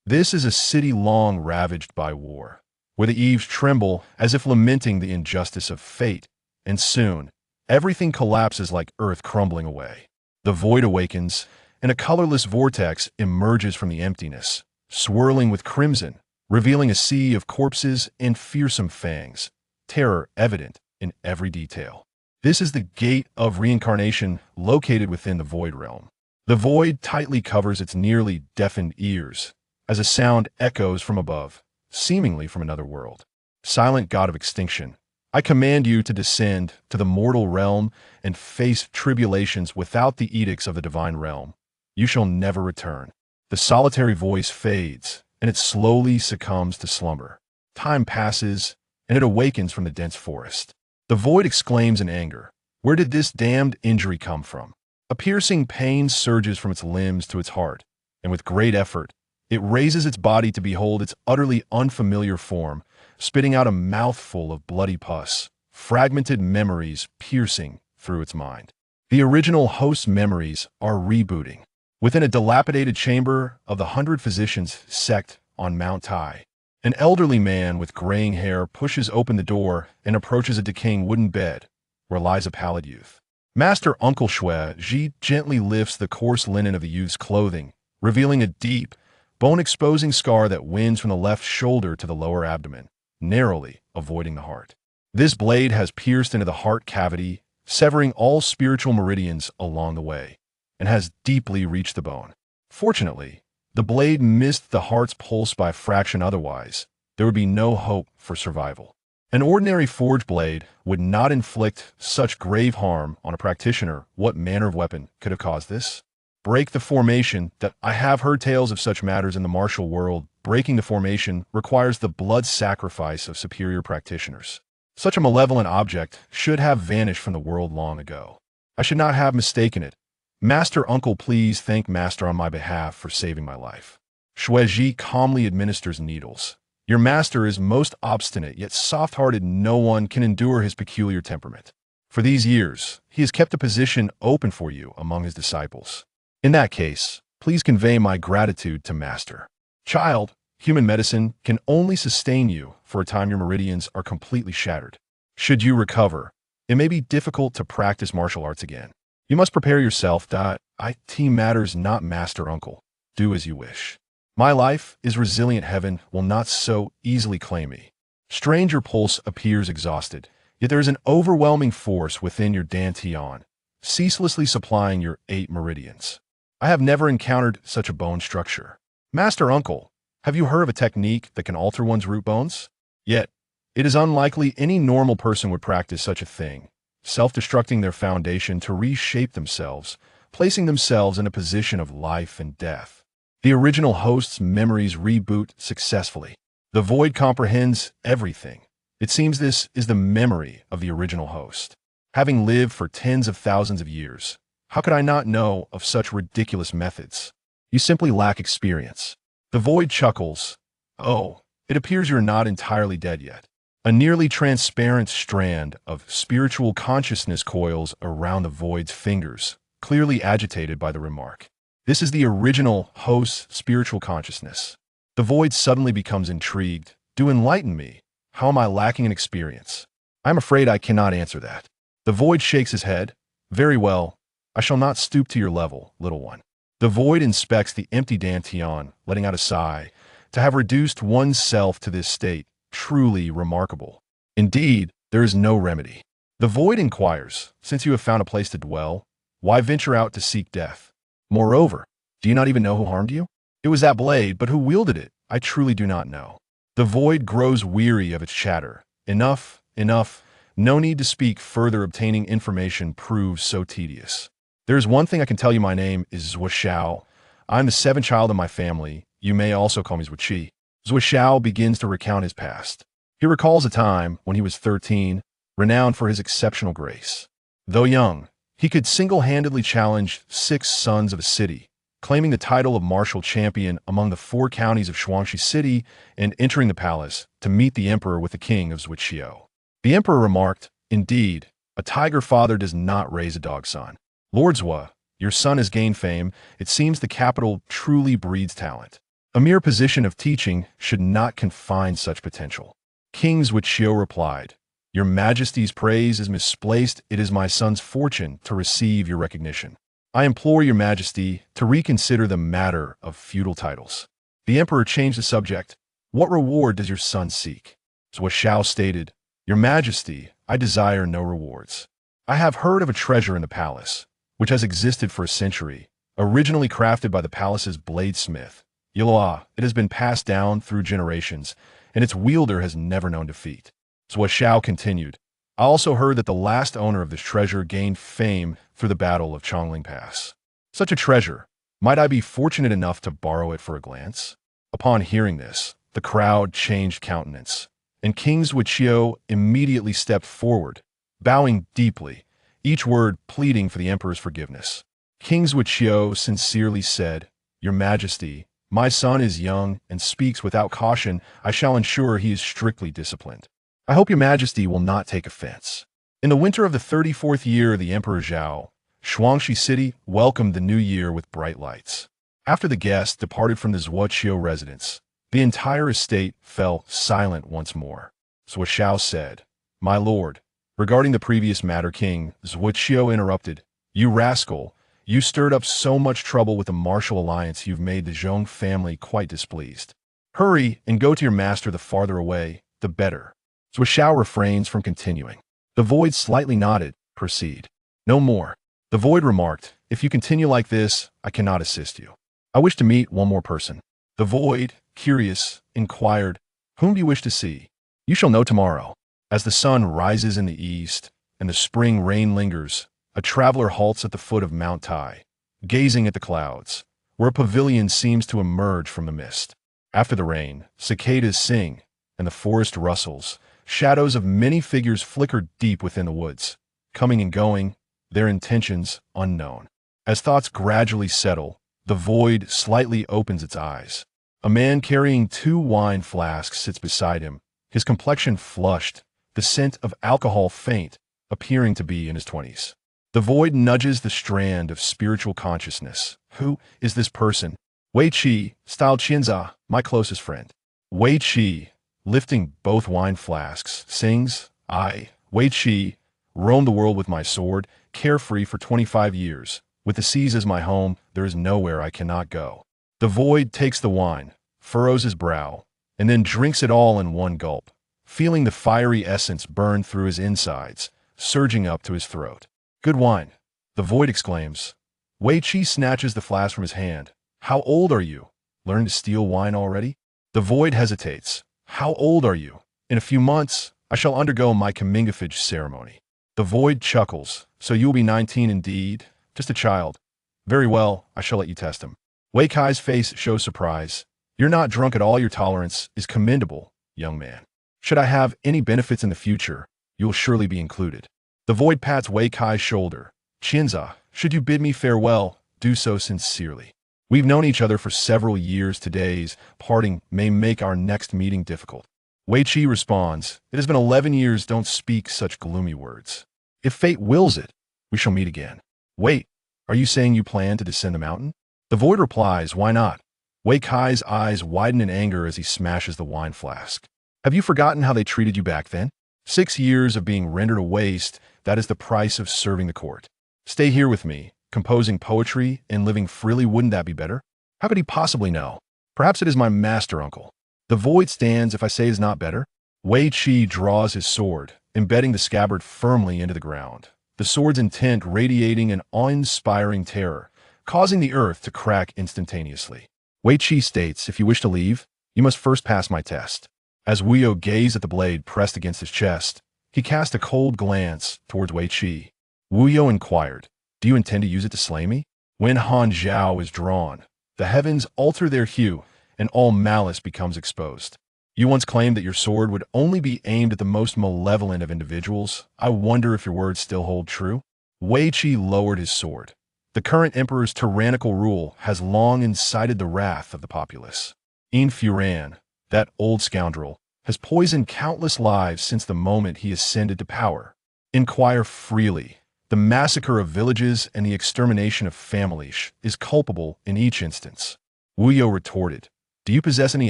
This is a city long ravaged by war, where the eaves tremble as if lamenting the injustice of fate, and soon, everything collapses like earth crumbling away. The void awakens, and a colorless vortex emerges from the emptiness, swirling with crimson, revealing a sea of corpses and fearsome fangs, terror evident in every detail. This is the gate of reincarnation located within the void realm. The void tightly covers its nearly deafened ears, as a sound echoes from above, seemingly from another world. Silent God of extinction, I command you to descend to the mortal realm and face tribulations without the edicts of the divine realm. You shall never return. The solitary voice fades, and it slowly succumbs to slumber. Time passes, and it awakens from the dense forest. The void exclaims in anger, "Where did this damned injury come from?" A piercing pain surges from its limbs to its heart, and with great effort, it raises its body to behold its utterly unfamiliar form, spitting out a mouthful of bloody pus, fragmented memories piercing through its mind. The original host's memories are rebooting. Within a dilapidated chamber of the 100 Physicians sect on Mount Tai, an elderly man with graying hair pushes open the door and approaches a decaying wooden bed where lies a pallid youth. Master Uncle Shui Ji gently lifts the coarse linen of the youth's clothing, revealing a deep, bone-exposing scar that winds from the left shoulder to the lower abdomen, narrowly avoiding the heart. This blade has pierced into the heart cavity, severing all spiritual meridians along the way, and has deeply reached the bone. Fortunately, the blade missed the heart's pulse by a fraction, otherwise there would be no hope for survival. An ordinary forge blade would not inflict such grave harm on a practitioner. What manner of weapon could have caused this? Break the formation. That I have heard tales of such matters in the martial world. Breaking the formation requires the blood sacrifice of superior practitioners. Such a malevolent object should have vanished from the world long ago. I should not have mistaken it. Master Uncle, please thank Master on my behalf for saving my life. Shui Ji calmly administers needles. Your master is most obstinate yet soft-hearted. No one can endure his peculiar temperament. For these years, he has kept a position open for you among his disciples. In that case, please convey my gratitude to Master. Child, human medicine can only sustain you for a time. Your meridians are completely shattered. Should you recover, it may be difficult to practice martial arts again. You must prepare yourself. It matters not, Master Uncle. Do as you wish. My life is resilient. Heaven will not so easily claim me. Stranger pulse appears exhausted, yet there is an overwhelming force within your dantian, ceaselessly supplying your 8 meridians. I have never encountered such a bone structure. Master Uncle, have you heard of a technique that can alter one's root bones? Yet, it is unlikely any normal person would practice such a thing, self-destructing their foundation to reshape themselves, placing themselves in a position of life and death. The original host's memories reboot successfully. The void comprehends everything. It seems this is the memory of the original host. Having lived for tens of thousands of years, how could I not know of such ridiculous methods? You simply lack experience. The void chuckles. Oh, it appears you're not entirely dead yet. A nearly transparent strand of spiritual consciousness coils around the void's fingers, clearly agitated by the remark. This is the original host's spiritual consciousness. The void suddenly becomes intrigued. Do enlighten me. How am I lacking in experience? I'm afraid I cannot answer that. The void shakes his head. Very well. I shall not stoop to your level, little one. The void inspects the empty dantian, letting out a sigh. To have reduced oneself to this state, truly remarkable. Indeed, there is no remedy. The void inquires, since you have found a place to dwell, why venture out to seek death? Moreover, do you not even know who harmed you? It was that blade, but who wielded it? I truly do not know. The void grows weary of its chatter. Enough, enough. No need to speak further. Obtaining information proves so tedious. There is one thing I can tell you. My name is Zhuo Xiao. I'm the 7th child in my family. You may also call me Zhuo. Zhuo Xiao begins to recount his past. He recalls a time when he was 13, renowned for his exceptional grace. Though young, he could single-handedly challenge 6 sons of a city, claiming the title of martial champion among the 4 counties of Shuangxi City and entering the palace to meet the emperor with the king of Zhuo. The emperor remarked, "Indeed, a tiger father does not raise a dog son. Lord Zhuo, your son has gained fame. It seems the capital truly breeds talent." A mere position of teaching should not confine such potential. King Zhuqiu replied, Your Majesty's praise is misplaced. It is my son's fortune to receive your recognition. I implore your Majesty to reconsider the matter of feudal titles. The emperor changed the subject. What reward does your son seek? Zhuo Xiao stated, Your Majesty, I desire no rewards. I have heard of a treasure in the palace, which has existed for a century, originally crafted by the palace's bladesmith. Yiloa, it has been passed down through generations, and its wielder has never known defeat. Zhuo Xiao continued, I also heard that the last owner of this treasure gained fame through the Battle of Chongling Pass. Such a treasure, might I be fortunate enough to borrow it for a glance? Upon hearing this, the crowd changed countenance, and King Zhuqiu immediately stepped forward, bowing deeply, each word pleading for the emperor's forgiveness. King Zhuqiu sincerely said, Your Majesty, my son is young and speaks without caution. I shall ensure he is strictly disciplined. I hope your Majesty will not take offense. In the winter of the 34th year of the Emperor Zhao, Shuangshi City welcomed the new year with bright lights. After the guests departed from the Zhuqiu residence, the entire estate fell silent once more. Zhuo Xiao said, My lord, regarding the previous matter, King Zhuqiu interrupted, You rascal, you stirred up so much trouble with the martial alliance you've made the Zhong family quite displeased. Hurry and go to your master. The farther away, the better. Zhuo Xiao refrains from continuing. The void slightly nodded. Proceed. No more. The void remarked, If you continue like this, I cannot assist you. I wish to meet one more person. The void, curious, inquired, Whom do you wish to see? You shall know tomorrow. As the sun rises in the east, and the spring rain lingers, a traveler halts at the foot of Mount Tai, gazing at the clouds, where a pavilion seems to emerge from the mist. After the rain, cicadas sing, and the forest rustles. Shadows of many figures flicker deep within the woods, coming and going, their intentions unknown. As thoughts gradually settle, the void slightly opens its eyes. A man carrying 2 wine flasks sits beside him, his complexion flushed, the scent of alcohol faint, appearing to be in his 20s. The void nudges the strand of spiritual consciousness. Who is this person? Wei Qi, styled Qianza, my closest friend. Wei Qi, lifting both wine flasks, sings, I, Wei Qi, roam the world with my sword, carefree for 25 years. With the seas as my home, there is nowhere I cannot go. The void takes the wine, furrows his brow, and then drinks it all in one gulp, feeling the fiery essence burn through his insides, surging up to his throat. Good wine, the void exclaims. Wei Qi snatches the flask from his hand. How old are you? Learned to steal wine already? The void hesitates. How old are you? In a few months, I shall undergo my comingafage ceremony. The void chuckles. So you will be 19 indeed? Just a child. Very well, I shall let you test him. Wei Kai's face shows surprise. You're not drunk at all. Your tolerance is commendable, young man. Should I have any benefits in the future, you will surely be included. The void pats Wei Kai's shoulder. Qianza, should you bid me farewell, do so sincerely. We've known each other for several years. Today's parting may make our next meeting difficult. Wei Qi responds, It has been 11 years. Don't speak such gloomy words. If fate wills it, we shall meet again. Wait, are you saying you plan to descend the mountain? The void replies, Why not? Wei Kai's eyes widen in anger as he smashes the wine flask. Have you forgotten how they treated you back then? 6 years of being rendered a waste, that is the price of serving the court. Stay here with me, composing poetry and living freely. Wouldn't that be better? How could he possibly know? Perhaps it is my master uncle. The void stands. If I say it is not better. Wei Qi draws his sword, embedding the scabbard firmly into the ground. The sword's intent radiating an awe-inspiring terror, causing the earth to crack instantaneously. Wei Qi states, If you wish to leave, you must first pass my test. As Wuyo gazed at the blade pressed against his chest, he cast a cold glance towards Wei Qi. Wuyo inquired, Do you intend to use it to slay me? When Han Zhao is drawn, the heavens alter their hue, and all malice becomes exposed. You once claimed that your sword would only be aimed at the most malevolent of individuals. I wonder if your words still hold true? Wei Qi lowered his sword. The current emperor's tyrannical rule has long incited the wrath of the populace. Yin Furan, that old scoundrel, has poisoned countless lives since the moment he ascended to power. Inquire freely. The massacre of villages and the extermination of families is culpable in each instance. Wuyo retorted, Do you possess any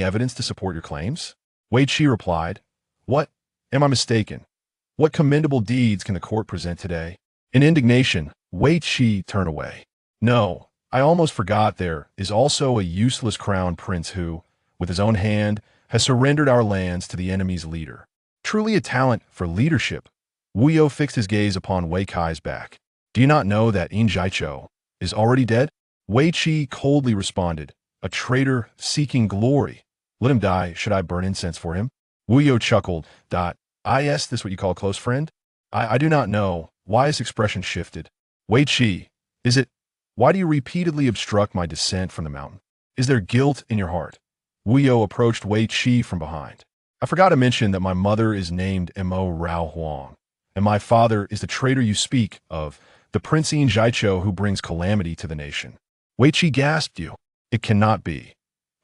evidence to support your claims? Wei Qi replied, What? Am I mistaken? What commendable deeds can the court present today? In indignation, Wei Qi turned away. No, I almost forgot there is also a useless crown prince who, with his own hand, has surrendered our lands to the enemy's leader. Truly a talent for leadership. Wu Yo fixed his gaze upon Wei Kai's back. Do you not know that In Zhaiqiu is already dead? Wei Qi coldly responded, a traitor seeking glory. Let him die, should I burn incense for him? Wu Yo chuckled. Is this what you call a close friend? I do not know. Why his expression shifted. Wei Qi, is it? Why do you repeatedly obstruct my descent from the mountain? Is there guilt in your heart? Wu Yo approached Wei Qi from behind. I forgot to mention that my mother is named Mo Rao Huang, and my father is the traitor you speak of, the Prince In Zhaiqiu who brings calamity to the nation. Wei Qi gasped. You. It cannot be.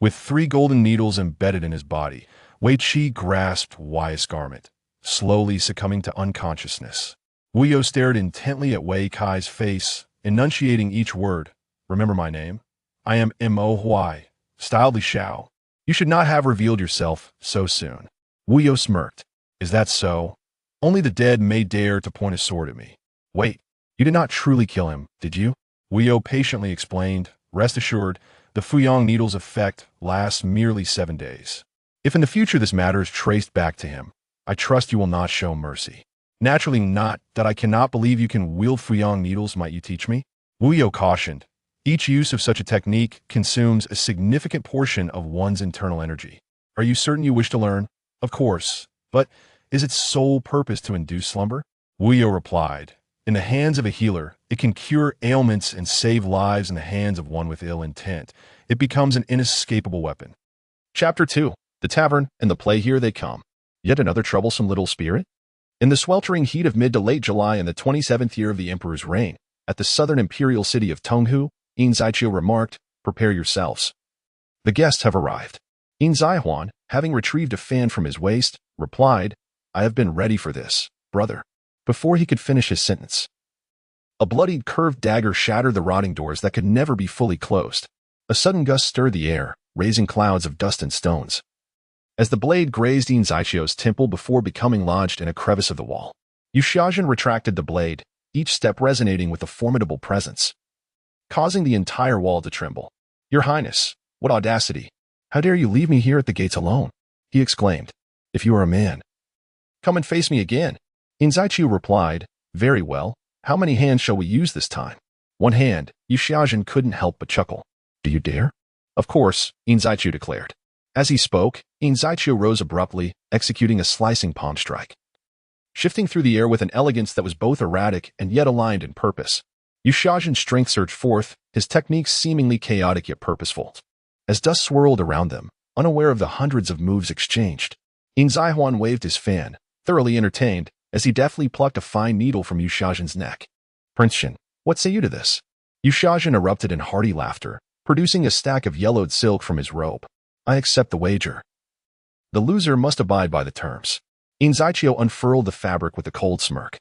With 3 golden needles embedded in his body, Wei Qi grasped Wei's garment, slowly succumbing to unconsciousness. Wu Yo stared intently at Wei Kai's face, enunciating each word. Remember my name? I am Mo Huai, styled Li Xiao. You should not have revealed yourself so soon. Wu Yo smirked. Is that so? Only the dead may dare to point a sword at me. Wait, you did not truly kill him, did you? Wu Yo patiently explained. Rest assured, the Fuyang needle's effect lasts merely 7 days. If in the future this matter is traced back to him, I trust you will not show mercy. Naturally not that I cannot believe you can wield Fuyang needles, might you teach me? Wu Yo cautioned. Each use of such a technique consumes a significant portion of one's internal energy. Are you certain you wish to learn? Of course, but is its sole purpose to induce slumber? Wu Yo replied. In the hands of a healer, it can cure ailments and save lives. In the hands of one with ill intent, it becomes an inescapable weapon. Chapter 2. The Tavern and the Play. Here they come. Yet another troublesome little spirit? In the sweltering heat of mid to late July in the 27th year of the emperor's reign, at the southern imperial city of Tonghu, In Zhaiqiu remarked, Prepare yourselves. The guests have arrived. In Zaihuan, having retrieved a fan from his waist, replied, I have been ready for this, brother. Before he could finish his sentence, a bloodied curved dagger shattered the rotting doors that could never be fully closed. A sudden gust stirred the air, raising clouds of dust and stones. As the blade grazed In Zhaiqiu's temple before becoming lodged in a crevice of the wall, Yu Xiaojun retracted the blade, each step resonating with a formidable presence, causing the entire wall to tremble. Your Highness, what audacity! How dare you leave me here at the gates alone? He exclaimed. If you are a man, come and face me again. In Zhaiqiu replied, Very well, how many hands shall we use this time? 1 hand. Yu Xiaojun couldn't help but chuckle. Do you dare? Of course, In Zhaiqiu declared. As he spoke, In Zhaiqiu rose abruptly, executing a slicing palm strike, shifting through the air with an elegance that was both erratic and yet aligned in purpose. Yu Xiaojun's strength surged forth, his techniques seemingly chaotic yet purposeful. As dust swirled around them, unaware of the hundreds of moves exchanged, In Zaihuan waved his fan, thoroughly entertained, as he deftly plucked a fine needle from Yu Xiaojun's neck. Prince Shen, what say you to this? Yu Xiaojun erupted in hearty laughter, producing a stack of yellowed silk from his robe. I accept the wager. The loser must abide by the terms. In Zhaiqiu unfurled the fabric with a cold smirk,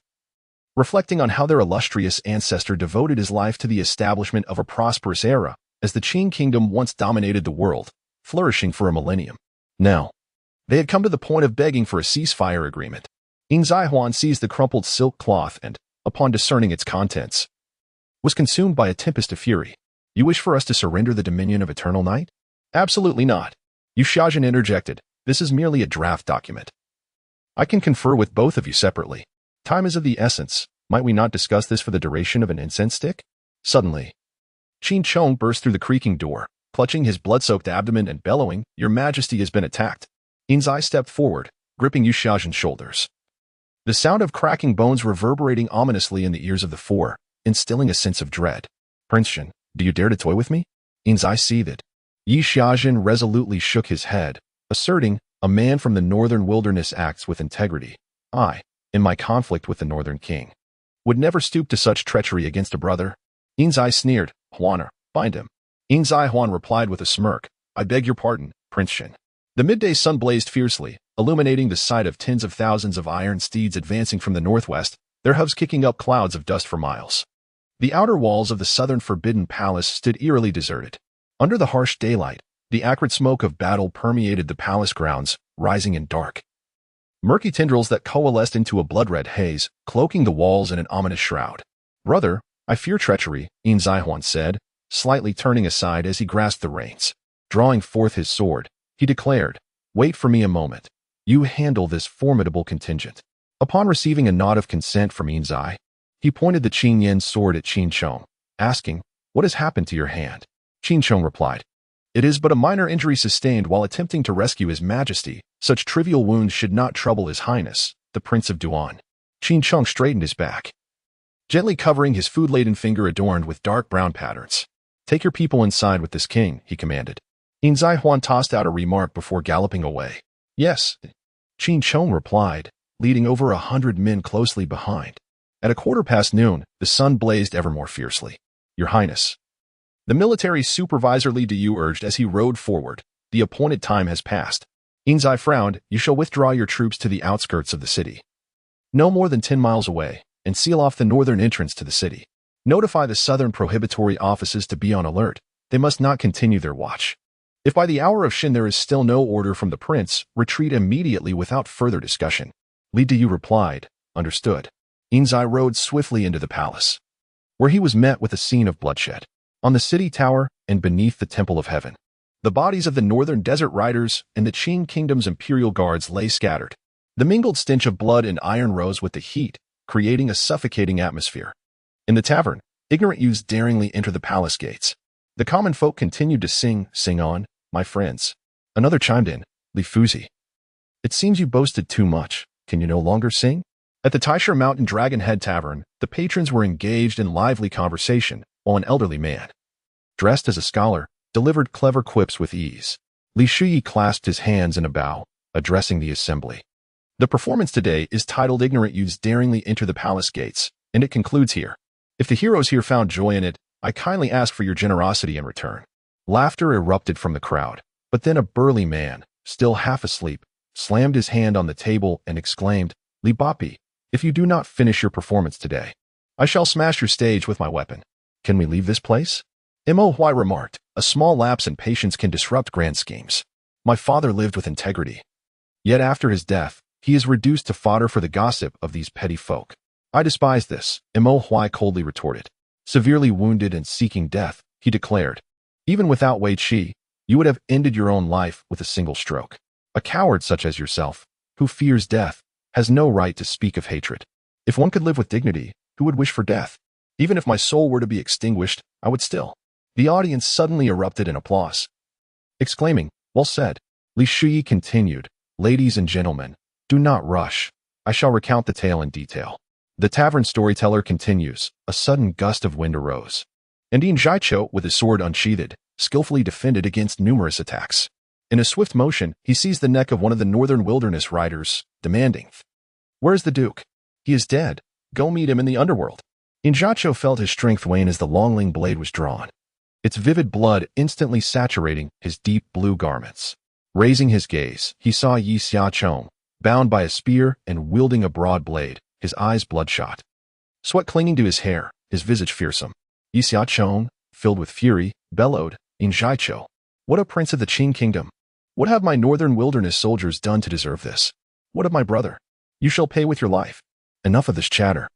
reflecting on how their illustrious ancestor devoted his life to the establishment of a prosperous era, as the Qing kingdom once dominated the world, flourishing for a millennium. Now, they had come to the point of begging for a ceasefire agreement. In Zaihuan seized the crumpled silk cloth and, upon discerning its contents, was consumed by a tempest of fury. You wish for us to surrender the dominion of eternal night? Absolutely not. Yu Xiaojun interjected. This is merely a draft document. I can confer with both of you separately. Time is of the essence. Might we not discuss this for the duration of an incense stick? Suddenly, Qin Chong burst through the creaking door, clutching his blood-soaked abdomen and bellowing, Your Majesty has been attacked. In Zai stepped forward, gripping Yu Xiaojun's shoulders. The sound of cracking bones reverberating ominously in the ears of the four, instilling a sense of dread. Prince Shen, do you dare to toy with me? In Zai seethed. Yi Xiaojun resolutely shook his head, asserting, a man from the northern wilderness acts with integrity. I, in my conflict with the northern king, would never stoop to such treachery against a brother. In Zai sneered, Huaner, bind him. In Zai Huan replied with a smirk, I beg your pardon, Prince Shen. The midday sun blazed fiercely, illuminating the sight of tens of thousands of iron steeds advancing from the northwest, their hooves kicking up clouds of dust for miles. The outer walls of the southern Forbidden Palace stood eerily deserted. Under the harsh daylight, The acrid smoke of battle permeated the palace grounds, rising in dark, murky tendrils that coalesced into a blood-red haze, cloaking the walls in an ominous shroud. "Brother, I fear treachery," Yin Zaihuan said, slightly turning aside as he grasped the reins. Drawing forth his sword, he declared, "Wait for me a moment. You handle this formidable contingent." Upon receiving a nod of consent from Yin Zai, he pointed the Qin Yan's sword at Qin Chong, asking, "What has happened to your hand?" Qin Chong replied, "It is but a minor injury sustained while attempting to rescue His Majesty. Such trivial wounds should not trouble His Highness, the Prince of Duan." Qin Chong straightened his back, gently covering his food-laden finger adorned with dark brown patterns. "Take your people inside with this king," he commanded. Yin Zaihuan tossed out a remark before galloping away. "Yes," Qin Chong replied, leading over 100 men closely behind. At 1:15 the sun blazed ever more fiercely. "Your Highness," the military supervisor Li Diyu urged as he rode forward, "the appointed time has passed." Yin Zai frowned. "You shall withdraw your troops to the outskirts of the city, no more than 10 miles away, and seal off the northern entrance to the city. Notify the southern prohibitory offices to be on alert. They must not continue their watch. If by the hour of Shin there is still no order from the prince, retreat immediately without further discussion." Li Diyu replied, "Understood." Yin Zai rode swiftly into the palace, where he was met with a scene of bloodshed. On the city tower and beneath the Temple of Heaven, the bodies of the northern desert riders and the Qin Kingdom's imperial guards lay scattered. The mingled stench of blood and iron rose with the heat, creating a suffocating atmosphere. In the tavern, ignorant youths daringly enter the palace gates. The common folk continued to sing on, "My friends." Another chimed in, "Li Fuzi, it seems you boasted too much. Can you no longer sing?" At the Taisha Mountain Dragon Head Tavern, the patrons were engaged in lively conversation, while an elderly man, dressed as a scholar, delivered clever quips with ease. Li Shuyi clasped his hands in a bow, addressing the assembly. "The performance today is titled Ignorant Youths Daringly Enter the Palace Gates, and it concludes here. If the heroes here found joy in it, I kindly ask for your generosity in return." Laughter erupted from the crowd, but then a burly man, still half asleep, slammed his hand on the table and exclaimed, "Li Bapi, if you do not finish your performance today, I shall smash your stage with my weapon. Can we leave this place?" Mo Hui remarked, "A small lapse in patience can disrupt grand schemes. My father lived with integrity. Yet after his death, he is reduced to fodder for the gossip of these petty folk. I despise this," Mo Hui coldly retorted. Severely wounded and seeking death, he declared, "Even without Wei Qi, you would have ended your own life with a single stroke. A coward such as yourself, who fears death, has no right to speak of hatred. If one could live with dignity, who would wish for death? Even if my soul were to be extinguished, I would still." The audience suddenly erupted in applause, exclaiming, "Well said." Li Shuyi continued, "Ladies and gentlemen, do not rush. I shall recount the tale in detail." The tavern storyteller continues, "A sudden gust of wind arose, and Yin Zhaiqiu, with his sword unsheathed, skillfully defended against numerous attacks. In a swift motion, he seized the neck of one of the northern wilderness riders, demanding, "Where is the Duke? He is dead. Go meet him in the underworld." Yin Zhaiqiu felt his strength wane as the longling blade was drawn, its vivid blood instantly saturating his deep blue garments. Raising his gaze, he saw Yi Xiaqiong, bound by a spear and wielding a broad blade, his eyes bloodshot, sweat clinging to his hair, his visage fearsome. Yi Xiaqiong, filled with fury, bellowed, "Yin Zhaiqiu, what a prince of the Qin Kingdom! What have my northern wilderness soldiers done to deserve this? What of my brother? You shall pay with your life. Enough of this chatter."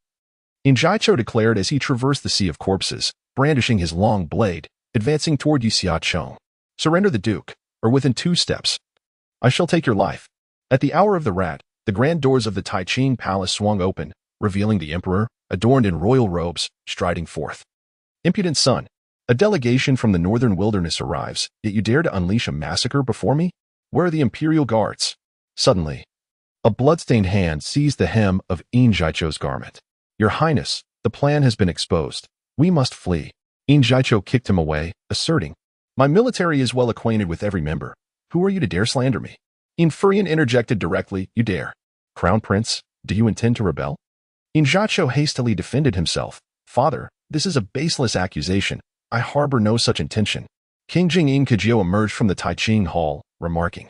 Yin Zhaiqiu declared as he traversed the sea of corpses, brandishing his long blade, advancing toward Yi Xiaqiong. "Surrender the Duke, or within 2 steps, I shall take your life." At the hour of the rat, the grand doors of the Taiqing Palace swung open, revealing the emperor, adorned in royal robes, striding forth. "Impudent son, a delegation from the northern wilderness arrives, yet you dare to unleash a massacre before me? Where are the imperial guards?" Suddenly, a blood-stained hand seized the hem of Yin Zhaiqiu's garment. "Your Highness, the plan has been exposed. We must flee." Yin Zhaiqiu kicked him away, asserting, "My military is well acquainted with every member. Who are you to dare slander me?" Yin Furian interjected directly, "You dare. Crown Prince, do you intend to rebel?" Yin Zhaiqiu hastily defended himself. "Father, this is a baseless accusation. I harbor no such intention." King Jingyin Kajio emerged from the Taiqing Hall, remarking,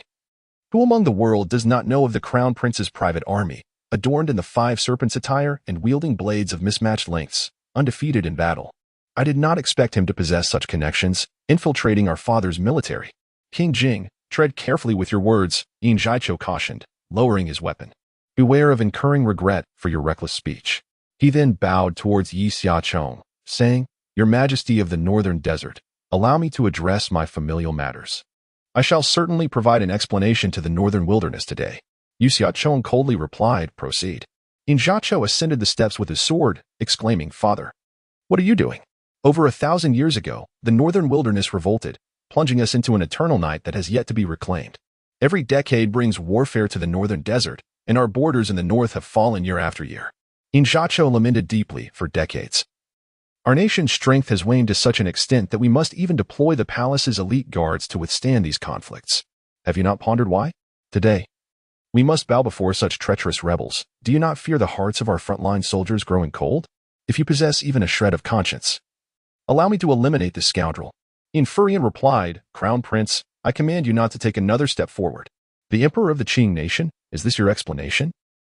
"Who among the world does not know of the Crown Prince's private army, adorned in the 5 serpents attire and wielding blades of mismatched lengths, undefeated in battle? I did not expect him to possess such connections, infiltrating our father's military." King Jing, tread carefully with your words, Yin Zhaiqiu cautioned, lowering his weapon. Beware of incurring regret for your reckless speech. He then bowed towards Yi Xiaochong, saying, Your Majesty of the Northern Desert, allow me to address my familial matters. I shall certainly provide an explanation to the Northern Wilderness today. Yi Xiaochong coldly replied, Proceed. Yin Zhaiqiu ascended the steps with his sword, exclaiming, Father, what are you doing? Over 1,000 years ago, the Northern Wilderness revolted, plunging us into an eternal night that has yet to be reclaimed. Every decade brings warfare to the Northern Desert, and our borders in the north have fallen year after year. Yin Zhaiqiu lamented deeply for decades. Our nation's strength has waned to such an extent that we must even deploy the palace's elite guards to withstand these conflicts. Have you not pondered why? Today, we must bow before such treacherous rebels. Do you not fear the hearts of our frontline soldiers growing cold? If you possess even a shred of conscience, allow me to eliminate this scoundrel. Yin Furian replied, Crown Prince, I command you not to take another step forward. The Emperor of the Qing nation, is this your explanation?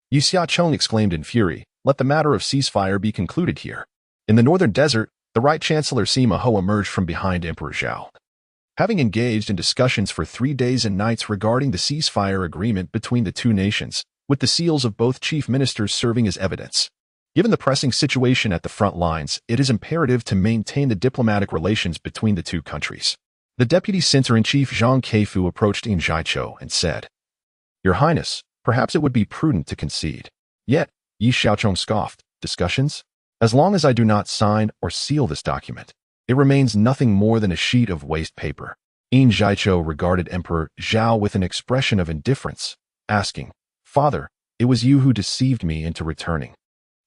Yi Xiaochong exclaimed in fury, Let the matter of ceasefire be concluded here. In the Northern Desert, the Right Chancellor Sima Ho emerged from behind Emperor Zhao. Having engaged in discussions for 3 days and nights regarding the ceasefire agreement between the two nations, with the seals of both chief ministers serving as evidence. Given the pressing situation at the front lines, it is imperative to maintain the diplomatic relations between the two countries. The Deputy Center-in-Chief Zhang Keifu approached Yin Zhaiqiu and said, Your Highness, perhaps it would be prudent to concede. Yet, Yi Xiaochong scoffed, Discussions? As long as I do not sign or seal this document, it remains nothing more than a sheet of waste paper. Yin Zhaiqiu regarded Emperor Zhao with an expression of indifference, asking, Father, it was you who deceived me into returning.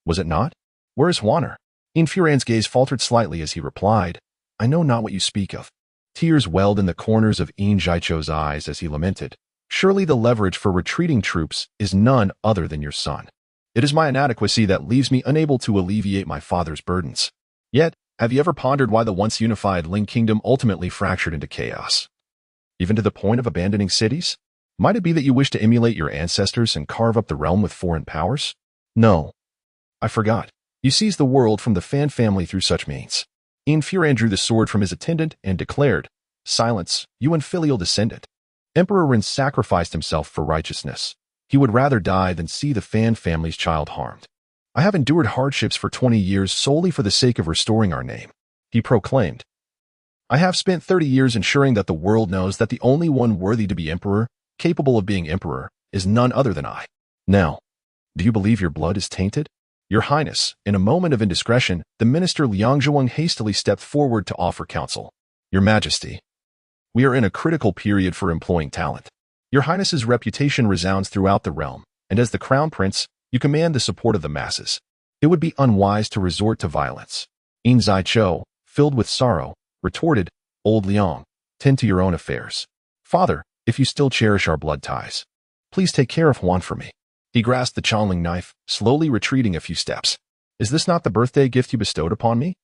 Was it not? Where is Huaner? Yin Furian's gaze faltered slightly as he replied, I know not what you speak of. Tears welled in the corners of Yin Zhaiqiu's eyes as he lamented, Surely the leverage for retreating troops is none other than your son. It is my inadequacy that leaves me unable to alleviate my father's burdens. Yet, have you ever pondered why the once unified Ling Kingdom ultimately fractured into chaos? Even to the point of abandoning cities? Might it be that you wish to emulate your ancestors and carve up the realm with foreign powers? No. I forgot. You seized the world from the Fan family through such means. Yin Furian drew the sword from his attendant and declared, Silence, you infilial descendant. Emperor Ren sacrificed himself for righteousness. He would rather die than see the Fan family's child harmed. I have endured hardships for 20 years solely for the sake of restoring our name, he proclaimed. I have spent 30 years ensuring that the world knows that the only one worthy to be emperor, capable of being emperor, is none other than I. Now, do you believe your blood is tainted? Your Highness, in a moment of indiscretion, the minister Liang Zhuang hastily stepped forward to offer counsel. Your Majesty, we are in a critical period for employing talent. Your Highness's reputation resounds throughout the realm, and as the Crown Prince, you command the support of the masses. It would be unwise to resort to violence. Yin Zhaiqiu, filled with sorrow, retorted, Old Liang, tend to your own affairs. Father, if you still cherish our blood ties, please take care of Huan for me. He grasped the Chongling knife, slowly retreating a few steps. Is this not the birthday gift you bestowed upon me?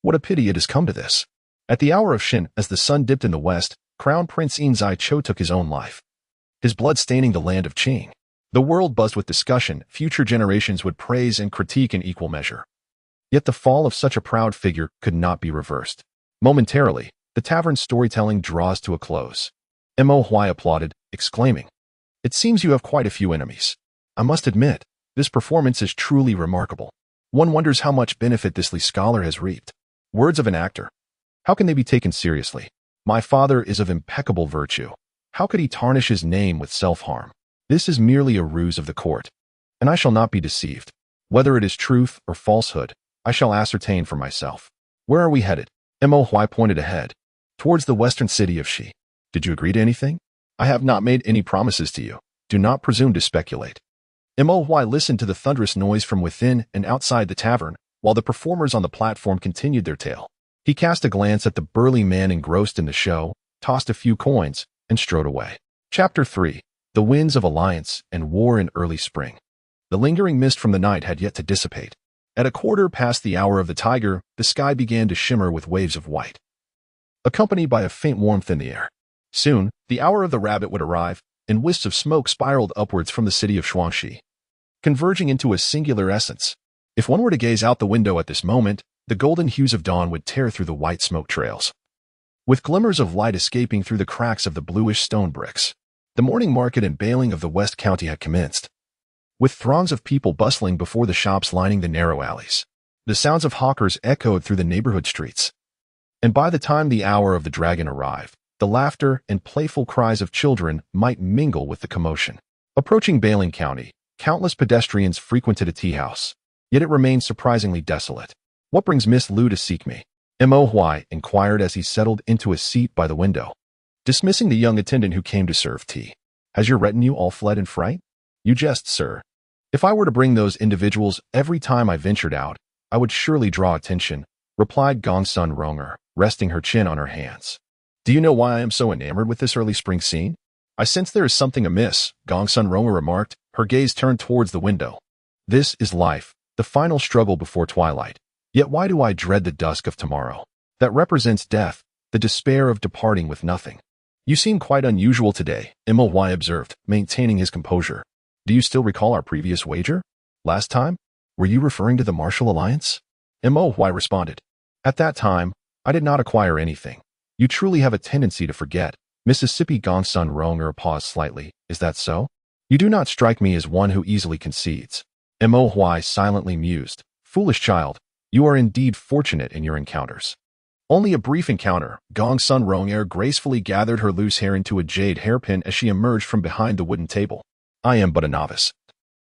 What a pity it has come to this. At the hour of Shin, as the sun dipped in the west, Crown Prince Yin Zhaiqiu took his own life. His blood staining the land of Qing. The world buzzed with discussion, future generations would praise and critique in equal measure. Yet the fall of such a proud figure could not be reversed. Momentarily, the tavern's storytelling draws to a close. Mo Huai applauded, exclaiming, It seems you have quite a few enemies. I must admit, this performance is truly remarkable. One wonders how much benefit this Li scholar has reaped. Words of an actor. How can they be taken seriously? My father is of impeccable virtue. How could he tarnish his name with self-harm? This is merely a ruse of the court, and I shall not be deceived. Whether it is truth or falsehood, I shall ascertain for myself. Where are we headed? Mo Huai pointed ahead, towards the western city of Shi. Did you agree to anything? I have not made any promises to you. Do not presume to speculate. Mo Huai listened to the thunderous noise from within and outside the tavern, while the performers on the platform continued their tale. He cast a glance at the burly man engrossed in the show, tossed a few coins, and strode away. Chapter 3. The Winds of Alliance and War in Early Spring. The lingering mist from the night had yet to dissipate. At a quarter past the hour of the tiger, the sky began to shimmer with waves of white, accompanied by a faint warmth in the air. Soon, the hour of the rabbit would arrive, and wisps of smoke spiraled upwards from the city of Shuangxi, converging into a singular essence. If one were to gaze out the window at this moment, the golden hues of dawn would tear through the white smoke trails. with glimmers of light escaping through the cracks of the bluish stone bricks. The morning market and bailing of the West County had commenced, with throngs of people bustling before the shops lining the narrow alleys. The sounds of hawkers echoed through the neighborhood streets. And by the time the hour of the dragon arrived, the laughter and playful cries of children might mingle with the commotion. Approaching Bailing County, countless pedestrians frequented a tea house, yet it remained surprisingly desolate. "What brings Miss Liu to seek me?" Mo Huai inquired as he settled into a seat by the window, dismissing the young attendant who came to serve tea. "Has your retinue all fled in fright?" "You jest, sir. If I were to bring those individuals every time I ventured out, I would surely draw attention," replied Gongsun Ronger, resting her chin on her hands. "Do you know why I am so enamored with this early spring scene?" "I sense there is something amiss," Gongsun Ronger remarked, her gaze turned towards the window. "This is life, the final struggle before twilight. Yet why do I dread the dusk of tomorrow? That represents death, the despair of departing with nothing." "You seem quite unusual today," Mo Huai observed, maintaining his composure. "Do you still recall our previous wager? Last time? Were you referring to the Martial Alliance?" Mo Huai responded. "At that time, I did not acquire anything. You truly have a tendency to forget." Mississippi Gongsun Ronger paused slightly. "Is that so? You do not strike me as one who easily concedes." Mo Huai silently mused. "Foolish child, you are indeed fortunate in your encounters." "Only a brief encounter." Gongsun Ronger gracefully gathered her loose hair into a jade hairpin as she emerged from behind the wooden table. "I am but a novice,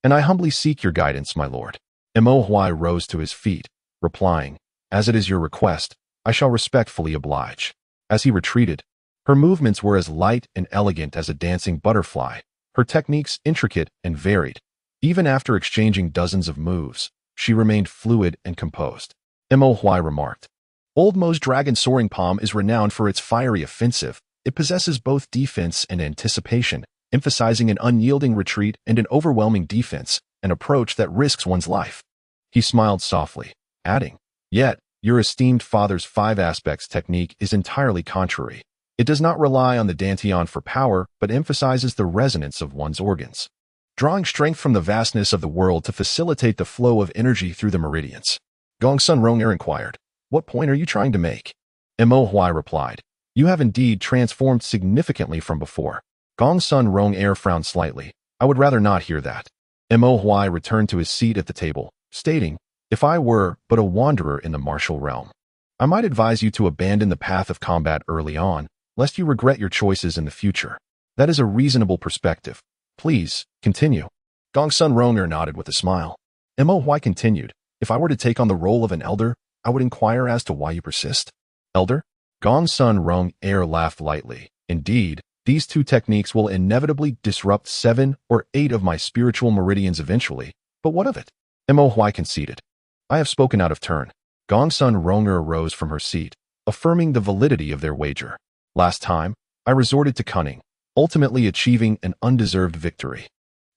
and I humbly seek your guidance, my lord." Mo Huai rose to his feet, replying, "As it is your request, I shall respectfully oblige." As he retreated, her movements were as light and elegant as a dancing butterfly, her techniques intricate and varied. Even after exchanging dozens of moves, she remained fluid and composed. Mo Huai remarked, "Old Mo's dragon soaring palm is renowned for its fiery offensive. It possesses both defense and anticipation, emphasizing an unyielding retreat and an overwhelming defense, an approach that risks one's life." He smiled softly, adding, "Yet, your esteemed father's 5 aspects technique is entirely contrary. It does not rely on the dantian for power, but emphasizes the resonance of one's organs, drawing strength from the vastness of the world to facilitate the flow of energy through the meridians." Gongsun Ronger inquired, "What point are you trying to make?" Mo Huai replied, "You have indeed transformed significantly from before." Gongsun Ronger frowned slightly. "I would rather not hear that." Mo Huai returned to his seat at the table, stating, "If I were but a wanderer in the martial realm, I might advise you to abandon the path of combat early on, lest you regret your choices in the future. That is a reasonable perspective. Please, continue." Gongsun Ronger nodded with a smile. Mo Huai continued, "If I were to take on the role of an elder, I would inquire as to why you persist." "Elder?" Gongsun Ronger laughed lightly. "Indeed, these 2 techniques will inevitably disrupt 7 or 8 of my spiritual meridians eventually. But what of it?" Mo Huai conceded. "I have spoken out of turn." Gongsun Ronger rose from her seat, affirming the validity of their wager. "Last time, I resorted to cunning, ultimately achieving an undeserved victory.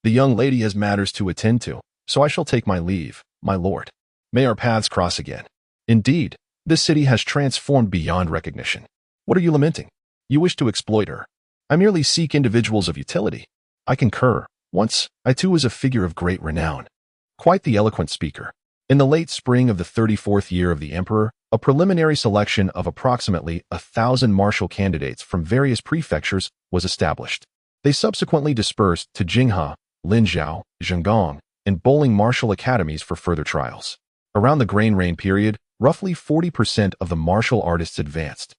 The young lady has matters to attend to, so I shall take my leave, my lord. May our paths cross again. Indeed, this city has transformed beyond recognition." "What are you lamenting? You wish to exploit her." "I merely seek individuals of utility." "I concur. Once, I too was a figure of great renown. Quite the eloquent speaker." In the late spring of the 34th year of the emperor, a preliminary selection of approximately 1,000 martial candidates from various prefectures was established. They subsequently dispersed to Jinghe, Linzhou, Zhengong, and Bowling martial academies for further trials. Around the Grain Rain period, roughly 40% of the martial artists advanced,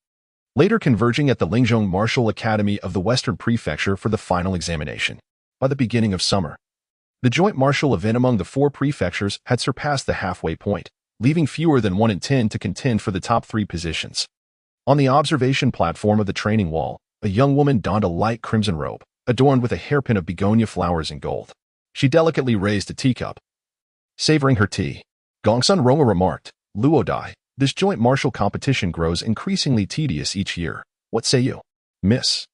later converging at the Lingzhong Martial Academy of the Western Prefecture for the final examination. By the beginning of summer, the joint martial event among the 4 prefectures had surpassed the halfway point, leaving fewer than 1 in 10 to contend for the top 3 positions. On the observation platform of the training wall, a young woman donned a light crimson robe, adorned with a hairpin of begonia flowers in gold. She delicately raised a teacup, savoring her tea. Gongsun Ronger remarked, "Luodai, this joint martial competition grows increasingly tedious each year. What say you?" "Miss,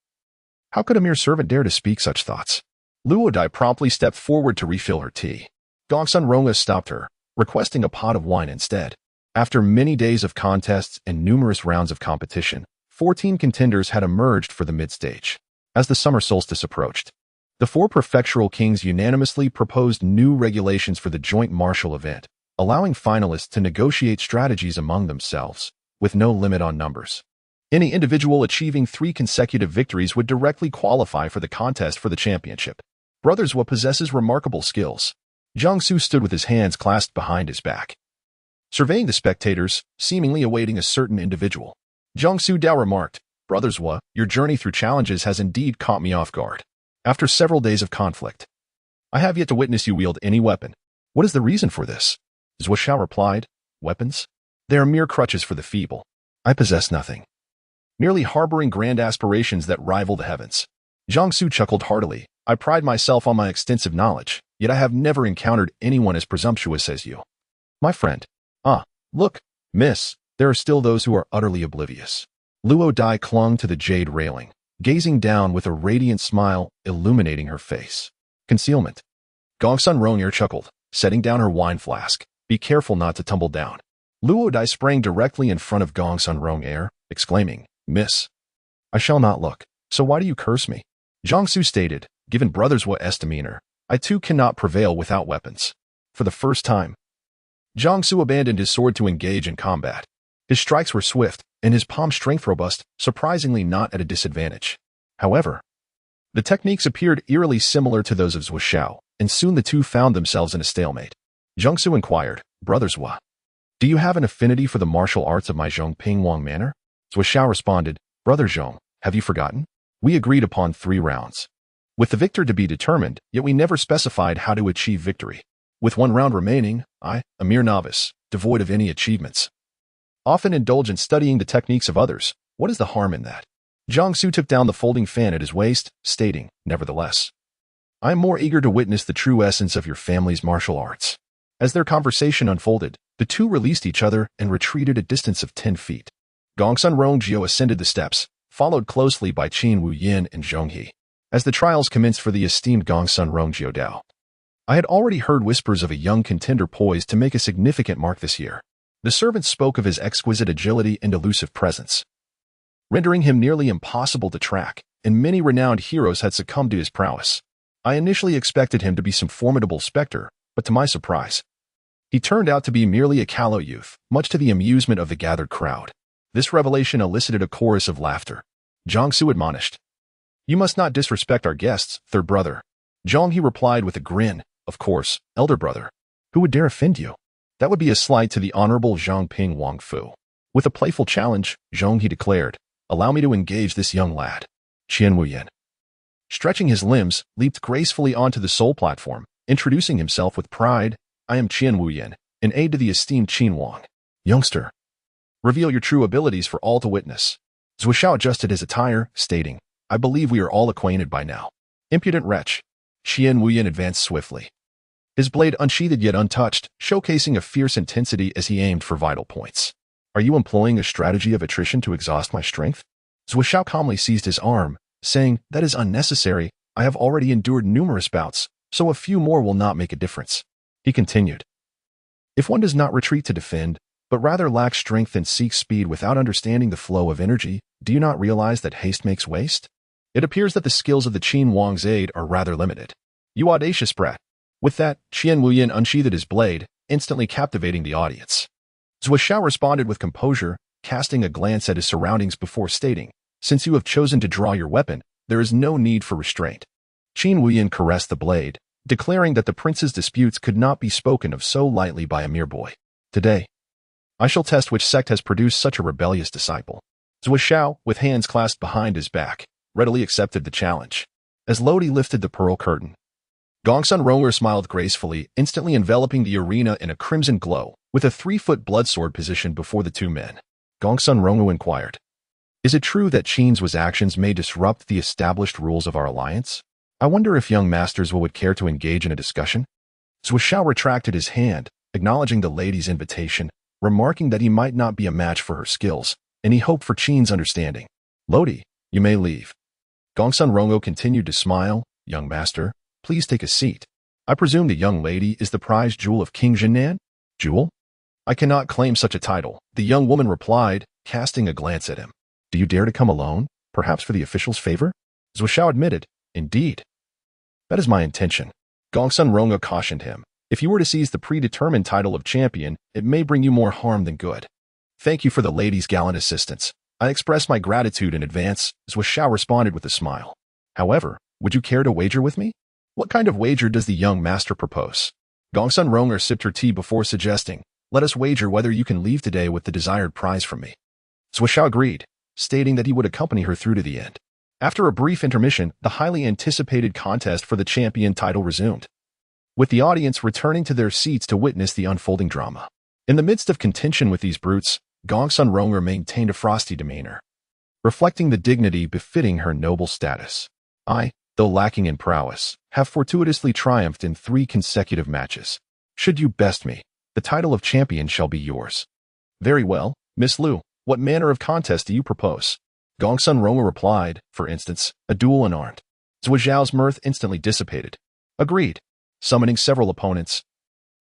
how could a mere servant dare to speak such thoughts?" Luodai promptly stepped forward to refill her tea. Gongsun Ronger stopped her, requesting a pot of wine instead. After many days of contests and numerous rounds of competition, 14 contenders had emerged for the mid-stage. As the summer solstice approached, the 4 prefectural kings unanimously proposed new regulations for the joint martial event, allowing finalists to negotiate strategies among themselves, with no limit on numbers. Any individual achieving 3 consecutive victories would directly qualify for the contest for the championship. Brother Zhua possesses remarkable skills. Jiang Su stood with his hands clasped behind his back, surveying the spectators, seemingly awaiting a certain individual. Jiang Su Dao remarked, Brother Zhua, your journey through challenges has indeed caught me off guard. After several days of conflict, I have yet to witness you wield any weapon. What is the reason for this? Zhua Xiao replied, Weapons? They are mere crutches for the feeble. I possess nothing, merely harboring grand aspirations that rival the heavens. Jiang Su chuckled heartily. I pride myself on my extensive knowledge, yet I have never encountered anyone as presumptuous as you. My friend. Look, miss, there are still those who are utterly oblivious. Luo Dai clung to the jade railing, gazing down with a radiant smile illuminating her face. Concealment. Gongsun Rong'er chuckled, setting down her wine flask. Be careful not to tumble down. Luo Dai sprang directly in front of Gongsun Rong'er, exclaiming, Miss, I shall not look, so why do you curse me? Jiang Su stated, given Brother Zhua's demeanor, I too cannot prevail without weapons. For the first time, Jiang Su abandoned his sword to engage in combat. His strikes were swift, and his palm strength robust, surprisingly not at a disadvantage. However, the techniques appeared eerily similar to those of Zhua Xiao, and soon the two found themselves in a stalemate. Jiang Su inquired, Brother Zhua, do you have an affinity for the martial arts of my Zhongping Wang manner? Zhua Xiao responded, Brother Zhong, have you forgotten? We agreed upon 3 rounds, with the victor to be determined, yet we never specified how to achieve victory. With 1 round remaining, I, a mere novice, devoid of any achievements, often indulge in studying the techniques of others. What is the harm in that? Jiang Su took down the folding fan at his waist, stating, Nevertheless, I am more eager to witness the true essence of your family's martial arts. As their conversation unfolded, the two released each other and retreated a distance of 10 feet. Gongsun Rongjio ascended the steps, followed closely by Qin Wuyin and Zhong He. As the trials commenced for the esteemed Gongsun Rongjio Dao, I had already heard whispers of a young contender poised to make a significant mark this year. The servants spoke of his exquisite agility and elusive presence, rendering him nearly impossible to track, and many renowned heroes had succumbed to his prowess. I initially expected him to be some formidable specter, but to my surprise, he turned out to be merely a callow youth, much to the amusement of the gathered crowd. This revelation elicited a chorus of laughter. Jiang Su admonished, You must not disrespect our guests, third brother. Zhong He replied with a grin, Of course, elder brother. Who would dare offend you? That would be a slight to the Honorable Zhongping Wang Fu. With a playful challenge, Zhong He declared, Allow me to engage this young lad. Qian Wuyin, stretching his limbs, leaped gracefully onto the soul platform, introducing himself with pride, I am Qian Wuyin, an aide to the esteemed Qin Wang. Youngster, reveal your true abilities for all to witness. Zhua Xiao adjusted his attire, stating, I believe we are all acquainted by now. Impudent wretch. Qian Wuyin advanced swiftly, his blade unsheathed yet untouched, showcasing a fierce intensity as he aimed for vital points. Are you employing a strategy of attrition to exhaust my strength? Zhua Xiao calmly seized his arm, saying, That is unnecessary. I have already endured numerous bouts, so a few more will not make a difference. He continued, If one does not retreat to defend, but rather lacks strength and seeks speed without understanding the flow of energy, do you not realize that haste makes waste? It appears that the skills of the Qin Wang's aide are rather limited. You audacious brat. With that, Qian Wuyin unsheathed his blade, instantly captivating the audience. Zhua Xiao responded with composure, casting a glance at his surroundings before stating, Since you have chosen to draw your weapon, there is no need for restraint. Qin Wuyin caressed the blade, declaring that the prince's disputes could not be spoken of so lightly by a mere boy. Today, I shall test which sect has produced such a rebellious disciple. Zhua Xiao, with hands clasped behind his back, readily accepted the challenge. As Lodi lifted the pearl curtain, Gongsun Rong'er smiled gracefully, instantly enveloping the arena in a crimson glow, with a 3-foot bloodsword positioned before the two men. Gongsun Rong'er inquired, Is it true that Qin's actions may disrupt the established rules of our alliance? I wonder if young masters would care to engage in a discussion? Zhua Xiao retracted his hand, acknowledging the lady's invitation, remarking that he might not be a match for her skills, and he hoped for Qin's understanding. Lodi, you may leave. Gongsun Rong'er continued to smile, Young master, please take a seat. I presume the young lady is the prized jewel of King Jinan? Jewel? I cannot claim such a title, the young woman replied, casting a glance at him. Do you dare to come alone, perhaps for the official's favor? Zhua Xiao admitted, Indeed. That is my intention. Gongsun Rong'er cautioned him. If you were to seize the predetermined title of champion, it may bring you more harm than good. Thank you for the lady's gallant assistance. I express my gratitude in advance, Zhuo Xiao responded with a smile. However, would you care to wager with me? What kind of wager does the young master propose? Gongsun Ronger sipped her tea before suggesting, let us wager whether you can leave today with the desired prize from me. Zhuo Xiao agreed, stating that he would accompany her through to the end. After a brief intermission, the highly anticipated contest for the champion title resumed, with the audience returning to their seats to witness the unfolding drama. In the midst of contention with these brutes, Gongsun Ronger maintained a frosty demeanor, reflecting the dignity befitting her noble status. I, though lacking in prowess, have fortuitously triumphed in 3 consecutive matches. Should you best me, the title of champion shall be yours. Very well, Miss Liu, what manner of contest do you propose? Gongsun Ronger replied, for instance, a duel unarmed. Zhuo Xiao's mirth instantly dissipated. Agreed. Summoning several opponents,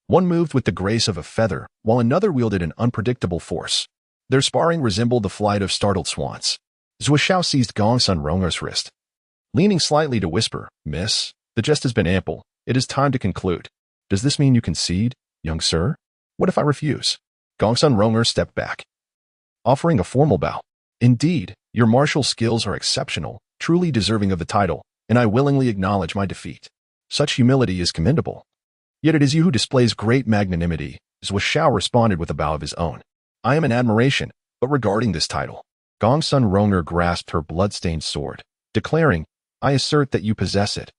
one moved with the grace of a feather, while another wielded an unpredictable force. Their sparring resembled the flight of startled swans. Zhuo Xiao seized Gongsun Ronger's wrist, leaning slightly to whisper, Miss, the jest has been ample. It is time to conclude. Does this mean you concede, young sir? What if I refuse? Gongsun Ronger stepped back, offering a formal bow. Indeed, your martial skills are exceptional, truly deserving of the title, and I willingly acknowledge my defeat. Such humility is commendable. Yet it is you who displays great magnanimity, Zhuo Xiao responded with a bow of his own. I am in admiration, but regarding this title, Gongsun Ronger grasped her blood-stained sword, declaring, I assert that you possess it.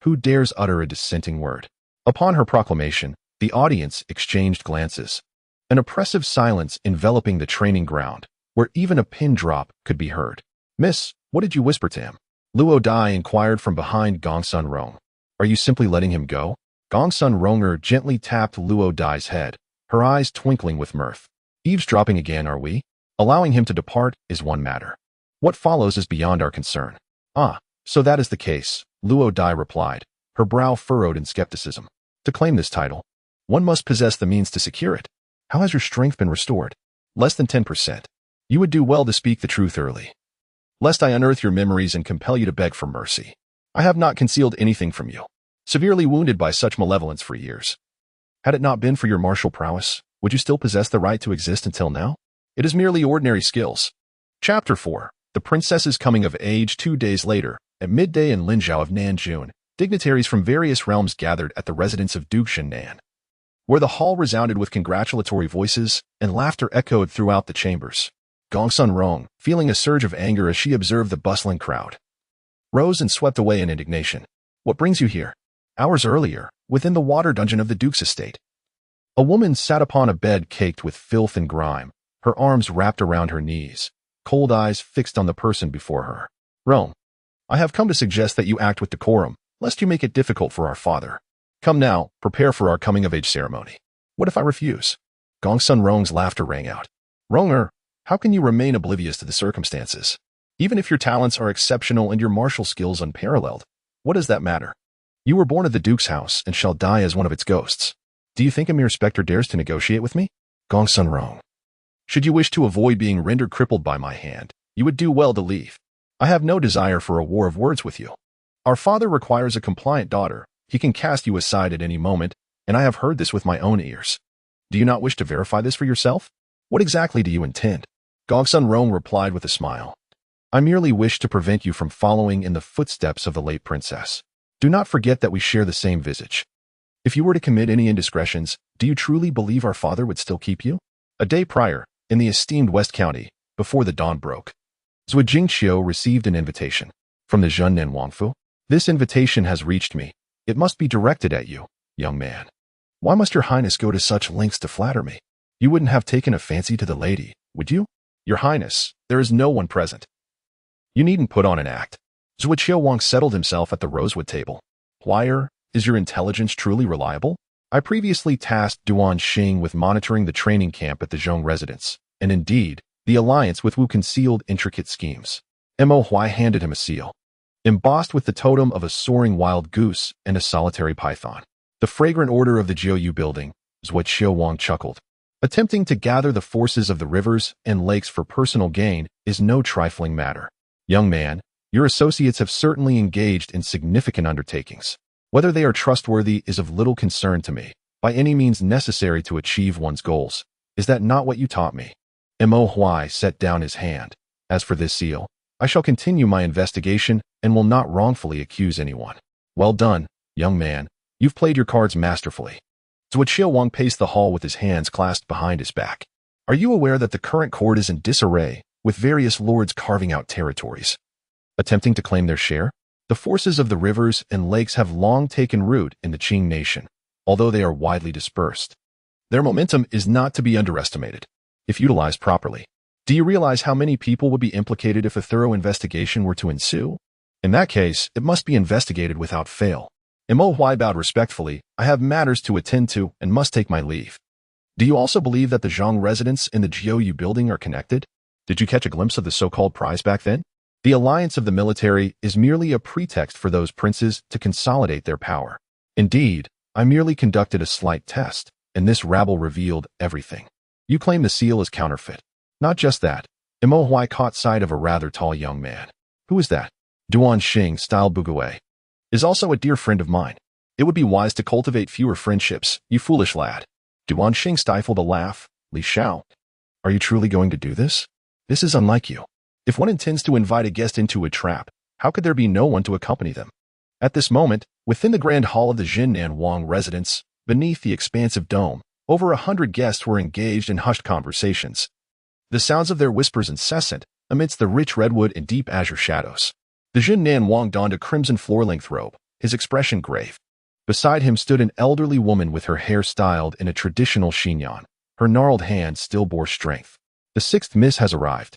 Who dares utter a dissenting word? Upon her proclamation, the audience exchanged glances, an oppressive silence enveloping the training ground, where even a pin drop could be heard. Miss, what did you whisper to him? Luo Dai inquired from behind Gongsun Rong. Are you simply letting him go? Gongsun Ronger gently tapped Luo Dai's head, her eyes twinkling with mirth. Eavesdropping again, are we? Allowing him to depart is one matter. What follows is beyond our concern. Ah, so that is the case, Luo Dai replied, her brow furrowed in skepticism. To claim this title, one must possess the means to secure it. How has your strength been restored? Less than 10%. You would do well to speak the truth early, lest I unearth your memories and compel you to beg for mercy. I have not concealed anything from you. Severely wounded by such malevolence for years. Had it not been for your martial prowess, would you still possess the right to exist until now? It is merely ordinary skills. Chapter 4. The Princess's Coming of Age. 2 days later, at midday in Linzhou of Nanjun, dignitaries from various realms gathered at the residence of Duke Shennan, where the hall resounded with congratulatory voices and laughter echoed throughout the chambers. Gongsun Rong, feeling a surge of anger as she observed the bustling crowd, rose and swept away in indignation. What brings you here? Hours earlier, within the water dungeon of the Duke's estate, a woman sat upon a bed caked with filth and grime, her arms wrapped around her knees, cold eyes fixed on the person before her. Rome, I have come to suggest that you act with decorum, lest you make it difficult for our father. Come now, prepare for our coming-of-age ceremony. What if I refuse? Gongsun Rong's laughter rang out. Ronger, how can you remain oblivious to the circumstances? Even if your talents are exceptional and your martial skills unparalleled, what does that matter? You were born of the Duke's house and shall die as one of its ghosts. Do you think a mere specter dares to negotiate with me? Gongsun Rong. Should you wish to avoid being rendered crippled by my hand, you would do well to leave. I have no desire for a war of words with you. Our father requires a compliant daughter. He can cast you aside at any moment, and I have heard this with my own ears. Do you not wish to verify this for yourself? What exactly do you intend? Gongsun Rong replied with a smile. I merely wish to prevent you from following in the footsteps of the late princess. Do not forget that we share the same visage. If you were to commit any indiscretions, do you truly believe our father would still keep you? A day prior, in the esteemed West County, before the dawn broke, Zhuo Jingqiu received an invitation from the Zhennan Wangfu. This invitation has reached me. It must be directed at you, young man. Why must your highness go to such lengths to flatter me? You wouldn't have taken a fancy to the lady, would you? Your highness, there is no one present. You needn't put on an act. Zhuo Qiuwang settled himself at the rosewood table. Huayer, is your intelligence truly reliable? I previously tasked Duan Xing with monitoring the training camp at the Zhong residence, and indeed, the alliance with Wu concealed intricate schemes. Mo Huai handed him a seal, embossed with the totem of a soaring wild goose and a solitary python. The fragrant order of the Jiuyu building, Zhuo Qiuwang chuckled. Attempting to gather the forces of the rivers and lakes for personal gain is no trifling matter. Young man, your associates have certainly engaged in significant undertakings. Whether they are trustworthy is of little concern to me. By any means necessary to achieve one's goals. Is that not what you taught me? Mo Huai set down his hand, As for this seal, I shall continue my investigation and will not wrongfully accuse anyone. Well done, young man. You've played your cards masterfully. Zuo Wang paced the hall with his hands clasped behind his back. Are you aware that the current court is in disarray, with various lords carving out territories, attempting to claim their share? The forces of the rivers and lakes have long taken root in the Qing nation, although they are widely dispersed. Their momentum is not to be underestimated, if utilized properly. Do you realize how many people would be implicated if a thorough investigation were to ensue? In that case, it must be investigated without fail. Mo Huai bowed respectfully. I have matters to attend to and must take my leave. Do you also believe that the Zhang residence and the Jiuyu building are connected? Did you catch a glimpse of the so-called prize back then? The alliance of the military is merely a pretext for those princes to consolidate their power. Indeed, I merely conducted a slight test, and this rabble revealed everything. You claim the seal is counterfeit. Not just that. Mo Huai caught sight of a rather tall young man. Who is that? Duan Xing, style Bugue, is also a dear friend of mine. It would be wise to cultivate fewer friendships, you foolish lad. Duan Xing stifled a laugh. Li Xiao, are you truly going to do this? This is unlike you. If one intends to invite a guest into a trap, how could there be no one to accompany them? At this moment, within the grand hall of the Jinnan Wang residence, beneath the expansive dome, over 100 guests were engaged in hushed conversations. The sounds of their whispers incessant, amidst the rich redwood and deep azure shadows. The Jinnan Wang donned a crimson floor-length robe, his expression grave. Beside him stood an elderly woman with her hair styled in a traditional chignon. Her gnarled hand still bore strength. The sixth miss has arrived.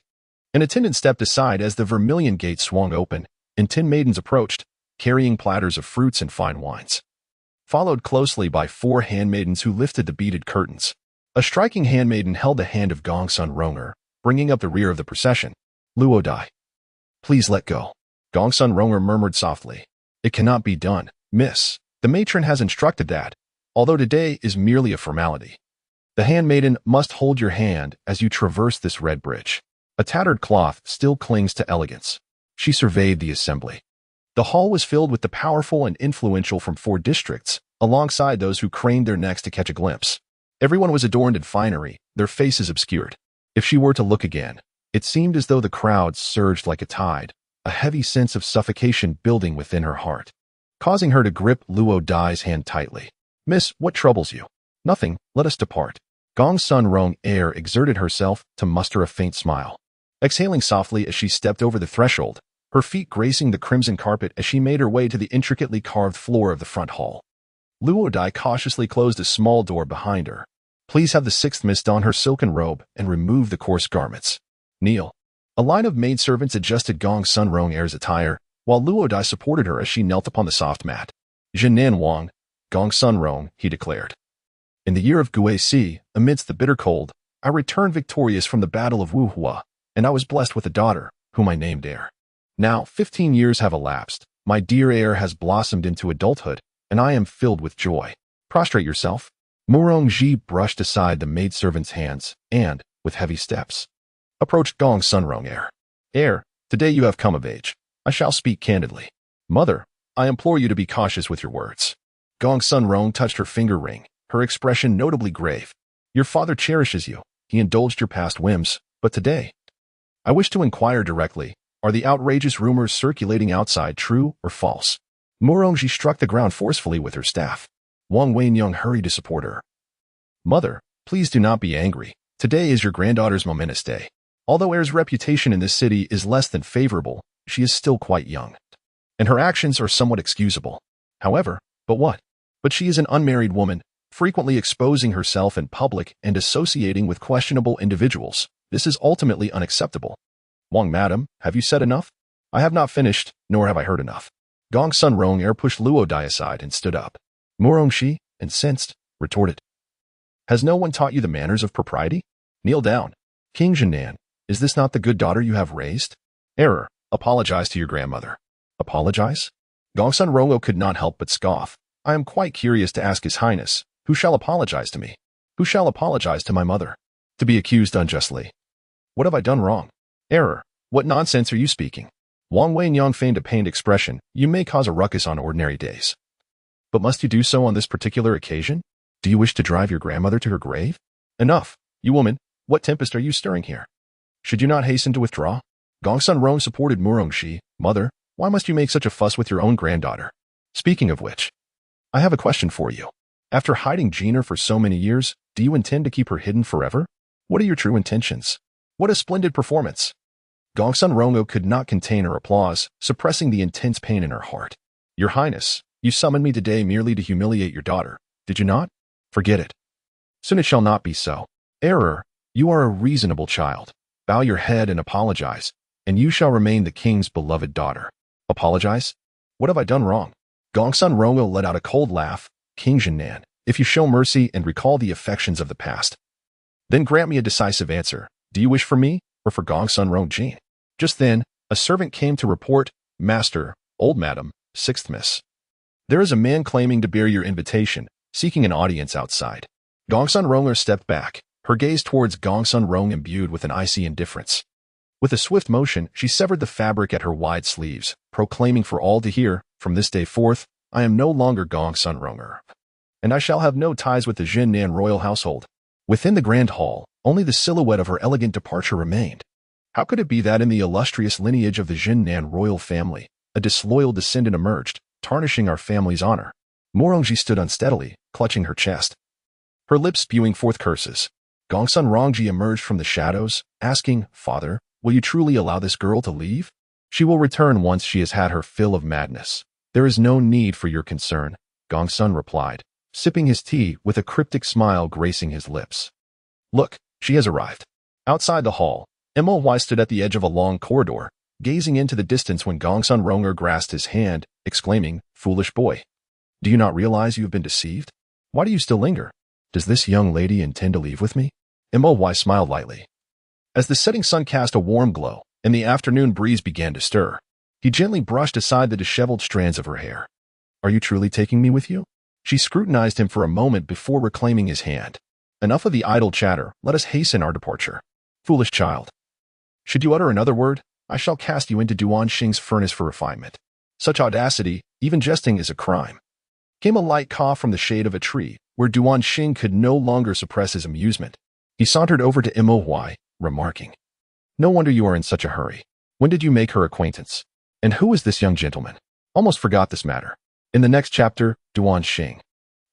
An attendant stepped aside as the vermilion gate swung open, and 10 maidens approached, carrying platters of fruits and fine wines. Followed closely by 4 handmaidens who lifted the beaded curtains. A striking handmaiden held the hand of Gongsun Ronger, bringing up the rear of the procession. Luo Dai. Please let go. Gongsun Ronger murmured softly. It cannot be done, miss. The matron has instructed that, although today is merely a formality. The handmaiden must hold your hand as you traverse this red bridge. A tattered cloth still clings to elegance. She surveyed the assembly. The hall was filled with the powerful and influential from 4 districts, alongside those who craned their necks to catch a glimpse. Everyone was adorned in finery, their faces obscured. If she were to look again, it seemed as though the crowd surged like a tide, a heavy sense of suffocation building within her heart, causing her to grip Luo Dai's hand tightly. Miss, what troubles you? Nothing, let us depart. Gongsun Rong Air exerted herself to muster a faint smile. Exhaling softly as she stepped over the threshold, her feet gracing the crimson carpet as she made her way to the intricately carved floor of the front hall. Luo Dai cautiously closed a small door behind her. Please have the 6th miss don her silken robe and remove the coarse garments. Kneel. A line of maidservants adjusted Gongsun Rong Air's attire, while Luo Dai supported her as she knelt upon the soft mat. Jinnan Wang, Gongsun Rong, he declared. In the year of Gui Si, amidst the bitter cold, I returned victorious from the battle of Wuhua, and I was blessed with a daughter, whom I named Heir. Now, 15 years have elapsed. My dear Heir has blossomed into adulthood, and I am filled with joy. Prostrate yourself. Murong Ji brushed aside the maidservant's hands and, with heavy steps, approached Gongsun Rong Air. Heir, today you have come of age. I shall speak candidly. Mother, I implore you to be cautious with your words. Gongsun Rong touched her finger ring, her expression notably grave. Your father cherishes you. He indulged your past whims, but today, I wish to inquire directly, are the outrageous rumors circulating outside true or false? Murongji struck the ground forcefully with her staff. Wang Wenyang hurried to support her. Mother, please do not be angry. Today is your granddaughter's momentous day. Although Heir's reputation in this city is less than favorable, she is still quite young, and her actions are somewhat excusable. However, but what? But she is an unmarried woman, frequently exposing herself in public and associating with questionable individuals. This is ultimately unacceptable. Wang madam, have you said enough? I have not finished, nor have I heard enough. Gongsun Rong Air pushed Luo Dai aside and stood up. Murongshi, incensed, retorted. Has no one taught you the manners of propriety? Kneel down. King Jinan, is this not the good daughter you have raised? Error, apologize to your grandmother. Apologize? Gongsun Rongo could not help but scoff. I am quite curious to ask His Highness, who shall apologize to me? Who shall apologize to my mother? To be accused unjustly. What have I done wrong? Error, what nonsense are you speaking? Wang Wenyang feigned a pained expression. You may cause a ruckus on ordinary days. But must you do so on this particular occasion? Do you wish to drive your grandmother to her grave? Enough, you woman, what tempest are you stirring here? Should you not hasten to withdraw? Gongsun Rong supported Murongxi. Mother, why must you make such a fuss with your own granddaughter? Speaking of which, I have a question for you. After hiding Jeaner for so many years, do you intend to keep her hidden forever? What are your true intentions? What a splendid performance! Gongsun Rongo could not contain her applause, suppressing the intense pain in her heart. Your Highness, you summoned me today merely to humiliate your daughter, did you not? Forget it. Soon it shall not be so. Error, you are a reasonable child. Bow your head and apologize, and you shall remain the king's beloved daughter. Apologize? What have I done wrong? Gongsun Rongo let out a cold laugh. King Jinnan, if you show mercy and recall the affections of the past, then grant me a decisive answer. Do you wish for me or for Gongsun Rongjin? Just then, a servant came to report, Master, old madam, sixth miss. There is a man claiming to bear your invitation, seeking an audience outside. Gongsun Ronger stepped back, her gaze towards Gongsun Rong imbued with an icy indifference. With a swift motion, she severed the fabric at her wide sleeves, proclaiming for all to hear, from this day forth, I am no longer Gongsun Ronger, and I shall have no ties with the Jinnan royal household. Within the grand hall, only the silhouette of her elegant departure remained. How could it be that in the illustrious lineage of the Jinnan royal family, a disloyal descendant emerged, tarnishing our family's honor? Morongji stood unsteadily, clutching her chest, her lips spewing forth curses. Gongsun Rongji emerged from the shadows, asking, Father, will you truly allow this girl to leave? She will return once she has had her fill of madness. There is no need for your concern, Gongsun replied, sipping his tea with a cryptic smile gracing his lips. Look, she has arrived. Outside the hall, Moy stood at the edge of a long corridor, gazing into the distance when Gongsun Ronger grasped his hand, exclaiming, Foolish boy. Do you not realize you have been deceived? Why do you still linger? Does this young lady intend to leave with me? Moy smiled lightly. As the setting sun cast a warm glow, and the afternoon breeze began to stir, he gently brushed aside the disheveled strands of her hair. Are you truly taking me with you? She scrutinized him for a moment before reclaiming his hand. Enough of the idle chatter, let us hasten our departure. Foolish child. Should you utter another word, I shall cast you into Duan Xing's furnace for refinement. Such audacity, even jesting, is a crime. Came a light cough from the shade of a tree, where Duan Xing could no longer suppress his amusement. He sauntered over to Moy, remarking, No wonder you are in such a hurry. When did you make her acquaintance? And who is this young gentleman? Almost forgot this matter. In the next chapter, Duan Xing,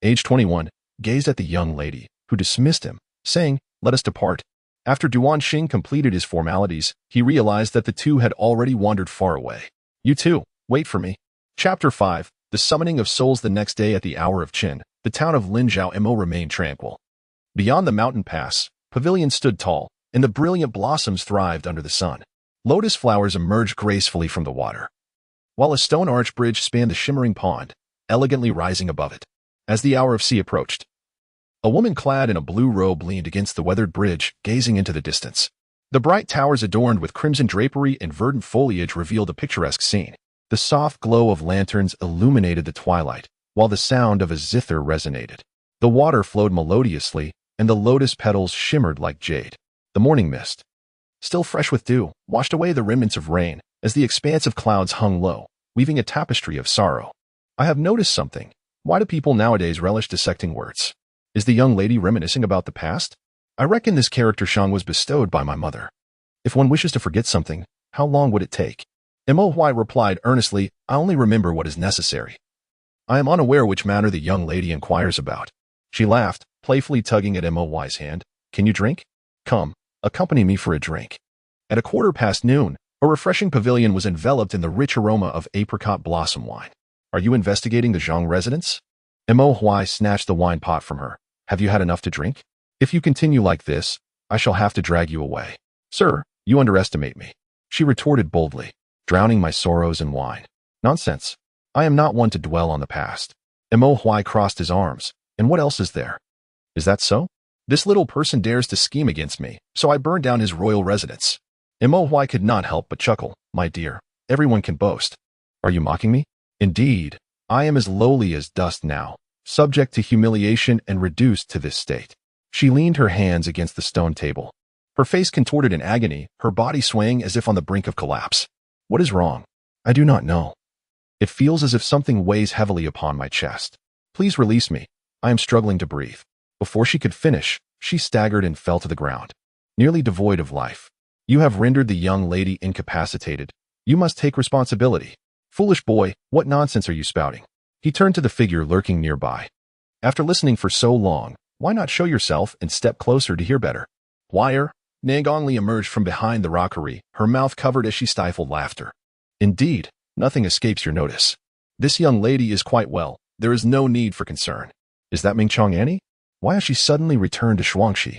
age 21, gazed at the young lady, who dismissed him, saying, Let us depart. After Duan Xing completed his formalities, he realized that the two had already wandered far away. You too, wait for me. Chapter 5, The Summoning of Souls. The next day at the hour of Qin, the town of Linzhou Mo remained tranquil. Beyond the mountain pass, pavilions stood tall, and the brilliant blossoms thrived under the sun. Lotus flowers emerged gracefully from the water, while a stone arch bridge spanned the shimmering pond, elegantly rising above it. As the hour of sea approached, a woman clad in a blue robe leaned against the weathered bridge, gazing into the distance. The bright towers adorned with crimson drapery and verdant foliage revealed a picturesque scene. The soft glow of lanterns illuminated the twilight, while the sound of a zither resonated. The water flowed melodiously, and the lotus petals shimmered like jade. The morning mist, still fresh with dew, washed away the remnants of rain, as the expanse of clouds hung low, weaving a tapestry of sorrow. I have noticed something. Why do people nowadays relish dissecting words? Is the young lady reminiscing about the past? I reckon this character Shang was bestowed by my mother. If one wishes to forget something, how long would it take? Moy replied earnestly, I only remember what is necessary. I am unaware which matter the young lady inquires about. She laughed, playfully tugging at Moy's hand. Can you drink? Come, accompany me for a drink. At noon, a refreshing pavilion was enveloped in the rich aroma of apricot blossom wine. Are you investigating the Zhang residence? Moy snatched the wine pot from her. Have you had enough to drink? If you continue like this, I shall have to drag you away. Sir, you underestimate me. She retorted boldly, drowning my sorrows in wine. Nonsense. I am not one to dwell on the past. Moy crossed his arms. And what else is there? Is that so? This little person dares to scheme against me, so I burned down his royal residence. Moy could not help but chuckle. My dear, everyone can boast. Are you mocking me? Indeed, I am as lowly as dust now, subject to humiliation and reduced to this state. She leaned her hands against the stone table, her face contorted in agony, her body swaying as if on the brink of collapse. What is wrong? I do not know. It feels as if something weighs heavily upon my chest. Please release me. I am struggling to breathe. Before she could finish, she staggered and fell to the ground, nearly devoid of life. You have rendered the young lady incapacitated. You must take responsibility. Foolish boy, what nonsense are you spouting? He turned to the figure lurking nearby. After listening for so long, why not show yourself and step closer to hear better? Wire, Nangongli emerged from behind the rockery, her mouth covered as she stifled laughter. Indeed, nothing escapes your notice. This young lady is quite well. There is no need for concern. Is that Ming Chong Annie? Why has she suddenly returned to Shuangxi?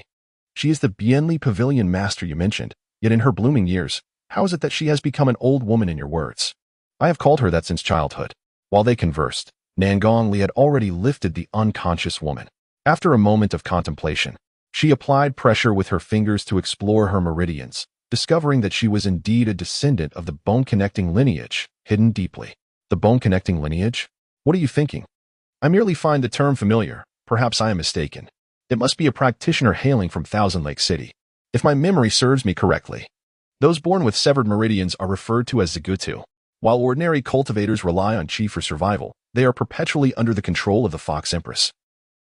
She is the Bienli Pavilion master you mentioned, yet in her blooming years, how is it that she has become an old woman in your words? I have called her that since childhood. While they conversed, Nangongli had already lifted the unconscious woman. After a moment of contemplation, she applied pressure with her fingers to explore her meridians, discovering that she was indeed a descendant of the bone-connecting lineage, hidden deeply. The bone-connecting lineage? What are you thinking? I merely find the term familiar. Perhaps I am mistaken. It must be a practitioner hailing from Thousand Lake City. If my memory serves me correctly, those born with severed meridians are referred to as Zigutu. While ordinary cultivators rely on chi for survival, they are perpetually under the control of the Fox Empress.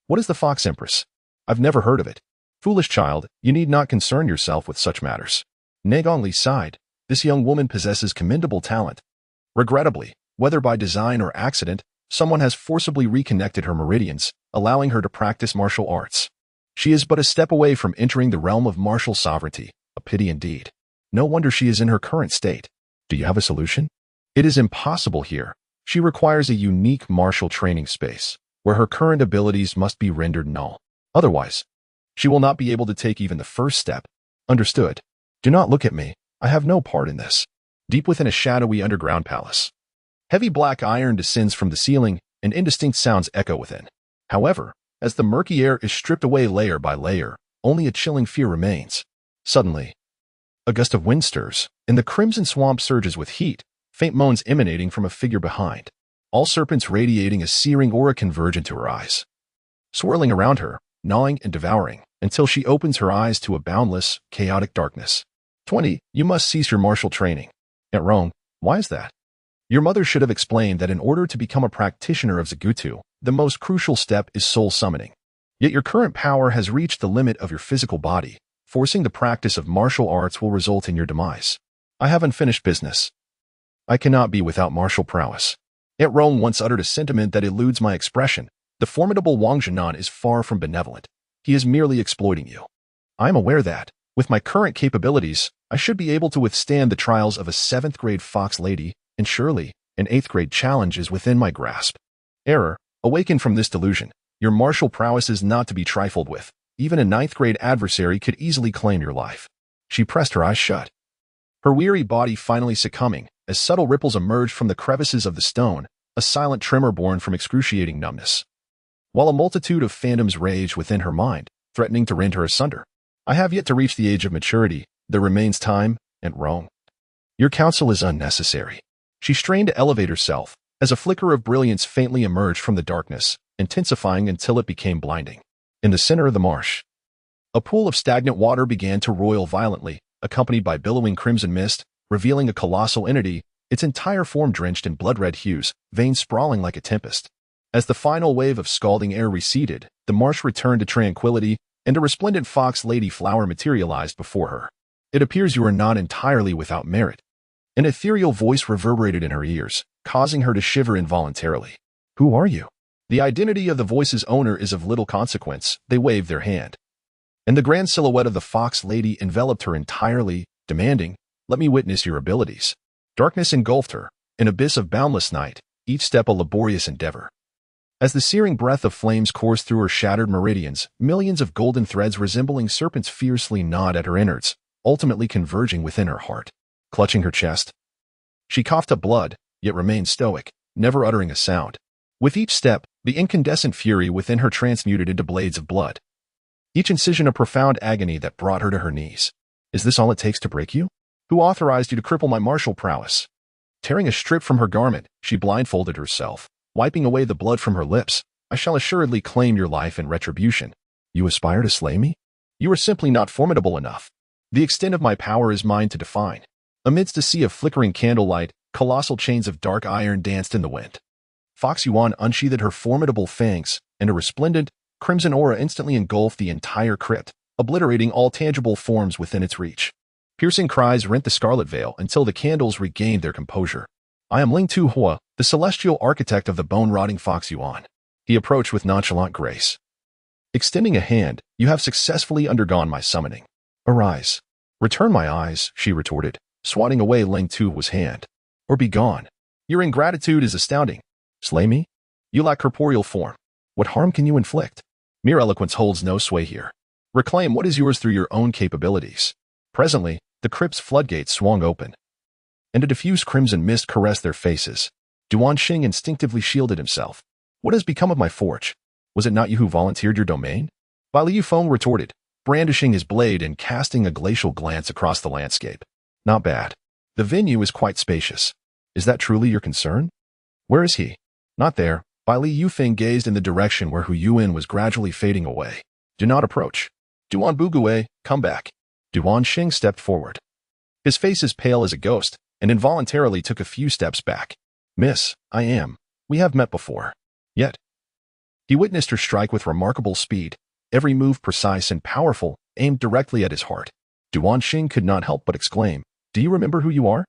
What is the Fox Empress? I've never heard of it. Foolish child, you need not concern yourself with such matters. Nangongli sighed. This young woman possesses commendable talent. Regrettably, whether by design or accident, someone has forcibly reconnected her meridians, allowing her to practice martial arts. She is but a step away from entering the realm of martial sovereignty, a pity indeed. No wonder she is in her current state. Do you have a solution? It is impossible here. She requires a unique martial training space, where her current abilities must be rendered null. Otherwise, she will not be able to take even the first step. Understood. Do not look at me. I have no part in this. Deep within a shadowy underground palace, heavy black iron descends from the ceiling, and indistinct sounds echo within. However, as the murky air is stripped away layer by layer, only a chilling fear remains. Suddenly, a gust of wind stirs, and the crimson swamp surges with heat, faint moans emanating from a figure behind. All serpents radiating a searing aura converge into her eyes, swirling around her, gnawing and devouring, until she opens her eyes to a boundless, chaotic darkness. 20. You must cease your martial training. Aunt Rome, why is that? Your mother should have explained that in order to become a practitioner of Zigutu, the most crucial step is soul summoning. Yet your current power has reached the limit of your physical body. Forcing the practice of martial arts will result in your demise. I have unfinished business. I cannot be without martial prowess. Aunt Rome once uttered a sentiment that eludes my expression. The formidable Wang Zhenan is far from benevolent. He is merely exploiting you. I am aware that, with my current capabilities, I should be able to withstand the trials of a 7th-grade fox lady, and surely, an 8th-grade challenge is within my grasp. Error, awaken from this delusion. Your martial prowess is not to be trifled with. Even a 9th-grade adversary could easily claim your life. She pressed her eyes shut, her weary body finally succumbing, as subtle ripples emerged from the crevices of the stone, a silent tremor born from excruciating numbness. While a multitude of phantoms raged within her mind, threatening to rend her asunder. I have yet to reach the age of maturity. There remains time, and Rome. Your counsel is unnecessary. She strained to elevate herself, as a flicker of brilliance faintly emerged from the darkness, intensifying until it became blinding. In the center of the marsh, a pool of stagnant water began to roil violently, accompanied by billowing crimson mist, revealing a colossal entity, its entire form drenched in blood-red hues, veins sprawling like a tempest. As the final wave of scalding air receded, the marsh returned to tranquility, and a resplendent fox lady flower materialized before her. It appears you are not entirely without merit. An ethereal voice reverberated in her ears, causing her to shiver involuntarily. Who are you? The identity of the voice's owner is of little consequence. They waved their hand, and the grand silhouette of the fox lady enveloped her entirely, demanding, let me witness your abilities. Darkness engulfed her, an abyss of boundless night, each step a laborious endeavor. As the searing breath of flames coursed through her shattered meridians, millions of golden threads resembling serpents fiercely gnawed at her innards, ultimately converging within her heart. Clutching her chest, she coughed up blood, yet remained stoic, never uttering a sound. With each step, the incandescent fury within her transmuted into blades of blood, each incision a profound agony that brought her to her knees. Is this all it takes to break you? Who authorized you to cripple my martial prowess? Tearing a strip from her garment, she blindfolded herself, wiping away the blood from her lips. I shall assuredly claim your life in retribution. You aspire to slay me? You are simply not formidable enough. The extent of my power is mine to define. Amidst a sea of flickering candlelight, colossal chains of dark iron danced in the wind. Fox Yuan unsheathed her formidable fangs, and a resplendent, crimson aura instantly engulfed the entire crypt, obliterating all tangible forms within its reach. Piercing cries rent the scarlet veil until the candles regained their composure. I am Ling Tu Hua, the celestial architect of the bone-rotting Fox Yuan. He approached with nonchalant grace. Extending a hand, you have successfully undergone my summoning. Arise. Return my eyes, she retorted, swatting away Ling Tu's hand. Or be gone. Your ingratitude is astounding. Slay me? You lack corporeal form. What harm can you inflict? Mere eloquence holds no sway here. Reclaim what is yours through your own capabilities. Presently, the crypt's floodgates swung open, and a diffuse crimson mist caressed their faces. Duan Xing instinctively shielded himself. What has become of my forge? Was it not you who volunteered your domain? Bai Liu Feng retorted, brandishing his blade and casting a glacial glance across the landscape. Not bad. The venue is quite spacious. Is that truly your concern? Where is he? Not there. Bai Liu Feng gazed in the direction where Hu Yuan was gradually fading away. Do not approach. Duan Bugue, come back. Duan Xing stepped forward. His face is pale as a ghost, and involuntarily took a few steps back. Miss, I am. We have met before. Yet. He witnessed her strike with remarkable speed, every move precise and powerful, aimed directly at his heart. Duan Xing could not help but exclaim, Do you remember who you are?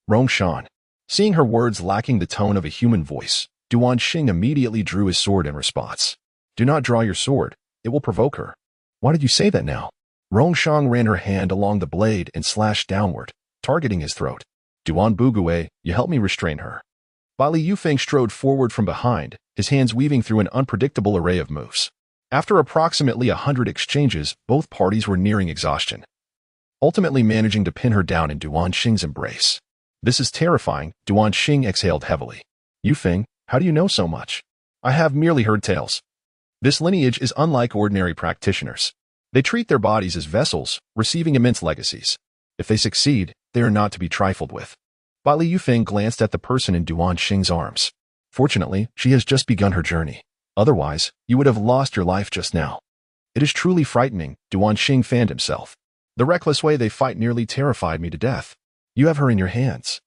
Rong Shan. Seeing her words lacking the tone of a human voice, Duan Xing immediately drew his sword in response. Do not draw your sword. It will provoke her. Why did you say that now? Rong Shan ran her hand along the blade and slashed downward, targeting his throat. Duan Bugue, you help me restrain her. Bai Liu Feng strode forward from behind, his hands weaving through an unpredictable array of moves. After approximately 100 exchanges, both parties were nearing exhaustion, ultimately managing to pin her down in Duan Xing's embrace. This is terrifying, Duan Xing exhaled heavily. Yu Feng, how do you know so much? I have merely heard tales. This lineage is unlike ordinary practitioners. They treat their bodies as vessels, receiving immense legacies. If they succeed, they are not to be trifled with. Bai Liu Feng glanced at the person in Duan Xing's arms. Fortunately, she has just begun her journey. Otherwise, you would have lost your life just now. It is truly frightening, Duan Xing fanned himself. The reckless way they fight nearly terrified me to death. You have her in your hands.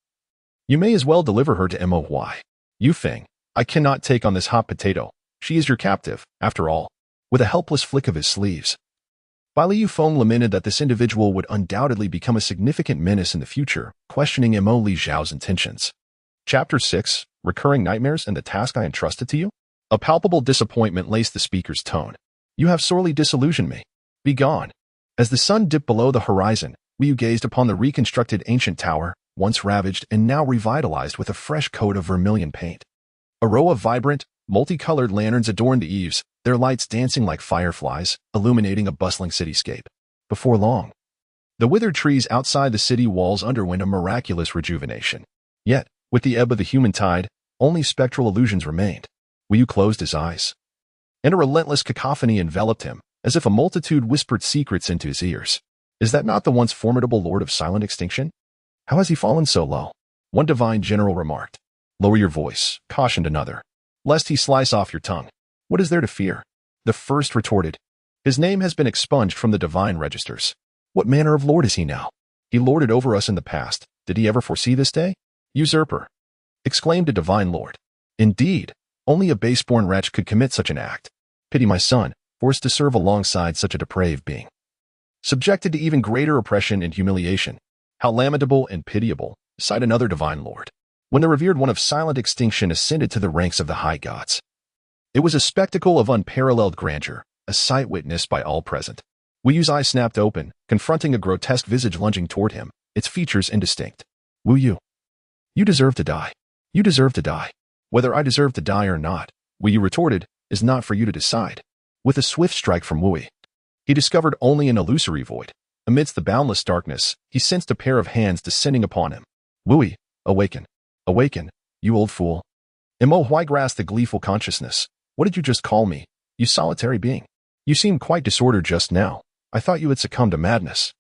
You may as well deliver her to Moy. Yu Feng, I cannot take on this hot potato. She is your captive, after all. With a helpless flick of his sleeves, Bai Liu Feng lamented that this individual would undoubtedly become a significant menace in the future, questioning Mo Li Zhao's intentions. Chapter 6, Recurring Nightmares and the Task I Entrusted to You? A palpable disappointment laced the speaker's tone. You have sorely disillusioned me. Be gone. As the sun dipped below the horizon, Liu gazed upon the reconstructed ancient tower, once ravaged and now revitalized with a fresh coat of vermilion paint. A row of vibrant, multicolored lanterns adorned the eaves, their lights dancing like fireflies, illuminating a bustling cityscape. Before long, the withered trees outside the city walls underwent a miraculous rejuvenation. Yet, with the ebb of the human tide, only spectral illusions remained. Yu closed his eyes, and a relentless cacophony enveloped him, as if a multitude whispered secrets into his ears. Is that not the once formidable Lord of Silent Extinction? How has he fallen so low? One divine general remarked. Lower your voice, cautioned another, lest he slice off your tongue. What is there to fear? The first retorted. His name has been expunged from the divine registers. What manner of lord is he now? He lorded over us in the past. Did he ever foresee this day? Usurper! Exclaimed a divine lord. Indeed, only a base-born wretch could commit such an act. Pity my son, forced to serve alongside such a depraved being. Subjected to even greater oppression and humiliation. How lamentable and pitiable, sighed another divine lord, when the revered one of silent extinction ascended to the ranks of the high gods. It was a spectacle of unparalleled grandeur, a sight witnessed by all present. Wu Yu's eyes snapped open, confronting a grotesque visage lunging toward him, its features indistinct. Wu Yu. You deserve to die. You deserve to die. Whether I deserve to die or not, Wu Yu retorted, is not for you to decide. With a swift strike from Wu Yi, he discovered only an illusory void. Amidst the boundless darkness, he sensed a pair of hands descending upon him. Wu Yi, awaken. Awaken, you old fool. Mo Hui grasped the gleeful consciousness. What did you just call me, you solitary being? You seemed quite disordered just now. I thought you had succumbed to madness.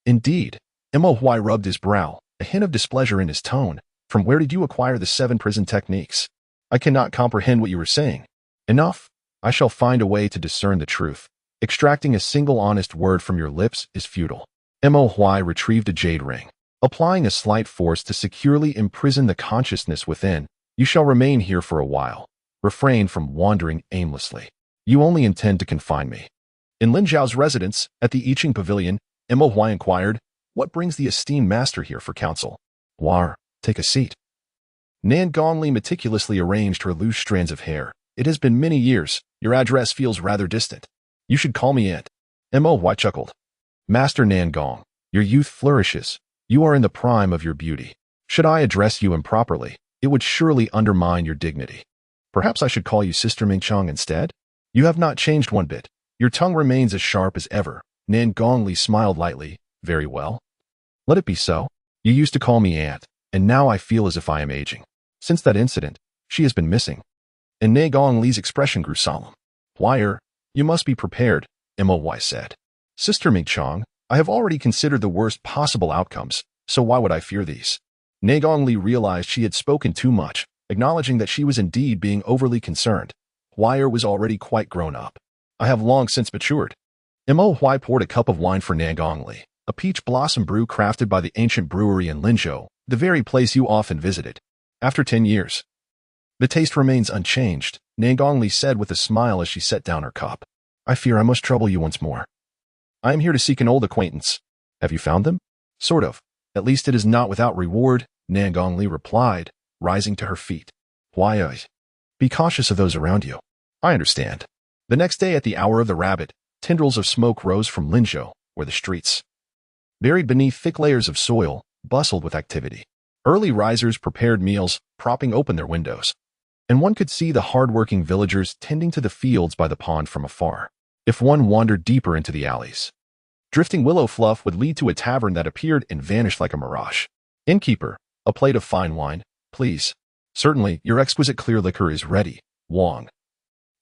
Indeed. Mo Hui rubbed his brow, a hint of displeasure in his tone. From where did you acquire the 7 prison techniques? I cannot comprehend what you were saying. Enough. I shall find a way to discern the truth. Extracting a single honest word from your lips is futile. Mo Hui retrieved a jade ring. Applying a slight force to securely imprison the consciousness within, you shall remain here for a while. Refrain from wandering aimlessly. You only intend to confine me. In Lin Zhao's residence, at the I Ching Pavilion, Mo Hui inquired, What brings the esteemed master here for counsel? War, take a seat. Nan Gongli meticulously arranged her loose strands of hair. It has been many years. Your address feels rather distant. You should call me Aunt. Mo chuckled. Master Nan Gong, your youth flourishes. You are in the prime of your beauty. Should I address you improperly, it would surely undermine your dignity. Perhaps I should call you Sister Ming Chong instead? You have not changed one bit. Your tongue remains as sharp as ever. Nan Gongli smiled lightly. Very well. Let it be so. You used to call me Aunt, and now I feel as if I am aging. Since that incident, she has been missing. And Nan Gongli's expression grew solemn. Wire, you must be prepared, Moy said. Sister Ming Chong, I have already considered the worst possible outcomes, so why would I fear these? Nan Gongli realized she had spoken too much, acknowledging that she was indeed being overly concerned. Wire was already quite grown up. I have long since matured. Mo Huai poured a cup of wine for Nan Gongli, a peach blossom brew crafted by the ancient brewery in Linzhou, the very place you often visited. After 10 years. The taste remains unchanged, Nan Gongli said with a smile as she set down her cup. I fear I must trouble you once more. I am here to seek an old acquaintance. Have you found them? Sort of. At least it is not without reward, Nan Gongli replied, rising to her feet. Why? Be cautious of those around you. I understand. The next day at the hour of the rabbit, tendrils of smoke rose from Linzhou, where the streets, buried beneath thick layers of soil, bustled with activity. Early risers prepared meals, propping open their windows. And one could see the hard-working villagers tending to the fields by the pond from afar. If one wandered deeper into the alleys, drifting willow fluff would lead to a tavern that appeared and vanished like a mirage. Innkeeper, a plate of fine wine, please. Certainly, your exquisite clear liquor is ready, Wang.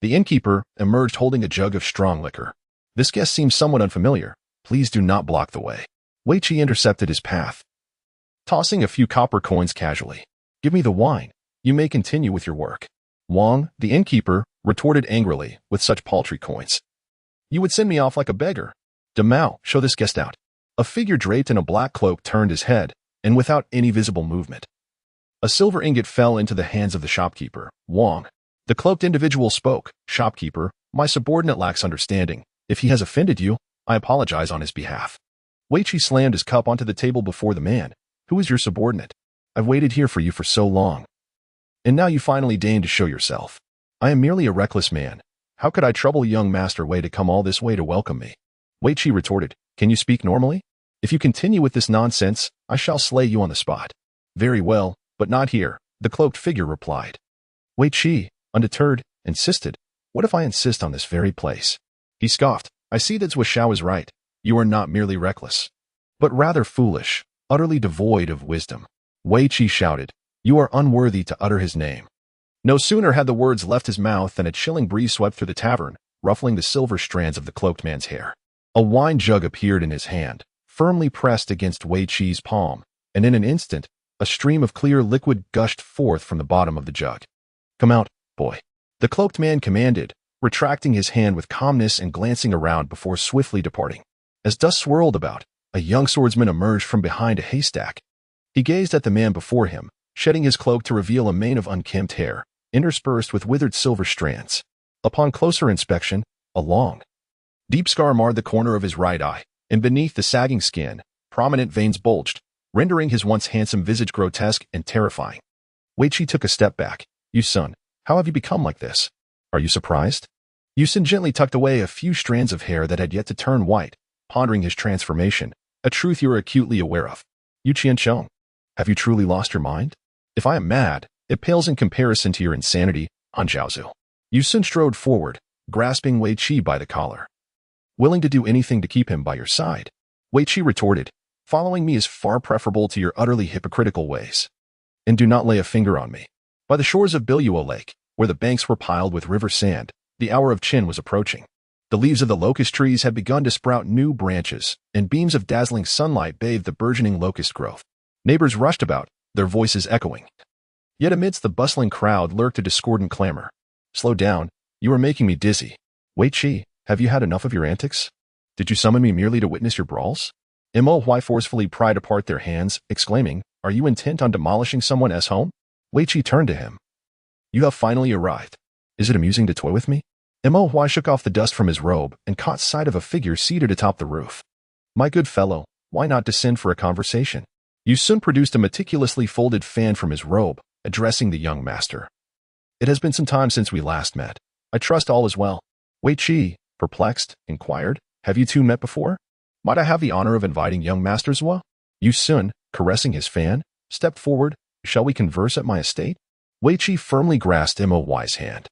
The innkeeper emerged holding a jug of strong liquor. This guest seems somewhat unfamiliar. Please do not block the way. Wei Qi intercepted his path, tossing a few copper coins casually. Give me the wine. You may continue with your work. Wang, the innkeeper, retorted angrily with such paltry coins. You would send me off like a beggar. Demao, show this guest out. A figure draped in a black cloak turned his head, and without any visible movement, a silver ingot fell into the hands of the shopkeeper, Wang. The cloaked individual spoke. Shopkeeper, my subordinate lacks understanding. If he has offended you, I apologize on his behalf. Wei Qi slammed his cup onto the table before the man. Who is your subordinate? I've waited here for you for so long. And now you finally deign to show yourself. I am merely a reckless man. How could I trouble young Master Wei to come all this way to welcome me? Wei Qi retorted, can you speak normally? If you continue with this nonsense, I shall slay you on the spot. Very well, but not here, the cloaked figure replied. Wei Qi, undeterred, insisted, what if I insist on this very place? He scoffed, I see that Zhou Xiao is right. You are not merely reckless, but rather foolish, utterly devoid of wisdom. Wei Qi shouted, you are unworthy to utter his name. No sooner had the words left his mouth than a chilling breeze swept through the tavern, ruffling the silver strands of the cloaked man's hair. A wine jug appeared in his hand, firmly pressed against Wei Qi's palm, and in an instant, a stream of clear liquid gushed forth from the bottom of the jug. Come out, boy. The cloaked man commanded, retracting his hand with calmness and glancing around before swiftly departing. As dust swirled about, a young swordsman emerged from behind a haystack. He gazed at the man before him, shedding his cloak to reveal a mane of unkempt hair, interspersed with withered silver strands. Upon closer inspection, a long, deep scar marred the corner of his right eye, and beneath the sagging skin, prominent veins bulged, rendering his once handsome visage grotesque and terrifying. Wei Qi took a step back. You son, how have you become like this? Are you surprised? Yusin gently tucked away a few strands of hair that had yet to turn white, pondering his transformation, a truth you are acutely aware of. Yu Qiancheng, have you truly lost your mind? If I am mad, it pales in comparison to your insanity, Han Jiaozu. Yusin strode forward, grasping Wei Qi by the collar, willing to do anything to keep him by your side. Wei Qi retorted, following me is far preferable to your utterly hypocritical ways. And do not lay a finger on me. By the shores of Biluo Lake, where the banks were piled with river sand, the hour of Qin was approaching. The leaves of the locust trees had begun to sprout new branches, and beams of dazzling sunlight bathed the burgeoning locust growth. Neighbors rushed about, their voices echoing. Yet amidst the bustling crowd lurked a discordant clamor. Slow down, you are making me dizzy. Wei Qi, have you had enough of your antics? Did you summon me merely to witness your brawls? Mo Huai forcefully pried apart their hands, exclaiming, are you intent on demolishing someone's home? Wei Qi turned to him. You have finally arrived. Is it amusing to toy with me? Mo Huai shook off the dust from his robe and caught sight of a figure seated atop the roof. My good fellow, why not descend for a conversation? Yu Sun produced a meticulously folded fan from his robe, addressing the young master. It has been some time since we last met. I trust all is well. Wei Qi, perplexed, inquired, have you two met before? Might I have the honor of inviting young Master Zhua? Yu Sun, caressing his fan, stepped forward. Shall we converse at my estate? Wei Qi firmly grasped Moy's hand,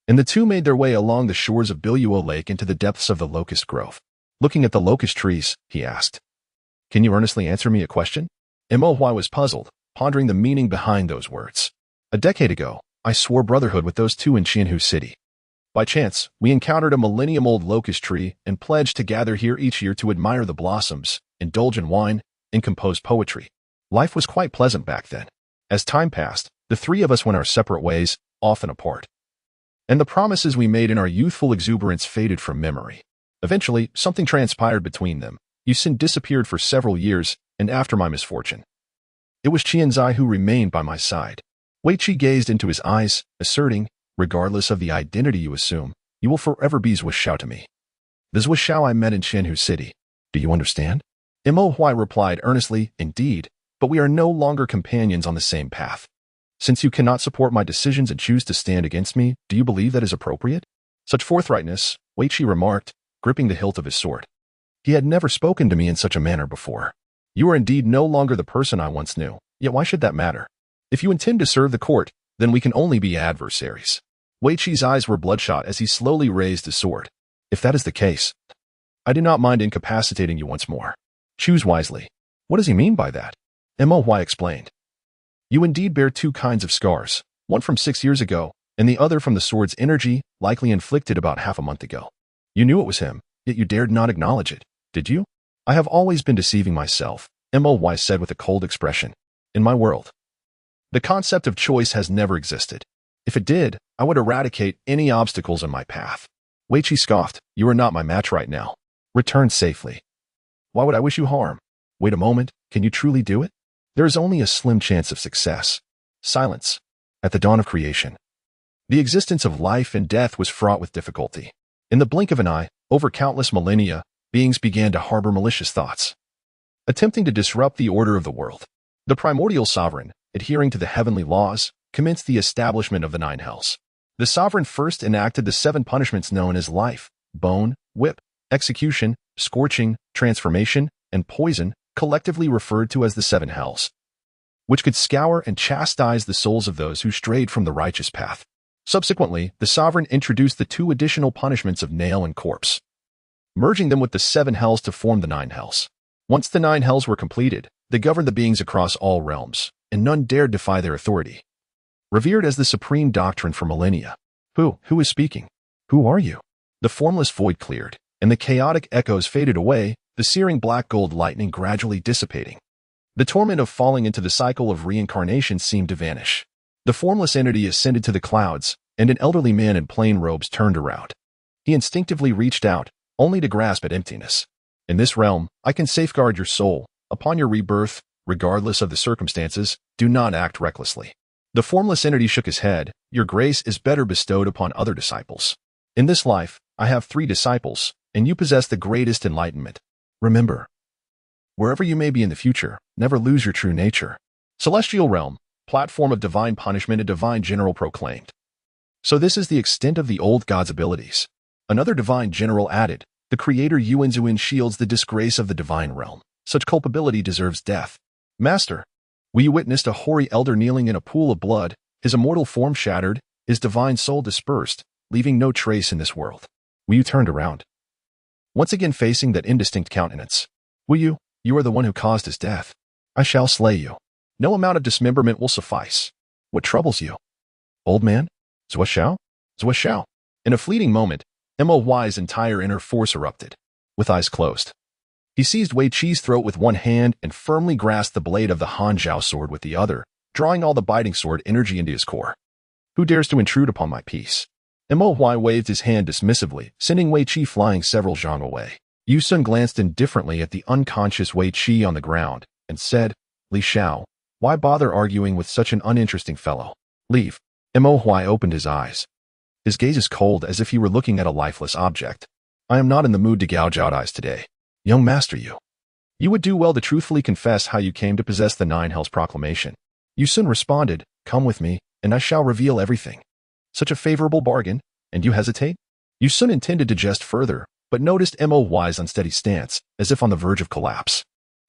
and the two made their way along the shores of Biluo Lake into the depths of the locust grove. Looking at the locust trees, he asked, can you earnestly answer me a question? Moy was puzzled, pondering the meaning behind those words. A decade ago, I swore brotherhood with those two in Qianhu City. By chance, we encountered a millennium-old locust tree and pledged to gather here each year to admire the blossoms, indulge in wine, and compose poetry. Life was quite pleasant back then. As time passed, the three of us went our separate ways, often apart. And the promises we made in our youthful exuberance faded from memory. Eventually, something transpired between them. Yu Sun disappeared for several years, and after my misfortune, it was Qianzai who remained by my side. Wei Qi gazed into his eyes, asserting, regardless of the identity you assume, you will forever be Zhua Xiao to me. The Zhua Xiao I met in Qianhu City. Do you understand? Moy replied earnestly, indeed, but we are no longer companions on the same path. Since you cannot support my decisions and choose to stand against me, do you believe that is appropriate? Such forthrightness, Wei Qi remarked, gripping the hilt of his sword. He had never spoken to me in such a manner before. You are indeed no longer the person I once knew, yet why should that matter? If you intend to serve the court, then we can only be adversaries. Wei Qi's eyes were bloodshot as he slowly raised his sword. If that is the case, I do not mind incapacitating you once more. Choose wisely. What does he mean by that? Moy explained. You indeed bear two kinds of scars, one from 6 years ago, and the other from the sword's energy, likely inflicted about half a month ago. You knew it was him, yet you dared not acknowledge it, did you? I have always been deceiving myself, Moy said with a cold expression. In my world, the concept of choice has never existed. If it did, I would eradicate any obstacles in my path. Wei Qi scoffed, you are not my match right now. Return safely. Why would I wish you harm? Wait a moment, can you truly do it? There is only a slim chance of success. Silence. At the dawn of creation, the existence of life and death was fraught with difficulty. In the blink of an eye, over countless millennia, beings began to harbor malicious thoughts, attempting to disrupt the order of the world. The primordial sovereign, adhering to the heavenly laws, commenced the establishment of the 9 hells. The sovereign first enacted the 7 punishments known as life, bone, whip, execution, scorching, transformation, and poison, collectively referred to as the 7 hells, which could scour and chastise the souls of those who strayed from the righteous path. Subsequently, the sovereign introduced the 2 additional punishments of nail and corpse, merging them with the 7 hells to form the 9 hells. Once the 9 hells were completed, they governed the beings across all realms, and none dared defy their authority. Revered as the supreme doctrine for millennia. Who is speaking? Who are you? The formless void cleared, and the chaotic echoes faded away, the searing black gold lightning gradually dissipating. The torment of falling into the cycle of reincarnation seemed to vanish. The formless entity ascended to the clouds, and an elderly man in plain robes turned around. He instinctively reached out, only to grasp at emptiness. In this realm, I can safeguard your soul. Upon your rebirth, regardless of the circumstances, do not act recklessly. The formless entity shook his head. Your grace is better bestowed upon other disciples. In this life, I have 3 disciples, and you possess the greatest enlightenment. Remember, wherever you may be in the future, never lose your true nature. Celestial realm, platform of divine punishment, a divine general proclaimed. So this is the extent of the old god's abilities. Another divine general added, the creator Yuan Zuin shields the disgrace of the divine realm. Such culpability deserves death. Master, we witnessed a hoary elder kneeling in a pool of blood, his immortal form shattered, his divine soul dispersed, leaving no trace in this world. Wu turned around, once again facing that indistinct countenance. Wu, you are the one who caused his death. I shall slay you. No amount of dismemberment will suffice. What troubles you? Old man? Zhua Xiao? Zhua Xiao. In a fleeting moment, Moy's entire inner force erupted. With eyes closed, he seized Wei Qi's throat with one hand and firmly grasped the blade of the Hanjiao sword with the other, drawing all the biting sword energy into his core. Who dares to intrude upon my peace? Moy waved his hand dismissively, sending Wei Qi flying several zhang away. Yu Sun glanced indifferently at the unconscious Wei Qi on the ground and said, Li Xiao, why bother arguing with such an uninteresting fellow? Leave. Moy opened his eyes. His gaze is cold as if he were looking at a lifeless object. I am not in the mood to gouge out eyes today. Young master, you You would do well to truthfully confess how you came to possess the Nine Hells proclamation. Yu Sun responded, "Come with me, and I shall reveal everything." Such a favorable bargain, and you hesitate? Yu Sun intended to jest further, but noticed Moy's unsteady stance, as if on the verge of collapse.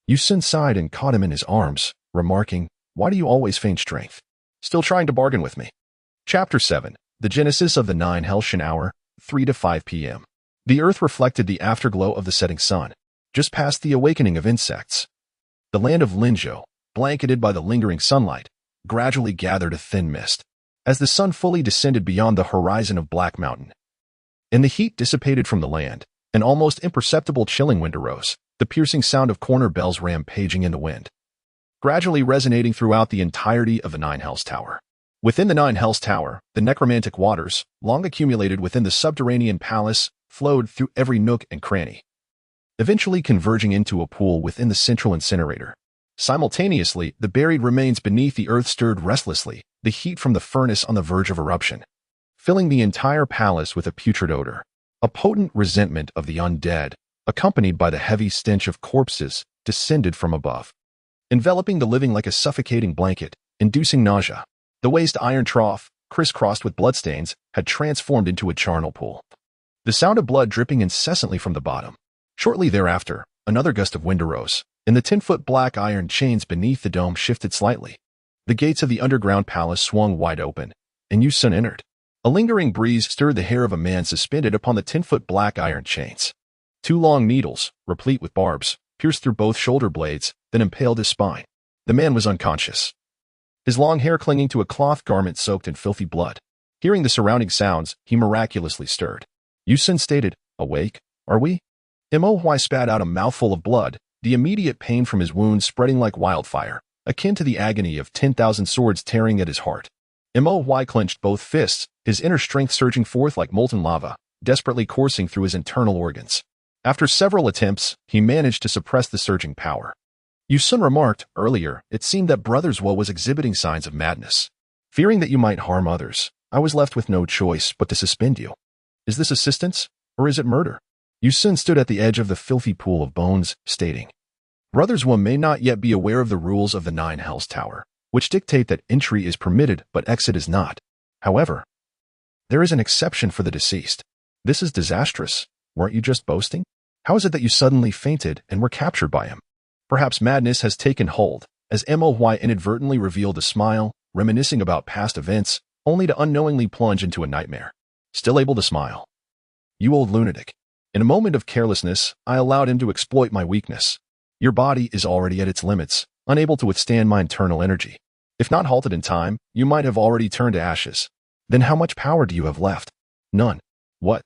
Yu Sun sighed and caught him in his arms, remarking, "Why do you always feign strength? Still trying to bargain with me?" Chapter 7. The Genesis of the Nine Helshin Hour, 3 to 5 p.m. The earth reflected the afterglow of the setting sun, just past the awakening of insects. The land of Linzhou, blanketed by the lingering sunlight, gradually gathered a thin mist, as the sun fully descended beyond the horizon of Black Mountain. And the heat dissipated from the land, an almost imperceptible chilling wind arose, the piercing sound of corner bells rampaging in the wind, gradually resonating throughout the entirety of the Nine Hells Tower. Within the Nine Hells Tower, the necromantic waters, long accumulated within the subterranean palace, flowed through every nook and cranny, eventually converging into a pool within the central incinerator. Simultaneously, the buried remains beneath the earth stirred restlessly, the heat from the furnace on the verge of eruption, filling the entire palace with a putrid odor. A potent resentment of the undead, accompanied by the heavy stench of corpses, descended from above, enveloping the living like a suffocating blanket, inducing nausea. The waste iron trough, crisscrossed with bloodstains, had transformed into a charnel pool, the sound of blood dripping incessantly from the bottom. Shortly thereafter, another gust of wind arose, and the 10-foot black iron chains beneath the dome shifted slightly. The gates of the underground palace swung wide open, and Yu Sun entered. A lingering breeze stirred the hair of a man suspended upon the 10-foot black iron chains. Two long needles, replete with barbs, pierced through both shoulder blades, then impaled his spine. The man was unconscious, his long hair clinging to a cloth garment soaked in filthy blood. Hearing the surrounding sounds, he miraculously stirred. Yu Sun stated, "Awake, are we?" Moy spat out a mouthful of blood, the immediate pain from his wound spreading like wildfire, akin to the agony of 10,000 swords tearing at his heart. Moy clenched both fists, his inner strength surging forth like molten lava, desperately coursing through his internal organs. After several attempts, he managed to suppress the surging power. Yu Sun remarked, "Earlier, it seemed that Brother Zhuo was exhibiting signs of madness. Fearing that you might harm others, I was left with no choice but to suspend you. Is this assistance, or is it murder?" Yu Sun stood at the edge of the filthy pool of bones, stating, "Brother Zhuo may not yet be aware of the rules of the Nine Hells Tower, which dictate that entry is permitted but exit is not. However, there is an exception for the deceased. This is disastrous. Weren't you just boasting? How is it that you suddenly fainted and were captured by him?" Perhaps madness has taken hold, as Moy inadvertently revealed a smile, reminiscing about past events, only to unknowingly plunge into a nightmare. Still able to smile. "You old lunatic. In a moment of carelessness, I allowed him to exploit my weakness. Your body is already at its limits, unable to withstand my internal energy. If not halted in time, you might have already turned to ashes. Then how much power do you have left?" "None." "What?"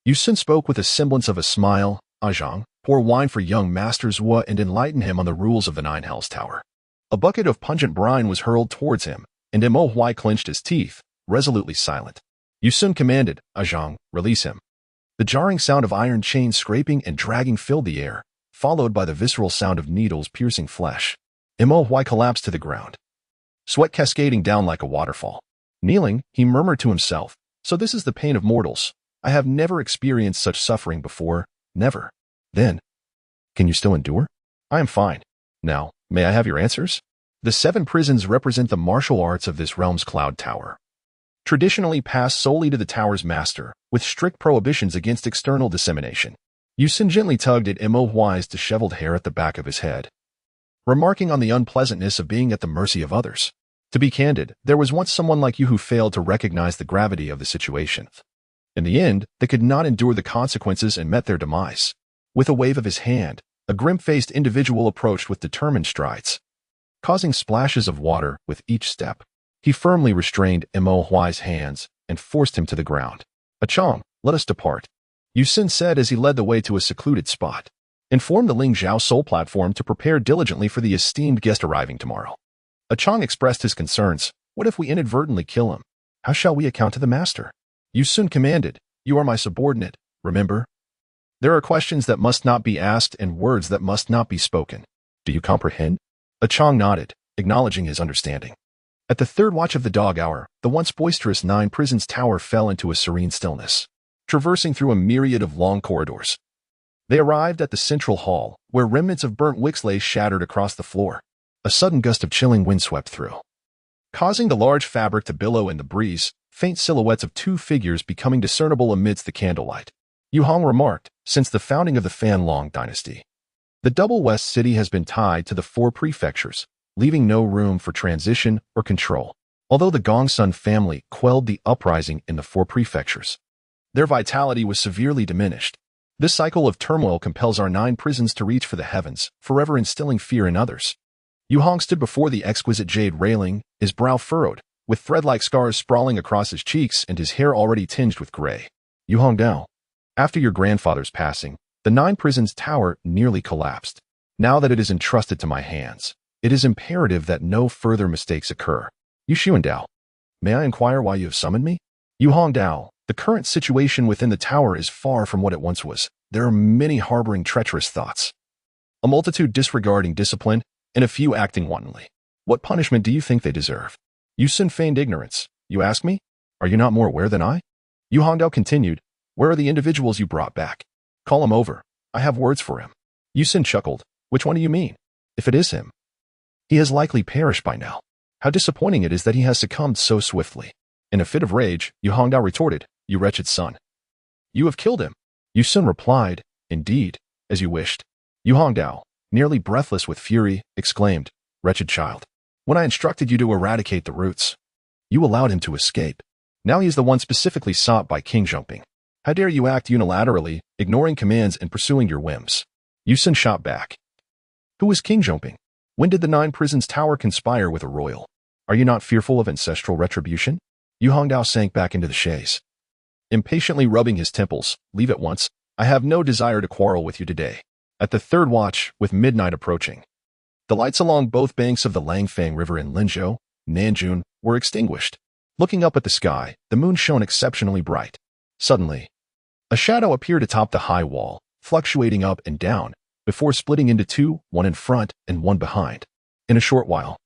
Yu Sun spoke with a semblance of a smile. "Ajang, pour wine for young Master Zhuo and enlighten him on the rules of the Nine Hells Tower." A bucket of pungent brine was hurled towards him, and Moy clenched his teeth, resolutely silent. Yu Sun commanded, "Ajang, release him." The jarring sound of iron chains scraping and dragging filled the air, followed by the visceral sound of needles piercing flesh. Moy collapsed to the ground, sweat cascading down like a waterfall. Kneeling, he murmured to himself, "So this is the pain of mortals. I have never experienced such suffering before, never." Then, "Can you still endure?" "I am fine. Now, may I have your answers?" The 7 prisons represent the martial arts of this realm's cloud tower, traditionally passed solely to the tower's master, with strict prohibitions against external dissemination. Yu Sun gently tugged at Moy's disheveled hair at the back of his head, remarking on the unpleasantness of being at the mercy of others. "To be candid, there was once someone like you who failed to recognize the gravity of the situation. In the end, they could not endure the consequences and met their demise." With a wave of his hand, a grim-faced individual approached with determined strides, causing splashes of water with each step. He firmly restrained Moy's hands and forced him to the ground. "Achong, let us depart," Yu Sun said as he led the way to a secluded spot. "Inform the Ling Zhao Soul platform to prepare diligently for the esteemed guest arriving tomorrow." Achong expressed his concerns. "What if we inadvertently kill him? How shall we account to the master?" Yu Sun commanded, "You are my subordinate, remember? There are questions that must not be asked and words that must not be spoken. Do you comprehend?" Achong nodded, acknowledging his understanding. At the third watch of the dog hour, the once boisterous 9 prisons tower fell into a serene stillness, traversing through a myriad of long corridors. They arrived at the central hall, where remnants of burnt wicks lay shattered across the floor. A sudden gust of chilling wind swept through, causing the large fabric to billow in the breeze, faint silhouettes of two figures becoming discernible amidst the candlelight. Yu Hong remarked, since the founding of the Fan Long dynasty, the Double West City has been tied to the four prefectures, leaving no room for transition or control. Although the Gongsun family quelled the uprising in the four prefectures, their vitality was severely diminished. This cycle of turmoil compels our 9 prisons to reach for the heavens, forever instilling fear in others. Yu Hong stood before the exquisite jade railing, his brow furrowed, with thread-like scars sprawling across his cheeks and his hair already tinged with gray. Yu Hong Dao. After your grandfather's passing, the 9 prisons tower nearly collapsed. Now that it is entrusted to my hands, it is imperative that no further mistakes occur. Yu Xuandao. May I inquire why you have summoned me? Yu Hong Dao. The current situation within the tower is far from what it once was. There are many harboring treacherous thoughts, a multitude disregarding discipline, and a few acting wantonly. What punishment do you think they deserve? Yu Sun feigned ignorance. You ask me? Are you not more aware than I? Yu Hongdao continued. Where are the individuals you brought back? Call him over. I have words for him. Yu Sun chuckled. Which one do you mean? If it is him, he has likely perished by now. How disappointing it is that he has succumbed so swiftly. In a fit of rage, Yu Hongdao retorted, you wretched son. You have killed him. Yu Sun replied, indeed, as you wished. Yu Hongdao, nearly breathless with fury, exclaimed, wretched child. When I instructed you to eradicate the roots, you allowed him to escape. Now he is the one specifically sought by King Zhongping. How dare you act unilaterally, ignoring commands and pursuing your whims? Yu Sun shot back. Who is King Zhongping? When did the 9 prisons tower conspire with a royal? Are you not fearful of ancestral retribution? Yu Hongdao sank back into the chaise, impatiently rubbing his temples. Leave at once. I have no desire to quarrel with you today. At the 3rd watch, with midnight approaching, the lights along both banks of the Langfang River in Linzhou, Nanjun, were extinguished. Looking up at the sky, the moon shone exceptionally bright. Suddenly, a shadow appeared atop the high wall, fluctuating up and down, before splitting into 2, one in front and one behind. In a short while,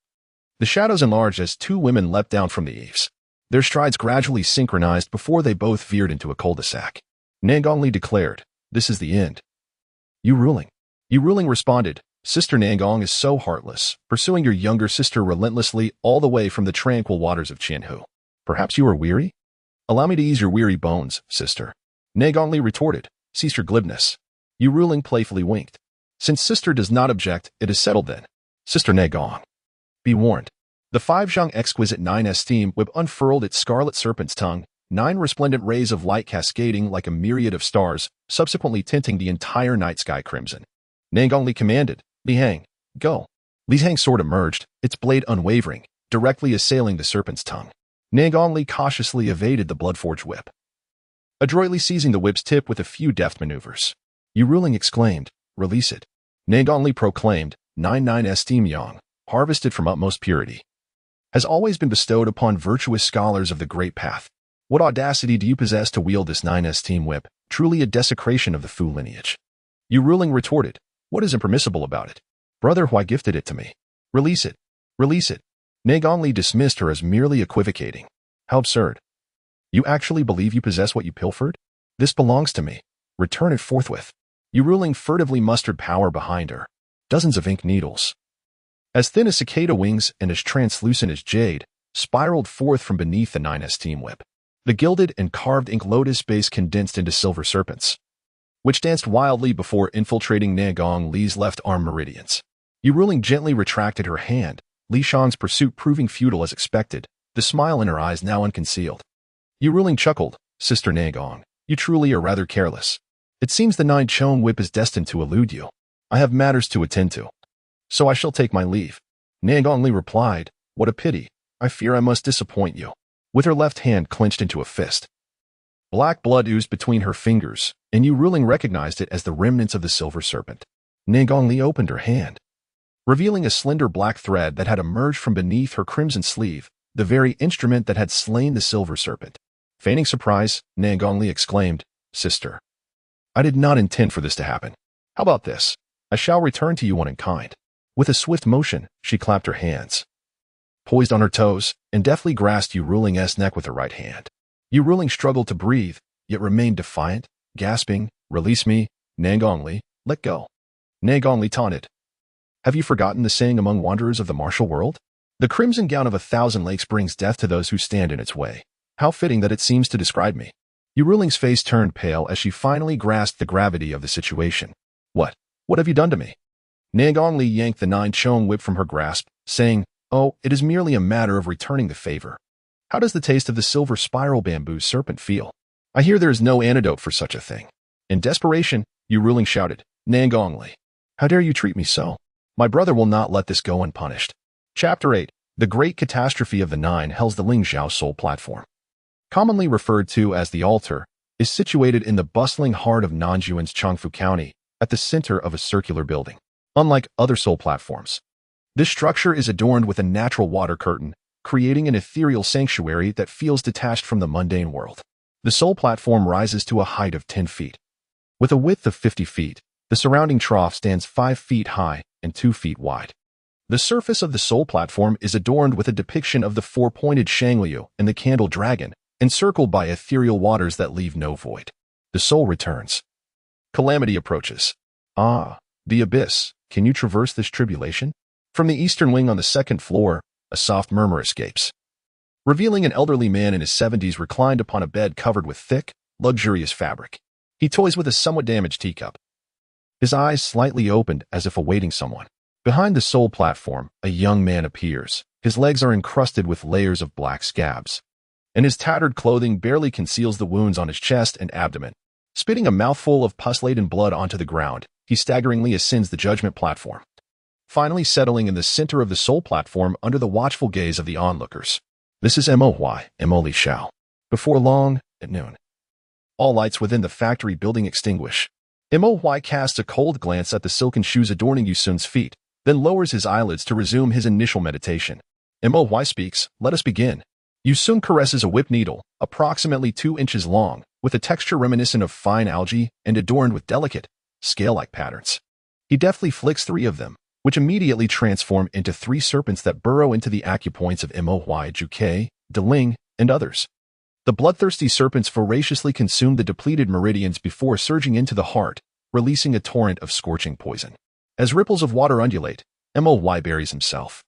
the shadows enlarged as 2 women leapt down from the eaves. Their strides gradually synchronized before they both veered into a cul-de-sac. Nangongli declared, this is the end. You ruling. Yu Ruling responded, Sister Nangong is so heartless, pursuing your younger sister relentlessly all the way from the tranquil waters of Qianhu. Perhaps you are weary? Allow me to ease your weary bones, sister. Nangongli retorted, cease your glibness. Yu Ruling playfully winked. Since sister does not object, it is settled then. Sister Nangong. Be warned. The 5 Zhang exquisite 9S steam whip unfurled its scarlet serpent's tongue, 9 resplendent rays of light cascading like a myriad of stars, subsequently tinting the entire night sky crimson. Nangongli commanded, Li Hang, go. Li Hang's sword emerged, its blade unwavering, directly assailing the serpent's tongue. Nangongli cautiously evaded the blood-forged whip, adroitly seizing the whip's tip with a few deft maneuvers. Yu Ruling exclaimed, release it. Nangongli proclaimed, 9S steam yang, harvested from utmost purity, has always been bestowed upon virtuous scholars of the Great Path. What audacity do you possess to wield this 9S steam whip, truly a desecration of the Fu lineage? Yu Ruling retorted, what is impermissible about it? Brother Hui gifted it to me. Release it. Release it. Nangongli dismissed her as merely equivocating. How absurd. You actually believe you possess what you pilfered? This belongs to me. Return it forthwith. Yu Ruling furtively mustered power behind her. Dozens of ink needles, as thin as cicada wings and as translucent as jade, spiraled forth from beneath the 9S steam whip. The gilded and carved ink lotus base condensed into silver serpents, which danced wildly before infiltrating Nangong Li's left arm meridians. Yu Ruling gently retracted her hand, Li Shang's pursuit proving futile as expected, the smile in her eyes now unconcealed. Yu Ruling chuckled, Sister Nangong, you truly are rather careless. It seems the 9 Chone whip is destined to elude you. I have matters to attend to, so I shall take my leave. Nangong Li replied, what a pity. I fear I must disappoint you. With her left hand clenched into a fist, black blood oozed between her fingers, and Yu Ruling recognized it as the remnants of the silver serpent. Nangong Li opened her hand, revealing a slender black thread that had emerged from beneath her crimson sleeve, the very instrument that had slain the silver serpent. Feigning surprise, Nangong Li exclaimed, Sister, I did not intend for this to happen. How about this? I shall return to you one in kind. With a swift motion, she clapped her hands, poised on her toes, and deftly grasped Yu Ruling's neck with her right hand. Yu Ruling struggled to breathe, yet remained defiant, gasping, release me, Nangongli, let go. Nangongli taunted. Have you forgotten the saying among wanderers of the martial world? The crimson gown of 1,000 lakes brings death to those who stand in its way. How fitting that it seems to describe me. Yu Ruling's face turned pale as she finally grasped the gravity of the situation. What have you done to me? Nangongli yanked the 9-chong whip from her grasp, saying, Oh, it is merely a matter of returning the favor. How does the taste of the silver spiral bamboo serpent feel? I hear there is no antidote for such a thing. In desperation, Yu Ruling shouted, Nangongli, how dare you treat me so? My brother will not let this go unpunished. Chapter 8. The Great Catastrophe of the Nine Hells. The Lingzhou Soul Platform, commonly referred to as the Altar, is situated in the bustling heart of Nanjuan's Changfu County, at the center of a circular building. Unlike other soul platforms, this structure is adorned with a natural water curtain, creating an ethereal sanctuary that feels detached from the mundane world. The soul platform rises to a height of 10 feet. With a width of 50 feet, the surrounding trough stands 5 feet high and 2 feet wide. The surface of the soul platform is adorned with a depiction of the four-pointed Shangliu and the candle dragon, encircled by ethereal waters that leave no void. The soul returns. Calamity approaches. Ah, the abyss. Can you traverse this tribulation? From the eastern wing on the second floor, a soft murmur escapes, revealing an elderly man in his 70s reclined upon a bed covered with thick, luxurious fabric. He toys with a somewhat damaged teacup, his eyes slightly opened as if awaiting someone. Behind the soul platform, a young man appears. His legs are encrusted with layers of black scabs, and his tattered clothing barely conceals the wounds on his chest and abdomen. Spitting a mouthful of pus-laden blood onto the ground, he staggeringly ascends the judgment platform, finally settling in the center of the soul platform under the watchful gaze of the onlookers. This is Mo Li Shao. Before long, at noon, all lights within the factory building extinguish. Mo casts a cold glance at the silken shoes adorning Yusun's feet, then lowers his eyelids to resume his initial meditation. Mo speaks, let us begin. Yusun caresses a whip needle, approximately 2 inches long, with a texture reminiscent of fine algae and adorned with delicate, scale-like patterns. He deftly flicks 3 of them, which immediately transform into 3 serpents that burrow into the acupoints of Mo, Juke, Deling, and others. The bloodthirsty serpents voraciously consume the depleted meridians before surging into the heart, releasing a torrent of scorching poison. As ripples of water undulate, Mo buries himself,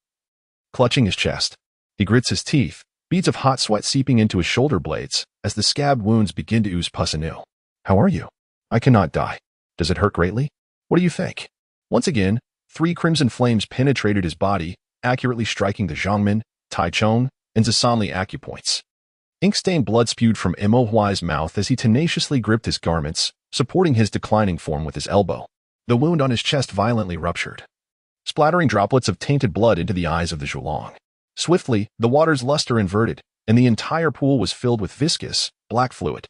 clutching his chest. He grits his teeth, beads of hot sweat seeping into his shoulder blades as the scabbed wounds begin to ooze pus anew. How are you? I cannot die. Does it hurt greatly? What do you think? Once again, 3 crimson flames penetrated his body, accurately striking the Zhongmen, Taichung, and Zasanli acupoints. Ink-stained blood spewed from Mo's mouth as he tenaciously gripped his garments, supporting his declining form with his elbow. The wound on his chest violently ruptured, splattering droplets of tainted blood into the eyes of the Zhulang. Swiftly, the water's luster inverted, and the entire pool was filled with viscous, black fluid.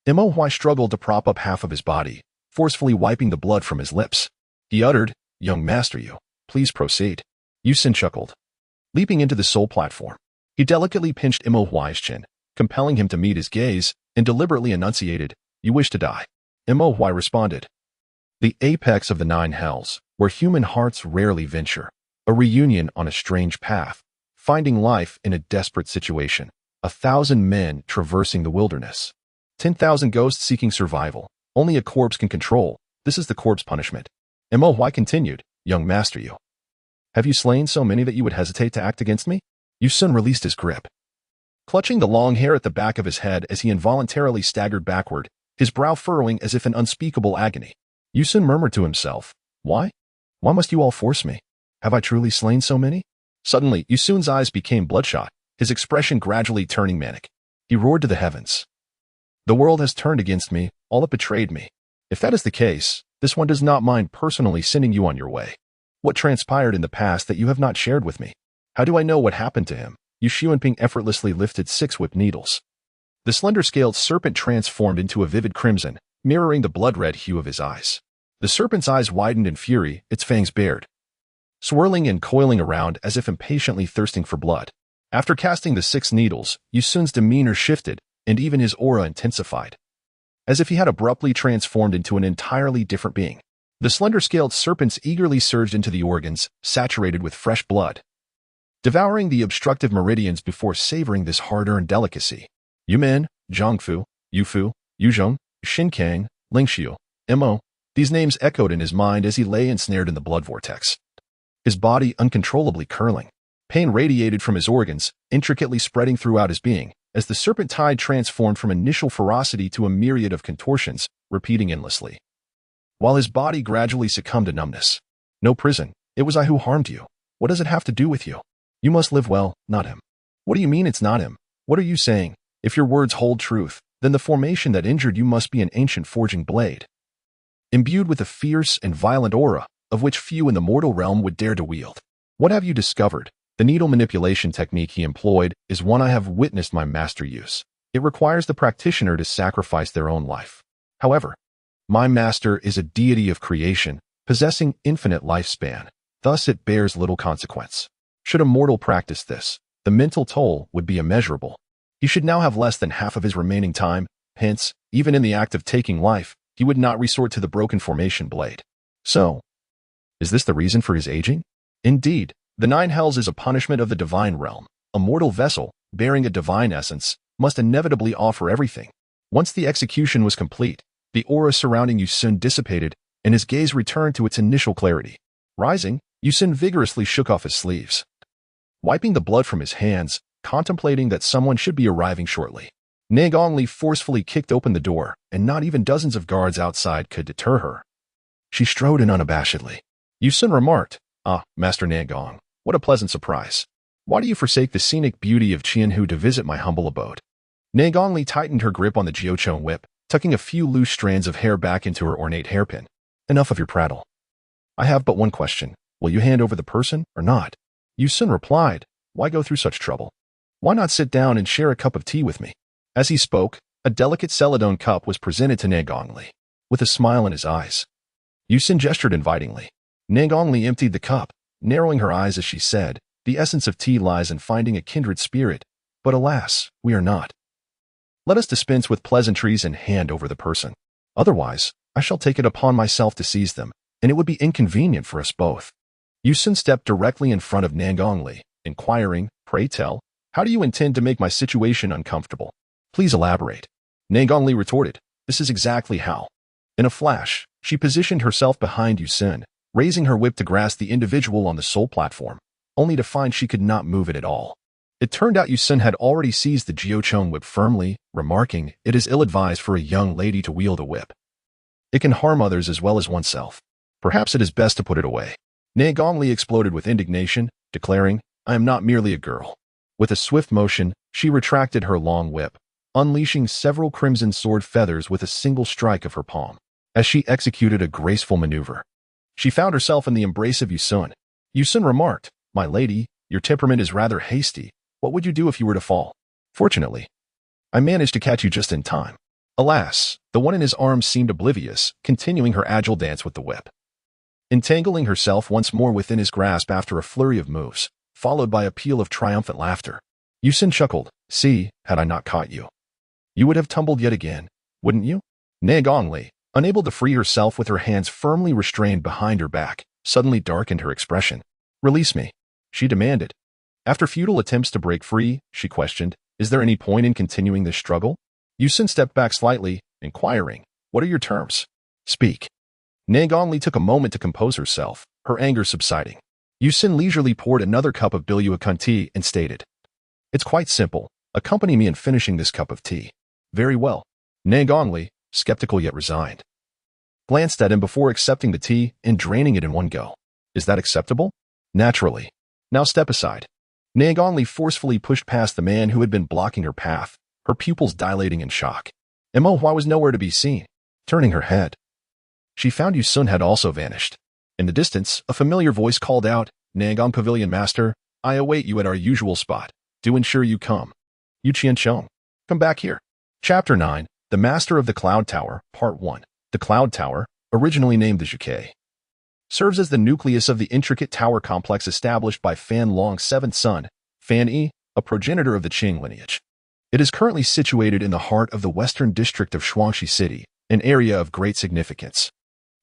Mo struggled to prop up half of his body, forcefully wiping the blood from his lips. He uttered, Young master, please proceed. Yusun chuckled. Leaping into the soul platform, he delicately pinched Mo's chin, compelling him to meet his gaze, and deliberately enunciated, You wish to die. Mo responded. The apex of the 9 hells, where human hearts rarely venture, a reunion on a strange path, finding life in a desperate situation, 1,000 men traversing the wilderness, 10,000 ghosts seeking survival, only a corpse can control, this is the corpse punishment. Mo continued, Young master, have you slain so many that you would hesitate to act against me? Yusun released his grip, clutching the long hair at the back of his head as he involuntarily staggered backward, his brow furrowing as if in unspeakable agony. Yusun murmured to himself, Why? Why must you all force me? Have I truly slain so many? Suddenly, Yusun's eyes became bloodshot, his expression gradually turning manic. He roared to the heavens. The world has turned against me, all that betrayed me. If that is the case, this one does not mind personally sending you on your way. What transpired in the past that you have not shared with me? How do I know what happened to him? Yu Xuanping effortlessly lifted 6 whip needles. The slender-scaled serpent transformed into a vivid crimson, mirroring the blood-red hue of his eyes. The serpent's eyes widened in fury, its fangs bared, swirling and coiling around as if impatiently thirsting for blood. After casting the 6 needles, Yusun's demeanor shifted, and even his aura intensified, as if he had abruptly transformed into an entirely different being. The slender-scaled serpents eagerly surged into the organs, saturated with fresh blood, devouring the obstructive meridians before savoring this hard-earned delicacy. Yumen, Zhongfu, Yufu, Yuzhong, Shinkang, Lingxiu, Mo, These names echoed in his mind as he lay ensnared in the blood vortex, his body uncontrollably curling. Pain radiated from his organs, intricately spreading throughout his being, as the serpent tide transformed from initial ferocity to a myriad of contortions, repeating endlessly, while his body gradually succumbed to numbness. No prison. It was I who harmed you. What does it have to do with you? You must live well, not him. What do you mean it's not him? What are you saying? If your words hold truth, then the formation that injured you must be an ancient forging blade, imbued with a fierce and violent aura, of which few in the mortal realm would dare to wield. What have you discovered? The needle manipulation technique he employed is one I have witnessed my master use. It requires the practitioner to sacrifice their own life. However, my master is a deity of creation, possessing infinite lifespan. Thus it bears little consequence. Should a mortal practice this, the mental toll would be immeasurable. He should now have less than half of his remaining time, hence, even in the act of taking life, he would not resort to the broken formation blade. So, is this the reason for his aging? Indeed, the nine hells is a punishment of the divine realm. A mortal vessel, bearing a divine essence, must inevitably offer everything. Once the execution was complete, the aura surrounding Yusun dissipated, and his gaze returned to its initial clarity. Rising, Yusun vigorously shook off his sleeves, wiping the blood from his hands, contemplating that someone should be arriving shortly. Ne Gongli forcefully kicked open the door, and not even dozens of guards outside could deter her. She strode in unabashedly. Yusun remarked, "Ah, Master Ne Gong, what a pleasant surprise. Why do you forsake the scenic beauty of Qianhu to visit my humble abode?" Ne Gongli tightened her grip on the Jiuchong whip, tucking a few loose strands of hair back into her ornate hairpin. "Enough of your prattle. I have but one question. Will you hand over the person or not?" Yusun replied, "Why go through such trouble? Why not sit down and share a cup of tea with me?" As he spoke, a delicate celadone cup was presented to Ne Gongli, with a smile in his eyes. Yusun gestured invitingly. Ne Gongli emptied the cup, narrowing her eyes as she said, "The essence of tea lies in finding a kindred spirit, but alas, we are not. Let us dispense with pleasantries and hand over the person. Otherwise, I shall take it upon myself to seize them, and it would be inconvenient for us both." Yusun stepped directly in front of Ne Gongli, inquiring, "Pray tell, how do you intend to make my situation uncomfortable? Please elaborate." Ne Gongli retorted, "This is exactly how." In a flash, she positioned herself behind Yusun, raising her whip to grasp the individual on the sole platform, only to find she could not move it at all. It turned out Yusun had already seized the Jiuchong whip firmly, remarking, "It is ill-advised for a young lady to wield a whip. It can harm others as well as oneself. Perhaps it is best to put it away." Ne Gongli exploded with indignation, declaring, "I am not merely a girl." With a swift motion, she retracted her long whip, unleashing several crimson sword feathers with a single strike of her palm. As she executed a graceful maneuver, she found herself in the embrace of Yusun. Yusun remarked, "My lady, your temperament is rather hasty. What would you do if you were to fall? Fortunately, I managed to catch you just in time." Alas, the one in his arms seemed oblivious, continuing her agile dance with the whip, entangling herself once more within his grasp after a flurry of moves, followed by a peal of triumphant laughter. Yusun chuckled, "See, had I not caught you, you would have tumbled yet again, wouldn't you?" Ne Gongli, unable to free herself with her hands firmly restrained behind her back, suddenly darkened her expression. "Release me," she demanded. After futile attempts to break free, she questioned, "Is there any point in continuing this struggle?" Yusun stepped back slightly, inquiring, "What are your terms? Speak." Ne Gongli took a moment to compose herself, her anger subsiding. Yusun leisurely poured another cup of Biluakun tea and stated, "It's quite simple. Accompany me in finishing this cup of tea." "Very well." Ne Gongli, skeptical yet resigned, glanced at him before accepting the tea and draining it in one go. "Is that acceptable?" "Naturally. Now step aside." Ne Gongli forcefully pushed past the man who had been blocking her path, her pupils dilating in shock. Mo Hua was nowhere to be seen. Turning her head, she found Yusun had also vanished. In the distance, a familiar voice called out, "Nangong Pavilion Master, I await you at our usual spot. Do ensure you come. Yu Qiancheng, come back here." Chapter 9, The Master of the Cloud Tower, Part 1. The Cloud Tower, originally named the Zhuke, serves as the nucleus of the intricate tower complex established by Fan Long's seventh son, Fan Yi, a progenitor of the Qing lineage. It is currently situated in the heart of the western district of Shuangxi City, an area of great significance.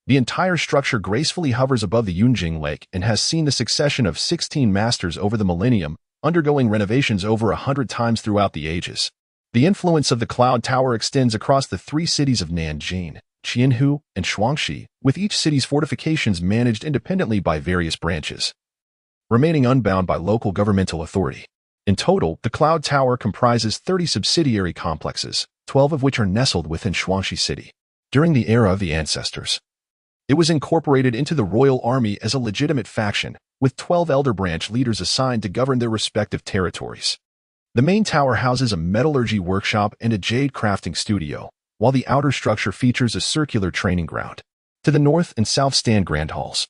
The entire structure gracefully hovers above the Yunjing Lake and has seen the succession of 16 masters over the millennium, undergoing renovations over 100 times throughout the ages. The influence of the Cloud Tower extends across the three cities of Nanjing, Qianhu, and Shuangxi, with each city's fortifications managed independently by various branches, remaining unbound by local governmental authority. In total, the Cloud Tower comprises 30 subsidiary complexes, 12 of which are nestled within Shuangxi City. During the era of the ancestors, it was incorporated into the royal army as a legitimate faction, with 12 elder branch leaders assigned to govern their respective territories. The main tower houses a metallurgy workshop and a jade crafting studio, while the outer structure features a circular training ground. To the north and south stand grand halls,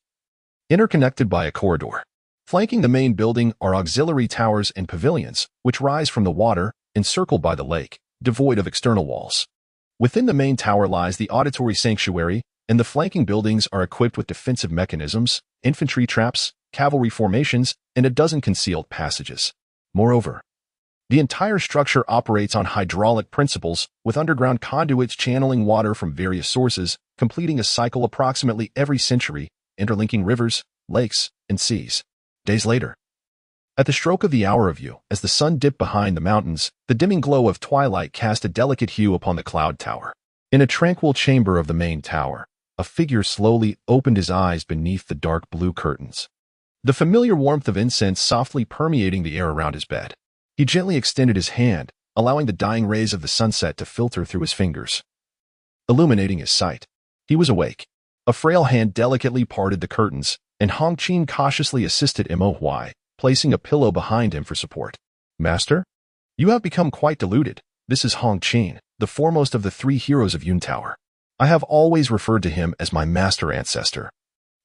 interconnected by a corridor. Flanking the main building are auxiliary towers and pavilions, which rise from the water, encircled by the lake, devoid of external walls. Within the main tower lies the auditory sanctuary, and the flanking buildings are equipped with defensive mechanisms, infantry traps, cavalry formations, and a dozen concealed passages. Moreover, the entire structure operates on hydraulic principles, with underground conduits channeling water from various sources, completing a cycle approximately every century, interlinking rivers, lakes, and seas. Days later, at the stroke of the hour of you, as the sun dipped behind the mountains, the dimming glow of twilight cast a delicate hue upon the cloud tower. In a tranquil chamber of the main tower, a figure slowly opened his eyes beneath the dark blue curtains, the familiar warmth of incense softly permeating the air around his bed. He gently extended his hand, allowing the dying rays of the sunset to filter through his fingers, illuminating his sight. He was awake. A frail hand delicately parted the curtains, and Hong Qin cautiously assisted Mo, placing a pillow behind him for support. Master? You have become quite deluded. This is Hong Qin, the foremost of the 3 heroes of Yun Tower. I have always referred to him as my master ancestor,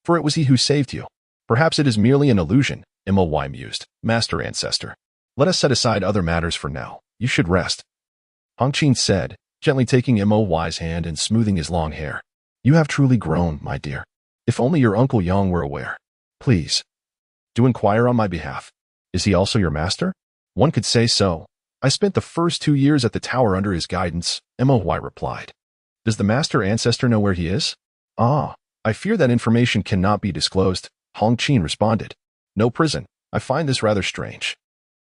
for it was he who saved you. Perhaps it is merely an illusion, Mo mused. Master ancestor. Let us set aside other matters for now. You should rest, Hong Qin said, gently taking Mo's hand and smoothing his long hair. You have truly grown, my dear. If only your Uncle Yang were aware. Please, do inquire on my behalf. Is he also your master? One could say so. I spent the first 2 years at the tower under his guidance, Mo replied. Does the master ancestor know where he is? Ah, I fear that information cannot be disclosed, Hong Qin responded. No prison. I find this rather strange.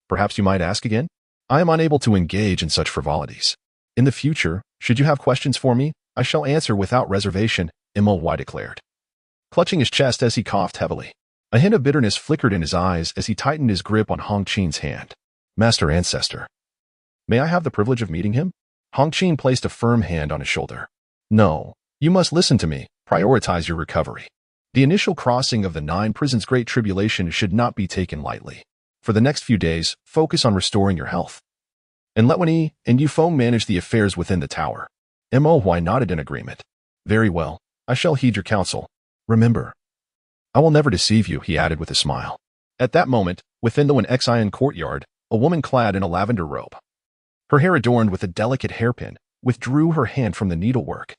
Perhaps you might ask again? I am unable to engage in such frivolities. In the future, should you have questions for me, I shall answer without reservation, Mo declared, clutching his chest as he coughed heavily. A hint of bitterness flickered in his eyes as he tightened his grip on Hong Qin's hand. Master ancestor. May I have the privilege of meeting him? Hong Qin placed a firm hand on his shoulder. No, you must listen to me. Prioritize your recovery. The initial crossing of the 9 prisons Great Tribulation should not be taken lightly. For the next few days, focus on restoring your health. And let Wen and Yufeng manage the affairs within the tower. Mo nodded in agreement. Very well, I shall heed your counsel. Remember, I will never deceive you, he added with a smile. At that moment, within the Wen courtyard, a woman clad in a lavender robe, her hair adorned with a delicate hairpin, withdrew her hand from the needlework.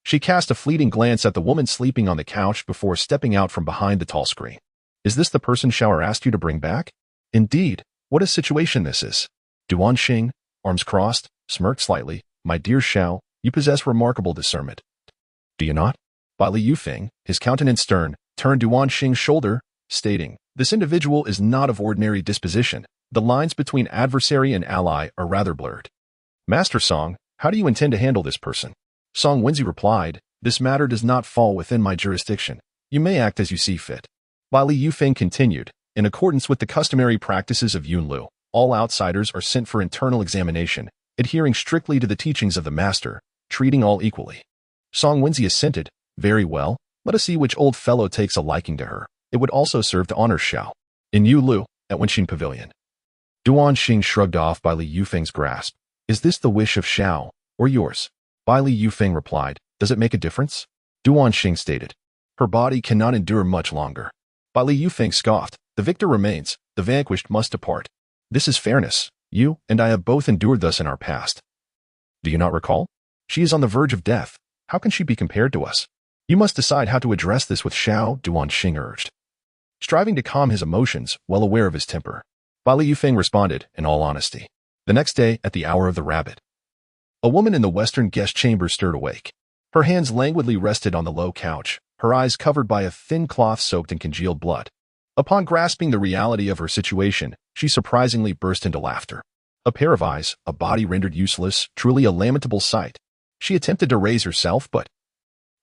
She cast a fleeting glance at the woman sleeping on the couch before stepping out from behind the tall screen. Is this the person Shower asked you to bring back? Indeed, what a situation this is. Duan Xing, arms crossed, smirked slightly. My dear Xiao, you possess remarkable discernment. Do you not? By Li Yufeng, his countenance stern, turned Duan Xing's shoulder, stating, this individual is not of ordinary disposition. The lines between adversary and ally are rather blurred. Master Song, how do you intend to handle this person? Song Wenzi replied, this matter does not fall within my jurisdiction. You may act as you see fit. While Li Yufeng continued, in accordance with the customary practices of Yunlu, all outsiders are sent for internal examination, adhering strictly to the teachings of the master, treating all equally. Song Wenzi assented, very well, let us see which old fellow takes a liking to her. It would also serve to honor Xiao. In Yulu, at Wenxin Pavilion. Duan Xing shrugged off Bai Li Yufeng's grasp. Is this the wish of Xiao, or yours? Bai Li Yufeng replied, does it make a difference? Duan Xing stated, her body cannot endure much longer. Bai Li Yufeng scoffed, the victor remains, the vanquished must depart. This is fairness. You and I have both endured thus in our past. Do you not recall? She is on the verge of death. How can she be compared to us? You must decide how to address this with Xiao, Duan Xing urged, striving to calm his emotions, well aware of his temper. Bai Li Yufeng responded, in all honesty. The next day, at the hour of the rabbit, a woman in the western guest chamber stirred awake. Her hands languidly rested on the low couch, her eyes covered by a thin cloth soaked in congealed blood. Upon grasping the reality of her situation, she surprisingly burst into laughter. A pair of eyes, a body rendered useless, truly a lamentable sight. She attempted to raise herself, but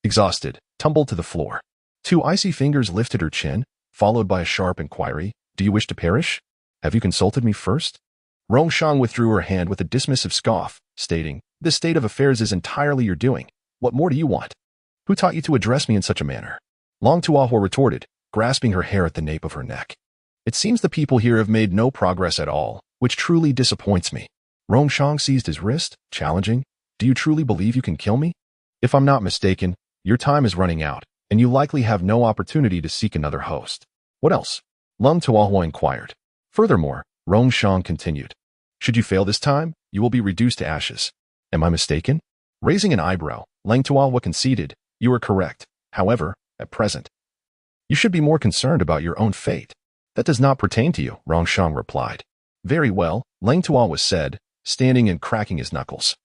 exhausted, tumbled to the floor. Two icy fingers lifted her chin, followed by a sharp inquiry. Do you wish to perish? Have you consulted me first? Rongshang withdrew her hand with a dismissive scoff, stating, This state of affairs is entirely your doing. What more do you want? Who taught you to address me in such a manner? Long Tuahua retorted, grasping her hair at the nape of her neck. It seems the people here have made no progress at all, which truly disappoints me. Rongshang seized his wrist, challenging, Do you truly believe you can kill me? If I'm not mistaken, your time is running out, and you likely have no opportunity to seek another host. What else? Lung Tuahua inquired. Furthermore, Rongshang continued, Should you fail this time, you will be reduced to ashes. Am I mistaken? Raising an eyebrow, Lang Tuahua conceded, You are correct. However, at present, you should be more concerned about your own fate. That does not pertain to you, Rongshang replied. Very well, Lang Tuahua said, standing and cracking his knuckles.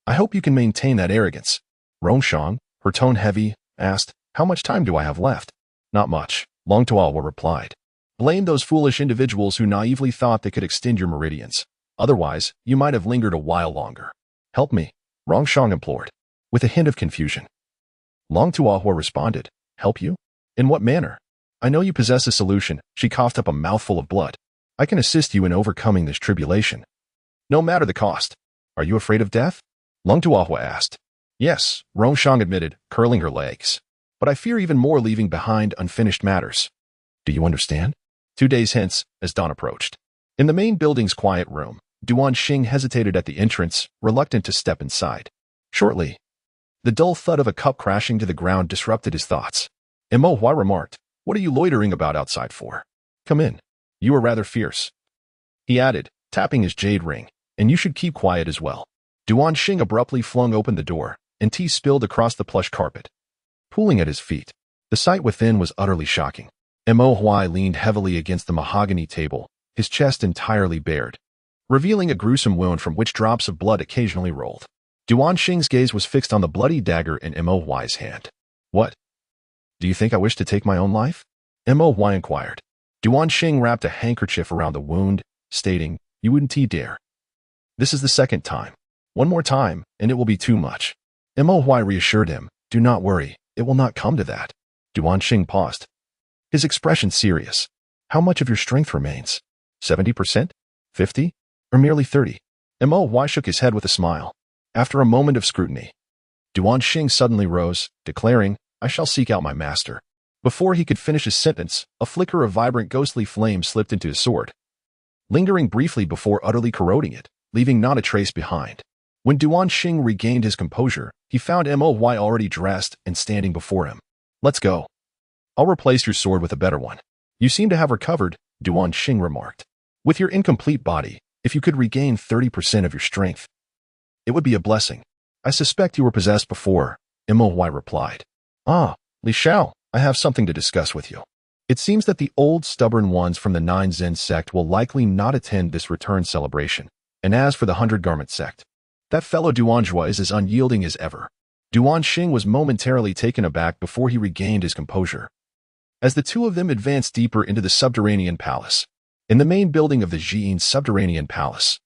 I hope you can maintain that arrogance. Rongshang, her tone heavy, asked, How much time do I have left? Not much, Lang Tuahua replied. Blame those foolish individuals who naively thought they could extend your meridians. Otherwise, you might have lingered a while longer. Help me, Rongshang implored, with a hint of confusion. Long Tuahua responded, Help you? In what manner? I know you possess a solution. She coughed up a mouthful of blood. I can assist you in overcoming this tribulation. No matter the cost. Are you afraid of death? Long Tuahua asked. Yes, Rongshang admitted, curling her legs. But I fear even more leaving behind unfinished matters. Do you understand? 2 days hence, as dawn approached. In the main building's quiet room, Duan Xing hesitated at the entrance, reluctant to step inside. Shortly, the dull thud of a cup crashing to the ground disrupted his thoughts. Mo Hua remarked, What are you loitering about outside for? Come in. You are rather fierce. He added, tapping his jade ring, and you should keep quiet as well. Duan Xing abruptly flung open the door, and tea spilled across the plush carpet, pooling at his feet. The sight within was utterly shocking. Mo Hua leaned heavily against the mahogany table, his chest entirely bared, revealing a gruesome wound from which drops of blood occasionally rolled. Duan Xing's gaze was fixed on the bloody dagger in Mo Hua's hand. What? Do you think I wish to take my own life? Mo Hua inquired. Duan Xing wrapped a handkerchief around the wound, stating, You wouldn't dare. This is the second time. One more time, and it will be too much. Mo Hua reassured him, Do not worry, it will not come to that. Duan Xing paused, his expression serious. How much of your strength remains? 70%? 50? Or merely 30? Mo Hua shook his head with a smile. After a moment of scrutiny, Duan Xing suddenly rose, declaring, I shall seek out my master. Before he could finish his sentence, a flicker of vibrant ghostly flame slipped into his sword, lingering briefly before utterly corroding it, leaving not a trace behind. When Duan Xing regained his composure, he found Mo Hua already dressed and standing before him. Let's go. I'll replace your sword with a better one. You seem to have recovered, Duan Xing remarked. With your incomplete body, if you could regain 30% of your strength, it would be a blessing. I suspect you were possessed before, Mo Hua replied. Ah, Li Xiao, I have something to discuss with you. It seems that the old stubborn ones from the Nine Zen sect will likely not attend this return celebration. And as for the 100-garment sect, that fellow Duanjua is as unyielding as ever. Duan Xing was momentarily taken aback before he regained his composure. As the two of them advanced deeper into the subterranean palace, in the main building of the Jiyin subterranean palace,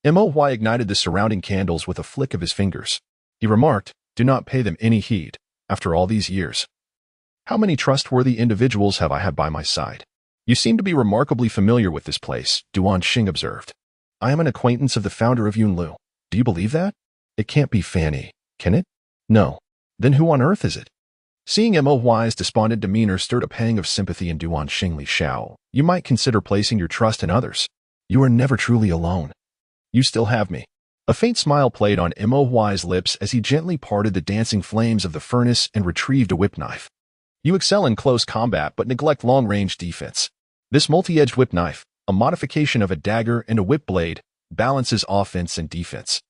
Mo Hua ignited the surrounding candles with a flick of his fingers. He remarked, Do not pay them any heed, after all these years. How many trustworthy individuals have I had by my side? You seem to be remarkably familiar with this place, Duan Xing observed. I am an acquaintance of the founder of Yunlu. Do you believe that? It can't be Fanny, can it? No. Then who on earth is it? Seeing Mo Hua's despondent demeanor stirred a pang of sympathy in Duan Xing Li Xiao. You might consider placing your trust in others. You are never truly alone. You still have me. A faint smile played on Mo Hua's lips as he gently parted the dancing flames of the furnace and retrieved a whip knife. You excel in close combat but neglect long-range defense. This multi-edged whip knife, a modification of a dagger and a whip blade, balances offense and defense.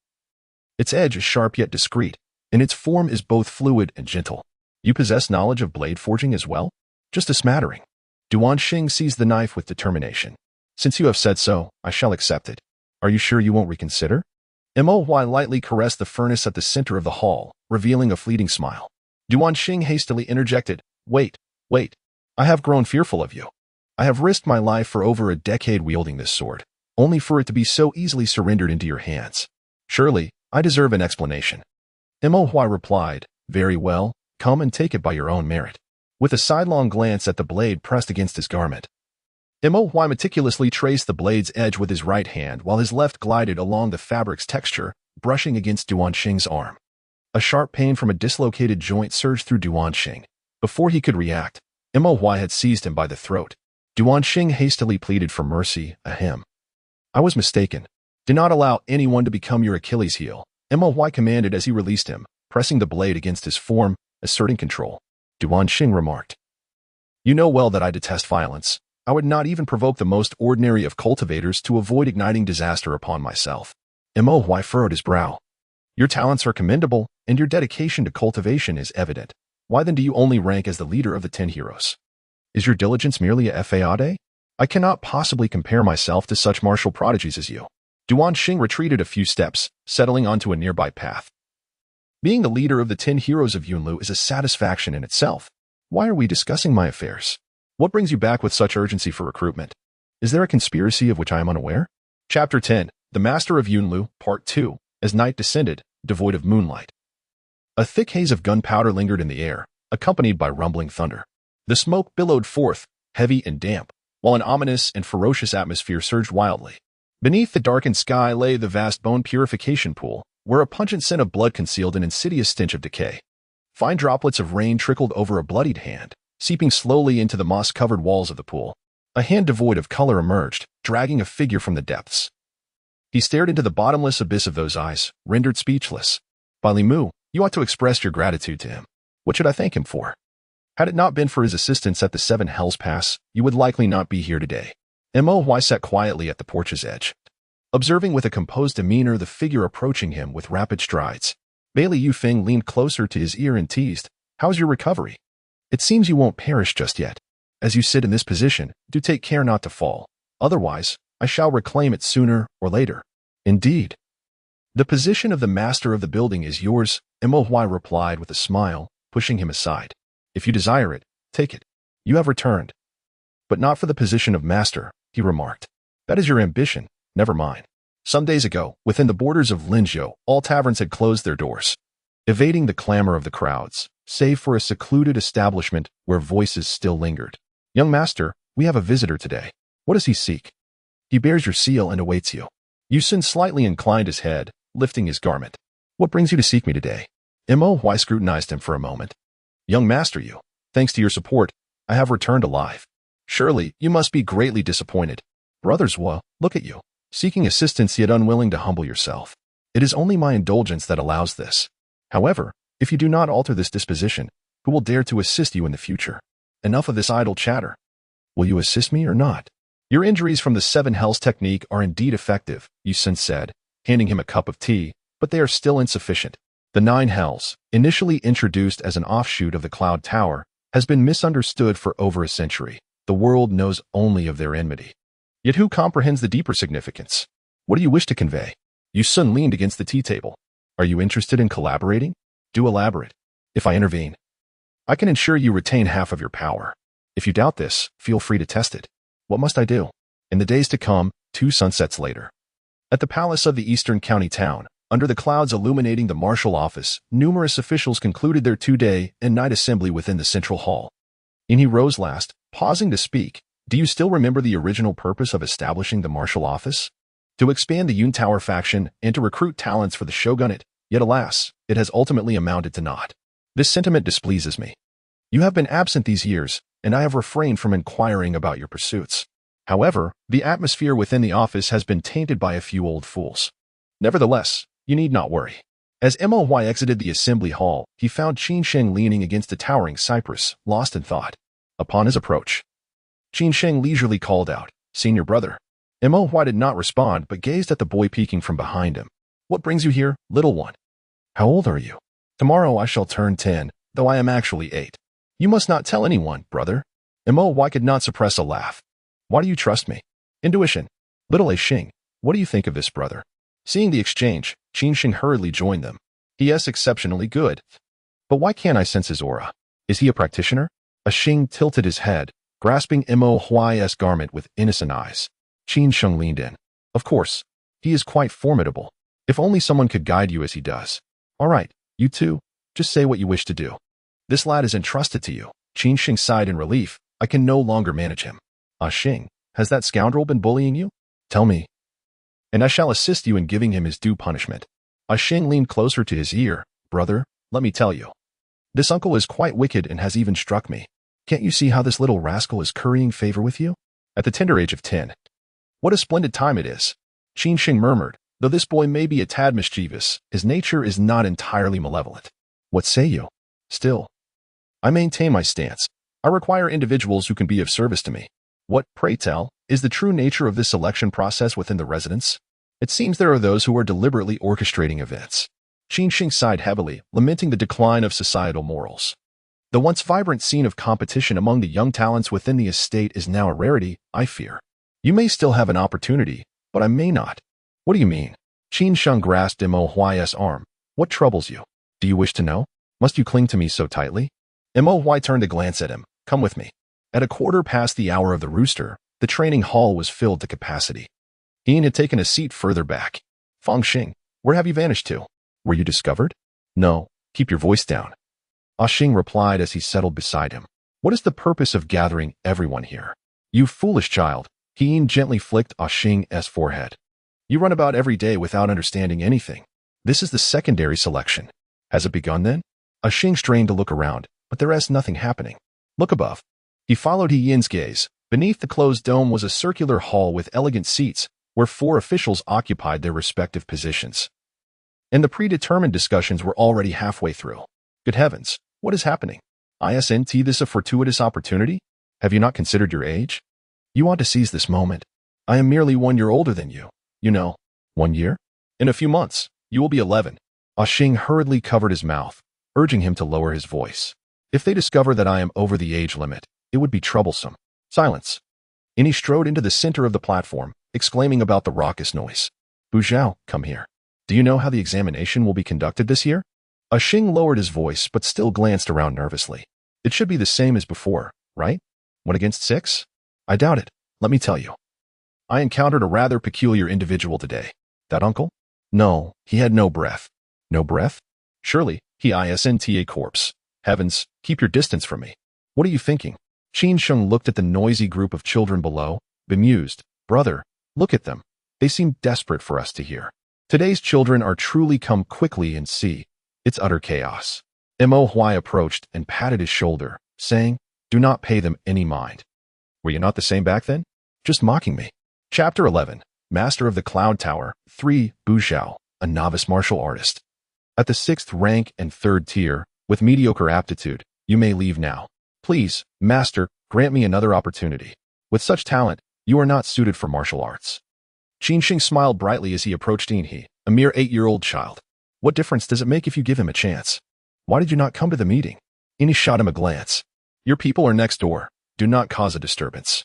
Its edge is sharp yet discreet, and its form is both fluid and gentle. You possess knowledge of blade forging as well? Just a smattering. Duan Xing seized the knife with determination. Since you have said so, I shall accept it. Are you sure you won't reconsider? Mo Hua lightly caressed the furnace at the center of the hall, revealing a fleeting smile. Duan Xing hastily interjected, Wait. I have grown fearful of you. I have risked my life for over a decade wielding this sword, only for it to be so easily surrendered into your hands. Surely, I deserve an explanation. Mo Hua replied, Very well, Come and take it by your own merit. With a sidelong glance at the blade pressed against his garment, Mo Huai meticulously traced the blade's edge with his right hand while his left glided along the fabric's texture, brushing against Duan Xing's arm. A sharp pain from a dislocated joint surged through Duan Xing. Before he could react, Mo Huai had seized him by the throat. Duan Xing hastily pleaded for mercy, ahem. I was mistaken. Do not allow anyone to become your Achilles heel, Mo Huai commanded as he released him, pressing the blade against his form, asserting control. Duan Xing remarked. You know well that I detest violence. I would not even provoke the most ordinary of cultivators to avoid igniting disaster upon myself. Mo Huai furrowed his brow. Your talents are commendable, and your dedication to cultivation is evident. Why then do you only rank as the leader of the 10 heroes? Is your diligence merely a fade? I cannot possibly compare myself to such martial prodigies as you. Duan Xing retreated a few steps, settling onto a nearby path. Being the leader of the 10 heroes of Yunlu is a satisfaction in itself. Why are we discussing my affairs? What brings you back with such urgency for recruitment? Is there a conspiracy of which I am unaware? Chapter 10, The Master of Yunlu, Part 2, As night descended, devoid of moonlight. A thick haze of gunpowder lingered in the air, accompanied by rumbling thunder. The smoke billowed forth, heavy and damp, while an ominous and ferocious atmosphere surged wildly. Beneath the darkened sky lay the vast bone purification pool, where a pungent scent of blood concealed an insidious stench of decay. Fine droplets of rain trickled over a bloodied hand, seeping slowly into the moss-covered walls of the pool. A hand devoid of color emerged, dragging a figure from the depths. He stared into the bottomless abyss of those eyes, rendered speechless. By Li Mu, you ought to express your gratitude to him. What should I thank him for? Had it not been for his assistance at the 7 Hells Pass, you would likely not be here today. Mo Huai sat quietly at the porch's edge, observing with a composed demeanor the figure approaching him with rapid strides. Bailey Yufeng leaned closer to his ear and teased, How's your recovery? It seems you won't perish just yet. As you sit in this position, do take care not to fall. Otherwise, I shall reclaim it sooner or later. Indeed. The position of the master of the building is yours, Mo Huai replied with a smile, pushing him aside. If you desire it, take it. You have returned. But not for the position of master, he remarked. That is your ambition, never mine. Some days ago, within the borders of Linzhou, all taverns had closed their doors, evading the clamor of the crowds, save for a secluded establishment where voices still lingered. Young master, we have a visitor today. What does he seek? He bears your seal and awaits you. Yusun slightly inclined his head, lifting his garment. What brings you to seek me today? Mo Huai scrutinized him for a moment. Young master, you. Thanks to your support, I have returned alive. Surely, you must be greatly disappointed. Brothers Hua, look at you, seeking assistance yet unwilling to humble yourself. It is only my indulgence that allows this. However, if you do not alter this disposition, who will dare to assist you in the future? Enough of this idle chatter. Will you assist me or not? Your injuries from the 7 Hells technique are indeed effective, Yusun said, handing him a cup of tea, but they are still insufficient. The 9 Hells, initially introduced as an offshoot of the Cloud Tower, has been misunderstood for over a century. The world knows only of their enmity. Yet who comprehends the deeper significance? What do you wish to convey? Yusun leaned against the tea table. Are you interested in collaborating? Do elaborate. If I intervene, I can ensure you retain half of your power. If you doubt this, feel free to test it. What must I do? In the days to come, 2 sunsets later. At the palace of the Eastern County town, under the clouds illuminating the marshal office, numerous officials concluded their 2-day and night assembly within the central hall. He rose last, pausing to speak. Do you still remember the original purpose of establishing the marshal office? To expand the Yun Tower faction and to recruit talents for the shogunate, yet alas, it has ultimately amounted to naught. This sentiment displeases me. You have been absent these years, and I have refrained from inquiring about your pursuits. However, the atmosphere within the office has been tainted by a few old fools. Nevertheless, you need not worry. As Mo Huai exited the assembly hall, he found Qin Sheng leaning against a towering cypress, lost in thought. Upon his approach, Qin Sheng leisurely called out, Senior brother. Mo Huai did not respond but gazed at the boy peeking from behind him. What brings you here, little one? How old are you? Tomorrow I shall turn 10, though I am actually 8. You must not tell anyone, brother. Mo Huai could not suppress a laugh. Why do you trust me? Intuition. Little A Xing, what do you think of this, brother? Seeing the exchange, Qin Sheng hurriedly joined them. He is exceptionally good. But why can't I sense his aura? Is he a practitioner? A Xing tilted his head, grasping Mo Huai's garment with innocent eyes. Qin Sheng leaned in. Of course, he is quite formidable. If only someone could guide you as he does. All right, you two, just say what you wish to do. This lad is entrusted to you. Qin Sheng sighed in relief. I can no longer manage him. Ah Xing, has that scoundrel been bullying you? Tell me, and I shall assist you in giving him his due punishment. Ah Xing leaned closer to his ear. Brother, let me tell you. This uncle is quite wicked and has even struck me. Can't you see how this little rascal is currying favor with you? At the tender age of 10. What a splendid time it is. Qin Sheng murmured. Though this boy may be a tad mischievous, his nature is not entirely malevolent. What say you? Still, I maintain my stance. I require individuals who can be of service to me. What, pray tell, is the true nature of this selection process within the residence? It seems there are those who are deliberately orchestrating events. Qin Sheng sighed heavily, lamenting the decline of societal morals. The once vibrant scene of competition among the young talents within the estate is now a rarity, I fear. You may still have an opportunity, but I may not. What do you mean? Qin Sheng grasped Mo Huai's arm. What troubles you? Do you wish to know? Must you cling to me so tightly? Mo Huai turned to glance at him. Come with me. At a quarter past the hour of the rooster, the training hall was filled to capacity. Ian had taken a seat further back. Feng Xing, where have you vanished to? Were you discovered? No, keep your voice down. Ah Xing replied as he settled beside him. What is the purpose of gathering everyone here? You foolish child. Ian gently flicked Ah Xing's forehead. You run about every day without understanding anything. This is the secondary selection. Has it begun then? Ah Xing strained to look around, but there is nothing happening. Look above. He followed He Yin's gaze. Beneath the closed dome was a circular hall with elegant seats, where 4 officials occupied their respective positions. And the predetermined discussions were already halfway through. Good heavens, what is happening? Isn't this a fortuitous opportunity? Have you not considered your age? You ought to seize this moment. I am merely 1 year older than you. You know, 1 year? In a few months, you will be 11. Ah Xing hurriedly covered his mouth, urging him to lower his voice. If they discover that I am over the age limit, it would be troublesome. Silence. And he strode into the center of the platform, exclaiming about the raucous noise. Bu Zhao, come here. Do you know how the examination will be conducted this year? Ah Xing lowered his voice but still glanced around nervously. It should be the same as before, right? 1 against 6? I doubt it. Let me tell you. I encountered a rather peculiar individual today. That uncle? No, he had no breath. No breath? Surely, he isn't a corpse. Heavens, keep your distance from me. What are you thinking? Qin Sheng looked at the noisy group of children below, bemused. Brother, look at them. They seem desperate for us to hear. Today's children are truly come quickly and see. It's utter chaos. Mo Huai approached and patted his shoulder, saying, do not pay them any mind. Were you not the same back then? Just mocking me. Chapter 11. Master of the Cloud Tower. 3. Bu Zhao, a novice martial artist. At the 6th rank and 3rd tier, with mediocre aptitude, you may leave now. Please, Master, grant me another opportunity. With such talent, you are not suited for martial arts. Qin Sheng smiled brightly as he approached Inhe, a mere 8-year-old child. What difference does it make if you give him a chance? Why did you not come to the meeting? Inhe shot him a glance. Your people are next door. Do not cause a disturbance.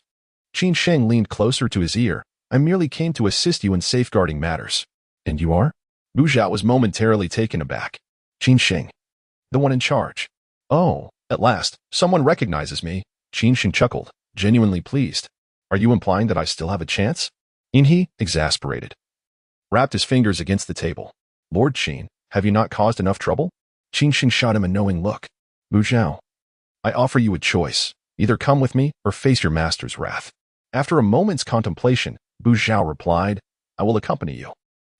Qin Sheng leaned closer to his ear. I merely came to assist you in safeguarding matters. And you are? Bu Zhao was momentarily taken aback. Qin Sheng, the one in charge. Oh, at last, someone recognizes me. Qin Sheng chuckled, genuinely pleased. Are you implying that I still have a chance? Inhe, exasperated, wrapped his fingers against the table. Lord Qin, have you not caused enough trouble? Qin Sheng shot him a knowing look. Bu Zhao, I offer you a choice. Either come with me or face your master's wrath. After a moment's contemplation, Bu Zhao replied, I will accompany you.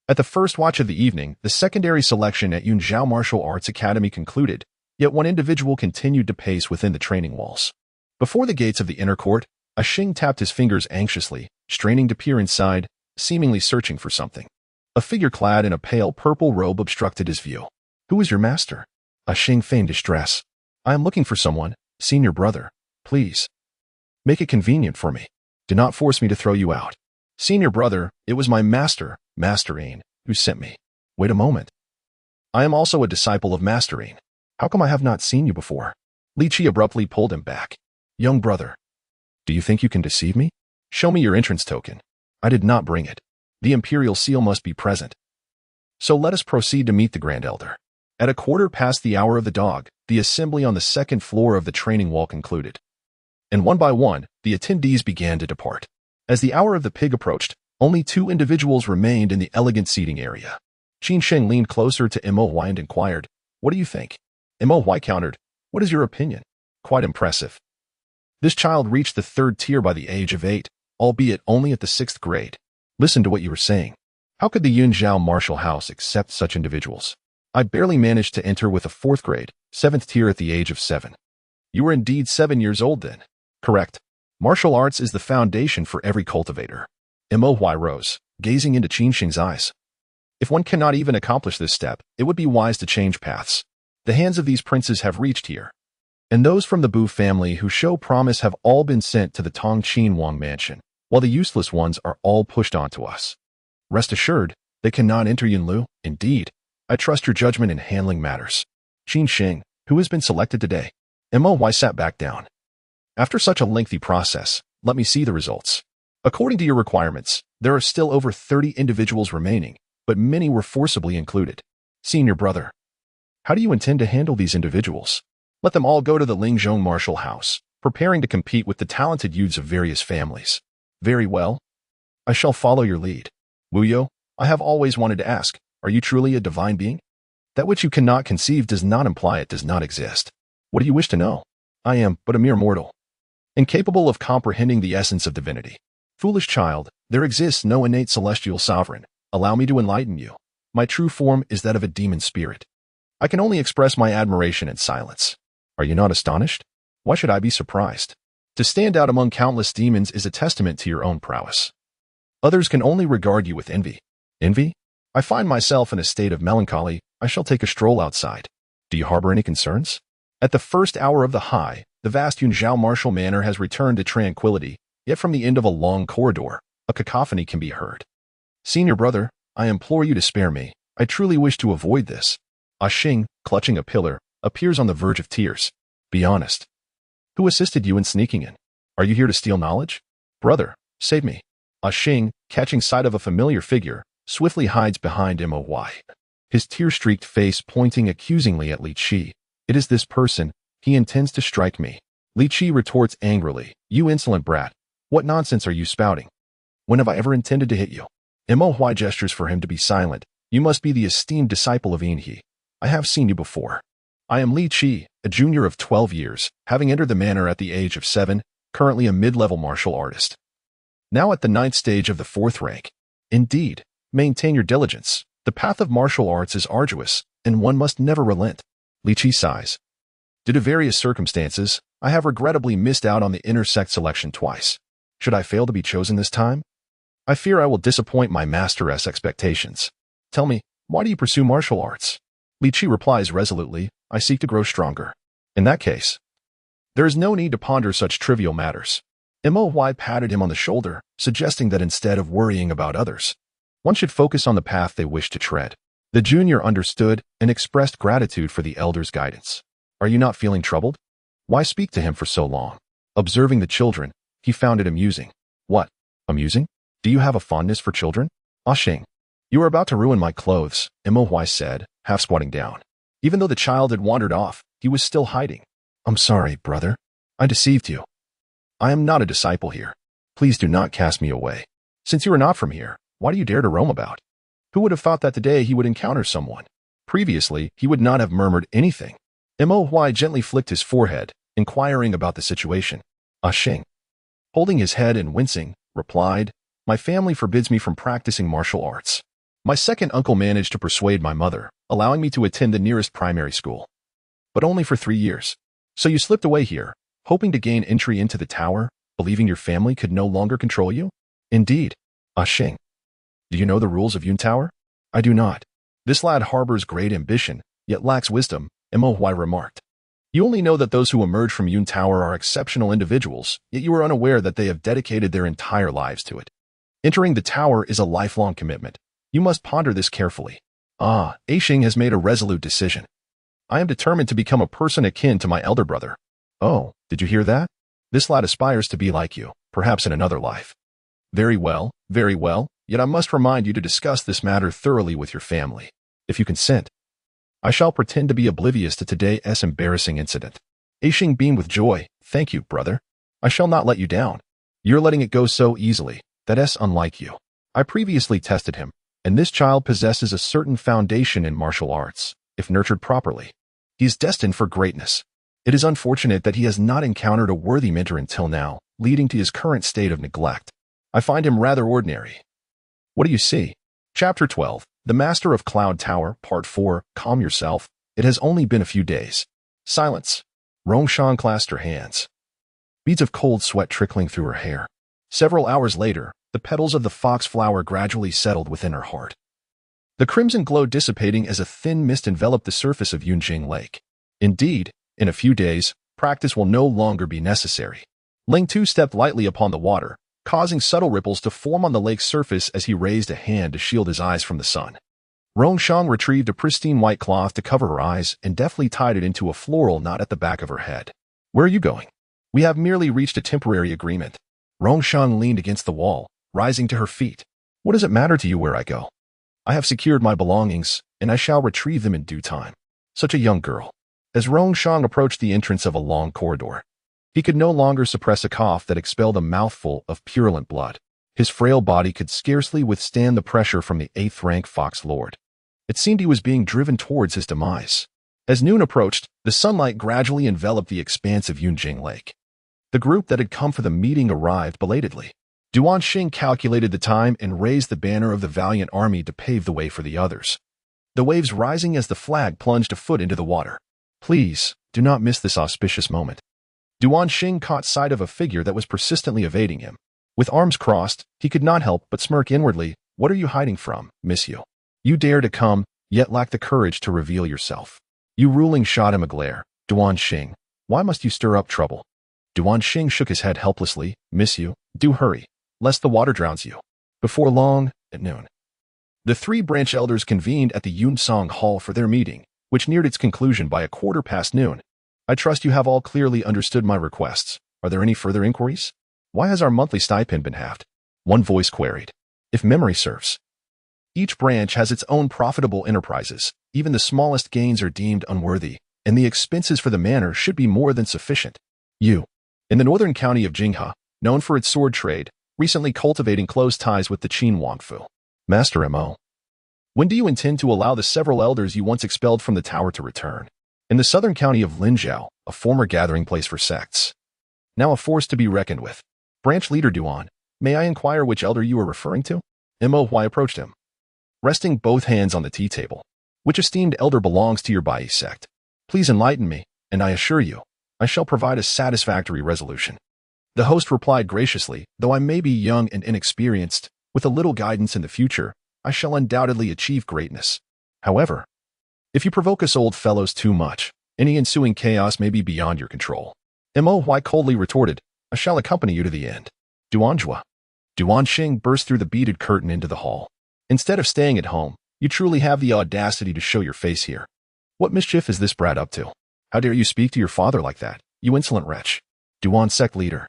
At the first watch of the evening, the secondary selection at Yunzhao Martial Arts Academy concluded, yet one individual continued to pace within the training walls. Before the gates of the inner court, Ah Xing tapped his fingers anxiously, straining to peer inside, seemingly searching for something. A figure clad in a pale purple robe obstructed his view. Who is your master? Ah Xing feigned distress. I am looking for someone, senior brother. Please. Make it convenient for me. Do not force me to throw you out. Senior brother, it was my master, Master Ain, who sent me. Wait a moment. I am also a disciple of Master Ain. How come I have not seen you before? Li Qi abruptly pulled him back. Young brother. Do you think you can deceive me? Show me your entrance token. I did not bring it. The imperial seal must be present. So let us proceed to meet the Grand Elder. At a quarter past the hour of the dog, the assembly on the 2nd floor of the training wall concluded. And one by one, the attendees began to depart. As the hour of the pig approached, only 2 individuals remained in the elegant seating area. Qin Sheng leaned closer to Mo Huai and inquired, what do you think? Mo Huai countered, What is your opinion? Quite impressive. This child reached the 3rd tier by the age of 8, albeit only at the 6th grade. Listen to what you were saying. How could the Yun Zhao martial house accept such individuals? I barely managed to enter with a 4th grade, 7th tier at the age of 7. You were indeed 7 years old then. Correct. Martial arts is the foundation for every cultivator. Mo rose, gazing into Qin Shing's eyes. If one cannot even accomplish this step, it would be wise to change paths. The hands of these princes have reached here, and those from the Bu family who show promise have all been sent to the Tong Qin Wang mansion, while the useless ones are all pushed onto us. Rest assured, they cannot enter Yunlu. Indeed, I trust your judgment in handling matters. Qin Shing, who has been selected today? Mo sat back down. After such a lengthy process, let me see the results. According to your requirements, there are still over 30 individuals remaining, but many were forcibly included. Senior brother, how do you intend to handle these individuals? Let them all go to the Lingzhong martial house, preparing to compete with the talented youths of various families. Very well. I shall follow your lead. Wu Yo, I have always wanted to ask, are you truly a divine being? That which you cannot conceive does not imply it does not exist. What do you wish to know? I am but a mere mortal, incapable of comprehending the essence of divinity. Foolish child, there exists no innate celestial sovereign. Allow me to enlighten you. My true form is that of a demon spirit. I can only express my admiration in silence. Are you not astonished? Why should I be surprised? To stand out among countless demons is a testament to your own prowess. Others can only regard you with envy. Envy? I find myself in a state of melancholy. I shall take a stroll outside. Do you harbor any concerns? At the first hour of the high, the vast Yunzhao martial manor has returned to tranquility, yet from the end of a long corridor, a cacophony can be heard. Senior brother, I implore you to spare me. I truly wish to avoid this. Xing, clutching a pillar, appears on the verge of tears. Be honest. Who assisted you in sneaking in? Are you here to steal knowledge? Brother, save me. Xing, catching sight of a familiar figure, swiftly hides behind Moy. His tear-streaked face pointing accusingly at Li Qi. It is this person. He intends to strike me. Li Qi retorts angrily. You insolent brat. What nonsense are you spouting? When have I ever intended to hit you? Moy gestures for him to be silent. You must be the esteemed disciple of Yin He. I have seen you before. I am Li Qi, a junior of 12 years, having entered the manor at the age of 7, currently a mid-level martial artist. Now at the 9th stage of the 4th rank. Indeed, maintain your diligence. The path of martial arts is arduous, and one must never relent. Li Qi sighs. Due to various circumstances, I have regrettably missed out on the intersect selection twice. Should I fail to be chosen this time? I fear I will disappoint my master's expectations. Tell me, why do you pursue martial arts? Li Qi replies resolutely, I seek to grow stronger. In that case, there is no need to ponder such trivial matters. Moy patted him on the shoulder, suggesting that instead of worrying about others, one should focus on the path they wish to tread. The junior understood and expressed gratitude for the elder's guidance. Are you not feeling troubled? Why speak to him for so long? Observing the children, he found it amusing. What? Amusing? Do you have a fondness for children? Xing, you are about to ruin my clothes, Moy said, half squatting down. Even though the child had wandered off, he was still hiding. I'm sorry, brother. I deceived you. I am not a disciple here. Please do not cast me away. Since you are not from here, why do you dare to roam about? Who would have thought that today he would encounter someone? Previously, he would not have murmured anything. Moy gently flicked his forehead, inquiring about the situation. Xing, holding his head and wincing, replied, My family forbids me from practicing martial arts. My second uncle managed to persuade my mother, allowing me to attend the nearest primary school. But only for 3 years. So you slipped away here, hoping to gain entry into the tower, believing your family could no longer control you? Indeed. Xing, do you know the rules of Yun Tower? I do not. This lad harbors great ambition, yet lacks wisdom, Moy remarked. You only know that those who emerge from Yun Tower are exceptional individuals, yet you are unaware that they have dedicated their entire lives to it. Entering the tower is a lifelong commitment. You must ponder this carefully. Xing has made a resolute decision. I am determined to become a person akin to my elder brother. Oh, did you hear that? This lad aspires to be like you, perhaps in another life. Very well, yet I must remind you to discuss this matter thoroughly with your family. If you consent, I shall pretend to be oblivious to today's embarrassing incident. Xing beamed with joy. Thank you, brother. I shall not let you down. You're letting it go so easily. That's unlike you. I previously tested him, and this child possesses a certain foundation in martial arts, if nurtured properly. He is destined for greatness. It is unfortunate that he has not encountered a worthy mentor until now, leading to his current state of neglect. I find him rather ordinary. What do you see? Chapter 12. The Master of Cloud Tower, Part 4. Calm yourself. It has only been a few days. Silence. Rongshan clasped her hands. Beads of cold sweat trickling through her hair. Several hours later, the petals of the fox flower gradually settled within her heart. The crimson glow dissipating as a thin mist enveloped the surface of Yunjing Lake. Indeed, in a few days, practice will no longer be necessary. Ling Tu stepped lightly upon the water, causing subtle ripples to form on the lake's surface as he raised a hand to shield his eyes from the sun. Rongshan retrieved a pristine white cloth to cover her eyes and deftly tied it into a floral knot at the back of her head. Where are you going? We have merely reached a temporary agreement. Rongshan leaned against the wall, rising to her feet. What does it matter to you where I go? I have secured my belongings, and I shall retrieve them in due time. Such a young girl. As Rongshan approached the entrance of a long corridor, he could no longer suppress a cough that expelled a mouthful of purulent blood. His frail body could scarcely withstand the pressure from the 8th-rank Fox Lord. It seemed he was being driven towards his demise. As noon approached, the sunlight gradually enveloped the expanse of Yunjing Lake. The group that had come for the meeting arrived belatedly. Duan Xing calculated the time and raised the banner of the valiant army to pave the way for the others. The waves rising as the flag plunged a foot into the water. Please, do not miss this auspicious moment. Duan Xing caught sight of a figure that was persistently evading him. With arms crossed, he could not help but smirk inwardly. What are you hiding from, monsieur? You dare to come, yet lack the courage to reveal yourself. You ruling shot him a glare. Duan Xing, why must you stir up trouble? Duan Xing shook his head helplessly. Monsieur, do hurry, lest the water drowns you. Before long, at noon, the 3 branch elders convened at the Yunsong Hall for their meeting, which neared its conclusion by 1:15 noon. I trust you have all clearly understood my requests. Are there any further inquiries? Why has our monthly stipend been halved? One voice queried. If memory serves. Each branch has its own profitable enterprises. Even the smallest gains are deemed unworthy, and the expenses for the manor should be more than sufficient. You, in the northern county of Jinghe, known for its sword trade, recently cultivating close ties with the Qin Wangfu. Master Mo. When do you intend to allow the several elders you once expelled from the tower to return? In the southern county of Linzhou, a former gathering place for sects. Now a force to be reckoned with. Branch leader Duan, may I inquire which elder you are referring to? Mo Huai approached him, resting both hands on the tea table. Which esteemed elder belongs to your Bai sect? Please enlighten me, and I assure you, I shall provide a satisfactory resolution. The host replied graciously, though I may be young and inexperienced, with a little guidance in the future, I shall undoubtedly achieve greatness. However, if you provoke us old fellows too much, any ensuing chaos may be beyond your control. Mo Huai coldly retorted, I shall accompany you to the end. Duanjua. Duan Xing burst through the beaded curtain into the hall. Instead of staying at home, you truly have the audacity to show your face here. What mischief is this brat up to? How dare you speak to your father like that, you insolent wretch? Duan sect leader.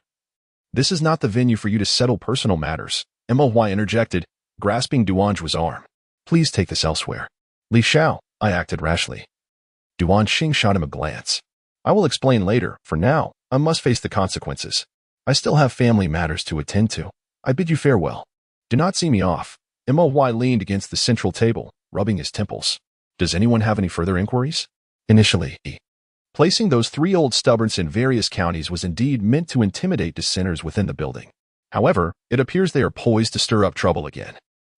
This is not the venue for you to settle personal matters, Mo Huai interjected, grasping Duanjua's arm. Please take this elsewhere. Li Xiao, I acted rashly. Duan Xing shot him a glance. I will explain later. For now, I must face the consequences. I still have family matters to attend to. I bid you farewell. Do not see me off. Mo Huai leaned against the central table, rubbing his temples. Does anyone have any further inquiries? Initially, placing those 3 old stubborns in various counties was indeed meant to intimidate dissenters within the building. However, it appears they are poised to stir up trouble again.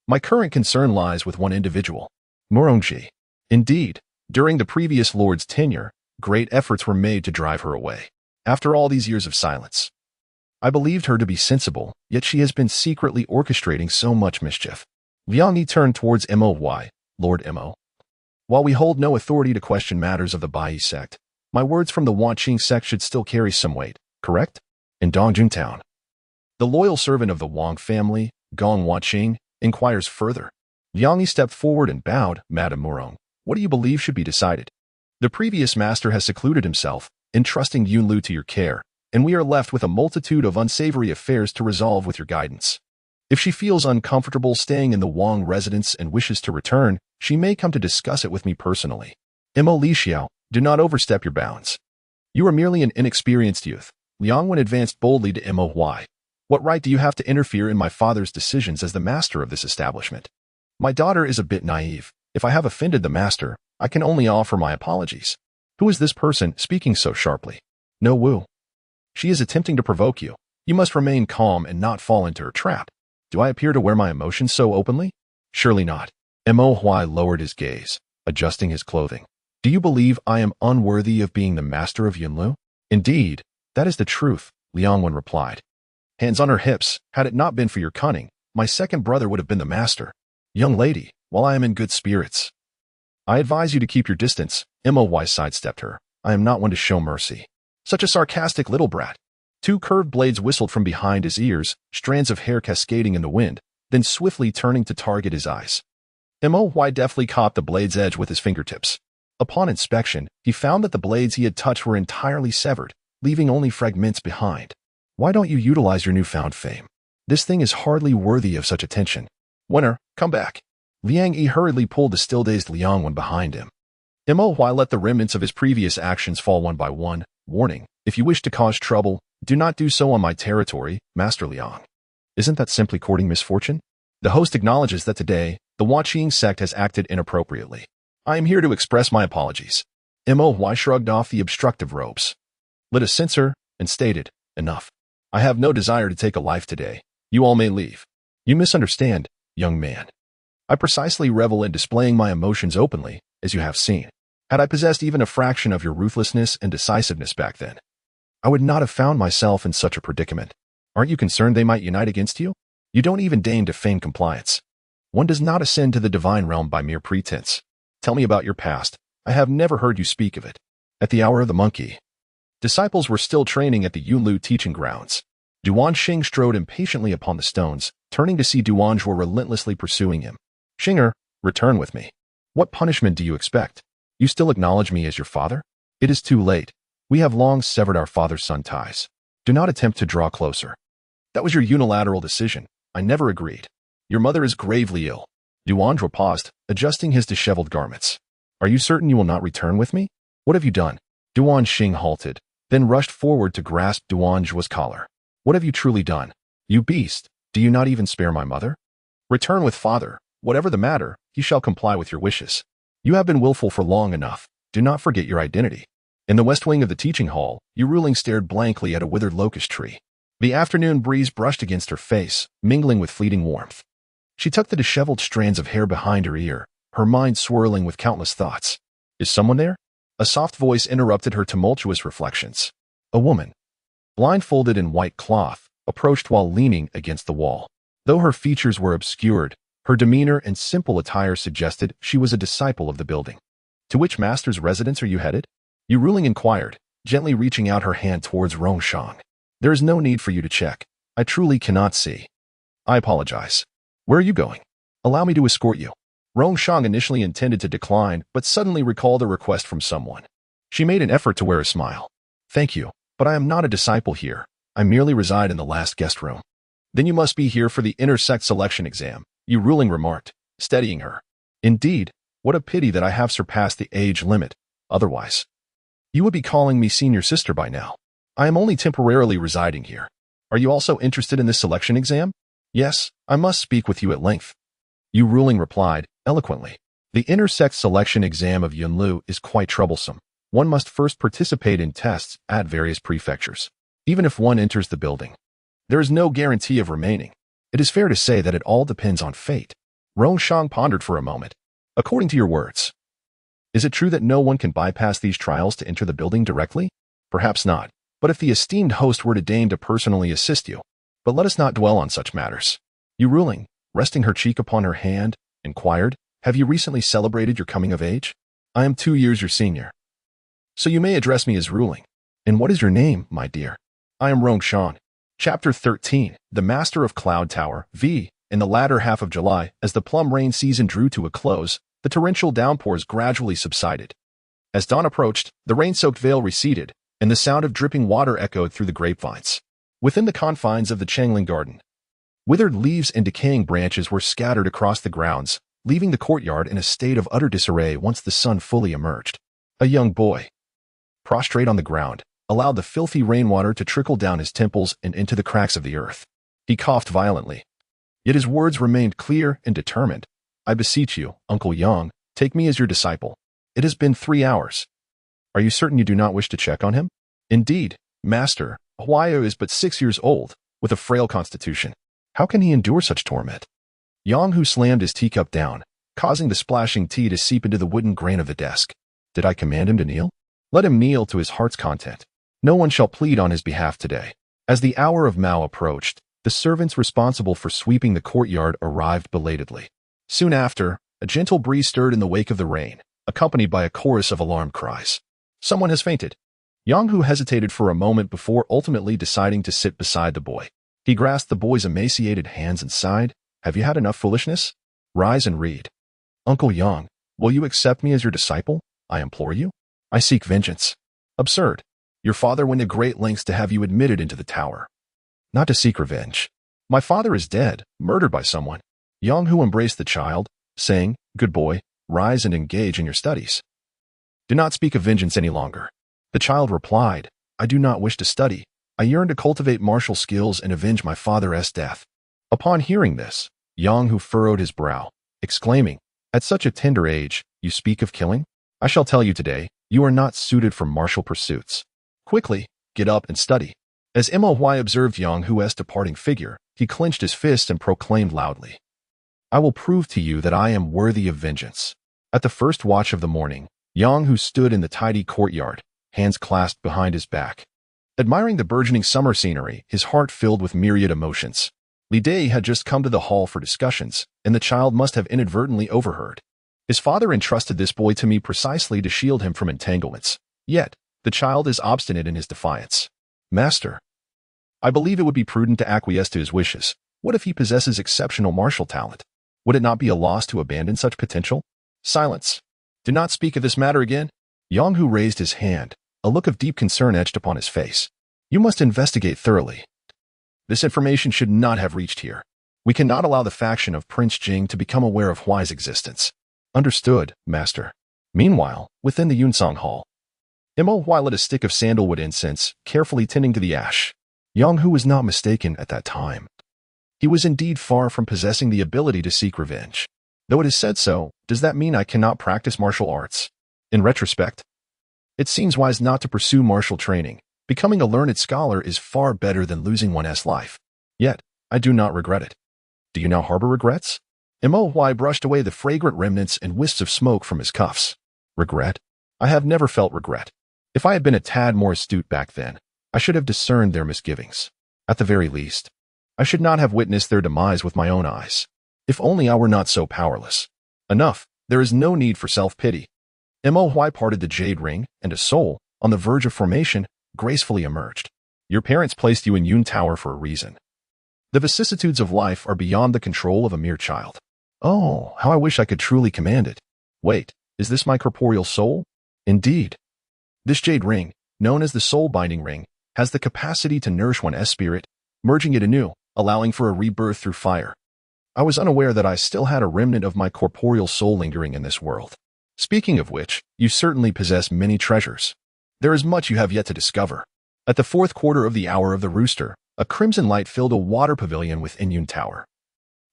My current concern lies with one individual, Murongji. Indeed, during the previous lord's tenure, great efforts were made to drive her away. After all these years of silence, I believed her to be sensible, yet she has been secretly orchestrating so much mischief. Liang Yi turned towards Mo Huai. Lord Mo. While we hold no authority to question matters of the Bai sect, my words from the Wanqing sect should still carry some weight, correct? In Dongjun Town, the loyal servant of the Wang family, Gong Wanqing, inquires further. Liang Yi stepped forward and bowed. Madame Murong, what do you believe should be decided? The previous master has secluded himself, entrusting Yunlu to your care, and we are left with a multitude of unsavory affairs to resolve with your guidance. If she feels uncomfortable staying in the Wang residence and wishes to return, she may come to discuss it with me personally. Mo Li Xiao, do not overstep your bounds. You are merely an inexperienced youth. Liang Wen advanced boldly to Mo Huai. What right do you have to interfere in my father's decisions as the master of this establishment? My daughter is a bit naive. If I have offended the master, I can only offer my apologies. Who is this person speaking so sharply? No Wu. She is attempting to provoke you. You must remain calm and not fall into her trap. Do I appear to wear my emotions so openly? Surely not. Mo Huai lowered his gaze, adjusting his clothing. Do you believe I am unworthy of being the master of Yunlu? Indeed, that is the truth, Liang Wen replied. Hands on her hips, had it not been for your cunning, my second brother would have been the master. Young lady, while I am in good spirits, I advise you to keep your distance. Mo Huai sidestepped her. I am not one to show mercy. Such a sarcastic little brat. Two curved blades whistled from behind his ears, strands of hair cascading in the wind, then swiftly turning to target his eyes. Mo Huai deftly caught the blade's edge with his fingertips. Upon inspection, he found that the blades he had touched were entirely severed, leaving only fragments behind. Why don't you utilize your newfound fame? This thing is hardly worthy of such attention. Winner, come back. Liang Yi hurriedly pulled the still-dazed Liang Wen behind him. Mo Huai let the remnants of his previous actions fall one by one, warning, if you wish to cause trouble, do not do so on my territory, Master Liang. Isn't that simply courting misfortune? The host acknowledges that today, the Huaqing sect has acted inappropriately. I am here to express my apologies. Mo Huai shrugged off the obstructive robes, lit a censer, and stated, enough. I have no desire to take a life today. You all may leave. You misunderstand, young man. I precisely revel in displaying my emotions openly, as you have seen. Had I possessed even a fraction of your ruthlessness and decisiveness back then, I would not have found myself in such a predicament. Aren't you concerned they might unite against you? You don't even deign to feign compliance. One does not ascend to the divine realm by mere pretense. Tell me about your past. I have never heard you speak of it. At the hour of the monkey, disciples were still training at the Yunlu teaching grounds. Duan Xing strode impatiently upon the stones, turning to see Duan Zhuo relentlessly pursuing him. Xinger, return with me. What punishment do you expect? You still acknowledge me as your father? It is too late. We have long severed our father-son ties. Do not attempt to draw closer. That was your unilateral decision. I never agreed. Your mother is gravely ill. Duan Zhuo paused, adjusting his disheveled garments. Are you certain you will not return with me? What have you done? Duan Xing halted, then rushed forward to grasp Duan Zhuo's collar. What have you truly done? You beast, do you not even spare my mother? Return with father. Whatever the matter, he shall comply with your wishes. You have been willful for long enough. Do not forget your identity. In the west wing of the teaching hall, Yu Ruling stared blankly at a withered locust tree. The afternoon breeze brushed against her face, mingling with fleeting warmth. She tucked the disheveled strands of hair behind her ear, her mind swirling with countless thoughts. Is someone there? A soft voice interrupted her tumultuous reflections. A woman, blindfolded in white cloth, approached while leaning against the wall. Though her features were obscured, her demeanor and simple attire suggested she was a disciple of the building. To which master's residence are you headed? Yu Ruling inquired, gently reaching out her hand towards Rongshang. There is no need for you to check. I truly cannot see. I apologize. Where are you going? Allow me to escort you. Rongshang initially intended to decline, but suddenly recalled a request from someone. She made an effort to wear a smile. Thank you, but I am not a disciple here. I merely reside in the last guest room. Then you must be here for the intersect selection exam, Yu Ruling remarked, steadying her. Indeed, what a pity that I have surpassed the age limit. Otherwise, you would be calling me senior sister by now. I am only temporarily residing here. Are you also interested in this selection exam? Yes, I must speak with you at length. Yu Ruling replied, eloquently. The intersect selection exam of Yunlu is quite troublesome. One must first participate in tests at various prefectures. Even if one enters the building, there is no guarantee of remaining. It is fair to say that it all depends on fate. Rongshang pondered for a moment. According to your words, is it true that no one can bypass these trials to enter the building directly? Perhaps not, but if the esteemed host were to deign to personally assist you. But let us not dwell on such matters. Yu Ruling, resting her cheek upon her hand, inquired, have you recently celebrated your coming of age? I am 2 years your senior. So you may address me as Ruling. And what is your name, my dear? I am Rongshang. Chapter 13, The Master of Cloud Tower, v. In the latter half of July, as the plum rain season drew to a close, the torrential downpours gradually subsided. As dawn approached, the rain-soaked veil receded, and the sound of dripping water echoed through the grapevines. Within the confines of the Changling Garden, withered leaves and decaying branches were scattered across the grounds, leaving the courtyard in a state of utter disarray once the sun fully emerged. A young boy, prostrate on the ground, allowed the filthy rainwater to trickle down his temples and into the cracks of the earth. He coughed violently. Yet his words remained clear and determined. I beseech you, Uncle Yang, take me as your disciple. It has been 3 hours. Are you certain you do not wish to check on him? Indeed, master, Huayo is but 6 years old, with a frail constitution. How can he endure such torment? Yang Hu slammed his teacup down, causing the splashing tea to seep into the wooden grain of the desk. Did I command him to kneel? Let him kneel to his heart's content. No one shall plead on his behalf today. As the hour of Mao approached, the servants responsible for sweeping the courtyard arrived belatedly. Soon after, a gentle breeze stirred in the wake of the rain, accompanied by a chorus of alarm cries. Someone has fainted. Yang Hu hesitated for a moment before ultimately deciding to sit beside the boy. He grasped the boy's emaciated hands and sighed, "Have you had enough foolishness? Rise and read." "Uncle Yang, will you accept me as your disciple? I implore you. I seek vengeance." "Absurd. Your father went to great lengths to have you admitted into the tower. Not to seek revenge. My father is dead, murdered by someone." Yang Hu embraced the child, saying, "Good boy, rise and engage in your studies. Do not speak of vengeance any longer." The child replied, "I do not wish to study. I yearn to cultivate martial skills and avenge my father's death." Upon hearing this, Yang Hu furrowed his brow, exclaiming, "At such a tender age, you speak of killing? I shall tell you today, you are not suited for martial pursuits. Quickly, get up and study." As Moy observed Yang Hu's departing figure, he clenched his fist and proclaimed loudly, "I will prove to you that I am worthy of vengeance." At the first watch of the morning, Yang Hu stood in the tidy courtyard, hands clasped behind his back. Admiring the burgeoning summer scenery, his heart filled with myriad emotions. Li Dai had just come to the hall for discussions, and the child must have inadvertently overheard. "His father entrusted this boy to me precisely to shield him from entanglements. Yet, the child is obstinate in his defiance. Master, I believe it would be prudent to acquiesce to his wishes. What if he possesses exceptional martial talent? Would it not be a loss to abandon such potential?" "Silence. Do not speak of this matter again." Yang Hu raised his hand, a look of deep concern etched upon his face. "You must investigate thoroughly. This information should not have reached here. We cannot allow the faction of Prince Jing to become aware of Huai's existence." "Understood, master." Meanwhile, within the Yunsong Hall, Huai lit a stick of sandalwood incense, carefully tending to the ash. Yang Hu was not mistaken at that time. He was indeed far from possessing the ability to seek revenge. Though it is said so, does that mean I cannot practice martial arts? In retrospect, it seems wise not to pursue martial training. Becoming a learned scholar is far better than losing one's life. Yet, I do not regret it. Do you now harbor regrets? Huai brushed away the fragrant remnants and wisps of smoke from his cuffs. Regret? I have never felt regret. If I had been a tad more astute back then, I should have discerned their misgivings. At the very least, I should not have witnessed their demise with my own eyes. If only I were not so powerless. Enough, there is no need for self-pity. Huai parted the jade ring, and a soul, on the verge of formation, gracefully emerged. Your parents placed you in Yun Tower for a reason. The vicissitudes of life are beyond the control of a mere child. Oh, how I wish I could truly command it. Wait, is this my corporeal soul? Indeed. This jade ring, known as the soul binding ring, has the capacity to nourish one's spirit, merging it anew, allowing for a rebirth through fire. I was unaware that I still had a remnant of my corporeal soul lingering in this world. Speaking of which, you certainly possess many treasures. There is much you have yet to discover. At the fourth quarter of the hour of the rooster, a crimson light filled a water pavilion within Yun Tower.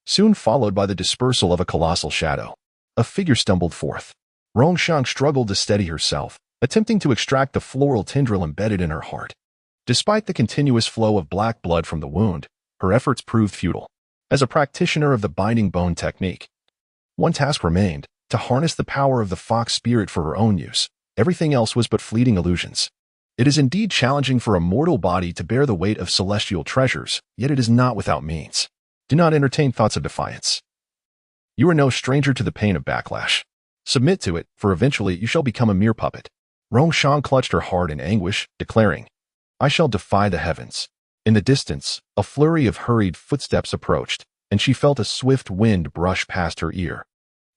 Soon followed by the dispersal of a colossal shadow. A figure stumbled forth. Rongshang struggled to steady herself, attempting to extract the floral tendril embedded in her heart. Despite the continuous flow of black blood from the wound, her efforts proved futile. As a practitioner of the binding bone technique, one task remained, to harness the power of the fox spirit for her own use. Everything else was but fleeting illusions. It is indeed challenging for a mortal body to bear the weight of celestial treasures, yet it is not without means. Do not entertain thoughts of defiance. You are no stranger to the pain of backlash. Submit to it, for eventually you shall become a mere puppet. Rongshang clutched her heart in anguish, declaring, I shall defy the heavens. In the distance, a flurry of hurried footsteps approached, and she felt a swift wind brush past her ear,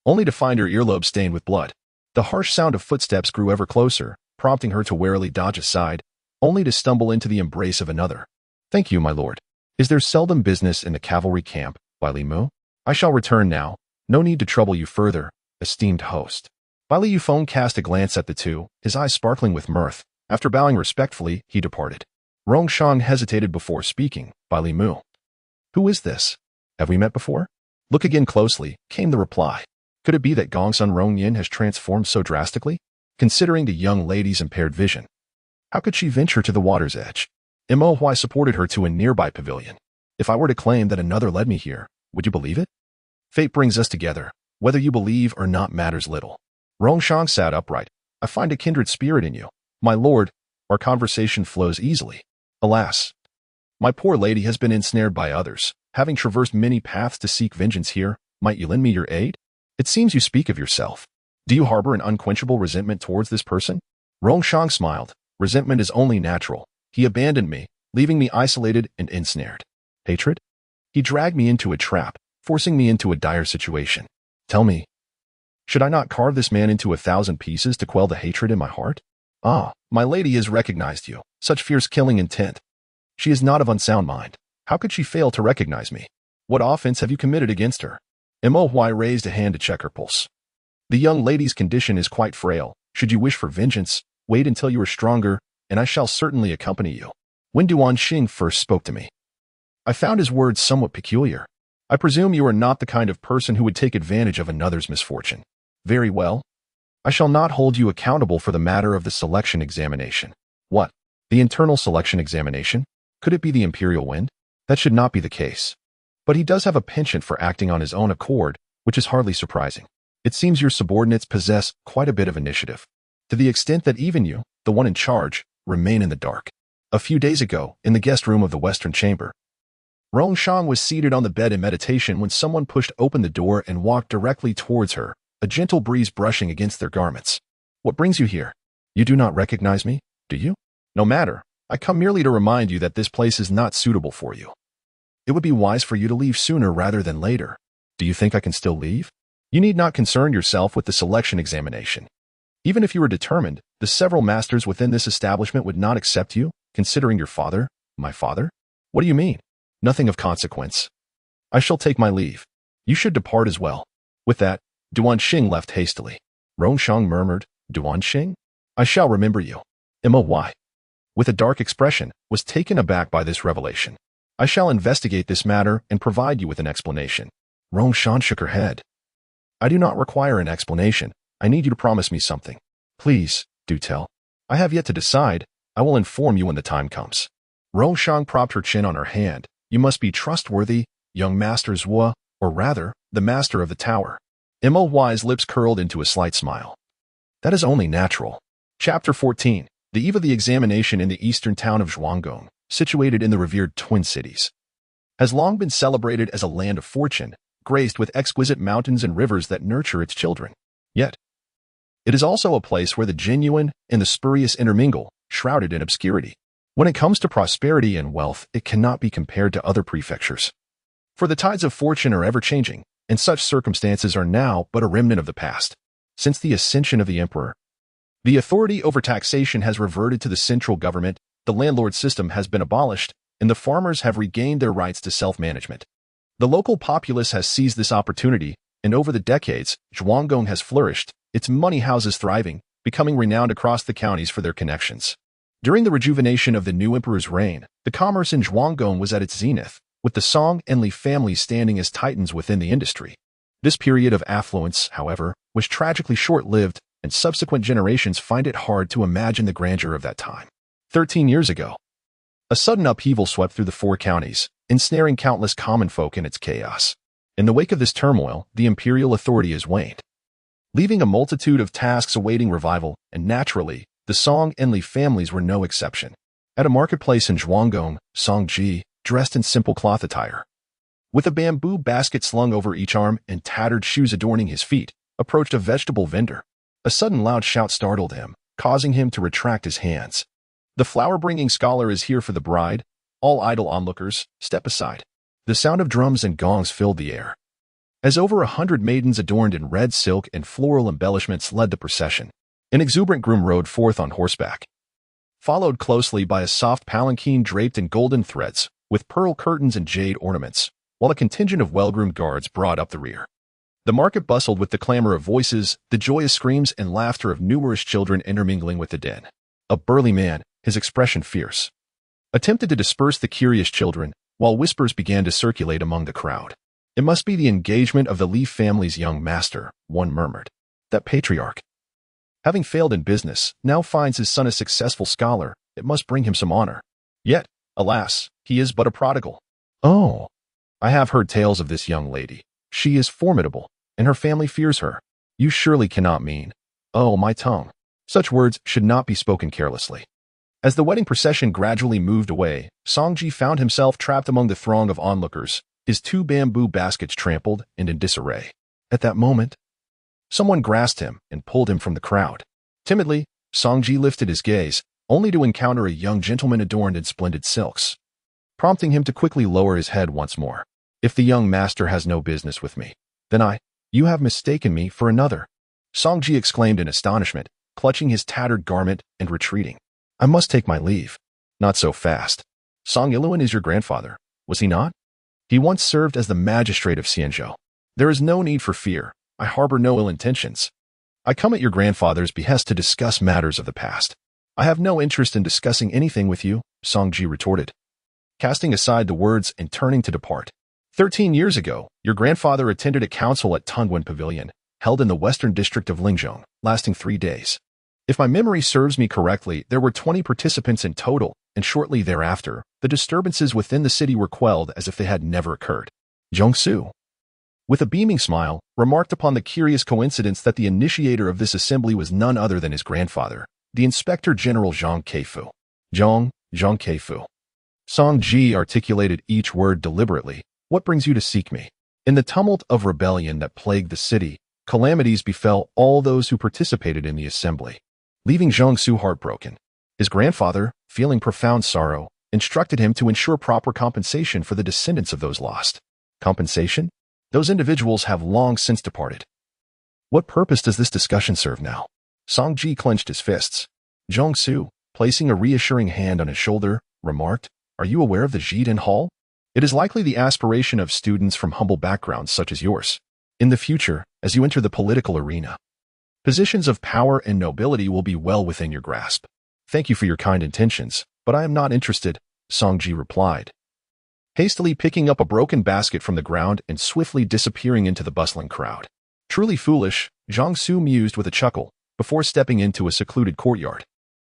only to find her earlobe stained with blood. The harsh sound of footsteps grew ever closer, prompting her to warily dodge aside, only to stumble into the embrace of another. Thank you, my lord. Is there seldom business in the cavalry camp, Bai Li Mu? I shall return now. No need to trouble you further, esteemed host. Bai Li Yufeng cast a glance at the two, his eyes sparkling with mirth. After bowing respectfully, he departed. Rongshang hesitated before speaking. Bai Li Mu. Who is this? Have we met before? Look again closely, came the reply. Could it be that Gongsun Rongyin has transformed so drastically? considering the young lady's impaired vision. How could she venture to the water's edge? Mo supported her to a nearby pavilion. If I were to claim that another led me here, would you believe it? Fate brings us together. Whether you believe or not matters little. Rongshang sat upright. I find a kindred spirit in you. My lord, our conversation flows easily. Alas, my poor lady has been ensnared by others. Having traversed many paths to seek vengeance here, might you lend me your aid? It seems you speak of yourself. Do you harbor an unquenchable resentment towards this person? Rongshang smiled. Resentment is only natural. He abandoned me, leaving me isolated and ensnared. Hatred? He dragged me into a trap, forcing me into a dire situation. Tell me, should I not carve this man into 1,000 pieces to quell the hatred in my heart? Ah, my lady has recognized you. Such fierce killing intent. She is not of unsound mind. How could she fail to recognize me? What offense have you committed against her? Mo raised a hand to check her pulse. The young lady's condition is quite frail. Should you wish for vengeance, wait until you are stronger, and I shall certainly accompany you. When Duan Xing first spoke to me, I found his words somewhat peculiar. I presume you are not the kind of person who would take advantage of another's misfortune. Very well. I shall not hold you accountable for the matter of the selection examination. What? The internal selection examination? Could it be the imperial wind? That should not be the case. But he does have a penchant for acting on his own accord, which is hardly surprising. It seems your subordinates possess quite a bit of initiative, to the extent that even you, the one in charge, remain in the dark. A few days ago, in the guest room of the Western Chamber, Rongshang was seated on the bed in meditation when someone pushed open the door and walked directly towards her, a gentle breeze brushing against their garments. What brings you here? You do not recognize me, do you? No matter. I come merely to remind you that this place is not suitable for you. It would be wise for you to leave sooner rather than later. Do you think I can still leave? You need not concern yourself with the selection examination. Even if you were determined, the several masters within this establishment would not accept you, considering your father, my father? What do you mean? Nothing of consequence. I shall take my leave. You should depart as well. With that, Duan Xing left hastily. Rongshang murmured, Duan Xing? I shall remember you. Moy, with a dark expression, was taken aback by this revelation. I shall investigate this matter and provide you with an explanation. Rongshang shook her head. I do not require an explanation. I need you to promise me something. Please, do tell. I have yet to decide. I will inform you when the time comes. Rongshang propped her chin on her hand. You must be trustworthy, young Master Zhua, or rather, the master of the tower. Moy's lips curled into a slight smile. That is only natural. Chapter 14. The eve of the examination in the eastern town of Zhuanggong, situated in the revered Twin Cities, has long been celebrated as a land of fortune, graced with exquisite mountains and rivers that nurture its children. Yet, it is also a place where the genuine and the spurious intermingle, shrouded in obscurity. When it comes to prosperity and wealth, it cannot be compared to other prefectures. For the tides of fortune are ever-changing, and such circumstances are now but a remnant of the past. Since the ascension of the emperor, the authority over taxation has reverted to the central government, the landlord system has been abolished, and the farmers have regained their rights to self-management. The local populace has seized this opportunity, and over the decades, Zhuanggong has flourished, its money houses thriving, becoming renowned across the counties for their connections. During the rejuvenation of the new emperor's reign, the commerce in Zhuanggong was at its zenith, with the Song and Li families standing as titans within the industry. This period of affluence, however, was tragically short-lived, and subsequent generations find it hard to imagine the grandeur of that time. 13 years ago, a sudden upheaval swept through the four counties, ensnaring countless common folk in its chaos. In the wake of this turmoil, the imperial authority has waned, leaving a multitude of tasks awaiting revival, and naturally, the Song and Li families were no exception. At a marketplace in Zhuanggong, Song Ji, dressed in simple cloth attire, with a bamboo basket slung over each arm and tattered shoes adorning his feet, approached a vegetable vendor. A sudden loud shout startled him, causing him to retract his hands. The flower-bringing scholar is here for the bride. All idle onlookers, step aside. The sound of drums and gongs filled the air, as over 100 maidens adorned in red silk and floral embellishments led the procession. An exuberant groom rode forth on horseback, followed closely by a soft palanquin draped in golden threads, with pearl curtains and jade ornaments, while a contingent of well-groomed guards brought up the rear. The market bustled with the clamor of voices, the joyous screams and laughter of numerous children intermingling with the din. A burly man, his expression fierce, attempted to disperse the curious children, while whispers began to circulate among the crowd. It must be the engagement of the Li family's young master, one murmured. That patriarch Having failed in business, now finds his son a successful scholar. It must bring him some honor. Yet, alas, he is but a prodigal. Oh, I have heard tales of this young lady. She is formidable, and her family fears her. You surely cannot mean. Oh, my tongue. Such words should not be spoken carelessly. As the wedding procession gradually moved away, Songji found himself trapped among the throng of onlookers, his 2 bamboo baskets trampled and in disarray. At that moment, someone grasped him and pulled him from the crowd. Timidly, Songji lifted his gaze, only to encounter a young gentleman adorned in splendid silks, prompting him to quickly lower his head once more. If the young master has no business with me, then you have mistaken me for another. Songji exclaimed in astonishment, clutching his tattered garment and retreating. I must take my leave. Not so fast. Song Iluan is your grandfather, was he not? He once served as the magistrate of Xianzhou. There is no need for fear. I harbor no ill intentions. I come at your grandfather's behest to discuss matters of the past. I have no interest in discussing anything with you, Songji retorted, casting aside the words and turning to depart. 13 years ago, your grandfather attended a council at Tongwen Pavilion, held in the western district of Lingzhong, lasting 3 days. If my memory serves me correctly, there were 20 participants in total, and shortly thereafter, the disturbances within the city were quelled as if they had never occurred. Zhongsu, with a beaming smile, remarked upon the curious coincidence that the initiator of this assembly was none other than his grandfather, the Inspector General Zhang Keifu. Zhang Keifu. Songji articulated each word deliberately. What brings you to seek me? In the tumult of rebellion that plagued the city, calamities befell all those who participated in the assembly, leaving Zhongsu heartbroken. His grandfather, feeling profound sorrow, instructed him to ensure proper compensation for the descendants of those lost. Compensation? Those individuals have long since departed. What purpose does this discussion serve now? Songji clenched his fists. Zhongsu, placing a reassuring hand on his shoulder, remarked, Are you aware of the Jiden Hall? It is likely the aspiration of students from humble backgrounds such as yours. In the future, as you enter the political arena, positions of power and nobility will be well within your grasp. Thank you for your kind intentions, but I am not interested, Songji replied, hastily picking up a broken basket from the ground and swiftly disappearing into the bustling crowd. Truly foolish, Zhongsu mused with a chuckle, before stepping into a secluded courtyard.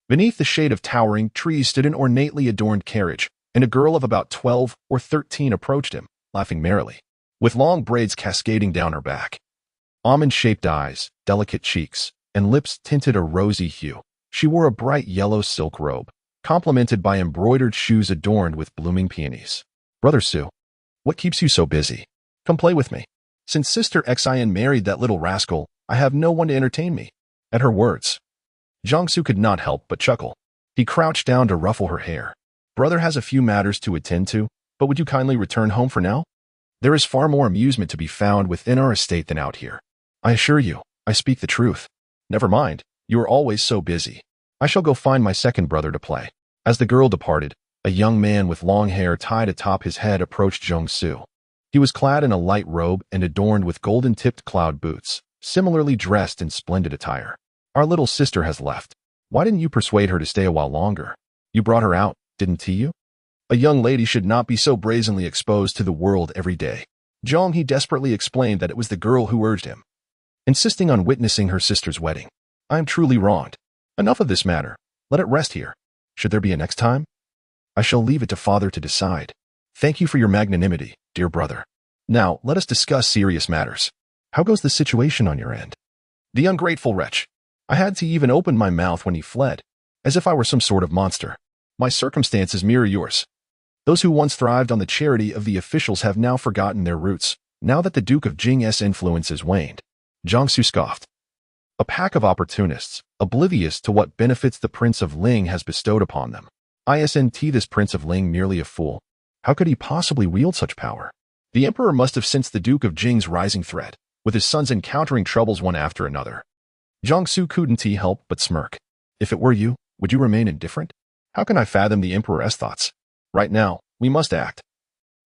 Beneath the shade of towering trees stood an ornately adorned carriage, and a girl of about 12 or 13 approached him, laughing merrily, with long braids cascading down her back. Almond-shaped eyes, delicate cheeks, and lips tinted a rosy hue. She wore a bright yellow silk robe, complemented by embroidered shoes adorned with blooming peonies. Brother Su, what keeps you so busy? Come play with me. Since Sister Xin married that little rascal, I have no one to entertain me. At her words, Zhongsu could not help but chuckle. He crouched down to ruffle her hair. Brother has a few matters to attend to, but would you kindly return home for now? There is far more amusement to be found within our estate than out here. I assure you, I speak the truth. Never mind, you are always so busy. I shall go find my second brother to play. As the girl departed, a young man with long hair tied atop his head approached Zhongsu. He was clad in a light robe and adorned with golden-tipped cloud boots, similarly dressed in splendid attire. Our little sister has left. Why didn't you persuade her to stay a while longer? You brought her out, didn't you? A young lady should not be so brazenly exposed to the world every day. Zhong he desperately explained that it was the girl who urged him, insisting on witnessing her sister's wedding. I am truly wronged. Enough of this matter. Let it rest here. Should there be a next time? I shall leave it to Father to decide. Thank you for your magnanimity, dear brother. Now, let us discuss serious matters. How goes the situation on your end? The ungrateful wretch. I had to even open my mouth when he fled, as if I were some sort of monster. My circumstances mirror yours. Those who once thrived on the charity of the officials have now forgotten their roots, now that the Duke of Jing's influence has waned. Zhongsu scoffed. A pack of opportunists, oblivious to what benefits the Prince of Ling has bestowed upon them. Isn't this Prince of Ling merely a fool? How could he possibly wield such power? The Emperor must have sensed the Duke of Jing's rising threat, with his sons encountering troubles one after another. Zhongsu couldn't help but smirk. If it were you, would you remain indifferent? How can I fathom the Emperor's thoughts? Right now, we must act.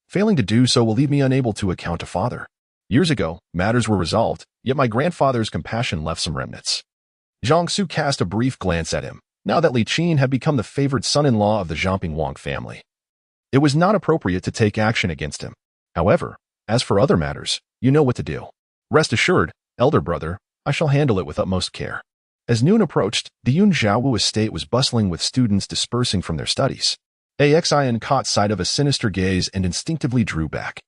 Failing to do so will leave me unable to account to Father. Years ago, matters were resolved, yet my grandfather's compassion left some remnants. Zhongsu cast a brief glance at him, now that Li Qin had become the favored son-in-law of the Zhamping Wang family. It was not appropriate to take action against him. However, as for other matters, you know what to do. Rest assured, elder brother, I shall handle it with utmost care. As noon approached, the Yunjiawu estate was bustling with students dispersing from their studies. Axin caught sight of a sinister gaze and instinctively drew back,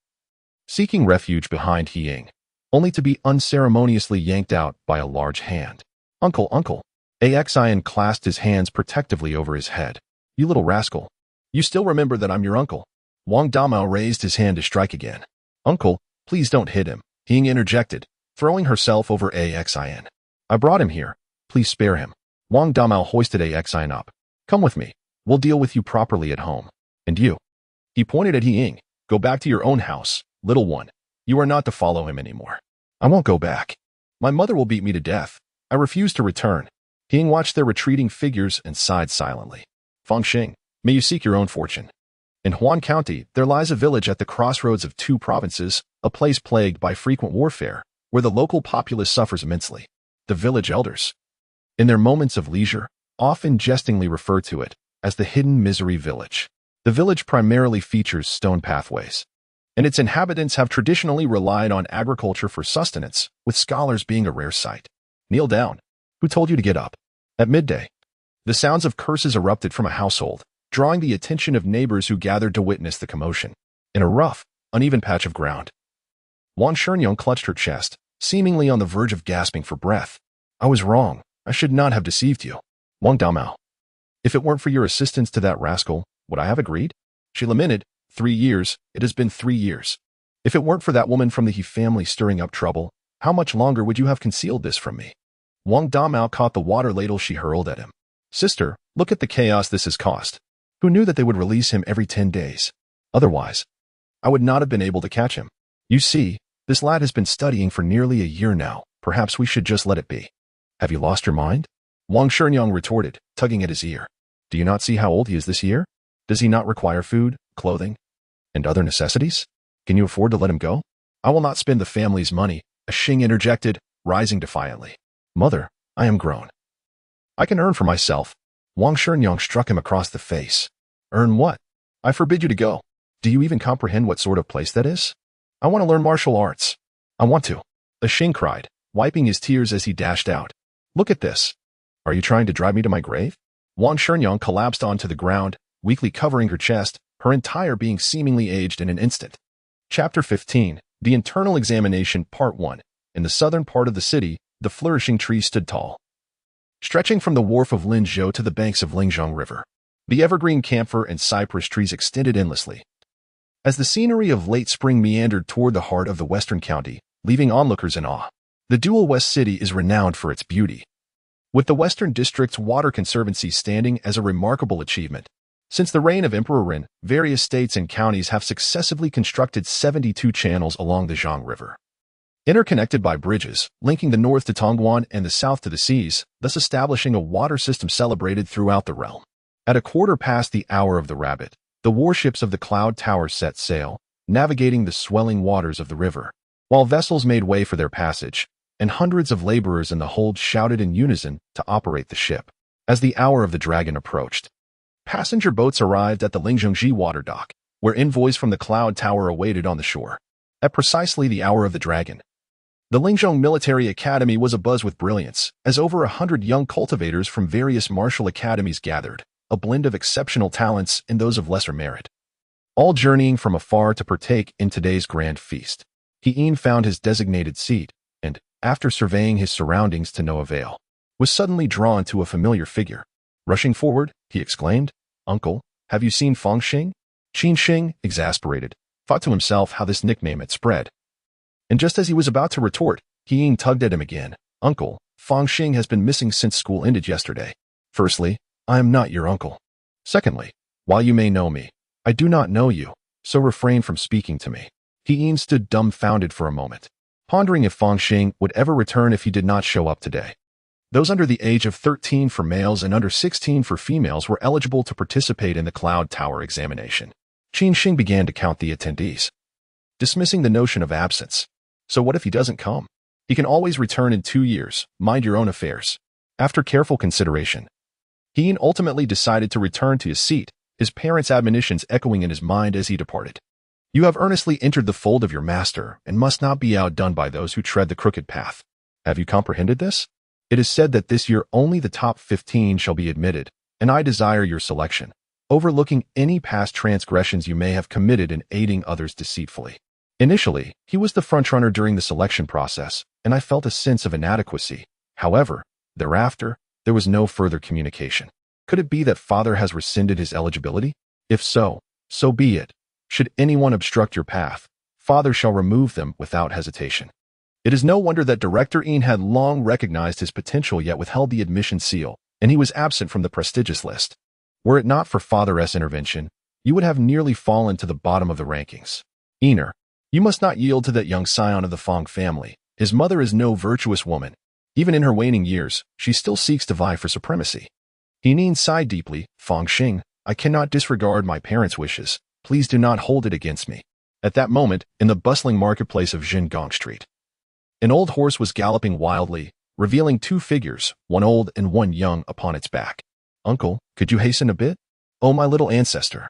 seeking refuge behind Ying, only to be unceremoniously yanked out by a large hand. Uncle, uncle. Axin clasped his hands protectively over his head. You little rascal. You still remember that I'm your uncle. Wang Damao raised his hand to strike again. Uncle, please don't hit him, Ying interjected, throwing herself over Axin. I brought him here. Please spare him. Wang Damao hoisted Axin up. Come with me. We'll deal with you properly at home. And you. He pointed at Ying. Go back to your own house, little one. You are not to follow him anymore. I won't go back. My mother will beat me to death. I refuse to return. Ying watched their retreating figures and sighed silently. Fangxing, may you seek your own fortune. In Huan County, there lies a village at the crossroads of two provinces, a place plagued by frequent warfare, where the local populace suffers immensely. The village elders, in their moments of leisure, often jestingly refer to it as the Hidden Misery Village. The village primarily features stone pathways, and its inhabitants have traditionally relied on agriculture for sustenance, with scholars being a rare sight. Kneel down. Who told you to get up? At midday, the sounds of curses erupted from a household, drawing the attention of neighbors who gathered to witness the commotion. In a rough, uneven patch of ground, Wan Shenyang clutched her chest, seemingly on the verge of gasping for breath. I was wrong. I should not have deceived you. Wang Damao. If it weren't for your assistance to that rascal, would I have agreed? She lamented. 3 years. It has been 3 years. If it weren't for that woman from the He family stirring up trouble, how much longer would you have concealed this from me? Wang Damao caught the water ladle she hurled at him. Sister, look at the chaos this has caused. Who knew that they would release him every 10 days? Otherwise, I would not have been able to catch him. You see, this lad has been studying for nearly a year now. Perhaps we should just let it be. Have you lost your mind? Wang Shenyang retorted, tugging at his ear. Do you not see how old he is this year? Does he not require food, clothing, and other necessities? Can you afford to let him go? I will not spend the family's money, Xing interjected, rising defiantly. Mother, I am grown. I can earn for myself. Wang Shenyang struck him across the face. Earn what? I forbid you to go. Do you even comprehend what sort of place that is? I want to learn martial arts. I want to. Xing cried, wiping his tears as he dashed out. Look at this. Are you trying to drive me to my grave? Wang Shenyang collapsed onto the ground, weakly covering her chest, her entire being seemingly aged in an instant. Chapter 15, The Internal Examination, Part 1. In the southern part of the city, the flourishing tree stood tall, stretching from the wharf of Linzhou to the banks of Lingzhong River. The evergreen camphor and cypress trees extended endlessly, as the scenery of late spring meandered toward the heart of the western county, leaving onlookers in awe. The dual West City is renowned for its beauty, with the Western District's water conservancy standing as a remarkable achievement. Since the reign of Emperor Ren, various states and counties have successively constructed 72 channels along the Zhang River, interconnected by bridges, linking the north to Tongguan and the south to the seas, thus establishing a water system celebrated throughout the realm. At a quarter past the hour of the rabbit, the warships of the Cloud Tower set sail, navigating the swelling waters of the river, while vessels made way for their passage, and hundreds of laborers in the hold shouted in unison to operate the ship. As the hour of the dragon approached, passenger boats arrived at the Lingzhongji water dock, where envoys from the Cloud Tower awaited on the shore. At precisely the hour of the dragon, the Lingzhong Military Academy was abuzz with brilliance, as over 100 young cultivators from various martial academies gathered, a blend of exceptional talents and those of lesser merit, all journeying from afar to partake in today's grand feast. He found his designated seat, and, after surveying his surroundings to no avail, was suddenly drawn to a familiar figure. Rushing forward, he exclaimed, Uncle, have you seen Fangxing? Qinxing, exasperated, thought to himself how this nickname had spread. And just as he was about to retort, He tugged at him again. Uncle, Fangxing has been missing since school ended yesterday. Firstly, I am not your uncle. Secondly, while you may know me, I do not know you, so refrain from speaking to me. He stood dumbfounded for a moment, pondering if Fangxing would ever return if he did not show up today. Those under the age of 13 for males and under 16 for females were eligible to participate in the Cloud Tower examination. Qinxing began to count the attendees, dismissing the notion of absence. So what if he doesn't come? He can always return in 2 years. Mind your own affairs. After careful consideration, he ultimately decided to return to his seat, his parents' admonitions echoing in his mind as he departed. You have earnestly entered the fold of your master and must not be outdone by those who tread the crooked path. Have you comprehended this? It is said that this year only the top 15 shall be admitted, and I desire your selection, overlooking any past transgressions you may have committed in aiding others deceitfully. Initially, he was the frontrunner during the selection process, and I felt a sense of inadequacy. However, thereafter, there was no further communication. Could it be that Father has rescinded his eligibility? If so, so be it. Should anyone obstruct your path, Father shall remove them without hesitation. It is no wonder that Director Ian had long recognized his potential yet withheld the admission seal, and he was absent from the prestigious list. Were it not for Father's intervention, you would have nearly fallen to the bottom of the rankings. Ener, you must not yield to that young scion of the Fong family. His mother is no virtuous woman. Even in her waning years, she still seeks to vie for supremacy. Henin sighed deeply. Fong Xing, I cannot disregard my parents' wishes. Please do not hold it against me. At that moment, in the bustling marketplace of Jingong Street, an old horse was galloping wildly, revealing two figures, one old and one young, upon its back. Uncle, could you hasten a bit? Oh, my little ancestor.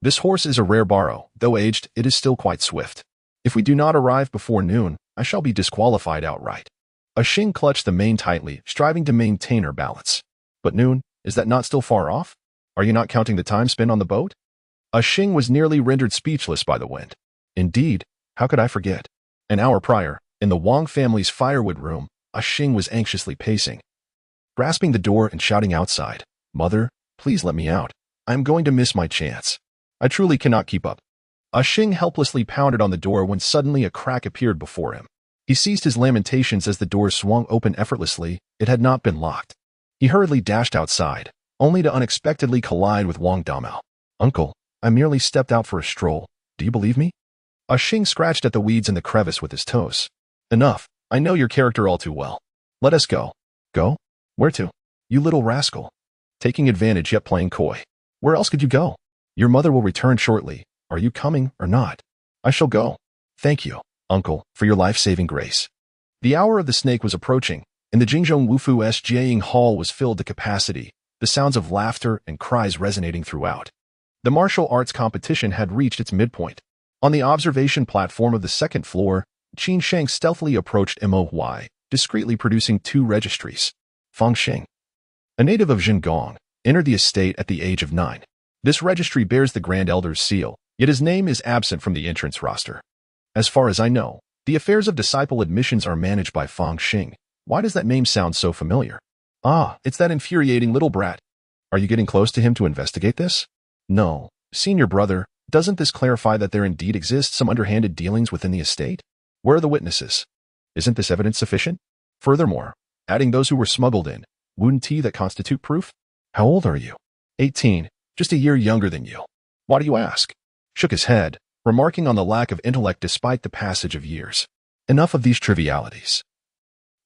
This horse is a rare borrow. Though aged, it is still quite swift. If we do not arrive before noon, I shall be disqualified outright. A Xing clutched the mane tightly, striving to maintain her balance. But noon, is that not still far off? Are you not counting the time spent on the boat? A Xing was nearly rendered speechless by the wind. Indeed, how could I forget? An hour prior, in the Wang family's firewood room, a Xing was anxiously pacing, grasping the door and shouting outside, Mother, please let me out. I am going to miss my chance. I truly cannot keep up. A Xing helplessly pounded on the door when suddenly a crack appeared before him. He ceased his lamentations as the door swung open effortlessly. It had not been locked. He hurriedly dashed outside, only to unexpectedly collide with Wang Damao. Uncle, I merely stepped out for a stroll. Do you believe me? A Xing scratched at the weeds in the crevice with his toes. Enough. I know your character all too well. Let us go. Go? Where to? You little rascal. Taking advantage yet playing coy. Where else could you go? Your mother will return shortly. Are you coming or not? I shall go. Thank you, Uncle, for your life-saving grace. The hour of the snake was approaching, and the Jingzhong Wufu's Jiaying Hall was filled to capacity, the sounds of laughter and cries resonating throughout. The martial arts competition had reached its midpoint. On the observation platform of the second floor, Qin Sheng stealthily approached Mo, discreetly producing two registries. Fong Xing, a native of Jingong, entered the estate at the age of 9. This registry bears the Grand Elder's seal, yet his name is absent from the entrance roster. As far as I know, the affairs of disciple admissions are managed by Fong Xing. Why does that name sound so familiar? Ah, it's that infuriating little brat. Are you getting close to him to investigate this? No, senior brother, doesn't this clarify that there indeed exist some underhanded dealings within the estate? Where are the witnesses? Isn't this evidence sufficient? Furthermore, adding those who were smuggled in, wouldn't that constitute proof? How old are you? 18, just a year younger than you. Why do you ask? Shook his head, remarking on the lack of intellect despite the passage of years. Enough of these trivialities.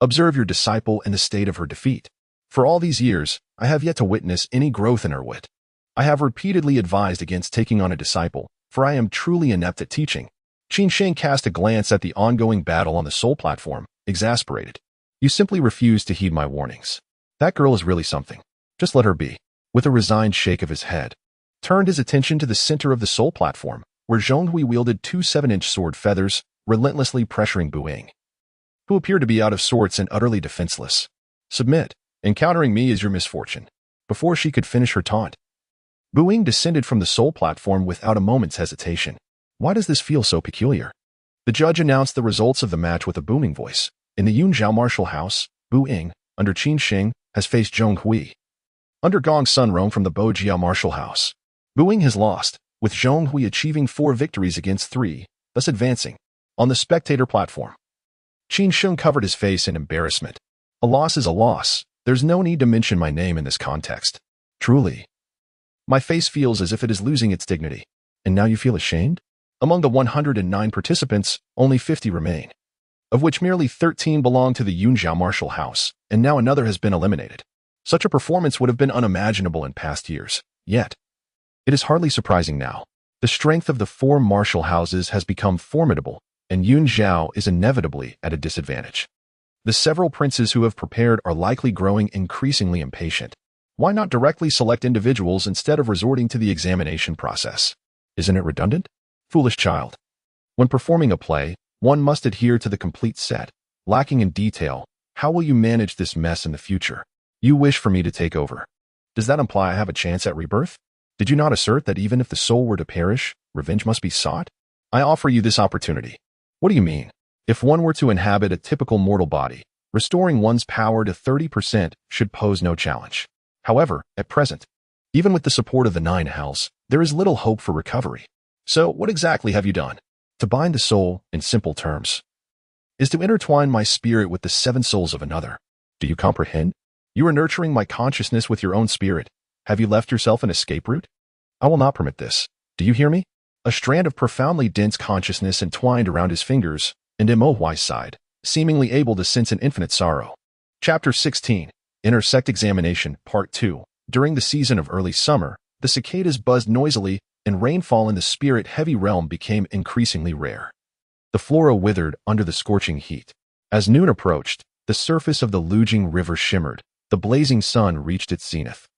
Observe your disciple and the state of her defeat. For all these years, I have yet to witness any growth in her wit. I have repeatedly advised against taking on a disciple, for I am truly inept at teaching. Qin Sheng cast a glance at the ongoing battle on the Soul platform, exasperated. You simply refuse to heed my warnings. That girl is really something. Just let her be. With a resigned shake of his head, turned his attention to the center of the Soul platform, where Zhonghui wielded two 7-inch sword feathers, relentlessly pressuring Buing, who appeared to be out of sorts and utterly defenseless. Submit. Encountering me is your misfortune. Before she could finish her taunt, Buing descended from the Soul platform without a moment's hesitation. Why does this feel so peculiar? The judge announced the results of the match with a booming voice. In the Yunzhao martial house, Buing, under Qin Sheng, has faced Zhonghui. Under Gong Sunrong from the Bojiao martial house, Buing has lost, with Zhonghui achieving 4 victories against 3, thus advancing. On the spectator platform, Qin Sheng covered his face in embarrassment. A loss is a loss. There's no need to mention my name in this context. Truly. My face feels as if it is losing its dignity. And now you feel ashamed? Among the 109 participants, only 50 remain, of which merely 13 belong to the Yunzhao martial house, and now another has been eliminated. Such a performance would have been unimaginable in past years, yet it is hardly surprising now. The strength of the 4 martial houses has become formidable, and Yunzhao is inevitably at a disadvantage. The several princes who have prepared are likely growing increasingly impatient. Why not directly select individuals instead of resorting to the examination process? Isn't it redundant? Foolish child. When performing a play, one must adhere to the complete set. Lacking in detail, How will you manage this mess in the future? You wish for me to take over. Does that imply I have a chance at rebirth? Did you not assert that even if the soul were to perish, revenge must be sought? I offer you this opportunity. What do you mean? If one were to inhabit a typical mortal body, restoring one's power to 30% should pose no challenge. However, at present, even with the support of the 9 hells, there is little hope for recovery. So, what exactly have you done? To bind the soul, in simple terms, is to intertwine my spirit with the 7 souls of another. Do you comprehend? You are nurturing my consciousness with your own spirit. Have you left yourself an escape route? I will not permit this. Do you hear me? A strand of profoundly dense consciousness entwined around his fingers, and Mohuai sighed, seemingly able to sense an infinite sorrow. Chapter 16. Intersect Examination, Part 2. During the season of early summer, the cicadas buzzed noisily, and rainfall in the spirit-heavy realm became increasingly rare. The flora withered under the scorching heat. As noon approached, the surface of the Lujing River shimmered. The blazing sun reached its zenith,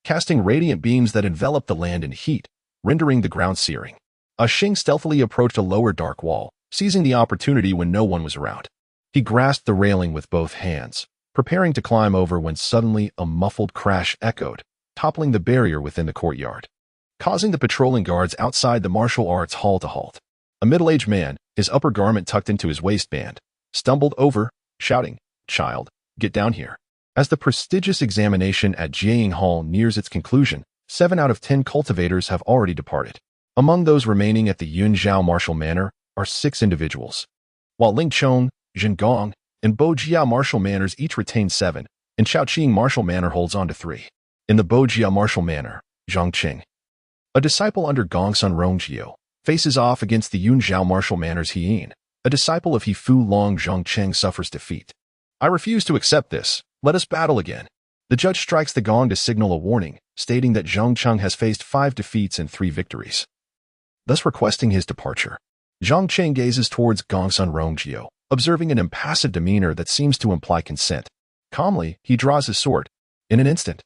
casting radiant beams that enveloped the land in heat, rendering the ground searing. Xing stealthily approached a lower dark wall, seizing the opportunity when no one was around. He grasped the railing with both hands, preparing to climb over when suddenly a muffled crash echoed, toppling the barrier within the courtyard, causing the patrolling guards outside the martial arts hall to halt. A middle-aged man, his upper garment tucked into his waistband, stumbled over, shouting, "Child, get down here." As the prestigious examination at Jiaying Hall nears its conclusion, 7 out of 10 cultivators have already departed. Among those remaining at the Yunzhao Martial Manor are 6 individuals, while Ling Chong, Jin Gong, and Bojia Martial Manors each retain 7, and Shaoqing Martial Manor holds on to 3. In the Bojia Martial Manor, Zhang Qing, a disciple under Gongsun Rongjio, faces off against the Yunzhao Martial Manor's Heyin. A disciple of Hifu Long Zhongcheng suffers defeat. I refuse to accept this. Let us battle again. The judge strikes the gong to signal a warning, stating that Zhang Cheng has faced 5 defeats and 3 victories, thus requesting his departure. Zhang Cheng gazes towards Gongsun Rongjio, observing an impassive demeanor that seems to imply consent. Calmly, he draws his sword. In an instant,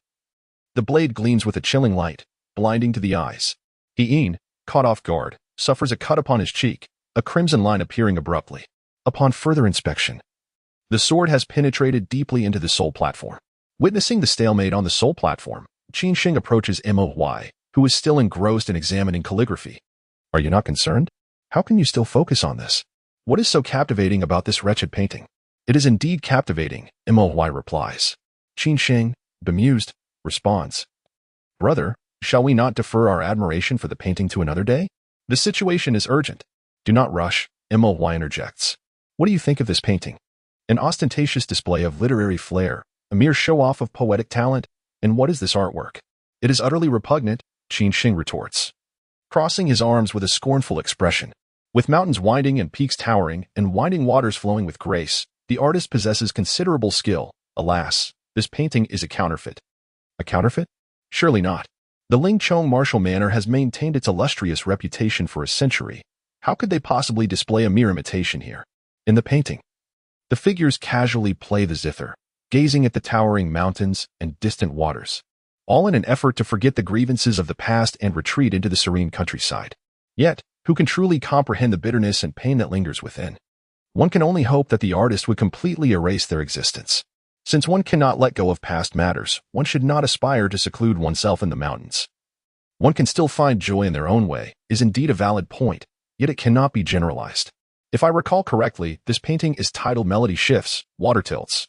the blade gleams with a chilling light, blinding to the eyes. Heyin, caught off guard, suffers a cut upon his cheek, a crimson line appearing abruptly. Upon further inspection, the sword has penetrated deeply into the soul platform. Witnessing the stalemate on the soul platform, Qin Shing approaches Moy, who is still engrossed in examining calligraphy. Are you not concerned? How can you still focus on this? What is so captivating about this wretched painting? It is indeed captivating, Moy replies. Qin Shing, bemused, responds, Brother, shall we not defer our admiration for the painting to another day? The situation is urgent. Do not rush, Moy interjects. What do you think of this painting? An ostentatious display of literary flair, a mere show-off of poetic talent, and what is this artwork? It is utterly repugnant, Qin Shing retorts, crossing his arms with a scornful expression. With mountains winding and peaks towering, and winding waters flowing with grace, the artist possesses considerable skill. Alas, this painting is a counterfeit. A counterfeit? Surely not. The Ling Chong Martial Manor has maintained its illustrious reputation for a century. How could they possibly display a mere imitation here? In the painting, the figures casually play the zither, gazing at the towering mountains and distant waters, all in an effort to forget the grievances of the past and retreat into the serene countryside. Yet, who can truly comprehend the bitterness and pain that lingers within? One can only hope that the artist would completely erase their existence. Since one cannot let go of past matters, one should not aspire to seclude oneself in the mountains. One can still find joy in their own way, is indeed a valid point, yet it cannot be generalized. If I recall correctly, this painting is titled Melody Shifts, Water Tilts.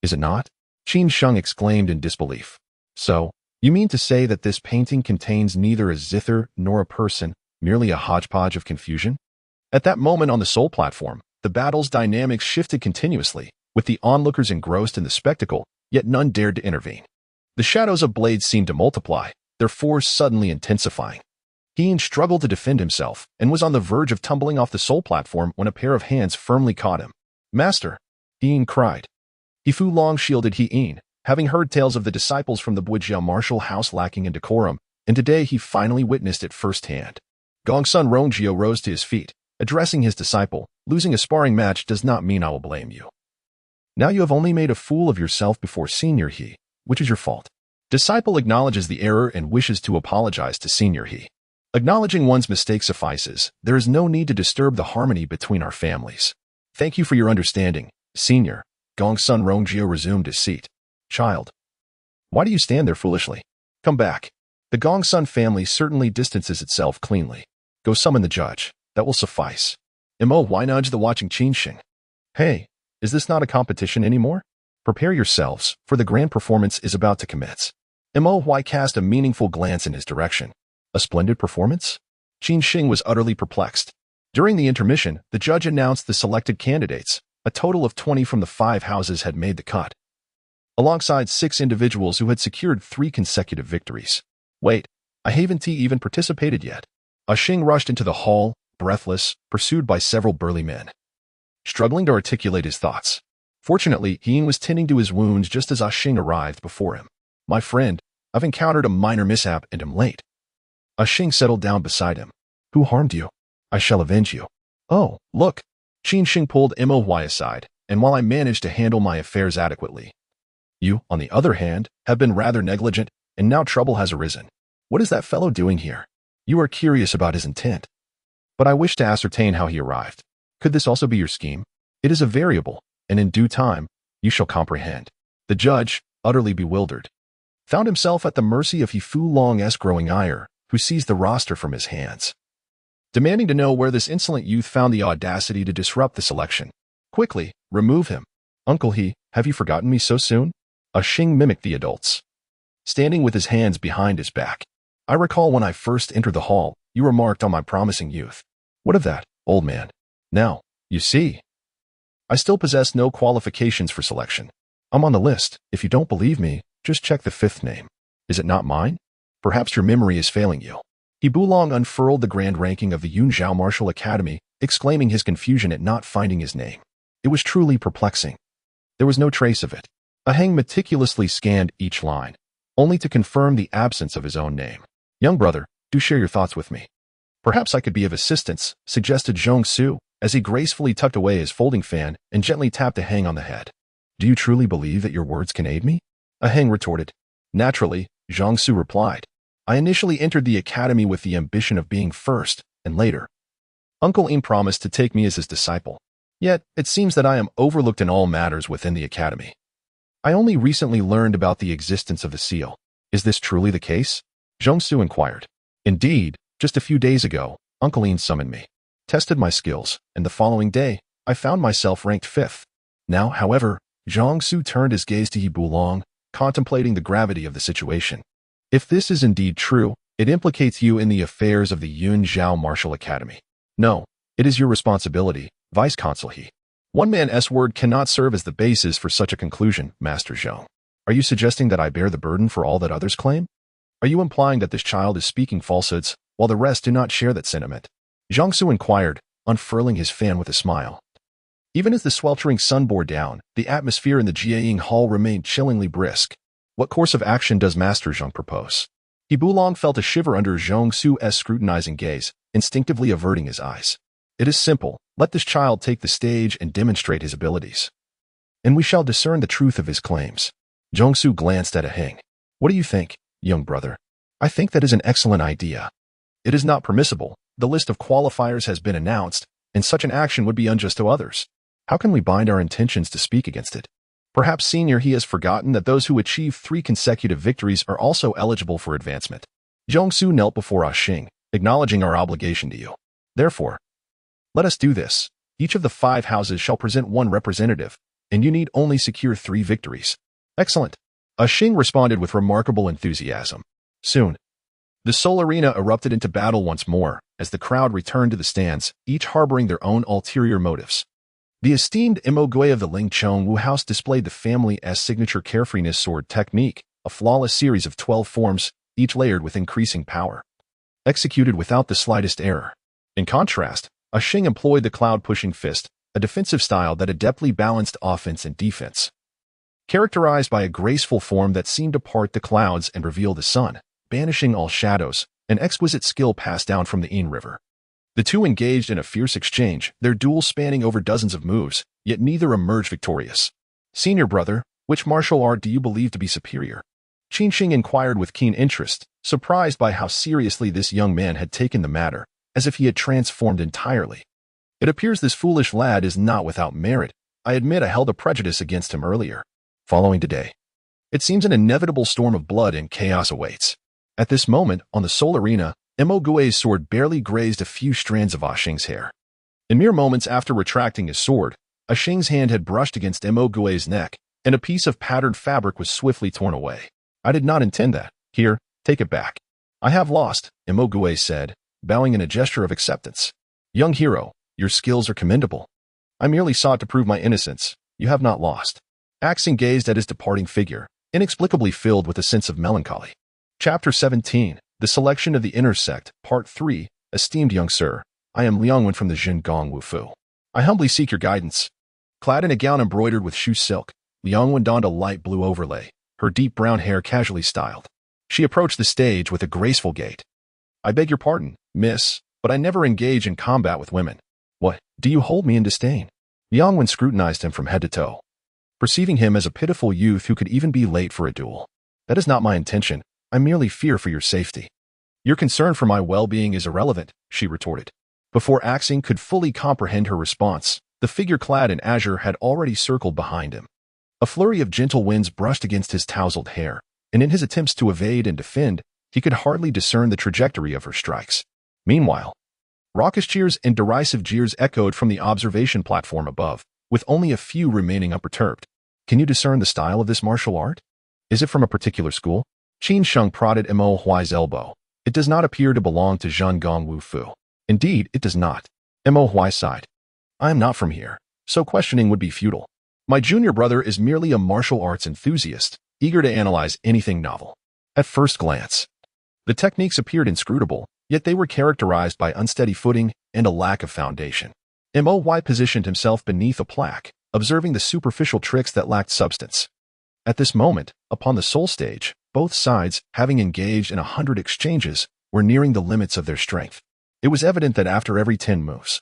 Is it not? Qin Sheng exclaimed in disbelief. So, you mean to say that this painting contains neither a zither nor a person, merely a hodgepodge of confusion? At that moment on the soul platform, the battle's dynamics shifted continuously, with the onlookers engrossed in the spectacle, yet none dared to intervene. The shadows of blades seemed to multiply, their force suddenly intensifying. Heyin struggled to defend himself, and was on the verge of tumbling off the soul platform when a pair of hands firmly caught him. Master! Heyin cried. Hifu Long shielded Heyin, having heard tales of the disciples from the Bujia martial house lacking in decorum, and today he finally witnessed it firsthand. Gongsun Rongjio rose to his feet, addressing his disciple. Losing a sparring match does not mean I will blame you. Now you have only made a fool of yourself before Senior He, which is your fault. Disciple acknowledges the error and wishes to apologize to Senior He. Acknowledging one's mistake suffices. There is no need to disturb the harmony between our families. Thank you for your understanding, Senior. Gongsun Rongjie resumed his seat. Child, why do you stand there foolishly? Come back. The Gongsun family certainly distances itself cleanly. Go summon the judge. That will suffice. Mo, why nudge the watching Qinxing? Hey, is this not a competition anymore? Prepare yourselves, for the grand performance is about to commence. Mo, why cast a meaningful glance in his direction? A splendid performance? Qinxing was utterly perplexed. During the intermission, the judge announced the selected candidates. A total of 20 from the 5 houses had made the cut, alongside 6 individuals who had secured 3 consecutive victories. Wait, I haven't even participated yet. Xing rushed into the hall, breathless, pursued by several burly men, struggling to articulate his thoughts. Fortunately, Ying was tending to his wounds just as Xing arrived before him. My friend, I've encountered a minor mishap and am late. Xing settled down beside him. Who harmed you? I shall avenge you. Oh, look. Qinxing pulled Moy aside, and while I managed to handle my affairs adequately, you, on the other hand, have been rather negligent, and now trouble has arisen. What is that fellow doing here? You are curious about his intent. But I wish to ascertain how he arrived. Could this also be your scheme? It is a variable, and in due time, you shall comprehend. The judge, utterly bewildered, found himself at the mercy of Fu Long's growing ire, who seized the roster from his hands, demanding to know where this insolent youth found the audacity to disrupt the selection. Quickly, remove him. Uncle He, have you forgotten me so soon? Xing mimicked the adults, standing with his hands behind his back. I recall when I first entered the hall, you remarked on my promising youth. What of that, old man? Now, you see, I still possess no qualifications for selection. I'm on the list. If you don't believe me, just check the 5th name. Is it not mine? Perhaps your memory is failing you. He Bulong unfurled the grand ranking of the Yunzhao Martial Academy, exclaiming his confusion at not finding his name. It was truly perplexing. There was no trace of it. Aheng meticulously scanned each line, only to confirm the absence of his own name. Young brother, do share your thoughts with me. Perhaps I could be of assistance, suggested Zhong Su, as he gracefully tucked away his folding fan and gently tapped Aheng on the head. Do you truly believe that your words can aid me? Aheng retorted. Naturally, Zhong Su replied. I initially entered the academy with the ambition of being first, and later, Uncle Im promised to take me as his disciple. Yet, it seems that I am overlooked in all matters within the academy. I only recently learned about the existence of the seal. Is this truly the case? Zhong Su inquired. Indeed, just a few days ago, Uncle Im summoned me, tested my skills, and the following day, I found myself ranked 5th. Now, however, Zhong Su turned his gaze to He Bulong, contemplating the gravity of the situation. If this is indeed true, it implicates you in the affairs of the Yunzhao Martial Academy. No, it is your responsibility, Vice Consul He. One man's word cannot serve as the basis for such a conclusion, Master Zhong. Are you suggesting that I bear the burden for all that others claim? Are you implying that this child is speaking falsehoods, while the rest do not share that sentiment? Zhong Su inquired, unfurling his fan with a smile. Even as the sweltering sun bore down, the atmosphere in the Jiaying Hall remained chillingly brisk. What course of action does Master Zhong propose? He Bulong felt a shiver under Zhong Su's scrutinizing gaze, instinctively averting his eyes. It is simple. Let this child take the stage and demonstrate his abilities, and we shall discern the truth of his claims. Zhong Su glanced at Aheng. What do you think, young brother? I think that is an excellent idea. It is not permissible. The list of qualifiers has been announced, and such an action would be unjust to others. How can we bind our intentions to speak against it? Perhaps, Senior, he has forgotten that those who achieve 3 consecutive victories are also eligible for advancement. Zhong Su knelt before Xing, acknowledging our obligation to you. Therefore, let us do this. Each of the 5 houses shall present 1 representative, and you need only secure 3 victories. Excellent. Xing responded with remarkable enthusiasm. Soon, the Seoul Arena erupted into battle once more, as the crowd returned to the stands, each harboring their own ulterior motives. The esteemed Imogui of the Ling Chongwu House displayed the family's signature carefreeness sword technique, a flawless series of 12 forms, each layered with increasing power, executed without the slightest error. In contrast, Xing employed the cloud-pushing fist, a defensive style that adeptly balanced offense and defense, characterized by a graceful form that seemed to part the clouds and reveal the sun, banishing all shadows, an exquisite skill passed down from the Yin River. The two engaged in a fierce exchange, their duel spanning over dozens of moves, yet neither emerged victorious. Senior brother, which martial art do you believe to be superior? Qinxing inquired with keen interest, surprised by how seriously this young man had taken the matter, as if he had transformed entirely. It appears this foolish lad is not without merit, I admit I held a prejudice against him earlier. Following today, it seems an inevitable storm of blood and chaos awaits. At this moment, on the Soul Arena, Mo Gui's sword barely grazed a few strands of Ah Xing's hair. In mere moments after retracting his sword, Ah Xing's hand had brushed against Mo Gui's neck, and a piece of patterned fabric was swiftly torn away. I did not intend that. Here, take it back. I have lost, Mo Gui said, bowing in a gesture of acceptance. Young hero, your skills are commendable. I merely sought to prove my innocence. You have not lost. Axing gazed at his departing figure, inexplicably filled with a sense of melancholy. Chapter 17, The Selection of the Inner Sect, Part 3, Esteemed young sir, I am Liangwen from the Zhengong Wufu. I humbly seek your guidance. Clad in a gown embroidered with shoe silk, Liangwen donned a light blue overlay, her deep brown hair casually styled. She approached the stage with a graceful gait. I beg your pardon, miss, but I never engage in combat with women. What, do you hold me in disdain? Liangwen scrutinized him from head to toe, perceiving him as a pitiful youth who could even be late for a duel. That is not my intention. I merely fear for your safety. Your concern for my well-being is irrelevant, she retorted. Before Axing could fully comprehend her response, the figure clad in azure had already circled behind him. A flurry of gentle winds brushed against his tousled hair, and in his attempts to evade and defend, he could hardly discern the trajectory of her strikes. Meanwhile, raucous cheers and derisive jeers echoed from the observation platform above, with only a few remaining unperturbed. Can you discern the style of this martial art? Is it from a particular school? Qin Sheng prodded Mo Huai's elbow. It does not appear to belong to Zhengong Wufu. Indeed, it does not. Mo Huai sighed. I am not from here, so questioning would be futile. My junior brother is merely a martial arts enthusiast, eager to analyze anything novel. At first glance, the techniques appeared inscrutable, yet they were characterized by unsteady footing and a lack of foundation. Mo Huai positioned himself beneath a plaque, observing the superficial tricks that lacked substance. At this moment, upon the soul stage, both sides, having engaged in 100 exchanges, were nearing the limits of their strength. It was evident that after every 10 moves,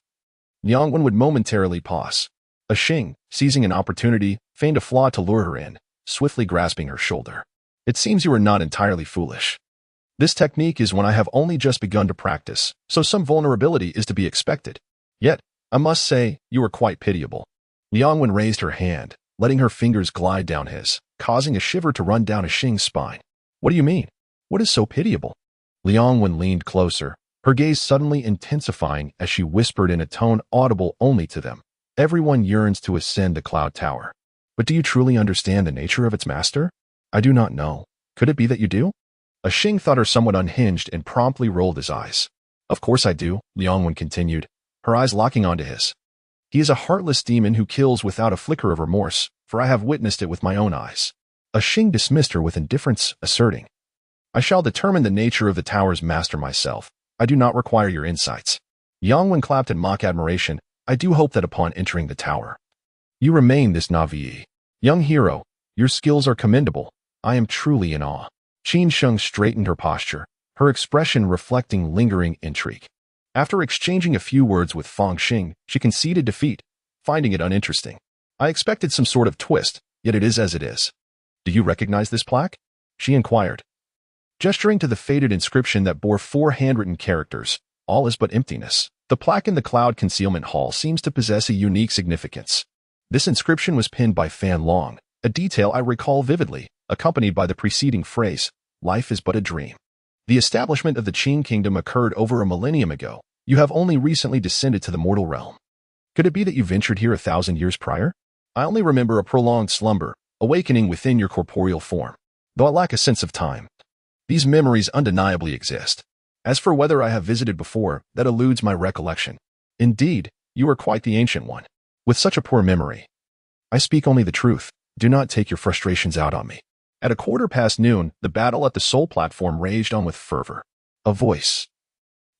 Liangwen would momentarily pause. Ah Xing, seizing an opportunity, feigned a flaw to lure her in, swiftly grasping her shoulder. It seems you are not entirely foolish. This technique is one I have only just begun to practice, so some vulnerability is to be expected. Yet, I must say, you are quite pitiable. Liangwen raised her hand, letting her fingers glide down his, causing a shiver to run down Ah Xing's spine. What do you mean? What is so pitiable? Liangwen leaned closer, her gaze suddenly intensifying as she whispered in a tone audible only to them. Everyone yearns to ascend the cloud tower. But do you truly understand the nature of its master? I do not know. Could it be that you do? Ah Xing thought her somewhat unhinged and promptly rolled his eyes. Of course I do, Liangwen continued, her eyes locking onto his. He is a heartless demon who kills without a flicker of remorse, for I have witnessed it with my own eyes. Ah Xing dismissed her with indifference, asserting, I shall determine the nature of the tower's master myself. I do not require your insights. Liangwen clapped in mock admiration. I do hope that upon entering the tower, you remain this naive. Young hero, your skills are commendable. I am truly in awe. Qin Sheng straightened her posture, her expression reflecting lingering intrigue. After exchanging a few words with Fang Xing, she conceded defeat, finding it uninteresting. I expected some sort of twist, yet it is as it is. Do you recognize this plaque? She inquired, gesturing to the faded inscription that bore 4 handwritten characters, all is but emptiness. The plaque in the Cloud Concealment Hall seems to possess a unique significance. This inscription was pinned by Fan Long, a detail I recall vividly, accompanied by the preceding phrase, life is but a dream. The establishment of the Qing Kingdom occurred over a millennium ago. You have only recently descended to the mortal realm. Could it be that you ventured here 1,000 years prior? I only remember a prolonged slumber, awakening within your corporeal form, though I lack a sense of time. These memories undeniably exist. As for whether I have visited before, that eludes my recollection. Indeed, you are quite the ancient one, with such a poor memory. I speak only the truth. Do not take your frustrations out on me. At 12:15, the battle at the Soul platform raged on with fervor. A voice,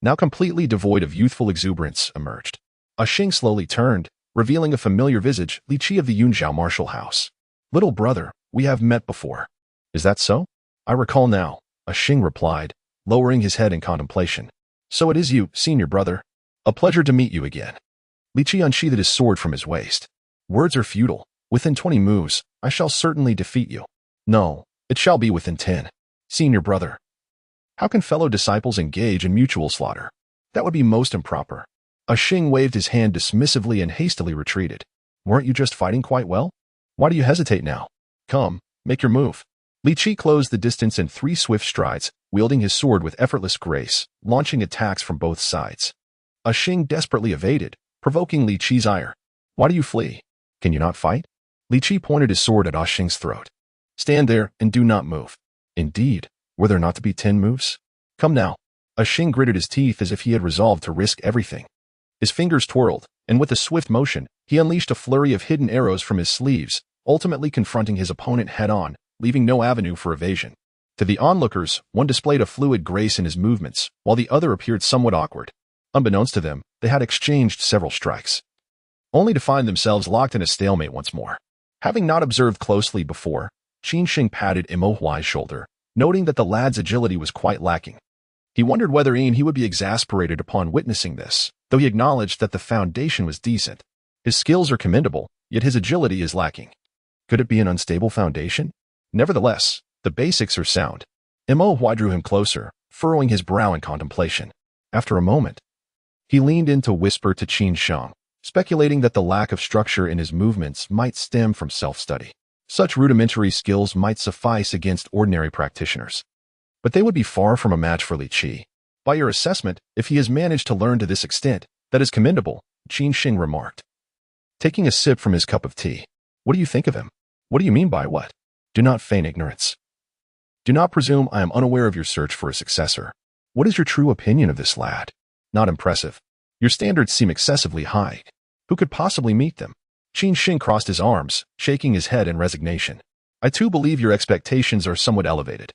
now completely devoid of youthful exuberance, emerged. Ah Xing slowly turned, revealing a familiar visage, Li Qi of the Yunzhao martial house. Little brother, we have met before. Is that so? I recall now, Ah Xing replied, lowering his head in contemplation. So it is you, senior brother. A pleasure to meet you again. Li Qi unsheathed his sword from his waist. Words are futile. Within 20 moves, I shall certainly defeat you. No, it shall be within 10. Senior brother. How can fellow disciples engage in mutual slaughter? That would be most improper. Ah Xing waved his hand dismissively and hastily retreated. Weren't you just fighting quite well? Why do you hesitate now? Come, make your move. Li Qi closed the distance in 3 swift strides, wielding his sword with effortless grace, launching attacks from both sides. Xing desperately evaded, provoking Li Qi's ire. Why do you flee? Can you not fight? Li Qi pointed his sword at Xing's throat. Stand there and do not move. Indeed, were there not to be 10 moves? Come now. Xing gritted his teeth as if he had resolved to risk everything. His fingers twirled, and with a swift motion, he unleashed a flurry of hidden arrows from his sleeves, ultimately confronting his opponent head-on, leaving no avenue for evasion. To the onlookers, one displayed a fluid grace in his movements, while the other appeared somewhat awkward. Unbeknownst to them, they had exchanged several strikes, only to find themselves locked in a stalemate once more. Having not observed closely before, Qin patted Imo Huai's shoulder, noting that the lad's agility was quite lacking. He wondered whether he would be exasperated upon witnessing this, though he acknowledged that the foundation was decent. His skills are commendable, yet his agility is lacking. Could it be an unstable foundation? Nevertheless, the basics are sound. Imo Huai drew him closer, furrowing his brow in contemplation. After a moment, he leaned in to whisper to Qin Shang, speculating that the lack of structure in his movements might stem from self-study. Such rudimentary skills might suffice against ordinary practitioners, but they would be far from a match for Li Qi. By your assessment, if he has managed to learn to this extent, that is commendable, Qin Shang remarked, taking a sip from his cup of tea. What do you think of him? What do you mean by what? Do not feign ignorance. Do not presume I am unaware of your search for a successor. What is your true opinion of this lad? Not impressive. Your standards seem excessively high. Who could possibly meet them? Qin Shang crossed his arms, shaking his head in resignation. I too believe your expectations are somewhat elevated.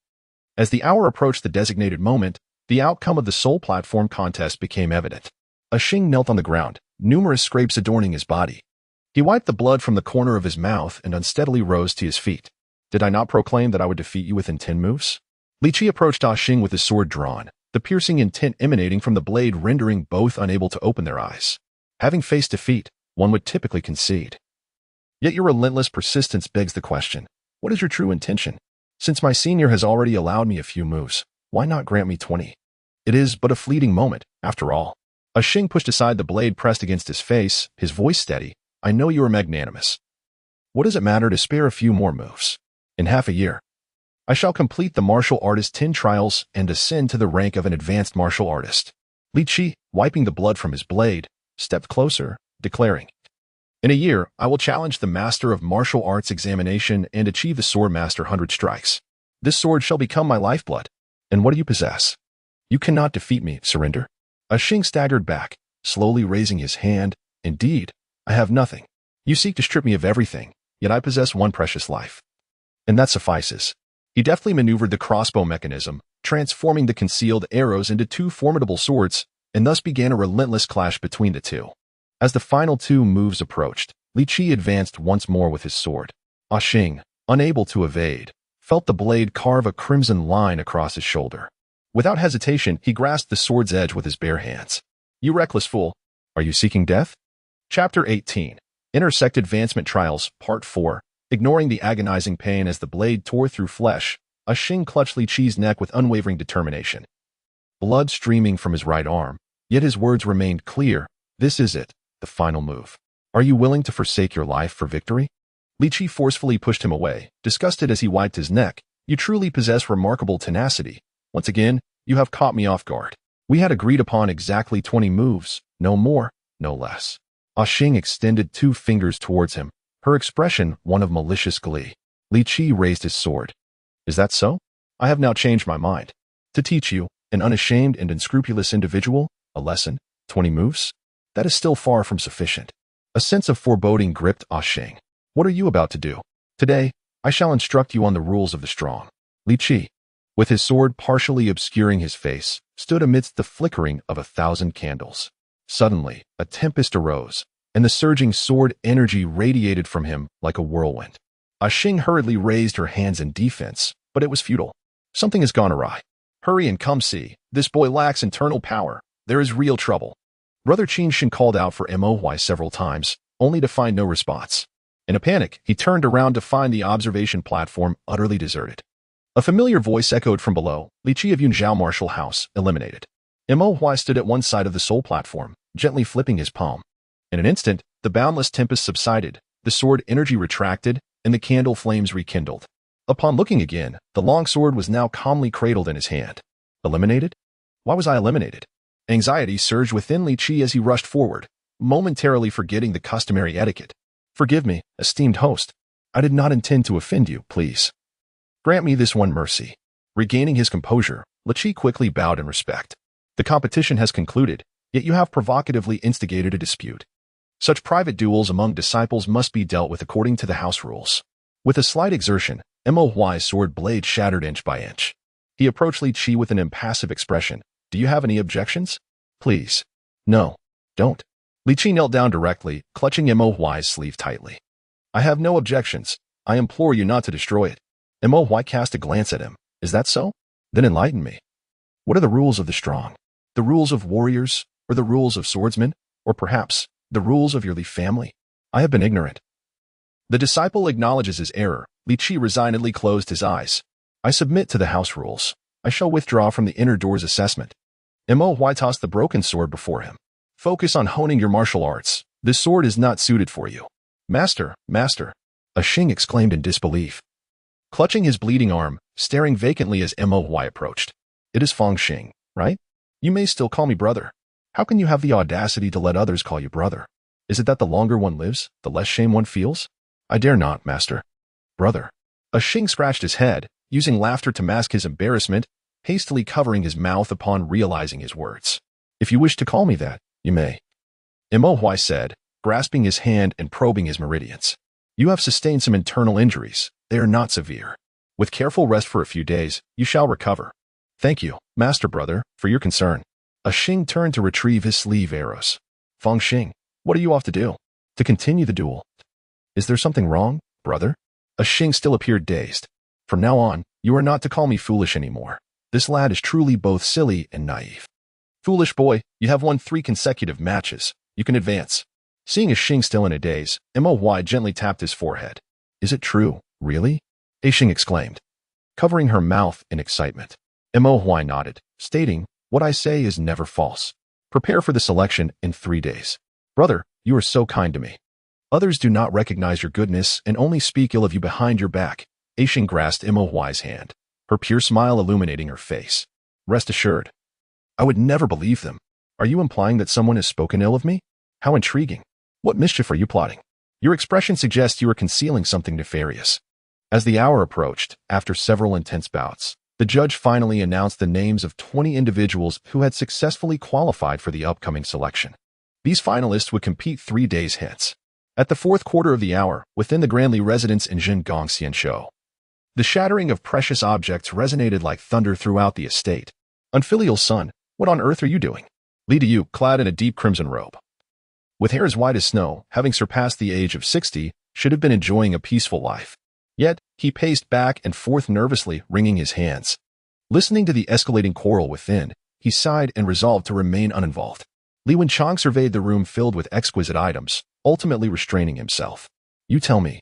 As the hour approached the designated moment, the outcome of the soul platform contest became evident. Xing knelt on the ground, numerous scrapes adorning his body. He wiped the blood from the corner of his mouth and unsteadily rose to his feet. Did I not proclaim that I would defeat you within 10 moves? Li Qi approached Xing with his sword drawn, the piercing intent emanating from the blade rendering both unable to open their eyes. Having faced defeat, one would typically concede. Yet your relentless persistence begs the question, what is your true intention? Since my senior has already allowed me a few moves, why not grant me 20? It is but a fleeting moment, after all. Xing pushed aside the blade pressed against his face, his voice steady. I know you are magnanimous. What does it matter to spare a few more moves? In half a year, I shall complete the martial artist 10 trials and ascend to the rank of an advanced martial artist. Li Qi, wiping the blood from his blade, stepped closer, declaring, in a year, I will challenge the Master of Martial Arts examination and achieve the Sword Master 100 strikes. This sword shall become my lifeblood. And what do you possess? You cannot defeat me, surrender. Xing staggered back, slowly raising his hand. Indeed, I have nothing. You seek to strip me of everything, yet I possess one precious life. And that suffices. He deftly maneuvered the crossbow mechanism, transforming the concealed arrows into 2 formidable swords, and thus began a relentless clash between the two. As the final 2 moves approached, Li Qi advanced once more with his sword. Xing, unable to evade, felt the blade carve a crimson line across his shoulder. Without hesitation, he grasped the sword's edge with his bare hands. You reckless fool! Are you seeking death? Chapter 18. Intersect Advancement Trials, Part 4. Ignoring the agonizing pain as the blade tore through flesh, Xing clutched Li Qi's neck with unwavering determination. Blood streaming from his right arm, yet his words remained clear. This is it, the final move. Are you willing to forsake your life for victory? Li Qi forcefully pushed him away, disgusted as he wiped his neck. You truly possess remarkable tenacity. Once again, you have caught me off guard. We had agreed upon exactly 20 moves, no more, no less. Xing extended 2 fingers towards him, her expression one of malicious glee. Li Qi raised his sword. Is that so? I have now changed my mind. To teach you, an unashamed and unscrupulous individual, a lesson, 20 moves? That is still far from sufficient. A sense of foreboding gripped Xing. What are you about to do? Today, I shall instruct you on the rules of the strong. Li Qi, with his sword partially obscuring his face, stood amidst the flickering of 1,000 candles. Suddenly, a tempest arose, and the surging sword energy radiated from him like a whirlwind. Xing hurriedly raised her hands in defense, but it was futile. Something has gone awry. Hurry and come see. This boy lacks internal power. There is real trouble. Brother Qin Shang called out for Mo Huai several times, only to find no response. In a panic, he turned around to find the observation platform utterly deserted. A familiar voice echoed from below. Li Qi of Yunzhao Martial House, eliminated. Mo Huai stood at one side of the soul platform, gently flipping his palm. In an instant, The boundless tempest subsided, the sword energy retracted, and the candle flames rekindled. Upon looking again, the long sword was now calmly cradled in his hand. Eliminated? Why was I eliminated? Anxiety surged within Li Qi as he rushed forward, momentarily forgetting the customary etiquette. Forgive me, esteemed host. I did not intend to offend you, please. Grant me this one mercy. Regaining his composure, Li Qi quickly bowed in respect. The competition has concluded, yet you have provocatively instigated a dispute. Such private duels among disciples must be dealt with according to the house rules. With a slight exertion, Moy's sword blade shattered inch by inch. He approached Li Qi with an impassive expression. Do you have any objections? Please. No. Don't. Li Qi knelt down directly, clutching Moy's sleeve tightly. I have no objections. I implore you not to destroy it. Moy cast a glance at him. Is that so? Then enlighten me. What are the rules of the strong? The rules of warriors, or the rules of swordsmen, or perhaps the rules of your Li family? I have been ignorant. The disciple acknowledges his error. Li Qi resignedly closed his eyes. I submit to the house rules. I shall withdraw from the inner door's assessment. Moy tossed the broken sword before him. Focus on honing your martial arts. This sword is not suited for you. Master, master, a Xing exclaimed in disbelief. Clutching his bleeding arm, staring vacantly as Moy approached. It is Feng Xing, right? You may still call me brother. How can you have the audacity to let others call you brother? Is it that the longer one lives, the less shame one feels? I dare not, master. Brother. A Xing scratched his head, using laughter to mask his embarrassment, hastily covering his mouth upon realizing his words. If you wish to call me that, you may. Moy said, grasping his hand and probing his meridians. You have sustained some internal injuries. They are not severe. With careful rest for a few days, you shall recover. Thank you, master brother, for your concern. A Xing turned to retrieve his sleeve arrows. Feng Xing, what are you off to do? To continue the duel. Is there something wrong, brother? A Xing still appeared dazed. From now on, you are not to call me foolish anymore. This lad is truly both silly and naive. Foolish boy, you have won 3 consecutive matches. You can advance. Seeing a Xing still in a daze, Moy gently tapped his forehead. Is it true, really? A Xing exclaimed, covering her mouth in excitement. Moy nodded, stating, what I say is never false. Prepare for the selection in 3 days. Brother, you are so kind to me. Others do not recognize your goodness and only speak ill of you behind your back. A Xing grasped Moy's hand, her pure smile illuminating her face. Rest assured. I would never believe them. Are you implying that someone has spoken ill of me? How intriguing. What mischief are you plotting? Your expression suggests you are concealing something nefarious. As the hour approached, after several intense bouts, the judge finally announced the names of 20 individuals who had successfully qualified for the upcoming selection. These finalists would compete 3 days hence. At the 4th quarter of the hour, within the Grandly residence in Zhengongxianshou, the shattering of precious objects resonated like thunder throughout the estate. Unfilial son, what on earth are you doing? Li Diyu, clad in a deep crimson robe, with hair as white as snow, having surpassed the age of 60, should have been enjoying a peaceful life. Yet, he paced back and forth nervously, wringing his hands. Listening to the escalating quarrel within, he sighed and resolved to remain uninvolved. Li Wenchang surveyed the room filled with exquisite items, ultimately restraining himself. You tell me,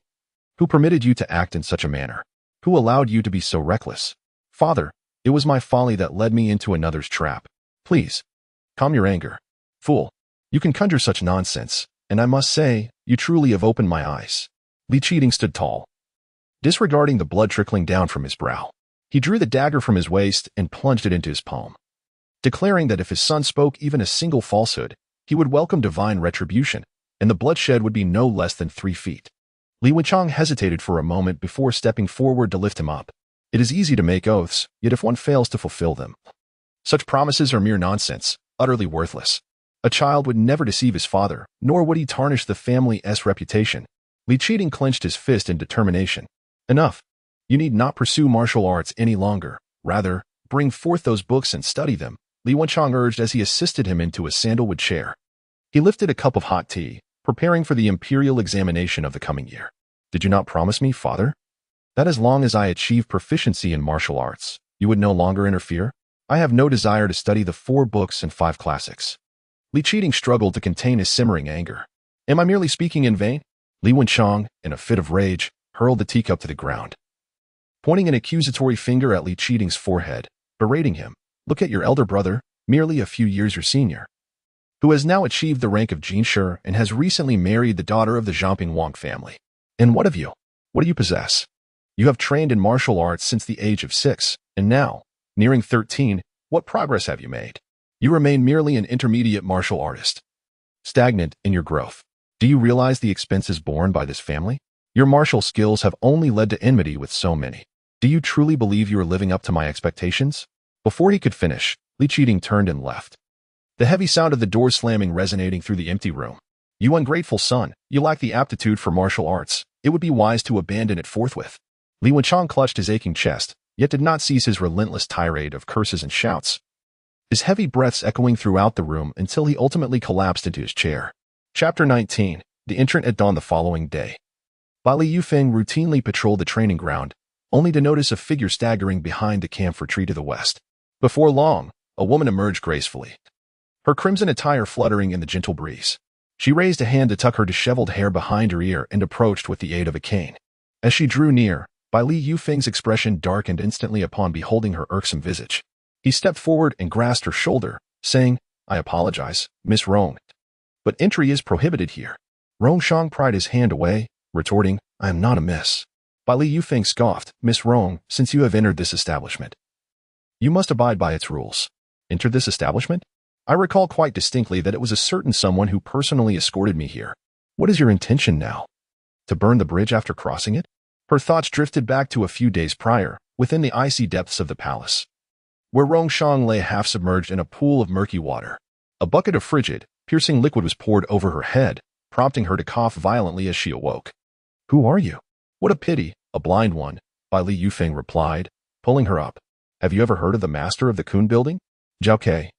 who permitted you to act in such a manner? Who allowed you to be so reckless? Father, it was my folly that led me into another's trap. Please, calm your anger. Fool. You can conjure such nonsense, and I must say, you truly have opened my eyes. Li Qiting stood tall, disregarding the blood trickling down from his brow. He drew the dagger from his waist and plunged it into his palm, declaring that if his son spoke even a single falsehood, he would welcome divine retribution, and the bloodshed would be no less than 3 feet. Li Wenchang hesitated for a moment before stepping forward to lift him up. It is easy to make oaths, yet if one fails to fulfill them, such promises are mere nonsense, utterly worthless. A child would never deceive his father, nor would he tarnish the family's reputation. Li Qiting clenched his fist in determination. Enough. You need not pursue martial arts any longer. Rather, bring forth those books and study them, Li Wenchang urged as he assisted him into a sandalwood chair. He lifted a cup of hot tea, preparing for the imperial examination of the coming year. Did you not promise me, father, that as long as I achieve proficiency in martial arts, you would no longer interfere? I have no desire to study the 4 books and 5 classics. Li Qiting struggled to contain his simmering anger. Am I merely speaking in vain? Li Wenchang, in a fit of rage, hurled the teacup to the ground, pointing an accusatory finger at Li Qiting's forehead, berating him. Look at your elder brother, merely a few years your senior. who has now achieved the rank of Jinshi and has recently married the daughter of the Zhamping Wang family. And what of you? What do you possess? You have trained in martial arts since the age of 6, and now, nearing 13, what progress have you made? You remain merely an intermediate martial artist, stagnant in your growth. Do you realize the expenses borne by this family? Your martial skills have only led to enmity with so many. Do you truly believe you are living up to my expectations? Before he could finish, Li Qiting turned and left. The heavy sound of the door slamming resonating through the empty room. You ungrateful son, you lack the aptitude for martial arts. It would be wise to abandon it forthwith. Li Wenchang clutched his aching chest, yet did not cease his relentless tirade of curses and shouts, his heavy breaths echoing throughout the room until he ultimately collapsed into his chair. Chapter 19. The entrant at dawn the following day. Li Yufeng routinely patrolled the training ground, only to notice a figure staggering behind the camphor tree to the west. Before long, a woman emerged gracefully, her crimson attire fluttering in the gentle breeze. She raised a hand to tuck her disheveled hair behind her ear and approached with the aid of a cane. As she drew near, Li Yufeng's expression darkened instantly upon beholding her irksome visage. He stepped forward and grasped her shoulder, saying, "I apologize, Miss Rong, but entry is prohibited here." Rongshang pried his hand away, retorting, "I am not a miss." Li Yufeng scoffed, "Miss Rong, since you have entered this establishment, you must abide by its rules." Enter this establishment? I recall quite distinctly that it was a certain someone who personally escorted me here. What is your intention now? To burn the bridge after crossing it? Her thoughts drifted back to a few days prior, within the icy depths of the palace, where Rongshang lay half-submerged in a pool of murky water. A bucket of frigid, piercing liquid was poured over her head, prompting her to cough violently as she awoke. "Who are you?" "What a pity, a blind one," Li Yufeng replied, pulling her up. "Have you ever heard of the master of the Kun building? Zhao Ke."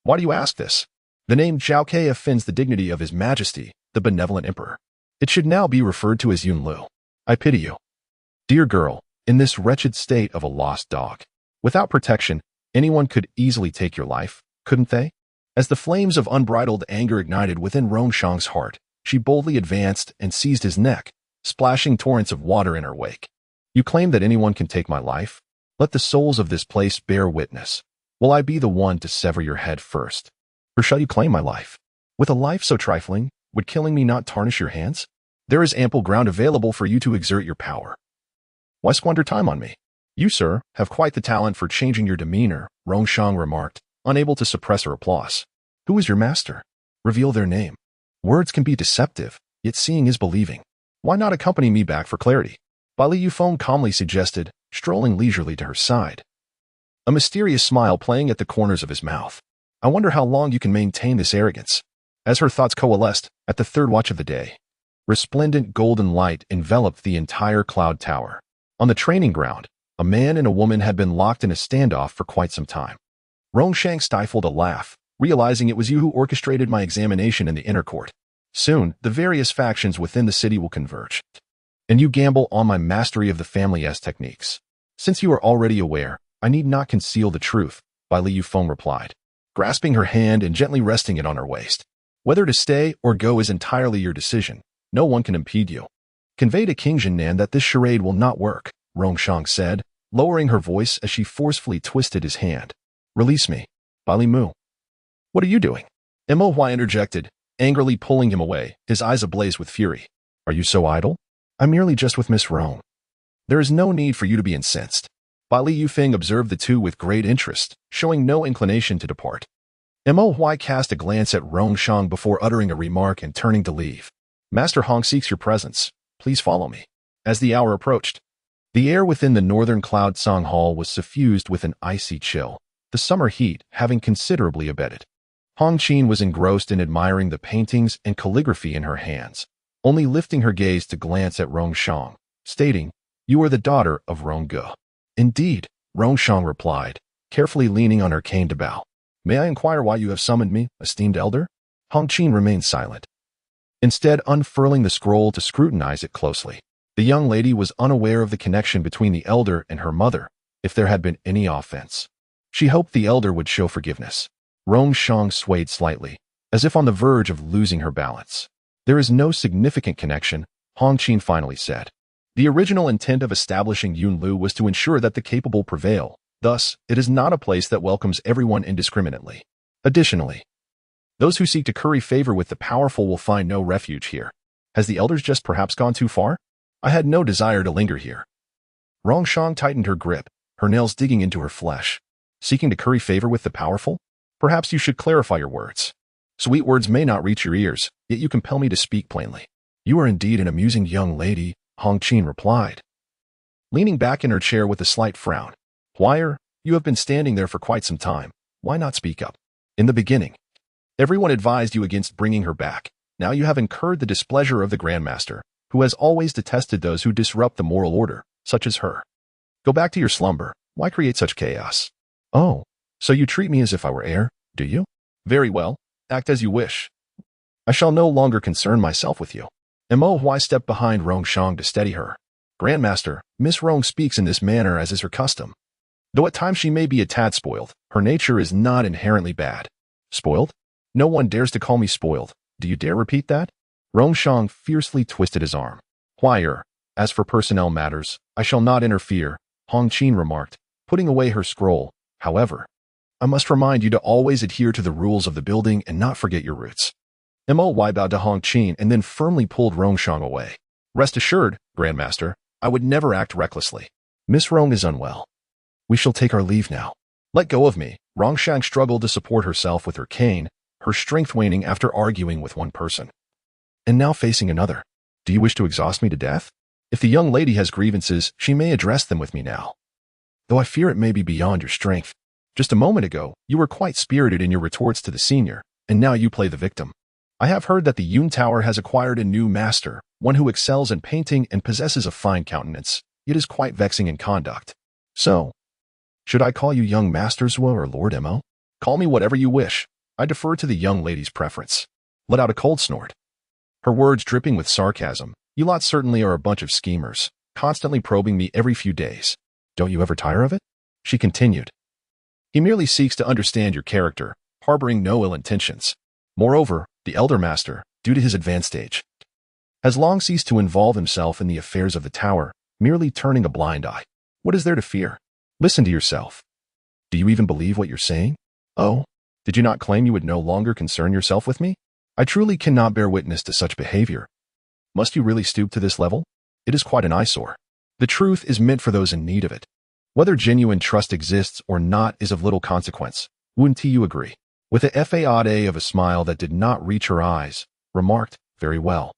"Why do you ask this?" "The name Zhao Ke offends the dignity of His Majesty, the benevolent emperor. It should now be referred to as Yun Lu. I pity you. Dear girl, in this wretched state of a lost dog, without protection, anyone could easily take your life, couldn't they?" As the flames of unbridled anger ignited within Rongshang's heart, she boldly advanced and seized his neck, splashing torrents of water in her wake. "You claim that anyone can take my life? Let the souls of this place bear witness. Will I be the one to sever your head first? Or shall you claim my life? With a life so trifling, would killing me not tarnish your hands? There is ample ground available for you to exert your power. Why squander time on me?" "You, sir, have quite the talent for changing your demeanor," Rongshang remarked, unable to suppress her applause. "Who is your master? Reveal their name. Words can be deceptive, yet seeing is believing. Why not accompany me back for clarity?" Li Yufeng calmly suggested, strolling leisurely to her side, a mysterious smile playing at the corners of his mouth. "I wonder how long you can maintain this arrogance." As her thoughts coalesced, at the third watch of the day, resplendent golden light enveloped the entire cloud tower. On the training ground, a man and a woman had been locked in a standoff for quite some time. Rongshang stifled a laugh, realizing it was you who orchestrated my examination in the inner court. Soon, the various factions within the city will converge, and you gamble on my mastery of the family's techniques. Since you are already aware, I need not conceal the truth, Li Yufeng replied, grasping her hand and gently resting it on her waist. Whether to stay or go is entirely your decision. No one can impede you. Convey to King Jinnan that this charade will not work, Rongshang said, lowering her voice as she forcefully twisted his hand. Release me, Bali Mu. What are you doing? Mo Huai interjected, angrily pulling him away, his eyes ablaze with fury. Are you so idle? I'm merely just with Miss Rong. There is no need for you to be incensed. Li Yufeng observed the two with great interest, showing no inclination to depart. Mo Huai cast a glance at Rongshang before uttering a remark and turning to leave. Master Hong seeks your presence. Please follow me. As the hour approached, the air within the northern Cloud Song Hall was suffused with an icy chill, the summer heat having considerably abated. Hong Qin was engrossed in admiring the paintings and calligraphy in her hands, only lifting her gaze to glance at Rongshang, stating, You are the daughter of Rongge. Indeed, Rongshang replied, carefully leaning on her cane to bow. May I inquire why you have summoned me, esteemed elder? Hong Qin remained silent, instead unfurling the scroll to scrutinize it closely. The young lady was unaware of the connection between the elder and her mother, if there had been any offense. She hoped the elder would show forgiveness. Rongshang swayed slightly, as if on the verge of losing her balance. There is no significant connection, Hong Qin finally said. The original intent of establishing Yunlu was to ensure that the capable prevail. Thus, it is not a place that welcomes everyone indiscriminately. Additionally, Those who seek to curry favor with the powerful will find no refuge here. Has the elders just perhaps gone too far? I had no desire to linger here. Rongshang tightened her grip, her nails digging into her flesh. Seeking to curry favor with the powerful? Perhaps you should clarify your words. Sweet words may not reach your ears, yet you compel me to speak plainly. You are indeed an amusing young lady, Hong Qin replied, leaning back in her chair with a slight frown. Huayer, you have been standing there for quite some time. Why not speak up? In the beginning, everyone advised you against bringing her back. Now you have incurred the displeasure of the Grandmaster, who has always detested those who disrupt the moral order, such as her. Go back to your slumber. Why create such chaos? Oh, so you treat me as if I were heir, do you? Very well. Act as you wish. I shall no longer concern myself with you. Mo Huai stepped behind Rongshang to steady her. Grandmaster, Miss Rong speaks in this manner as is her custom. Though at times she may be a tad spoiled, her nature is not inherently bad. Spoiled? No one dares to call me spoiled. Do you dare repeat that? Rongshang fiercely twisted his arm. Huayer, as for personnel matters, I shall not interfere, Hong Qin remarked, putting away her scroll. However, I must remind you to always adhere to the rules of the building and not forget your roots. Mo bowed to Hong Qin and then firmly pulled Rongshang away. Rest assured, Grandmaster, I would never act recklessly. Miss Rong is unwell. We shall take our leave now. Let go of me. Rongshang struggled to support herself with her cane, her strength waning after arguing with one person. And now facing another. Do you wish to exhaust me to death? If the young lady has grievances, she may address them with me now. Though I fear it may be beyond your strength. Just a moment ago, you were quite spirited in your retorts to the senior, and now you play the victim. I have heard that the Yun Tower has acquired a new master, one who excels in painting and possesses a fine countenance, yet is quite vexing in conduct. So, should I call you young Master Zhuo or Lord Mo? Call me whatever you wish. I defer to the young lady's preference. Let out a cold snort. Her words dripping with sarcasm. You lot certainly are a bunch of schemers, constantly probing me every few days. Don't you ever tire of it? She continued. He merely seeks to understand your character, harboring no ill intentions. Moreover, the elder master, due to his advanced age, has long ceased to involve himself in the affairs of the tower, merely turning a blind eye. What is there to fear? Listen to yourself. Do you even believe what you're saying? Oh, did you not claim you would no longer concern yourself with me? I truly cannot bear witness to such behavior. Must you really stoop to this level? It is quite an eyesore. The truth is meant for those in need of it. Whether genuine trust exists or not is of little consequence. Wouldn't you agree? With a fade of a smile that did not reach her eyes, remarked, very well.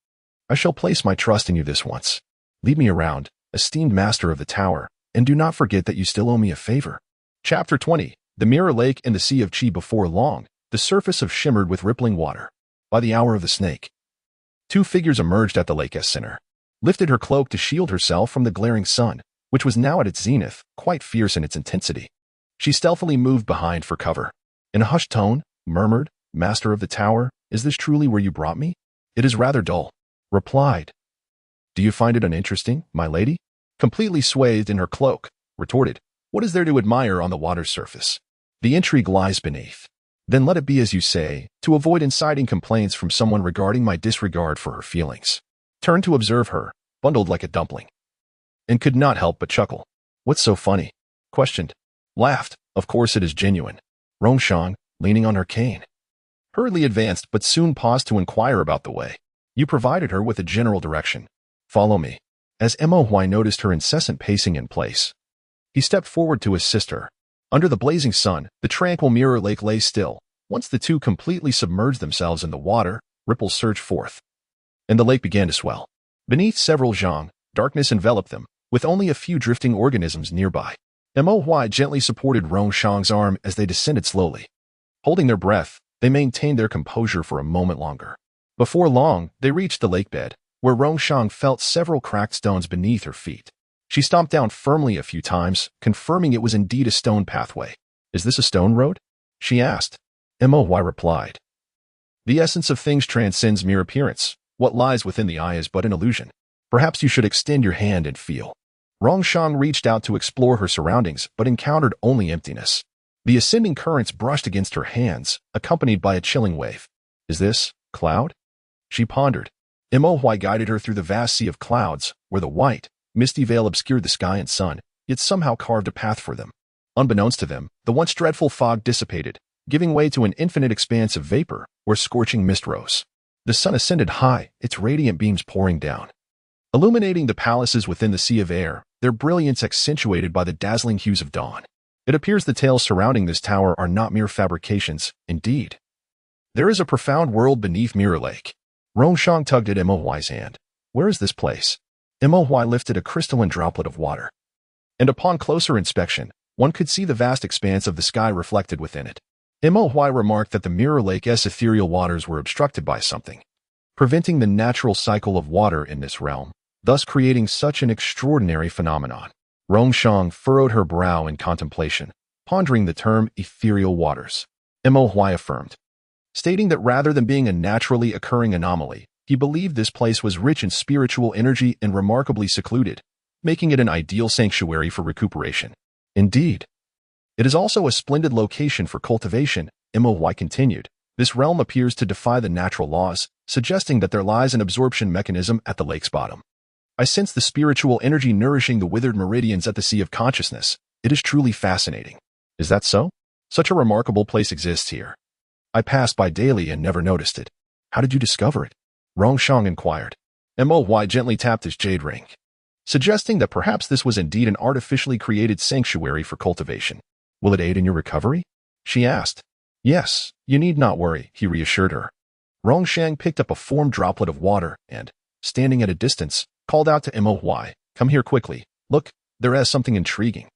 I shall place my trust in you this once. Lead me around, esteemed master of the tower, and do not forget that you still owe me a favor. Chapter 20. The Mirror Lake and the Sea of Qi. Before long, the surface of shimmered with rippling water. By the hour of the snake, two figures emerged at the lake's center, lifted her cloak to shield herself from the glaring sun, which was now at its zenith, quite fierce in its intensity. She stealthily moved behind for cover. In a hushed tone, murmured, Master of the tower, is this truly where you brought me? It is rather dull. Replied. Do you find it uninteresting, my lady? Completely swathed in her cloak, retorted. What is there to admire on the water's surface? The intrigue lies beneath. Then let it be as you say, to avoid inciting complaints from someone regarding my disregard for her feelings. Turned to observe her, bundled like a dumpling, and could not help but chuckle. What's so funny? Questioned. Laughed. Of course it is genuine. Rongshang, leaning on her cane, hurriedly advanced but soon paused to inquire about the way. You provided her with a general direction. Follow me. As Mo Huai noticed her incessant pacing in place, he stepped forward to assist her. Under the blazing sun, the tranquil Mirror Lake lay still. Once the two completely submerged themselves in the water, ripples surged forth, and the lake began to swell. Beneath several zhang, darkness enveloped them, with only a few drifting organisms nearby. Mo Huai gently supported Rongshang's arm as they descended slowly. Holding their breath, they maintained their composure for a moment longer. Before long, they reached the lake bed, where Rongshang felt several cracked stones beneath her feet. She stomped down firmly a few times, confirming it was indeed a stone pathway. Is this a stone road? She asked. Mo Huai replied. The essence of things transcends mere appearance. What lies within the eye is but an illusion. Perhaps you should extend your hand and feel. Rongshang reached out to explore her surroundings, but encountered only emptiness. The ascending currents brushed against her hands, accompanied by a chilling wave. Is this cloud? She pondered. Mo Huai guided her through the vast sea of clouds, where the white, misty veil obscured the sky and sun, yet somehow carved a path for them. Unbeknownst to them, the once dreadful fog dissipated, giving way to an infinite expanse of vapor where scorching mist rose. The sun ascended high, its radiant beams pouring down, illuminating the palaces within the sea of air, their brilliance accentuated by the dazzling hues of dawn. It appears the tales surrounding this tower are not mere fabrications, indeed. There is a profound world beneath Mirror Lake. Rongshang tugged at Mohuai's hand. Where is this place? Mohuai lifted a crystalline droplet of water, and upon closer inspection, one could see the vast expanse of the sky reflected within it. Mohuai remarked that the Mirror Lake's ethereal waters were obstructed by something, preventing the natural cycle of water in this realm, thus creating such an extraordinary phenomenon. Rongshang furrowed her brow in contemplation, pondering the term ethereal waters. Mohuai affirmed, stating that rather than being a naturally occurring anomaly, he believed this place was rich in spiritual energy and remarkably secluded, making it an ideal sanctuary for recuperation. Indeed, it is also a splendid location for cultivation, Mohuai continued. This realm appears to defy the natural laws, suggesting that there lies an absorption mechanism at the lake's bottom. I sense the spiritual energy nourishing the withered meridians at the sea of consciousness. It is truly fascinating. Is that so? Such a remarkable place exists here. I pass by daily and never noticed it. How did you discover it? Rongshang inquired. Mohuai gently tapped his jade ring, suggesting that perhaps this was indeed an artificially created sanctuary for cultivation. Will it aid in your recovery? She asked. Yes, you need not worry, he reassured her. Rongshang picked up a formed droplet of water and, standing at a distance, called out to Mohuai, come here quickly. Look, there is something intriguing.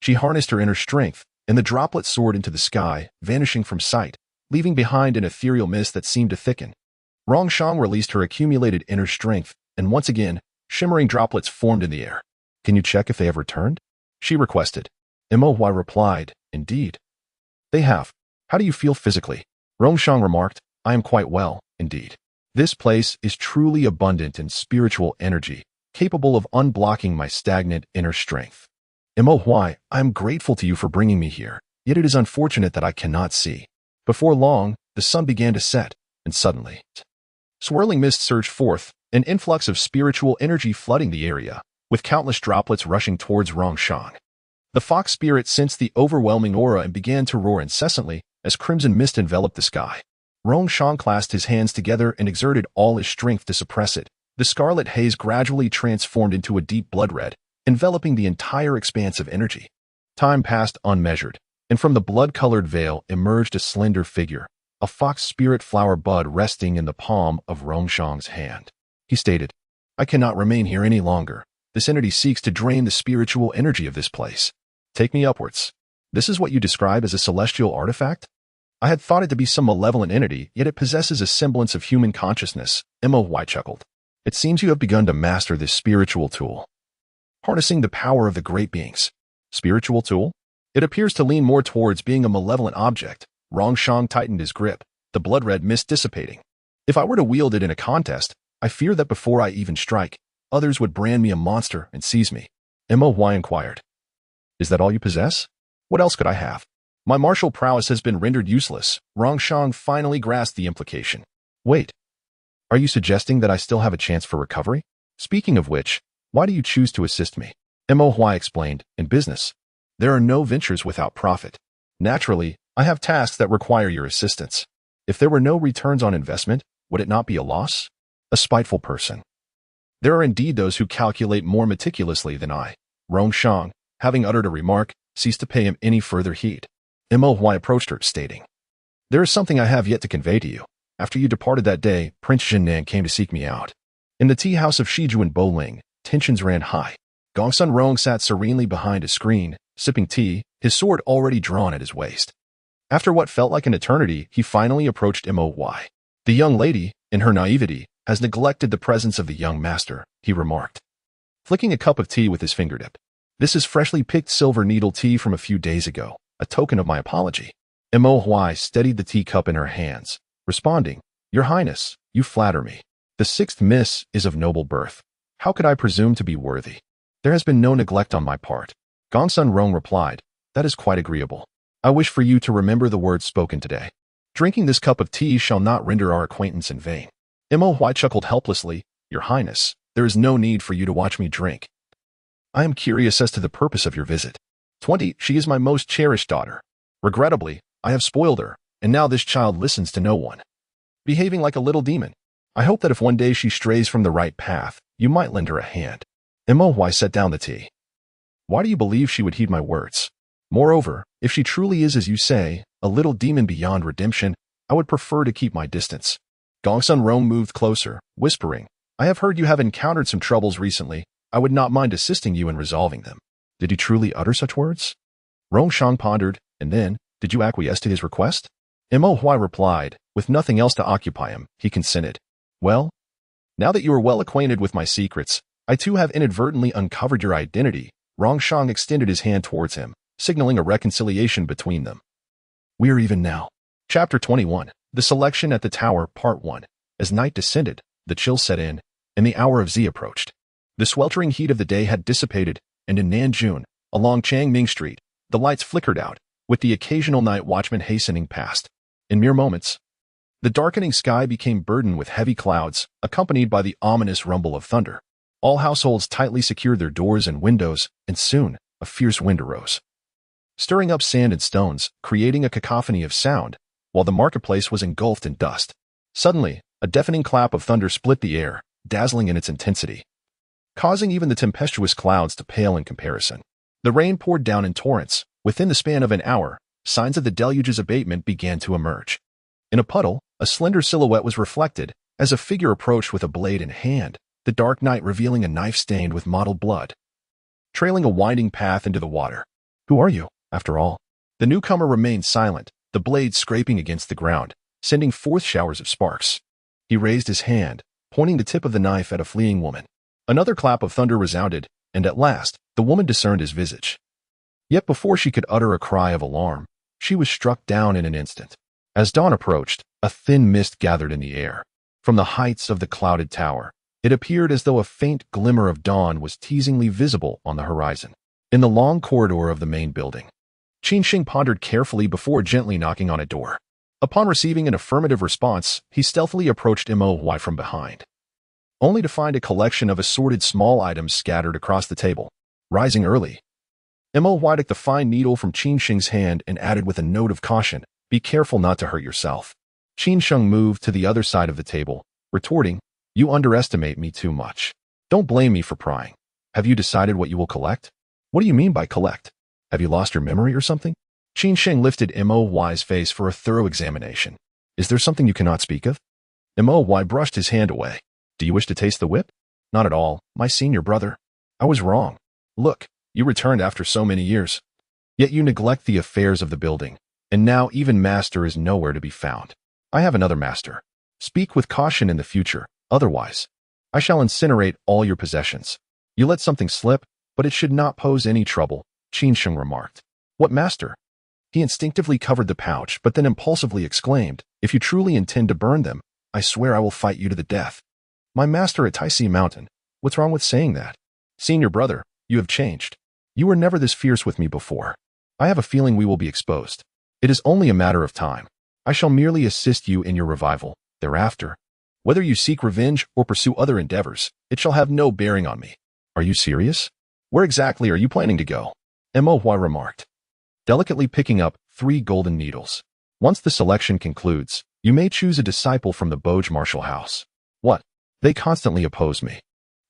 She harnessed her inner strength, and the droplet soared into the sky, vanishing from sight, leaving behind an ethereal mist that seemed to thicken. Rongshang released her accumulated inner strength, and once again, shimmering droplets formed in the air. Can you check if they have returned? She requested. Mohuai replied, indeed. They have. How do you feel physically? Rongshang remarked, I am quite well, indeed. This place is truly abundant in spiritual energy, capable of unblocking my stagnant inner strength. Mohuai, I am grateful to you for bringing me here, yet it is unfortunate that I cannot see. Before long, the sun began to set, and suddenly, swirling mist surged forth, an influx of spiritual energy flooding the area, with countless droplets rushing towards Rongshang. The fox spirit sensed the overwhelming aura and began to roar incessantly as crimson mist enveloped the sky. Rongshang clasped his hands together and exerted all his strength to suppress it. The scarlet haze gradually transformed into a deep blood red, enveloping the entire expanse of energy. Time passed unmeasured, and from the blood-colored veil emerged a slender figure, a fox spirit flower bud resting in the palm of Rongshang's hand. He stated, I cannot remain here any longer. This entity seeks to drain the spiritual energy of this place. Take me upwards. This is what you describe as a celestial artifact? I had thought it to be some malevolent entity, yet it possesses a semblance of human consciousness. Mohuai chuckled. It seems you have begun to master this spiritual tool, harnessing the power of the great beings. Spiritual tool? It appears to lean more towards being a malevolent object. Rongshang tightened his grip, the blood-red mist dissipating. If I were to wield it in a contest, I fear that before I even strike, others would brand me a monster and seize me. Mohuai inquired. Is that all you possess? What else could I have? My martial prowess has been rendered useless. Rongshang finally grasped the implication. Wait. Are you suggesting that I still have a chance for recovery? Speaking of which, why do you choose to assist me? Mohuai explained, in business, there are no ventures without profit. Naturally, I have tasks that require your assistance. If there were no returns on investment, would it not be a loss? A spiteful person. There are indeed those who calculate more meticulously than I. Rongshang, having uttered a remark, ceased to pay him any further heed. Mohuai approached her, stating, there is something I have yet to convey to you. After you departed that day, Prince Jinnan came to seek me out. In the tea house of Shijuan Boling, tensions ran high. Gongsun Rong sat serenely behind a screen, sipping tea, his sword already drawn at his waist. After what felt like an eternity, he finally approached Mohuai. The young lady, in her naivety, has neglected the presence of the young master, he remarked, flicking a cup of tea with his fingertip. This is freshly picked silver needle tea from a few days ago, a token of my apology. Mohuai steadied the teacup in her hands, responding, Your Highness, you flatter me. The sixth miss is of noble birth. How could I presume to be worthy? There has been no neglect on my part. Gongsun Rong replied, That is quite agreeable. I wish for you to remember the words spoken today. Drinking this cup of tea shall not render our acquaintance in vain. Mohuai chuckled helplessly, Your Highness, there is no need for you to watch me drink. I am curious as to the purpose of your visit. 20. She is my most cherished daughter. Regrettably, I have spoiled her, and now this child listens to no one, behaving like a little demon. I hope that if one day she strays from the right path, you might lend her a hand. Why set down the tea? Why do you believe she would heed my words? Moreover, if she truly is, as you say, a little demon beyond redemption, I would prefer to keep my distance. Gongsun Rong moved closer, whispering, I have heard you have encountered some troubles recently. I would not mind assisting you in resolving them. Did he truly utter such words? Rong Shang pondered, and then, did you acquiesce to his request? Huai replied, with nothing else to occupy him, he consented. Well, now that you are well acquainted with my secrets, I too have inadvertently uncovered your identity. Rong Shang extended his hand towards him, signaling a reconciliation between them. We are even now. Chapter 21. The Selection at the Tower, Part 1. As night descended, the chill set in, and the hour of Z approached. The sweltering heat of the day had dissipated, and in Nanjun, along Changming Street, the lights flickered out, with the occasional night watchman hastening past. In mere moments, the darkening sky became burdened with heavy clouds, accompanied by the ominous rumble of thunder. All households tightly secured their doors and windows, and soon, a fierce wind arose, stirring up sand and stones, creating a cacophony of sound, while the marketplace was engulfed in dust. Suddenly, a deafening clap of thunder split the air, dazzling in its intensity, causing even the tempestuous clouds to pale in comparison. The rain poured down in torrents. Within the span of an hour, signs of the deluge's abatement began to emerge. In a puddle, a slender silhouette was reflected, as a figure approached with a blade in hand, the dark night revealing a knife stained with mottled blood, trailing a winding path into the water. Who are you, after all? The newcomer remained silent, the blade scraping against the ground, sending forth showers of sparks. He raised his hand, pointing the tip of the knife at a fleeing woman. Another clap of thunder resounded, and at last, the woman discerned his visage. Yet before she could utter a cry of alarm, she was struck down in an instant. As dawn approached, a thin mist gathered in the air. From the heights of the clouded tower, it appeared as though a faint glimmer of dawn was teasingly visible on the horizon. In the long corridor of the main building, Qin Sheng pondered carefully before gently knocking on a door. Upon receiving an affirmative response, he stealthily approached Huai from behind, only to find a collection of assorted small items scattered across the table. Rising early, Huai took the fine needle from Qin Sheng's hand and added with a note of caution, be careful not to hurt yourself. Qin Sheng moved to the other side of the table, retorting, you underestimate me too much. Don't blame me for prying. Have you decided what you will collect? What do you mean by collect? Have you lost your memory or something? Qin Sheng lifted Huai's face for a thorough examination. Is there something you cannot speak of? Huai brushed his hand away. Do you wish to taste the whip? Not at all, my senior brother. I was wrong. Look, you returned after so many years. Yet you neglect the affairs of the building, and now even master is nowhere to be found. I have another master. Speak with caution in the future, otherwise, I shall incinerate all your possessions. You let something slip, but it should not pose any trouble, Qin Sheng remarked. What master? He instinctively covered the pouch, but then impulsively exclaimed, if you truly intend to burn them, I swear I will fight you to the death. My master at Taisi Mountain. What's wrong with saying that? Senior brother, you have changed. You were never this fierce with me before. I have a feeling we will be exposed. It is only a matter of time. I shall merely assist you in your revival. Thereafter, whether you seek revenge or pursue other endeavors, it shall have no bearing on me. Are you serious? Where exactly are you planning to go? Huai remarked, delicately picking up 3 golden needles. Once the selection concludes, you may choose a disciple from the Boge Martial House. What? They constantly oppose me.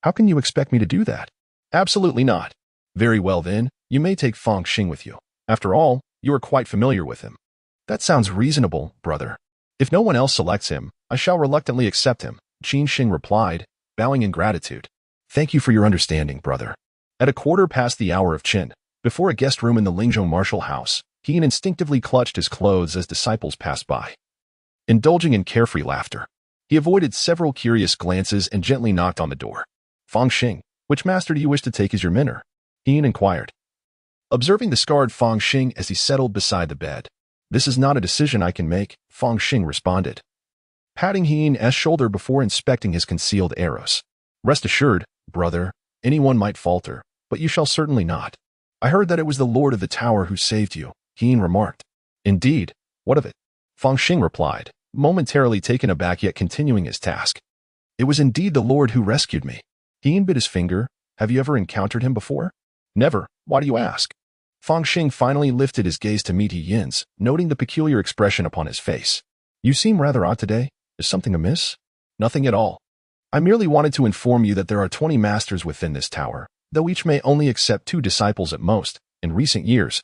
How can you expect me to do that? Absolutely not. Very well then, you may take Fang Xing with you. After all, you are quite familiar with him. That sounds reasonable, brother. If no one else selects him, I shall reluctantly accept him, Qin Sheng replied, bowing in gratitude. Thank you for your understanding, brother. At a quarter past the hour of Qin, before a guest room in the Lingzhou Martial House, he instinctively clutched his clothes as disciples passed by. Indulging in carefree laughter, he avoided several curious glances and gently knocked on the door. Fang Xing, which master do you wish to take as your mentor? He inquired, observing the scarred Fang Xing as he settled beside the bed. This is not a decision I can make, Fang Xing responded, patting Hein's shoulder before inspecting his concealed arrows. Rest assured, brother, anyone might falter, but you shall certainly not. I heard that it was the Lord of the Tower who saved you, Hein remarked. Indeed, what of it? Fang Xing replied, momentarily taken aback yet continuing his task. It was indeed the Lord who rescued me. Hein bit his finger. Have you ever encountered him before? Never. Why do you ask? Fang Xing finally lifted his gaze to meet He Yin's, noting the peculiar expression upon his face. You seem rather odd today. Is something amiss? Nothing at all. I merely wanted to inform you that there are 20 masters within this tower, though each may only accept 2 disciples at most. In recent years,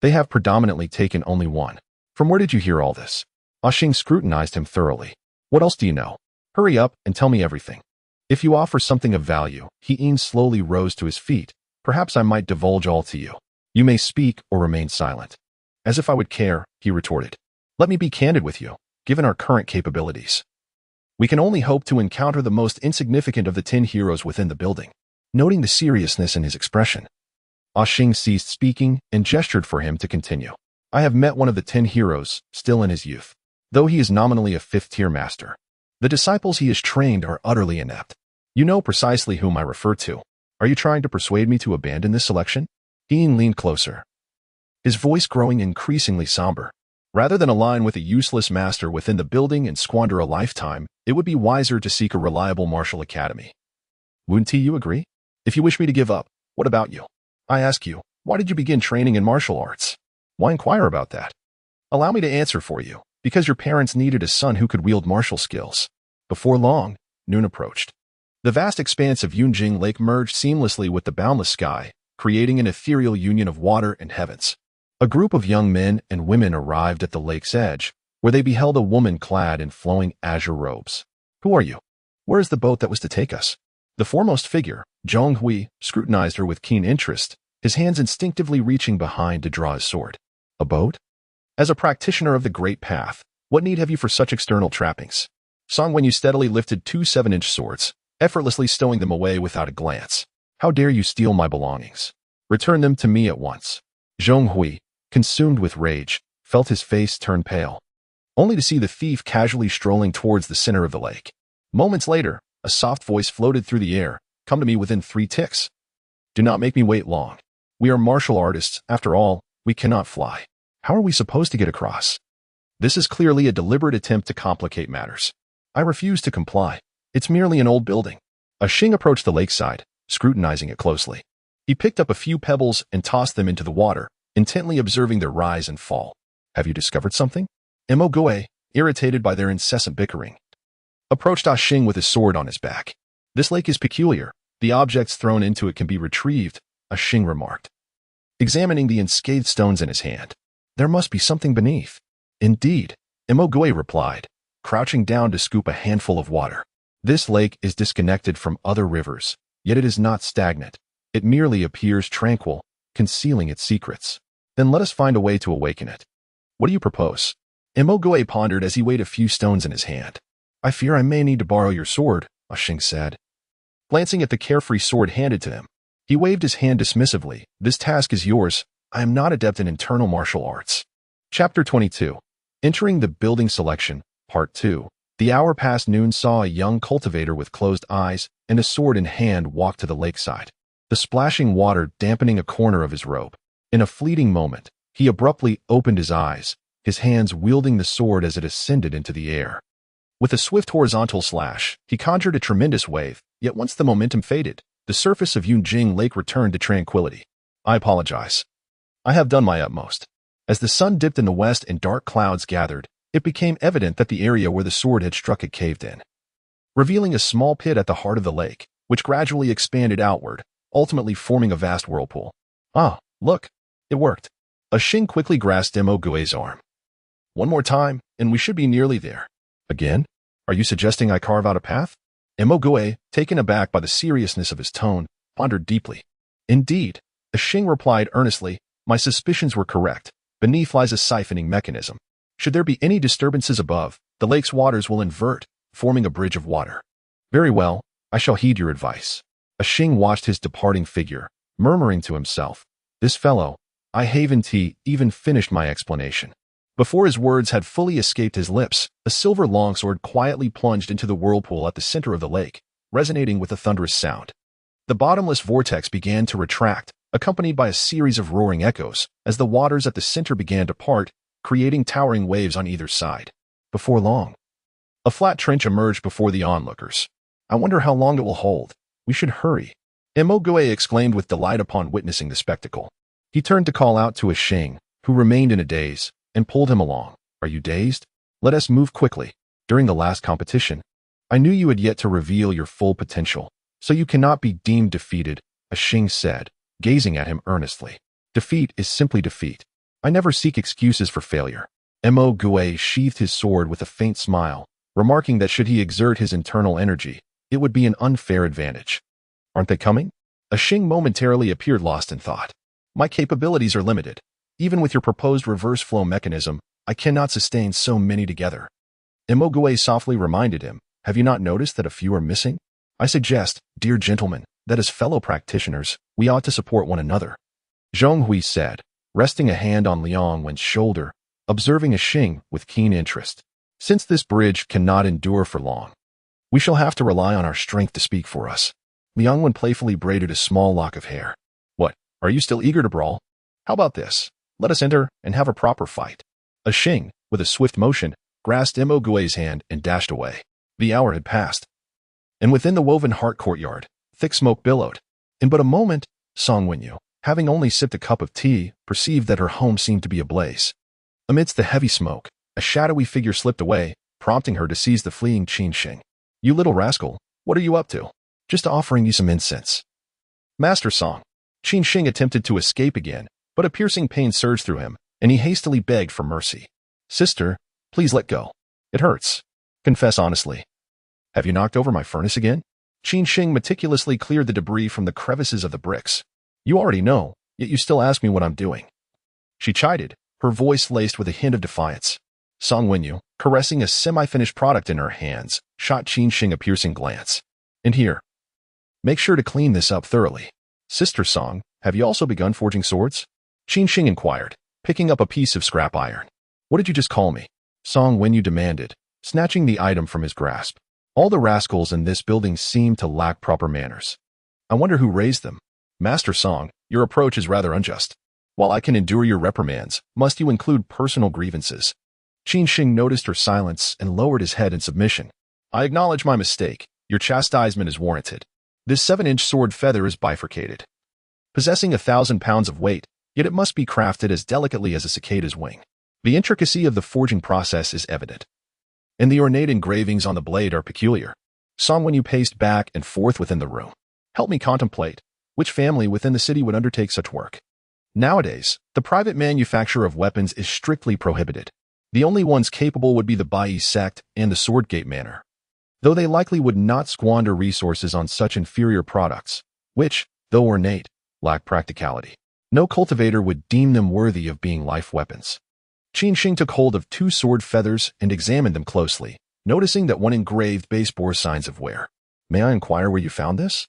they have predominantly taken only 1. From where did you hear all this? Xing scrutinized him thoroughly. What else do you know? Hurry up and tell me everything. If you offer something of value, He Yin slowly rose to his feet. Perhaps I might divulge all to you. You may speak or remain silent. As if I would care, he retorted. Let me be candid with you. Given our current capabilities, we can only hope to encounter the most insignificant of the 10 heroes within the building. Noting the seriousness in his expression, Xing ceased speaking and gestured for him to continue. I have met one of the 10 heroes, still in his youth. Though he is nominally a 5th-tier master, the disciples he has trained are utterly inept. You know precisely whom I refer to. Are you trying to persuade me to abandon this selection? He Yin leaned closer, his voice growing increasingly somber. Rather than align with a useless master within the building and squander a lifetime, it would be wiser to seek a reliable martial academy. Wouldn't you agree? If you wish me to give up, what about you? I ask you, why did you begin training in martial arts? Why inquire about that? Allow me to answer for you. Because your parents needed a son who could wield martial skills. Before long, noon approached. The vast expanse of Yunjing Lake merged seamlessly with the boundless sky, creating an ethereal union of water and heavens. A group of young men and women arrived at the lake's edge, where they beheld a woman clad in flowing azure robes. Who are you? Where is the boat that was to take us? The foremost figure, Zhong Hui, scrutinized her with keen interest, his hands instinctively reaching behind to draw his sword. A boat? As a practitioner of the Great Path, what need have you for such external trappings? Song Wenyu steadily lifted 2 7-inch swords, effortlessly stowing them away without a glance. How dare you steal my belongings? Return them to me at once. Zhong Hui, consumed with rage, felt his face turn pale, only to see the thief casually strolling towards the center of the lake. Moments later, a soft voice floated through the air. Come to me within 3 ticks. Do not make me wait long. We are martial artists. After all, we cannot fly. How are we supposed to get across? This is clearly a deliberate attempt to complicate matters. I refuse to comply. It's merely an old building. Xing approached the lakeside, scrutinizing it closely. He picked up a few pebbles and tossed them into the water, intently observing their rise and fall. Have you discovered something? Mo Goe, irritated by their incessant bickering, approached Xing with his sword on his back. This lake is peculiar. The objects thrown into it can be retrieved, Xing remarked, examining the unscathed stones in his hand. There must be something beneath. Indeed, Mo Goe replied, crouching down to scoop a handful of water. This lake is disconnected from other rivers, yet it is not stagnant. It merely appears tranquil, concealing its secrets. Then let us find a way to awaken it. What do you propose? Mo Goe pondered as he weighed a few stones in his hand. I fear I may need to borrow your sword, Xing said, glancing at the carefree sword handed to him. He waved his hand dismissively. This task is yours. I am not adept in internal martial arts. Chapter 22. Entering the building selection, Part 2. The hour past noon saw a young cultivator with closed eyes and a sword in hand walk to the lakeside, the splashing water dampening a corner of his robe. In a fleeting moment, he abruptly opened his eyes, his hands wielding the sword as it ascended into the air. With a swift horizontal slash, he conjured a tremendous wave, yet once the momentum faded, the surface of Yunjing Lake returned to tranquility. I apologize. I have done my utmost. As the sun dipped in the west and dark clouds gathered, it became evident that the area where the sword had struck had caved in, revealing a small pit at the heart of the lake, which gradually expanded outward, ultimately forming a vast whirlpool. Ah, look, it worked. Xing quickly grasped Mo Goe's arm. One more time, and we should be nearly there. Again? Are you suggesting I carve out a path? Mo Goe, taken aback by the seriousness of his tone, pondered deeply. Indeed, Xing replied earnestly, my suspicions were correct. Beneath lies a siphoning mechanism. Should there be any disturbances above, the lake's waters will invert, forming a bridge of water. Very well, I shall heed your advice. Xing watched his departing figure, murmuring to himself, this fellow, I haven't even finished my explanation. Before his words had fully escaped his lips, a silver longsword quietly plunged into the whirlpool at the center of the lake, resonating with a thunderous sound. The bottomless vortex began to retract, accompanied by a series of roaring echoes, as the waters at the center began to part, creating towering waves on either side. Before long, a flat trench emerged before the onlookers. I wonder how long it will hold. We should hurry. Mo Goe exclaimed with delight upon witnessing the spectacle. He turned to call out to a Xing, who remained in a daze, and pulled him along. Are you dazed? Let us move quickly. During the last competition, I knew you had yet to reveal your full potential, so you cannot be deemed defeated, a Xing said, gazing at him earnestly. Defeat is simply defeat. I never seek excuses for failure. Mo Gue sheathed his sword with a faint smile, remarking that should he exert his internal energy, it would be an unfair advantage. Aren't they coming? A Xing momentarily appeared lost in thought. My capabilities are limited. Even with your proposed reverse flow mechanism, I cannot sustain so many together. Mo Gue softly reminded him, have you not noticed that a few are missing? I suggest, dear gentlemen, that as fellow practitioners, we ought to support one another. Zhong Hui said, resting a hand on Liang Wen's shoulder, observing a Xing with keen interest. Since this bridge cannot endure for long, we shall have to rely on our strength to speak for us. Liang Wen playfully braided a small lock of hair. What, are you still eager to brawl? How about this? Let us enter and have a proper fight. A Xing, with a swift motion, grasped Mo Gue's hand and dashed away. The hour had passed. And within the woven heart courtyard, thick smoke billowed. In but a moment, Song Wenyu, having only sipped a cup of tea, perceived that her home seemed to be ablaze. Amidst the heavy smoke, a shadowy figure slipped away, prompting her to seize the fleeing Qin Xing. You little rascal, what are you up to? Just offering you some incense. Master Song. Qin Xing attempted to escape again, but a piercing pain surged through him, and he hastily begged for mercy. Sister, please let go. It hurts. Confess honestly. Have you knocked over my furnace again? Qin Xing meticulously cleared the debris from the crevices of the bricks. You already know, yet you still ask me what I'm doing. She chided, her voice laced with a hint of defiance. Song Wenyu, caressing a semi-finished product in her hands, shot Qin Xing a piercing glance. And here. Make sure to clean this up thoroughly. Sister Song, have you also begun forging swords? Qin Xing inquired, picking up a piece of scrap iron. What did you just call me? Song Wenyu demanded, snatching the item from his grasp. All the rascals in this building seem to lack proper manners. I wonder who raised them. Master Song, your approach is rather unjust. While I can endure your reprimands, must you include personal grievances? Qin Xing noticed her silence and lowered his head in submission. I acknowledge my mistake. Your chastisement is warranted. This 7-inch sword feather is bifurcated, possessing 1,000 pounds of weight, yet it must be crafted as delicately as a cicada's wing. The intricacy of the forging process is evident, and the ornate engravings on the blade are peculiar. Song Wenyu paced back and forth within the room. Help me contemplate. Which family within the city would undertake such work? Nowadays, the private manufacture of weapons is strictly prohibited. The only ones capable would be the Bai sect and the Swordgate Manor, though they likely would not squander resources on such inferior products, which, though ornate, lack practicality. No cultivator would deem them worthy of being life weapons. Qin Xing took hold of 2 sword feathers and examined them closely, noticing that one engraved base bore signs of wear. May I inquire where you found this?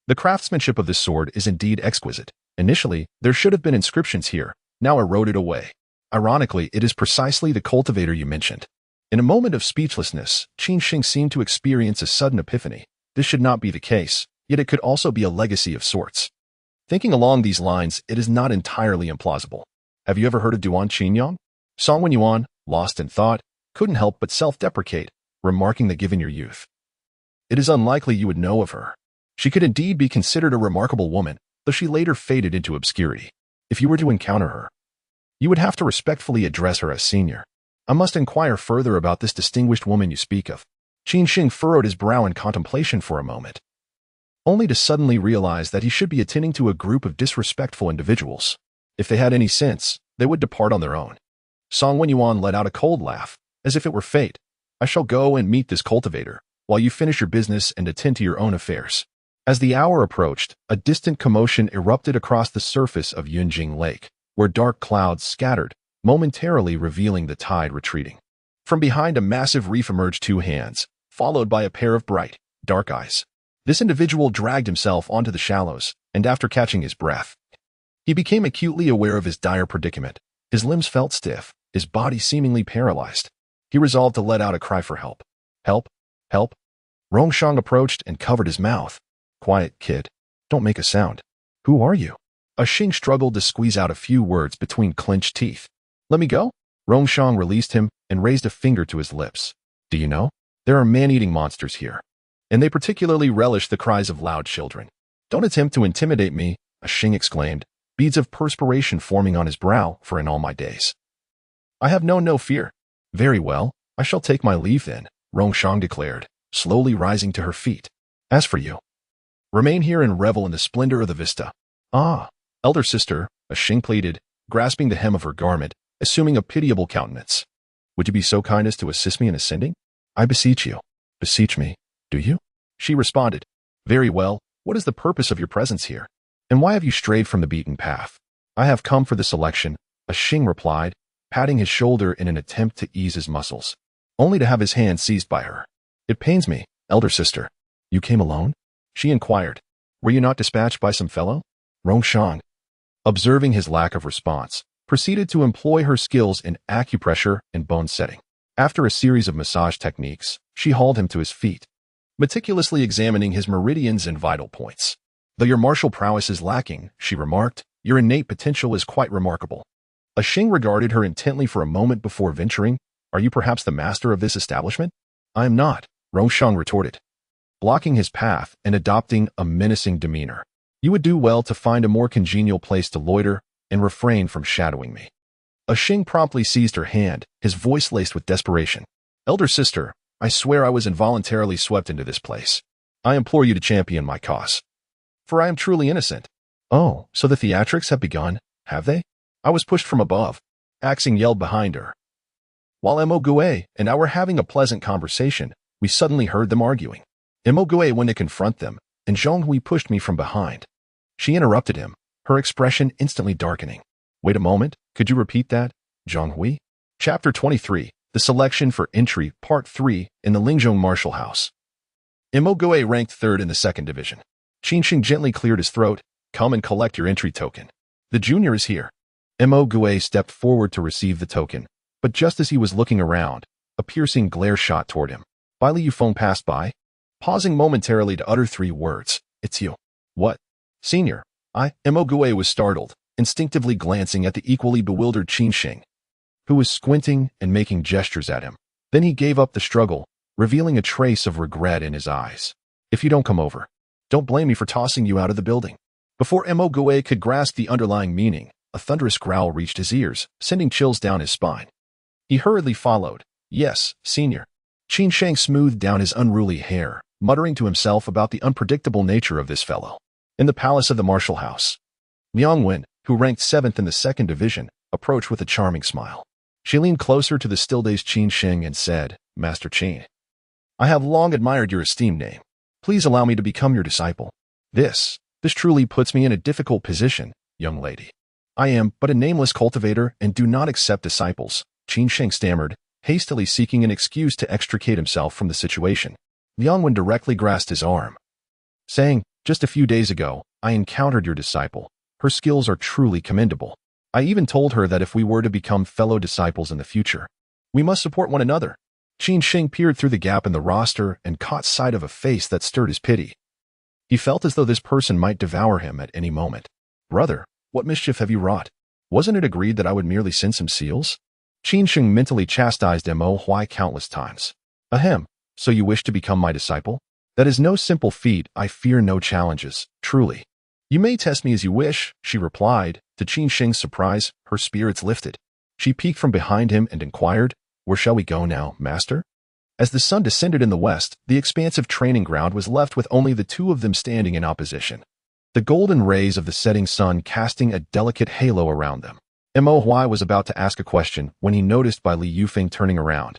The craftsmanship of this sword is indeed exquisite. Initially, there should have been inscriptions here, now eroded away. Ironically, it is precisely the cultivator you mentioned. In a moment of speechlessness, Qin Xing seemed to experience a sudden epiphany. This should not be the case, yet it could also be a legacy of sorts. Thinking along these lines, it is not entirely implausible. Have you ever heard of Duan Qinyang? Song Wenyuan, lost in thought, couldn't help but self-deprecate, remarking that given your youth, it is unlikely you would know of her. She could indeed be considered a remarkable woman, though she later faded into obscurity. If you were to encounter her, you would have to respectfully address her as senior. I must inquire further about this distinguished woman you speak of. Qin Xing furrowed his brow in contemplation for a moment, only to suddenly realize that he should be attending to a group of disrespectful individuals. If they had any sense, they would depart on their own. Song Wenyuan let out a cold laugh, as if it were fate. I shall go and meet this cultivator, while you finish your business and attend to your own affairs. As the hour approached, a distant commotion erupted across the surface of Yunjing Lake, where dark clouds scattered, momentarily revealing the tide retreating. From behind a massive reef emerged 2 hands, followed by a pair of bright, dark eyes. This individual dragged himself onto the shallows, and after catching his breath, he became acutely aware of his dire predicament. His limbs felt stiff, his body seemingly paralyzed. He resolved to let out a cry for help. Help! Help! Rongshang approached and covered his mouth. Quiet, kid. Don't make a sound. Who are you? A Xing struggled to squeeze out a few words between clenched teeth. Let me go? Rongshang released him and raised a finger to his lips. Do you know? There are man-eating monsters here, and they particularly relish the cries of loud children. Don't attempt to intimidate me, a Xing exclaimed, beads of perspiration forming on his brow for in all my days. I have known no fear. Very well, I shall take my leave then, Rongshang declared, slowly rising to her feet. As for you, remain here and revel in the splendor of the vista. Ah, elder sister, a Xing pleaded, grasping the hem of her garment, assuming a pitiable countenance. Would you be so kind as to assist me in ascending? I beseech you. Beseech me, do you? She responded. Very well, what is the purpose of your presence here? And why have you strayed from the beaten path? I have come for this election, a Xing replied, patting his shoulder in an attempt to ease his muscles, only to have his hand seized by her. It pains me, elder sister. You came alone? She inquired. Were you not dispatched by some fellow? Rongshang, observing his lack of response, proceeded to employ her skills in acupressure and bone setting. After a series of massage techniques, she hauled him to his feet, meticulously examining his meridians and vital points. Though your martial prowess is lacking, she remarked, your innate potential is quite remarkable. A Xing regarded her intently for a moment before venturing, Are you perhaps the master of this establishment? I am not, Rongshang retorted, blocking his path and adopting a menacing demeanor. You would do well to find a more congenial place to loiter and refrain from shadowing me. A Xing promptly seized her hand, his voice laced with desperation. Elder sister, I swear I was involuntarily swept into this place. I implore you to champion my cause. For I am truly innocent. Oh, so the theatrics have begun, have they? I was pushed from above. Axing yelled behind her. While Mo Gue and I were having a pleasant conversation, we suddenly heard them arguing. Mo Gue went to confront them, and Zhong Hui pushed me from behind. She interrupted him, her expression instantly darkening. Wait a moment, could you repeat that, Zhong Hui? Chapter 23, The Selection for Entry, Part 3, in the Lingzhong Martial House. Mo Gue ranked third in the second division. Qinsheng gently cleared his throat. Come and collect your entry token. The junior is here. Mo Gue stepped forward to receive the token, but just as he was looking around, a piercing glare shot toward him. Bai Li Yufeng passed by, pausing momentarily to utter 3 words. It's you. What? Senior. Mo Gue was startled, instinctively glancing at the equally bewildered Qinsheng, who was squinting and making gestures at him. Then he gave up the struggle, revealing a trace of regret in his eyes. If you don't come over, don't blame me for tossing you out of the building. Before Mo Gue could grasp the underlying meaning, a thunderous growl reached his ears, sending chills down his spine. He hurriedly followed. Yes, senior. Qinsheng smoothed down his unruly hair, muttering to himself about the unpredictable nature of this fellow. In the palace of the martial house, Liang Wen, who ranked 7th in the second division, approached with a charming smile. She leaned closer to the still-dazed Qinsheng and said, Master Qin, I have long admired your esteemed name. Please allow me to become your disciple. This truly puts me in a difficult position, young lady. I am but a nameless cultivator and do not accept disciples, Qinsheng stammered, hastily seeking an excuse to extricate himself from the situation. Liang Wen directly grasped his arm, saying, just a few days ago, I encountered your disciple. Her skills are truly commendable. I even told her that if we were to become fellow disciples in the future, we must support one another. Qinsheng peered through the gap in the roster and caught sight of a face that stirred his pity. He felt as though this person might devour him at any moment. Brother, what mischief have you wrought? Wasn't it agreed that I would merely send some seals? Qinsheng mentally chastised Mo Hui countless times. Ahem, so you wish to become my disciple? That is no simple feat. I fear no challenges, truly. You may test me as you wish, she replied. To Qinsheng's surprise, her spirits lifted. She peeked from behind him and inquired, Where shall we go now, master? As the sun descended in the west, the expansive training ground was left with only the two of them standing in opposition, the golden rays of the setting sun casting a delicate halo around them. Mo Hui was about to ask a question when he noticed Bai Li Yufeng turning around,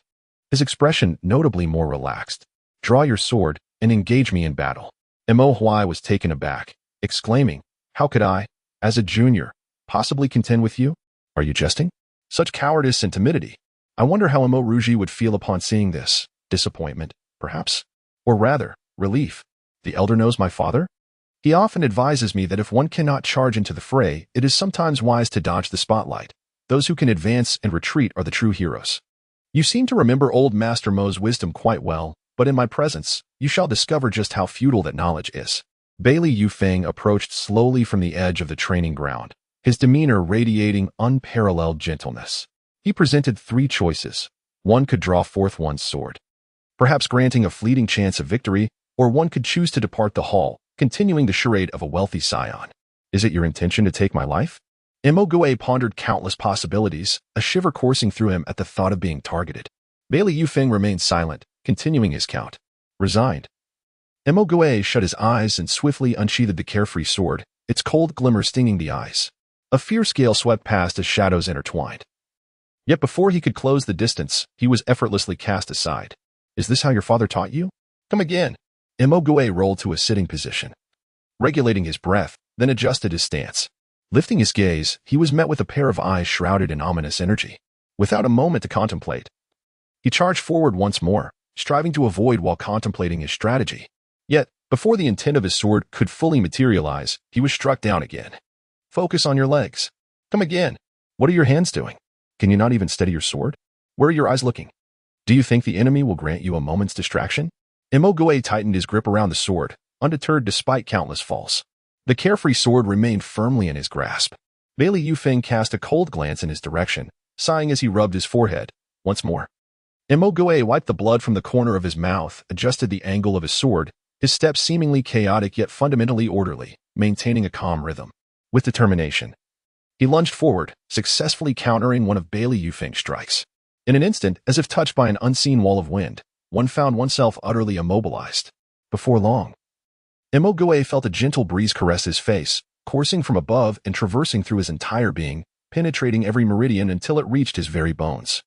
his expression notably more relaxed. Draw your sword and engage me in battle. Mo Hui was taken aback, exclaiming, How could I, as a junior, possibly contend with you? Are you jesting? Such cowardice and timidity. I wonder how Mo Ruji would feel upon seeing this. Disappointment, perhaps? Or rather, relief. The elder knows my father? He often advises me that if one cannot charge into the fray, it is sometimes wise to dodge the spotlight. Those who can advance and retreat are the true heroes. You seem to remember old Master Mo's wisdom quite well, but in my presence, you shall discover just how futile that knowledge is. Bai Li Yufeng approached slowly from the edge of the training ground, his demeanor radiating unparalleled gentleness. He presented 3 choices. One could draw forth one's sword, perhaps granting a fleeting chance of victory, or one could choose to depart the hall, continuing the charade of a wealthy scion. Is it your intention to take my life? Imogue pondered countless possibilities, a shiver coursing through him at the thought of being targeted. Bailey Yufeng remained silent, continuing his count. Resigned. Imogue shut his eyes and swiftly unsheathed the carefree sword, its cold glimmer stinging the eyes. A fierce gale swept past as shadows intertwined. Yet before he could close the distance, he was effortlessly cast aside. Is this how your father taught you? Come again. Imogue rolled to a sitting position, regulating his breath, then adjusted his stance. Lifting his gaze, he was met with a pair of eyes shrouded in ominous energy. Without a moment to contemplate, he charged forward once more, striving to avoid while contemplating his strategy. Yet, before the intent of his sword could fully materialize, he was struck down again. Focus on your legs. Come again. What are your hands doing? Can you not even steady your sword? Where are your eyes looking? Do you think the enemy will grant you a moment's distraction? Imogue tightened his grip around the sword, undeterred despite countless falls. The carefree sword remained firmly in his grasp. Bailey Yufeng cast a cold glance in his direction, sighing as he rubbed his forehead. Once more. Imogue wiped the blood from the corner of his mouth, adjusted the angle of his sword, his steps seemingly chaotic yet fundamentally orderly, maintaining a calm rhythm. With determination, he lunged forward, successfully countering one of Bailey Yufeng's strikes. In an instant, as if touched by an unseen wall of wind, one found oneself utterly immobilized. Before long, Imogue felt a gentle breeze caress his face, coursing from above and traversing through his entire being, penetrating every meridian until it reached his very bones.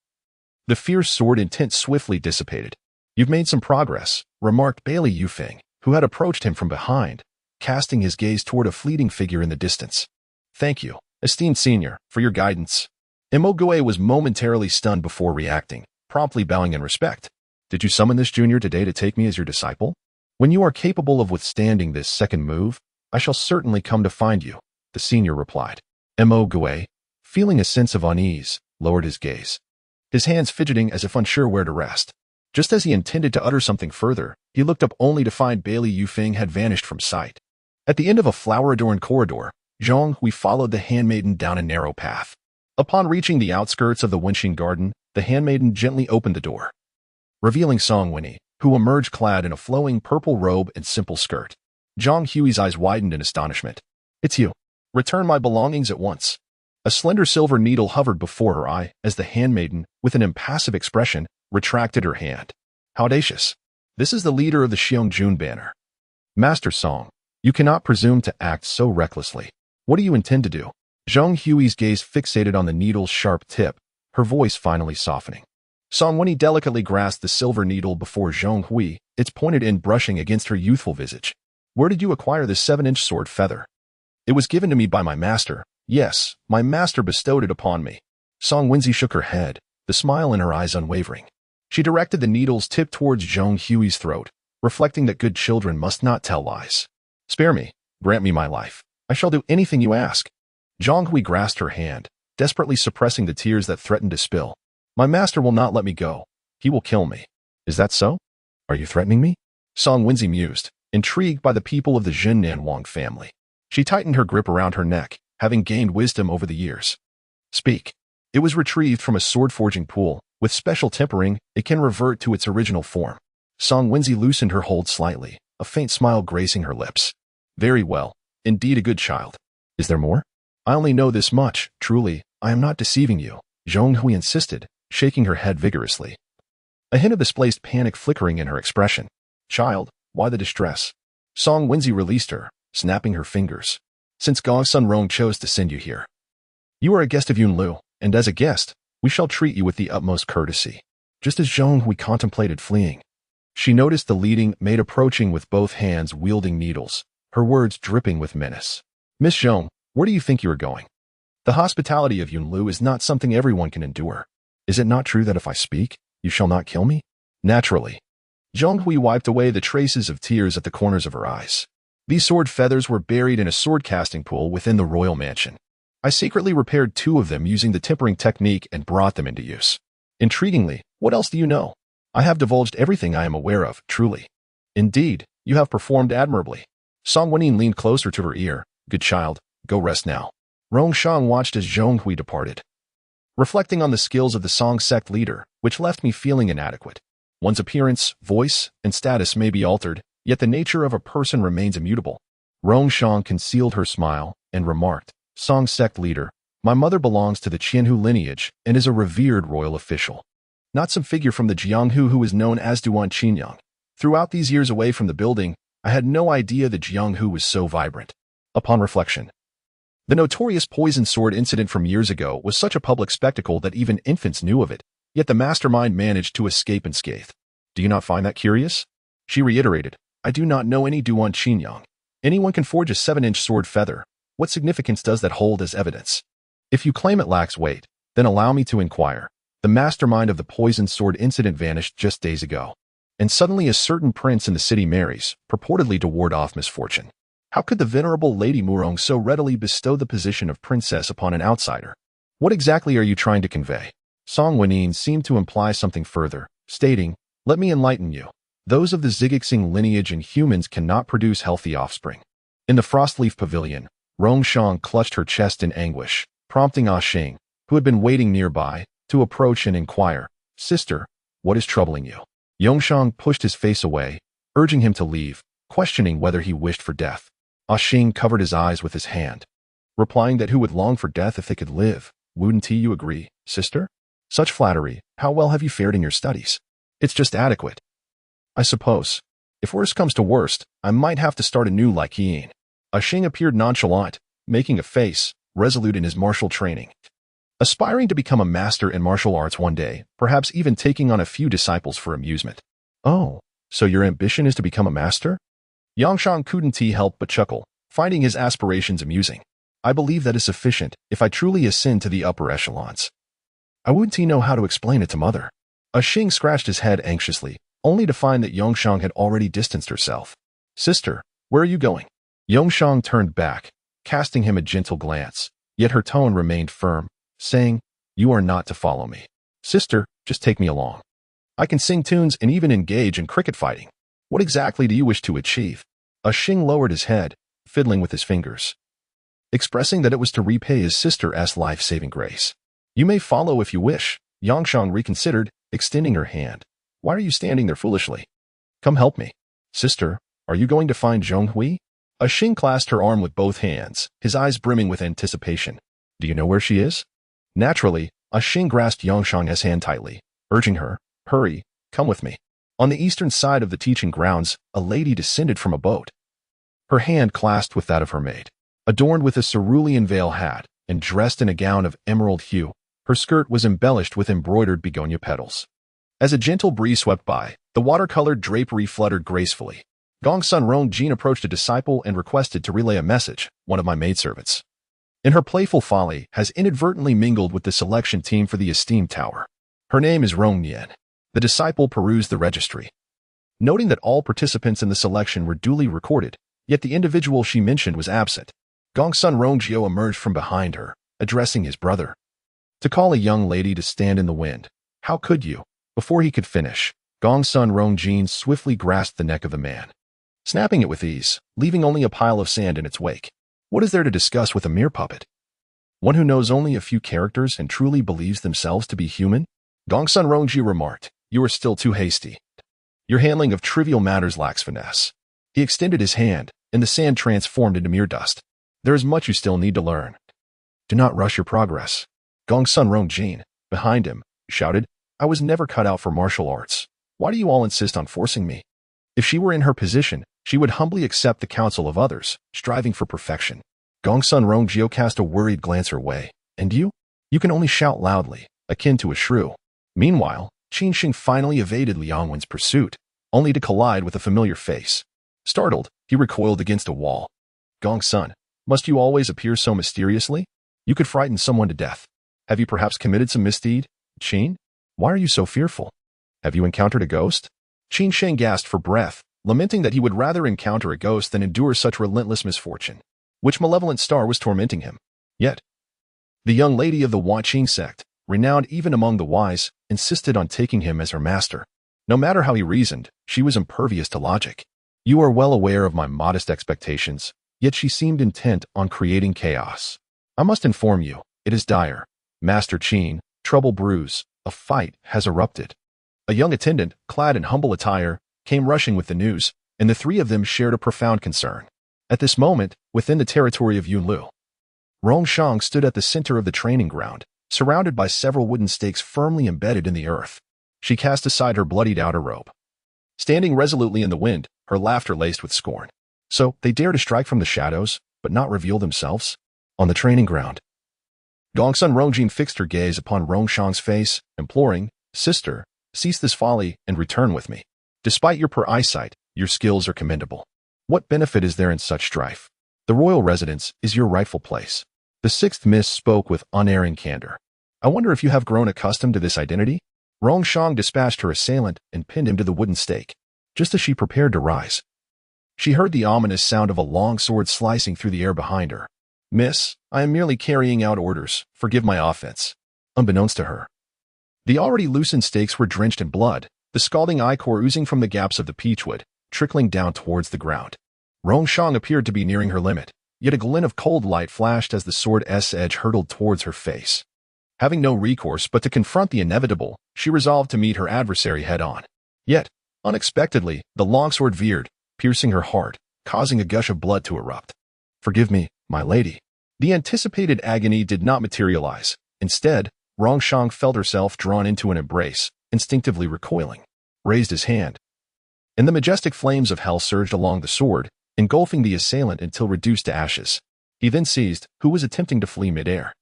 The fierce sword intent swiftly dissipated. You've made some progress, remarked Bailey Yufeng, who had approached him from behind, casting his gaze toward a fleeting figure in the distance. Thank you, esteemed senior, for your guidance. Imogue was momentarily stunned before reacting, promptly bowing in respect. Did you summon this junior today to take me as your disciple? When you are capable of withstanding this second move, I shall certainly come to find you, the senior replied. Imogue, feeling a sense of unease, lowered his gaze, his hands fidgeting as if unsure where to rest. Just as he intended to utter something further, he looked up only to find Bailey Yufeng had vanished from sight. At the end of a flower-adorned corridor, Zhang Hui followed the handmaiden down a narrow path. Upon reaching the outskirts of the Wenxing garden, the handmaiden gently opened the door, revealing Song Winnie, who emerged clad in a flowing purple robe and simple skirt. Zhang Hui's eyes widened in astonishment. It's you. Return my belongings at once. A slender silver needle hovered before her eye as the handmaiden, with an impassive expression, retracted her hand. How audacious. This is the leader of the Xiong banner. Master Song, you cannot presume to act so recklessly. What do you intend to do? Zhang Hui's gaze fixated on the needle's sharp tip, her voice finally softening. Song Winnie delicately grasped the silver needle before Zhang Hui, its pointed end brushing against her youthful visage. Where did you acquire this 7-inch sword feather? It was given to me by my master. Yes, my master bestowed it upon me. Song Winzi shook her head, the smile in her eyes unwavering. She directed the needle's tip towards Zhang Hui's throat, reflecting that good children must not tell lies. Spare me, grant me my life. I shall do anything you ask. Zhang Hui grasped her hand, desperately suppressing the tears that threatened to spill. My master will not let me go. He will kill me. Is that so? Are you threatening me? Song Winzi mused, intrigued by the people of the Jinnan Wang family. She tightened her grip around her neck, having gained wisdom over the years. Speak. It was retrieved from a sword-forging pool. With special tempering, it can revert to its original form. Song Winzi loosened her hold slightly, a faint smile gracing her lips. Very well. Indeed a good child. Is there more? I only know this much. Truly, I am not deceiving you, Zhang Hui insisted, shaking her head vigorously. A hint of displaced panic flickering in her expression. Child, why the distress? Song Winzi released her, snapping her fingers. Since Gong Sun Rong chose to send you here. You are a guest of Yunlu, and as a guest, we shall treat you with the utmost courtesy. Just as Zhang Hui contemplated fleeing, she noticed the leading maid approaching with both hands wielding needles, her words dripping with menace. Miss Zhang, where do you think you are going? The hospitality of Yunlu is not something everyone can endure. Is it not true that if I speak, you shall not kill me? Naturally. Zhang Hui wiped away the traces of tears at the corners of her eyes. These sword feathers were buried in a sword casting pool within the royal mansion. I secretly repaired 2 of them using the tempering technique and brought them into use. Intriguingly, what else do you know? I have divulged everything I am aware of, truly. Indeed, you have performed admirably. Song Wenin leaned closer to her ear. Good child, go rest now. Rong Shang watched as Zhang Hui departed, reflecting on the skills of the Song sect leader, which left me feeling inadequate. One's appearance, voice, and status may be altered, yet the nature of a person remains immutable. Rong Shang concealed her smile, and remarked, Song sect leader, my mother belongs to the Qianhu lineage and is a revered royal official. Not some figure from the Jianghu who is known as Duan Qinyang. Throughout these years away from the building, I had no idea the Jianghu was so vibrant. Upon reflection, the notorious poison sword incident from years ago was such a public spectacle that even infants knew of it, yet the mastermind managed to escape unscathed. Do you not find that curious? She reiterated, I do not know any Duan Qinyang. Anyone can forge a 7-inch sword feather. What significance does that hold as evidence? If you claim it lacks weight, then allow me to inquire. The mastermind of the poison sword incident vanished just days ago. And suddenly a certain prince in the city marries, purportedly to ward off misfortune. How could the venerable Lady Murong so readily bestow the position of princess upon an outsider? What exactly are you trying to convey? Song Wenin seemed to imply something further, stating, Let me enlighten you. Those of the Zigixing lineage and humans cannot produce healthy offspring. In the Frostleaf Pavilion, Rongshang clutched her chest in anguish, prompting Ah Xing, who had been waiting nearby, to approach and inquire, Sister, what is troubling you? Yongshang pushed his face away, urging him to leave, questioning whether he wished for death. Ah Xing covered his eyes with his hand, replying that who would long for death if they could live? Wouldn't you agree, sister? Such flattery, how well have you fared in your studies? It's just adequate. I suppose. If worst comes to worst, I might have to start anew like Yin. Ah Xing appeared nonchalant, making a face, resolute in his martial training. Aspiring to become a master in martial arts one day, perhaps even taking on a few disciples for amusement. Oh, so your ambition is to become a master? Yongshang couldn't help but chuckle, finding his aspirations amusing. I believe that is sufficient if I truly ascend to the upper echelons. I wouldn't know how to explain it to mother. Ah Xing scratched his head anxiously, only to find that Yongshang had already distanced herself. Sister, where are you going? Yongshang turned back, casting him a gentle glance, yet her tone remained firm, saying, You are not to follow me. Sister, just take me along. I can sing tunes and even engage in cricket fighting. What exactly do you wish to achieve? Ah Xing lowered his head, fiddling with his fingers, expressing that it was to repay his sister's life-saving grace. You may follow if you wish. Yongshang reconsidered, extending her hand. Why are you standing there foolishly? Come help me. Sister, are you going to find Zhonghui? Ah Xing clasped her arm with both hands, his eyes brimming with anticipation. Do you know where she is? Naturally, Ah Xing grasped Yongshang's hand tightly, urging her, Hurry, come with me. On the eastern side of the teaching grounds, a lady descended from a boat. Her hand clasped with that of her maid. Adorned with a cerulean veil hat, and dressed in a gown of emerald hue, her skirt was embellished with embroidered begonia petals. As a gentle breeze swept by, the watercolored drapery fluttered gracefully. Gongsun Rongjin approached a disciple and requested to relay a message, one of my maidservants. In her playful folly, has inadvertently mingled with the selection team for the esteemed tower. Her name is Rong Nian. The disciple perused the registry, noting that all participants in the selection were duly recorded, yet the individual she mentioned was absent. Gongsun Rongjio emerged from behind her, addressing his brother. To call a young lady to stand in the wind. How could you? Before he could finish, Gongsun Rongjin swiftly grasped the neck of the man, snapping it with ease, leaving only a pile of sand in its wake. What is there to discuss with a mere puppet? One who knows only a few characters and truly believes themselves to be human? Gongsun Rongji remarked, You are still too hasty. Your handling of trivial matters lacks finesse. He extended his hand, and the sand transformed into mere dust. There is much you still need to learn. Do not rush your progress. Gongsun Rongjin, behind him, shouted, I was never cut out for martial arts. Why do you all insist on forcing me? If she were in her position, she would humbly accept the counsel of others, striving for perfection. Gongsun Rongjio cast a worried glance her way. And you? You can only shout loudly, akin to a shrew. Meanwhile, Qin Shing finally evaded Liang Wen's pursuit, only to collide with a familiar face. Startled, he recoiled against a wall. Gongsun, must you always appear so mysteriously? You could frighten someone to death. Have you perhaps committed some misdeed? Qin? Why are you so fearful? Have you encountered a ghost? Qin Sheng gasped for breath, lamenting that he would rather encounter a ghost than endure such relentless misfortune. Which malevolent star was tormenting him? Yet, the young lady of the Huaqing sect, renowned even among the wise, insisted on taking him as her master. No matter how he reasoned, she was impervious to logic. You are well aware of my modest expectations, yet she seemed intent on creating chaos. I must inform you, it is dire. Master Qin, trouble brews, a fight has erupted. A young attendant, clad in humble attire, came rushing with the news, and the three of them shared a profound concern. At this moment, within the territory of Yunlu, Rongshang stood at the center of the training ground, surrounded by several wooden stakes firmly embedded in the earth. She cast aside her bloodied outer robe. Standing resolutely in the wind, her laughter laced with scorn. So, they dare to strike from the shadows, but not reveal themselves? On the training ground. Gongsun Rongjin fixed her gaze upon Rongshang's face, imploring, "Sister, cease this folly and return with me. Despite your poor eyesight, your skills are commendable. What benefit is there in such strife? The royal residence is your rightful place." The sixth miss spoke with unerring candor. "I wonder if you have grown accustomed to this identity?" Rongshang dispatched her assailant and pinned him to the wooden stake. Just as she prepared to rise, she heard the ominous sound of a long sword slicing through the air behind her. "Miss, I am merely carrying out orders. Forgive my offense." Unbeknownst to her, the already loosened stakes were drenched in blood, the scalding ichor oozing from the gaps of the peachwood, trickling down towards the ground. Rongshang appeared to be nearing her limit, yet a glint of cold light flashed as the sword's edge hurtled towards her face. Having no recourse but to confront the inevitable, she resolved to meet her adversary head-on. Yet, unexpectedly, the longsword veered, piercing her heart, causing a gush of blood to erupt. "Forgive me, my lady." The anticipated agony did not materialize. Instead, Rongshang felt herself drawn into an embrace, instinctively recoiling. Raised his hand, and the majestic flames of hell surged along the sword, engulfing the assailant until reduced to ashes. He then seized who was attempting to flee midair.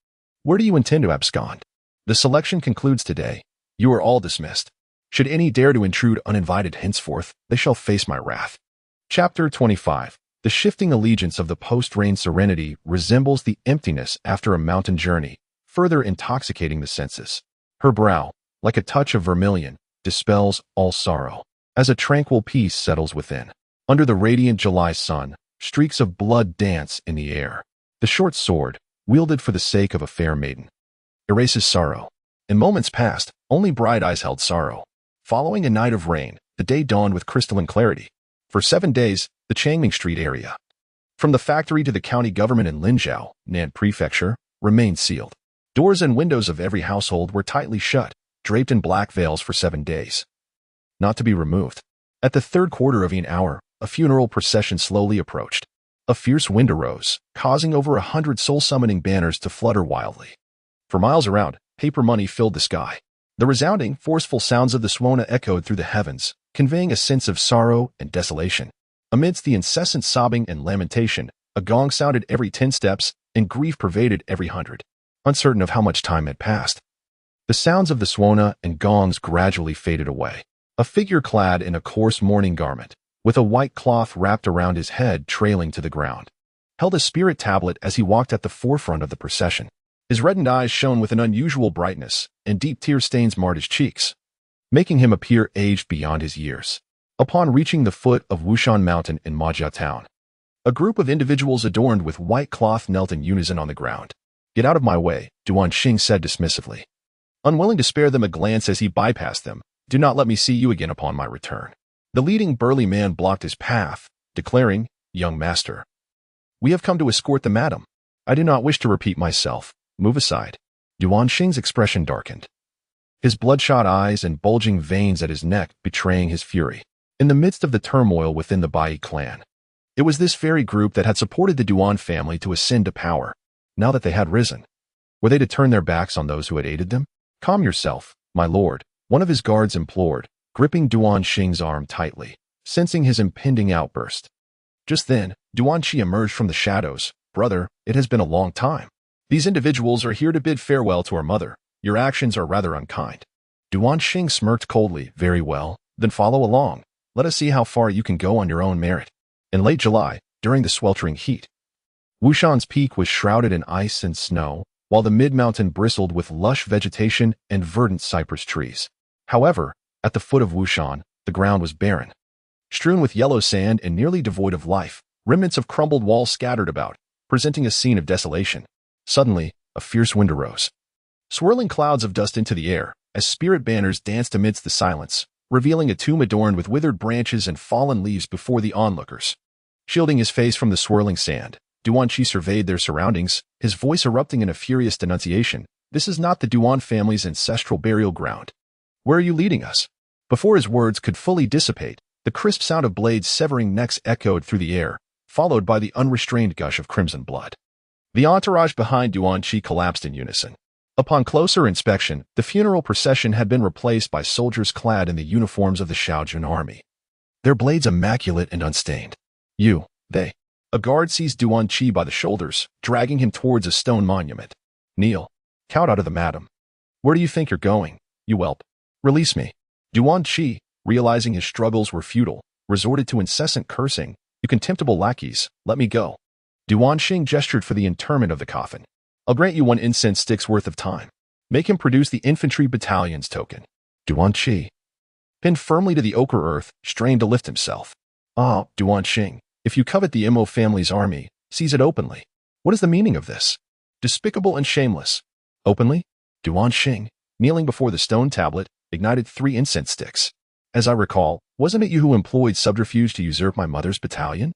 "Where do you intend to abscond? The selection concludes today. You are all dismissed. Should any dare to intrude uninvited henceforth, they shall face my wrath." Chapter 25. The shifting allegiance of the post-rain serenity resembles the emptiness after a mountain journey, further intoxicating the senses. Her brow, like a touch of vermilion, dispels all sorrow, as a tranquil peace settles within. Under the radiant July sun, streaks of blood dance in the air. The short sword, wielded for the sake of a fair maiden, erases sorrow. In moments past, only bright eyes held sorrow. Following a night of rain, the day dawned with crystalline clarity. For 7 days, the Changming Street area, from the factory to the county government in Linzhou, Nan Prefecture, remained sealed. Doors and windows of every household were tightly shut, draped in black veils for 7 days, not to be removed. At the third quarter of an hour, a funeral procession slowly approached. A fierce wind arose, causing over 100 soul-summoning banners to flutter wildly. For miles around, paper money filled the sky. The resounding, forceful sounds of the Suona echoed through the heavens, conveying a sense of sorrow and desolation. Amidst the incessant sobbing and lamentation, a gong sounded every 10 steps, and grief pervaded every 100. Uncertain of how much time had passed, the sounds of the Suona and gongs gradually faded away. A figure clad in a coarse mourning garment, with a white cloth wrapped around his head trailing to the ground, held a spirit tablet as he walked at the forefront of the procession. His reddened eyes shone with an unusual brightness, and deep tear stains marred his cheeks, making him appear aged beyond his years. Upon reaching the foot of Wushan Mountain in Majia Town, a group of individuals adorned with white cloth knelt in unison on the ground. "Get out of my way," Duan Xing said dismissively. Unwilling to spare them a glance as he bypassed them, "Do not let me see you again upon my return." The leading burly man blocked his path, declaring, "Young master, we have come to escort the madam. I do not wish to repeat myself. Move aside." Duan Xing's expression darkened, his bloodshot eyes and bulging veins at his neck betraying his fury. In the midst of the turmoil within the Bai clan, it was this very group that had supported the Duan family to ascend to power. Now that they had risen, were they to turn their backs on those who had aided them? "Calm yourself, my lord," one of his guards implored, gripping Duan Xing's arm tightly, sensing his impending outburst. Just then, Duan Qi emerged from the shadows. "Brother, it has been a long time. These individuals are here to bid farewell to our mother. Your actions are rather unkind." Duan Xing smirked coldly. "Very well, then follow along. Let us see how far you can go on your own merit." In late July, during the sweltering heat, Wushan's peak was shrouded in ice and snow, while the mid-mountain bristled with lush vegetation and verdant cypress trees. However, at the foot of Wushan, the ground was barren, strewn with yellow sand and nearly devoid of life. Remnants of crumbled walls scattered about, presenting a scene of desolation. Suddenly, a fierce wind arose, swirling clouds of dust into the air, as spirit banners danced amidst the silence, revealing a tomb adorned with withered branches and fallen leaves before the onlookers. Shielding his face from the swirling sand, Duan Qi surveyed their surroundings, his voice erupting in a furious denunciation. "This is not the Duan family's ancestral burial ground. Where are you leading us?" Before his words could fully dissipate, the crisp sound of blades severing necks echoed through the air, followed by the unrestrained gush of crimson blood. The entourage behind Duan Qi collapsed in unison. Upon closer inspection, the funeral procession had been replaced by soldiers clad in the uniforms of the Shaojun army, their blades immaculate and unstained. They. A guard seized Duan Qi by the shoulders, dragging him towards a stone monument. Kneel. Count out of the madam. Where do you think you're going, you whelp? Release me. Duan Qi, realizing his struggles were futile, resorted to incessant cursing. You contemptible lackeys, let me go. Duan Xing gestured for the interment of the coffin. I'll grant you 1 incense stick's worth of time. Make him produce the infantry battalion's token. Duan Qi, pinned firmly to the ochre earth, strained to lift himself. Ah, Duan Xing, if you covet the Mo family's army, seize it openly. What is the meaning of this? Despicable and shameless. Openly? Duan Xing, kneeling before the stone tablet, ignited 3 incense sticks. As I recall, wasn't it you who employed subterfuge to usurp my mother's battalion?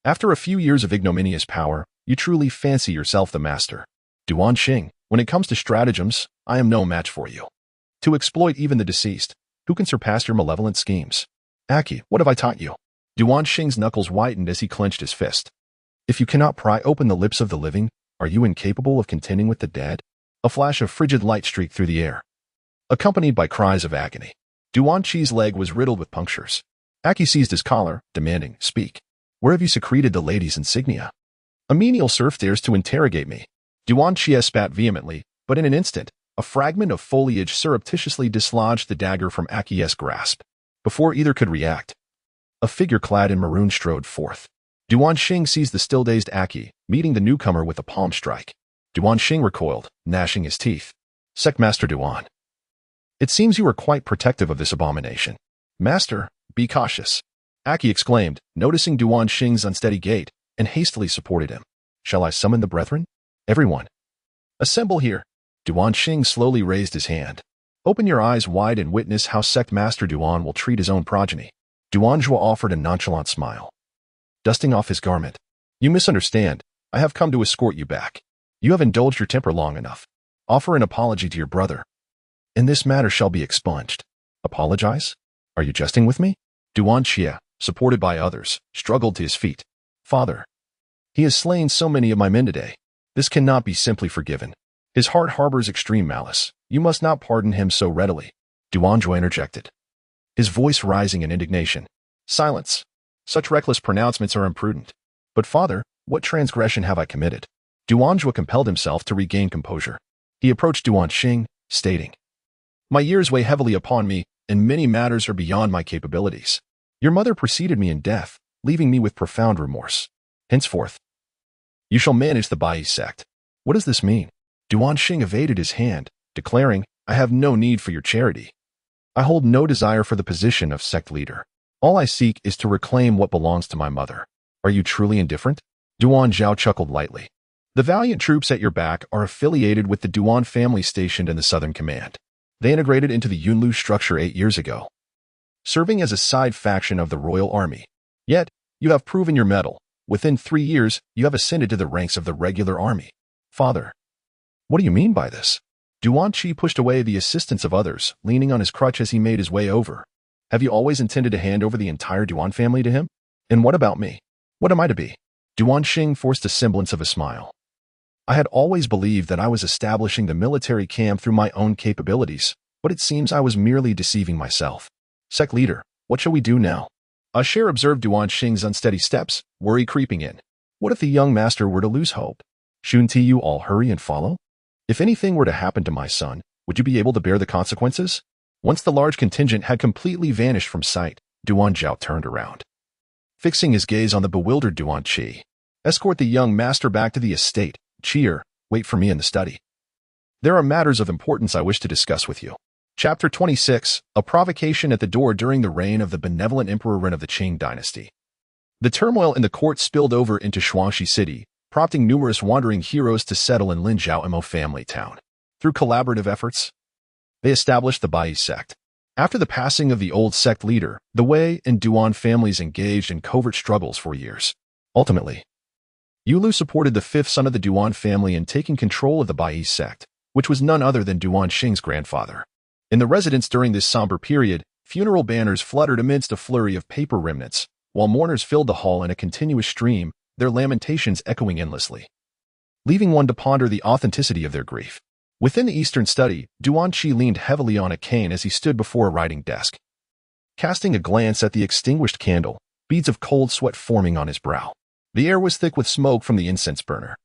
After a few years of ignominious power, you truly fancy yourself the master. Duan Xing, when it comes to stratagems, I am no match for you. To exploit even the deceased, who can surpass your malevolent schemes? Aki, what have I taught you? Duan Xing's knuckles whitened as he clenched his fist. If you cannot pry open the lips of the living, are you incapable of contending with the dead? A flash of frigid light streaked through the air, accompanied by cries of agony. Duan Qi's leg was riddled with punctures. Aki seized his collar, demanding, Speak. Where have you secreted the lady's insignia? A menial serf dares to interrogate me. Duan Qi spat vehemently, but in an instant, a fragment of foliage surreptitiously dislodged the dagger from Aki's grasp. Before either could react, a figure clad in maroon strode forth. Duan Xing seized the still-dazed Aki, meeting the newcomer with a palm strike. Duan Xing recoiled, gnashing his teeth. Sectmaster Duan. It seems you are quite protective of this abomination. Master, be cautious. Aki exclaimed, noticing Duan Xing's unsteady gait, and hastily supported him. Shall I summon the brethren? Everyone. Assemble here. Duan Xing slowly raised his hand. Open your eyes wide and witness how Sectmaster Duan will treat his own progeny. Duan Zhuo offered a nonchalant smile, dusting off his garment. You misunderstand. I have come to escort you back. You have indulged your temper long enough. Offer an apology to your brother, and this matter shall be expunged. Apologize? Are you jesting with me? Duan Xie, supported by others, struggled to his feet. Father, he has slain so many of my men today. This cannot be simply forgiven. His heart harbors extreme malice. You must not pardon him so readily. Duan Zhuo interjected, his voice rising in indignation. Silence. Such reckless pronouncements are imprudent. But father, what transgression have I committed? Duan Zhuo compelled himself to regain composure. He approached Duan Xing, stating, My years weigh heavily upon me, and many matters are beyond my capabilities. Your mother preceded me in death, leaving me with profound remorse. Henceforth, you shall manage the Bai sect. What does this mean? Duan Xing evaded his hand, declaring, I have no need for your charity. I hold no desire for the position of sect leader. All I seek is to reclaim what belongs to my mother. Are you truly indifferent? Duan Zhao chuckled lightly. The valiant troops at your back are affiliated with the Duan family stationed in the Southern Command. They integrated into the Yunlu structure 8 years ago, serving as a side faction of the Royal Army. Yet, you have proven your mettle. Within 3 years, you have ascended to the ranks of the regular army. Father, what do you mean by this? Duan Qi pushed away the assistance of others, leaning on his crutch as he made his way over. Have you always intended to hand over the entire Duan family to him? And what about me? What am I to be? Duan Xing forced a semblance of a smile. I had always believed that I was establishing the military camp through my own capabilities, but it seems I was merely deceiving myself. Sect leader, what shall we do now? Asher observed Duan Xing's unsteady steps, worry creeping in. What if the young master were to lose hope? Shouldn't you all hurry and follow? If anything were to happen to my son, would you be able to bear the consequences? Once the large contingent had completely vanished from sight, Duan Zhao turned around, fixing his gaze on the bewildered Duan Qi. Escort the young master back to the estate. Cheer, wait for me in the study. There are matters of importance I wish to discuss with you. Chapter 26, A Provocation at the Door During the Reign of the Benevolent Emperor Ren of the Qing Dynasty. The turmoil in the court spilled over into Shuangxi City, prompting numerous wandering heroes to settle in Linzhou Mo family town. Through collaborative efforts, they established the Bai sect. After the passing of the old sect leader, the Wei and Duan families engaged in covert struggles for years. Ultimately, Yulu supported the fifth son of the Duan family in taking control of the Bai sect, which was none other than Duan Xing's grandfather. In the residence during this somber period, funeral banners fluttered amidst a flurry of paper remnants, while mourners filled the hall in a continuous stream, their lamentations echoing endlessly. leaving one to ponder the authenticity of their grief. Within the Eastern study, Duan Qi leaned heavily on a cane as he stood before a writing desk. Casting a glance at the extinguished candle, beads of cold sweat forming on his brow. The air was thick with smoke from the incense burner,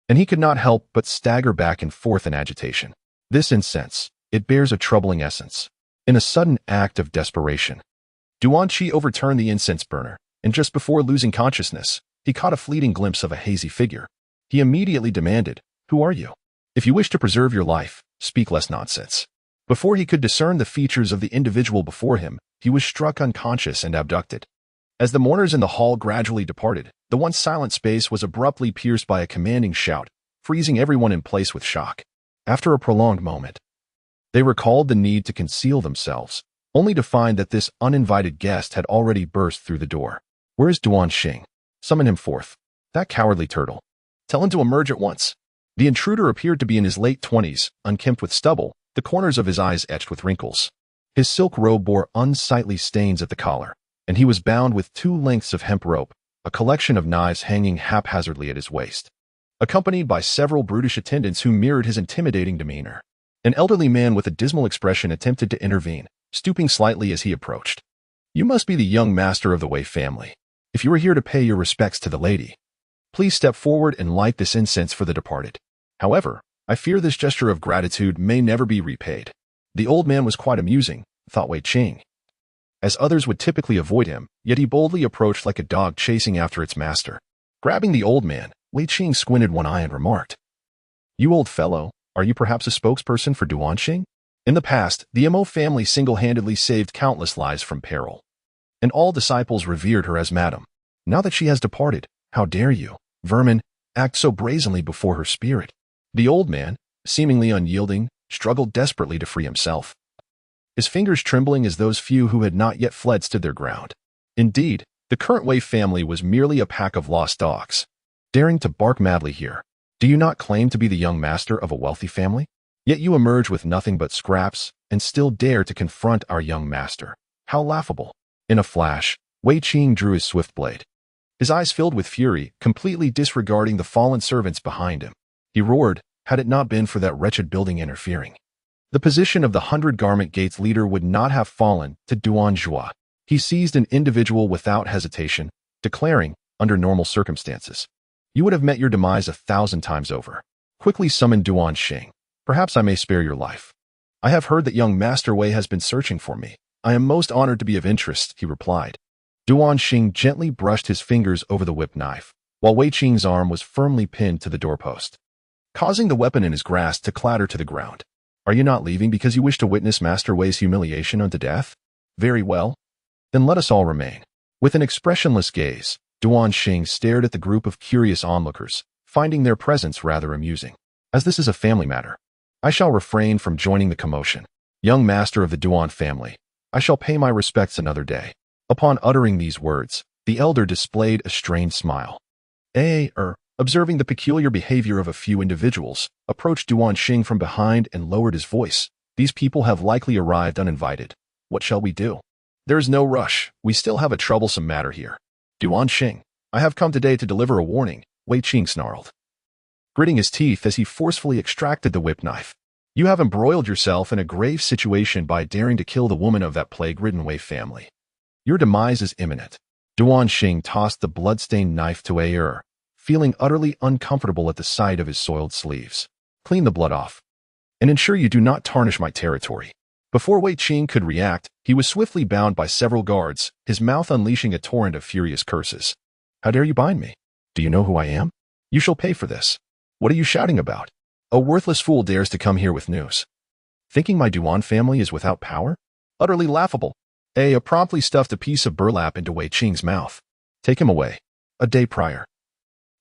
and he could not help but stagger back and forth in agitation. This incense, it bears a troubling essence. In a sudden act of desperation, Duan Qi overturned the incense burner, and just before losing consciousness, he caught a fleeting glimpse of a hazy figure. He immediately demanded, "Who are you? If you wish to preserve your life, speak less nonsense." Before he could discern the features of the individual before him, he was struck unconscious and abducted. As the mourners in the hall gradually departed, the once silent space was abruptly pierced by a commanding shout, freezing everyone in place with shock. After a prolonged moment, they recalled the need to conceal themselves, only to find that this uninvited guest had already burst through the door. "Where is Duan Xing? Summon him forth. That cowardly turtle. Tell him to emerge at once." The intruder appeared to be in his late 20s, unkempt with stubble, the corners of his eyes etched with wrinkles. His silk robe bore unsightly stains at the collar, and he was bound with 2 lengths of hemp rope, a collection of knives hanging haphazardly at his waist, accompanied by several brutish attendants who mirrored his intimidating demeanor. An elderly man with a dismal expression attempted to intervene, stooping slightly as he approached. "You must be the young master of the Wei family. If you are here to pay your respects to the lady, please step forward and light this incense for the departed. However, I fear this gesture of gratitude may never be repaid." The old man was quite amusing, thought Wei Qing, as others would typically avoid him, yet he boldly approached like a dog chasing after its master. Grabbing the old man, Wei Qing squinted one eye and remarked, "You old fellow, are you perhaps a spokesperson for Duan Xing?" In the past, the Mo family single-handedly saved countless lives from peril, and all disciples revered her as madam. Now that she has departed, how dare you, vermin, act so brazenly before her spirit? The old man, seemingly unyielding, struggled desperately to free himself, his fingers trembling as those few who had not yet fled stood their ground. Indeed, the current Wei family was merely a pack of lost dogs, daring to bark madly here. Do you not claim to be the young master of a wealthy family? Yet you emerge with nothing but scraps and still dare to confront our young master. How laughable. In a flash, Wei Qing drew his swift blade, his eyes filled with fury, completely disregarding the fallen servants behind him. He roared, had it not been for that wretched building interfering, the position of the 100-garment gates leader would not have fallen to Duan Zhua. He seized an individual without hesitation, declaring, under normal circumstances, "You would have met your demise 1,000 times over. Quickly summon Duan Xing. Perhaps I may spare your life. I have heard that young Master Wei has been searching for me. I am most honored to be of interest," he replied. Duan Xing gently brushed his fingers over the whip knife, while Wei Qing's arm was firmly pinned to the doorpost, causing the weapon in his grasp to clatter to the ground. "Are you not leaving because you wish to witness Master Wei's humiliation unto death? Very well. Then let us all remain." With an expressionless gaze, Duan Xing stared at the group of curious onlookers, finding their presence rather amusing. "As this is a family matter, I shall refrain from joining the commotion. Young master of the Duan family, I shall pay my respects another day." Upon uttering these words, the elder displayed a strained smile. Observing the peculiar behavior of a few individuals, approached Duan Xing from behind and lowered his voice. "These people have likely arrived uninvited. What shall we do?" "There is no rush. We still have a troublesome matter here." "Duan Xing, I have come today to deliver a warning," Wei Qing snarled, gritting his teeth as he forcefully extracted the whip knife. "You have embroiled yourself in a grave situation by daring to kill the woman of that plague-ridden Wei family. Your demise is imminent." Duan Xing tossed the blood-stained knife to Wei, feeling utterly uncomfortable at the sight of his soiled sleeves. "Clean the blood off, and ensure you do not tarnish my territory." Before Wei Qing could react, he was swiftly bound by several guards, his mouth unleashing a torrent of furious curses. "How dare you bind me? Do you know who I am? You shall pay for this. What are you shouting about? A worthless fool dares to come here with news. Thinking my Duan family is without power? Utterly laughable." A promptly stuffed a piece of burlap into Wei Qing's mouth. "Take him away." A day prior,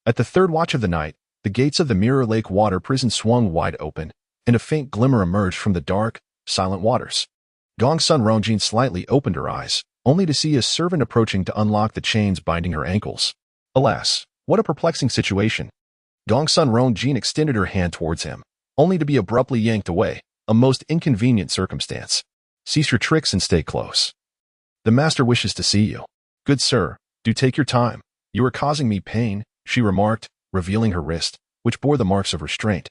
at the third watch of the night, the gates of the Mirror Lake Water Prison swung wide open, and a faint glimmer emerged from the dark, silent waters. Gongsun Rongjin slightly opened her eyes, only to see a servant approaching to unlock the chains binding her ankles. Alas, what a perplexing situation. Gongsun Rongjin extended her hand towards him, only to be abruptly yanked away, a most inconvenient circumstance. "Cease your tricks and stay close. The master wishes to see you." "Good sir, do take your time. You are causing me pain," she remarked, revealing her wrist. which bore the marks of restraint.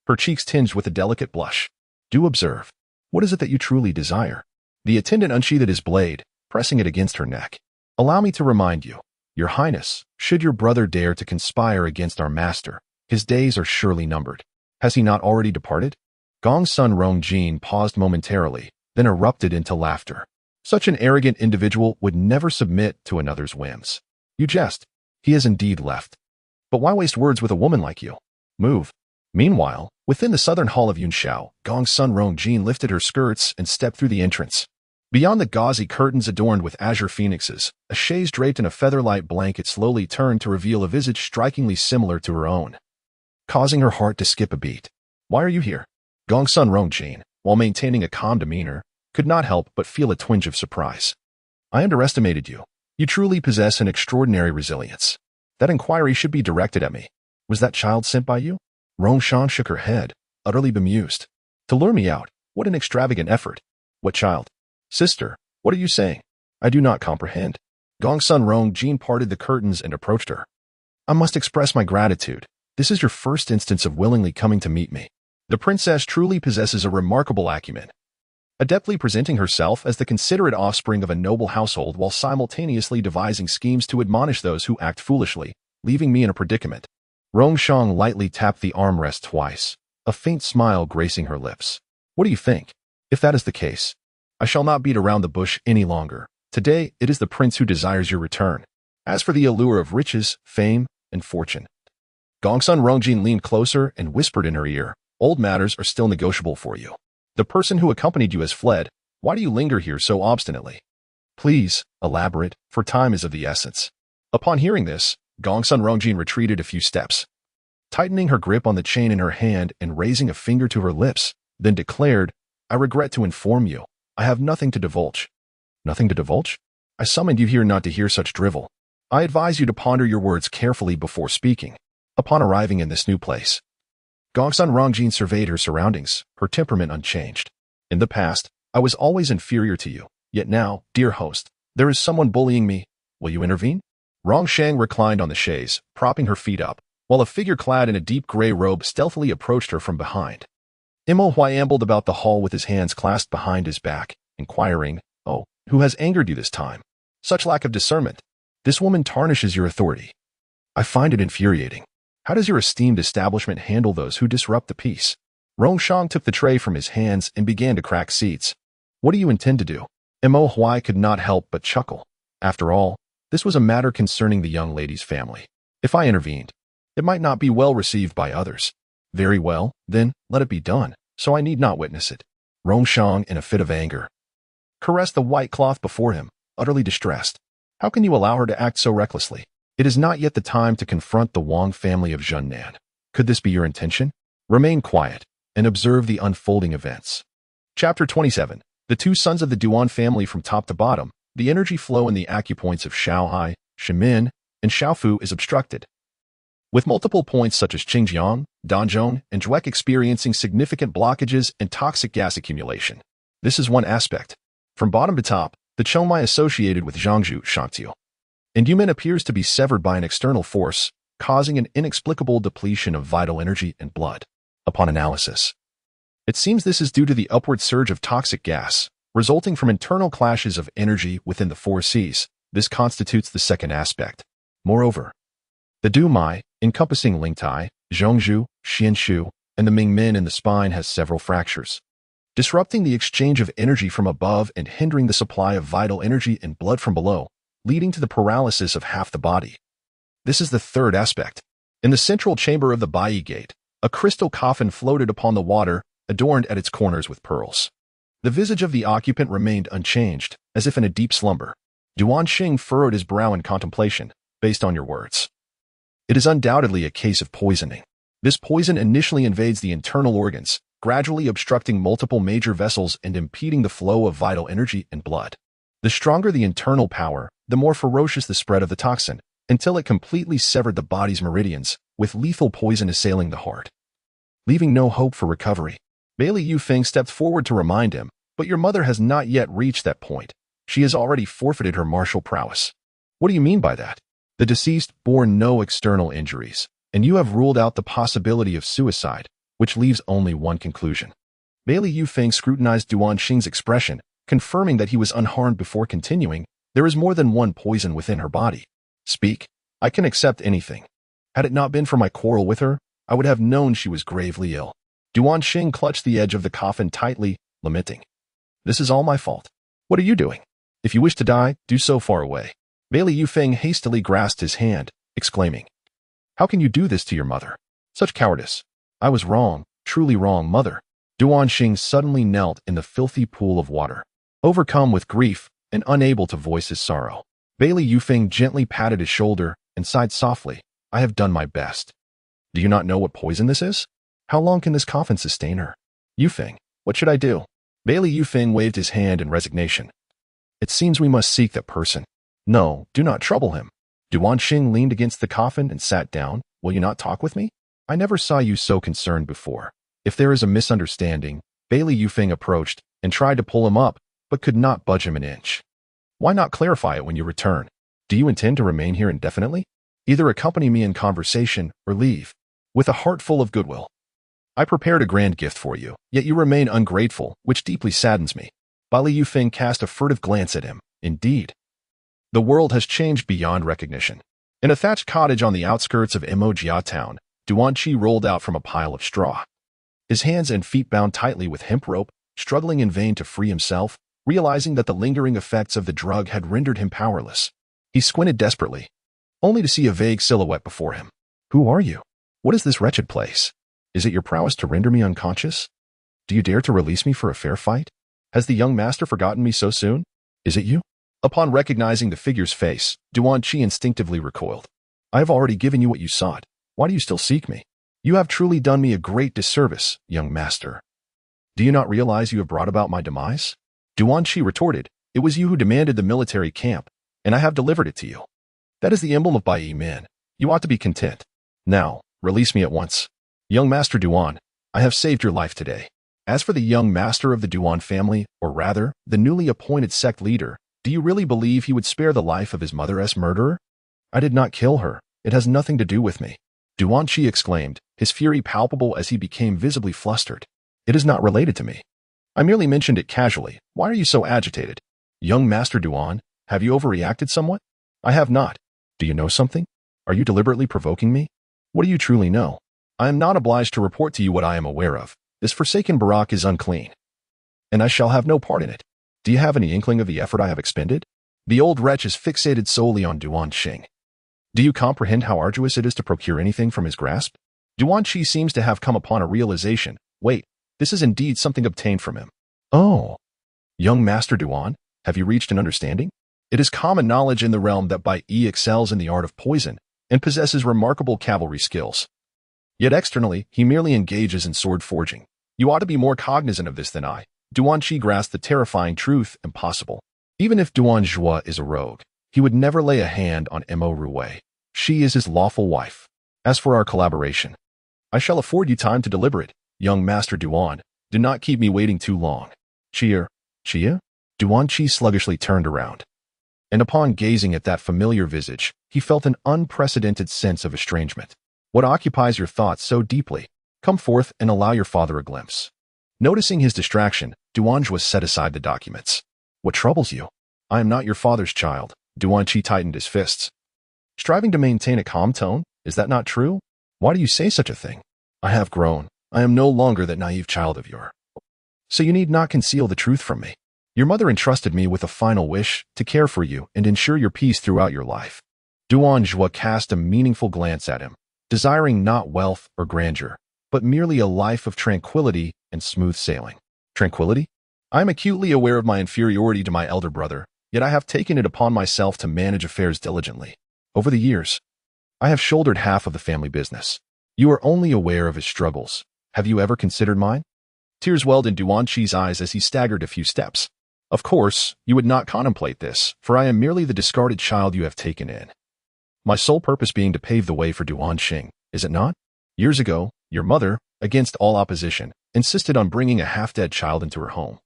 Her cheeks tinged with a delicate blush. Do observe. What is it that you truly desire? The attendant unsheathed his blade, pressing it against her neck. Allow me to remind you, Your Highness, should your brother dare to conspire against our master, his days are surely numbered. Has he not already departed? Gong's son Rongjin paused momentarily, then erupted into laughter. Such an arrogant individual would never submit to another's whims. You jest. He has indeed left. But why waste words with a woman like you? Move. Meanwhile, within the southern hall of Yunxiao, Gong's son Rongjin lifted her skirts and stepped through the entrance. Beyond the gauzy curtains adorned with azure phoenixes, a chaise draped in a feather-light blanket slowly turned to reveal a visage strikingly similar to her own, causing her heart to skip a beat. Why are you here? Gong's son Rongjin, while maintaining a calm demeanor, could not help but feel a twinge of surprise. I underestimated you. You truly possess an extraordinary resilience. That inquiry should be directed at me. Was that child sent by you? Rongshan shook her head, utterly bemused. To lure me out, what an extravagant effort. What child? Sister, what are you saying? I do not comprehend. Gong's son Rongjin parted the curtains and approached her. I must express my gratitude. This is your first instance of willingly coming to meet me. The princess truly possesses a remarkable acumen, adeptly presenting herself as the considerate offspring of a noble household while simultaneously devising schemes to admonish those who act foolishly, leaving me in a predicament. Rongshan lightly tapped the armrest twice, a faint smile gracing her lips. What do you think? If that is the case, I shall not beat around the bush any longer. Today, it is the prince who desires your return. As for the allure of riches, fame, and fortune. Gong's son Rongjin leaned closer and whispered in her ear, old matters are still negotiable for you. The person who accompanied you has fled. Why do you linger here so obstinately? Please, elaborate, for time is of the essence. Upon hearing this, Gong's son Rongjin retreated a few steps, tightening her grip on the chain in her hand and raising a finger to her lips, then declared, I regret to inform you, I have nothing to divulge. Nothing to divulge? I summoned you here not to hear such drivel. I advise you to ponder your words carefully before speaking. Upon arriving in this new place, Gong's son Rongjin surveyed her surroundings, her temperament unchanged. In the past, I was always inferior to you, yet now, dear host, there is someone bullying me. Will you intervene? Rongshang reclined on the chaise, propping her feet up, while a figure clad in a deep gray robe stealthily approached her from behind. Imo Huai ambled about the hall with his hands clasped behind his back, inquiring, Oh, who has angered you this time? Such lack of discernment. This woman tarnishes your authority. I find it infuriating. How does your esteemed establishment handle those who disrupt the peace? Rongshang took the tray from his hands and began to crack seeds. What do you intend to do? Imo Huai could not help but chuckle. After all, this was a matter concerning the young lady's family. If I intervened, it might not be well received by others. Very well, then, let it be done, so I need not witness it. Rongshang, in a fit of anger, caressed the white cloth before him, utterly distressed. How can you allow her to act so recklessly? It is not yet the time to confront the Wang family of Zhennan. Could this be your intention? Remain quiet and observe the unfolding events. Chapter 27. The two sons of the Duan family from top to bottom. The energy flow in the acupoints of Shaohai, Shimin, and Shaofu is obstructed, with multiple points such as Qingjiang, Danzhong, and Zhuek experiencing significant blockages and toxic gas accumulation. This is one aspect. From bottom to top, the Chongmai associated with Zhangzhou, Shangqiu, and Yumen appears to be severed by an external force, causing an inexplicable depletion of vital energy and blood. Upon analysis, it seems this is due to the upward surge of toxic gas, resulting from internal clashes of energy within the four Cs. This constitutes the second aspect. Moreover, the Dumai, encompassing Lingtai, Zhongzhou, Xianshu, and the Mingmen in the spine has several fractures, disrupting the exchange of energy from above and hindering the supply of vital energy and blood from below, leading to the paralysis of half the body. This is the third aspect. In the central chamber of the Bai Gate, a crystal coffin floated upon the water, adorned at its corners with pearls. The visage of the occupant remained unchanged, as if in a deep slumber. Duan Xing furrowed his brow in contemplation. Based on your words, it is undoubtedly a case of poisoning. This poison initially invades the internal organs, gradually obstructing multiple major vessels and impeding the flow of vital energy and blood. The stronger the internal power, the more ferocious the spread of the toxin, until it completely severed the body's meridians, with lethal poison assailing the heart, leaving no hope for recovery. Bailey Yufeng stepped forward to remind him, but your mother has not yet reached that point. She has already forfeited her martial prowess. What do you mean by that? The deceased bore no external injuries. and you have ruled out the possibility of suicide, which leaves only one conclusion. Bailey Yufeng scrutinized Duan Xing's expression, confirming that he was unharmed before continuing. There is more than one poison within her body. Speak. I can accept anything. Had it not been for my quarrel with her, I would have known she was gravely ill. Duan Xing clutched the edge of the coffin tightly, lamenting. This is all my fault. What are you doing? If you wish to die, do so far away. Bailey Yufeng hastily grasped his hand, exclaiming, How can you do this to your mother? Such cowardice. I was wrong, truly wrong, mother. Duan Xing suddenly knelt in the filthy pool of water. Overcome with grief and unable to voice his sorrow, Bailey Yufeng gently patted his shoulder and sighed softly. I have done my best. Do you not know what poison this is? How long can this coffin sustain her? Yufeng, what should I do? Bailey Yufeng waved his hand in resignation. It seems we must seek that person. No, do not trouble him. Duan Xing leaned against the coffin and sat down. Will you not talk with me? I never saw you so concerned before. If there is a misunderstanding, Bailey Yufeng approached and tried to pull him up, but could not budge him an inch. Why not clarify it when you return? Do you intend to remain here indefinitely? Either accompany me in conversation or leave. With a heart full of goodwill. I prepared a grand gift for you, yet you remain ungrateful, which deeply saddens me. Bailey Yufeng cast a furtive glance at him. Indeed. The world has changed beyond recognition. In a thatched cottage on the outskirts of Mo town, Duan Qi rolled out from a pile of straw. His hands and feet bound tightly with hemp rope, struggling in vain to free himself, realizing that the lingering effects of the drug had rendered him powerless. He squinted desperately, only to see a vague silhouette before him. Who are you? What is this wretched place? Is it your prowess to render me unconscious? Do you dare to release me for a fair fight? Has the young master forgotten me so soon? Is it you? Upon recognizing the figure's face, Duan Qi instinctively recoiled. I have already given you what you sought. Why do you still seek me? You have truly done me a great disservice, young master. Do you not realize you have brought about my demise? Duan Qi retorted, It was you who demanded the military camp, and I have delivered it to you. That is the emblem of Bai Yi Min. You ought to be content. Now, release me at once. Young Master Duan, I have saved your life today. As for the young master of the Duan family, or rather, the newly appointed sect leader, do you really believe he would spare the life of his mother's murderer? I did not kill her. It has nothing to do with me. Duan Qi exclaimed, his fury palpable as he became visibly flustered. It is not related to me. I merely mentioned it casually. Why are you so agitated? Young Master Duan, have you overreacted somewhat? I have not. Do you know something? Are you deliberately provoking me? What do you truly know? I am not obliged to report to you what I am aware of. This forsaken barack is unclean, and I shall have no part in it. Do you have any inkling of the effort I have expended? The old wretch is fixated solely on Duan Xing. Do you comprehend how arduous it is to procure anything from his grasp? Duan Qi seems to have come upon a realization. Wait, this is indeed something obtained from him. Oh. Young Master Duan, have you reached an understanding? It is common knowledge in the realm that Bai Yi excels in the art of poison and possesses remarkable cavalry skills. Yet externally, he merely engages in sword forging. You ought to be more cognizant of this than I. Duan Qi grasped the terrifying truth impossible. Even if Duan Zhua is a rogue, he would never lay a hand on Mo Ruwei. She is his lawful wife. As for our collaboration, I shall afford you time to deliberate. Young Master Duan, do not keep me waiting too long. Chia? Duan Qi sluggishly turned around. And upon gazing at that familiar visage, he felt an unprecedented sense of estrangement. What occupies your thoughts so deeply? Come forth and allow your father a glimpse. Noticing his distraction, Duan Zhua set aside the documents. What troubles you? I am not your father's child. Duan Qi tightened his fists. Striving to maintain a calm tone, is that not true? Why do you say such a thing? I have grown. I am no longer that naive child of yours. So you need not conceal the truth from me. Your mother entrusted me with a final wish to care for you and ensure your peace throughout your life. Duan Zhua cast a meaningful glance at him, desiring not wealth or grandeur, but merely a life of tranquility and smooth sailing. Tranquility? I am acutely aware of my inferiority to my elder brother, yet I have taken it upon myself to manage affairs diligently. Over the years, I have shouldered half of the family business. You are only aware of his struggles. Have you ever considered mine? Tears welled in Duan Qi's eyes as he staggered a few steps. Of course, you would not contemplate this, for I am merely the discarded child you have taken in. My sole purpose being to pave the way for Duan Xing, is it not? Years ago, your mother, against all opposition, insisted on bringing a half-dead child into her home.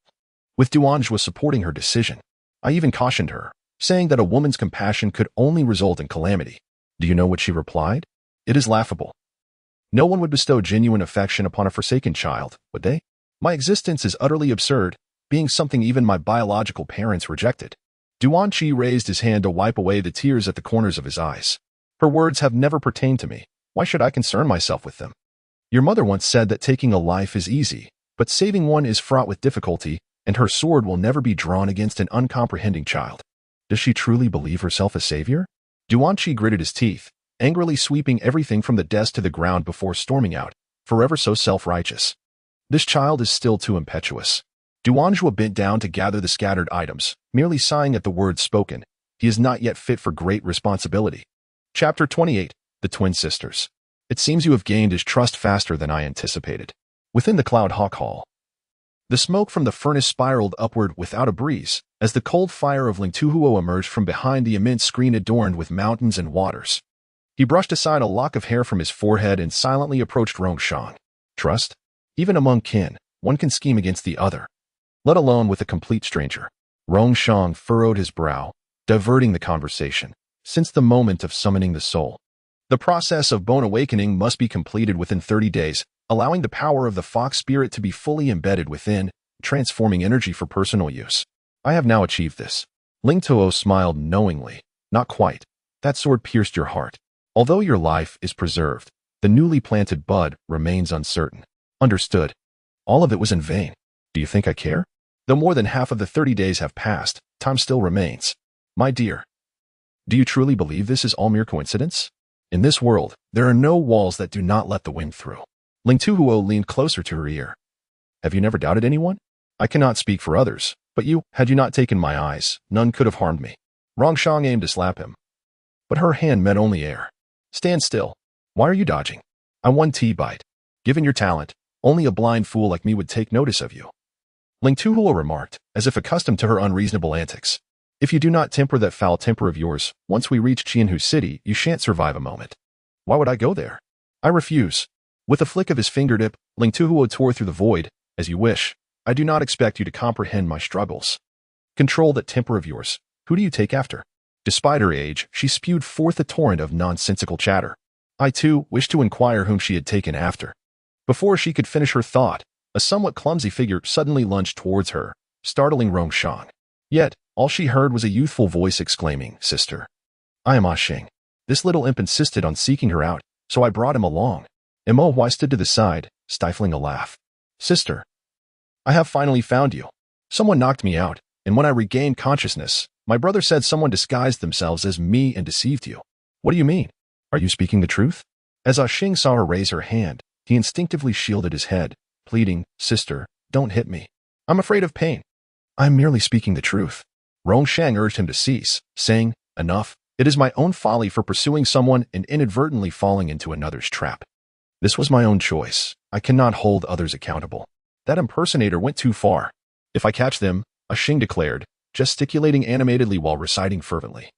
With Duan Zhua supporting her decision, I even cautioned her, saying that a woman's compassion could only result in calamity. Do you know what she replied? It is laughable. No one would bestow genuine affection upon a forsaken child, would they? My existence is utterly absurd, being something even my biological parents rejected. Duan Qi raised his hand to wipe away the tears at the corners of his eyes. Her words have never pertained to me. Why should I concern myself with them? Your mother once said that taking a life is easy, but saving one is fraught with difficulty, and her sword will never be drawn against an uncomprehending child. Does she truly believe herself a savior? Duan Qi gritted his teeth, angrily sweeping everything from the desk to the ground before storming out, forever so self-righteous. This child is still too impetuous. Duanjua bent down to gather the scattered items, merely sighing at the words spoken. He is not yet fit for great responsibility. Chapter 28, The Twin Sisters. It seems you have gained his trust faster than I anticipated. Within the Cloud Hawk Hall, the smoke from the furnace spiraled upward without a breeze, as the cold fire of Lingtuhuo emerged from behind the immense screen adorned with mountains and waters. He brushed aside a lock of hair from his forehead and silently approached Rongshang. Trust? Even among kin, one can scheme against the other, let alone with a complete stranger. Rongshang furrowed his brow, diverting the conversation. Since the moment of summoning the soul, the process of bone awakening must be completed within 30 days, allowing the power of the fox spirit to be fully embedded within, transforming energy for personal use. I have now achieved this. Ling Tuo smiled knowingly. Not quite. That sword pierced your heart. Although your life is preserved, the newly planted bud remains uncertain. Understood. All of it was in vain. Do you think I care? Though more than half of the 30 days have passed, time still remains. My dear, do you truly believe this is all mere coincidence? In this world, there are no walls that do not let the wind through. Ling Tuhuo leaned closer to her ear. Have you never doubted anyone? I cannot speak for others, but had you not taken my eyes, none could have harmed me. Rongshang aimed to slap him, but her hand met only air. Stand still. Why are you dodging? I'm one tea bite. Given your talent, only a blind fool like me would take notice of you. Ling Tuhuo remarked, as if accustomed to her unreasonable antics. If you do not temper that foul temper of yours, once we reach Qianhu City, you shan't survive a moment. Why would I go there? I refuse. With a flick of his fingertip, Ling Tuhuo tore through the void. As you wish. I do not expect you to comprehend my struggles. Control that temper of yours. Who do you take after? Despite her age, she spewed forth a torrent of nonsensical chatter. I, too, wished to inquire whom she had taken after. Before she could finish her thought, a somewhat clumsy figure suddenly lunged towards her, startling Rongshang. Yet, all she heard was a youthful voice exclaiming, Sister. I am Xing. This little imp insisted on seeking her out, so I brought him along. Mo Hui stood to the side, stifling a laugh. Sister. I have finally found you. Someone knocked me out, and when I regained consciousness, my brother said someone disguised themselves as me and deceived you. What do you mean? Are you speaking the truth? As Xing saw her raise her hand, he instinctively shielded his head, pleading, Sister, don't hit me. I'm afraid of pain. I'm merely speaking the truth. Rongshang urged him to cease, saying, Enough. It is my own folly for pursuing someone and inadvertently falling into another's trap. This was my own choice. I cannot hold others accountable. That impersonator went too far. If I catch them, Xing declared, gesticulating animatedly while reciting fervently.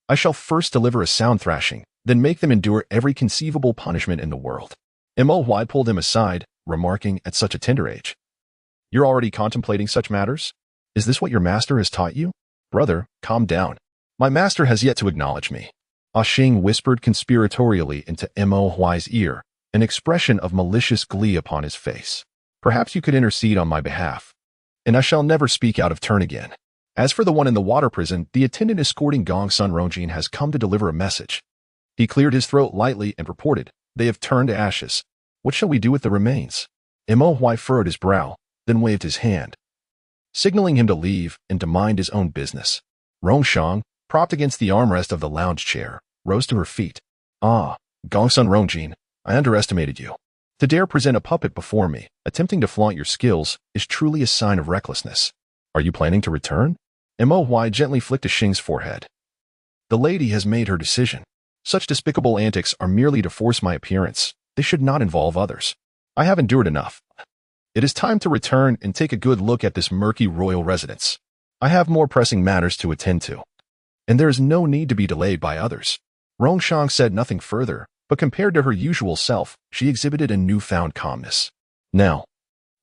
I shall first deliver a sound thrashing, then make them endure every conceivable punishment in the world. Mo Hui pulled him aside, remarking at such a tender age. You're already contemplating such matters? Is this what your master has taught you? Brother, calm down. My master has yet to acknowledge me. Xing whispered conspiratorially into Mo Hui's ear, an expression of malicious glee upon his face. Perhaps you could intercede on my behalf, and I shall never speak out of turn again. As for the one in the water prison, the attendant escorting Gongsun Rongjin has come to deliver a message. He cleared his throat lightly and reported, They have turned to ashes. What shall we do with the remains? Mo Hui furrowed his brow, then waved his hand, signaling him to leave and to mind his own business. Rongshang, propped against the armrest of the lounge chair, rose to her feet. Ah, Gongsun Rongjin, I underestimated you. To dare present a puppet before me, attempting to flaunt your skills, is truly a sign of recklessness. Are you planning to return? Mo Hui gently flicked Xing's forehead. The lady has made her decision. Such despicable antics are merely to force my appearance. They should not involve others. I have endured enough. It is time to return and take a good look at this murky royal residence. I have more pressing matters to attend to, and there is no need to be delayed by others. Rongshang said nothing further, but compared to her usual self, she exhibited a newfound calmness. Now,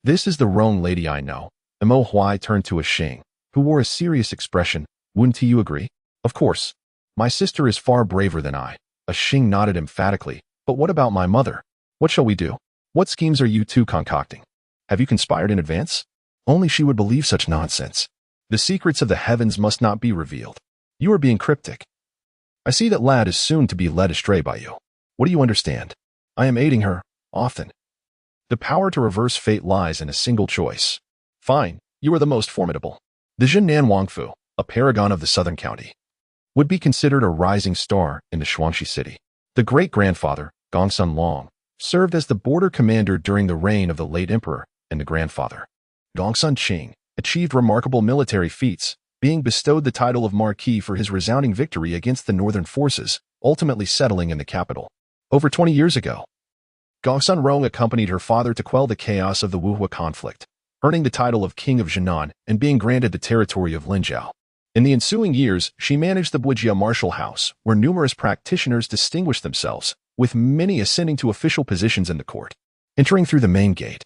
this is the Rong lady I know. Mo Hui turned to Xing, who wore a serious expression. Wouldn't you agree? Of course. My sister is far braver than I. Xing nodded emphatically, But what about my mother? What shall we do? What schemes are you two concocting? Have you conspired in advance? Only she would believe such nonsense. The secrets of the heavens must not be revealed. You are being cryptic. I see that lad is soon to be led astray by you. What do you understand? I am aiding her, often. The power to reverse fate lies in a single choice. Fine, you are the most formidable. The Jin Nan Wangfu, a paragon of the southern county, would be considered a rising star in the Shuangxi city. The great-grandfather, Gongsun Long, served as the border commander during the reign of the late emperor, and the grandfather, Gongsun Qing, achieved remarkable military feats, being bestowed the title of Marquis for his resounding victory against the northern forces, ultimately settling in the capital. Over 20 years ago, Gongsun Rong accompanied her father to quell the chaos of the Wuhua conflict, earning the title of King of Jinan and being granted the territory of Linzhou. In the ensuing years, she managed the Buijia martial house, where numerous practitioners distinguished themselves, with many ascending to official positions in the court. Entering through the main gate,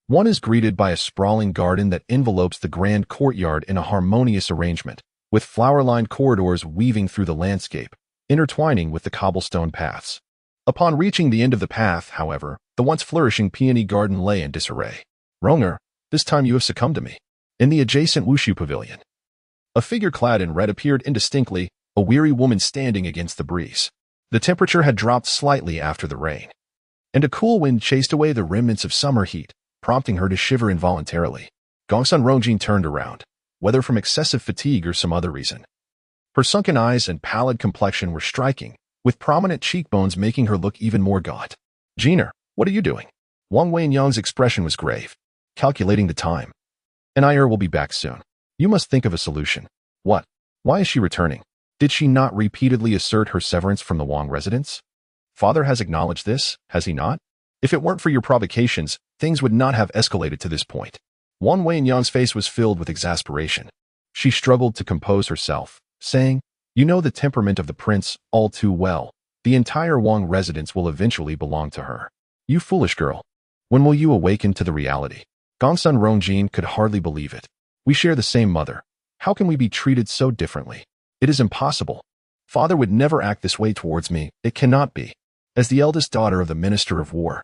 one is greeted by a sprawling garden that envelopes the grand courtyard in a harmonious arrangement, with flower-lined corridors weaving through the landscape, intertwining with the cobblestone paths. Upon reaching the end of the path, however, the once flourishing peony garden lay in disarray. Ronger, this time you have succumbed to me. In the adjacent Wushu pavilion, a figure clad in red appeared indistinctly, a weary woman standing against the breeze. The temperature had dropped slightly after the rain, and a cool wind chased away the remnants of summer heat, prompting her to shiver involuntarily. Gongsun Rongjin turned around, whether from excessive fatigue or some other reason. Her sunken eyes and pallid complexion were striking, with prominent cheekbones making her look even more gaunt. Jiner, what are you doing? Wang Wenyang's expression was grave, calculating the time. An Ayer will be back soon. You must think of a solution. What? Why is she returning? Did she not repeatedly assert her severance from the Wang residence? Father has acknowledged this, has he not? If it weren't for your provocations, things would not have escalated to this point. Wang Wenyang's face was filled with exasperation. She struggled to compose herself, saying, You know the temperament of the prince all too well. The entire Wang residence will eventually belong to her. You foolish girl. When will you awaken to the reality? Gongsun Rongjin could hardly believe it. We share the same mother. How can we be treated so differently? It is impossible. Father would never act this way towards me. It cannot be. As the eldest daughter of the Minister of War,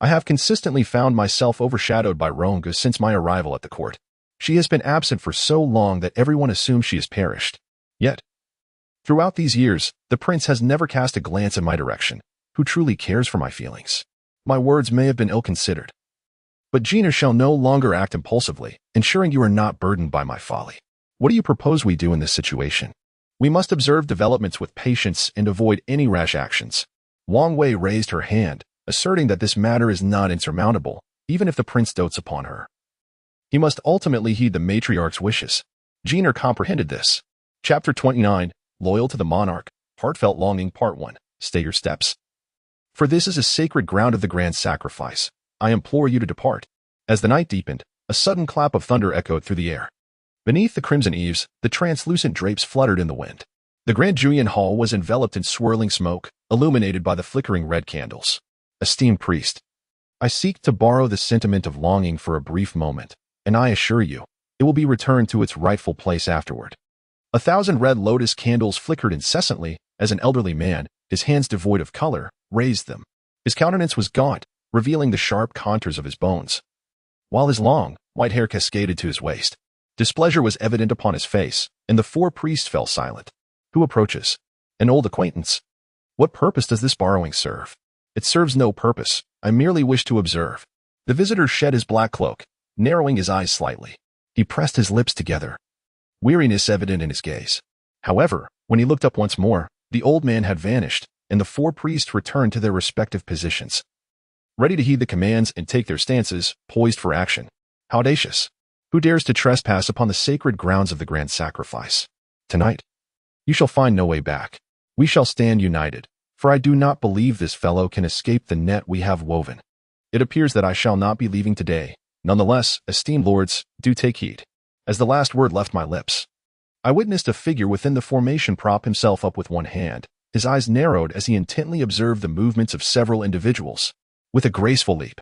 I have consistently found myself overshadowed by Ronga since my arrival at the court. She has been absent for so long that everyone assumes she has perished. Yet, throughout these years, the prince has never cast a glance in my direction. Who truly cares for my feelings? My words may have been ill-considered, but Gina shall no longer act impulsively, ensuring you are not burdened by my folly. What do you propose we do in this situation? We must observe developments with patience and avoid any rash actions. Wang Wei raised her hand, asserting that this matter is not insurmountable, even if the prince dotes upon her. He must ultimately heed the matriarch's wishes. Gina comprehended this. Chapter 29, Loyal to the Monarch, Heartfelt Longing Part 1, Stay your steps. For this is a sacred ground of the grand sacrifice. I implore you to depart. As the night deepened, a sudden clap of thunder echoed through the air. Beneath the crimson eaves, the translucent drapes fluttered in the wind. The Grand Julian Hall was enveloped in swirling smoke, illuminated by the flickering red candles. Esteemed priest, I seek to borrow the sentiment of longing for a brief moment, and I assure you, it will be returned to its rightful place afterward. 1,000 red lotus candles flickered incessantly as an elderly man, his hands devoid of color, raised them. His countenance was gaunt, revealing the sharp contours of his bones, while his long, white hair cascaded to his waist. Displeasure was evident upon his face, and the four priests fell silent. Who approaches? An old acquaintance. What purpose does this borrowing serve? It serves no purpose. I merely wish to observe. The visitor shed his black cloak, narrowing his eyes slightly. He pressed his lips together, weariness evident in his gaze. However, when he looked up once more, the old man had vanished, and the four priests returned to their respective positions, ready to heed the commands and take their stances, poised for action. How audacious! Who dares to trespass upon the sacred grounds of the grand sacrifice? Tonight, you shall find no way back. We shall stand united, for I do not believe this fellow can escape the net we have woven. It appears that I shall not be leaving today. Nonetheless, esteemed lords, do take heed. As the last word left my lips, I witnessed a figure within the formation prop himself up with one hand. His eyes narrowed as he intently observed the movements of several individuals. With a graceful leap,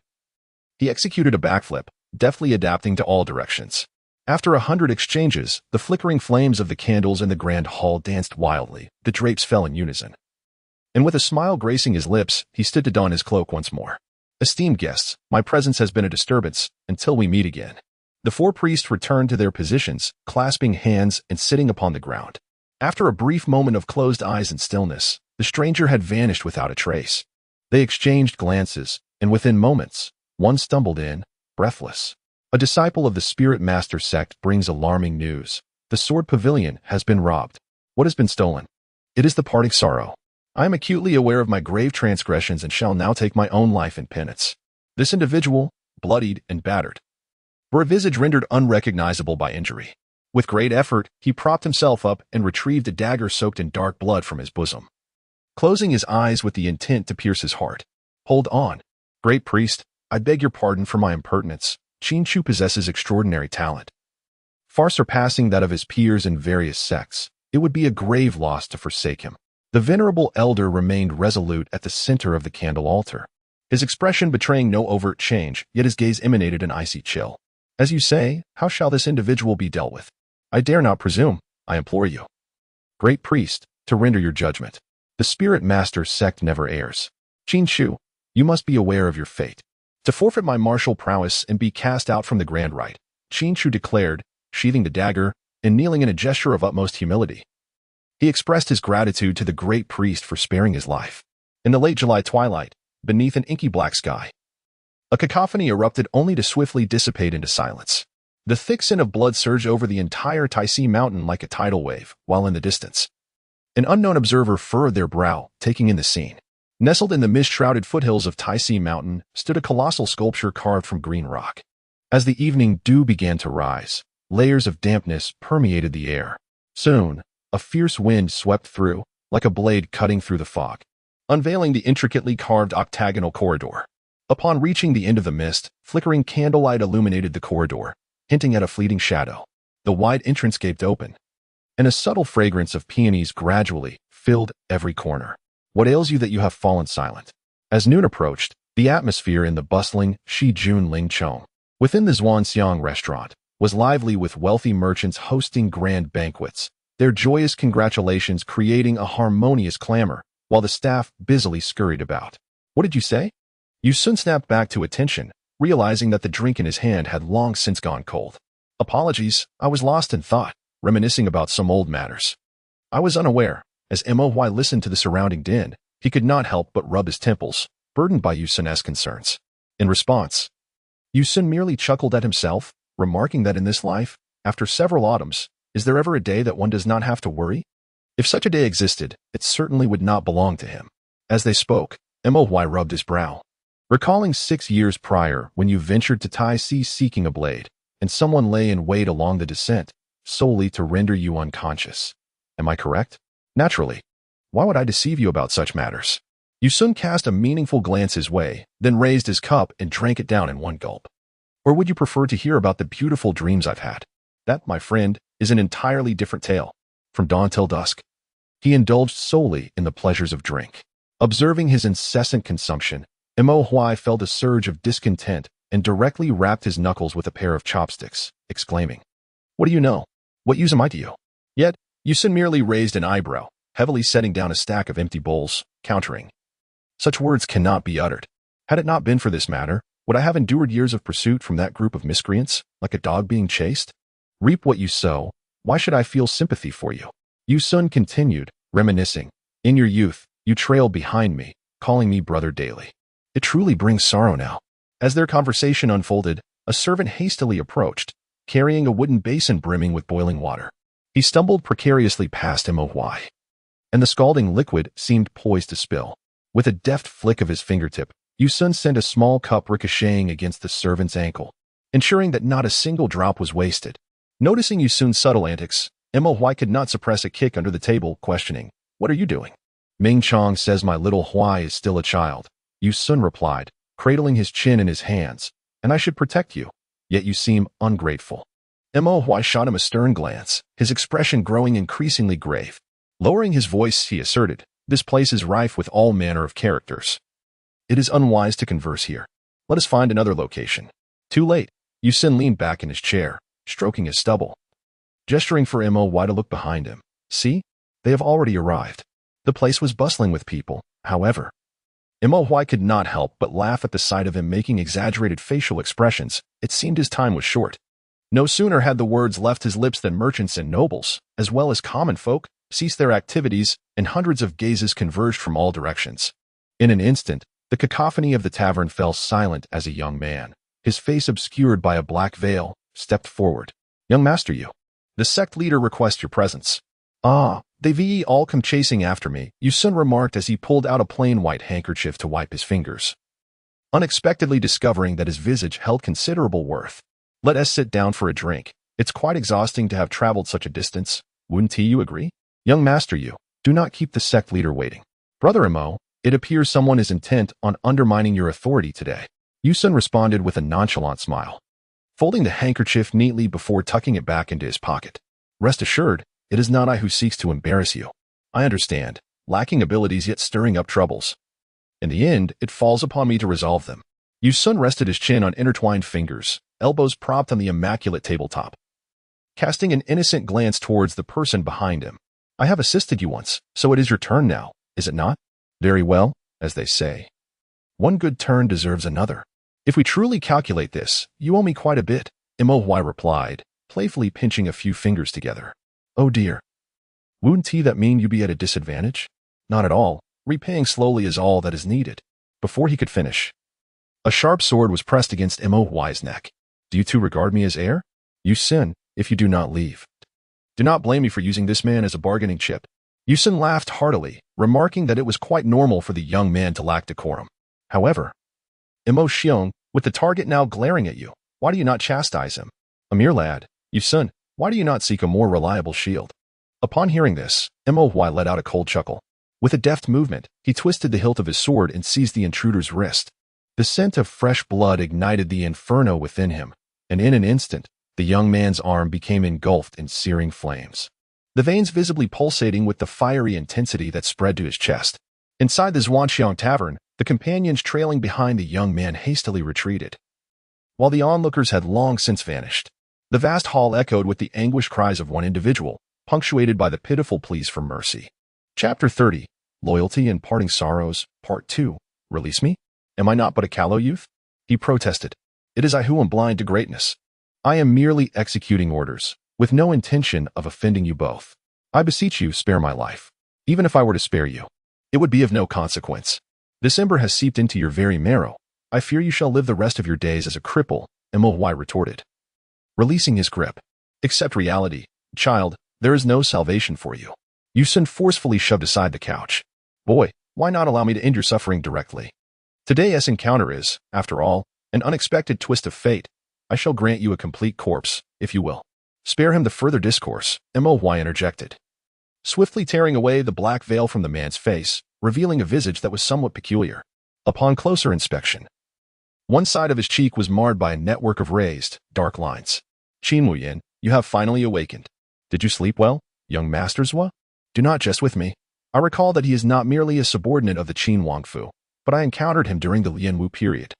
he executed a backflip, deftly adapting to all directions. After 100 exchanges, the flickering flames of the candles in the grand hall danced wildly. The drapes fell in unison, and with a smile gracing his lips, he stood to don his cloak once more. Esteemed guests, my presence has been a disturbance until we meet again. The four priests returned to their positions, clasping hands and sitting upon the ground. After a brief moment of closed eyes and stillness, the stranger had vanished without a trace. They exchanged glances, and within moments, one stumbled in, breathless. A disciple of the Spirit Master sect brings alarming news. The sword pavilion has been robbed. What has been stolen? It is the parting sorrow. I am acutely aware of my grave transgressions and shall now take my own life in penance. This individual, bloodied and battered, for a visage rendered unrecognizable by injury. With great effort, he propped himself up and retrieved a dagger soaked in dark blood from his bosom, closing his eyes with the intent to pierce his heart. Hold on. Great priest, I beg your pardon for my impertinence. Chin-Chu possesses extraordinary talent, far surpassing that of his peers in various sects. It would be a grave loss to forsake him. The venerable elder remained resolute at the center of the candle altar, his expression betraying no overt change, yet his gaze emanated an icy chill. As you say, how shall this individual be dealt with? I dare not presume, I implore you, great priest, to render your judgment. The Spirit Master sect never errs. Chin-Chu, you must be aware of your fate. To forfeit my martial prowess and be cast out from the grand rite, Chin-Chu declared, sheathing the dagger and kneeling in a gesture of utmost humility. He expressed his gratitude to the great priest for sparing his life. In the late July twilight, beneath an inky black sky, a cacophony erupted only to swiftly dissipate into silence. The thick scent of blood surged over the entire Taisi mountain like a tidal wave, while in the distance, an unknown observer furrowed their brow, taking in the scene. Nestled in the mist-shrouded foothills of Taisi mountain stood a colossal sculpture carved from green rock. As the evening dew began to rise, layers of dampness permeated the air. Soon, a fierce wind swept through, like a blade cutting through the fog, unveiling the intricately carved octagonal corridor. Upon reaching the end of the mist, flickering candlelight illuminated the corridor, hinting at a fleeting shadow. The wide entrance gaped open, and a subtle fragrance of peonies gradually filled every corner. What ails you that you have fallen silent? As noon approached, the atmosphere in the bustling Shijun Lingchong, within the Zhuangxiang restaurant, was lively with wealthy merchants hosting grand banquets, their joyous congratulations creating a harmonious clamor, while the staff busily scurried about. What did you say? Yu Sun snapped back to attention, realizing that the drink in his hand had long since gone cold. Apologies, I was lost in thought, reminiscing about some old matters. I was unaware. As Moy listened to the surrounding din, he could not help but rub his temples, burdened by Yu Sun's concerns. In response, Yu Sun merely chuckled at himself, remarking that in this life, after several autumns, is there ever a day that one does not have to worry? If such a day existed, it certainly would not belong to him. As they spoke, Moy rubbed his brow, recalling 6 years prior when you ventured to Taisi seeking a blade, and someone lay in wait along the descent, solely to render you unconscious. Am I correct? Naturally. Why would I deceive you about such matters? Yu Sun cast a meaningful glance his way, then raised his cup and drank it down in one gulp. Or would you prefer to hear about the beautiful dreams I've had? That, my friend, is an entirely different tale. From dawn till dusk, he indulged solely in the pleasures of drink. Observing his incessant consumption, Moy felt a surge of discontent and directly rapped his knuckles with a pair of chopsticks, exclaiming, "What do you know? What use am I to you?" Yet, Yu Sun merely raised an eyebrow, heavily setting down a stack of empty bowls, countering, "Such words cannot be uttered. Had it not been for this matter, would I have endured years of pursuit from that group of miscreants, like a dog being chased? Reap what you sow. Why should I feel sympathy for you?" Yu Sun continued, reminiscing, "In your youth, you trailed behind me, calling me brother daily. It truly brings sorrow now." As their conversation unfolded, a servant hastily approached, carrying a wooden basin brimming with boiling water. He stumbled precariously past Moy, and the scalding liquid seemed poised to spill. With a deft flick of his fingertip, Yu Sun sent a small cup ricocheting against the servant's ankle, ensuring that not a single drop was wasted. Noticing Yu Sun's subtle antics, Moy could not suppress a kick under the table, questioning, "What are you doing?" "Ming Chong says my little Huai is still a child," Yu Sun replied, cradling his chin in his hands, "and I should protect you, yet you seem ungrateful." Moy shot him a stern glance, his expression growing increasingly grave. Lowering his voice, he asserted, "This place is rife with all manner of characters. It is unwise to converse here. Let us find another location." Too late, Yu Sun leaned back in his chair, stroking his stubble, gesturing for Moy to look behind him. "See? They have already arrived." The place was bustling with people, however. Mo Huai could not help but laugh at the sight of him making exaggerated facial expressions. It seemed his time was short. No sooner had the words left his lips than merchants and nobles, as well as common folk, ceased their activities, and hundreds of gazes converged from all directions. In an instant, the cacophony of the tavern fell silent as a young man, his face obscured by a black veil, stepped forward. "Young master, you. The sect leader requests your presence." "Ah, they've all come chasing after me," Yusun remarked as he pulled out a plain white handkerchief to wipe his fingers, unexpectedly discovering that his visage held considerable worth. "Let us sit down for a drink. It's quite exhausting to have traveled such a distance. Wouldn't you agree? Young master, you. Do not keep the sect leader waiting." "Brother Mo, it appears someone is intent on undermining your authority today," Yusun responded with a nonchalant smile, folding the handkerchief neatly before tucking it back into his pocket. "Rest assured, it is not I who seeks to embarrass you. I understand, lacking abilities yet stirring up troubles. In the end, it falls upon me to resolve them." Yusun rested his chin on intertwined fingers, elbows propped on the immaculate tabletop, casting an innocent glance towards the person behind him. "I have assisted you once, so it is your turn now, is it not? Very well, as they say. One good turn deserves another. If we truly calculate this, you owe me quite a bit," Mo Huai replied, playfully pinching a few fingers together. "Oh dear. Wouldn't that mean you be at a disadvantage?" "Not at all. Repaying slowly is all that is needed." Before he could finish, a sharp sword was pressed against Mo Huai's neck. "Do you two regard me as heir? Yusun, if you do not leave. Do not blame me for using this man as a bargaining chip." Yusun laughed heartily, remarking that it was quite normal for the young man to lack decorum. "However, Mo Xiong, with the target now glaring at you, why do you not chastise him? A mere lad. Yusun, why do you not seek a more reliable shield?" Upon hearing this, Mo Huai let out a cold chuckle. With a deft movement, he twisted the hilt of his sword and seized the intruder's wrist. The scent of fresh blood ignited the inferno within him, and in an instant, the young man's arm became engulfed in searing flames, the veins visibly pulsating with the fiery intensity that spread to his chest. Inside the Zhuangxiang tavern, the companions trailing behind the young man hastily retreated, while the onlookers had long since vanished. The vast hall echoed with the anguished cries of one individual, punctuated by the pitiful pleas for mercy. Chapter 30, Loyalty and Parting Sorrows, Part 2. "Release me? Am I not but a callow youth?" he protested. "It is I who am blind to greatness. I am merely executing orders, with no intention of offending you both. I beseech you, spare my life. Even if I were to spare you, it would be of no consequence. This ember has seeped into your very marrow. I fear you shall live the rest of your days as a cripple," Mo Huai retorted, releasing his grip. "Accept reality, child. There is no salvation for you." Yusun forcefully shoved aside the couch. "Boy, why not allow me to end your suffering directly? Today's encounter is, after all, an unexpected twist of fate. I shall grant you a complete corpse, if you will." "Spare him the further discourse," Mo Huai interjected, swiftly tearing away the black veil from the man's face, revealing a visage that was somewhat peculiar. Upon closer inspection, one side of his cheek was marred by a network of raised, dark lines. "Qin Muyin, you have finally awakened. Did you sleep well, young master Zhua? Do not jest with me. I recall that he is not merely a subordinate of the Qin Wangfu, but I encountered him during the Lianwu period.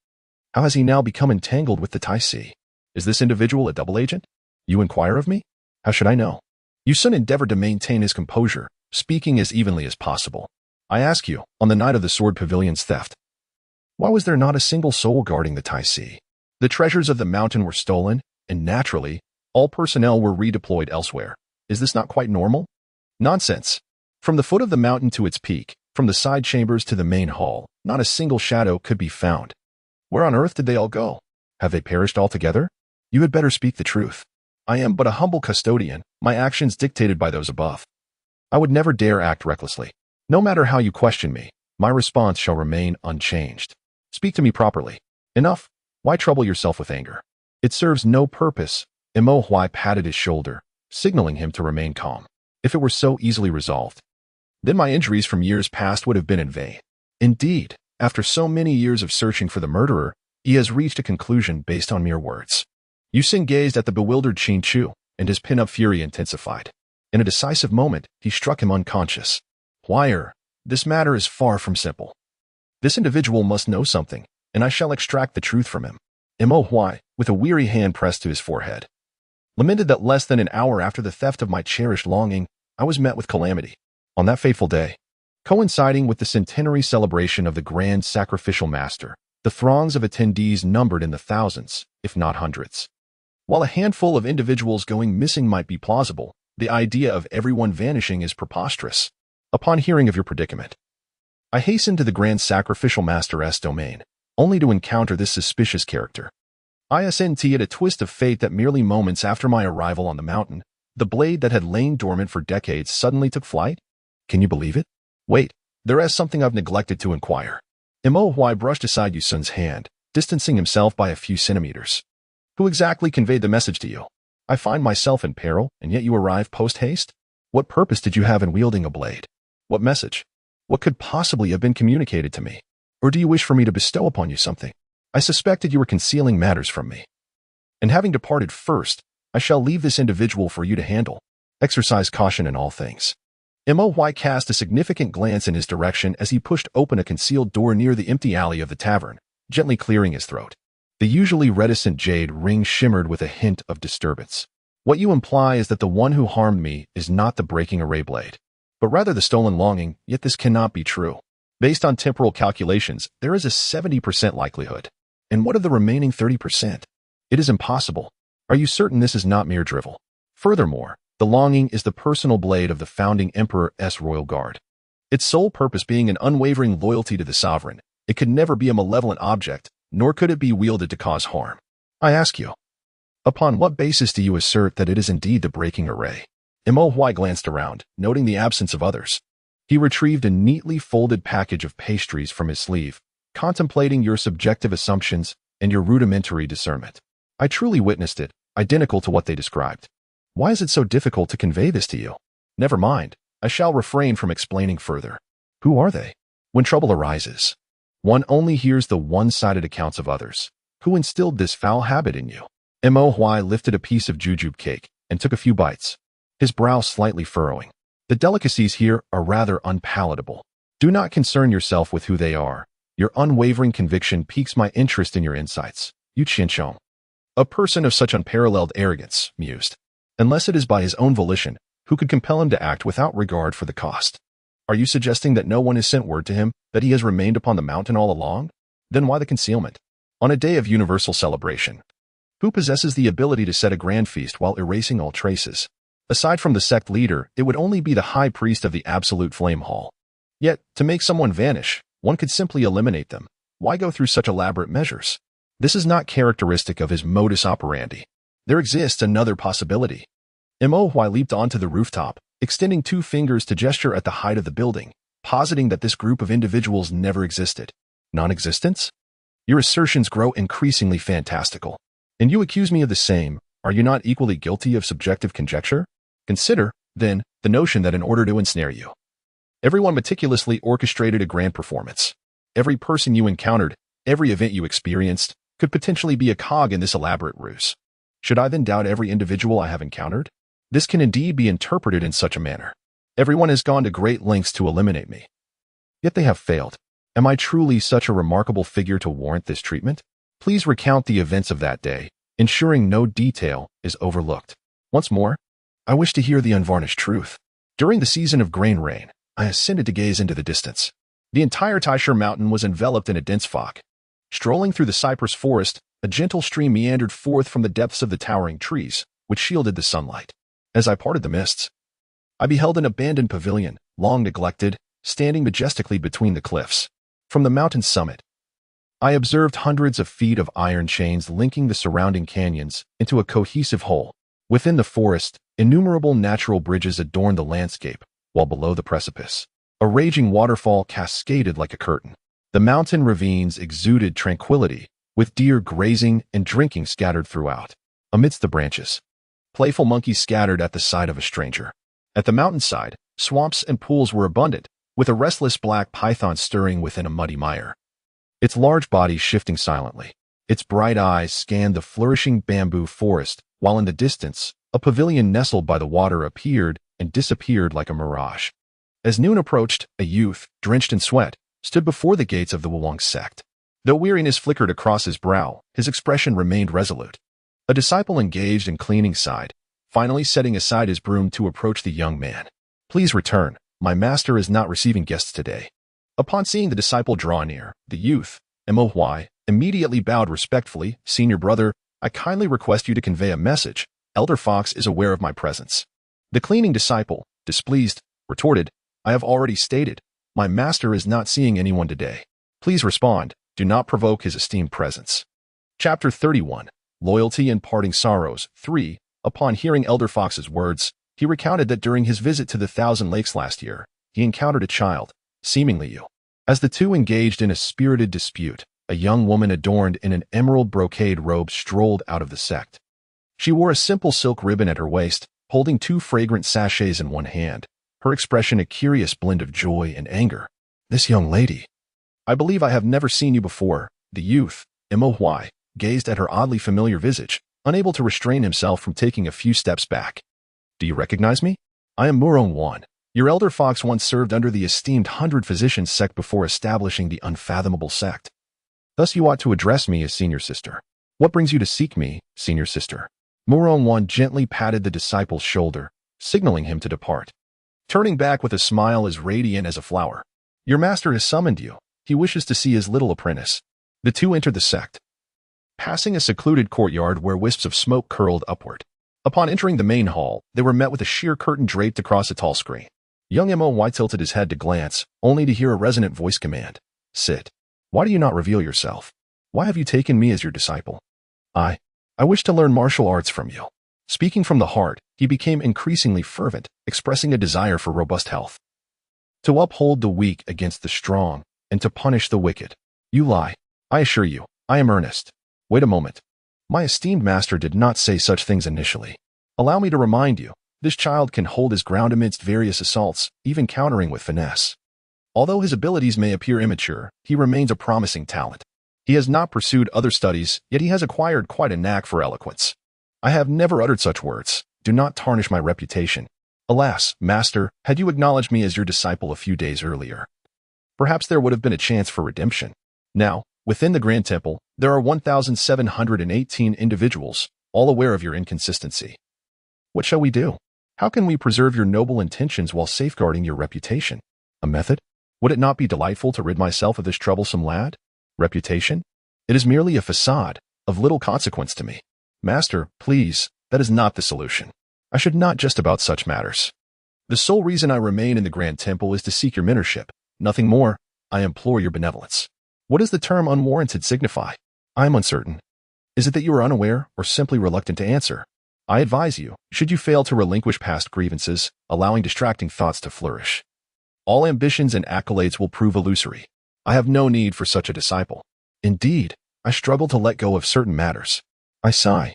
How has he now become entangled with the Taisi? Is this individual a double agent? You inquire of me? How should I know?" Yusun endeavored to maintain his composure, speaking as evenly as possible. "I ask you, on the night of the Sword Pavilion's theft, why was there not a single soul guarding the Taisi? The treasures of the mountain were stolen, and naturally, all personnel were redeployed elsewhere. Is this not quite normal?" "Nonsense. From the foot of the mountain to its peak, from the side chambers to the main hall, not a single shadow could be found. Where on earth did they all go? Have they perished altogether? You had better speak the truth. I am but a humble custodian, my actions dictated by those above. I would never dare act recklessly. No matter how you question me, my response shall remain unchanged. Speak to me properly. Enough. Why trouble yourself with anger? It serves no purpose." Mo Huai patted his shoulder, signaling him to remain calm. "If it were so easily resolved, then my injuries from years past would have been in vain. Indeed, after so many years of searching for the murderer, he has reached a conclusion based on mere words." Yusin gazed at the bewildered Qin Chu, and his pin-up fury intensified. In a decisive moment, he struck him unconscious. "Huaier, this matter is far from simple. This individual must know something, and I shall extract the truth from him." Mo Huai, with a weary hand pressed to his forehead, lamented that less than an hour after the theft of my cherished longing, I was met with calamity. On that fateful day, Coinciding with the centenary celebration of the Grand Sacrificial Master, the throngs of attendees numbered in the thousands, if not hundreds. While a handful of individuals going missing might be plausible, the idea of everyone vanishing is preposterous. Upon hearing of your predicament, I hastened to the Grand Sacrificial Master's domain, only to encounter this suspicious character. ISNT at a twist of fate that merely moments after my arrival on the mountain, the blade that had lain dormant for decades suddenly took flight? Can you believe it? Wait, there is something I've neglected to inquire. Mo brushed aside Yusun's hand, distancing himself by a few centimeters. Who exactly conveyed the message to you? I find myself in peril, and yet you arrive post-haste? What purpose did you have in wielding a blade? What message? What could possibly have been communicated to me? Or do you wish for me to bestow upon you something? I suspected you were concealing matters from me. And having departed first, I shall leave this individual for you to handle. Exercise caution in all things. Moy cast a significant glance in his direction as he pushed open a concealed door near the empty alley of the tavern, gently clearing his throat. The usually reticent jade ring shimmered with a hint of disturbance. What you imply is that the one who harmed me is not the breaking array blade, but rather the stolen longing, yet this cannot be true. Based on temporal calculations, there is a 70% likelihood. And what of the remaining 30%? It is impossible. Are you certain this is not mere drivel? Furthermore, the longing is the personal blade of the founding Emperor's royal guard. Its sole purpose being an unwavering loyalty to the sovereign, it could never be a malevolent object, nor could it be wielded to cause harm. I ask you, upon what basis do you assert that it is indeed the breaking array? Moy glanced around, noting the absence of others. He retrieved a neatly folded package of pastries from his sleeve, contemplating your subjective assumptions and your rudimentary discernment. I truly witnessed it, identical to what they described. Why is it so difficult to convey this to you? Never mind, I shall refrain from explaining further. Who are they? When trouble arises, one only hears the one-sided accounts of others. Who instilled this foul habit in you? Moy lifted a piece of jujube cake and took a few bites, his brow slightly furrowing. The delicacies here are rather unpalatable. Do not concern yourself with who they are. Your unwavering conviction piques my interest in your insights. Yu Qianchong. A person of such unparalleled arrogance, mused. Unless it is by his own volition, who could compel him to act without regard for the cost? Are you suggesting that no one has sent word to him that he has remained upon the mountain all along? Then why the concealment? On a day of universal celebration, who possesses the ability to set a grand feast while erasing all traces? Aside from the sect leader, it would only be the high priest of the Absolute Flame Hall. Yet, to make someone vanish, one could simply eliminate them. Why go through such elaborate measures? This is not characteristic of his modus operandi. There exists another possibility. Moy leaped onto the rooftop, extending 2 fingers to gesture at the height of the building, positing that this group of individuals never existed. Non-existence? Your assertions grow increasingly fantastical. And you accuse me of the same. Are you not equally guilty of subjective conjecture? Consider, then, the notion that in order to ensnare you, everyone meticulously orchestrated a grand performance. Every person you encountered, every event you experienced, could potentially be a cog in this elaborate ruse. Should I then doubt every individual I have encountered? This can indeed be interpreted in such a manner. Everyone has gone to great lengths to eliminate me. Yet they have failed. Am I truly such a remarkable figure to warrant this treatment? Please recount the events of that day, ensuring no detail is overlooked. Once more, I wish to hear the unvarnished truth. During the season of grain rain, I ascended to gaze into the distance. The entire Taisher mountain was enveloped in a dense fog. Strolling through the cypress forest, a gentle stream meandered forth from the depths of the towering trees, which shielded the sunlight. As I parted the mists, I beheld an abandoned pavilion, long neglected, standing majestically between the cliffs. From the mountain's summit, I observed hundreds of feet of iron chains linking the surrounding canyons into a cohesive whole. Within the forest, innumerable natural bridges adorned the landscape, while below the precipice, a raging waterfall cascaded like a curtain. The mountain ravines exuded tranquility, with deer grazing and drinking scattered throughout. Amidst the branches, playful monkeys scattered at the sight of a stranger. At the mountainside, swamps and pools were abundant, with a restless black python stirring within a muddy mire. Its large body shifting silently. Its bright eyes scanned the flourishing bamboo forest, while in the distance, a pavilion nestled by the water appeared and disappeared like a mirage. As noon approached, a youth, drenched in sweat, stood before the gates of the Wulong sect. Though weariness flickered across his brow, his expression remained resolute. A disciple engaged in cleaning sighed, finally setting aside his broom to approach the young man. Please return. My master is not receiving guests today. Upon seeing the disciple draw near, the youth, Moy, immediately bowed respectfully. Senior brother, I kindly request you to convey a message. Elder Fox is aware of my presence. The cleaning disciple, displeased, retorted, I have already stated, my master is not seeing anyone today. Please respond. Do not provoke his esteemed presence. Chapter 31. Loyalty and Parting Sorrows. 3. Upon hearing Elder Fox's words, he recounted that during his visit to the Thousand Lakes last year, he encountered a child, seemingly you. As the two engaged in a spirited dispute, a young woman adorned in an emerald brocade robe strolled out of the sect. She wore a simple silk ribbon at her waist, holding 2 fragrant sachets in one hand, her expression a curious blend of joy and anger. This young lady. I believe I have never seen you before. The youth, Moy, gazed at her oddly familiar visage, unable to restrain himself from taking a few steps back. Do you recognize me? I am Muron Wan. Your elder Fox once served under the esteemed 100 Physicians sect before establishing the unfathomable sect. Thus you ought to address me as senior sister. What brings you to seek me, senior sister? Muron Wan gently patted the disciple's shoulder, signaling him to depart. Turning back with a smile as radiant as a flower. Your master has summoned you. He wishes to see his little apprentice. The two entered the sect, passing a secluded courtyard where wisps of smoke curled upward. Upon entering the main hall, they were met with a sheer curtain draped across a tall screen. Young Moy tilted his head to glance, only to hear a resonant voice command. Sit. Why do you not reveal yourself? Why have you taken me as your disciple? I wish to learn martial arts from you. Speaking from the heart, he became increasingly fervent, expressing a desire for robust health. To uphold the weak against the strong, and to punish the wicked. You lie. I assure you, I am earnest. Wait a moment. My esteemed master did not say such things initially. Allow me to remind you, this child can hold his ground amidst various assaults, even countering with finesse. Although his abilities may appear immature, he remains a promising talent. He has not pursued other studies, yet he has acquired quite a knack for eloquence. I have never uttered such words. Do not tarnish my reputation. Alas, master, had you acknowledged me as your disciple a few days earlier, perhaps there would have been a chance for redemption. Now, within the Grand Temple, there are 1,718 individuals, all aware of your inconsistency. What shall we do? How can we preserve your noble intentions while safeguarding your reputation? A method? Would it not be delightful to rid myself of this troublesome lad? Reputation? It is merely a facade, of little consequence to me. Master, please, that is not the solution. I should not jest about such matters. The sole reason I remain in the Grand Temple is to seek your mentorship. Nothing more. I implore your benevolence. What does the term unwarranted signify? I am uncertain. Is it that you are unaware or simply reluctant to answer? I advise you, should you fail to relinquish past grievances, allowing distracting thoughts to flourish. All ambitions and accolades will prove illusory. I have no need for such a disciple. Indeed, I struggle to let go of certain matters. I sigh,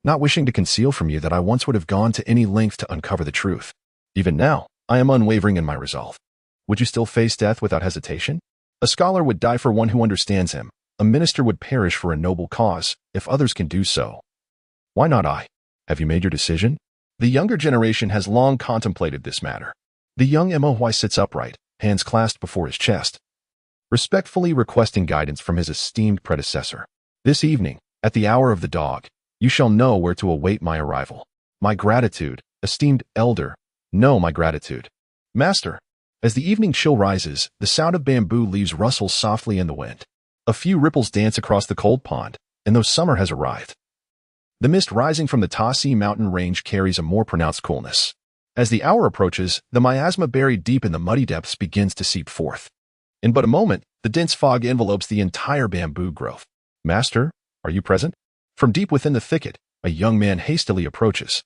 not wishing to conceal from you that I once would have gone to any length to uncover the truth. Even now, I am unwavering in my resolve. Would you still face death without hesitation? A scholar would die for one who understands him. A minister would perish for a noble cause, if others can do so. Why not I? Have you made your decision? The younger generation has long contemplated this matter. The young Moy sits upright, hands clasped before his chest, respectfully requesting guidance from his esteemed predecessor. This evening, at the hour of the dog, you shall know where to await my arrival. My gratitude, esteemed elder. Know my gratitude. Master. As the evening chill rises, the sound of bamboo leaves rustles softly in the wind. A few ripples dance across the cold pond, and though summer has arrived, the mist rising from the Tasi mountain range carries a more pronounced coolness. As the hour approaches, the miasma buried deep in the muddy depths begins to seep forth. In but a moment, the dense fog envelopes the entire bamboo growth. Master, are you present? From deep within the thicket, a young man hastily approaches,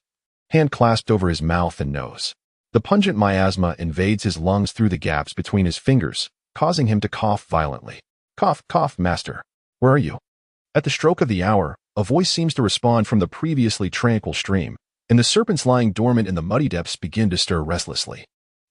hand clasped over his mouth and nose. The pungent miasma invades his lungs through the gaps between his fingers, causing him to cough violently. Cough, cough, master. Where are you? At the stroke of the hour, a voice seems to respond from the previously tranquil stream, and the serpents lying dormant in the muddy depths begin to stir restlessly.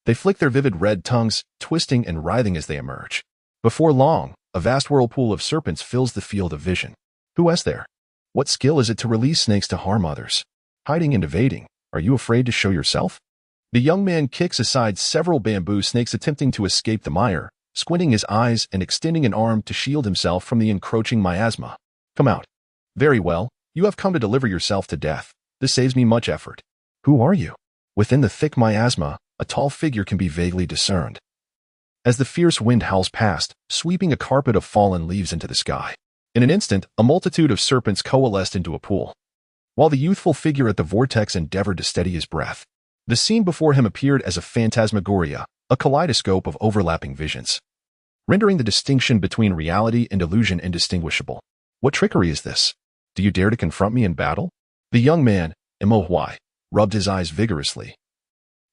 They flick their vivid red tongues, twisting and writhing as they emerge. Before long, a vast whirlpool of serpents fills the field of vision. Who is there? What skill is it to release snakes to harm others? Hiding and evading, are you afraid to show yourself? The young man kicks aside several bamboo snakes attempting to escape the mire, squinting his eyes and extending an arm to shield himself from the encroaching miasma. Come out. Very well, you have come to deliver yourself to death. This saves me much effort. Who are you? Within the thick miasma, a tall figure can be vaguely discerned. As the fierce wind howls past, sweeping a carpet of fallen leaves into the sky. In an instant, a multitude of serpents coalesced into a pool. While the youthful figure at the vortex endeavored to steady his breath, the scene before him appeared as a phantasmagoria, a kaleidoscope of overlapping visions, rendering the distinction between reality and illusion indistinguishable. What trickery is this? Do you dare to confront me in battle? The young man, Imohwai, rubbed his eyes vigorously.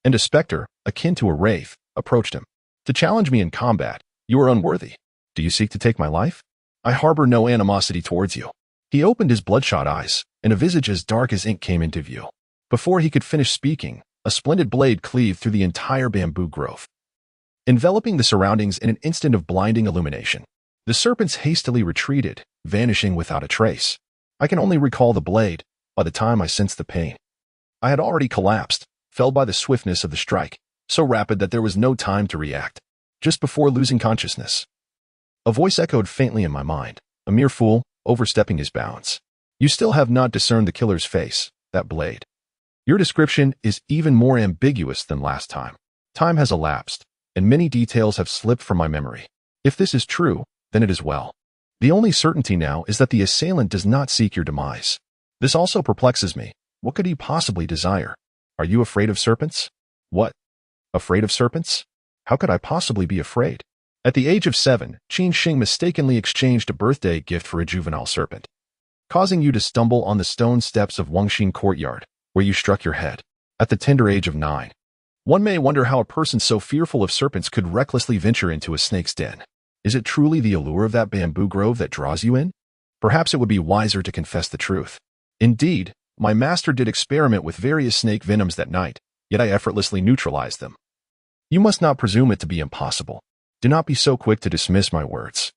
And a specter, akin to a wraith, approached him. To challenge me in combat, you are unworthy. Do you seek to take my life? I harbor no animosity towards you. He opened his bloodshot eyes, and a visage as dark as ink came into view. Before he could finish speaking, a splendid blade cleaved through the entire bamboo grove, enveloping the surroundings in an instant of blinding illumination. The serpents hastily retreated, vanishing without a trace. I can only recall the blade. By the time I sensed the pain, I had already collapsed, felled by the swiftness of the strike, so rapid that there was no time to react. Just before losing consciousness, a voice echoed faintly in my mind. A mere fool, overstepping his bounds. You still have not discerned the killer's face, that blade. Your description is even more ambiguous than last time. Time has elapsed, and many details have slipped from my memory. If this is true, then it is well. The only certainty now is that the assailant does not seek your demise. This also perplexes me. What could he possibly desire? Are you afraid of serpents? What? Afraid of serpents? How could I possibly be afraid? At the age of 7, Qin Xing mistakenly exchanged a birthday gift for a juvenile serpent, causing you to stumble on the stone steps of Wangxin courtyard, where you struck your head. At the tender age of 9, one may wonder how a person so fearful of serpents could recklessly venture into a snake's den. Is it truly the allure of that bamboo grove that draws you in? Perhaps it would be wiser to confess the truth. Indeed, my master did experiment with various snake venoms that night, yet I effortlessly neutralized them. You must not presume it to be impossible. Do not be so quick to dismiss my words.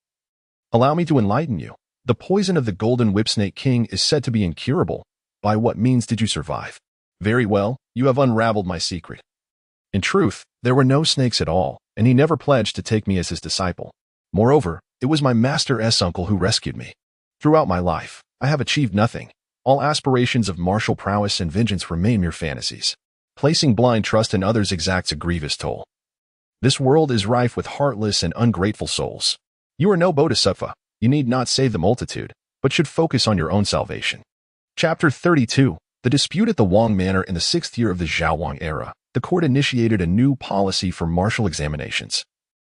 Allow me to enlighten you. The poison of the golden whipsnake king is said to be incurable. By what means did you survive? Very well, you have unraveled my secret. In truth, there were no snakes at all, and he never pledged to take me as his disciple. Moreover, it was my master's uncle who rescued me. Throughout my life, I have achieved nothing. All aspirations of martial prowess and vengeance remain mere fantasies. Placing blind trust in others exacts a grievous toll. This world is rife with heartless and ungrateful souls. You are no bodhisattva. You need not save the multitude, but should focus on your own salvation. Chapter 32. The dispute at the Wang Manor. In the 6th year of the Zhaowang era, the court initiated a new policy for martial examinations,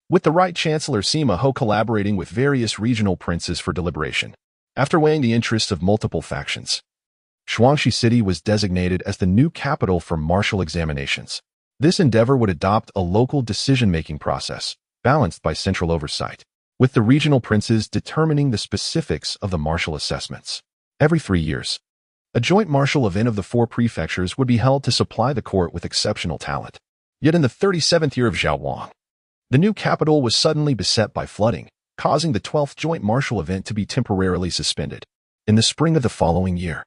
with the Right Chancellor Sima Ho collaborating with various regional princes for deliberation. After weighing the interests of multiple factions, Shuangshi City was designated as the new capital for martial examinations. This endeavor would adopt a local decision-making process, balanced by central oversight, with the regional princes determining the specifics of the martial assessments. Every 3 years, a joint martial event of the 4 prefectures would be held to supply the court with exceptional talent. Yet in the 37th year of Zhaowang, the new capital was suddenly beset by flooding, causing the 12th joint martial event to be temporarily suspended. In the spring of the following year,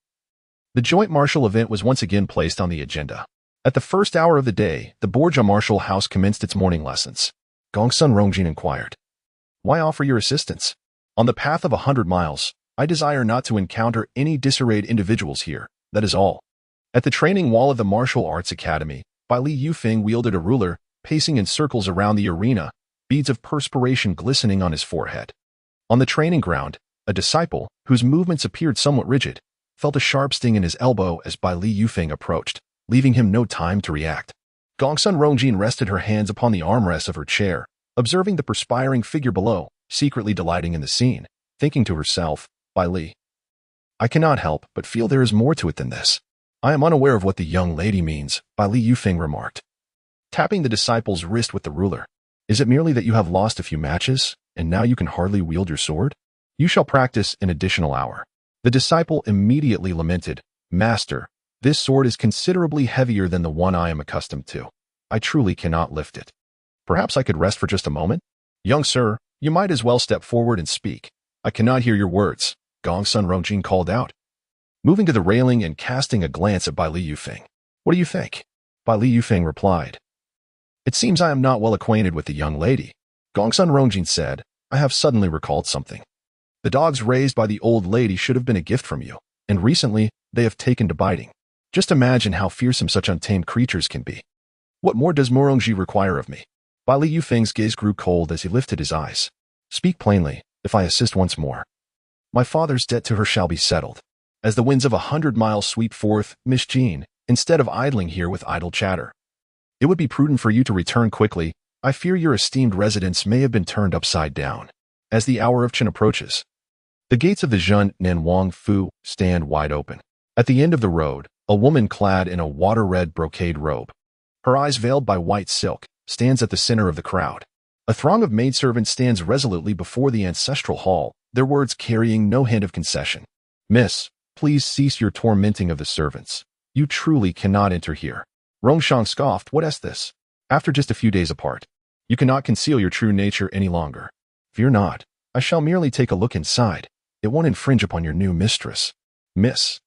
the joint martial event was once again placed on the agenda. At the first hour of the day, the Borja martial house commenced its morning lessons. Gongsun Rongjin inquired, "Why offer your assistance? On the path of 100 miles, I desire not to encounter any disarrayed individuals here, that is all." At the training wall of the Martial Arts Academy, Bai Li Yufeng wielded a ruler, pacing in circles around the arena, beads of perspiration glistening on his forehead. On the training ground, a disciple, whose movements appeared somewhat rigid, felt a sharp sting in his elbow as Bai Li Yufeng approached, leaving him no time to react. Gongsun Rongjin rested her hands upon the armrests of her chair, observing the perspiring figure below, secretly delighting in the scene, thinking to herself, Bai Li, I cannot help but feel there is more to it than this. I am unaware of what the young lady means, Bai Li Yufeng remarked, tapping the disciple's wrist with the ruler. Is it merely that you have lost a few matches, and now you can hardly wield your sword? You shall practice an additional hour. The disciple immediately lamented, Master, this sword is considerably heavier than the one I am accustomed to. I truly cannot lift it. Perhaps I could rest for just a moment? Young sir, you might as well step forward and speak. I cannot hear your words, Gongsun Rongjin called out, moving to the railing and casting a glance at Bai Li Yufeng. What do you think? Bai Li Yufeng replied, It seems I am not well acquainted with the young lady. Gongsun Rongjin said, I have suddenly recalled something. The dogs raised by the old lady should have been a gift from you, and recently they have taken to biting. Just imagine how fearsome such untamed creatures can be. What more does Morongji require of me? Bai Li Yufeng's gaze grew cold as he lifted his eyes. Speak plainly, if I assist once more. My father's debt to her shall be settled. As the winds of 100 miles sweep forth, Miss Jean, instead of idling here with idle chatter, it would be prudent for you to return quickly. I fear your esteemed residence may have been turned upside down. As the hour of Qin approaches, the gates of the Zhen Nan Wang Fu stand wide open. At the end of the road, a woman clad in a water-red brocade robe, her eyes veiled by white silk, stands at the center of the crowd. A throng of maidservants stands resolutely before the ancestral hall, their words carrying no hint of concession. Miss, please cease your tormenting of the servants. You truly cannot enter here. Rongshang scoffed. What is this? After just a few days apart, you cannot conceal your true nature any longer. Fear not. I shall merely take a look inside. It won't infringe upon your new mistress. Miss.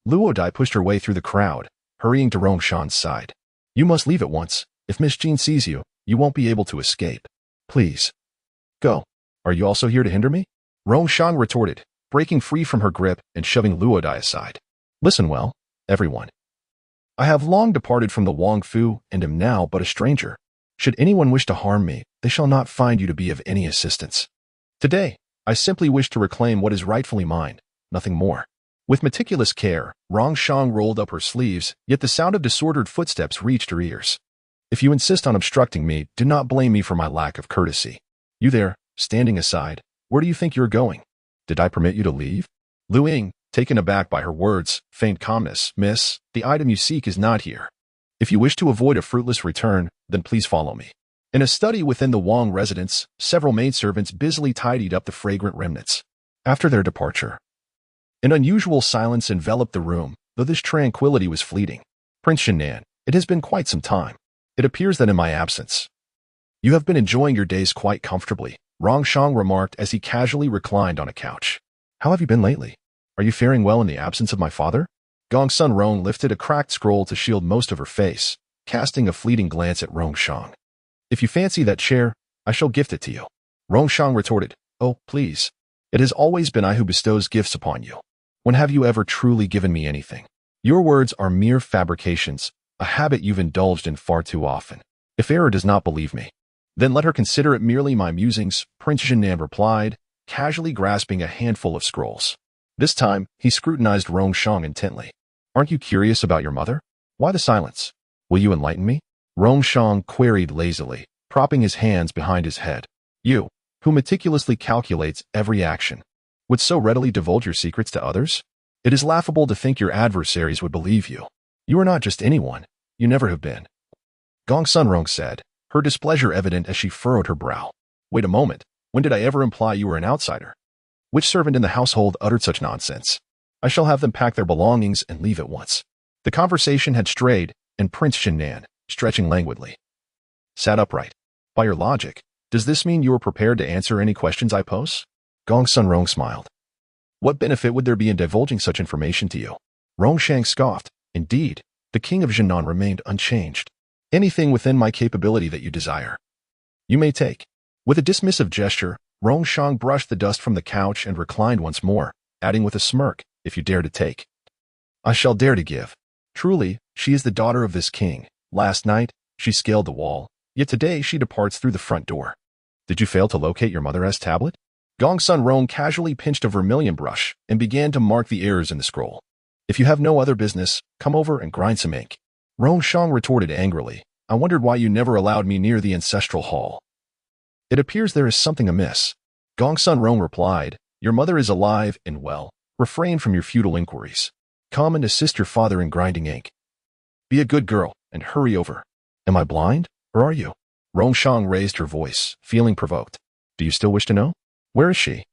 Luo Dai pushed her way through the crowd, hurrying to Rongshang's side. You must leave at once. If Miss Jean sees you, you won't be able to escape. Please. Go. Are you also here to hinder me? Rongshang retorted, breaking free from her grip and shoving Luo Dai aside. Listen well, everyone. I have long departed from the Wang Fu and am now but a stranger. Should anyone wish to harm me, they shall not find you to be of any assistance. Today, I simply wish to reclaim what is rightfully mine, nothing more. With meticulous care, Rongshang rolled up her sleeves, yet the sound of disordered footsteps reached her ears. If you insist on obstructing me, do not blame me for my lack of courtesy. You there, standing aside, where do you think you're going? Did I permit you to leave? Lu Ying, taken aback by her words, feigned calmness. Miss, the item you seek is not here. If you wish to avoid a fruitless return, then please follow me. In a study within the Wang residence, several maidservants busily tidied up the fragrant remnants. After their departure, an unusual silence enveloped the room, though this tranquility was fleeting. Prince Shannan, it has been quite some time. It appears that in my absence, you have been enjoying your days quite comfortably, Rongshang remarked as he casually reclined on a couch. How have you been lately? Are you faring well in the absence of my father? Gongsun Rong lifted a cracked scroll to shield most of her face, casting a fleeting glance at Rongshang. If you fancy that chair, I shall gift it to you. Rongshang retorted. Oh, please. It has always been I who bestows gifts upon you. When have you ever truly given me anything? Your words are mere fabrications, a habit you've indulged in far too often. If error does not believe me, then let her consider it merely my musings, Prince Jinnan replied, casually grasping a handful of scrolls. This time, he scrutinized Rongshang intently. Aren't you curious about your mother? Why the silence? Will you enlighten me? Rongshang queried lazily, propping his hands behind his head. You, who meticulously calculates every action, would so readily divulge your secrets to others? It is laughable to think your adversaries would believe you. You are not just anyone. You never have been. Gongsun Rong said, her displeasure evident as she furrowed her brow. Wait a moment. When did I ever imply you were an outsider? Which servant in the household uttered such nonsense? I shall have them pack their belongings and leave at once. The conversation had strayed, and Prince Shannan, stretching languidly, sat upright. By your logic, does this mean you are prepared to answer any questions I pose? Gongsun Rong smiled. What benefit would there be in divulging such information to you? Rongshang scoffed. Indeed, the king of Jinan remained unchanged. Anything within my capability that you desire, you may take. With a dismissive gesture, Rongshang brushed the dust from the couch and reclined once more, adding with a smirk, if you dare to take, I shall dare to give. Truly, she is the daughter of this king. Last night, she scaled the wall, yet today she departs through the front door. Did you fail to locate your mother's tablet? Gongsun Rong casually pinched a vermilion brush and began to mark the errors in the scroll. If you have no other business, come over and grind some ink. Rongshang retorted angrily. I wondered why you never allowed me near the ancestral hall. It appears there is something amiss. Gongsun Rong replied, your mother is alive and well. Refrain from your futile inquiries. Come and assist your father in grinding ink. Be a good girl and hurry over. Am I blind, or are you? Rongshang raised her voice, feeling provoked. Do you still wish to know? Where is she?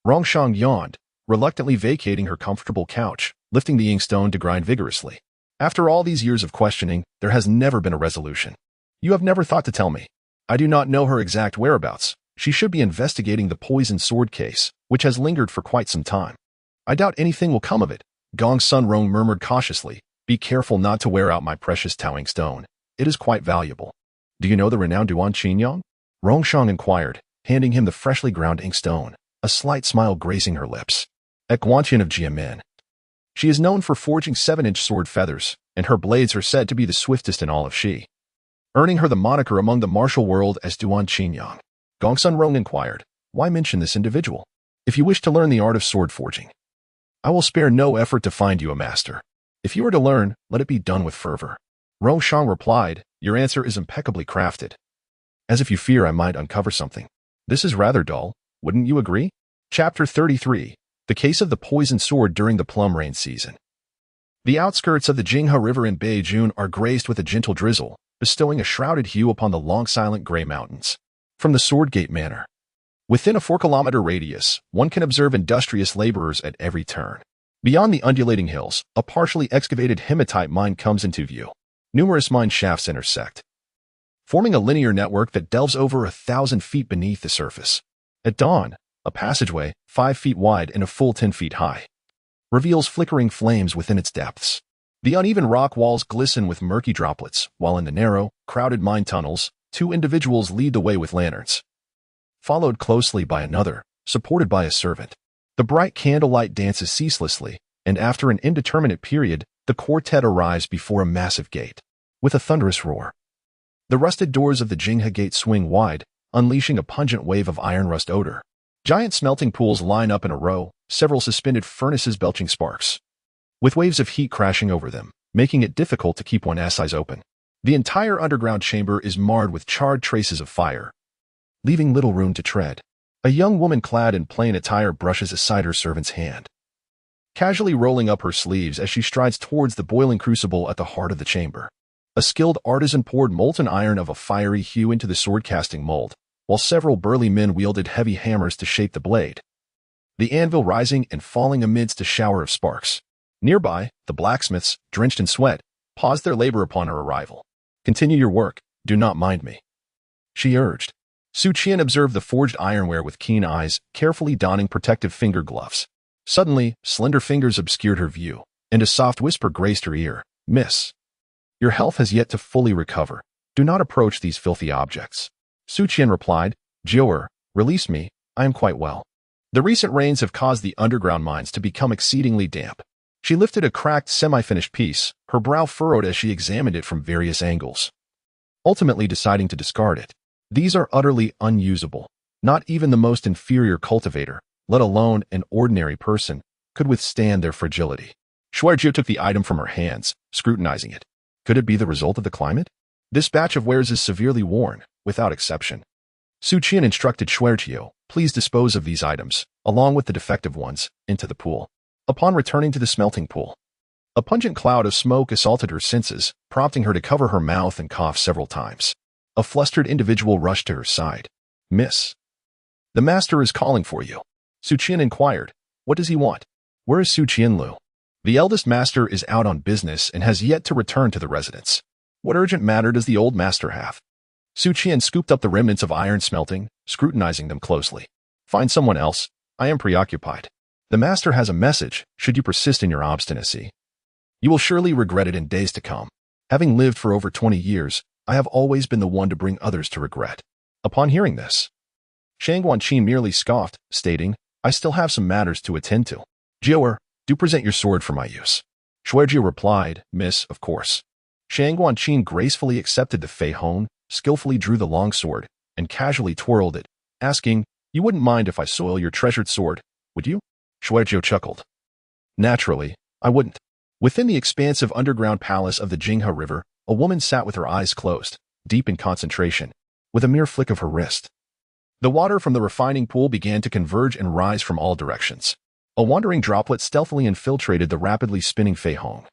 Rongshang yawned, reluctantly vacating her comfortable couch, lifting the inkstone to grind vigorously. After all these years of questioning, there has never been a resolution. You have never thought to tell me. I do not know her exact whereabouts. She should be investigating the poison sword case, which has lingered for quite some time. I doubt anything will come of it. Gongsun Rong murmured cautiously. Be careful not to wear out my precious Taoing stone. It is quite valuable. Do you know the renowned Duan Qinyang? Rongshang inquired, handing him the freshly ground inkstone, a slight smile grazing her lips. At Guantian of Jiamen. She is known for forging 7-inch sword feathers, and her blades are said to be the swiftest in all of Shi. earning her the moniker among the martial world as Duan Qinyang. Gongsun Rong inquired, "Why mention this individual? If you wish to learn the art of sword forging, I will spare no effort to find you a master. If you are to learn, let it be done with fervor." Rong Shang replied, "Your answer is impeccably crafted. As if you fear I might uncover something. This is rather dull, wouldn't you agree?" Chapter 33. The Case of the Poisoned Sword During the Plum Rain Season. The outskirts of the Jinghe River in Beijun are graced with a gentle drizzle, bestowing a shrouded hue upon the long silent gray mountains. From the Swordgate Manor, within a 4-kilometer radius, one can observe industrious laborers at every turn. Beyond the undulating hills, a partially excavated hematite mine comes into view. Numerous mine shafts intersect, forming a linear network that delves over 1,000 feet beneath the surface. At dawn, a passageway, 5 feet wide and a full 10 feet high, reveals flickering flames within its depths. The uneven rock walls glisten with murky droplets, while in the narrow, crowded mine tunnels, 2 individuals lead the way with lanterns, followed closely by another, supported by a servant. The bright candlelight dances ceaselessly, and after an indeterminate period, the quartet arrives before a massive gate. With a thunderous roar, the rusted doors of the Jinghe Gate swing wide, unleashing a pungent wave of iron rust odor. Giant smelting pools line up in a row, several suspended furnaces belching sparks, with waves of heat crashing over them, making it difficult to keep one's eyes open. The entire underground chamber is marred with charred traces of fire, leaving little room to tread. A young woman clad in plain attire brushes aside her servant's hand, casually rolling up her sleeves as she strides towards the boiling crucible at the heart of the chamber. A skilled artisan poured molten iron of a fiery hue into the sword-casting mold, while several burly men wielded heavy hammers to shape the blade, the anvil rising and falling amidst a shower of sparks. Nearby, the blacksmiths, drenched in sweat, paused their labor upon her arrival. "Continue your work, do not mind me," she urged. Su Qian observed the forged ironware with keen eyes, carefully donning protective finger gloves. Suddenly, slender fingers obscured her view, and a soft whisper graced her ear. "Miss, your health has yet to fully recover. Do not approach these filthy objects." Su Qian replied, "Jiu'er, release me, I am quite well." The recent rains have caused the underground mines to become exceedingly damp. She lifted a cracked, semi-finished piece, her brow furrowed as she examined it from various angles, ultimately deciding to discard it. These are utterly unusable. Not even the most inferior cultivator, let alone an ordinary person, could withstand their fragility. Shuaijiu took the item from her hands, scrutinizing it. Could it be the result of the climate? This batch of wares is severely worn, without exception. Su Qian instructed Shuaijiu, "Please dispose of these items, along with the defective ones, into the pool." Upon returning to the smelting pool, a pungent cloud of smoke assaulted her senses, prompting her to cover her mouth and cough several times. A flustered individual rushed to her side. "Miss, the master is calling for you." Su Qian inquired, "What does he want?" "Where is Su Qianlu?" "The eldest master is out on business and has yet to return to the residence." "What urgent matter does the old master have?" Su Qian scooped up the remnants of iron smelting, scrutinizing them closely. "Find someone else. I am preoccupied. The master has a message, should you persist in your obstinacy. You will surely regret it in days to come. Having lived for over 20 years, I have always been the one to bring others to regret." Upon hearing this, Shang Guanqin merely scoffed, stating, "I still have some matters to attend to. Jiu'er, do present your sword for my use." Shuaijiu replied, "Miss, of course." Shang Guanqin gracefully accepted the Fei Hong, skillfully drew the long sword, and casually twirled it, asking, "You wouldn't mind if I soil your treasured sword, would you?" Shuaijiu chuckled. "Naturally, I wouldn't." Within the expansive underground palace of the Jinghe River, a woman sat with her eyes closed, deep in concentration, with a mere flick of her wrist. The water from the refining pool began to converge and rise from all directions. A wandering droplet stealthily infiltrated the rapidly spinning Fei Hong,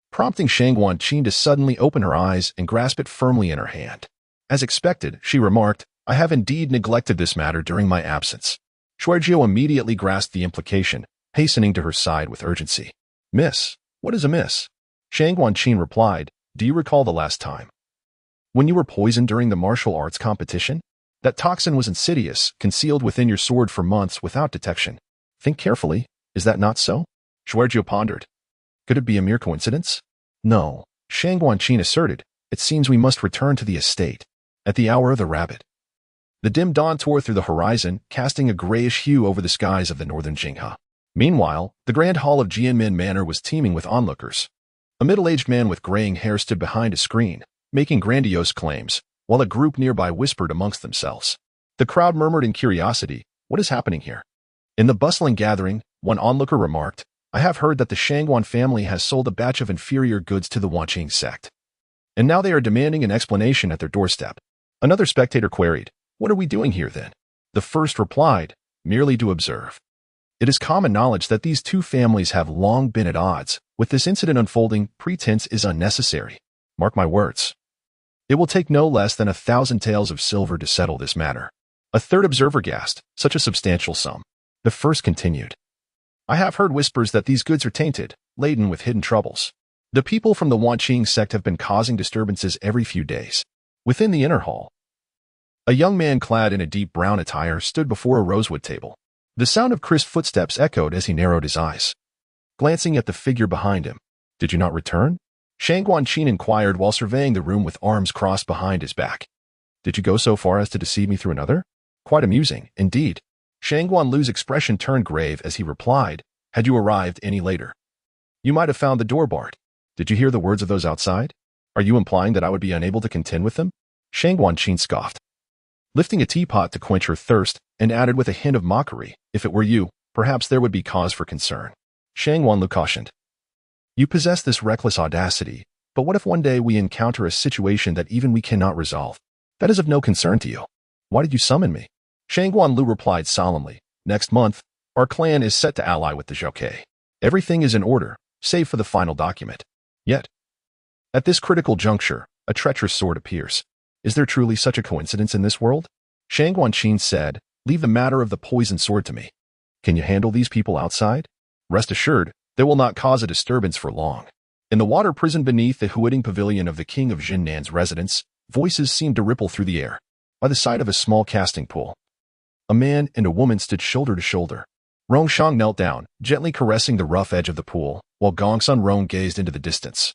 prompting Shang Guanqin to suddenly open her eyes and grasp it firmly in her hand. As expected, she remarked, "I have indeed neglected this matter during my absence." Shuaijiu immediately grasped the implication, hastening to her side with urgency. "Miss, what is amiss?" Shang Guanqin replied, "Do you recall the last time when you were poisoned during the martial arts competition? That toxin was insidious, concealed within your sword for months without detection. Think carefully, is that not so?" Shuaijiu pondered. Could it be a mere coincidence? No, Shang Guanqin asserted, "It seems we must return to the estate at the hour of the rabbit." The dim dawn tore through the horizon, casting a grayish hue over the skies of the northern Jinghe. Meanwhile, the grand hall of Jianmin Manor was teeming with onlookers. A middle-aged man with graying hair stood behind a screen, making grandiose claims, while a group nearby whispered amongst themselves. The crowd murmured in curiosity, "What is happening here?" In the bustling gathering, one onlooker remarked, "I have heard that the Shangguan family has sold a batch of inferior goods to the Wanqing sect, and now they are demanding an explanation at their doorstep." Another spectator queried, "What are we doing here then?" The first replied, "Merely to observe." It is common knowledge that these two families have long been at odds. With this incident unfolding, pretense is unnecessary. Mark my words. It will take no less than 1,000 taels of silver to settle this matter. A third observer gasped, "Such a substantial sum." The first continued, "I have heard whispers that these goods are tainted, laden with hidden troubles. The people from the Wanqing sect have been causing disturbances every few days." Within the inner hall, a young man clad in a deep brown attire stood before a rosewood table. The sound of crisp footsteps echoed as he narrowed his eyes, glancing at the figure behind him. "Did you not return?" Shangguan Qin inquired while surveying the room with arms crossed behind his back. "Did you go so far as to deceive me through another?" "Quite amusing, indeed." Shangguan Lu's expression turned grave as he replied, "Had you arrived any later, you might have found the door barred. Did you hear the words of those outside? Are you implying that I would be unable to contend with them?" Shangguan Qin scoffed, lifting a teapot to quench her thirst, and added with a hint of mockery, "If it were you, perhaps there would be cause for concern." Shangguan Lu cautioned, "You possess this reckless audacity, but what if one day we encounter a situation that even we cannot resolve? That is of no concern to you. Why did you summon me?" Shangguan Lu replied solemnly, "Next month, our clan is set to ally with the Zhouke. Everything is in order, save for the final document. Yet, at this critical juncture, a treacherous sword appears. Is there truly such a coincidence in this world?" Shangguan Qin said, "Leave the matter of the poisoned sword to me. Can you handle these people outside? Rest assured, they will not cause a disturbance for long." In the water prison beneath the Huiting pavilion of the king of Jinnan's residence, voices seemed to ripple through the air. By the side of a small casting pool, a man and a woman stood shoulder to shoulder. Rongshang knelt down, gently caressing the rough edge of the pool, while Gongsun Rong gazed into the distance.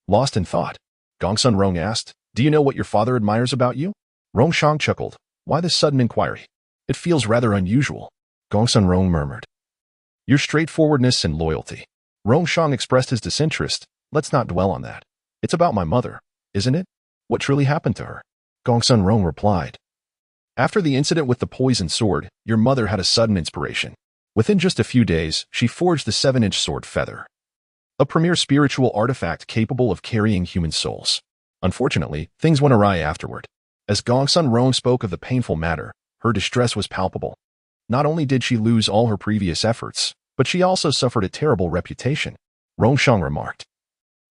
Lost in thought, Gongsun Rong asked, "Do you know what your father admires about you?" Rongshang chuckled, "Why this sudden inquiry? It feels rather unusual." Gongsun Rong murmured, "Your straightforwardness and loyalty." Rongshang expressed his disinterest, "Let's not dwell on that. It's about my mother, isn't it? What truly happened to her?" Gongsun Rong replied, "After the incident with the poisoned sword, your mother had a sudden inspiration. Within just a few days, she forged the 7-inch sword Feather, a premier spiritual artifact capable of carrying human souls. Unfortunately, things went awry afterward. As Gongsun Rong spoke of the painful matter, her distress was palpable. Not only did she lose all her previous efforts, but she also suffered a terrible reputation." Rongshang remarked,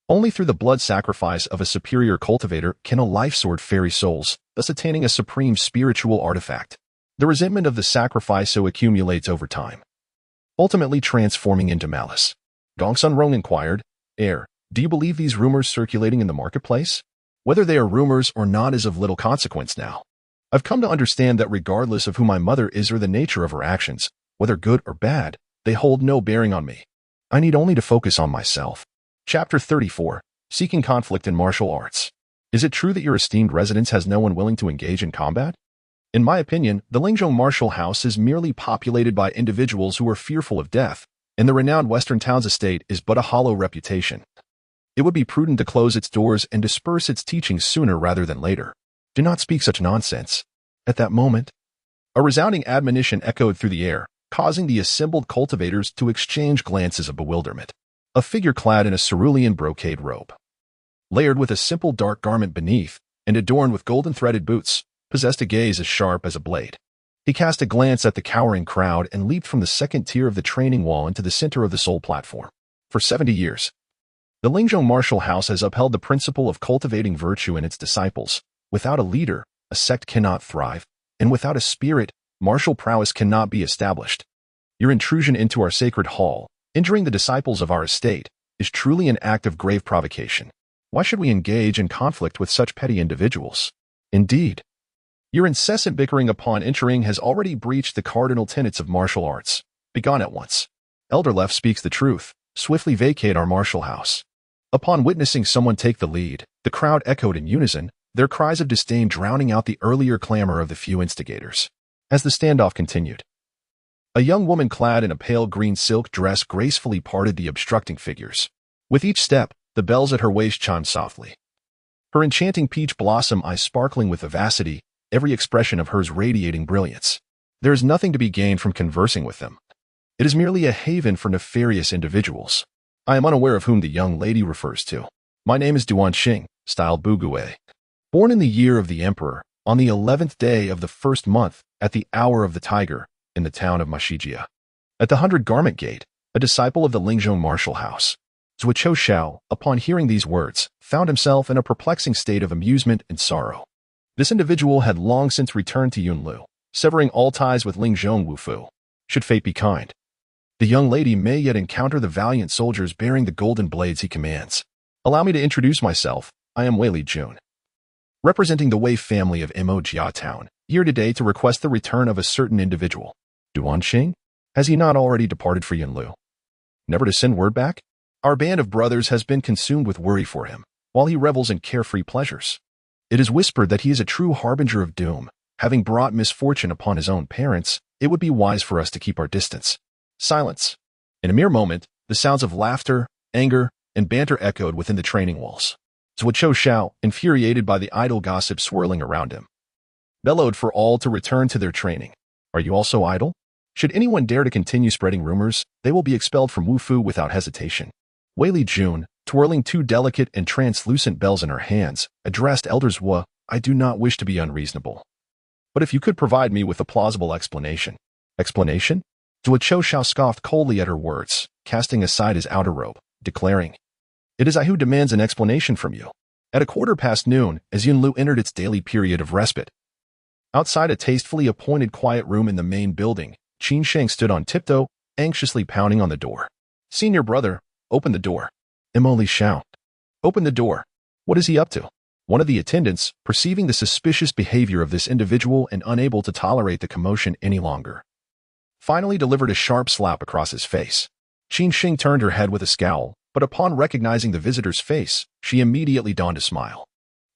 "Only through the blood sacrifice of a superior cultivator can a life sword ferry souls, thus attaining a supreme spiritual artifact. The resentment of the sacrifice so accumulates over time, ultimately transforming into malice." Gongsun Rong inquired, "Do you believe these rumors circulating in the marketplace? Whether they are rumors or not is of little consequence now. I've come to understand that regardless of who my mother is or the nature of her actions, whether good or bad, they hold no bearing on me. I need only to focus on myself." Chapter 34, Seeking Conflict in Martial Arts. Is it true that your esteemed residence has no one willing to engage in combat? In my opinion, the Lingzhou martial house is merely populated by individuals who are fearful of death, and the renowned Western town's estate is but a hollow reputation. It would be prudent to close its doors and disperse its teachings sooner rather than later. Do not speak such nonsense. At that moment, a resounding admonition echoed through the air, causing the assembled cultivators to exchange glances of bewilderment. A figure clad in a cerulean brocade robe, layered with a simple dark garment beneath, and adorned with golden threaded boots, possessed a gaze as sharp as a blade. He cast a glance at the cowering crowd and leaped from the second tier of the training wall into the center of the sole platform. For 70 years, the Lingzhou martial house has upheld the principle of cultivating virtue in its disciples. Without a leader, a sect cannot thrive, and without a spirit, martial prowess cannot be established. Your intrusion into our sacred hall, injuring the disciples of our estate, is truly an act of grave provocation. Why should we engage in conflict with such petty individuals? Indeed, your incessant bickering upon entering has already breached the cardinal tenets of martial arts. Begone at once. Elder Left speaks the truth. Swiftly vacate our martial house." Upon witnessing someone take the lead, the crowd echoed in unison, their cries of disdain drowning out the earlier clamor of the few instigators. As the standoff continued, a young woman clad in a pale green silk dress gracefully parted the obstructing figures. With each step, the bells at her waist chimed softly, her enchanting peach blossom eyes sparkling with vivacity, every expression of hers radiating brilliance. There is nothing to be gained from conversing with them. It is merely a haven for nefarious individuals. I am unaware of whom the young lady refers to. My name is Duan Xing, styled Bugue. Born in the year of the emperor, on the 11th day of the first month, at the hour of the tiger, in the town of Mashijia. At the 100-garment gate, a disciple of the Lingzhou martial house. Zuo Shao, upon hearing these words, found himself in a perplexing state of amusement and sorrow. This individual had long since returned to Yunlu, severing all ties with Lingzhou Wufu. Should fate be kind, the young lady may yet encounter the valiant soldiers bearing the golden blades he commands. Allow me to introduce myself. I am Wei Li Jun, representing the Wei family of Mo Jia Town, here today to request the return of a certain individual. Duan Xing? Has he not already departed for Yunlu? Never to send word back? Our band of brothers has been consumed with worry for him, while he revels in carefree pleasures. It is whispered that he is a true harbinger of doom. Having brought misfortune upon his own parents, it would be wise for us to keep our distance. Silence. In a mere moment, the sounds of laughter, anger, and banter echoed within the training walls. Zuo Shao, infuriated by the idle gossip swirling around him, bellowed for all to return to their training. Are you also idle? Should anyone dare to continue spreading rumors, they will be expelled from Wufu without hesitation. Wei Li Jun, twirling two delicate and translucent bells in her hands, addressed Elder Zuo. I do not wish to be unreasonable, but if you could provide me with a plausible explanation. Explanation? Zuo Shao scoffed coldly at her words, casting aside his outer robe, declaring, It is I who demands an explanation from you. At 12:15, as Yunlu entered its daily period of respite, outside a tastefully appointed quiet room in the main building, Qin Sheng stood on tiptoe, anxiously pounding on the door. Senior brother, open the door. Emily shouted. Open the door. What is he up to? One of the attendants, perceiving the suspicious behavior of this individual and unable to tolerate the commotion any longer, finally delivered a sharp slap across his face. Qin Sheng turned her head with a scowl, but upon recognizing the visitor's face, she immediately donned a smile.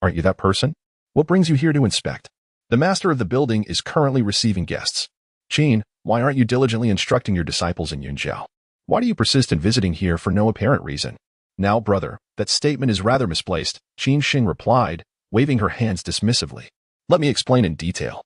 Aren't you that person? What brings you here to inspect? The master of the building is currently receiving guests. Qin, why aren't you diligently instructing your disciples in Yunjiao? Why do you persist in visiting here for no apparent reason? Now, brother, that statement is rather misplaced, Qin Sheng replied, waving her hands dismissively. Let me explain in detail.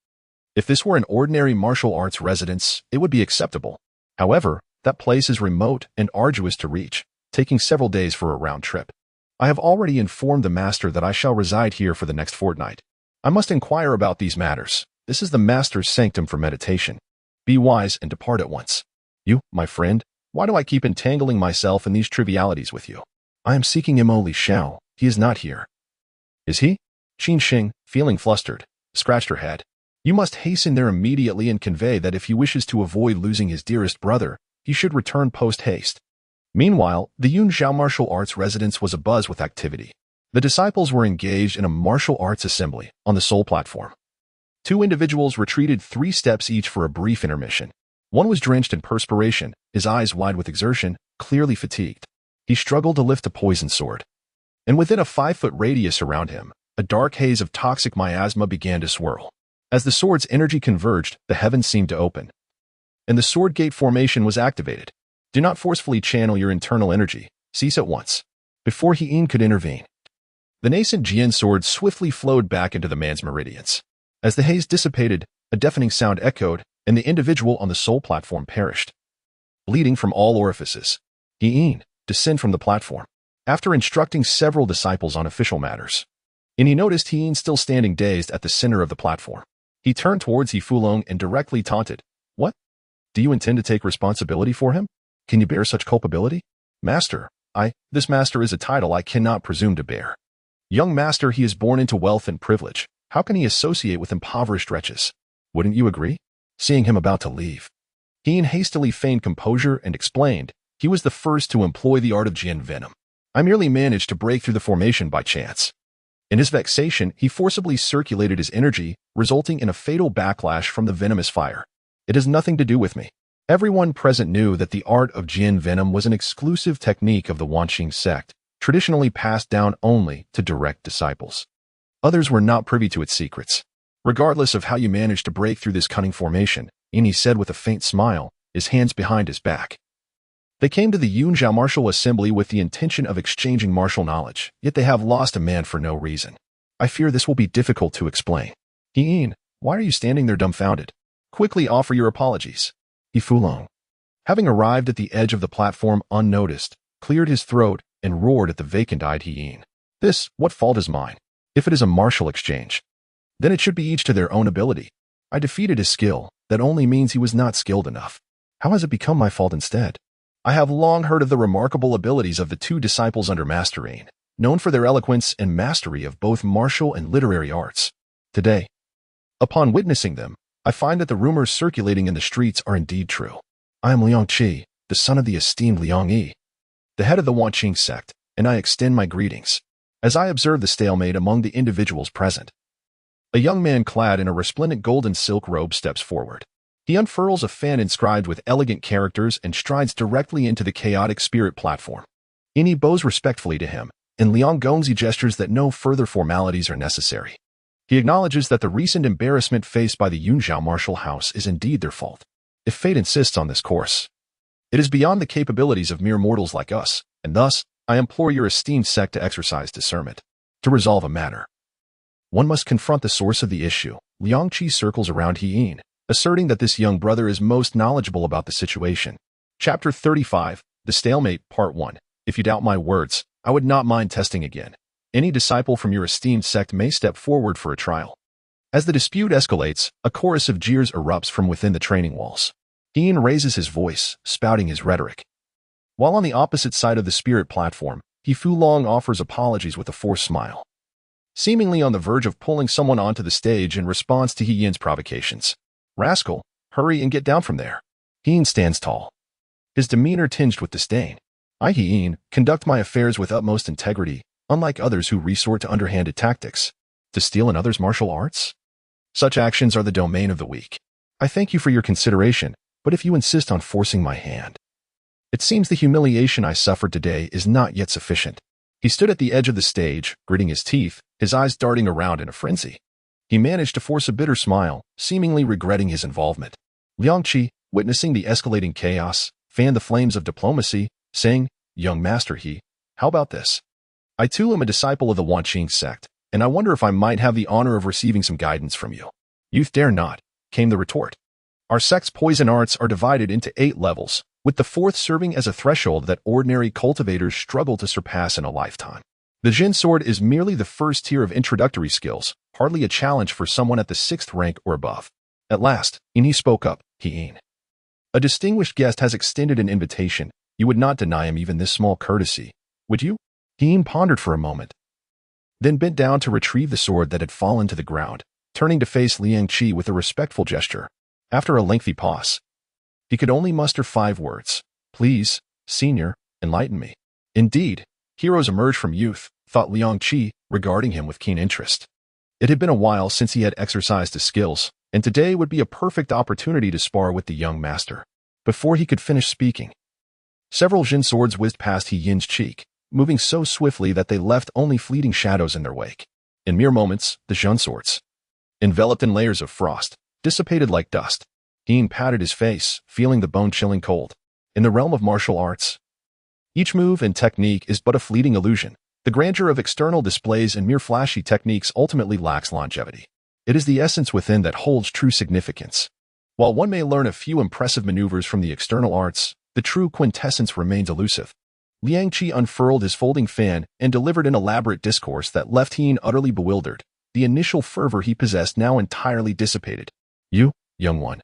If this were an ordinary martial arts residence, it would be acceptable. However, that place is remote and arduous to reach, taking several days for a round trip. I have already informed the master that I shall reside here for the next fortnight. I must inquire about these matters. This is the master's sanctum for meditation. Be wise and depart at once. You, my friend, why do I keep entangling myself in these trivialities with you? I am seeking Mo Li Shao. He is not here. Is he? Qin Sheng, feeling flustered, scratched her head. You must hasten there immediately and convey that if he wishes to avoid losing his dearest brother, he should return post-haste. Meanwhile, the Yunjiao martial arts residence was abuzz with activity. The disciples were engaged in a martial arts assembly on the sole platform. Two individuals retreated 3 steps each for a brief intermission. One was drenched in perspiration, his eyes wide with exertion, clearly fatigued. He struggled to lift a poisoned sword. And within a 5-foot radius around him, a dark haze of toxic miasma began to swirl. As the sword's energy converged, the heavens seemed to open, and the sword gate formation was activated. Do not forcefully channel your internal energy. Cease at once. Before Heian could intervene, the nascent Jian sword swiftly flowed back into the man's meridians. As the haze dissipated, a deafening sound echoed, and the individual on the sole platform perished. Bleeding from all orifices, Heian descended from the platform, after instructing several disciples on official matters. And he noticed Heian still standing dazed at the center of the platform. He turned towards He Fulong and directly taunted. What? Do you intend to take responsibility for him? Can you bear such culpability? Master, this master is a title I cannot presume to bear. Young master, he is born into wealth and privilege. How can he associate with impoverished wretches? Wouldn't you agree? Seeing him about to leave, Heian hastily feigned composure and explained, he was the first to employ the art of Jian venom. I merely managed to break through the formation by chance. In his vexation, he forcibly circulated his energy, resulting in a fatal backlash from the venomous fire. It has nothing to do with me. Everyone present knew that the art of Jian venom was an exclusive technique of the Wanqing sect, traditionally passed down only to direct disciples. Others were not privy to its secrets. Regardless of how you managed to break through this cunning formation, Ini said with a faint smile, his hands behind his back. They came to the Yunjiao martial assembly with the intention of exchanging martial knowledge, yet they have lost a man for no reason. I fear this will be difficult to explain. Yin, why are you standing there dumbfounded? Quickly offer your apologies. He Fulong, having arrived at the edge of the platform unnoticed, cleared his throat and roared at the vacant-eyed Yin. What fault is mine? If it is a martial exchange, then it should be each to their own ability. I defeated his skill. That only means he was not skilled enough. How has it become my fault instead? I have long heard of the remarkable abilities of the two disciples under Master Yin, known for their eloquence and mastery of both martial and literary arts. Today, upon witnessing them, I find that the rumors circulating in the streets are indeed true. I am Liang Qi, the son of the esteemed Liang Yi, the head of the Wanqing sect, and I extend my greetings. As I observe the stalemate among the individuals present, a young man clad in a resplendent golden silk robe steps forward. He unfurls a fan inscribed with elegant characters and strides directly into the chaotic spirit platform. Ini bows respectfully to him, and Liang Gongzi gestures that no further formalities are necessary. He acknowledges that the recent embarrassment faced by the Yunjiao martial house is indeed their fault. If fate insists on this course, it is beyond the capabilities of mere mortals like us, and thus, I implore your esteemed sect to exercise discernment. To resolve a matter, one must confront the source of the issue. Liang Qi circles around Yin, asserting that this young brother is most knowledgeable about the situation. Chapter 35, The Stalemate, Part 1. If you doubt my words, I would not mind testing again. Any disciple from your esteemed sect may step forward for a trial. As the dispute escalates, a chorus of jeers erupts from within the training walls. Yin raises his voice, spouting his rhetoric. While on the opposite side of the spirit platform, He Fulong offers apologies with a forced smile, seemingly on the verge of pulling someone onto the stage in response to He Yin's provocations. Rascal, hurry and get down from there. He Yin stands tall, his demeanor tinged with disdain. I, He Yin, conduct my affairs with utmost integrity, unlike others who resort to underhanded tactics. To steal another's martial arts? Such actions are the domain of the weak. I thank you for your consideration, but if you insist on forcing my hand, it seems the humiliation I suffered today is not yet sufficient. He stood at the edge of the stage, gritting his teeth, his eyes darting around in a frenzy. He managed to force a bitter smile, seemingly regretting his involvement. Liang Qi, witnessing the escalating chaos, fanned the flames of diplomacy, saying, Young Master He, how about this? I too am a disciple of the Wanqing sect, and I wonder if I might have the honor of receiving some guidance from you. Youth dare not, came the retort. Our sect's poison arts are divided into 8 levels, with the 4th serving as a threshold that ordinary cultivators struggle to surpass in a lifetime. The Jin sword is merely the first tier of introductory skills, hardly a challenge for someone at the 6th rank or above. At last, Ini spoke up, He Yin. A distinguished guest has extended an invitation. You would not deny him even this small courtesy, would you? He Yin pondered for a moment, then bent down to retrieve the sword that had fallen to the ground, turning to face Liang Qi with a respectful gesture. After a lengthy pause, he could only muster 5 words. Please, senior, enlighten me. Indeed, heroes emerge from youth, thought Liang Qi, regarding him with keen interest. It had been a while since he had exercised his skills, and today would be a perfect opportunity to spar with the young master. Before he could finish speaking, several Jin swords whizzed past He Yin's cheek, moving so swiftly that they left only fleeting shadows in their wake. In mere moments, the Jin swords, enveloped in layers of frost, dissipated like dust. He Yin patted his face, feeling the bone-chilling cold. In the realm of martial arts, each move and technique is but a fleeting illusion. The grandeur of external displays and mere flashy techniques ultimately lacks longevity. It is the essence within that holds true significance. While one may learn a few impressive maneuvers from the external arts, the true quintessence remains elusive. Liang Qi unfurled his folding fan and delivered an elaborate discourse that left He Yin utterly bewildered. The initial fervor he possessed now entirely dissipated. You, young one,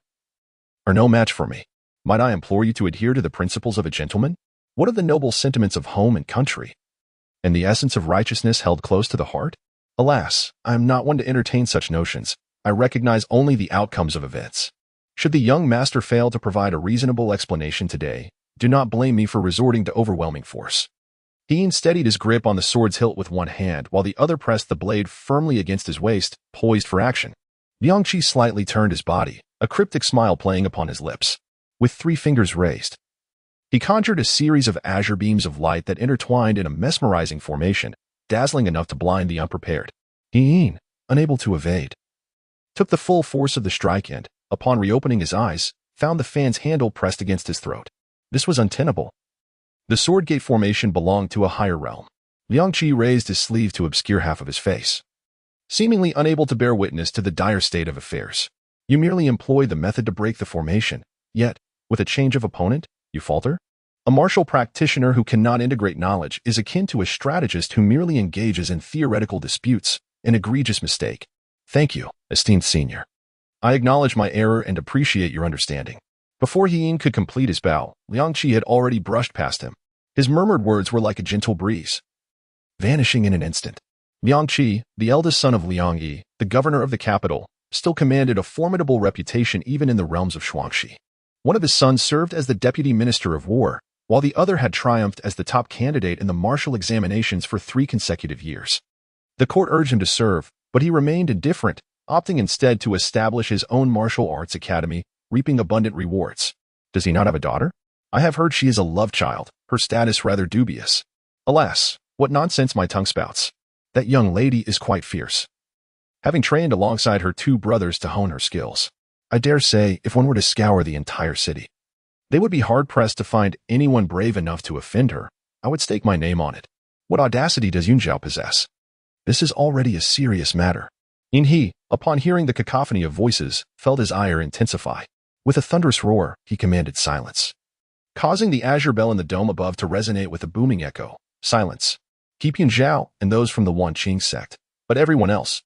are no match for me. Might I implore you to adhere to the principles of a gentleman? What are the noble sentiments of home and country, and the essence of righteousness held close to the heart? Alas, I am not one to entertain such notions. I recognize only the outcomes of events. Should the young master fail to provide a reasonable explanation today, do not blame me for resorting to overwhelming force. He Yin steadied his grip on the sword's hilt with one hand while the other pressed the blade firmly against his waist, poised for action. Liang Qi slightly turned his body, a cryptic smile playing upon his lips. With 3 fingers raised, he conjured a series of azure beams of light that intertwined in a mesmerizing formation, dazzling enough to blind the unprepared. He Yin, unable to evade, took the full force of the strike and, upon reopening his eyes, found the fan's handle pressed against his throat. This was untenable. The sword gate formation belonged to a higher realm. Liang Qi raised his sleeve to obscure half of his face, seemingly unable to bear witness to the dire state of affairs. You merely employ the method to break the formation, yet, with a change of opponent, you falter? A martial practitioner who cannot integrate knowledge is akin to a strategist who merely engages in theoretical disputes, an egregious mistake. Thank you, esteemed senior. I acknowledge my error and appreciate your understanding. Before Yin could complete his bow, Liang Qi had already brushed past him. His murmured words were like a gentle breeze, vanishing in an instant. Liang Qi, the eldest son of Liang Yi, the governor of the capital, still commanded a formidable reputation even in the realms of Shuangxi. One of his sons served as the deputy minister of war, while the other had triumphed as the top candidate in the martial examinations for 3 consecutive years. The court urged him to serve, but he remained indifferent, opting instead to establish his own martial arts academy, reaping abundant rewards. Does he not have a daughter? I have heard she is a love child, her status rather dubious. Alas, what nonsense my tongue spouts. That young lady is quite fierce, having trained alongside her 2 brothers to hone her skills. I dare say, if one were to scour the entire city, they would be hard-pressed to find anyone brave enough to offend her. I would stake my name on it. What audacity does Yunjiao possess? This is already a serious matter. Yin He, upon hearing the cacophony of voices, felt his ire intensify. With a thunderous roar, he commanded silence, causing the azure bell in the dome above to resonate with a booming echo. Silence. Keep Yunjiao and those from the Wanqing sect, but everyone else,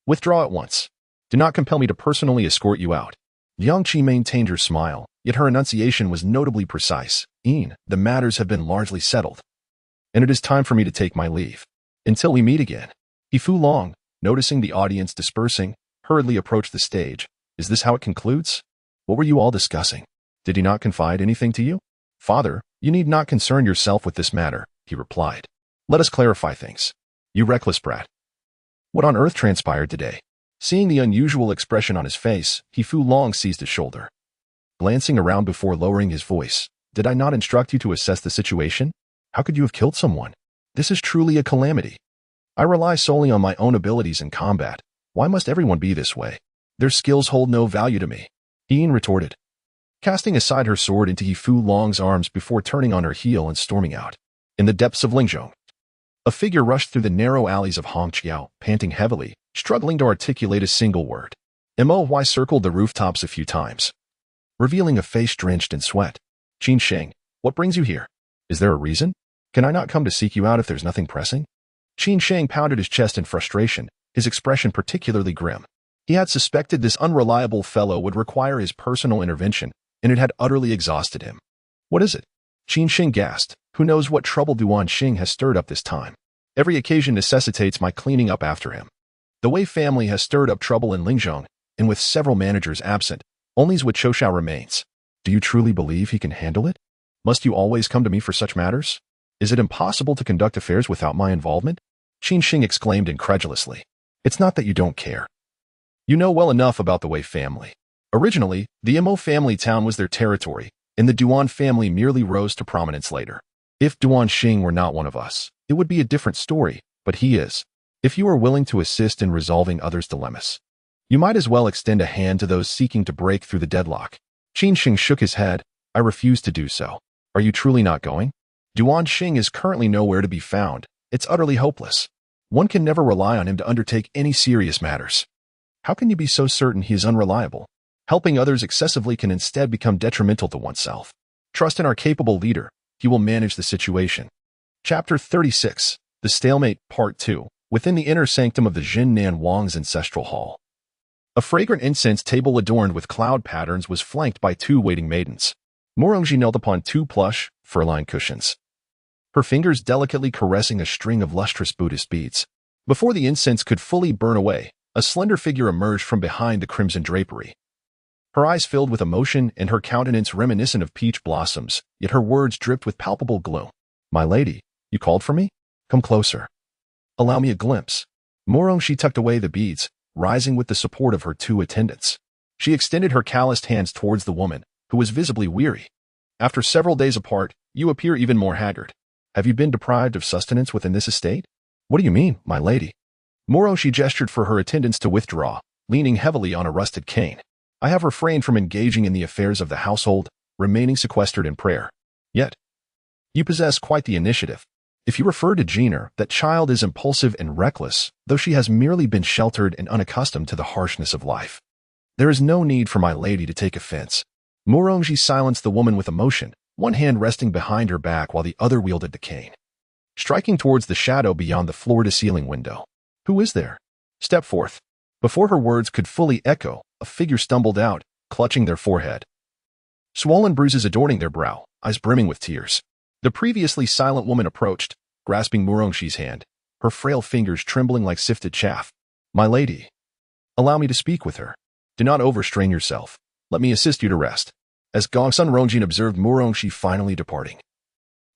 withdraw at once. Do not compel me to personally escort you out. Liang Qi maintained her smile, yet her enunciation was notably precise. Yin, the matters have been largely settled, and it is time for me to take my leave. Until we meet again. He Fu Long, noticing the audience dispersing, hurriedly approached the stage. Is this how it concludes? What were you all discussing? Did he not confide anything to you? Father, you need not concern yourself with this matter, he replied. Let us clarify things. You reckless brat. What on earth transpired today? Seeing the unusual expression on his face, He Fu Long seized his shoulder, glancing around before lowering his voice. Did I not instruct you to assess the situation? How could you have killed someone? This is truly a calamity. I rely solely on my own abilities in combat. Why must everyone be this way? Their skills hold no value to me. Yin retorted, casting aside her sword into He Fu Long's arms before turning on her heel and storming out. In the depths of Lingzhong, a figure rushed through the narrow alleys of Hongqiao, panting heavily, struggling to articulate a single word. Mo circled the rooftops a few times, revealing a face drenched in sweat. Qin Sheng, what brings you here? Is there a reason? Can I not come to seek you out if there's nothing pressing? Qin Sheng pounded his chest in frustration, his expression particularly grim. He had suspected this unreliable fellow would require his personal intervention, and it had utterly exhausted him. What is it? Qin Sheng gasped. Who knows what trouble Duan Xing has stirred up this time? Every occasion necessitates my cleaning up after him. The Wei family has stirred up trouble in Lingzhong, and with several managers absent, only Zhuo Chouxiao remains. Do you truly believe he can handle it? Must you always come to me for such matters? Is it impossible to conduct affairs without my involvement? Qin Sheng exclaimed incredulously. It's not that you don't care. You know well enough about the Wei family. Originally, the Mo family town was their territory, and the Duan family merely rose to prominence later. If Duan Xing were not one of us, it would be a different story, but he is. If you are willing to assist in resolving others' dilemmas, you might as well extend a hand to those seeking to break through the deadlock. Qin Sheng shook his head. I refuse to do so. Are you truly not going? Duan Xing is currently nowhere to be found. It's utterly hopeless. One can never rely on him to undertake any serious matters. How can you be so certain he is unreliable? Helping others excessively can instead become detrimental to oneself. Trust in our capable leader. He will manage the situation. Chapter 36, The Stalemate, Part 2, within the inner sanctum of the Jin Nan Wang's ancestral hall. A fragrant incense table adorned with cloud patterns was flanked by 2 waiting maidens. Morongji knelt upon 2 plush, fur-lined cushions, her fingers delicately caressing a string of lustrous Buddhist beads. Before the incense could fully burn away, a slender figure emerged from behind the crimson drapery. Her eyes filled with emotion and her countenance reminiscent of peach blossoms, yet her words dripped with palpable gloom. My lady, you called for me? Come closer. Allow me a glimpse. Morongji tucked away the beads, rising with the support of her 2 attendants. She extended her calloused hands towards the woman, who was visibly weary. After several days apart, you appear even more haggard. Have you been deprived of sustenance within this estate? What do you mean, my lady? Morongji gestured for her attendants to withdraw, leaning heavily on a rusted cane. I have refrained from engaging in the affairs of the household, remaining sequestered in prayer. Yet, You possess quite the initiative. If you refer to Jeaner, that child is impulsive and reckless, though she has merely been sheltered and unaccustomed to the harshness of life. There is no need for my lady to take offense. Morongji silenced the woman with emotion, one hand resting behind her back while the other wielded the cane, striking towards the shadow beyond the floor-to-ceiling window. Who is there? Step forth. Before her words could fully echo, a figure stumbled out, clutching their forehead, swollen bruises adorning their brow, eyes brimming with tears. The previously silent woman approached, grasping Murongxi's hand, her frail fingers trembling like sifted chaff. My lady, allow me to speak with her. Do not overstrain yourself. Let me assist you to rest. As Gongsun Rongjin observed Murongxi finally departing,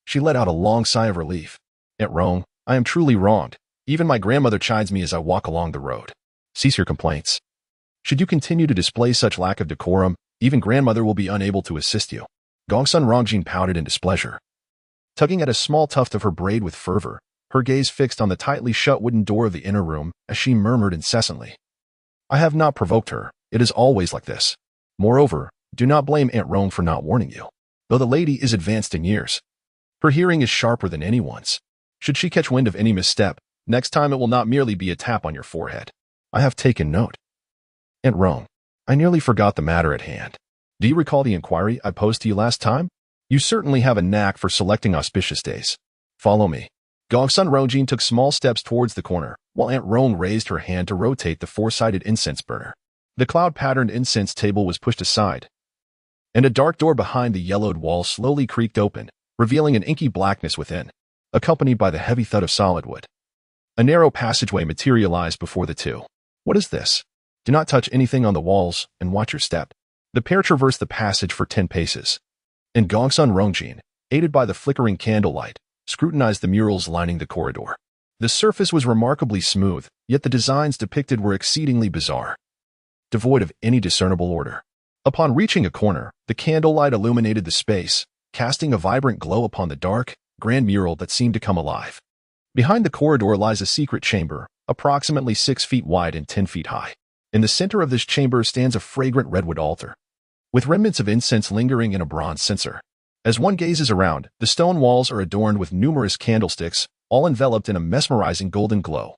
she let out a long sigh of relief. Aunt Rong, I am truly wronged. Even my grandmother chides me as I walk along the road. Cease your complaints. Should you continue to display such lack of decorum, even grandmother will be unable to assist you. Gongsun Rongjin pouted in displeasure, tugging at a small tuft of her braid with fervor, her gaze fixed on the tightly shut wooden door of the inner room as she murmured incessantly. I have not provoked her. It is always like this. Moreover, do not blame Aunt Rong for not warning you. Though the lady is advanced in years, her hearing is sharper than anyone's. Should she catch wind of any misstep, next time it will not merely be a tap on your forehead. I have taken note. Aunt Rong, I nearly forgot the matter at hand. Do you recall the inquiry I posed to you last time? You certainly have a knack for selecting auspicious days. Follow me. Gongsun Rongjin took small steps towards the corner, while Aunt Rong raised her hand to rotate the four-sided incense burner. The cloud-patterned incense table was pushed aside, and a dark door behind the yellowed wall slowly creaked open, revealing an inky blackness within, accompanied by the heavy thud of solid wood. A narrow passageway materialized before the two. What is this? Do not touch anything on the walls, and watch your step. The pair traversed the passage for 10 paces, and Gongsun Rongjin, aided by the flickering candlelight, scrutinized the murals lining the corridor. The surface was remarkably smooth, yet the designs depicted were exceedingly bizarre, devoid of any discernible order. Upon reaching a corner, the candlelight illuminated the space, casting a vibrant glow upon the dark, grand mural that seemed to come alive. Behind the corridor lies a secret chamber, approximately 6 feet wide and 10 feet high. In the center of this chamber stands a fragrant redwood altar, with remnants of incense lingering in a bronze censer. As one gazes around, the stone walls are adorned with numerous candlesticks, all enveloped in a mesmerizing golden glow,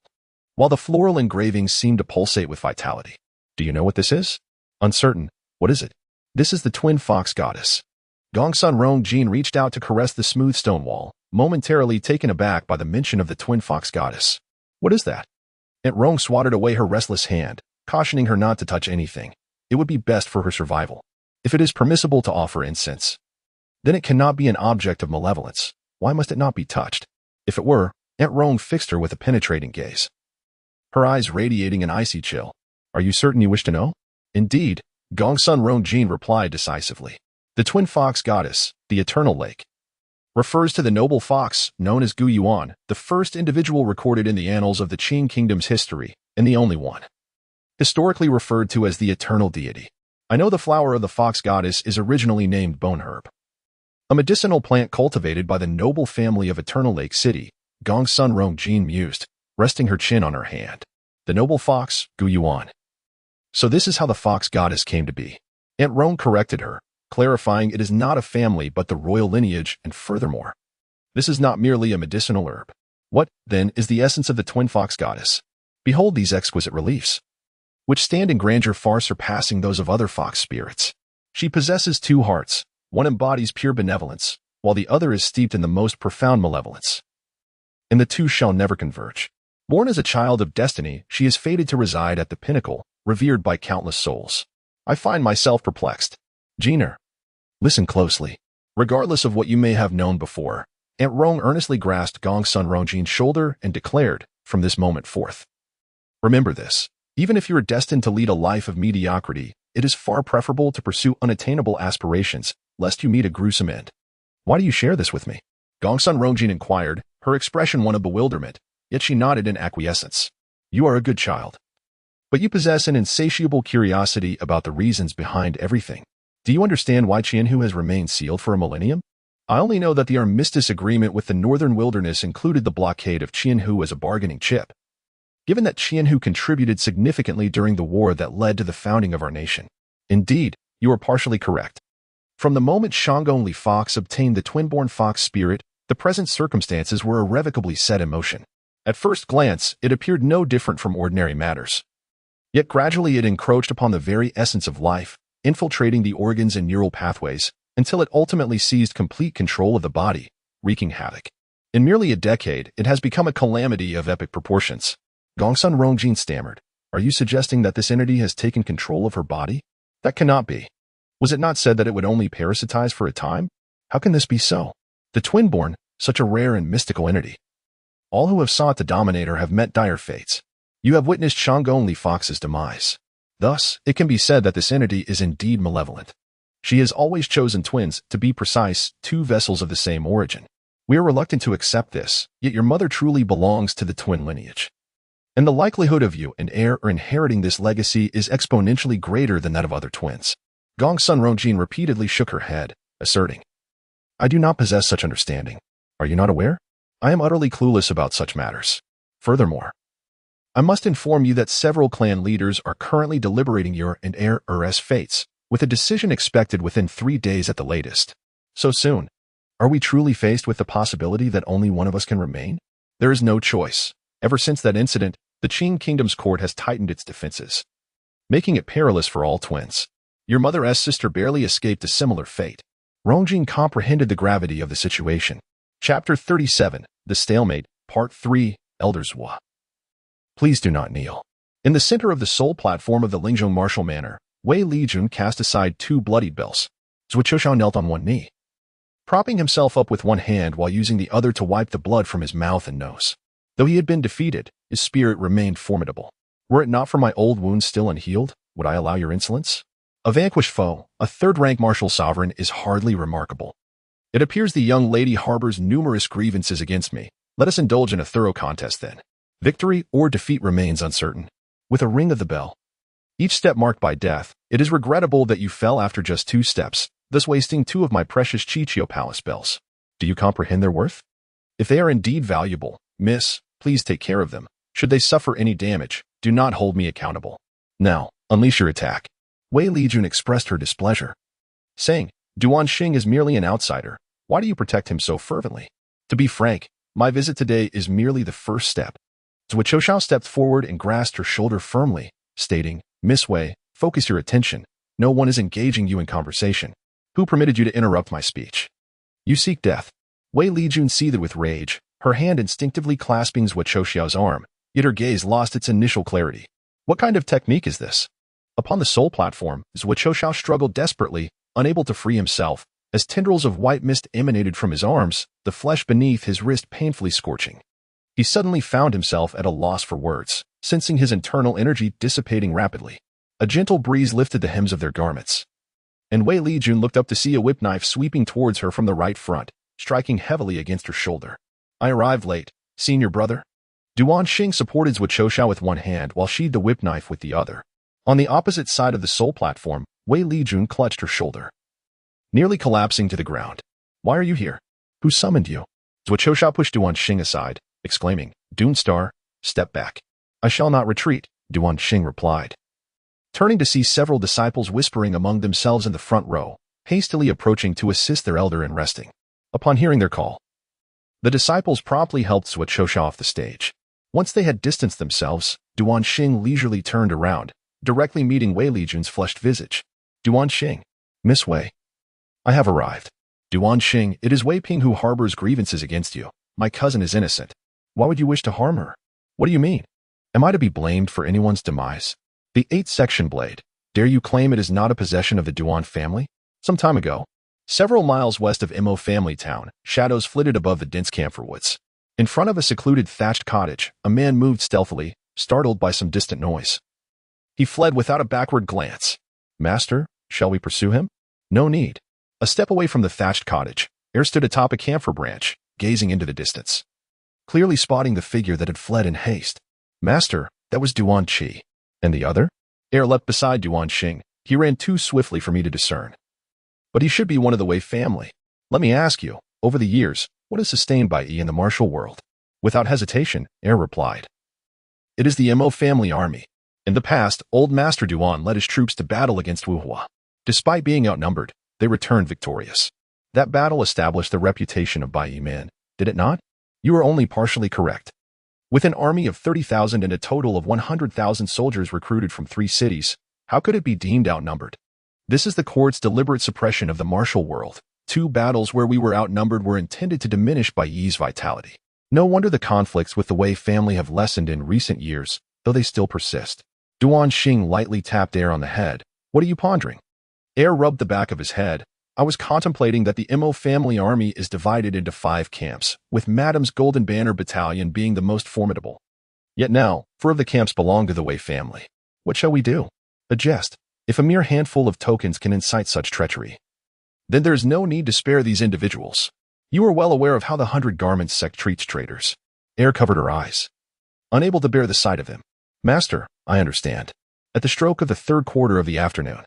while the floral engravings seem to pulsate with vitality. Do you know what this is? Uncertain. What is it? This is the twin fox goddess. Gongsun Rongjin reached out to caress the smooth stone wall, momentarily taken aback by the mention of the twin fox goddess. What is that? Aunt Rong swatted away her restless hand, cautioning her not to touch anything. It would be best for her survival. If it is permissible to offer incense, then it cannot be an object of malevolence. Why must it not be touched? If it were, Aunt Rong fixed her with a penetrating gaze, her eyes radiating an icy chill. Are you certain you wish to know? Indeed, Gongsun Rongjin replied decisively. The twin fox goddess, the eternal lake, refers to the noble fox known as Gu Yuan, the first individual recorded in the annals of the Qin kingdom's history, and the only one historically referred to as the eternal deity. I know the flower of the fox goddess is originally named bone herb, a medicinal plant cultivated by the noble family of Eternal Lake City. Gongsun Rongjin mused, resting her chin on her hand. The noble fox, Gu Yuan. So this is how the fox goddess came to be. Aunt Rong corrected her, clarifying it is not a family but the royal lineage, and furthermore, this is not merely a medicinal herb. What, then, is the essence of the twin fox goddess? Behold these exquisite reliefs, which stand in grandeur far surpassing those of other fox spirits. She possesses 2 hearts. One embodies pure benevolence, while the other is steeped in the most profound malevolence. And the two shall never converge. Born as a child of destiny, she is fated to reside at the pinnacle, revered by countless souls. I find myself perplexed. Jeaner, listen closely. Regardless of what you may have known before, Aunt Rong earnestly grasped Gongsun Rongjin's shoulder and declared, from this moment forth, remember this. Even if you are destined to lead a life of mediocrity, it is far preferable to pursue unattainable aspirations, lest you meet a gruesome end. Why do you share this with me? Gongsun Rongjin inquired, her expression one of bewilderment, yet she nodded in acquiescence. You are a good child, but you possess an insatiable curiosity about the reasons behind everything. Do you understand why Qianhu has remained sealed for a millennium? I only know that the armistice agreement with the northern wilderness included the blockade of Qianhu as a bargaining chip, given that Qianhu contributed significantly during the war that led to the founding of our nation. Indeed, you are partially correct. From the moment Shangong Fox obtained the twin-born fox spirit, the present circumstances were irrevocably set in motion. At first glance, it appeared no different from ordinary matters. Yet gradually it encroached upon the very essence of life, infiltrating the organs and neural pathways, until it ultimately seized complete control of the body, wreaking havoc. In merely a decade, it has become a calamity of epic proportions. Gongsun Rongjin stammered, "Are you suggesting that this entity has taken control of her body? That cannot be. Was it not said that it would only parasitize for a time? How can this be so? The twin-born, such a rare and mystical entity. All who have sought to dominate her have met dire fates. You have witnessed Shangong Fox's demise. Thus, it can be said that this entity is indeed malevolent. She has always chosen twins, to be precise, two vessels of the same origin. We are reluctant to accept this, yet your mother truly belongs to the twin lineage. And the likelihood of you, an heir, or inheriting this legacy is exponentially greater than that of other twins." Gongsun Rongjin repeatedly shook her head, asserting, "I do not possess such understanding. Are you not aware? I am utterly clueless about such matters. Furthermore, I must inform you that several clan leaders are currently deliberating your and heir's fates, with a decision expected within 3 days at the latest. So soon. Are we truly faced with the possibility that only one of us can remain? There is no choice. Ever since that incident, the Qing Kingdom's court has tightened its defenses, making it perilous for all twins. Your mother's sister barely escaped a similar fate." Rongjin comprehended the gravity of the situation. Chapter 37, The Stalemate, Part 3, Elders Wa. Please do not kneel. In the center of the sole platform of the Lingzhong martial manor, Wei Lijun cast aside 2 bloodied bells. Zhuo Qiushao knelt on one knee, propping himself up with one hand while using the other to wipe the blood from his mouth and nose. Though he had been defeated, his spirit remained formidable. "Were it not for my old wounds still unhealed, would I allow your insolence? A vanquished foe, a third-rank martial sovereign, is hardly remarkable. It appears the young lady harbors numerous grievances against me. Let us indulge in a thorough contest then. Victory or defeat remains uncertain." With a ring of the bell, each step marked by death, "It is regrettable that you fell after just 2 steps, thus wasting 2 of my precious Chichio Palace bells. Do you comprehend their worth? If they are indeed valuable, miss, please take care of them. Should they suffer any damage, do not hold me accountable. Now, unleash your attack." Wei Lijun expressed her displeasure, saying, "Duan Xing is merely an outsider. Why do you protect him so fervently? To be frank, my visit today is merely the first step." Zhuo Qiushao stepped forward and grasped her shoulder firmly, stating, "Miss Wei, focus your attention. No one is engaging you in conversation. Who permitted you to interrupt my speech? You seek death." Wei Lijun seethed with rage, her hand instinctively clasping Zhuo Qiushao's arm, yet her gaze lost its initial clarity. What kind of technique is this? Upon the sole platform, Zhuo Qiushao struggled desperately, unable to free himself, as tendrils of white mist emanated from his arms, the flesh beneath his wrist painfully scorching. He suddenly found himself at a loss for words, sensing his internal energy dissipating rapidly. A gentle breeze lifted the hems of their garments, and Wei Lijun looked up to see a whip knife sweeping towards her from the right front, striking heavily against her shoulder. "I arrived late, senior brother." Duan Xing supported Zhuo Qiushao with one hand while sheathed the whip knife with the other. On the opposite side of the sole platform, Wei Lijun clutched her shoulder, nearly collapsing to the ground. "Why are you here? Who summoned you?" Zhuo Qiushao pushed Duan Xing aside, exclaiming, "Dune Star, step back." "I shall not retreat," Duan Xing replied, turning to see several disciples whispering among themselves in the front row, hastily approaching to assist their elder in resting. Upon hearing their call, the disciples promptly helped Zhuo Qiushao off the stage. Once they had distanced themselves, Duan Xing leisurely turned around, directly meeting Wei Lijun's flushed visage. "Duan Xing, Miss Wei, I have arrived." "Duan Xing, it is Wei Ping who harbors grievances against you. My cousin is innocent. Why would you wish to harm her? What do you mean? Am I to be blamed for anyone's demise? The 8-section blade, dare you claim it is not a possession of the Duan family? Some time ago, several miles west of Mo family town, shadows flitted above the dense camphor woods. In front of a secluded thatched cottage, a man moved stealthily, startled by some distant noise. He fled without a backward glance. "Master, shall we pursue him?" "No need." A step away from the thatched cottage, Air stood atop a camphor branch, gazing into the distance, clearly spotting the figure that had fled in haste. "Master, that was Duan Qi. And the other?" Air leapt beside Duan Xing. "He ran too swiftly for me to discern. But he should be one of the Wei family. Let me ask you, over the years, what is sustained by Yi in the martial world?" Without hesitation, Air replied, "It is the Mo family army. In the past, old Master Duan led his troops to battle against Wuhua. Despite being outnumbered, They returned victorious. That battle established the reputation of Bai Yiman, did it not? You are only partially correct. With an army of 30,000 and a total of 100,000 soldiers recruited from 3 cities, how could it be deemed outnumbered? This is the court's deliberate suppression of the martial world. 2 battles where we were outnumbered were intended to diminish Bai Yi's vitality. No wonder the conflicts with the Wei family have lessened in recent years, though they still persist. Duan Xing lightly tapped Air on the head. What are you pondering? Air rubbed the back of his head. I was contemplating that the Mo family army is divided into 5 camps, with Madame's Golden Banner Battalion being the most formidable. Yet now, 4 of the camps belong to the Wei family. What shall we do? A jest. If a mere handful of tokens can incite such treachery, then there is no need to spare these individuals. You are well aware of how the 100 Garments sect treats traitors. Air covered her eyes, unable to bear the sight of him. Master, I understand. At the stroke of the 3rd quarter of the afternoon,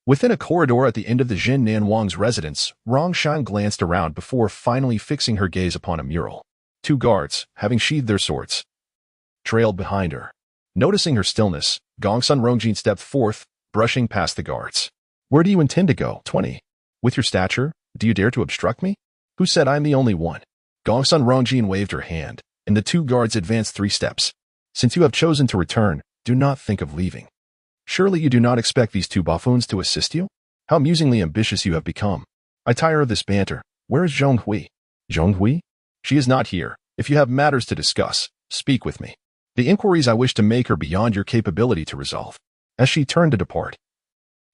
within a corridor at the end of the Jin Nan Wang's residence, Rongshan glanced around before finally fixing her gaze upon a mural. 2 guards, having sheathed their swords, trailed behind her. Noticing her stillness, Gongsun Rongjin stepped forth, brushing past the guards. Where do you intend to go? 20. With your stature, do you dare to obstruct me? Who said I'm the only one? Gongsun Rongjin waved her hand, and the 2 guards advanced 3 steps. Since you have chosen to return, do not think of leaving. Surely you do not expect these 2 buffoons to assist you? How amusingly ambitious you have become. I tire of this banter. Where is Zhong Hui? Zhong Hui? She is not here. If you have matters to discuss, speak with me. The inquiries I wish to make are beyond your capability to resolve. As she turned to depart,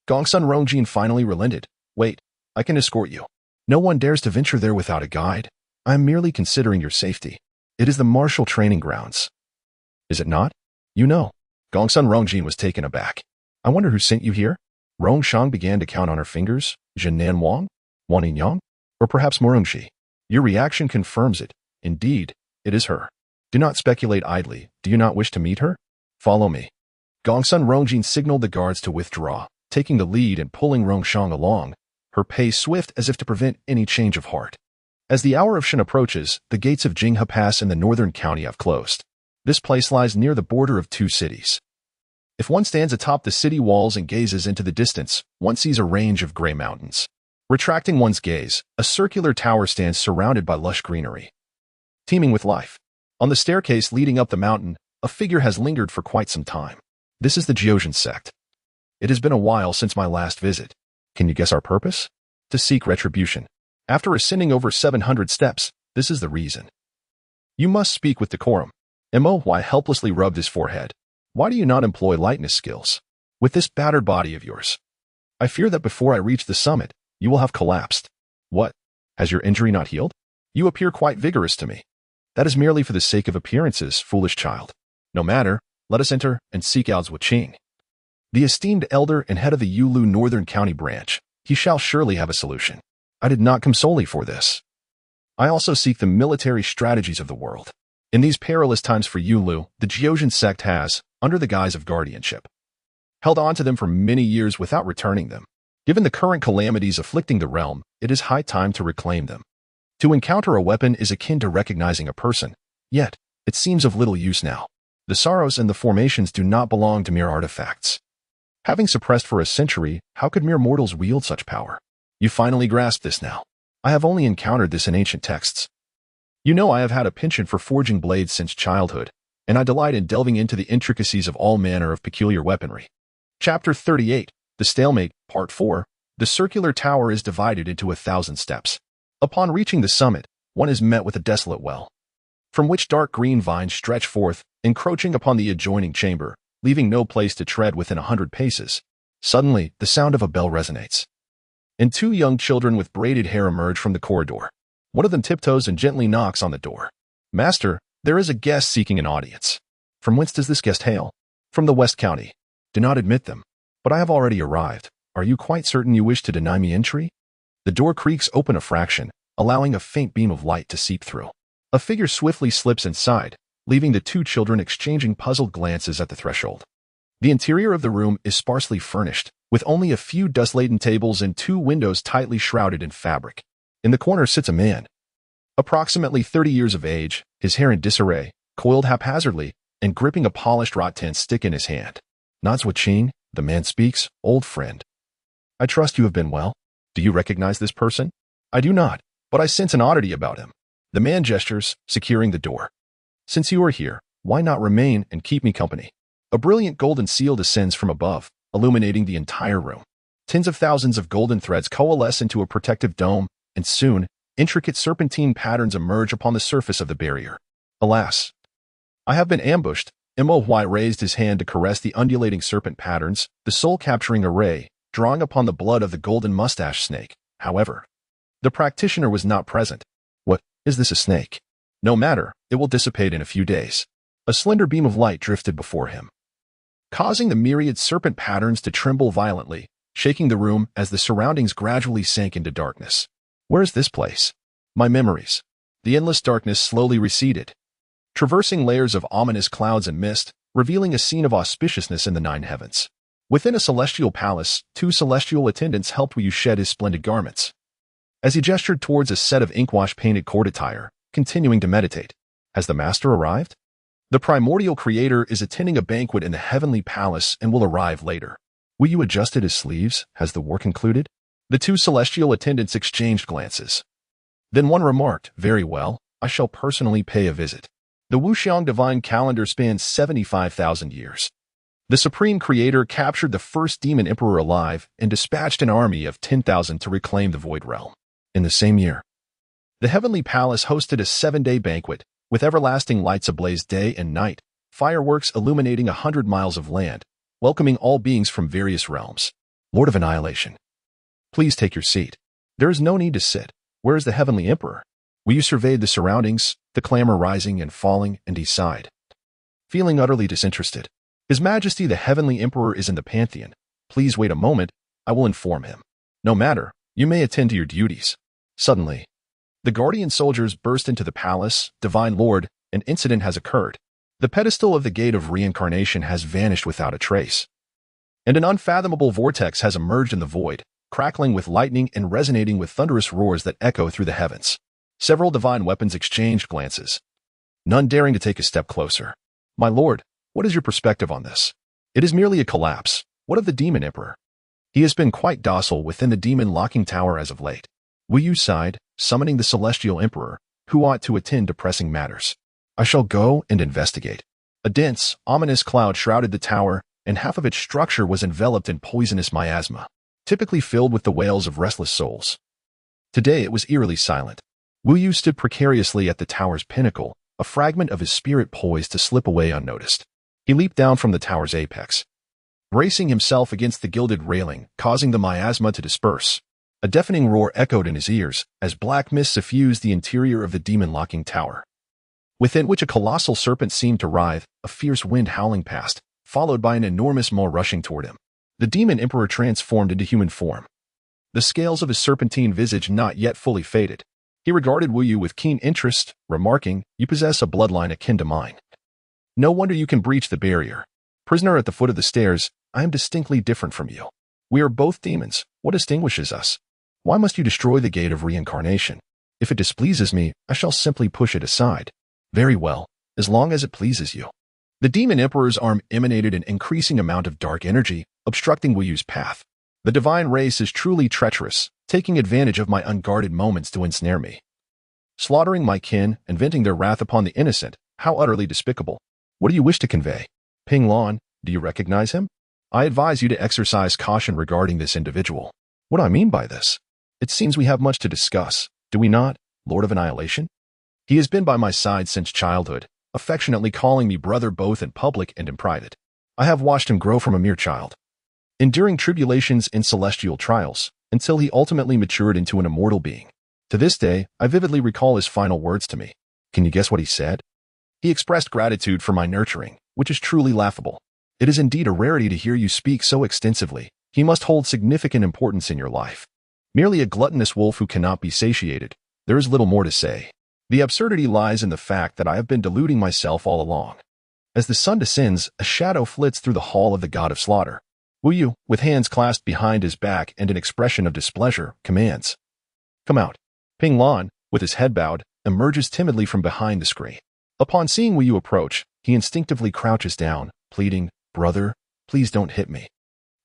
Gongsun Rongjin finally relented. Wait, I can escort you. No one dares to venture there without a guide. I am merely considering your safety. It is the martial training grounds. Is it not? You know. Gongsun Rongjin was taken aback. I wonder who sent you here? Rongshan began to count on her fingers. Jin Nan Wang? Wan Yinyang? Or perhaps Morungshi? Your reaction confirms it. Indeed, it is her. Do not speculate idly. Do you not wish to meet her? Follow me. Gongsun Rongjin signaled the guards to withdraw, taking the lead and pulling Rongshan along, her pace swift as if to prevent any change of heart. As the hour of Shen approaches, the gates of Jinghe Pass in the northern county have closed. This place lies near the border of 2 cities. If one stands atop the city walls and gazes into the distance, one sees a range of gray mountains. Retracting one's gaze, a circular tower stands surrounded by lush greenery, teeming with life. On the staircase leading up the mountain, a figure has lingered for quite some time. This is the Jiozhen sect. It has been a while since my last visit. Can you guess our purpose? To seek retribution. After ascending over 700 steps, this is the reason. You must speak with decorum. Mo Hui helplessly rubbed his forehead. Why do you not employ lightness skills? With this battered body of yours, I fear that before I reach the summit, you will have collapsed. What? Has your injury not healed? You appear quite vigorous to me. That is merely for the sake of appearances, foolish child. No matter, let us enter and seek out Zhuo Qing, the esteemed elder and head of the Yulu Northern County branch. He shall surely have a solution. I did not come solely for this. I also seek the military strategies of the world. In these perilous times for Yulu, the Jiozhen sect has, under the guise of guardianship, held on to them for many years without returning them. Given the current calamities afflicting the realm, it is high time to reclaim them. To encounter a weapon is akin to recognizing a person, yet it seems of little use now. The sorrows and the formations do not belong to mere artifacts. Having suppressed for a century, how could mere mortals wield such power? You finally grasp this now. I have only encountered this in ancient texts. You know I have had a penchant for forging blades since childhood, and I delight in delving into the intricacies of all manner of peculiar weaponry. Chapter 38, The Stalemate, Part 4. The circular tower is divided into 1,000 steps. Upon reaching the summit, one is met with a desolate well, from which dark green vines stretch forth, encroaching upon the adjoining chamber, leaving no place to tread within 100 paces. Suddenly, the sound of a bell resonates, and 2 young children with braided hair emerge from the corridor. One of them tiptoes and gently knocks on the door. Master, there is a guest seeking an audience. From whence does this guest hail? From the West County. Do not admit them. But I have already arrived. Are you quite certain you wish to deny me entry? The door creaks open a fraction, allowing a faint beam of light to seep through. A figure swiftly slips inside, leaving the 2 children exchanging puzzled glances at the threshold. The interior of the room is sparsely furnished, with only a few dust-laden tables and 2 windows tightly shrouded in fabric. In the corner sits a man, approximately 30 years of age, his hair in disarray, coiled haphazardly, and gripping a polished rattan stick in his hand. Not Zhuo Qing, the man speaks, old friend. I trust you have been well. Do you recognize this person? I do not, but I sense an oddity about him. The man gestures, securing the door. Since you are here, why not remain and keep me company? A brilliant golden seal descends from above, illuminating the entire room. Tens of thousands of golden threads coalesce into a protective dome, and soon, intricate serpentine patterns emerge upon the surface of the barrier. Alas, I have been ambushed. Mo raised his hand to caress the undulating serpent patterns, the soul-capturing array, drawing upon the blood of the golden mustache snake. However, the practitioner was not present. What, is this a snake? No matter, it will dissipate in a few days. A slender beam of light drifted before him, causing the myriad serpent patterns to tremble violently, shaking the room as the surroundings gradually sank into darkness. Where is this place? My memories. The endless darkness slowly receded, traversing layers of ominous clouds and mist, revealing a scene of auspiciousness in the nine heavens. Within a celestial palace, two celestial attendants helped Wu shed his splendid garments. As he gestured towards a set of inkwash-painted court attire, continuing to meditate. Has the master arrived? The primordial creator is attending a banquet in the heavenly palace and will arrive later. Wu adjusted his sleeves. Has the war concluded? The two celestial attendants exchanged glances. Then one remarked, very well, I shall personally pay a visit. The Wuxiang divine calendar spans 75,000 years. The supreme creator captured the first demon emperor alive and dispatched an army of 10,000 to reclaim the void realm. In the same year, the heavenly palace hosted a 7-day banquet, with everlasting lights ablaze day and night, fireworks illuminating 100 miles of land, welcoming all beings from various realms. Lord of Annihilation, please take your seat. There is no need to sit. Where is the heavenly emperor? Wu surveyed the surroundings, the clamor rising and falling, and he sighed, feeling utterly disinterested. His Majesty the heavenly emperor is in the pantheon. Please wait a moment, I will inform him. No matter, you may attend to your duties. Suddenly, the guardian soldiers burst into the palace. Divine Lord, an incident has occurred. The pedestal of the gate of reincarnation has vanished without a trace, and an unfathomable vortex has emerged in the void, crackling with lightning and resonating with thunderous roars that echo through the heavens. Several divine weapons exchanged glances, none daring to take a step closer. My lord, what is your perspective on this? It is merely a collapse. What of the demon emperor? He has been quite docile within the demon locking tower as of late. Wu sighed, summoning the celestial emperor, who ought to attend to pressing matters. I shall go and investigate. A dense, ominous cloud shrouded the tower, and half of its structure was enveloped in poisonous miasma, typically filled with the wails of restless souls. Today it was eerily silent. Wu stood precariously at the tower's pinnacle, a fragment of his spirit poised to slip away unnoticed. He leaped down from the tower's apex, bracing himself against the gilded railing, causing the miasma to disperse. A deafening roar echoed in his ears as black mist suffused the interior of the demon-locking tower, within which a colossal serpent seemed to writhe, a fierce wind howling past, followed by an enormous maw rushing toward him. The demon emperor transformed into human form, the scales of his serpentine visage not yet fully faded. He regarded Wu with keen interest, remarking, You possess a bloodline akin to mine. No wonder you can breach the barrier. Prisoner at the foot of the stairs, I am distinctly different from you. We are both demons. What distinguishes us? Why must you destroy the gate of reincarnation? If it displeases me, I shall simply push it aside. Very well, as long as it pleases you. The demon emperor's arm emanated an increasing amount of dark energy, obstructing Wu's path. The divine race is truly treacherous, taking advantage of my unguarded moments to ensnare me. Slaughtering my kin and venting their wrath upon the innocent, how utterly despicable. What do you wish to convey? Ping Lan, do you recognize him? I advise you to exercise caution regarding this individual. What do I mean by this? It seems we have much to discuss, do we not, Lord of Annihilation? He has been by my side since childhood, affectionately calling me brother both in public and in private. I have watched him grow from a mere child, enduring tribulations and celestial trials, until he ultimately matured into an immortal being. To this day, I vividly recall his final words to me. Can you guess what he said? He expressed gratitude for my nurturing, which is truly laughable. It is indeed a rarity to hear you speak so extensively. He must hold significant importance in your life. Merely a gluttonous wolf who cannot be satiated. There is little more to say. The absurdity lies in the fact that I have been deluding myself all along. As the sun descends, a shadow flits through the hall of the god of slaughter. Wu, with hands clasped behind his back and an expression of displeasure, commands. Come out. Ping Lan, with his head bowed, emerges timidly from behind the screen. Upon seeing Wu approach, he instinctively crouches down, pleading, Brother, please don't hit me.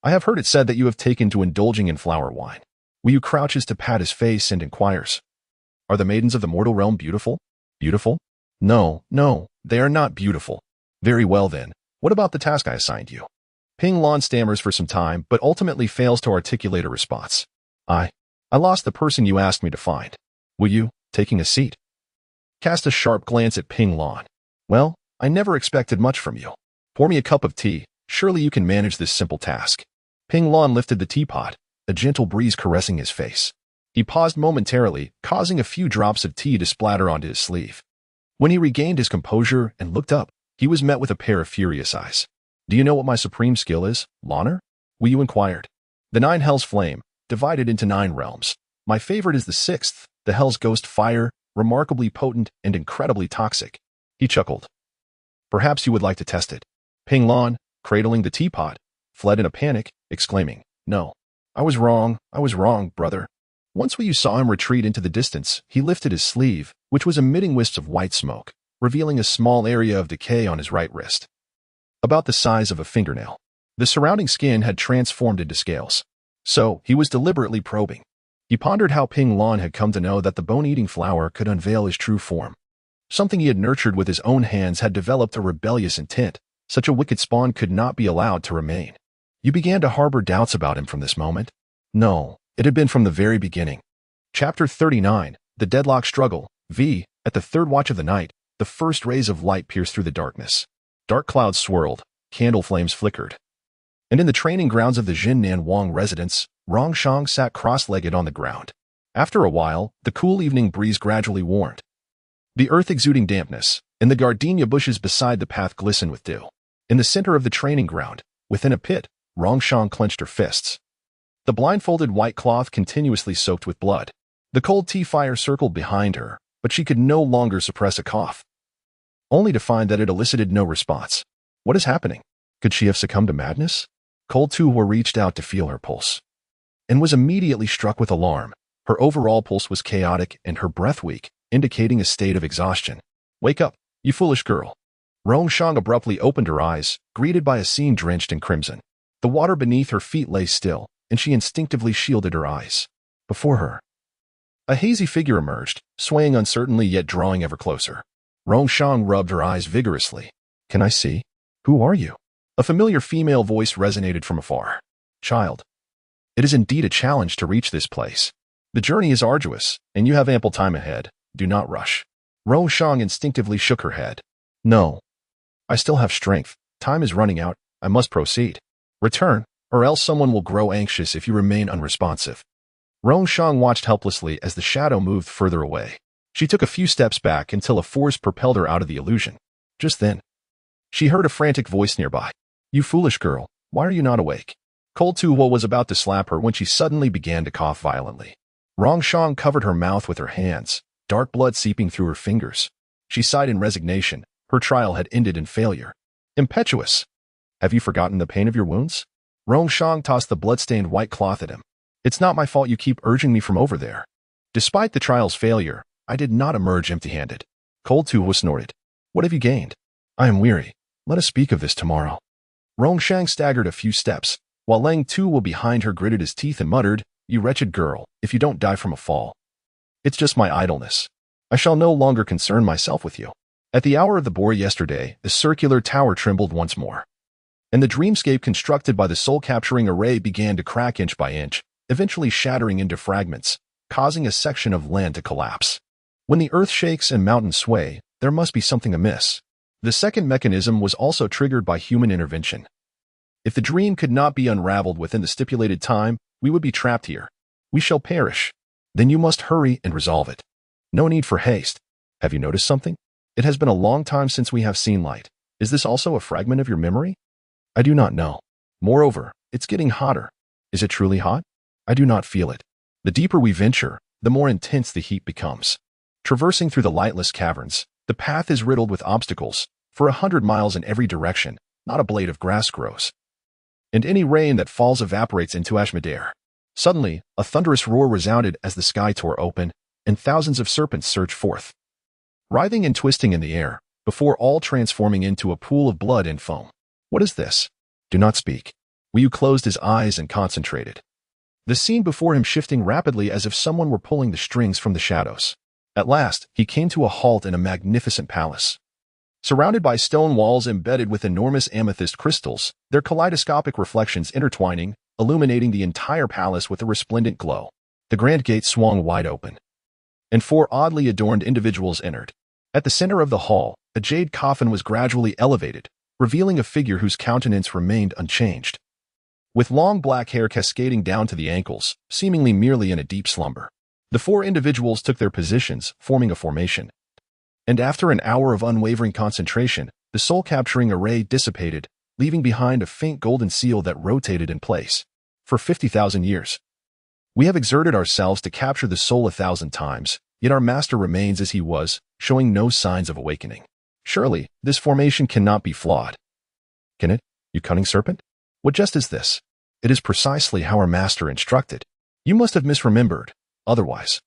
I have heard it said that you have taken to indulging in flower wine. Wu Yu crouches to pat his face and inquires, "Are the maidens of the mortal realm beautiful?" "Beautiful? No, no, they are not beautiful." "Very well then, what about the task I assigned you?" Ping Lan stammers for some time but ultimately fails to articulate a response. I lost the person you asked me to find." "Wu Yu, taking a seat, cast a sharp glance at Ping Lan. "Well, I never expected much from you. Pour me a cup of tea. Surely you can manage this simple task." Ping Lan lifted the teapot, a gentle breeze caressing his face. He paused momentarily, causing a few drops of tea to splatter onto his sleeve. When he regained his composure and looked up, he was met with a pair of furious eyes. "Do you know what my supreme skill is, Loner?" Wu Yu inquired. "The 9 Hell's Flame, divided into 9 realms. My favorite is the 6th, the Hell's Ghost Fire, remarkably potent and incredibly toxic." He chuckled. "Perhaps you would like to test it." Ping Lan, cradling the teapot, fled in a panic, exclaiming, "No, I was wrong, brother." Once Wu Yu saw him retreat into the distance, he lifted his sleeve, which was emitting wisps of white smoke, revealing a small area of decay on his right wrist, about the size of a fingernail. The surrounding skin had transformed into scales. So, he was deliberately probing. He pondered how Ping Lan had come to know that the bone-eating flower could unveil his true form. Something he had nurtured with his own hands had developed a rebellious intent. Such a wicked spawn could not be allowed to remain. You began to harbor doubts about him from this moment? No, it had been from the very beginning. Chapter 39, The Deadlock Struggle, v. At the third watch of the night, the first rays of light pierced through the darkness. Dark clouds swirled, candle flames flickered. And in the training grounds of the Jinnan Wang residence, Rongshang sat cross-legged on the ground. After a while, the cool evening breeze gradually warmed. The earth exuding dampness, and the gardenia bushes beside the path glistened with dew. In the center of the training ground, within a pit, Rongshang clenched her fists. The blindfolded white cloth continuously soaked with blood. The cold tea fire circled behind her, but she could no longer suppress a cough, only to find that it elicited no response. What is happening? Could she have succumbed to madness? Cold Tuwa reached out to feel her pulse, and was immediately struck with alarm. Her overall pulse was chaotic and her breath weak, indicating a state of exhaustion. "Wake up, you foolish girl." Rongshang abruptly opened her eyes, greeted by a scene drenched in crimson. The water beneath her feet lay still, and she instinctively shielded her eyes. Before her, a hazy figure emerged, swaying uncertainly yet drawing ever closer. Rongshang rubbed her eyes vigorously. "Can I see? Who are you?" A familiar female voice resonated from afar. "Child, it is indeed a challenge to reach this place. The journey is arduous, and you have ample time ahead. Do not rush." Rongshang instinctively shook her head. "No, I still have strength. Time is running out. I must proceed. Return, or else someone will grow anxious if you remain unresponsive." Rongshang watched helplessly as the shadow moved further away. She took a few steps back until a force propelled her out of the illusion. Just then, she heard a frantic voice nearby. "You foolish girl, why are you not awake?" Cold Tuwa was about to slap her when she suddenly began to cough violently. Rongshang covered her mouth with her hands, dark blood seeping through her fingers. She sighed in resignation. Her trial had ended in failure. Impetuous. "Have you forgotten the pain of your wounds?" Rongshang tossed the blood-stained white cloth at him. "It's not my fault you keep urging me from over there." "Despite the trial's failure, I did not emerge empty-handed." Cold Tuwa snorted. "What have you gained?" "I am weary. Let us speak of this tomorrow." Rongshang staggered a few steps, while Lang Tuwa behind her gritted his teeth and muttered, "You wretched girl, if you don't die from a fall. It's just my idleness. I shall no longer concern myself with you." At the hour of the boar yesterday, the circular tower trembled once more, and the dreamscape constructed by the soul-capturing array began to crack inch by inch, eventually shattering into fragments, causing a section of land to collapse. When the earth shakes and mountains sway, there must be something amiss. The second mechanism was also triggered by human intervention. If the dream could not be unraveled within the stipulated time, we would be trapped here. We shall perish. Then you must hurry and resolve it. No need for haste. Have you noticed something? It has been a long time since we have seen light. Is this also a fragment of your memory? I do not know. Moreover, it's getting hotter. Is it truly hot? I do not feel it. The deeper we venture, the more intense the heat becomes. Traversing through the lightless caverns, the path is riddled with obstacles. For 100 miles in every direction, not a blade of grass grows. And any rain that falls evaporates into ash midair. Suddenly, a thunderous roar resounded as the sky tore open, and thousands of serpents surged forth, writhing and twisting in the air, before all transforming into a pool of blood and foam. "What is this?" "Do not speak." Wu Yu closed his eyes and concentrated. the scene before him shifting rapidly as if someone were pulling the strings from the shadows. At last, he came to a halt in a magnificent palace. Surrounded by stone walls embedded with enormous amethyst crystals, their kaleidoscopic reflections intertwining, illuminating the entire palace with a resplendent glow. The grand gate swung wide open, and 4 oddly adorned individuals entered. At the center of the hall, a jade coffin was gradually elevated, revealing a figure whose countenance remained unchanged. With long black hair cascading down to the ankles, seemingly merely in a deep slumber. The 4 individuals took their positions, forming a formation. And after an hour of unwavering concentration, the soul-capturing array dissipated, leaving behind a faint golden seal that rotated in place. For 50,000 years. We have exerted ourselves to capture the soul 1,000 times, yet our master remains as he was, showing no signs of awakening. Surely, this formation cannot be flawed. Can it, you cunning serpent? What jest is this? It is precisely how our master instructed. You must have misremembered. Otherwise,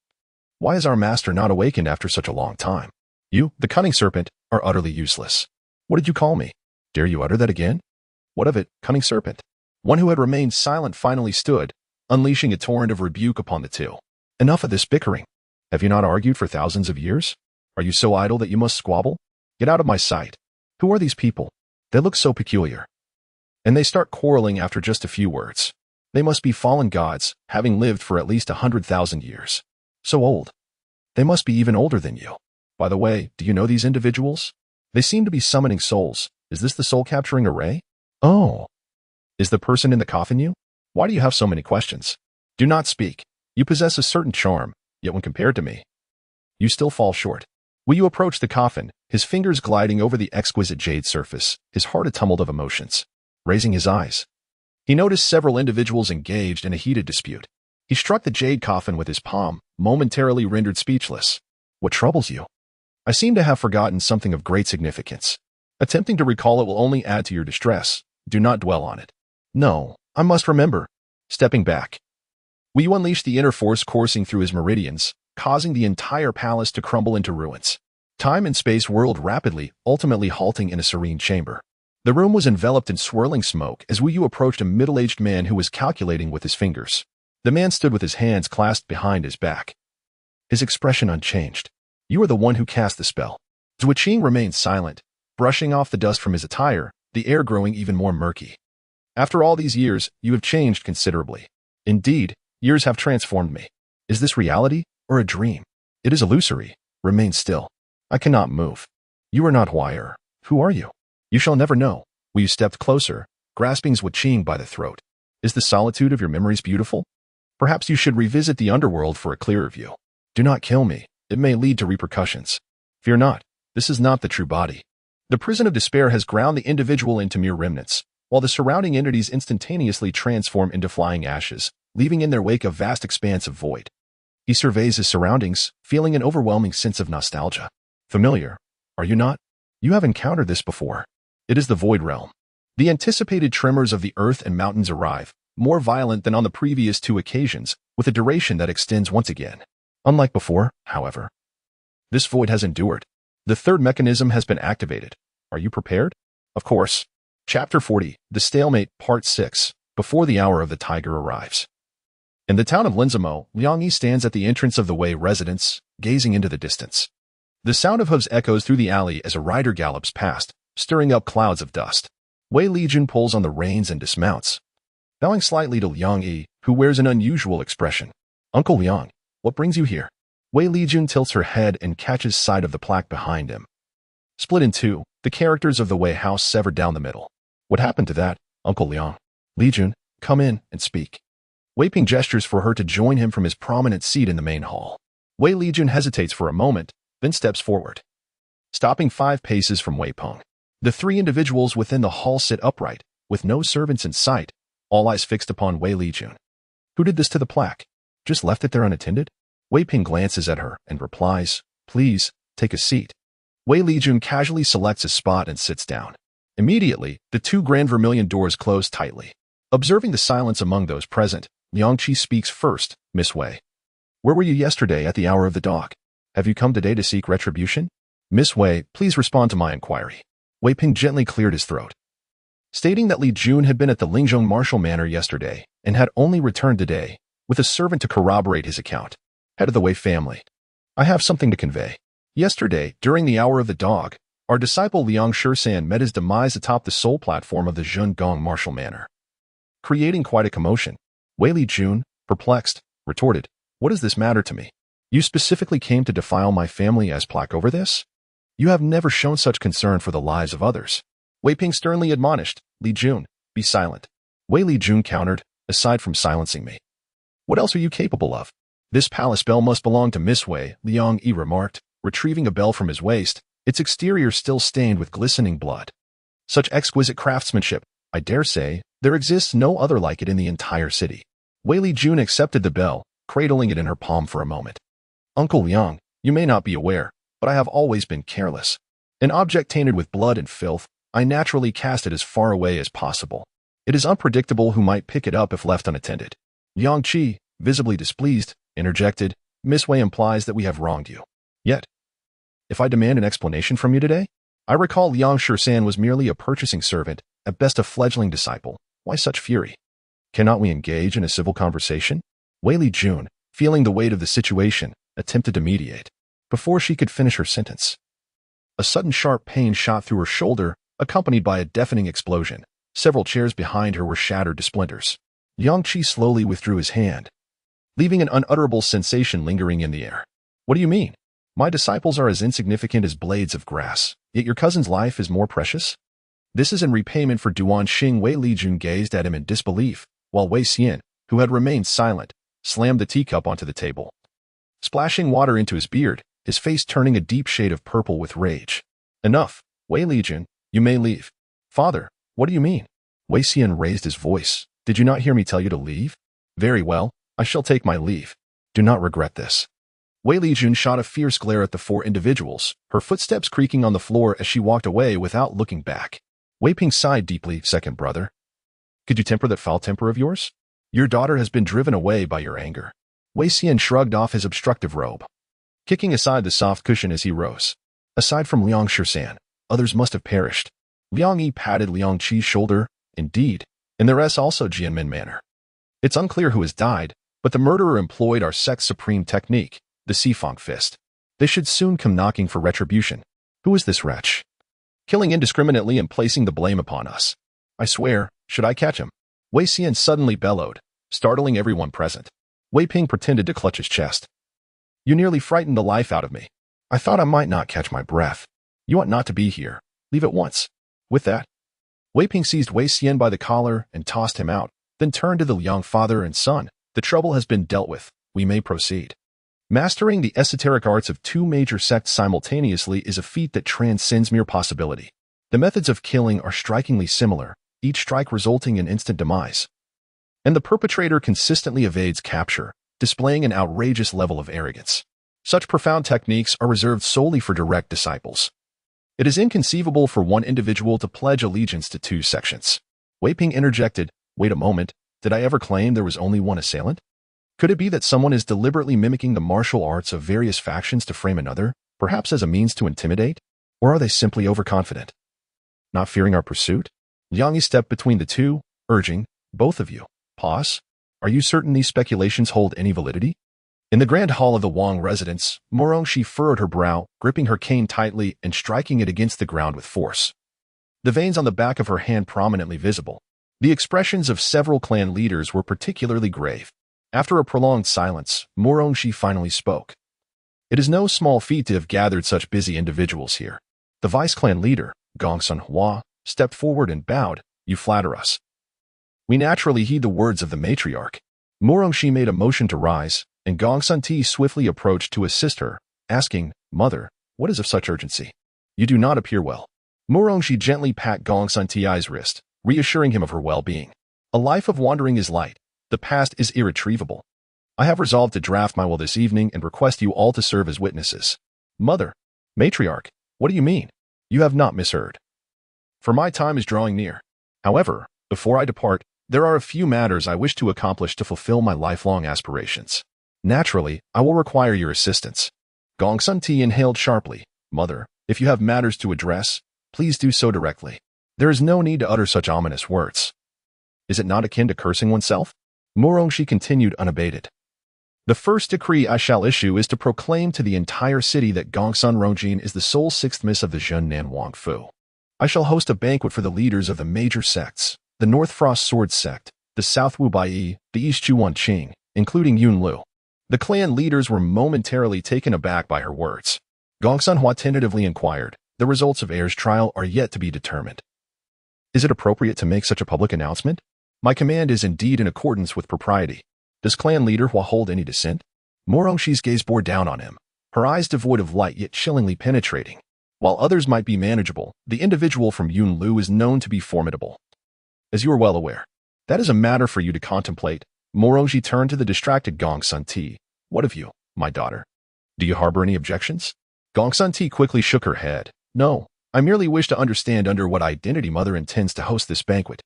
why is our master not awakened after such a long time? You, the cunning serpent, are utterly useless. What did you call me? Dare you utter that again? What of it, cunning serpent? One who had remained silent finally stood, unleashing a torrent of rebuke upon the 2. Enough of this bickering. Have you not argued for thousands of years? Are you so idle that you must squabble? Get out of my sight. Who are these people? They look so peculiar. And they start quarreling after just a few words. They must be fallen gods, having lived for at least 100,000 years. So old. They must be even older than you. By the way, do you know these individuals? They seem to be summoning souls. Is this the soul-capturing array? Oh. Is the person in the coffin you? Why do you have so many questions? Do not speak. You possess a certain charm, yet when compared to me, you still fall short. Will you approach the coffin, his fingers gliding over the exquisite jade surface, his heart a tumult of emotions? Raising his eyes, he noticed several individuals engaged in a heated dispute. He struck the jade coffin with his palm, momentarily rendered speechless. What troubles you? I seem to have forgotten something of great significance. Attempting to recall it will only add to your distress. Do not dwell on it. No, I must remember. Stepping back. Will you unleash the inner force coursing through his meridians, causing the entire palace to crumble into ruins? Time and space whirled rapidly, ultimately halting in a serene chamber. The room was enveloped in swirling smoke as Wu Yu approached a middle-aged man who was calculating with his fingers. The man stood with his hands clasped behind his back, his expression unchanged. You are the one who cast the spell. Zhuo Qing remained silent, brushing off the dust from his attire, the air growing even more murky. After all these years, you have changed considerably. Indeed, years have transformed me. Is this reality or a dream? It is illusory. Remain still. I cannot move. You are not who I are. Who are you? You shall never know. Wu Yu stepped closer, grasping Zhuo Qing by the throat. Is the solitude of your memories beautiful? Perhaps you should revisit the underworld for a clearer view. Do not kill me. It may lead to repercussions. Fear not. This is not the true body. The prison of despair has ground the individual into mere remnants, while the surrounding entities instantaneously transform into flying ashes, leaving in their wake a vast expanse of void. He surveys his surroundings, feeling an overwhelming sense of nostalgia. Familiar, are you not? You have encountered this before. It is the void realm. The anticipated tremors of the earth and mountains arrive, more violent than on the previous 2 occasions, with a duration that extends once again. Unlike before, however, this void has endured. The 3rd mechanism has been activated. Are you prepared? Of course. Chapter 40, The Stalemate, Part 6, Before the Hour of the Tiger Arrives. In the town of Linzamo, Liang Yi stands at the entrance of the Wei residence, gazing into the distance. The sound of hooves echoes through the alley as a rider gallops past, stirring up clouds of dust. Wei Lijun pulls on the reins and dismounts, bowing slightly to Liang Yi, who wears an unusual expression. Uncle Liang, what brings you here? Wei Lijun tilts her head and catches sight of the plaque behind him. Split in 2, the characters of the Wei house severed down the middle. What happened to that, Uncle Liang? Lijun, come in and speak. Wei Ping gestures for her to join him from his prominent seat in the main hall. Wei Lijun hesitates for a moment, then steps forward, stopping 5 paces from Wei Peng. The 3 individuals within the hall sit upright, with no servants in sight, all eyes fixed upon Wei Lijun. Who did this to the plaque? Just left it there unattended? Wei Ping glances at her and replies, please, take a seat. Wei Lijun casually selects a spot and sits down. Immediately, the 2 grand vermilion doors close tightly. Observing the silence among those present, Liang Qi speaks first. Miss Wei, where were you yesterday at the hour of the dog? Have you come today to seek retribution? Miss Wei, please respond to my inquiry. Wei Ping gently cleared his throat, stating that Li Jun had been at the Lingzhong Martial Manor yesterday and had only returned today, with a servant to corroborate his account. Head of the Wei family, I have something to convey. Yesterday, during the hour of the dog, our disciple Liang Shisan met his demise atop the sole platform of the Zhengong martial manor, creating quite a commotion. Wei Lijun, perplexed, retorted, "What does this matter to me? You specifically came to defile my family as plaque over this? You have never shown such concern for the lives of others." Wei Ping sternly admonished, "Li Jun, be silent." Wei Lijun countered, "Aside from silencing me, what else are you capable of?" "This palace bell must belong to Miss Wei," Liang Yi remarked, retrieving a bell from his waist, its exterior still stained with glistening blood. "Such exquisite craftsmanship, I dare say, there exists no other like it in the entire city." Wei Lijun accepted the bell, cradling it in her palm for a moment. "Uncle Liang, you may not be aware, but I have always been careless. An object tainted with blood and filth, I naturally cast it as far away as possible. It is unpredictable who might pick it up if left unattended." Yang Qi, visibly displeased, interjected, "Miss Wei implies that we have wronged you. Yet, if I demand an explanation from you today, I recall Liang Shisan was merely a purchasing servant, at best a fledgling disciple. Why such fury? Cannot we engage in a civil conversation?" Wei Lijun, feeling the weight of the situation, attempted to mediate. Before she could finish her sentence, a sudden sharp pain shot through her shoulder, accompanied by a deafening explosion. Several chairs behind her were shattered to splinters. Yang Qi slowly withdrew his hand, leaving an unutterable sensation lingering in the air. "What do you mean? My disciples are as insignificant as blades of grass, yet your cousin's life is more precious? This is in repayment for Duan Xing." Wei Lijun gazed at him in disbelief, while Wei Xian, who had remained silent, slammed the teacup onto the table, splashing water into his beard, his face turning a deep shade of purple with rage. "Enough, Wei Lijun, you may leave." "Father, what do you mean?" Wei Xian raised his voice. "Did you not hear me tell you to leave? Very well, I shall take my leave. Do not regret this." Wei Lijun shot a fierce glare at the four individuals, her footsteps creaking on the floor as she walked away without looking back. Wei Ping sighed deeply. "Second brother, could you temper that foul temper of yours? Your daughter has been driven away by your anger." Wei Xian shrugged off his obstructive robe, kicking aside the soft cushion as he rose. "Aside from Liang Shisan, others must have perished." Liang Yi patted Liang Qi's shoulder. "Indeed, and the rest also Jianmen manner. It's unclear who has died, but the murderer employed our sect's supreme technique, the Sifang fist. They should soon come knocking for retribution. Who is this wretch? Killing indiscriminately and placing the blame upon us. I swear, should I catch him?" Wei Xian suddenly bellowed, startling everyone present. Wei Ping pretended to clutch his chest. "You nearly frightened the life out of me. I thought I might not catch my breath. You ought not to be here. Leave at once." With that, Wei Ping seized Wei Xian by the collar and tossed him out, then turned to the young father and son. "The trouble has been dealt with. We may proceed." Mastering the esoteric arts of two major sects simultaneously is a feat that transcends mere possibility. The methods of killing are strikingly similar, each strike resulting in instant demise. And the perpetrator consistently evades capture, displaying an outrageous level of arrogance. Such profound techniques are reserved solely for direct disciples. It is inconceivable for one individual to pledge allegiance to two sections. Wei Ping interjected, "Wait a moment, did I ever claim there was only one assailant? Could it be that someone is deliberately mimicking the martial arts of various factions to frame another, perhaps as a means to intimidate? Or are they simply overconfident? Not fearing our pursuit?" Liang Yi stepped between the two, urging, "Both of you, pause. Are you certain these speculations hold any validity?" In the grand hall of the Wang residence, Morongxi furrowed her brow, gripping her cane tightly and striking it against the ground with force, the veins on the back of her hand prominently visible. The expressions of several clan leaders were particularly grave. After a prolonged silence, Morongxi finally spoke. "It is no small feat to have gathered such busy individuals here." The vice-clan leader, Gongsun Hua, stepped forward and bowed. "You flatter us. We naturally heed the words of the matriarch." Morongxi made a motion to rise, and Gongsun Ti swiftly approached to assist her, asking, "Mother, what is of such urgency? You do not appear well." Morongxi gently pat Gongsun Ti's wrist, reassuring him of her well-being. "A life of wandering is light. The past is irretrievable. I have resolved to draft my will this evening and request you all to serve as witnesses." "Mother, matriarch, what do you mean? You have not misheard. For my time is drawing near. However, before I depart, there are a few matters I wish to accomplish to fulfill my lifelong aspirations. Naturally, I will require your assistance." Gongsun Ti inhaled sharply. "Mother, if you have matters to address, please do so directly. There is no need to utter such ominous words. Is it not akin to cursing oneself?" Morongshi continued unabated. The first decree I shall issue is to proclaim to the entire city that Gongsun Rongjin is the sole sixth miss of the Zhunnan Wangfu. I shall host a banquet for the leaders of the major sects, the North Frost Sword Sect, the South Wu Baiyi, the East Chuan Qing, including Yun Lu. The clan leaders were momentarily taken aback by her words. Gongsun Hua tentatively inquired, the results of Heir's trial are yet to be determined. Is it appropriate to make such a public announcement? My command is indeed in accordance with propriety. Does clan leader Hua hold any dissent? Morongshi's gaze bore down on him, her eyes devoid of light yet chillingly penetrating. While others might be manageable, the individual from Yun Lu is known to be formidable. As you are well aware, that is a matter for you to contemplate. Morongshi turned to the distracted Gongsun Ti. What of you, my daughter? Do you harbor any objections? Gongsun Ti quickly shook her head. No, I merely wish to understand under what identity Mother intends to host this banquet.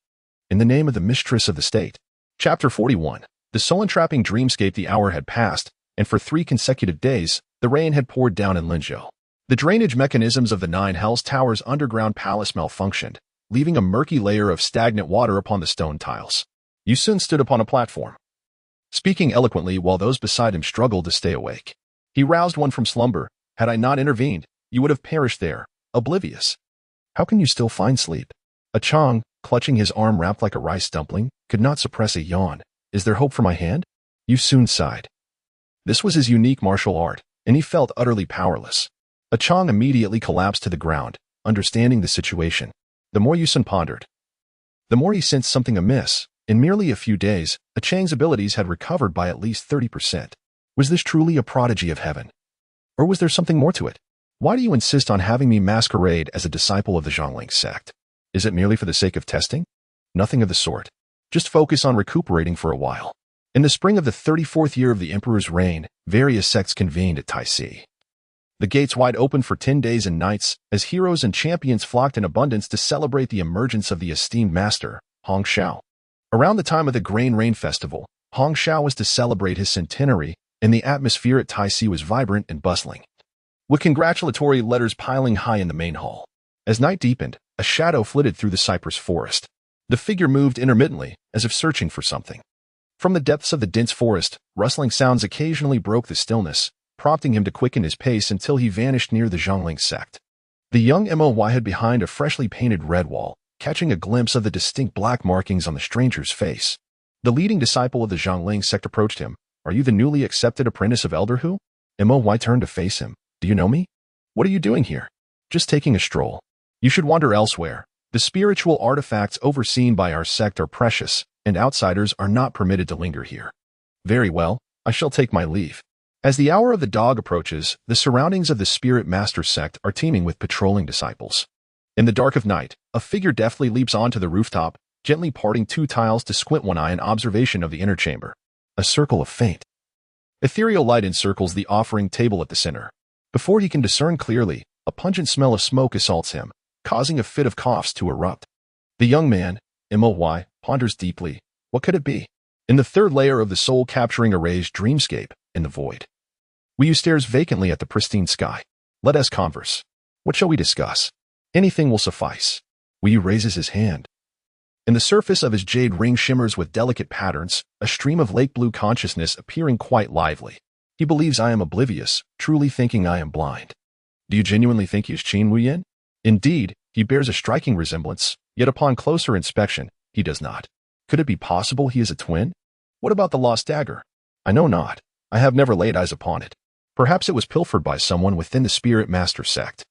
In the name of the mistress of the state. Chapter 41. The soul-entrapping dreamscape. The hour had passed, and for 3 consecutive days, the rain had poured down in Linzhou. The drainage mechanisms of the 9 Hells Towers' underground palace malfunctioned, leaving a murky layer of stagnant water upon the stone tiles. Yu Sun stood upon a platform, speaking eloquently while those beside him struggled to stay awake. He roused one from slumber. Had I not intervened, you would have perished there, oblivious. How can you still find sleep? A Chang, clutching his arm wrapped like a rice dumpling, could not suppress a yawn. Is there hope for my hand? Yu Sun sighed. This was his unique martial art, and he felt utterly powerless. A Chang immediately collapsed to the ground, understanding the situation. The more Yu Sun pondered, the more he sensed something amiss. In merely a few days, a Chang's abilities had recovered by at least 30%. Was this truly a prodigy of heaven? Or was there something more to it? Why do you insist on having me masquerade as a disciple of the Zhongling sect? Is it merely for the sake of testing? Nothing of the sort. Just focus on recuperating for a while. In the spring of the 34th year of the emperor's reign, various sects convened at Taixi. The gates wide open for 10 days and nights, as heroes and champions flocked in abundance to celebrate the emergence of the esteemed master, Hong Shao. Around the time of the Grain Rain Festival, Hong Shao was to celebrate his centenary, and the atmosphere at Taixi was vibrant and bustling, with congratulatory letters piling high in the main hall. As night deepened, a shadow flitted through the cypress forest. The figure moved intermittently, as if searching for something. From the depths of the dense forest, rustling sounds occasionally broke the stillness, prompting him to quicken his pace until he vanished near the Zhongling sect. The young Moy hid behind a freshly painted red wall, catching a glimpse of the distinct black markings on the stranger's face. The leading disciple of the Zhongling sect approached him. Are you the newly accepted apprentice of Elder Hu? Moy turned to face him. Do you know me? What are you doing here? Just taking a stroll. You should wander elsewhere. The spiritual artifacts overseen by our sect are precious, and outsiders are not permitted to linger here. Very well, I shall take my leave. As the hour of the dog approaches, the surroundings of the Spirit Master sect are teeming with patrolling disciples. In the dark of night, a figure deftly leaps onto the rooftop, gently parting 2 tiles to squint one eye in observation of the inner chamber. A circle of faint, ethereal light encircles the offering table at the center. Before he can discern clearly, a pungent smell of smoke assaults him, causing a fit of coughs to erupt. The young man, Moy, ponders deeply. What could it be? In the 3rd layer of the soul-capturing array's dreamscape, in the void, Wu stares vacantly at the pristine sky. Let us converse. What shall we discuss? Anything will suffice. Wu raises his hand. In the surface of his jade ring shimmers with delicate patterns, a stream of lake blue consciousness appearing quite lively. He believes I am oblivious, truly thinking I am blind. Do you genuinely think he is Qin Wuyan? Indeed, he bears a striking resemblance, yet upon closer inspection, he does not. Could it be possible he is a twin? What about the lost dagger? I know not. I have never laid eyes upon it. Perhaps it was pilfered by someone within the Spirit Master sect.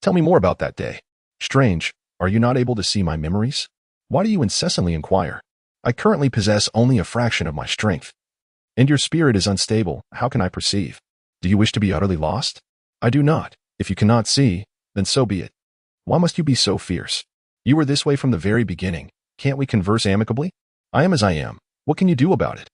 Tell me more about that day. Strange, are you not able to see my memories? Why do you incessantly inquire? I currently possess only a fraction of my strength. And your spirit is unstable, how can I perceive? Do you wish to be utterly lost? I do not. If you cannot see, then so be it. Why must you be so fierce? You were this way from the very beginning. Can't we converse amicably? I am as I am. What can you do about it?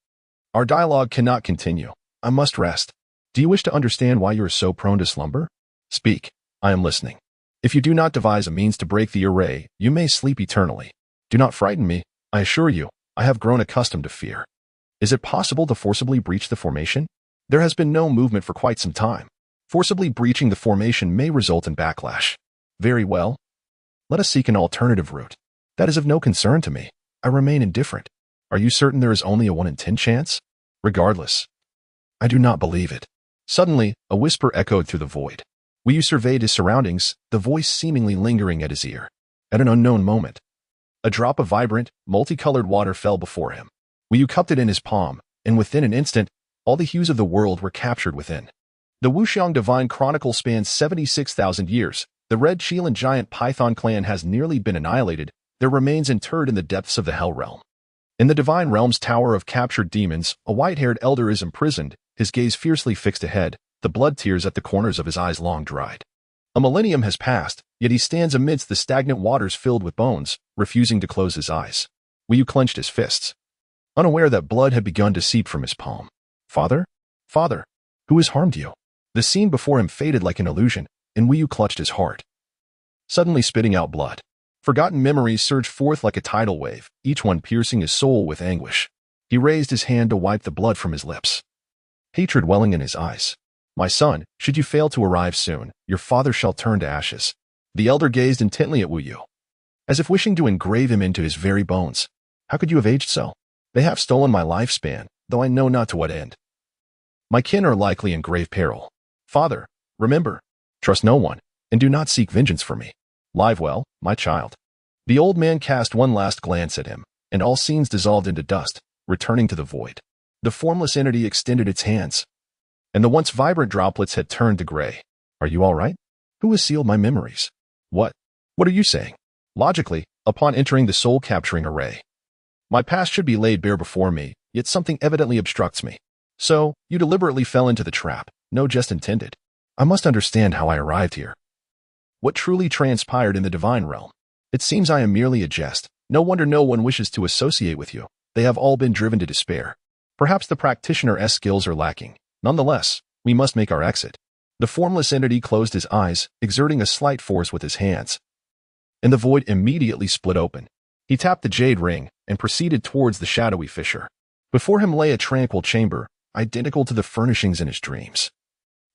Our dialogue cannot continue. I must rest. Do you wish to understand why you are so prone to slumber? Speak. I am listening. If you do not devise a means to break the array, you may sleep eternally. Do not frighten me. I assure you, I have grown accustomed to fear. Is it possible to forcibly breach the formation? There has been no movement for quite some time. Forcibly breaching the formation may result in backlash. Very well. Let us seek an alternative route. That is of no concern to me. I remain indifferent. Are you certain there is only a 1 in 10 chance? Regardless, I do not believe it. Suddenly, a whisper echoed through the void. Wu Yu surveyed his surroundings, the voice seemingly lingering at his ear. At an unknown moment, a drop of vibrant, multicolored water fell before him. Wu Yu cupped it in his palm, and within an instant, all the hues of the world were captured within. The Wuxiang Divine Chronicle spans 76,000 years. The Red Qilin giant python clan has nearly been annihilated, their remains interred in the depths of the Hell Realm. In the Divine Realm's Tower of Captured Demons, a white-haired elder is imprisoned, his gaze fiercely fixed ahead, the blood tears at the corners of his eyes long dried. A millennium has passed, yet he stands amidst the stagnant waters filled with bones, refusing to close his eyes. Wu Yu clenched his fists, unaware that blood had begun to seep from his palm. Father? Father? Who has harmed you? The scene before him faded like an illusion, and Wu Yu clutched his heart, suddenly spitting out blood. Forgotten memories surged forth like a tidal wave, each one piercing his soul with anguish. He raised his hand to wipe the blood from his lips, hatred welling in his eyes. My son, should you fail to arrive soon, your father shall turn to ashes. The elder gazed intently at Wu Yu, as if wishing to engrave him into his very bones. How could you have aged so? They have stolen my lifespan, though I know not to what end. My kin are likely in grave peril. Father, remember, trust no one, and do not seek vengeance for me. Live well, my child. The old man cast one last glance at him, and all scenes dissolved into dust, returning to the void. The formless entity extended its hands, and the once vibrant droplets had turned to gray. Are you all right? Who has sealed my memories? What? What are you saying? Logically, upon entering the soul-capturing array, my past should be laid bare before me, yet something evidently obstructs me. So, you deliberately fell into the trap, no jest intended. I must understand how I arrived here. What truly transpired in the divine realm? It seems I am merely a jest. No wonder no one wishes to associate with you. They have all been driven to despair. Perhaps the practitioner's skills are lacking. Nonetheless, we must make our exit. The formless entity closed his eyes, exerting a slight force with his hands, and the void immediately split open. He tapped the jade ring and proceeded towards the shadowy fissure. Before him lay a tranquil chamber, identical to the furnishings in his dreams,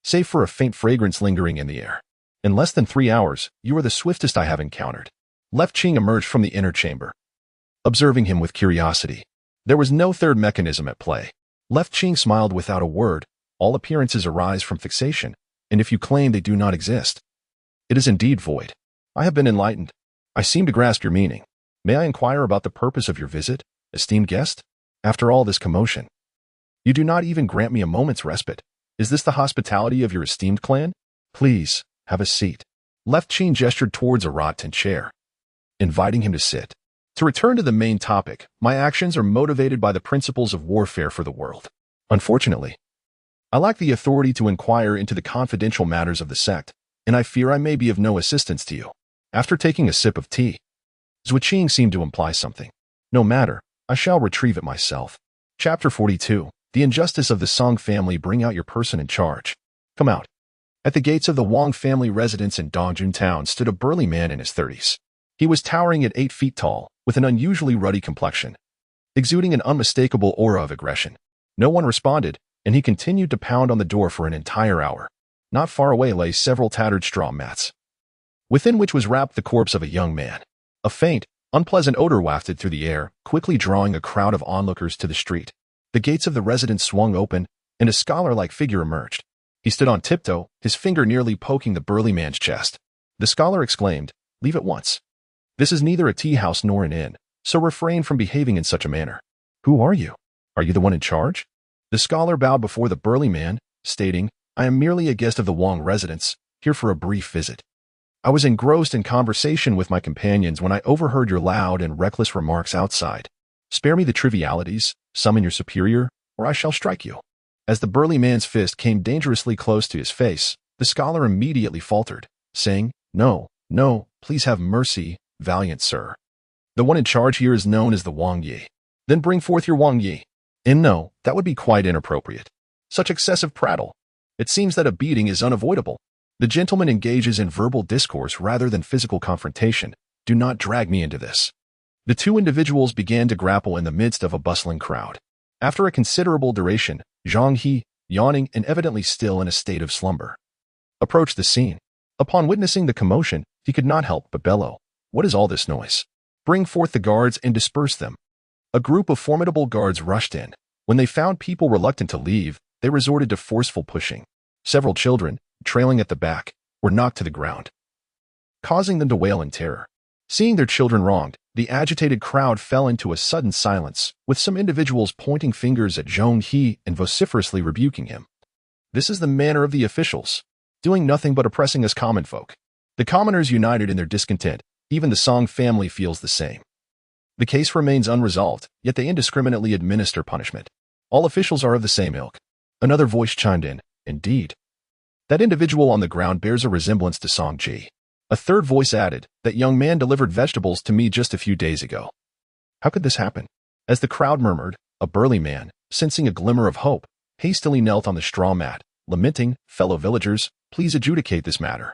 save for a faint fragrance lingering in the air. In less than 3 hours, you are the swiftest I have encountered. Left Qing emerged from the inner chamber, observing him with curiosity. There was no third mechanism at play. Left Qing smiled without a word. All appearances arise from fixation, and if you claim they do not exist, it is indeed void. I have been enlightened. I seem to grasp your meaning. May I inquire about the purpose of your visit, esteemed guest? After all this commotion, you do not even grant me a moment's respite. Is this the hospitality of your esteemed clan? Please, have a seat. Left Qing gestured towards a wrought-tin chair, inviting him to sit. To return to the main topic, my actions are motivated by the principles of warfare for the world. Unfortunately, I lack the authority to inquire into the confidential matters of the sect, and I fear I may be of no assistance to you. After taking a sip of tea, Zhuo Qing seemed to imply something. No matter, I shall retrieve it myself. Chapter 42. The injustice of the Song family. Bring out your person in charge. Come out. At the gates of the Wang family residence in Dongjun Town stood a burly man in his 30s. He was towering at 8 feet tall, with an unusually ruddy complexion, exuding an unmistakable aura of aggression. No one responded, and he continued to pound on the door for an entire hour. Not far away lay several tattered straw mats, within which was wrapped the corpse of a young man. A faint, unpleasant odor wafted through the air, quickly drawing a crowd of onlookers to the street. The gates of the residence swung open, and a scholar-like figure emerged. He stood on tiptoe, his finger nearly poking the burly man's chest. The scholar exclaimed, "Leave at once. This is neither a tea house nor an inn, so refrain from behaving in such a manner." Who are you? Are you the one in charge? The scholar bowed before the burly man, stating, "I am merely a guest of the Wang residence, here for a brief visit. I was engrossed in conversation with my companions when I overheard your loud and reckless remarks outside. Spare me the trivialities, summon your superior, or I shall strike you." As the burly man's fist came dangerously close to his face, the scholar immediately faltered, saying, "No, no, please have mercy, valiant sir. The one in charge here is known as the Wang Yi." "Then bring forth your Wang Yi." "And no, that would be quite inappropriate. Such excessive prattle. It seems that a beating is unavoidable. The gentleman engages in verbal discourse rather than physical confrontation. Do not drag me into this." The two individuals began to grapple in the midst of a bustling crowd. After a considerable duration, Zhang He, yawning and evidently still in a state of slumber, approached the scene. Upon witnessing the commotion, he could not help but bellow, "What is all this noise? Bring forth the guards and disperse them." A group of formidable guards rushed in. When they found people reluctant to leave, they resorted to forceful pushing. Several children, trailing at the back, were knocked to the ground, causing them to wail in terror. Seeing their children wronged, the agitated crowd fell into a sudden silence, with some individuals pointing fingers at Zhong He and vociferously rebuking him. This is the manner of the officials, doing nothing but oppressing us common folk. The commoners united in their discontent. Even the Song family feels the same. The case remains unresolved, yet they indiscriminately administer punishment. All officials are of the same ilk. Another voice chimed in, indeed. That individual on the ground bears a resemblance to Song Ji. A third voice added, that young man delivered vegetables to me just a few days ago. How could this happen? As the crowd murmured, a burly man, sensing a glimmer of hope, hastily knelt on the straw mat, lamenting, fellow villagers, please adjudicate this matter.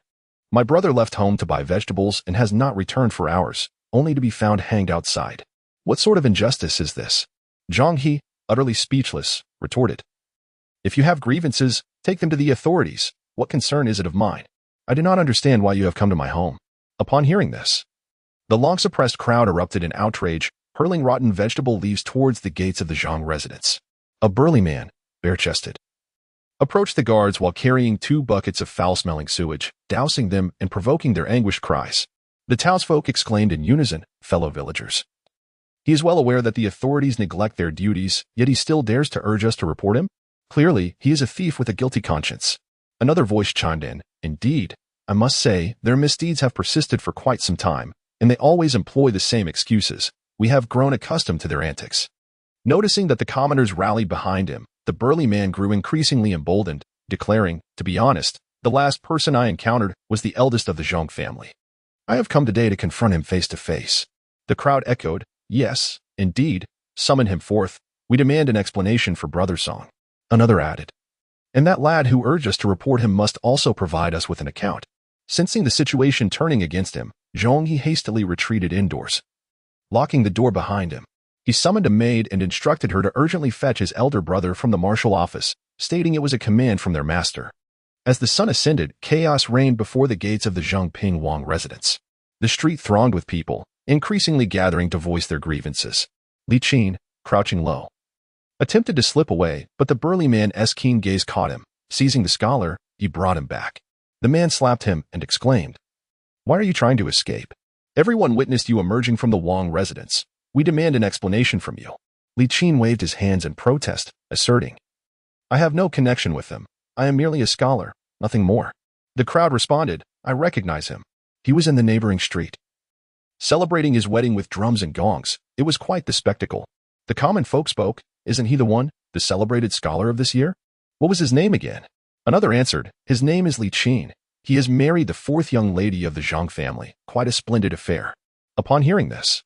My brother left home to buy vegetables and has not returned for hours, only to be found hanged outside. What sort of injustice is this? Zhang He, utterly speechless, retorted. If you have grievances, take them to the authorities. What concern is it of mine? I do not understand why you have come to my home. Upon hearing this, the long-suppressed crowd erupted in outrage, hurling rotten vegetable leaves towards the gates of the Zhang residence. A burly man, bare-chested, approached the guards while carrying 2 buckets of foul-smelling sewage, dousing them and provoking their anguished cries. The townsfolk exclaimed in unison, fellow villagers. He is well aware that the authorities neglect their duties, yet he still dares to urge us to report him? Clearly, he is a thief with a guilty conscience. Another voice chimed in, indeed. I must say, their misdeeds have persisted for quite some time, and they always employ the same excuses. We have grown accustomed to their antics. Noticing that the commoners rallied behind him, the burly man grew increasingly emboldened, declaring, to be honest, the last person I encountered was the eldest of the Zhong family. I have come today to confront him face to face. The crowd echoed, yes, indeed, summon him forth. We demand an explanation for Brother Song. Another added, and that lad who urged us to report him must also provide us with an account. Sensing the situation turning against him, Zhong He hastily retreated indoors, locking the door behind him. He summoned a maid and instructed her to urgently fetch his elder brother from the marshal office, stating it was a command from their master. As the sun ascended, chaos reigned before the gates of the Zhang Ping Wang residence. The street thronged with people, increasingly gathering to voice their grievances. Li Qin, crouching low, attempted to slip away, but the burly man's keen gaze caught him. Seizing the scholar, he brought him back. The man slapped him and exclaimed, "Why are you trying to escape? Everyone witnessed you emerging from the Wang residence. We demand an explanation from you." Li Qin waved his hands in protest, asserting, "I have no connection with them. I am merely a scholar, nothing more." The crowd responded, "I recognize him. He was in the neighboring street, celebrating his wedding with drums and gongs. It was quite the spectacle." The common folk spoke, "Isn't he the one, the celebrated scholar of this year? What was his name again?" Another answered, "His name is Li Qin. He has married the 4th young lady of the Zhang family. Quite a splendid affair." Upon hearing this,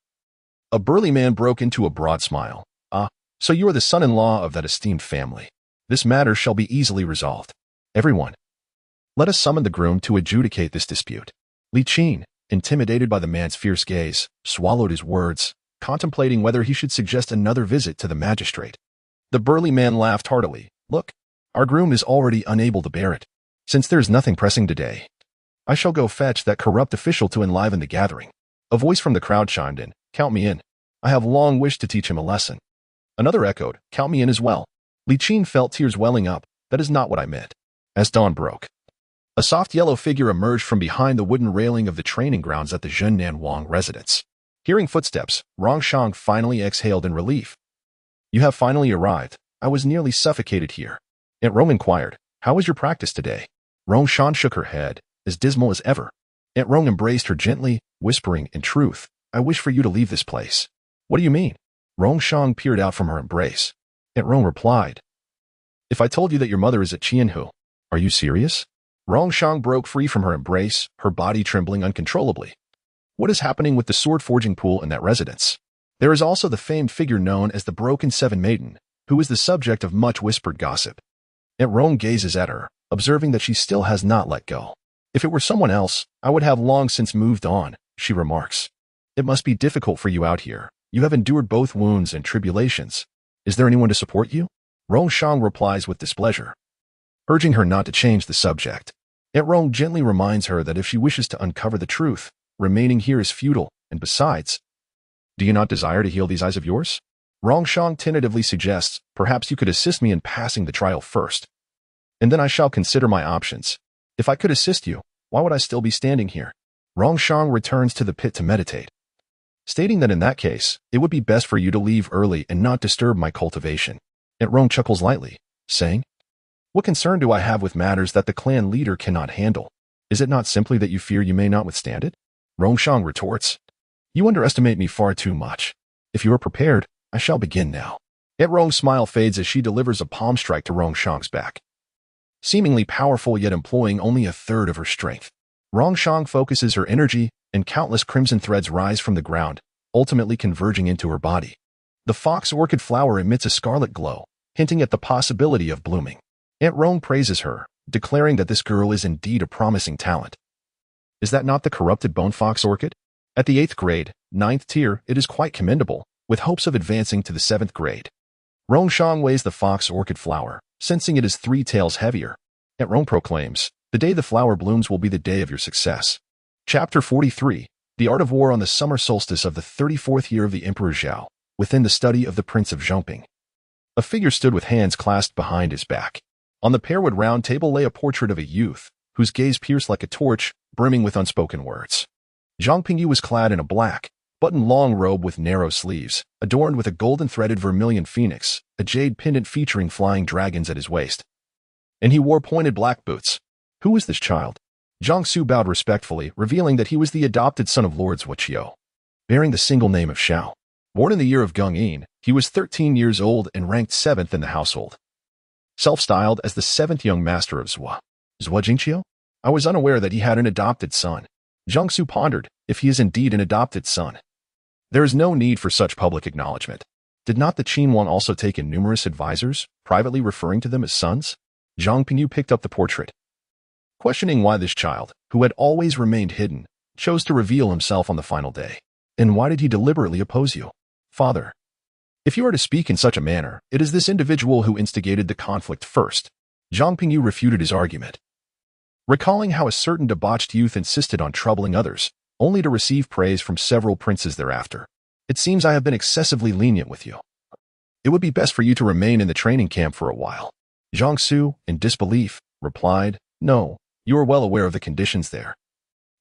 a burly man broke into a broad smile. "Ah, so you are the son-in-law of that esteemed family. This matter shall be easily resolved. Everyone, let us summon the groom to adjudicate this dispute." Li Qin, intimidated by the man's fierce gaze, swallowed his words, contemplating whether he should suggest another visit to the magistrate. The burly man laughed heartily. "Look, our groom is already unable to bear it. Since there is nothing pressing today, I shall go fetch that corrupt official to enliven the gathering." A voice from the crowd chimed in, "Count me in. I have long wished to teach him a lesson." Another echoed, "Count me in as well." Li Qin felt tears welling up. "That is not what I meant." As dawn broke, a soft yellow figure emerged from behind the wooden railing of the training grounds at the Zhennan Wang residence. Hearing footsteps, Rongshang finally exhaled in relief. "You have finally arrived. I was nearly suffocated here." Aunt Rong inquired, "How was your practice today?" Rongshang shook her head, as dismal as ever. Aunt Rong embraced her gently, whispering, "In truth, I wish for you to leave this place." "What do you mean?" Rongshang peered out from her embrace. Aunt Rong replied, "If I told you that your mother is at Qianhu, are you serious?" Rongshang broke free from her embrace, her body trembling uncontrollably. "What is happening with the sword-forging pool in that residence?" There is also the famed figure known as the Broken Seven Maiden, who is the subject of much whispered gossip. Aunt Rong gazes at her, observing that she still has not let go. "If it were someone else, I would have long since moved on," she remarks. "It must be difficult for you out here. You have endured both wounds and tribulations. Is there anyone to support you?" Rongshang replies with displeasure, urging her not to change the subject. Aunt Rong gently reminds her that if she wishes to uncover the truth, remaining here is futile, and besides, do you not desire to heal these eyes of yours? Rongshang tentatively suggests, perhaps you could assist me in passing the trial first, and then I shall consider my options. If I could assist you, why would I still be standing here? Rongshang returns to the pit to meditate, stating that in that case, it would be best for you to leave early and not disturb my cultivation. And Rong chuckles lightly, saying, what concern do I have with matters that the clan leader cannot handle? Is it not simply that you fear you may not withstand it? Rongshang retorts, you underestimate me far too much. If you are prepared, I shall begin now. Yet Rong's smile fades as she delivers a palm strike to Rongshang's back, seemingly powerful yet employing only a third of her strength. Rongshang focuses her energy, and countless crimson threads rise from the ground, ultimately converging into her body. The fox orchid flower emits a scarlet glow, hinting at the possibility of blooming. Aunt Rong praises her, declaring that this girl is indeed a promising talent. Is that not the corrupted bone fox orchid? At the 8th grade, 9th tier, it is quite commendable, with hopes of advancing to the 7th grade. Rongshang weighs the fox orchid flower, sensing it is 3 taels heavier. Aunt Rong proclaims, the day the flower blooms will be the day of your success. Chapter 43, The Art of War on the Summer Solstice of the 34th year of the Emperor Zhao, within the study of the Prince of Zhongping. A figure stood with hands clasped behind his back. On the pearwood round table lay a portrait of a youth, whose gaze pierced like a torch, brimming with unspoken words. Zhang Pingyu was clad in a black, button-long robe with narrow sleeves, adorned with a golden-threaded vermilion phoenix, a jade pendant featuring flying dragons at his waist. And he wore pointed black boots. Who was this child? Zhang Su bowed respectfully, revealing that he was the adopted son of Lord Zhuqiu, bearing the single name of Xiao. Born in the year of Gung Yin, he was 13 years old and ranked 7th in the household. Self-styled as the 7th young master of Zhua Jingqiu? I was unaware that he had an adopted son. Zhang Su pondered, if he is indeed an adopted son. There is no need for such public acknowledgement. Did not the Qinhuang also take in numerous advisors, privately referring to them as sons? Zhang Pingyu picked up the portrait, questioning why this child, who had always remained hidden, chose to reveal himself on the final day. And why did he deliberately oppose you? Father, if you are to speak in such a manner, it is this individual who instigated the conflict first. Zhang Pingyu refuted his argument, recalling how a certain debauched youth insisted on troubling others, only to receive praise from several princes thereafter. It seems I have been excessively lenient with you. It would be best for you to remain in the training camp for a while. Zhang Su, in disbelief, replied, no, you are well aware of the conditions there.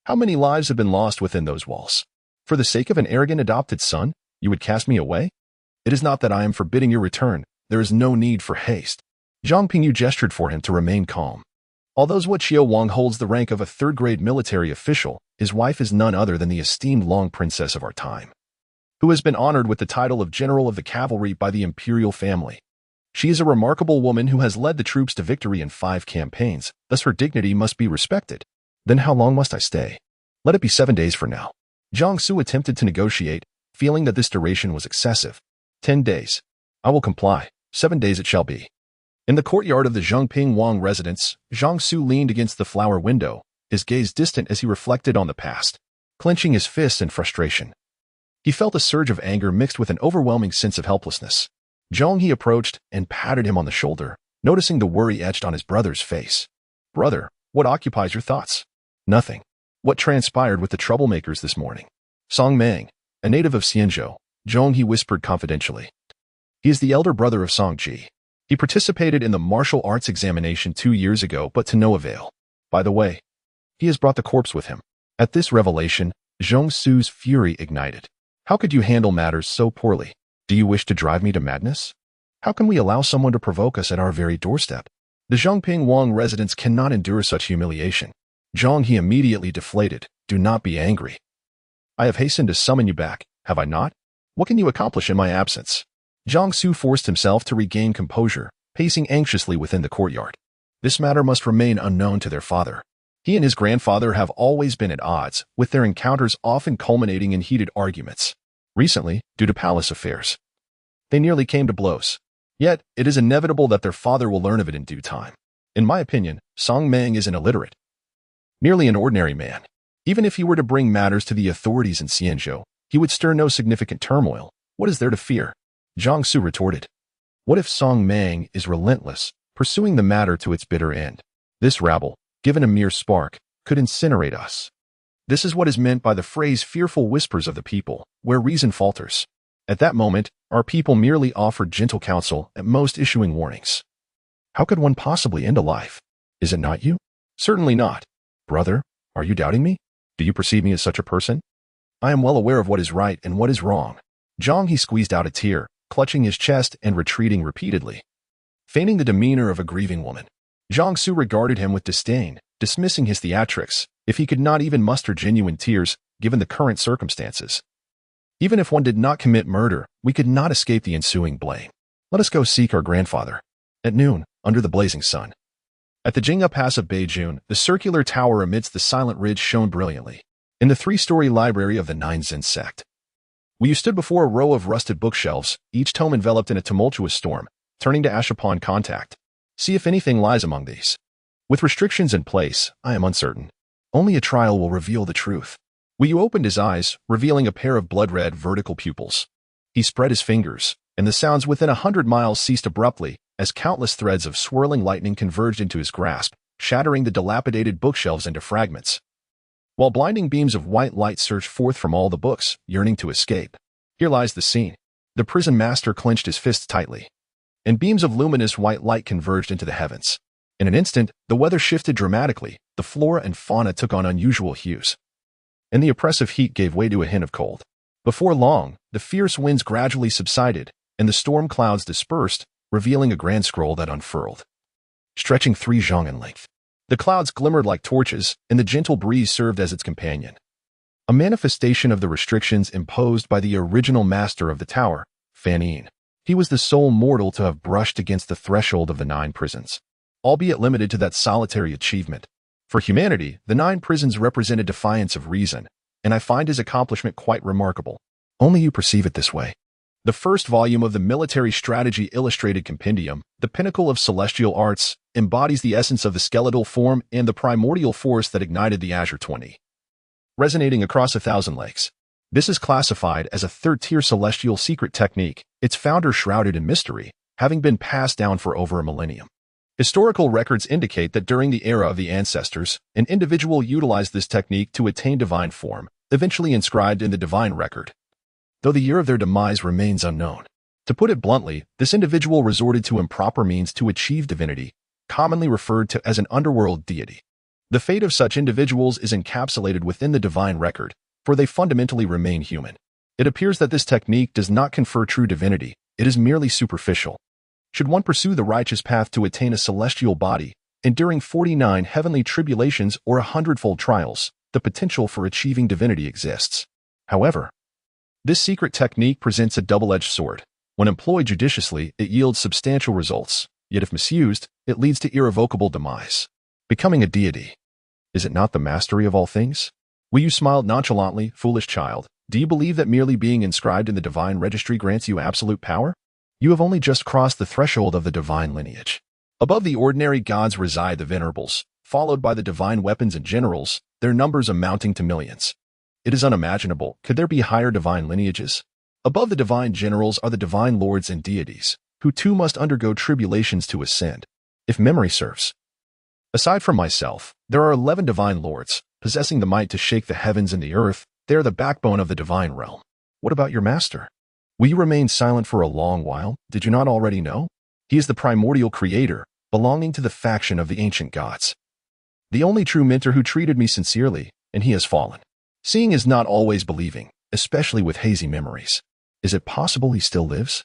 How many lives have been lost within those walls? For the sake of an arrogant adopted son, you would cast me away? It is not that I am forbidding your return. There is no need for haste. Zhang Pingyu gestured for him to remain calm. Although Zhuqiu Wang holds the rank of a 3rd-grade military official, his wife is none other than the esteemed Long Princess of our time, who has been honored with the title of General of the Cavalry by the imperial family. She is a remarkable woman who has led the troops to victory in 5 campaigns, thus her dignity must be respected. Then how long must I stay? Let it be 7 days for now. Zhang Su attempted to negotiate, feeling that this duration was excessive. 10 days. I will comply. 7 days it shall be. In the courtyard of the Zhongping Wang residence, Zhang Su leaned against the flower window, his gaze distant as he reflected on the past, clenching his fists in frustration. He felt a surge of anger mixed with an overwhelming sense of helplessness. Zhong He approached and patted him on the shoulder, noticing the worry etched on his brother's face. Brother, what occupies your thoughts? Nothing. What transpired with the troublemakers this morning? Song Mang, a native of Xianzhou, Zhong He whispered confidentially. He is the elder brother of Song Ji. He participated in the martial arts examination 2 years ago, but to no avail. By the way, he has brought the corpse with him. At this revelation, Zhong Su's fury ignited. How could you handle matters so poorly? Do you wish to drive me to madness? How can we allow someone to provoke us at our very doorstep? The Zhongping Wang residents cannot endure such humiliation. Zhong He immediately deflated. Do not be angry. I have hastened to summon you back, have I not? What can you accomplish in my absence? Zhang Su forced himself to regain composure, pacing anxiously within the courtyard. This matter must remain unknown to their father. He and his grandfather have always been at odds, with their encounters often culminating in heated arguments. Recently, due to palace affairs, they nearly came to blows. Yet, it is inevitable that their father will learn of it in due time. In my opinion, Song Mang is an illiterate, merely an ordinary man. Even if he were to bring matters to the authorities in Xianzhou, he would stir no significant turmoil. What is there to fear? Zhang Su retorted. What if Song Mang is relentless, pursuing the matter to its bitter end? This rabble, given a mere spark, could incinerate us. This is what is meant by the phrase fearful whispers of the people, where reason falters. At that moment, Our people merely offered gentle counsel, at most issuing warnings. How could one possibly end a life? Is it not you? Certainly not. Brother, are you doubting me? Do you perceive me as such a person? I am well aware of what is right and what is wrong. Zhang He squeezed out a tear, clutching his chest and retreating repeatedly. Feigning the demeanor of a grieving woman, Zhang Su regarded him with disdain, dismissing his theatrics, if he could not even muster genuine tears, given the current circumstances. Even if one did not commit murder, we could not escape the ensuing blame. Let us go seek our grandfather. At noon, under the blazing sun. At the Jingha Pass of Beijing, the circular tower amidst the silent ridge shone brilliantly. In the three-story library of the Nine Zen sect, we stood before a row of rusted bookshelves, each tome enveloped in a tumultuous storm, turning to ash upon contact. See if anything lies among these. With restrictions in place, I am uncertain. Only a trial will reveal the truth. Wu Yu opened his eyes, revealing a pair of blood-red vertical pupils. He spread his fingers, and the sounds within 100 miles ceased abruptly, as countless threads of swirling lightning converged into his grasp, shattering the dilapidated bookshelves into fragments. While blinding beams of white light surged forth from all the books, yearning to escape. Here lies the scene. The prison master clenched his fists tightly, and beams of luminous white light converged into the heavens. In an instant, the weather shifted dramatically, the flora and fauna took on unusual hues, and the oppressive heat gave way to a hint of cold. Before long, the fierce winds gradually subsided, and the storm clouds dispersed, revealing a grand scroll that unfurled, stretching 3 zhang in length. The clouds glimmered like torches, and the gentle breeze served as its companion. A manifestation of the restrictions imposed by the original master of the tower, Fan Yin. He was the sole mortal to have brushed against the threshold of the 9 prisons, albeit limited to that solitary achievement. For humanity, the 9 prisons represented defiance of reason, and I find his accomplishment quite remarkable. Only you perceive it this way. The first volume of the Military Strategy Illustrated Compendium, the pinnacle of celestial arts, embodies the essence of the skeletal form and the primordial force that ignited the Azure 20, resonating across 1,000 lakes. This is classified as a third-tier celestial secret technique, its founder shrouded in mystery, having been passed down for over a millennium. Historical records indicate that during the era of the ancestors, an individual utilized this technique to attain divine form, eventually inscribed in the divine record, though the year of their demise remains unknown. To put it bluntly, this individual resorted to improper means to achieve divinity, commonly referred to as an underworld deity. The fate of such individuals is encapsulated within the divine record, for they fundamentally remain human. It appears that this technique does not confer true divinity, it is merely superficial. Should one pursue the righteous path to attain a celestial body, enduring 49 heavenly tribulations or 100-fold trials, the potential for achieving divinity exists. However, this secret technique presents a double-edged sword. When employed judiciously, it yields substantial results, yet if misused, it leads to irrevocable demise. Becoming a deity. Is it not the mastery of all things? Wu Yu smiled nonchalantly. Foolish child, do you believe that merely being inscribed in the divine registry grants you absolute power? You have only just crossed the threshold of the divine lineage. Above the ordinary gods reside the venerables, followed by the divine weapons and generals, their numbers amounting to millions. It is unimaginable, could there be higher divine lineages? Above the divine generals are the divine lords and deities, who too must undergo tribulations to ascend, if memory serves. Aside from myself, there are 11 divine lords, possessing the might to shake the heavens and the earth. They are the backbone of the divine realm. What about your master? Will you remain silent for a long while? Did you not already know? He is the primordial creator, belonging to the faction of the ancient gods. The only true mentor who treated me sincerely, and he has fallen. Seeing is not always believing, especially with hazy memories. Is it possible he still lives?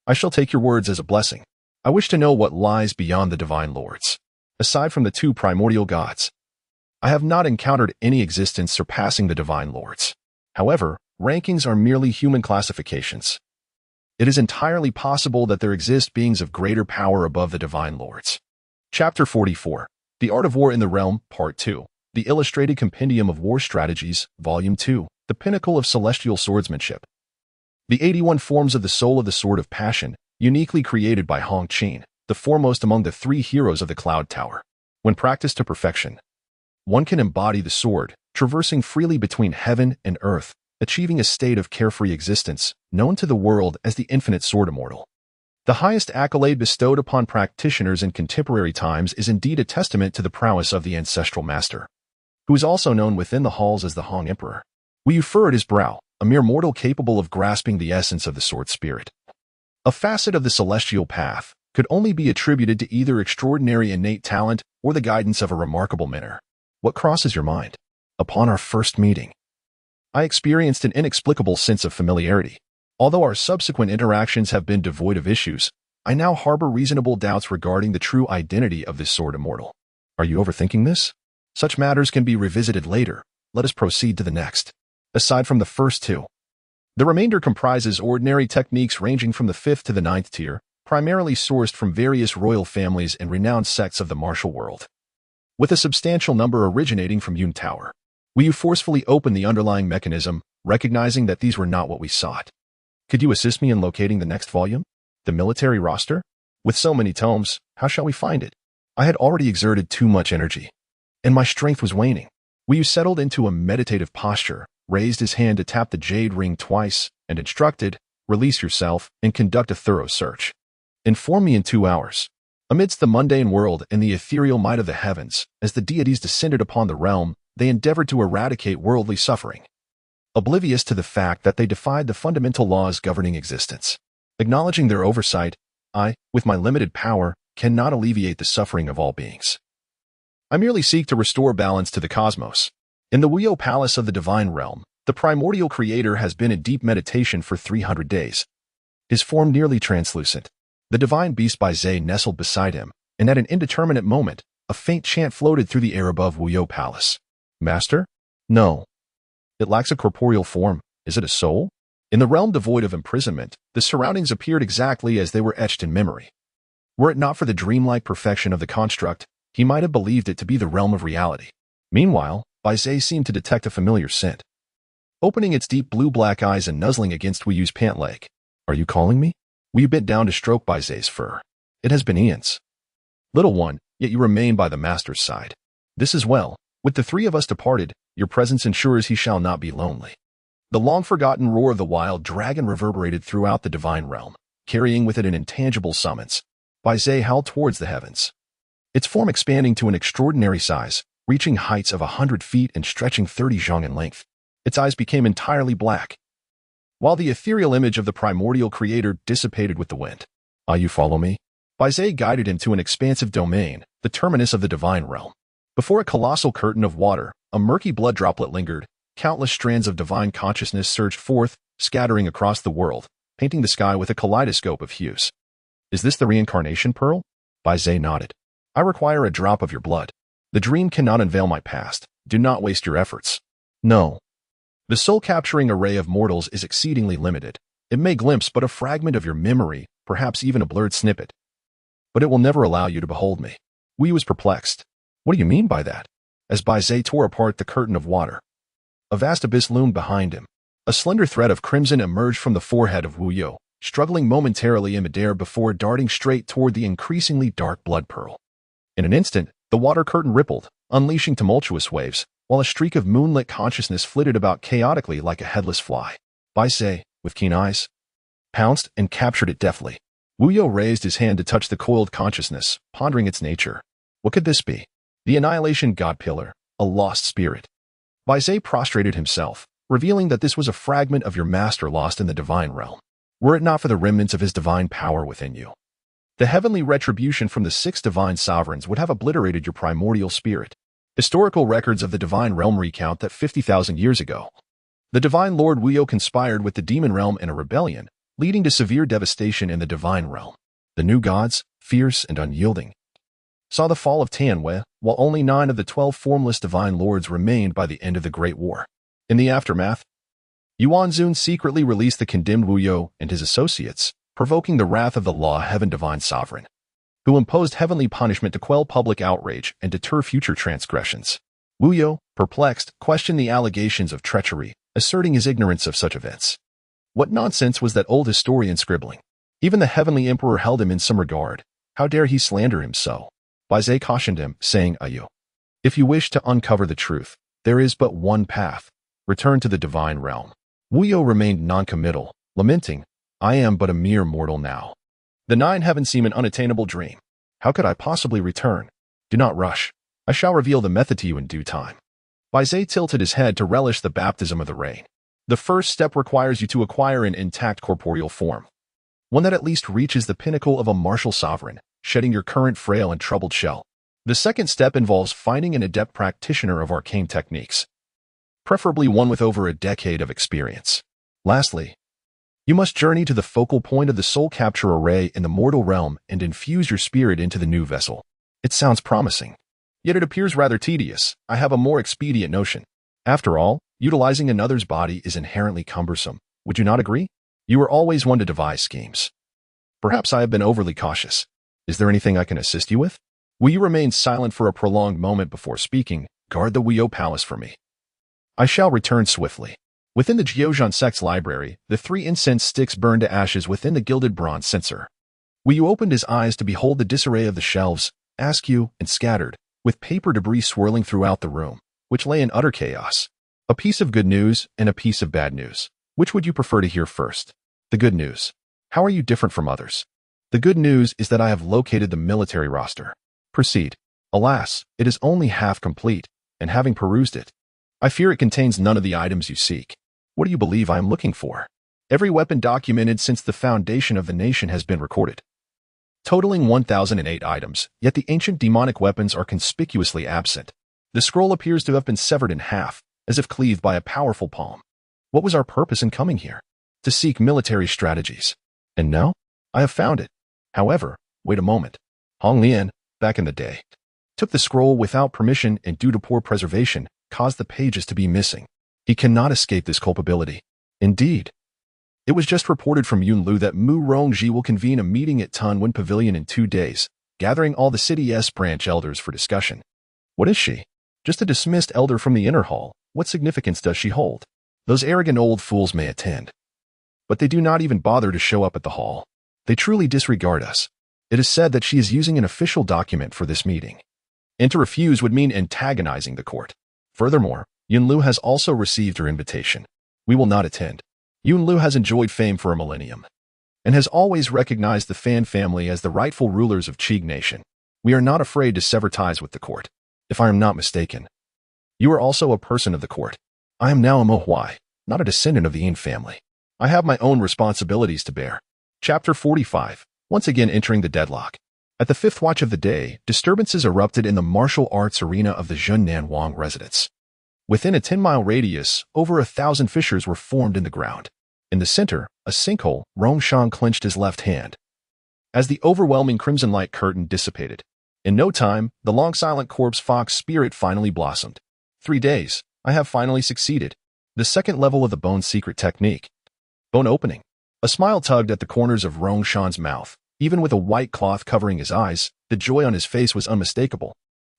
I shall take your words as a blessing. I wish to know what lies beyond the divine lords. Aside from the 2 primordial gods, I have not encountered any existence surpassing the divine lords. However, rankings are merely human classifications. It is entirely possible that there exist beings of greater power above the divine lords. Chapter 44. The Art of War in the Realm, Part 2. The Illustrated Compendium of War Strategies, Volume 2. The Pinnacle of Celestial Swordsmanship. The 81 forms of the soul of the Sword of Passion, uniquely created by Hong Qin, the foremost among the 3 heroes of the Cloud Tower. When practiced to perfection, one can embody the sword, traversing freely between heaven and earth, achieving a state of carefree existence, known to the world as the Infinite Sword Immortal. The highest accolade bestowed upon practitioners in contemporary times is indeed a testament to the prowess of the ancestral master, who is also known within the halls as the Hong Emperor. Wu Yu furrowed his brow, a mere mortal capable of grasping the essence of the sword spirit. A facet of the celestial path could only be attributed to either extraordinary innate talent or the guidance of a remarkable mentor. What crosses your mind? Upon our first meeting, I experienced an inexplicable sense of familiarity. Although our subsequent interactions have been devoid of issues, I now harbor reasonable doubts regarding the true identity of this sword immortal. Are you overthinking this? Such matters can be revisited later. Let us proceed to the next. Aside from the first two, the remainder comprises ordinary techniques ranging from the 5th to the 9th tier, primarily sourced from various royal families and renowned sects of the martial world, with a substantial number originating from Yoon Tower. Will you forcefully open the underlying mechanism, recognizing that these were not what we sought? Could you assist me in locating the next volume? The military roster? With so many tomes, how shall we find it? I had already exerted too much energy, and my strength was waning. Will you settled into a meditative posture, raised his hand to tap the jade ring twice, and instructed, release yourself and conduct a thorough search. Inform me in 2 hours. Amidst the mundane world and the ethereal might of the heavens, as the deities descended upon the realm, they endeavored to eradicate worldly suffering, oblivious to the fact that they defied the fundamental laws governing existence. Acknowledging their oversight, I, with my limited power, cannot alleviate the suffering of all beings. I merely seek to restore balance to the cosmos. In the Wuyo Palace of the Divine Realm, the primordial creator has been in deep meditation for 300 days. His form nearly translucent. The divine beast by Zay nestled beside him, and at an indeterminate moment, a faint chant floated through the air above Wuyo Palace. Master? No. It lacks a corporeal form. Is it a soul? In the realm devoid of imprisonment, the surroundings appeared exactly as they were etched in memory. Were it not for the dreamlike perfection of the construct, he might have believed it to be the realm of reality. Meanwhile, Baizé seemed to detect a familiar scent. Opening its deep blue-black eyes and nuzzling against Wuyu's pant leg. Are you calling me? Wuyu bent down to stroke Baizé's fur. It has been eons. Little one, yet you remain by the master's side. This is well. With the 3 of us departed, your presence ensures he shall not be lonely. The long-forgotten roar of the wild dragon reverberated throughout the divine realm, carrying with it an intangible summons. Baizé howled towards the heavens, its form expanding to an extraordinary size, reaching heights of 100 feet and stretching 30 zhang in length. Its eyes became entirely black, while the ethereal image of the primordial creator dissipated with the wind. You follow me? Baizé guided him to an expansive domain, the terminus of the divine realm. Before a colossal curtain of water, a murky blood droplet lingered. Countless strands of divine consciousness surged forth, scattering across the world, painting the sky with a kaleidoscope of hues. Is this the reincarnation pearl? Baizé nodded. I require a drop of your blood. The dream cannot unveil my past. Do not waste your efforts. No. The soul-capturing array of mortals is exceedingly limited. It may glimpse but a fragment of your memory, perhaps even a blurred snippet. But it will never allow you to behold me. Wuyu was perplexed. What do you mean by that? As Baizé tore apart the curtain of water, a vast abyss loomed behind him. A slender thread of crimson emerged from the forehead of Wuyu, struggling momentarily in midair before darting straight toward the increasingly dark blood pearl. In an instant, the water curtain rippled, unleashing tumultuous waves, while a streak of moonlit consciousness flitted about chaotically like a headless fly. Baizé, with keen eyes, pounced and captured it deftly. Wuyu raised his hand to touch the coiled consciousness, pondering its nature. What could this be? The Annihilation God Pillar, a lost spirit. Baizé prostrated himself, revealing that this was a fragment of your master lost in the divine realm. Were it not for the remnants of his divine power within you, the heavenly retribution from the 6 divine sovereigns would have obliterated your primordial spirit. Historical records of the divine realm recount that 50,000 years ago, the divine Lord Wuyu conspired with the demon realm in a rebellion, leading to severe devastation in the divine realm. The new gods, fierce and unyielding, saw the fall of Tianwei, while only 9 of the 12 formless divine lords remained by the end of the Great War. In the aftermath, Yuanzun secretly released the condemned Wuyu and his associates, provoking the wrath of the law-heaven divine sovereign, who imposed heavenly punishment to quell public outrage and deter future transgressions. Wuyu, perplexed, questioned the allegations of treachery, asserting his ignorance of such events. What nonsense was that old historian scribbling? Even the heavenly emperor held him in some regard. How dare he slander him so? Baizé cautioned him, saying, if you wish to uncover the truth, there is but one path. Return to the divine realm. Wuyu remained noncommittal, lamenting, I am but a mere mortal now. The 9 heavens seem an unattainable dream. How could I possibly return? Do not rush. I shall reveal the method to you in due time. Baizé tilted his head to relish the baptism of the rain. The first step requires you to acquire an intact corporeal form. one that at least reaches the pinnacle of a martial sovereign, shedding your current frail and troubled shell. The second step involves finding an adept practitioner of arcane techniques, preferably one with over a decade of experience. Lastly, you must journey to the focal point of the soul capture array in the mortal realm and infuse your spirit into the new vessel. It sounds promising, yet it appears rather tedious. I have a more expedient notion. After all, utilizing another's body is inherently cumbersome. Would you not agree? You are always one to devise schemes. Perhaps I have been overly cautious. Is there anything I can assist you with? Will you remain silent for a prolonged moment before speaking? Guard the Wio Palace for me. I shall return swiftly. Within the Jiuzhan sect's library, the 3 incense sticks burned to ashes within the gilded bronze censer. Wio opened his eyes to behold the disarray of the shelves, askew and scattered, with paper debris swirling throughout the room, which lay in utter chaos. A piece of good news and a piece of bad news. Which would you prefer to hear first? The good news. How are you different from others? The good news is that I have located the military roster. Proceed. Alas, it is only half complete, and having perused it, I fear it contains none of the items you seek. What do you believe I am looking for? Every weapon documented since the foundation of the nation has been recorded, totaling 1,008 items, yet the ancient demonic weapons are conspicuously absent. The scroll appears to have been severed in half, as if cleaved by a powerful palm. What was our purpose in coming here? To seek military strategies. And now? I have found it. However, wait a moment. Hong Lian, back in the day, took the scroll without permission and due to poor preservation, caused the pages to be missing. He cannot escape this culpability. Indeed. It was just reported from Yunlu that Mu Rongji will convene a meeting at Tanwen Pavilion in 2 days, gathering all the city's branch elders for discussion. What is she? Just a dismissed elder from the inner hall. What significance does she hold? Those arrogant old fools may attend, but they do not even bother to show up at the hall. They truly disregard us. It is said that she is using an official document for this meeting, and to refuse would mean antagonizing the court. Furthermore, Yunlu has also received her invitation. We will not attend. Yunlu has enjoyed fame for a millennium, and has always recognized the Fan family as the rightful rulers of Qig Nation. We are not afraid to sever ties with the court. If I am not mistaken, you are also a person of the court. I am now a Mohuai, not a descendant of the Yin family. I have my own responsibilities to bear. Chapter 45. Once again entering the deadlock. At the 5th watch of the day, disturbances erupted in the martial arts arena of the Zhunnan Wang residence. Within a 10-mile radius, over 1,000 fissures were formed in the ground. In the center, a sinkhole, Rongshan clenched his left hand. As the overwhelming crimson light curtain dissipated, in no time, the long silent corpse fox spirit finally blossomed. 3 days, I have finally succeeded. The second level of the bone secret technique. Bone opening. A smile tugged at the corners of Rongshan's mouth. Even with a white cloth covering his eyes, the joy on his face was unmistakable.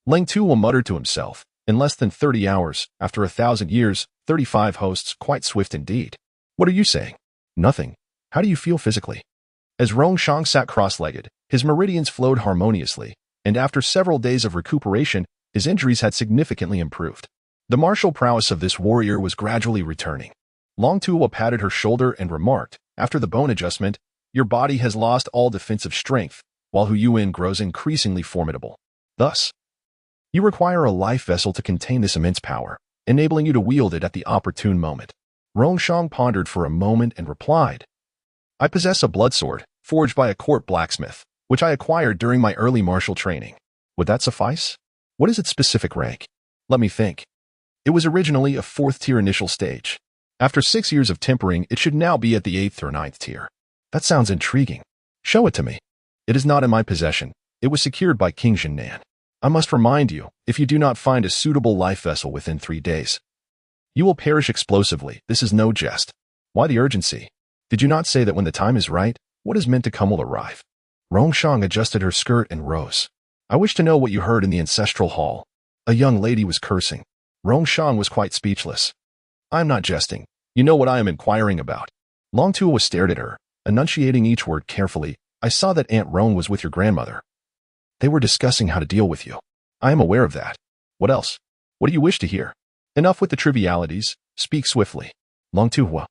Lang Tuo muttered to himself, in less than 30 hours, after 1,000 years, 35 hosts, quite swift indeed. What are you saying? Nothing. How do you feel physically? As Rongshan sat cross-legged, his meridians flowed harmoniously, and after several days of recuperation, his injuries had significantly improved. The martial prowess of this warrior was gradually returning. Long Tuo patted her shoulder and remarked, after the bone adjustment, your body has lost all defensive strength, while Hu Yuan grows increasingly formidable. Thus, you require a life vessel to contain this immense power, enabling you to wield it at the opportune moment. Rongshan pondered for a moment and replied, I possess a blood sword, forged by a court blacksmith, which I acquired during my early martial training. Would that suffice? What is its specific rank? Let me think. It was originally a 4th tier initial stage. After 6 years of tempering, it should now be at the 8th or 9th tier. That sounds intriguing. Show it to me. It is not in my possession. It was secured by King Zhennan. I must remind you, if you do not find a suitable life vessel within 3 days, you will perish explosively. This is no jest. Why the urgency? Did you not say that when the time is right, what is meant to come will arrive? Rongshan adjusted her skirt and rose. I wish to know what you heard in the ancestral hall. A young lady was cursing. Rongshan was quite speechless. I am not jesting. You know what I am inquiring about. Long Tuo stared at her, enunciating each word carefully. I saw that Aunt Rong was with your grandmother. They were discussing how to deal with you. I am aware of that. What else? What do you wish to hear? Enough with the trivialities. Speak swiftly. Long Tuo,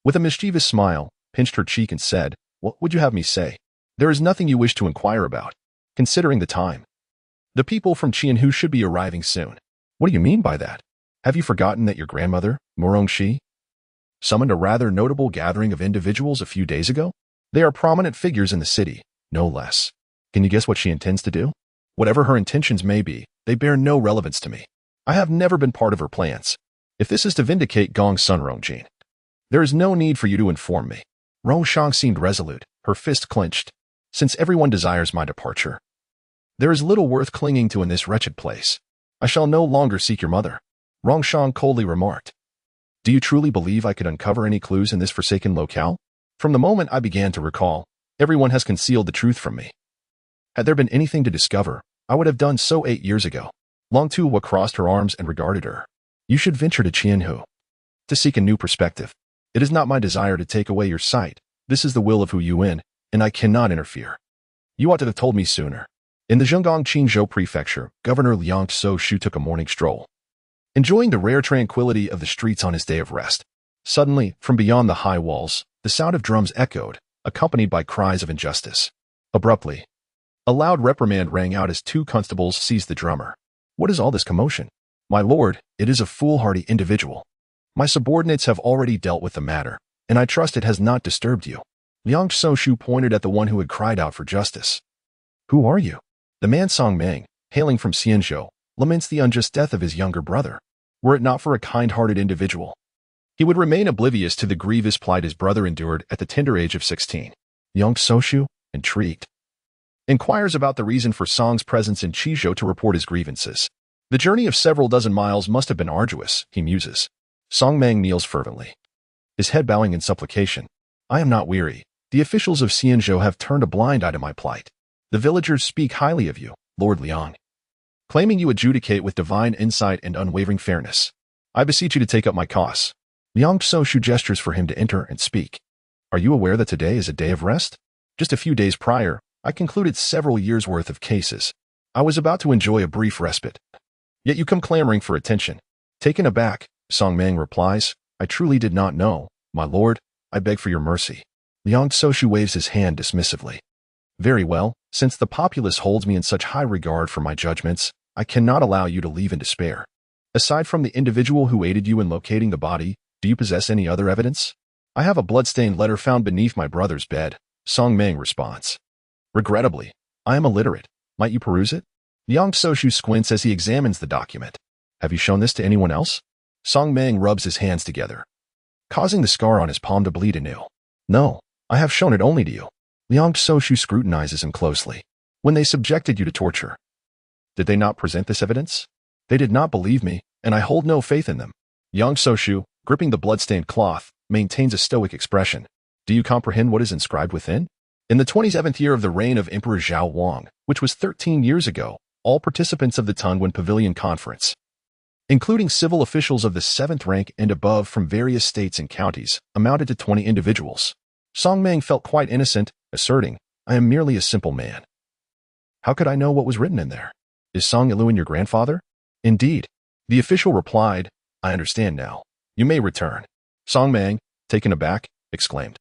with a mischievous smile, pinched her cheek and said, What would you have me say? There is nothing you wish to inquire about, considering the time. The people from Qianhu should be arriving soon. What do you mean by that? Have you forgotten that your grandmother, Morongxi, summoned a rather notable gathering of individuals a few days ago? They are prominent figures in the city, no less. Can you guess what she intends to do? Whatever her intentions may be, they bear no relevance to me. I have never been part of her plans. If this is to vindicate Gong's son Rongjin, there is no need for you to inform me. Rongshang seemed resolute, her fist clenched. Since everyone desires my departure, there is little worth clinging to in this wretched place. I shall no longer seek your mother. Rongshang coldly remarked. Do you truly believe I could uncover any clues in this forsaken locale? From the moment I began to recall, everyone has concealed the truth from me. Had there been anything to discover, I would have done so 8 years ago. Long Tuwa crossed her arms and regarded her. You should venture to Qianhu to seek a new perspective. It is not my desire to take away your sight. This is the will of Hu Yuan, and I cannot interfere. You ought to have told me sooner. In the Zhengong Qinzhou prefecture, Governor Liang Shu took a morning stroll, enjoying the rare tranquility of the streets on his day of rest. Suddenly, from beyond the high walls, the sound of drums echoed, accompanied by cries of injustice. Abruptly, a loud reprimand rang out as 2 constables seized the drummer. What is all this commotion? My lord, it is a foolhardy individual. My subordinates have already dealt with the matter, and I trust it has not disturbed you. Liang Shu pointed at the one who had cried out for justice. Who are you? The man Song Meng, hailing from Xianzhou, laments the unjust death of his younger brother. Were it not for a kind-hearted individual, he would remain oblivious to the grievous plight his brother endured at the tender age of 16. Liang Shu, intrigued, inquires about the reason for Song's presence in Qizhou to report his grievances. The journey of several dozen miles must have been arduous, he muses. Song Meng kneels fervently, his head bowing in supplication. I am not weary. The officials of Xianzhou have turned a blind eye to my plight. The villagers speak highly of you, Lord Liang, claiming you adjudicate with divine insight and unwavering fairness. I beseech you to take up my cause. Liang Shu gestures for him to enter and speak. Are you aware that today is a day of rest? Just a few days prior, I concluded several years' worth of cases. I was about to enjoy a brief respite. Yet you come clamoring for attention. Taken aback, Song Meng replies, I truly did not know. My lord, I beg for your mercy. Liang Shu waves his hand dismissively. Very well, since the populace holds me in such high regard for my judgments, I cannot allow you to leave in despair. Aside from the individual who aided you in locating the body, do you possess any other evidence? I have a blood-stained letter found beneath my brother's bed, Song Meng responds. Regrettably, I am illiterate. Might you peruse it? Liang Shu squints as he examines the document. Have you shown this to anyone else? Song Meng rubs his hands together, causing the scar on his palm to bleed anew. No, I have shown it only to you. Liang Shu scrutinizes him closely. When they subjected you to torture, did they not present this evidence? They did not believe me, and I hold no faith in them. Liang Shu, gripping the blood-stained cloth, maintains a stoic expression. Do you comprehend what is inscribed within? In the 27th year of the reign of Emperor Zhao Wang, which was 13 years ago, all participants of the Tongwen Pavilion Conference, including civil officials of the 7th rank and above from various states and counties, amounted to 20 individuals. Song Meng felt quite innocent, asserting, I am merely a simple man. How could I know what was written in there? Is Song Iluan your grandfather? Indeed. The official replied, I understand now. You may return. Song Meng, taken aback, exclaimed.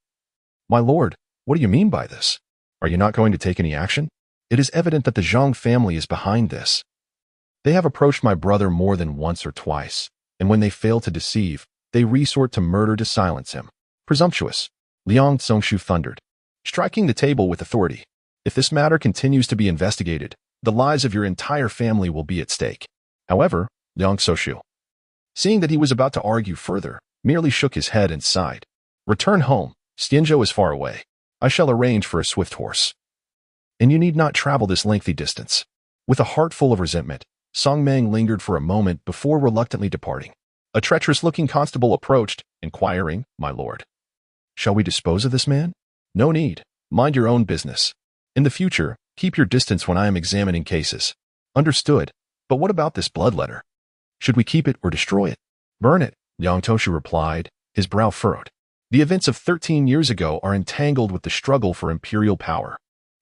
My lord, what do you mean by this? Are you not going to take any action? It is evident that the Zhang family is behind this. They have approached my brother more than once or twice, and when they fail to deceive, they resort to murder to silence him. Presumptuous. Liang Shu thundered, striking the table with authority. If this matter continues to be investigated, the lives of your entire family will be at stake. However, Liang Shu, seeing that he was about to argue further, merely shook his head and sighed. Return home. Xianzhou is far away. I shall arrange for a swift horse. And you need not travel this lengthy distance. With a heart full of resentment, Song Meng lingered for a moment before reluctantly departing. A treacherous-looking constable approached, inquiring, My lord, shall we dispose of this man? No need. Mind your own business. In the future, keep your distance when I am examining cases. Understood. But what about this blood letter? Should we keep it or destroy it? Burn it, Liang Shu replied, his brow furrowed. The events of 13 years ago are entangled with the struggle for imperial power.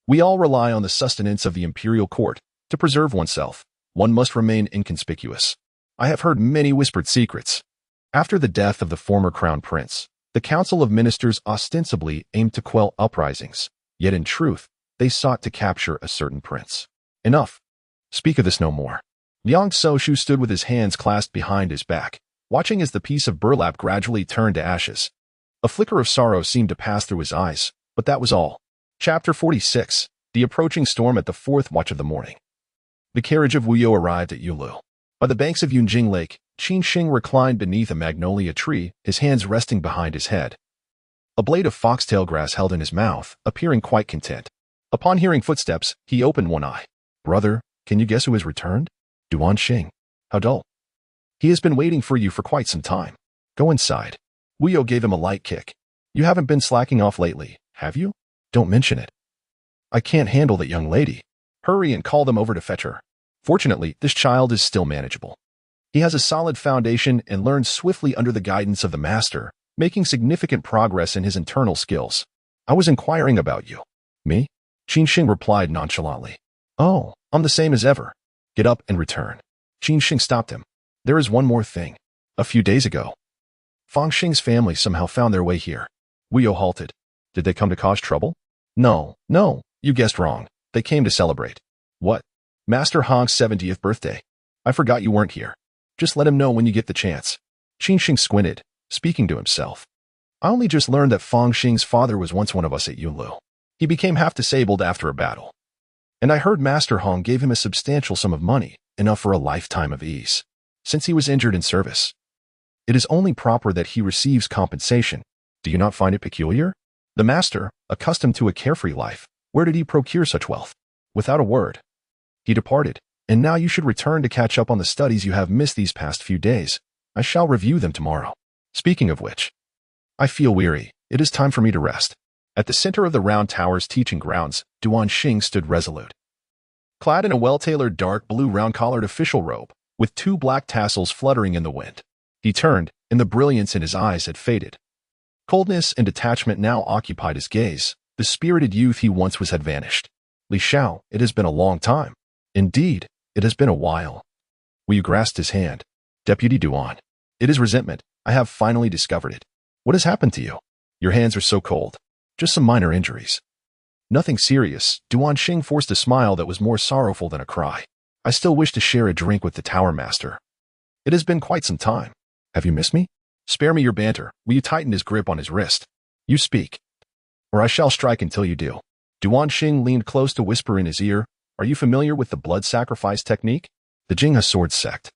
We all rely on the sustenance of the imperial court. To preserve oneself, one must remain inconspicuous. I have heard many whispered secrets. After the death of the former crown prince, the Council of Ministers ostensibly aimed to quell uprisings, yet in truth, they sought to capture a certain prince. Enough. Speak of this no more. Liang Shu stood with his hands clasped behind his back, watching as the piece of burlap gradually turned to ashes. A flicker of sorrow seemed to pass through his eyes, But that was all. Chapter 46. The approaching storm at the fourth watch of the morning. The carriage of Wu Yo arrived at Yulu. By the banks of Yunjing Lake, Qin Shing reclined beneath a magnolia tree, his hands resting behind his head. A blade of foxtail grass held in his mouth, appearing quite content. Upon hearing footsteps, he opened one eye. Brother, can you guess who has returned? Duan Xing. How dull. He has been waiting for you for quite some time. Go inside. Wu Yo gave him a light kick. You haven't been slacking off lately, have you? Don't mention it. I can't handle that young lady. Hurry and call them over to fetch her. Fortunately, this child is still manageable. He has a solid foundation and learns swiftly under the guidance of the master, making significant progress in his internal skills. I was inquiring about you. Me? Qin Shing replied nonchalantly. Oh, I'm the same as ever. Get up and return. Qin Shing stopped him. There is one more thing. A few days ago, Fang Xing's family somehow found their way here. Wu Yo halted. Did they come to cause trouble? No, you guessed wrong. They came to celebrate. What? Master Hong's 70th birthday. I forgot you weren't here. Just let him know when you get the chance. Qin Shing squinted, speaking to himself. I only just learned that Fang Xing's father was once one of us at Yunlu. He became half-disabled after a battle. And I heard Master Hong gave him a substantial sum of money, enough for a lifetime of ease, since he was injured in service. It is only proper that he receives compensation. Do you not find it peculiar? The master, accustomed to a carefree life, where did he procure such wealth? Without a word. He departed, and now you should return to catch up on the studies you have missed these past few days. I shall review them tomorrow. Speaking of which, I feel weary. It is time for me to rest. At the center of the round tower's teaching grounds, Duan Xing stood resolute. Clad in a well-tailored dark blue round-collared official robe, with 2 black tassels fluttering in the wind, he turned, and the brilliance in his eyes had faded. Coldness and detachment now occupied his gaze. The spirited youth he once was had vanished. Li Xiao, it has been a long time. Indeed, it has been a while. Wu Yu grasped his hand. Deputy Duan. It is resentment. I have finally discovered it. What has happened to you? Your hands are so cold. Just some minor injuries. Nothing serious. Duan Xing forced a smile that was more sorrowful than a cry. I still wish to share a drink with the tower master. It has been quite some time. Have you missed me? Spare me your banter. Wu Yu tightened his grip on his wrist. You speak, or I shall strike until you do. Duan Xing leaned close to whisper in his ear. Are you familiar with the blood sacrifice technique? The Jingha sword sect.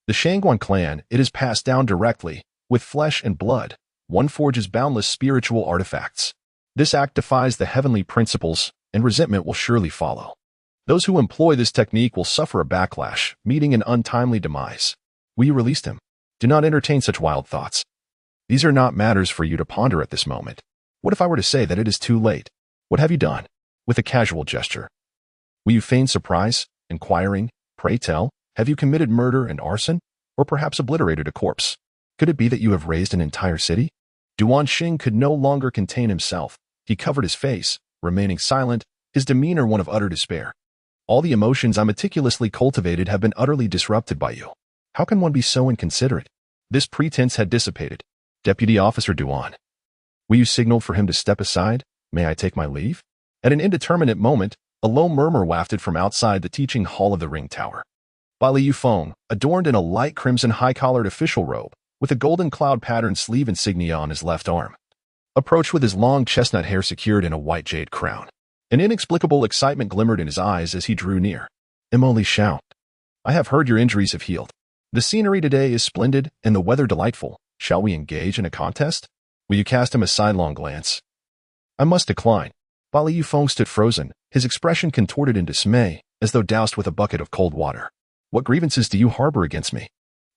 The Shangguan clan, it is passed down directly, with flesh and blood. One forges boundless spiritual artifacts. This act defies the heavenly principles, and resentment will surely follow. Those who employ this technique will suffer a backlash, meeting an untimely demise. Will you release him? Do not entertain such wild thoughts. These are not matters for you to ponder at this moment. What if I were to say that it is too late? What have you done? With a casual gesture. Will you feign surprise, inquiring, pray tell, have you committed murder and arson? Or perhaps obliterated a corpse? Could it be that you have razed an entire city? Duan Xing could no longer contain himself. He covered his face, remaining silent, his demeanor one of utter despair. All the emotions I meticulously cultivated have been utterly disrupted by you. How can one be so inconsiderate? This pretense had dissipated. Deputy Officer Duan. Will you signal for him to step aside? May I take my leave? At an indeterminate moment, a low murmur wafted from outside the teaching hall of the ring tower. By Li Yufeng, adorned in a light crimson high-collared official robe, with a golden cloud-patterned sleeve insignia on his left arm, approached with his long chestnut hair secured in a white jade crown. An inexplicable excitement glimmered in his eyes as he drew near. Li Xiao, I have heard your injuries have healed. The scenery today is splendid and the weather delightful. Shall we engage in a contest? Will you cast him a sidelong glance? I must decline. While Li Yufeng stood frozen, his expression contorted in dismay, as though doused with a bucket of cold water. What grievances do you harbor against me?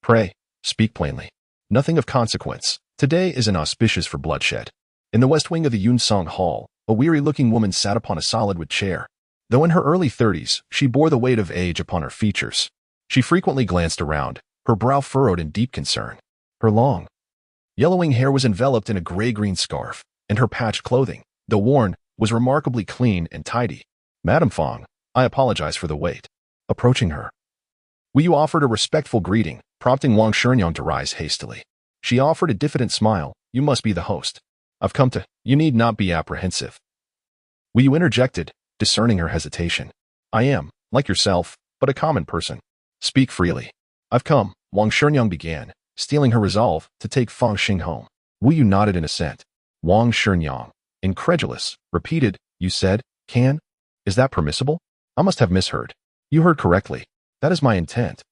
Pray, speak plainly. Nothing of consequence. Today is inauspicious for bloodshed. In the west wing of the Yunsong Hall, a weary-looking woman sat upon a solid wood chair. Though in her early 30s, she bore the weight of age upon her features. She frequently glanced around, her brow furrowed in deep concern. Her long, yellowing hair was enveloped in a gray-green scarf, and her patched clothing, though worn, was remarkably clean and tidy. Madame Fang, I apologize for the wait. Approaching her, Wu Yu offered a respectful greeting, prompting Wang Shenyang to rise hastily. She offered a diffident smile. You must be the host. I've come to. You need not be apprehensive. Wu Yu interjected, discerning her hesitation. I am, like yourself, but a common person. Speak freely. I've come, Wang Shenyang began, steeling her resolve to take Fang Xing home. Wu Yu nodded in assent. Wang Shenyang, Incredulous, repeated, "You said, can? Is that permissible?" I must have misheard. You heard correctly. That is my intent.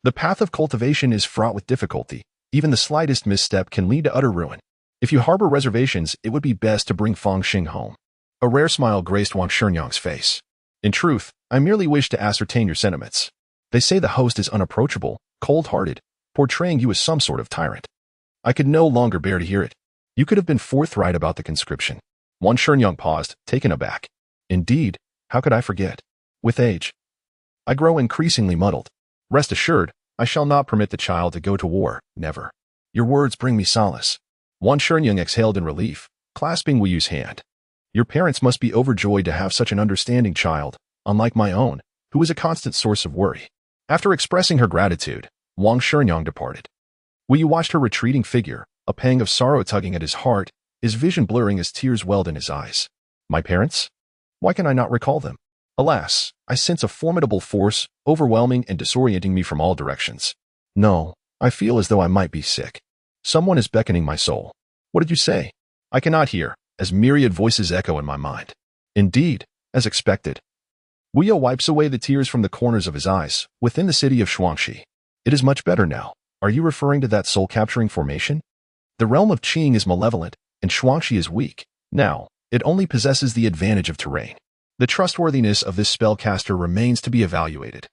The path of cultivation is fraught with difficulty. Even the slightest misstep can lead to utter ruin. If you harbor reservations, it would be best to bring Feng Xing home. A rare smile graced Wang Shenyang's face. In truth, I merely wish to ascertain your sentiments. They say the host is unapproachable, cold-hearted, portraying you as some sort of tyrant. I could no longer bear to hear it. You could have been forthright about the conscription. Wang Shenyang paused, taken aback. Indeed, how could I forget? With age, I grow increasingly muddled. Rest assured, I shall not permit the child to go to war, never. Your words bring me solace. Wang Shenyang exhaled in relief, clasping Wu Yu's hand. Your parents must be overjoyed to have such an understanding child, unlike my own, who is a constant source of worry. After expressing her gratitude, Wang Shenyang departed. Wu Yu watched her retreating figure, a pang of sorrow tugging at his heart, his vision blurring as tears welled in his eyes. My parents? Why can I not recall them? Alas, I sense a formidable force, overwhelming and disorienting me from all directions. No, I feel as though I might be sick. Someone is beckoning my soul. What did you say? I cannot hear, as myriad voices echo in my mind. Indeed, as expected. Wu Yu wipes away the tears from the corners of his eyes, within the city of Shuangxi. It is much better now. Are you referring to that soul-capturing formation? The realm of Qing is malevolent, and Shuangxi is weak. Now, it only possesses the advantage of terrain. The trustworthiness of this spellcaster remains to be evaluated.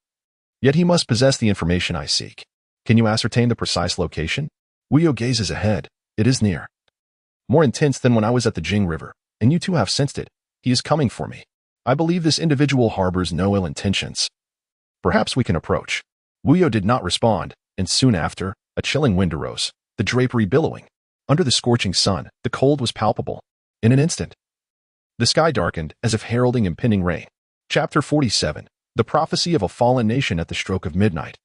Yet he must possess the information I seek. Can you ascertain the precise location? Wu Yu gazes ahead. It is near. More intense than when I was at the Jing River, and you too have sensed it. He is coming for me. I believe this individual harbors no ill intentions. Perhaps we can approach. Wu Yu did not respond, and soon after, a chilling wind arose, the drapery billowing. Under the scorching sun, the cold was palpable. In an instant, the sky darkened, as if heralding impending rain. Chapter 47. The Prophecy of a Fallen Nation at the Stroke of Midnight.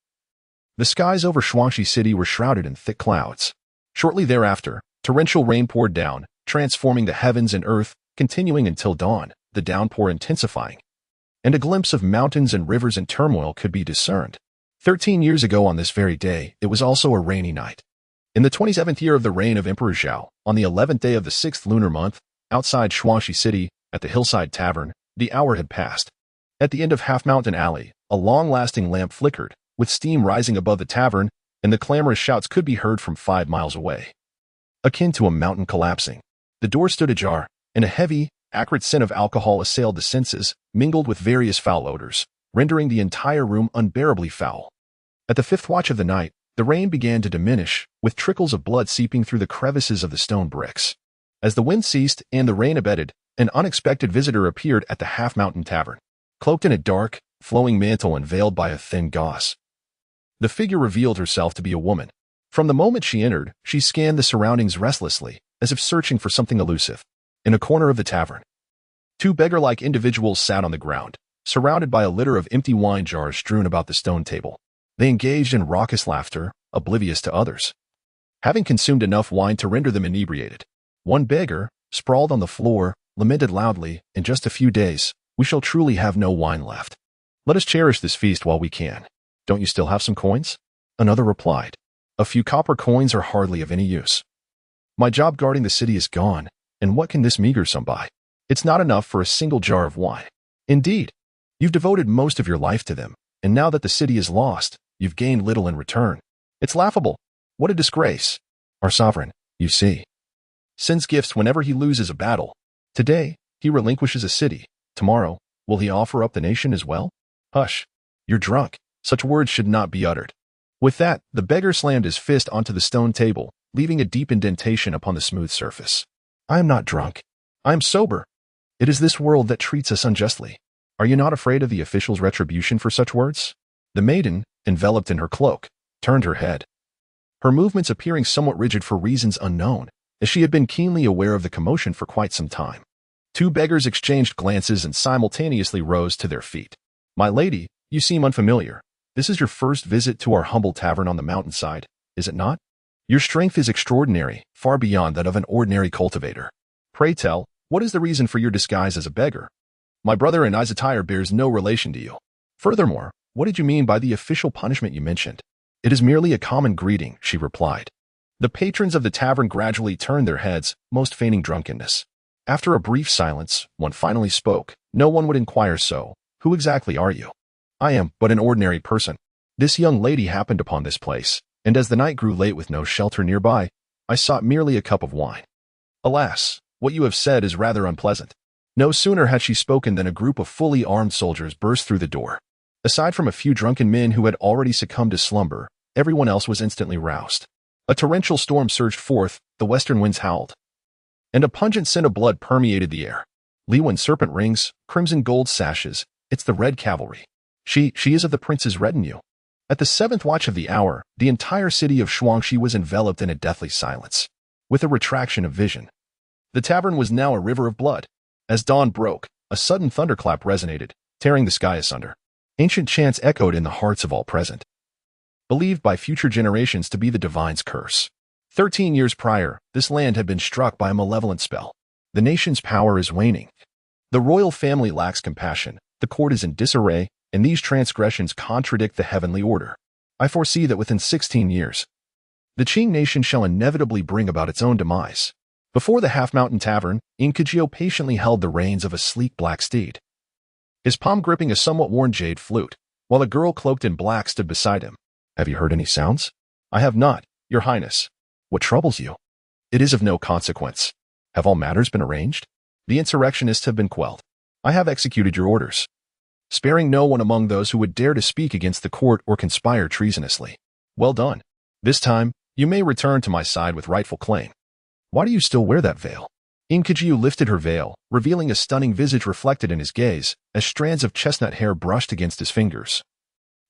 The skies over Shuangxi City were shrouded in thick clouds. Shortly thereafter, torrential rain poured down, transforming the heavens and earth, continuing until dawn, the downpour intensifying. And a glimpse of mountains and rivers in turmoil could be discerned. 13 years ago on this very day, it was also a rainy night. In the 27th year of the reign of Emperor Zhao, on the 11th day of the 6th lunar month, outside Shuangxi City, at the hillside tavern, the hour had passed. At the end of Half Mountain Alley, a long-lasting lamp flickered, with steam rising above the tavern, and the clamorous shouts could be heard from 5 miles away. Akin to a mountain collapsing, the door stood ajar, and a heavy, acrid scent of alcohol assailed the senses, mingled with various foul odors, rendering the entire room unbearably foul. At the 5th watch of the night, the rain began to diminish, with trickles of blood seeping through the crevices of the stone bricks. As the wind ceased and the rain abated, an unexpected visitor appeared at the Half Mountain Tavern, cloaked in a dark, flowing mantle and veiled by a thin gauze. The figure revealed herself to be a woman. From the moment she entered, she scanned the surroundings restlessly, as if searching for something elusive. In a corner of the tavern, 2 beggar-like individuals sat on the ground, surrounded by a litter of empty wine jars strewn about the stone table. They engaged in raucous laughter, oblivious to others. Having consumed enough wine to render them inebriated, one beggar, sprawled on the floor, lamented loudly, "In just a few days, we shall truly have no wine left. Let us cherish this feast while we can. Don't you still have some coins?" Another replied, "A few copper coins are hardly of any use. My job guarding the city is gone, and what can this meager sum buy? It's not enough for a single jar of wine. Indeed, you've devoted most of your life to them, and now that the city is lost, you've gained little in return. It's laughable. What a disgrace. Our sovereign, you see, sends gifts whenever he loses a battle. Today, he relinquishes a city. Tomorrow, will he offer up the nation as well? Hush. You're drunk. Such words should not be uttered." With that, the beggar slammed his fist onto the stone table, leaving a deep indentation upon the smooth surface. "I am not drunk. I am sober. It is this world that treats us unjustly. Are you not afraid of the official's retribution for such words?" The maiden, enveloped in her cloak, turned her head, her movements appearing somewhat rigid for reasons unknown, as she had been keenly aware of the commotion for quite some time. 2 beggars exchanged glances and simultaneously rose to their feet. "My lady, you seem unfamiliar. This is your first visit to our humble tavern on the mountainside, is it not? Your strength is extraordinary, far beyond that of an ordinary cultivator. Pray tell, what is the reason for your disguise as a beggar? My brother and I's attire bears no relation to you. Furthermore, what did you mean by the official punishment you mentioned?" "It is merely a common greeting," she replied. The patrons of the tavern gradually turned their heads, most feigning drunkenness. After a brief silence, one finally spoke. No one would inquire so. Who exactly are you? I am but an ordinary person. This young lady happened upon this place, and as the night grew late with no shelter nearby, I sought merely a cup of wine. Alas, what you have said is rather unpleasant. No sooner had she spoken than a group of fully armed soldiers burst through the door. Aside from a few drunken men who had already succumbed to slumber, everyone else was instantly roused. A torrential storm surged forth, the western winds howled, and a pungent scent of blood permeated the air. Liwen serpent rings, crimson gold sashes, it's the Red Cavalry. She is of the prince's retinue. At the 7th watch of the hour, the entire city of Shuangxi was enveloped in a deathly silence. With a retraction of vision, the tavern was now a river of blood. As dawn broke, a sudden thunderclap resonated, tearing the sky asunder. Ancient chants echoed in the hearts of all present, believed by future generations to be the divine's curse. 13 years prior, this land had been struck by a malevolent spell. The nation's power is waning. The royal family lacks compassion, the court is in disarray, and these transgressions contradict the heavenly order. I foresee that within 16 years, the Qing nation shall inevitably bring about its own demise. Before the half-mountain tavern, Inkajio patiently held the reins of a sleek black steed, his palm gripping a somewhat worn jade flute, while a girl cloaked in black stood beside him. Have you heard any sounds? I have not, Your Highness. What troubles you? It is of no consequence. Have all matters been arranged? The insurrectionists have been quelled. I have executed your orders, sparing no one among those who would dare to speak against the court or conspire treasonously. Well done. This time, you may return to my side with rightful claim. Why do you still wear that veil? Inkajiu lifted her veil, revealing a stunning visage reflected in his gaze, as strands of chestnut hair brushed against his fingers,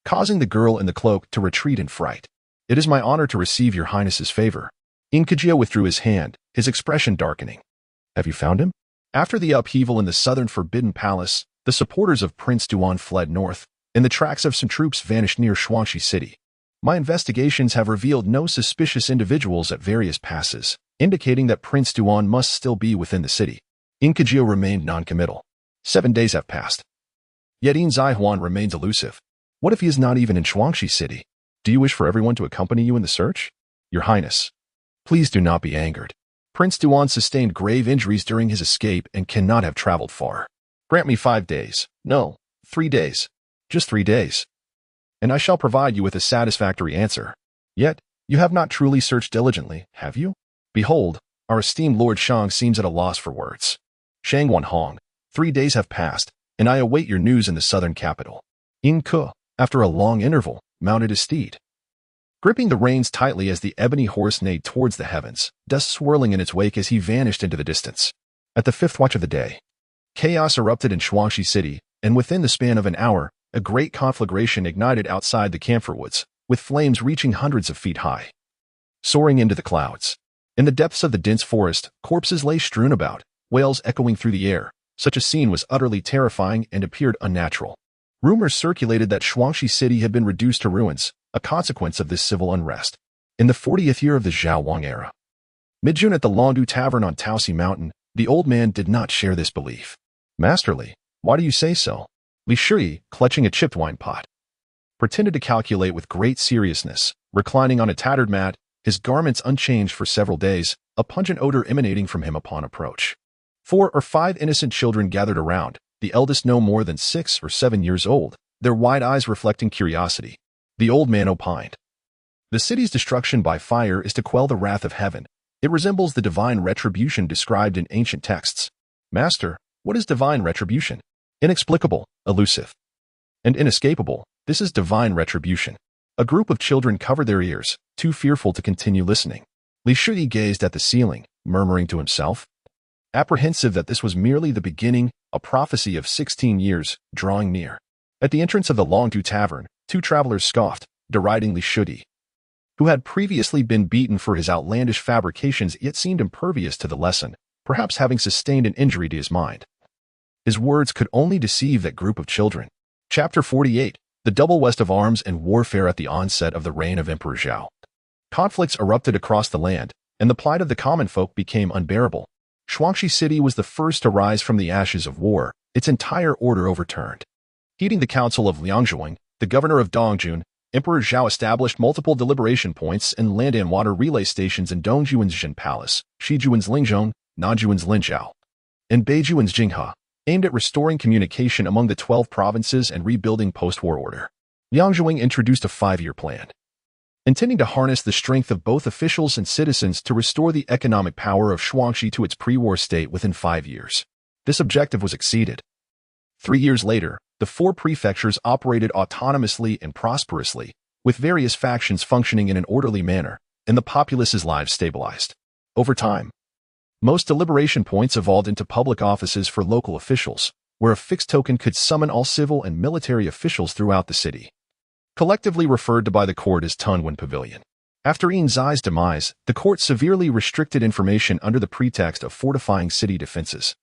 causing the girl in the cloak to retreat in fright. It is my honor to receive your highness's favor. Inkajio withdrew his hand, his expression darkening. Have you found him? After the upheaval in the southern Forbidden Palace, the supporters of Prince Duan fled north, and the tracks of some troops vanished near Shuangxi City. My investigations have revealed no suspicious individuals at various passes, indicating that Prince Duan must still be within the city. Inkajio remained noncommittal. 7 days have passed. Yet In Zaihuan remains elusive. What if he is not even in Shuangxi City? Do you wish for everyone to accompany you in the search? Your Highness, please do not be angered. Prince Duan sustained grave injuries during his escape and cannot have traveled far. Grant me 5 days. No, 3 days. Just 3 days. And I shall provide you with a satisfactory answer. Yet, you have not truly searched diligently, have you? Behold, our esteemed Lord Shang seems at a loss for words. Shang Wanhong, 3 days have passed, and I await your news in the southern capital. In Ke, after a long interval, mounted his steed, gripping the reins tightly as the ebony horse neighed towards the heavens, dust swirling in its wake as he vanished into the distance. At the 5th watch of the day, chaos erupted in Shuangxi City, and within the span of an hour, a great conflagration ignited outside the camphor woods, with flames reaching hundreds of feet high, soaring into the clouds. In the depths of the dense forest, corpses lay strewn about, wails echoing through the air. Such a scene was utterly terrifying and appeared unnatural. Rumors circulated that Shuangxi City had been reduced to ruins, a consequence of this civil unrest. In the 40th year of the Zhao Wang era, mid-June at the Longdu Tavern on Taosi Mountain, the old man did not share this belief. Masterly, why do you say so? Li Shui, clutching a chipped wine pot, pretended to calculate with great seriousness, reclining on a tattered mat, his garments unchanged for several days, a pungent odor emanating from him upon approach. 4 or 5 innocent children gathered around, the eldest no more than 6 or 7 years old, their wide eyes reflecting curiosity. The old man opined. The city's destruction by fire is to quell the wrath of heaven. It resembles the divine retribution described in ancient texts. Master, what is divine retribution? Inexplicable, elusive, and inescapable. This is divine retribution. A group of children covered their ears, too fearful to continue listening. Li Shui gazed at the ceiling, murmuring to himself, apprehensive that this was merely the beginning, a prophecy of 16 years, drawing near. At the entrance of the Longdu Tavern, 2 travelers scoffed, deriding Li Shui, who had previously been beaten for his outlandish fabrications yet seemed impervious to the lesson, perhaps having sustained an injury to his mind. His words could only deceive that group of children. Chapter 48, The Double West of Arms and Warfare at the Onset of the Reign of Emperor Zhao. Conflicts erupted across the land, and the plight of the common folk became unbearable. Shuangxi City was the first to rise from the ashes of war, its entire order overturned. Heeding the counsel of Liangzhuang, the governor of Dongjun, Emperor Zhao established multiple deliberation points and land and water relay stations in Dongjuan's Jin Palace, Shijuan's Lingzhong, Nanjuan's Linzhou, in Beiju and Jinghe, aimed at restoring communication among the 12 provinces and rebuilding post-war order. Liang Zhuang introduced a 5-year plan, intending to harness the strength of both officials and citizens to restore the economic power of Shuangxi to its pre-war state within 5 years. This objective was exceeded. 3 years later, the 4 prefectures operated autonomously and prosperously, with various factions functioning in an orderly manner, and the populace's lives stabilized. Over time, most deliberation points evolved into public offices for local officials, where a fixed token could summon all civil and military officials throughout the city, collectively referred to by the court as Tunwen Pavilion. After Yin Zai's demise, the court severely restricted information under the pretext of fortifying city defenses,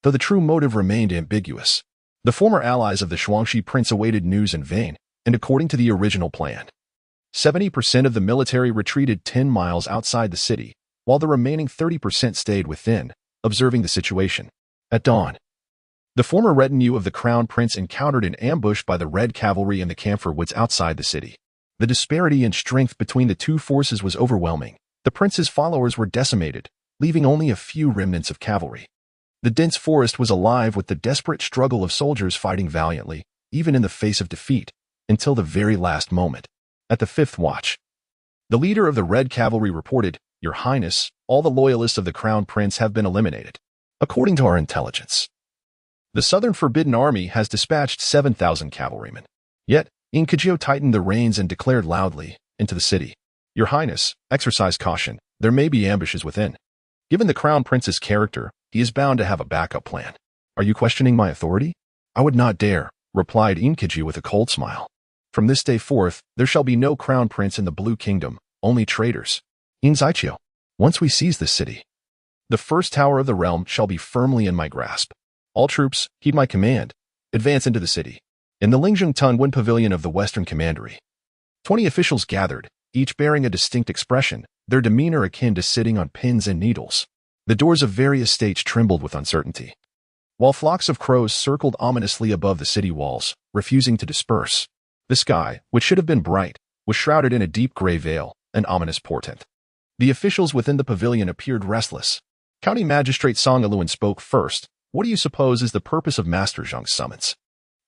though the true motive remained ambiguous. The former allies of the Shuangxi prince awaited news in vain, and according to the original plan, 70% of the military retreated 10 miles outside the city, while the remaining 30% stayed within, observing the situation. At dawn, the former retinue of the crown prince encountered an ambush by the Red Cavalry in the camphor woods outside the city. The disparity in strength between the two forces was overwhelming. The prince's followers were decimated, leaving only a few remnants of cavalry. The dense forest was alive with the desperate struggle of soldiers fighting valiantly, even in the face of defeat, until the very last moment. At the 5th watch, the leader of the Red Cavalry reported, "Your Highness, all the loyalists of the Crown Prince have been eliminated. According to our intelligence, the Southern Forbidden Army has dispatched 7,000 cavalrymen." Yet, Inkajio tightened the reins and declared loudly, "Into the city. Your Highness, exercise caution. There may be ambushes within." Given the Crown Prince's character, he is bound to have a backup plan. "Are you questioning my authority?" "I would not dare," replied Inkajio with a cold smile. "From this day forth, there shall be no Crown Prince in the Blue Kingdom, only traitors. Inzaichio, once we seize this city, the first tower of the realm shall be firmly in my grasp. All troops, heed my command. Advance into the city." In the Lingjung Tunwen Pavilion of the Western Commandery, 20 officials gathered, each bearing a distinct expression, their demeanor akin to sitting on pins and needles. The doors of various states trembled with uncertainty, while flocks of crows circled ominously above the city walls, refusing to disperse. The sky, which should have been bright, was shrouded in a deep gray veil, an ominous portent. The officials within the pavilion appeared restless. County Magistrate Song Iluan spoke first. "What do you suppose is the purpose of Master Zhang's summons?"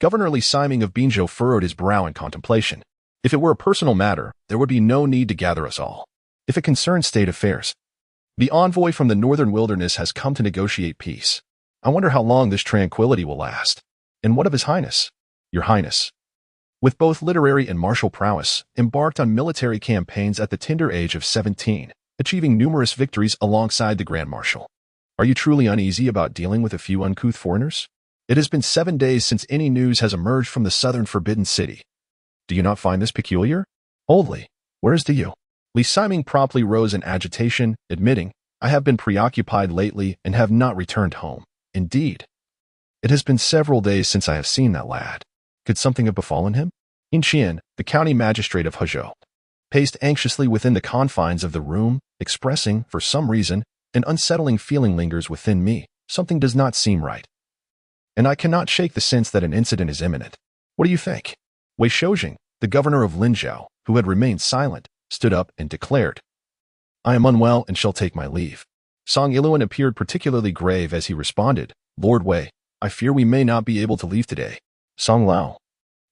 Governor Li Siming of Binzhou furrowed his brow in contemplation. "If it were a personal matter, there would be no need to gather us all. If it concerns state affairs, the envoy from the northern wilderness has come to negotiate peace. I wonder how long this tranquility will last. And what of His Highness?" "Your Highness, with both literary and martial prowess, embarked on military campaigns at the tender age of 17, achieving numerous victories alongside the Grand Marshal. Are you truly uneasy about dealing with a few uncouth foreigners? It has been 7 days since any news has emerged from the southern Forbidden City. Do you not find this peculiar?" "Oldly, where is you?" Li Siming promptly rose in agitation, admitting, "I have been preoccupied lately and have not returned home. Indeed, it has been several days since I have seen that lad. Could something have befallen him?" In Qian, the county magistrate of Hezhou, paced anxiously within the confines of the room, expressing, for some reason, an unsettling feeling lingers within me. Something does not seem right, and I cannot shake the sense that an incident is imminent. What do you think? Wei Shoujing, the governor of Linzhou, who had remained silent, stood up and declared, "I am unwell and shall take my leave." Song Iluan appeared particularly grave as he responded, "Lord Wei, I fear we may not be able to leave today." Song Lao,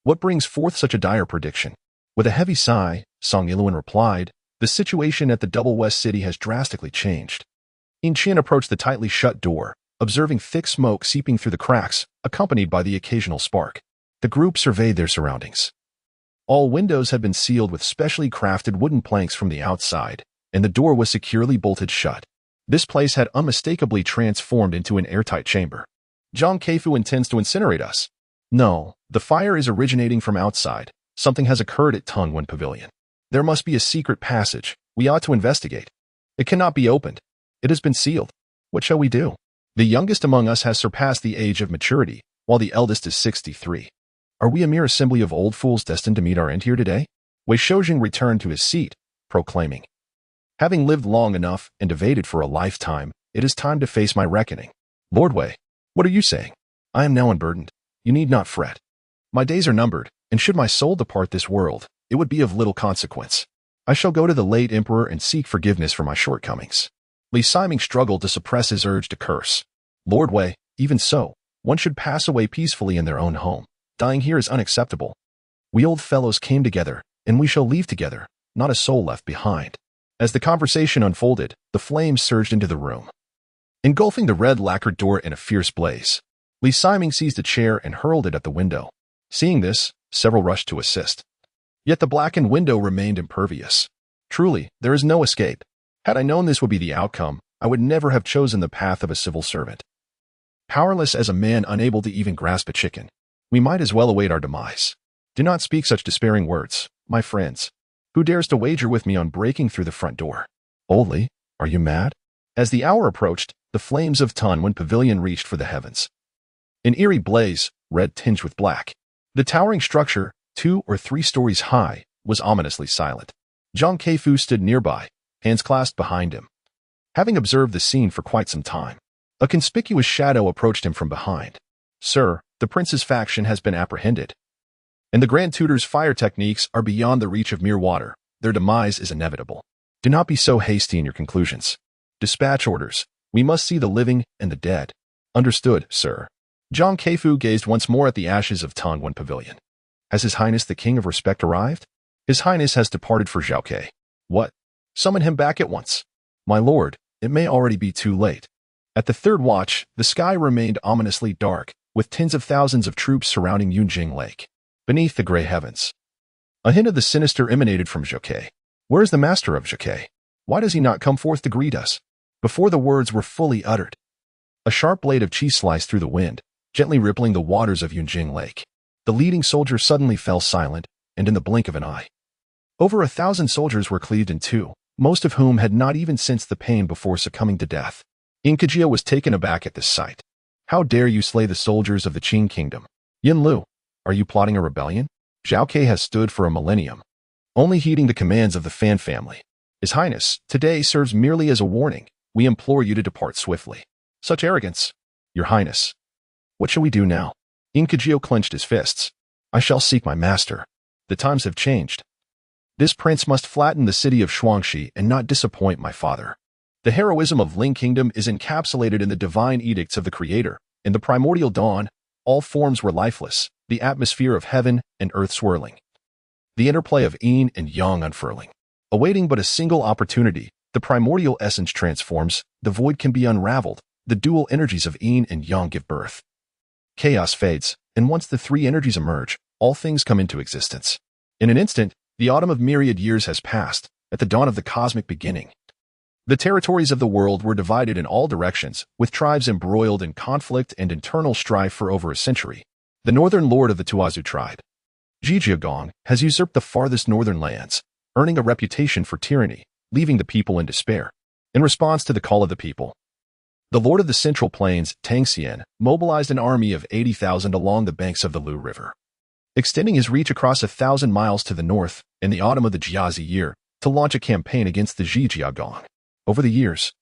what brings forth such a dire prediction? With a heavy sigh, Song Iluan replied, "The situation at the Double West City has drastically changed." In Qian approached the tightly shut door, observing thick smoke seeping through the cracks, accompanied by the occasional spark. The group surveyed their surroundings. All windows had been sealed with specially crafted wooden planks from the outside, and the door was securely bolted shut. This place had unmistakably transformed into an airtight chamber. "Zhang Keifu intends to incinerate us." "No, the fire is originating from outside. Something has occurred at Tunwen Pavilion. There must be a secret passage. We ought to investigate. It cannot be opened. It has been sealed. What shall we do? The youngest among us has surpassed the age of maturity, while the eldest is 63. Are we a mere assembly of old fools destined to meet our end here today?" Wei Shoujing returned to his seat, proclaiming, "Having lived long enough and evaded for a lifetime, it is time to face my reckoning." "Lord Wei, what are you saying?" "I am now unburdened. You need not fret. My days are numbered, and should my soul depart this world, it would be of little consequence. I shall go to the late emperor and seek forgiveness for my shortcomings." Li Siming struggled to suppress his urge to curse. Lord Wei, even so, one should pass away peacefully in their own home. Dying here is unacceptable. We old fellows came together, and we shall leave together, not a soul left behind. As the conversation unfolded, the flames surged into the room, engulfing the red lacquered door in a fierce blaze. Li Siming seized a chair and hurled it at the window. Seeing this, several rushed to assist. Yet the blackened window remained impervious. Truly, there is no escape. Had I known this would be the outcome, I would never have chosen the path of a civil servant. Powerless as a man unable to even grasp a chicken, we might as well await our demise. Do not speak such despairing words, my friends. Who dares to wager with me on breaking through the front door? Old Li, are you mad? As the hour approached, the flames of Tunwen Pavilion reached for the heavens. An eerie blaze, red tinged with black. The towering structure, 2 or 3 stories high, was ominously silent. Zhang Keifu stood nearby, hands clasped behind him. Having observed the scene for quite some time, a conspicuous shadow approached him from behind. Sir, the prince's faction has been apprehended, and the Grand Tutor's fire techniques are beyond the reach of mere water. Their demise is inevitable. Do not be so hasty in your conclusions. Dispatch orders. We must see the living and the dead. Understood, sir. Zhang Keifu gazed once more at the ashes of Tunwen Pavilion. Has His Highness the King of Respect arrived? His Highness has departed for Zhaoke. What? Summon him back at once. My lord, it may already be too late. At the third watch, the sky remained ominously dark, with tens of thousands of troops surrounding Yunjing Lake. Beneath the gray heavens, a hint of the sinister emanated from Zhaoke. Where is the master of Zhaoke? Why does he not come forth to greet us? Before the words were fully uttered, a sharp blade of chi sliced through the wind, gently rippling the waters of Yunjing Lake. The leading soldier suddenly fell silent, and in the blink of an eye, over 1,000 soldiers were cleaved in two, most of whom had not even sensed the pain before succumbing to death. Inkajia was taken aback at this sight. How dare you slay the soldiers of the Qing kingdom? Yin Lu, are you plotting a rebellion? Zhaoke has stood for a millennium, only heeding the commands of the Fan family. His Highness, today serves merely as a warning. We implore you to depart swiftly. Such arrogance. Your Highness. What shall we do now? Inkajio clenched his fists. I shall seek my master. The times have changed. This prince must flatten the city of Shuangxi and not disappoint my father. The heroism of Ling Kingdom is encapsulated in the divine edicts of the Creator. In the primordial dawn, all forms were lifeless, the atmosphere of heaven and earth swirling, the interplay of yin and yang unfurling. Awaiting but a single opportunity, the primordial essence transforms, the void can be unraveled, the dual energies of yin and yang give birth. Chaos fades, and once the three energies emerge, all things come into existence. In an instant, the autumn of myriad years has passed, at the dawn of the cosmic beginning. The territories of the world were divided in all directions, with tribes embroiled in conflict and internal strife for over a century. The northern lord of the Tuazu tribe, Zhijiagong, has usurped the farthest northern lands, earning a reputation for tyranny, leaving the people in despair. In response to the call of the people, the lord of the central plains, Tang Xian, mobilized an army of 80,000 along the banks of the Lu River, extending his reach across 1,000 miles to the north in the autumn of the Jiazi year to launch a campaign against the Zhijiagong. Over the years,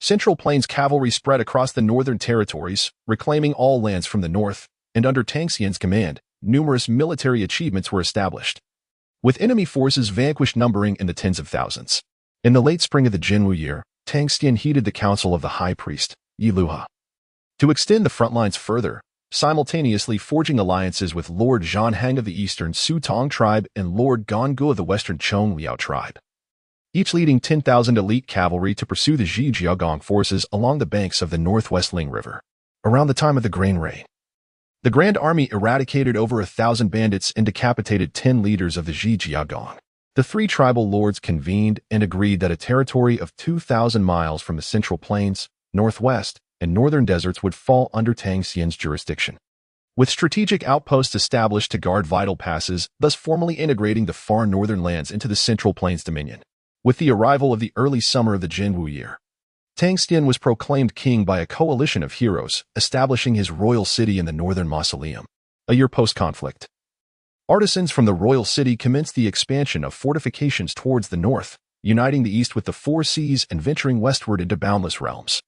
Central Plains cavalry spread across the northern territories, reclaiming all lands from the north, and under Tang Xian's command, numerous military achievements were established, with enemy forces vanquished numbering in the tens of thousands. In the late spring of the Jinwu year, Tang Xian heeded the counsel of the high priest, Yi Luha, to extend the front lines further, simultaneously forging alliances with Lord Zhan Hang of the eastern Su Tong tribe and Lord Gonggu of the western Chong Liao tribe, each leading 10,000 elite cavalry to pursue the Zhijiagong forces along the banks of the northwest Ling River. Around the time of the grain rain, the Grand Army eradicated over 1,000 bandits and decapitated 10 leaders of the Zhijiagong. The three tribal lords convened and agreed that a territory of 2,000 miles from the Central Plains, northwest, and northern deserts would fall under Tang Xian's jurisdiction, with strategic outposts established to guard vital passes, thus formally integrating the far northern lands into the Central Plains dominion. With the arrival of the early summer of the Jinwu year, Tang Xian was proclaimed king by a coalition of heroes, establishing his royal city in the northern mausoleum. A year post-conflict, artisans from the royal city commenced the expansion of fortifications towards the north, uniting the east with the four seas and venturing westward into boundless realms.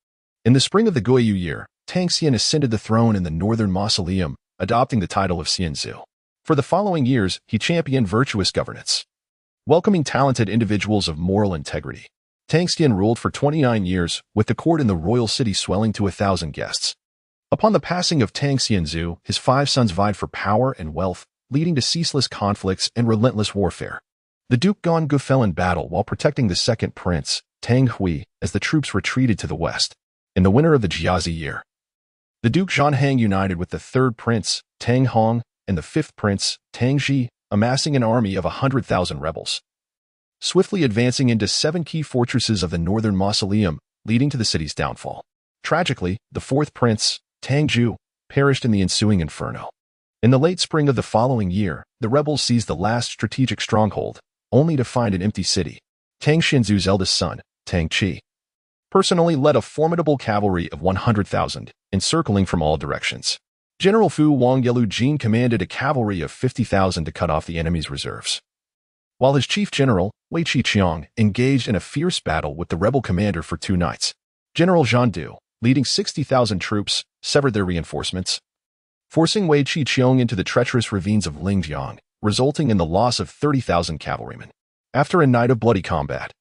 In the spring of the Goyu year, Tang Xian ascended the throne in the northern mausoleum, adopting the title of Xianzu. For the following years, he championed virtuous governance, welcoming talented individuals of moral integrity, Tang Xian ruled for 29 years, with the court in the royal city swelling to 1,000 guests. Upon the passing of Tang Xianzu, his 5 sons vied for power and wealth, leading to ceaseless conflicts and relentless warfare. The Duke Gonggu fell in battle while protecting the second prince, Tang Hui, as the troops retreated to the west. In the winter of the Jiazi year, the Duke Zhanhang united with the third prince, Tang Hong, and the fifth prince, Tang Ji, amassing an army of 100,000 rebels, swiftly advancing into 7 key fortresses of the northern mausoleum, leading to the city's downfall. Tragically, the fourth prince, Tang Ju, perished in the ensuing inferno. In the late spring of the following year, the rebels seized the last strategic stronghold, only to find an empty city. Tang Xianzu's eldest son, Tang Qi, personally led a formidable cavalry of 100,000, encircling from all directions. General Fu Wangyelu Jin commanded a cavalry of 50,000 to cut off the enemy's reserves, while his chief general, Wei Qiqiang, engaged in a fierce battle with the rebel commander for 2 nights. General Zhang Du, leading 60,000 troops, severed their reinforcements, forcing Wei Qiqiang into the treacherous ravines of Lingjiang, resulting in the loss of 30,000 cavalrymen. After a night of bloody combat,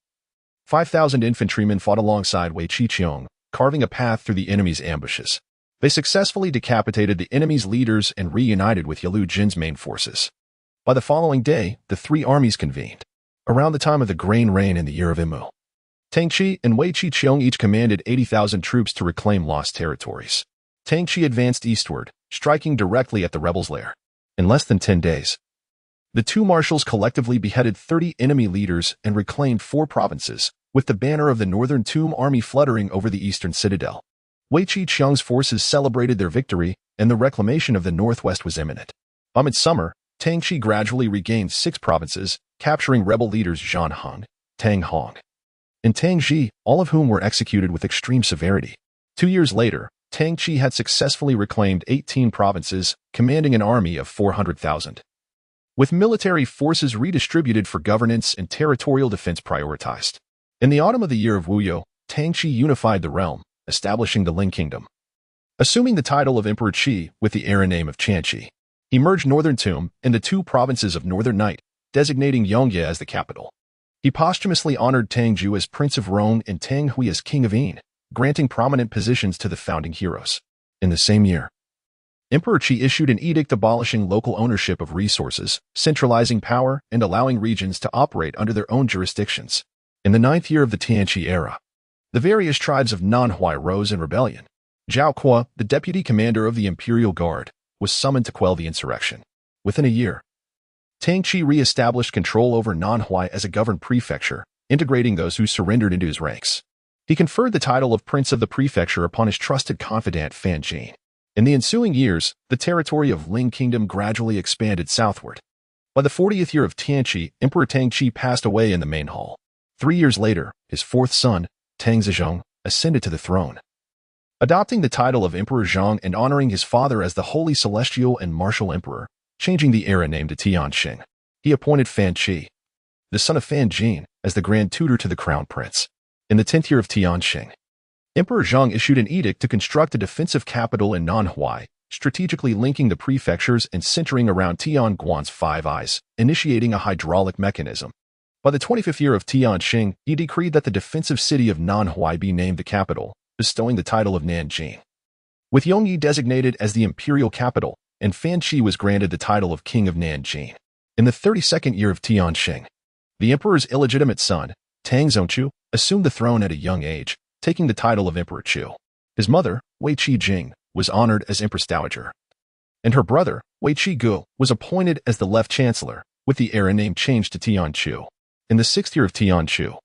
5,000 infantrymen fought alongside Wei Qiqiang, carving a path through the enemy's ambushes. They successfully decapitated the enemy's leaders and reunited with Yalu Jin's main forces. By the following day, the 3 armies convened. Around the time of the grain rain in the year of Imu, Tang Qi and Wei Qiqiang each commanded 80,000 troops to reclaim lost territories. Tang Qi advanced eastward, striking directly at the rebels' lair. In less than 10 days, the 2 marshals collectively beheaded 30 enemy leaders and reclaimed 4 provinces, with the banner of the Northern Tomb Army fluttering over the eastern citadel. Wei Qiqiang's forces celebrated their victory, and the reclamation of the northwest was imminent. By midsummer, Tang Qi gradually regained 6 provinces, capturing rebel leaders Zhan Hong, Tang Hong, and Tang Ji, all of whom were executed with extreme severity. 2 years later, Tang Qi had successfully reclaimed 18 provinces, commanding an army of 400,000. With military forces redistributed for governance and territorial defense prioritized. In the autumn of the year of Wuyo, Tang Qi unified the realm, establishing the Ling Kingdom. Assuming the title of Emperor Qi with the era name of Qianqi, he merged Northern Tomb and the 2 provinces of Northern Night, designating Yongye as the capital. He posthumously honored Tang Ju as Prince of Rong and Tang Hui as King of Yin, granting prominent positions to the founding heroes. In the same year, Emperor Qi issued an edict abolishing local ownership of resources, centralizing power, and allowing regions to operate under their own jurisdictions. In the 9th year of the Tianqi era, the various tribes of Nanhui rose in rebellion. Zhao Kuo, the deputy commander of the Imperial Guard, was summoned to quell the insurrection. Within a year, Tang Qi re-established control over Nanhui as a governed prefecture, integrating those who surrendered into his ranks. He conferred the title of Prince of the Prefecture upon his trusted confidant Fan Jin. In the ensuing years, the territory of Ling Kingdom gradually expanded southward. By the 40th year of Tianqi, Emperor Tang Qi passed away in the main hall. 3 years later, his 4th son, Tang Zizhong, ascended to the throne. Adopting the title of Emperor Zhang and honoring his father as the Holy Celestial and Martial Emperor, changing the era name to Tianqing, he appointed Fan Qi, the son of Fan Jin, as the Grand Tutor to the Crown Prince. In the 10th year of Tianqing, Emperor Zhang issued an edict to construct a defensive capital in Nanhui, strategically linking the prefectures and centering around Tianguan's 5 eyes, initiating a hydraulic mechanism. By the 25th year of Tianqing, he decreed that the defensive city of Nanhui be named the capital, bestowing the title of Nanjing. With Yongyi designated as the imperial capital, and Fan Qi was granted the title of King of Nanjing. In the 32nd year of Tianqing, the emperor's illegitimate son, Tang Zongchu, assumed the throne at a young age, taking the title of Emperor Chu. His mother, Wei Qijing, was honored as Empress Dowager, and her brother, Wei Qigu, was appointed as the left chancellor, with the era name changed to Tianchu. In the 6th year of Tianchu,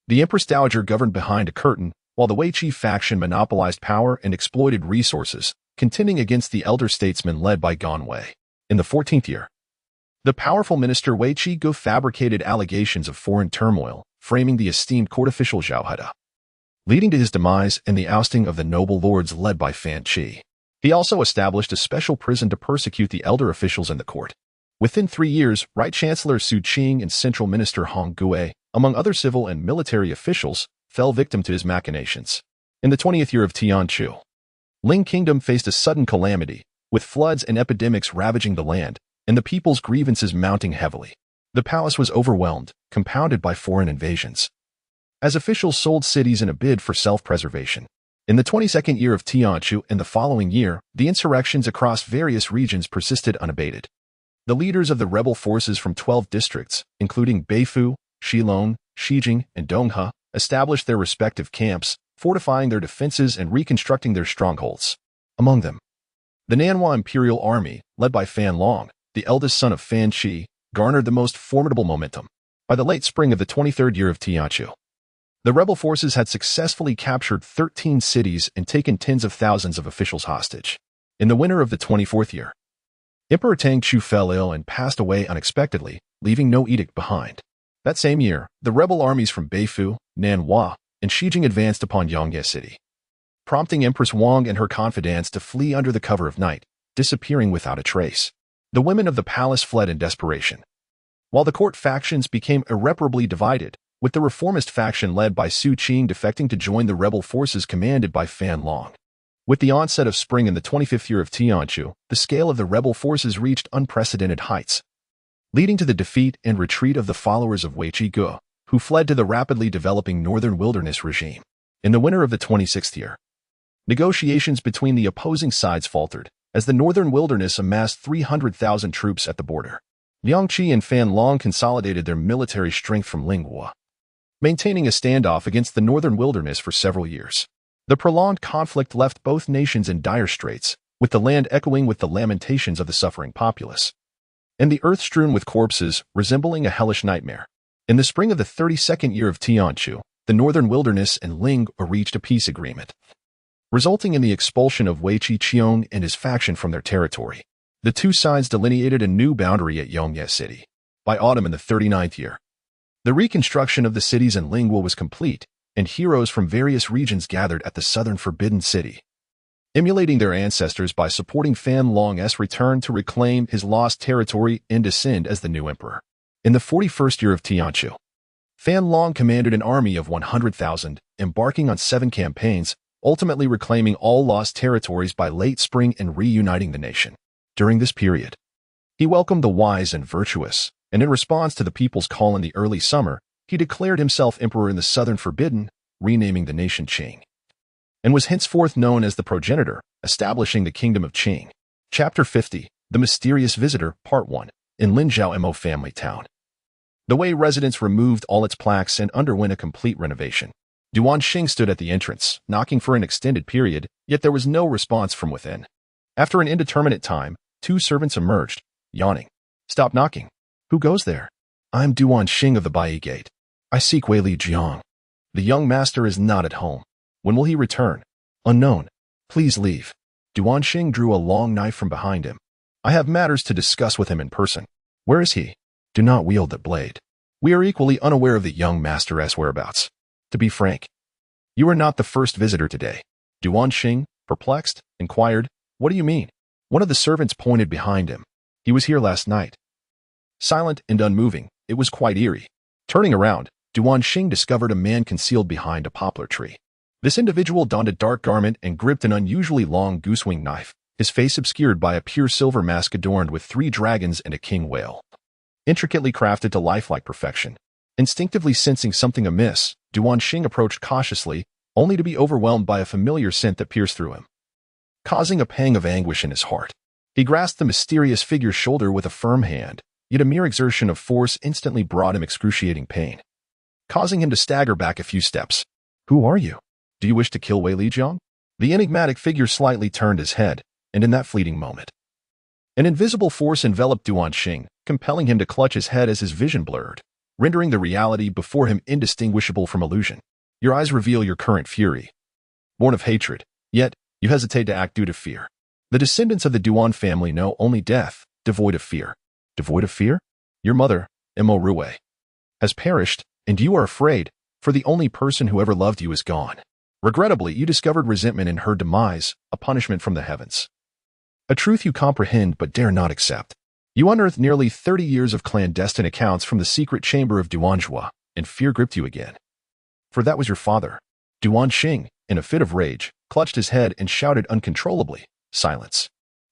the Empress Dowager governed behind a curtain, while the Wei Qi faction monopolized power and exploited resources, contending against the elder statesmen led by Gan Wei. In the 14th year, the powerful minister Wei Qigu fabricated allegations of foreign turmoil, framing the esteemed court official Zhao Heda, leading to his demise and the ousting of the noble lords led by Fan Qi. He also established a special prison to persecute the elder officials in the court. Within 3 years, Right Chancellor Su Qing and Central Minister Hong Gue, among other civil and military officials, fell victim to his machinations. In the 20th year of Tianchu, Ling Kingdom faced a sudden calamity, with floods and epidemics ravaging the land, and the people's grievances mounting heavily. The palace was overwhelmed, compounded by foreign invasions. as officials sold cities in a bid for self-preservation. In the 22nd year of Tianchu and the following year, the insurrections across various regions persisted unabated. The leaders of the rebel forces from 12 districts, including Beifu, Shilong, Shijing, and Donghe, established their respective camps, fortifying their defenses and reconstructing their strongholds. Among them, the Nanhua Imperial Army, led by Fan Long, the eldest son of Fan Qi, garnered the most formidable momentum. By the late spring of the 23rd year of Tianchu, the rebel forces had successfully captured 13 cities and taken tens of thousands of officials hostage. In the winter of the 24th year, Emperor Tang Chu fell ill and passed away unexpectedly, leaving no edict behind. That same year, the rebel armies from Beifu, Nanhua, and Shijing advanced upon Yongye City, prompting Empress Wang and her confidants to flee under the cover of night, disappearing without a trace. The women of the palace fled in desperation, while the court factions became irreparably divided, with the reformist faction led by Su Qing defecting to join the rebel forces commanded by Fan Long. With the onset of spring in the 25th year of Tianchu, the scale of the rebel forces reached unprecedented heights, leading to the defeat and retreat of the followers of Wei Qige, who fled to the rapidly developing northern wilderness regime. In the winter of the 26th year, negotiations between the opposing sides faltered, as the northern wilderness amassed 300,000 troops at the border. Liang Qi and Fan Long consolidated their military strength from Linghua, maintaining a standoff against the northern wilderness for several years. The prolonged conflict left both nations in dire straits, with the land echoing with the lamentations of the suffering populace, and the earth strewn with corpses, resembling a hellish nightmare. In the spring of the 32nd year of Tianchu, the northern wilderness and Ling reached a peace agreement, resulting in the expulsion of Wei Qiqiong and his faction from their territory. The two sides delineated a new boundary at Yongye City. By autumn in the 39th year, the reconstruction of the cities in Lingua was complete, and heroes from various regions gathered at the southern Forbidden City, emulating their ancestors by supporting Fan Long's return to reclaim his lost territory and ascend as the new emperor. In the 41st year of Tianchu, Fan Long commanded an army of 100,000, embarking on 7 campaigns, ultimately reclaiming all lost territories by late spring and reuniting the nation. During this period, he welcomed the wise and virtuous, and in response to the people's call in the early summer, he declared himself emperor in the southern Forbidden, renaming the nation Qing, and was henceforth known as the progenitor, establishing the kingdom of Qing. Chapter 50, The Mysterious Visitor, Part 1, in Linzhou Mo family town. The Wei residence removed all its plaques and underwent a complete renovation. Duan Xing stood at the entrance, knocking for an extended period, yet there was no response from within. After an indeterminate time, 2 servants emerged, yawning. "Stop knocking. Who goes there?" "I'm Duan Xing of the Bai Gate. I seek Wei Li Jiang. The young master is not at home. When will he return?" "Unknown. Please leave." Duan Xing drew a long knife from behind him. "I have matters to discuss with him in person." "Where is he?" "Do not wield that blade. We are equally unaware of the young master's whereabouts. To be frank, you are not the first visitor today." Duan Xing, perplexed, inquired, "What do you mean?" One of the servants pointed behind him. "He was here last night." Silent and unmoving, it was quite eerie. Turning around, Duan Xing discovered a man concealed behind a poplar tree. This individual donned a dark garment and gripped an unusually long goosewing knife, his face obscured by a pure silver mask adorned with 3 dragons and a king whale, intricately crafted to lifelike perfection. Instinctively sensing something amiss, Duan Xing approached cautiously, only to be overwhelmed by a familiar scent that pierced through him, causing a pang of anguish in his heart. He grasped the mysterious figure's shoulder with a firm hand, yet a mere exertion of force instantly brought him excruciating pain, causing him to stagger back a few steps. "Who are you? Do you wish to kill Wei Lijiang?" The enigmatic figure slightly turned his head, and in that fleeting moment, an invisible force enveloped Duan Xing, compelling him to clutch his head as his vision blurred, rendering the reality before him indistinguishable from illusion. "Your eyes reveal your current fury, born of hatred, yet you hesitate to act due to fear. The descendants of the Duan family know only death, devoid of fear." "Devoid of fear? Your mother, Mo Rue, has perished, and you are afraid, for the only person who ever loved you is gone. Regrettably, you discovered resentment in her demise, a punishment from the heavens. A truth you comprehend but dare not accept. You unearthed nearly 30 years of clandestine accounts from the secret chamber of Duanjua, and fear gripped you again. For that was your father." Duan Xing, in a fit of rage, clutched his head and shouted uncontrollably, "Silence."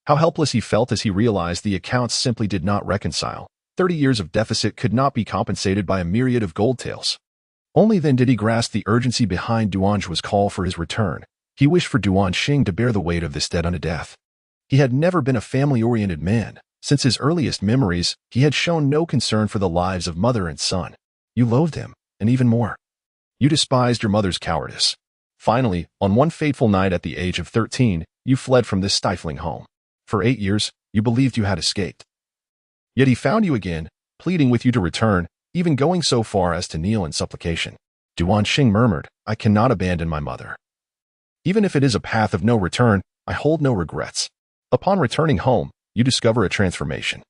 How helpless he felt as he realized the accounts simply did not reconcile. 30 years of deficit could not be compensated by a myriad of gold tails. Only then did he grasp the urgency behind Duanju's call for his return. He wished for Duan Xing to bear the weight of this debt unto death. He had never been a family-oriented man. Since his earliest memories, he had shown no concern for the lives of mother and son. You loathed him, and even more. You despised your mother's cowardice. Finally, on one fateful night at the age of 13, you fled from this stifling home. For 8 years, you believed you had escaped. Yet he found you again, pleading with you to return, even going so far as to kneel in supplication. Duan Xing murmured, I cannot abandon my mother. Even if it is a path of no return, I hold no regrets. Upon returning home, you discover a transformation.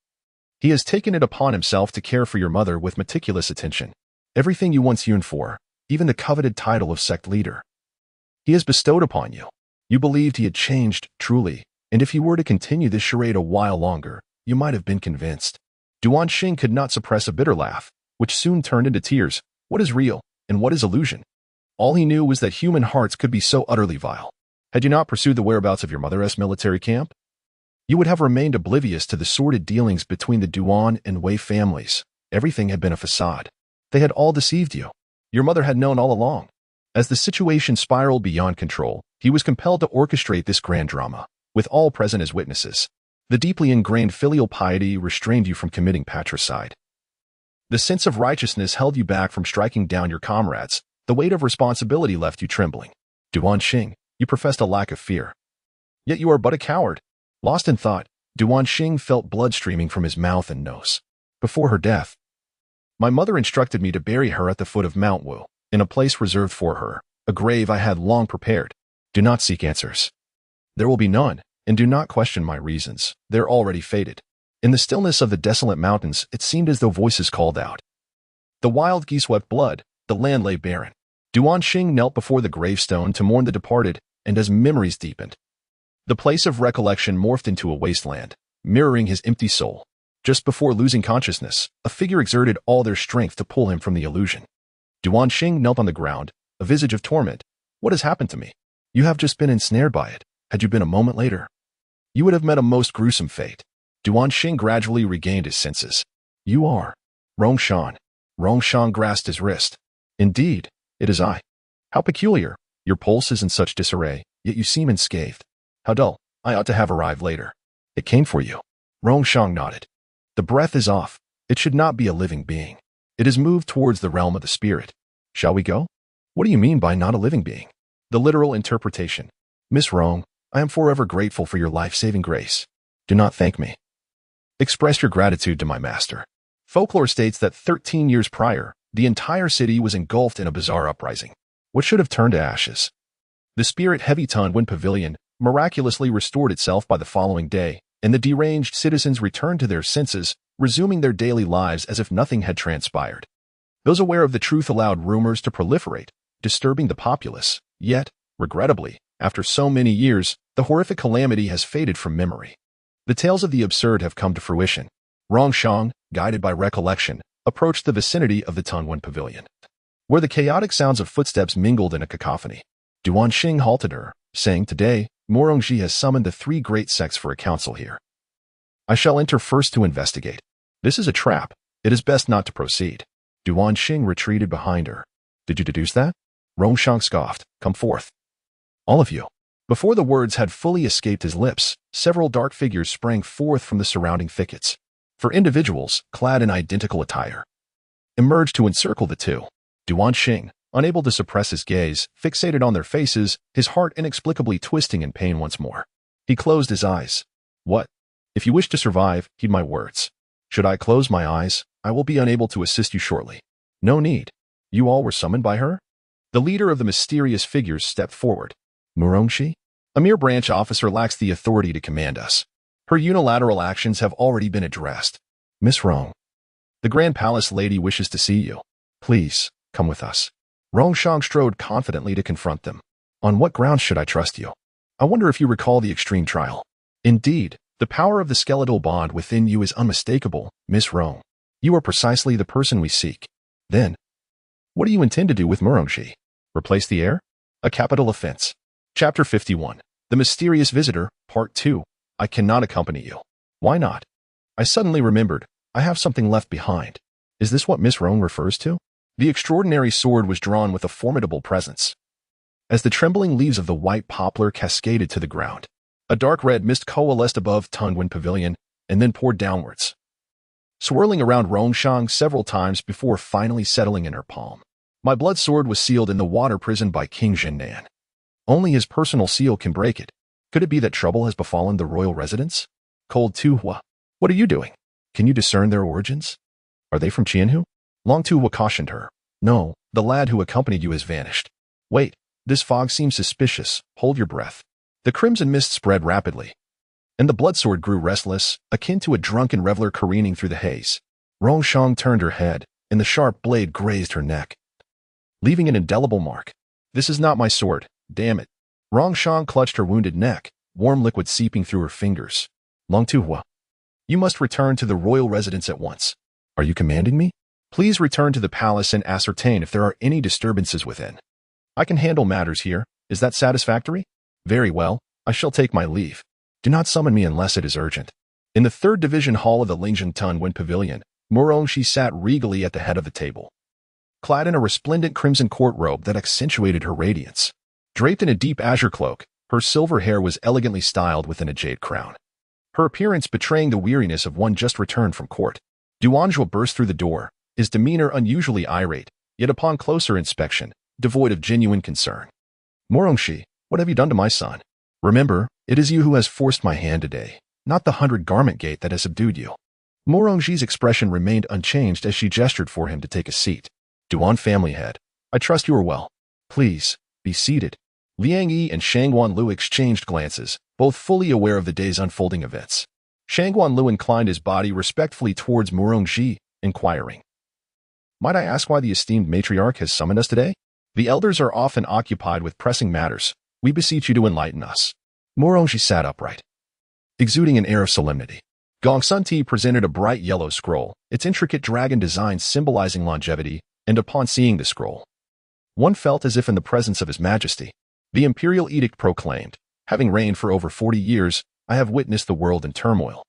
He has taken it upon himself to care for your mother with meticulous attention. Everything you once yearned for, even the coveted title of sect leader, he has bestowed upon you. You believed he had changed, truly, and if he were to continue this charade a while longer, you might have been convinced. Duan Xing could not suppress a bitter laugh, which soon turned into tears. What is real, and what is illusion? All he knew was that human hearts could be so utterly vile. Had you not pursued the whereabouts of your mother's military camp, you would have remained oblivious to the sordid dealings between the Duan and Wei families. Everything had been a facade. They had all deceived you. Your mother had known all along. As the situation spiraled beyond control, he was compelled to orchestrate this grand drama, with all present as witnesses. The deeply ingrained filial piety restrained you from committing patricide. The sense of righteousness held you back from striking down your comrades. The weight of responsibility left you trembling. Duan Xing, you professed a lack of fear. Yet you are but a coward. Lost in thought, Duan Xing felt blood streaming from his mouth and nose. Before her death, my mother instructed me to bury her at the foot of Mount Wu, in a place reserved for her, a grave I had long prepared. Do not seek answers. There will be none, and do not question my reasons. They're already fated. In the stillness of the desolate mountains, it seemed as though voices called out. The wild geese wept blood, the land lay barren. Duan Xing knelt before the gravestone to mourn the departed, and as memories deepened, the place of recollection morphed into a wasteland, mirroring his empty soul. Just before losing consciousness, a figure exerted all their strength to pull him from the illusion. Duan Xing knelt on the ground, a visage of torment. What has happened to me? You have just been ensnared by it. Had you been a moment later, you would have met a most gruesome fate. Duan Xing gradually regained his senses. You are Rongshan. Rongshan grasped his wrist. Indeed, it is I. How peculiar. Your pulse is in such disarray, yet you seem unscathed. How dull. I ought to have arrived later. It came for you. Rongshan nodded. The breath is off. It should not be a living being. It has moved towards the realm of the spirit. Shall we go? What do you mean by not a living being? The literal interpretation. Miss Rong, I am forever grateful for your life-saving grace. Do not thank me. Express your gratitude to my master. Folklore states that 13 years prior, the entire city was engulfed in a bizarre uprising. What should have turned to ashes? The spirit-heavy Tunwen Pavilion miraculously restored itself by the following day, and the deranged citizens returned to their senses, resuming their daily lives as if nothing had transpired. Those aware of the truth allowed rumors to proliferate, disturbing the populace. Yet, regrettably, after so many years, the horrific calamity has faded from memory. The tales of the absurd have come to fruition. Rongshan, guided by recollection, approached the vicinity of the Tunwen Pavilion, where the chaotic sounds of footsteps mingled in a cacophony. Duan Xing halted her, saying, Today, Morongji has summoned the 3 great sects for a council here. I shall enter first to investigate. This is a trap. It is best not to proceed. Duan Xing retreated behind her. Did you deduce that? Rongshan scoffed. Come forth. All of you. Before the words had fully escaped his lips, several dark figures sprang forth from the surrounding thickets. For individuals, clad in identical attire, emerged to encircle the two. Duan Xing, unable to suppress his gaze, fixated on their faces, his heart inexplicably twisting in pain once more. He closed his eyes. What? If you wish to survive, heed my words. Should I close my eyes, I will be unable to assist you shortly. No need. You all were summoned by her? The leader of the mysterious figures stepped forward. Murongshi? A mere branch officer lacks the authority to command us. Her unilateral actions have already been addressed. Miss Rong, the Grand Palace lady wishes to see you. Please, come with us. Rongshan strode confidently to confront them. On what grounds should I trust you? I wonder if you recall the extreme trial. Indeed, the power of the skeletal bond within you is unmistakable, Miss Rong. You are precisely the person we seek. Then, what do you intend to do with Murongji? Replace the heir? A capital offense. Chapter 51. The Mysterious Visitor, Part 2. I cannot accompany you. Why not? I suddenly remembered. I have something left behind. Is this what Miss Rong refers to? The extraordinary sword was drawn with a formidable presence. As the trembling leaves of the white poplar cascaded to the ground, a dark red mist coalesced above Tungwen Pavilion and then poured downwards, swirling around Rongshang several times before finally settling in her palm. My blood sword was sealed in the water prison by King Jinnan. Only his personal seal can break it. Could it be that trouble has befallen the royal residence? Cold Tuhua, what are you doing? Can you discern their origins? Are they from Qianhu? Long Tuhua cautioned her. No, the lad who accompanied you has vanished. Wait, this fog seems suspicious. Hold your breath. The crimson mist spread rapidly, and the blood sword grew restless, akin to a drunken reveler careening through the haze. Rongshang turned her head, and the sharp blade grazed her neck, leaving an indelible mark. This is not my sword, damn it. Rongshang clutched her wounded neck, warm liquid seeping through her fingers. Long Tuhua, you must return to the royal residence at once. Are you commanding me? Please return to the palace and ascertain if there are any disturbances within. I can handle matters here. Is that satisfactory? Very well, I shall take my leave. Do not summon me unless it is urgent. In the 3rd Division Hall of the Lingjing Tunwen Pavilion, Murongxi sat regally at the head of the table, clad in a resplendent crimson court robe that accentuated her radiance. Draped in a deep azure cloak, her silver hair was elegantly styled within a jade crown, her appearance betraying the weariness of one just returned from court. Duanjua burst through the door, his demeanor unusually irate, yet upon closer inspection, devoid of genuine concern. Murongxi, what have you done to my son? Remember, it is you who has forced my hand today, not the 100-garment gate that has subdued you. Murongxi's expression remained unchanged as she gestured for him to take a seat. Duan family head, I trust you are well. Please, be seated. Liang Yi and Shangguan Lu exchanged glances, both fully aware of the day's unfolding events. Shangguan Lu inclined his body respectfully towards Murongxi, inquiring, Might I ask why the esteemed matriarch has summoned us today? The elders are often occupied with pressing matters. We beseech you to enlighten us. Murongxi sat upright, exuding an air of solemnity. Gongsun Ti presented a bright yellow scroll, its intricate dragon design symbolizing longevity, and upon seeing the scroll, one felt as if in the presence of His Majesty. The imperial edict proclaimed, having reigned for over 40 years, I have witnessed the world in turmoil,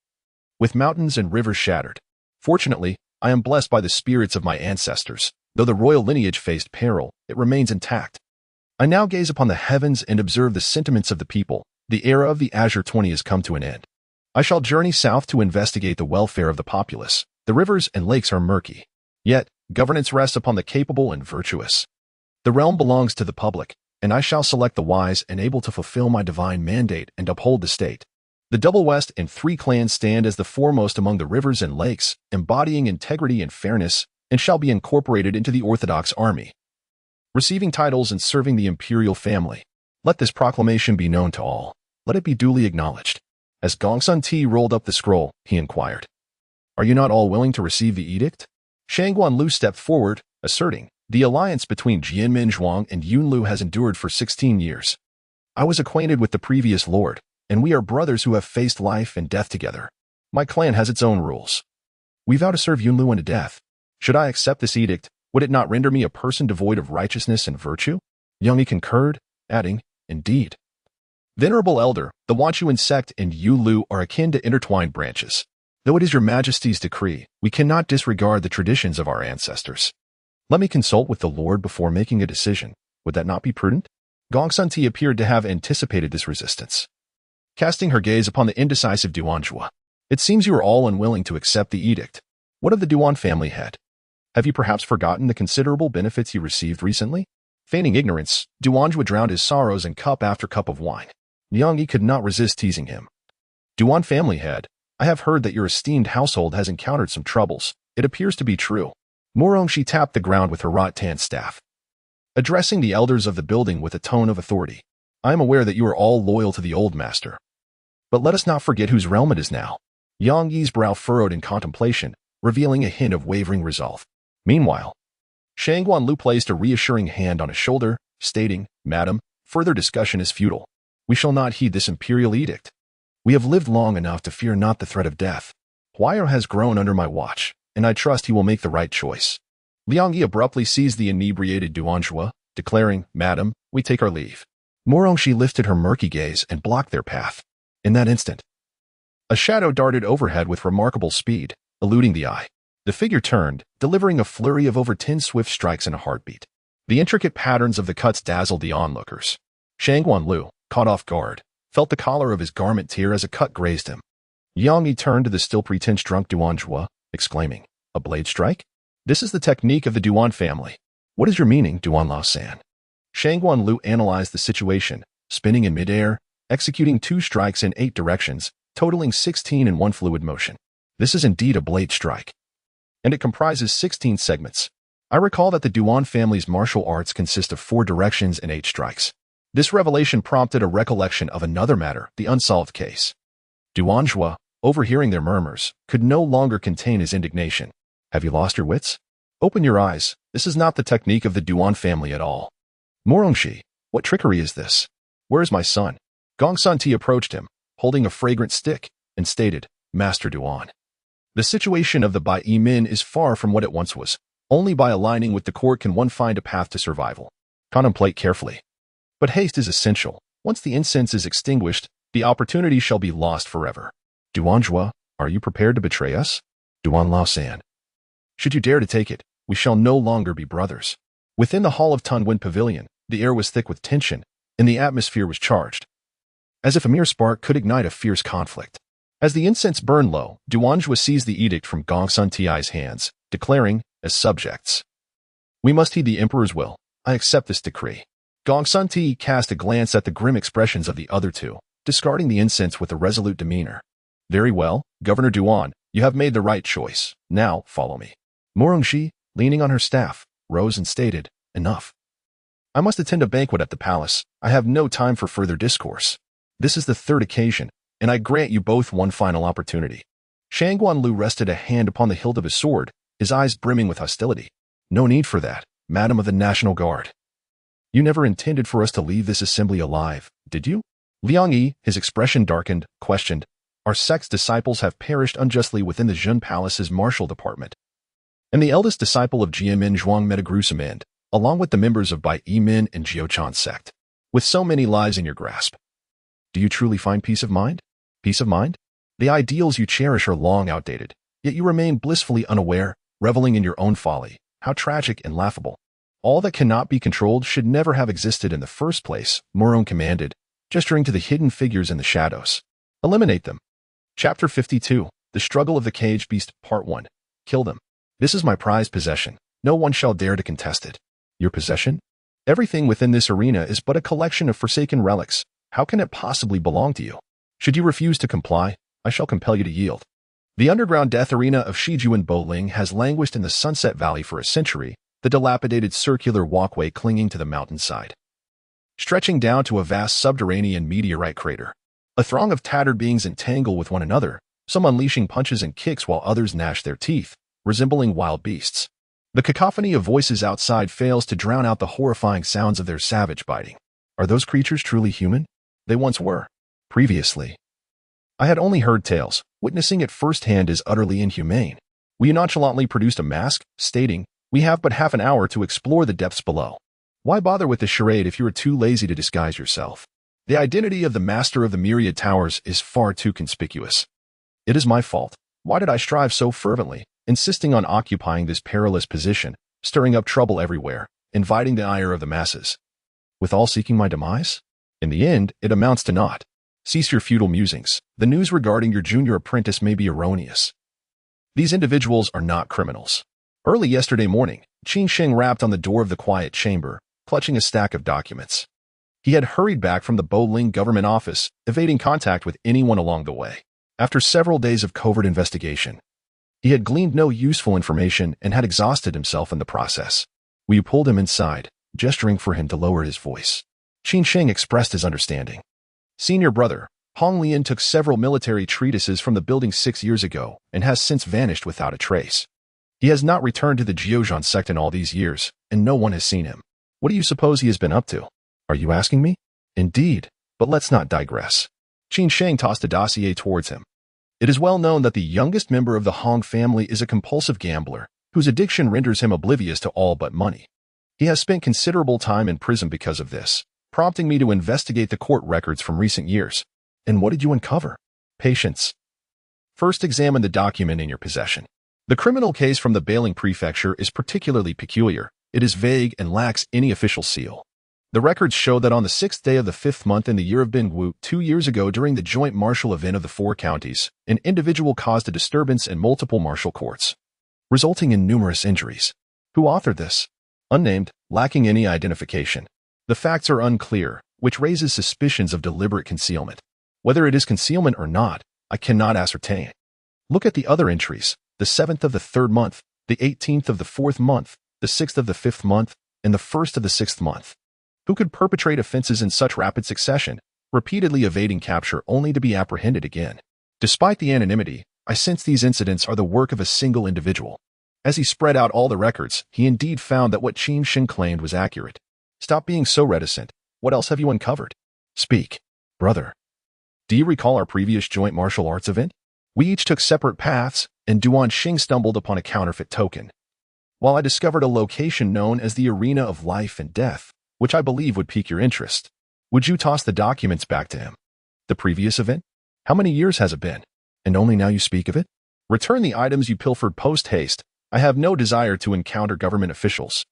with mountains and rivers shattered. Fortunately, I am blessed by the spirits of my ancestors. Though the royal lineage faced peril, it remains intact. I now gaze upon the heavens and observe the sentiments of the people. The era of the Azure 20 has come to an end. I shall journey south to investigate the welfare of the populace. The rivers and lakes are murky, yet governance rests upon the capable and virtuous. The realm belongs to the public, and I shall select the wise and able to fulfill my divine mandate and uphold the state. The Double West and 3 clans stand as the foremost among the rivers and lakes, embodying integrity and fairness, and shall be incorporated into the Orthodox army, receiving titles and serving the imperial family. Let this proclamation be known to all. Let it be duly acknowledged. As Gongsun Ti rolled up the scroll, he inquired, Are you not all willing to receive the edict? Shangguan Lu stepped forward, asserting, The alliance between Jianmin Zhuang and Yun Lu has endured for 16 years. I was acquainted with the previous lord, and we are brothers who have faced life and death together. My clan has its own rules. We vow to serve Yun Lu unto death. Should I accept this edict, would it not render me a person devoid of righteousness and virtue? Yang Yi concurred, adding, Indeed. Venerable Elder, the Wanchuan sect and Yu Lu are akin to intertwined branches. Though it is your Majesty's decree, we cannot disregard the traditions of our ancestors. Let me consult with the Lord before making a decision. Would that not be prudent? Gongsun Ti appeared to have anticipated this resistance, casting her gaze upon the indecisive Duanjua. It seems you are all unwilling to accept the edict. What of the Duan family head? Have you perhaps forgotten the considerable benefits you received recently? Feigning ignorance, Duanjua drowned his sorrows in cup after cup of wine. Liang Yi could not resist teasing him. Duan family head, I have heard that your esteemed household has encountered some troubles. It appears to be true. Murongxi tapped the ground with her rattan staff, addressing the elders of the building with a tone of authority. I am aware that you are all loyal to the old master, but let us not forget whose realm it is now. Yang Yi's brow furrowed in contemplation, revealing a hint of wavering resolve. Meanwhile, Shangguan Lu placed a reassuring hand on his shoulder, stating, Madam, further discussion is futile. We shall not heed this imperial edict. We have lived long enough to fear not the threat of death. Huayo has grown under my watch, and I trust he will make the right choice. Liang Yi abruptly seized the inebriated Duanjua, declaring, Madam, we take our leave. Murongxi lifted her murky gaze and blocked their path. In that instant, a shadow darted overhead with remarkable speed, eluding the eye. The figure turned, delivering a flurry of over 10 swift strikes in a heartbeat. The intricate patterns of the cuts dazzled the onlookers. Shang Guanlu, caught off guard, felt the collar of his garment tear as a cut grazed him. Yang Yi turned to the still pretense drunk Duanjua, exclaiming, "A blade strike? This is the technique of the Duan family. What is your meaning, Duan Lao-san?" Shang Guanlu analyzed the situation, spinning in midair, executing 2 strikes in 8 directions, totaling 16 in one fluid motion. This is indeed a blade strike. And it comprises 16 segments. I recall that the Duan family's martial arts consist of 4 directions and 8 strikes. This revelation prompted a recollection of another matter, the unsolved case. Duanjua, overhearing their murmurs, could no longer contain his indignation. "Have you lost your wits? Open your eyes. This is not the technique of the Duan family at all. Morongshi, what trickery is this? Where is my son?" Gong Sun Ti approached him, holding a fragrant stick, and stated, "Master Duan, the situation of the Bai Yi Min is far from what it once was. Only by aligning with the court can one find a path to survival. Contemplate carefully. But haste is essential. Once the incense is extinguished, the opportunity shall be lost forever. Duanjua, are you prepared to betray us? Duan Lao-san, should you dare to take it, we shall no longer be brothers." Within the hall of Tunwen Pavilion, the air was thick with tension, and the atmosphere was charged, as if a mere spark could ignite a fierce conflict. As the incense burned low, Duanjua seized the edict from Gong Sun Ti's hands, declaring, as subjects, "We must heed the emperor's will. I accept this decree." Gong Sun Ti cast a glance at the grim expressions of the other two, discarding the incense with a resolute demeanor. "Very well, Governor Duan, you have made the right choice. Now, follow me." Morongshi, leaning on her staff, rose and stated, "Enough. I must attend a banquet at the palace. I have no time for further discourse. This is the 3rd occasion, and I grant you both one final opportunity." Shang Guanlu rested a hand upon the hilt of his sword, his eyes brimming with hostility. "No need for that, Madam of the National Guard. You never intended for us to leave this assembly alive, did you?" Liang Yi, his expression darkened, questioned, "Our sect's disciples have perished unjustly within the Jun Palace's martial department. And the eldest disciple of Jiamin Zhuang met a gruesome end, along with the members of Bai Yi Min and Jiochan's sect. With so many lives in your grasp, do you truly find peace of mind? Peace of mind? The ideals you cherish are long outdated, yet you remain blissfully unaware, reveling in your own folly. How tragic and laughable. All that cannot be controlled should never have existed in the first place," Morong commanded, gesturing to the hidden figures in the shadows. "Eliminate them." Chapter 52, The Struggle of the Caged Beast, Part 1. Kill them. This is my prized possession. No one shall dare to contest it. Your possession? Everything within this arena is but a collection of forsaken relics. How can it possibly belong to you? Should you refuse to comply, I shall compel you to yield. The underground death arena of Shijuan Boling has languished in the Sunset Valley for a century, the dilapidated circular walkway clinging to the mountainside, stretching down to a vast subterranean meteorite crater. A throng of tattered beings entangle with one another, some unleashing punches and kicks while others gnash their teeth, resembling wild beasts. The cacophony of voices outside fails to drown out the horrifying sounds of their savage biting. Are those creatures truly human? They once were. Previously, I had only heard tales. Witnessing it firsthand is utterly inhumane. We nonchalantly produced a mask, stating, "We have but half an hour to explore the depths below." Why bother with the charade if you are too lazy to disguise yourself? The identity of the master of the myriad towers is far too conspicuous. It is my fault. Why did I strive so fervently, insisting on occupying this perilous position, stirring up trouble everywhere, inviting the ire of the masses? With all seeking my demise? In the end, it amounts to naught. Cease your futile musings. The news regarding your junior apprentice may be erroneous. These individuals are not criminals. Early yesterday morning, Qin Sheng rapped on the door of the quiet chamber, clutching a stack of documents. He had hurried back from the Boling government office, evading contact with anyone along the way. After several days of covert investigation, he had gleaned no useful information and had exhausted himself in the process. We pulled him inside, gesturing for him to lower his voice. Qin Sheng expressed his understanding. Senior brother, Hong Lian took several military treatises from the building 6 years ago and has since vanished without a trace. He has not returned to the Jiozhan sect in all these years, and no one has seen him. What do you suppose he has been up to? Are you asking me? Indeed, but let's not digress. Qin Sheng tossed a dossier towards him. It is well known that the youngest member of the Hong family is a compulsive gambler, whose addiction renders him oblivious to all but money. He has spent considerable time in prison because of this, prompting me to investigate the court records from recent years. And what did you uncover? Patience. First examine the document in your possession. The criminal case from the Bailing Prefecture is particularly peculiar. It is vague and lacks any official seal. The records show that on the 6th day of the 5th month in the year of Bingwu, 2 years ago during the joint martial event of the 4 counties, an individual caused a disturbance in multiple martial courts, resulting in numerous injuries. Who authored this? Unnamed, lacking any identification. The facts are unclear, which raises suspicions of deliberate concealment. Whether it is concealment or not, I cannot ascertain. Look at the other entries: the 7th of the 3rd month, the 18th of the 4th month, the 6th of the 5th month, and the 1st of the 6th month. Who could perpetrate offenses in such rapid succession, repeatedly evading capture only to be apprehended again? Despite the anonymity, I sense these incidents are the work of a single individual. As he spread out all the records, he indeed found that what Qin Shin claimed was accurate. Stop being so reticent. What else have you uncovered? Speak, brother. Do you recall our previous joint martial arts event? We each took separate paths, and Duan Xing stumbled upon a counterfeit token, while I discovered a location known as the Arena of Life and Death, which I believe would pique your interest. Would you toss the documents back to him? The previous event? How many years has it been? And only now you speak of it? Return the items you pilfered post-haste. I have no desire to encounter government officials.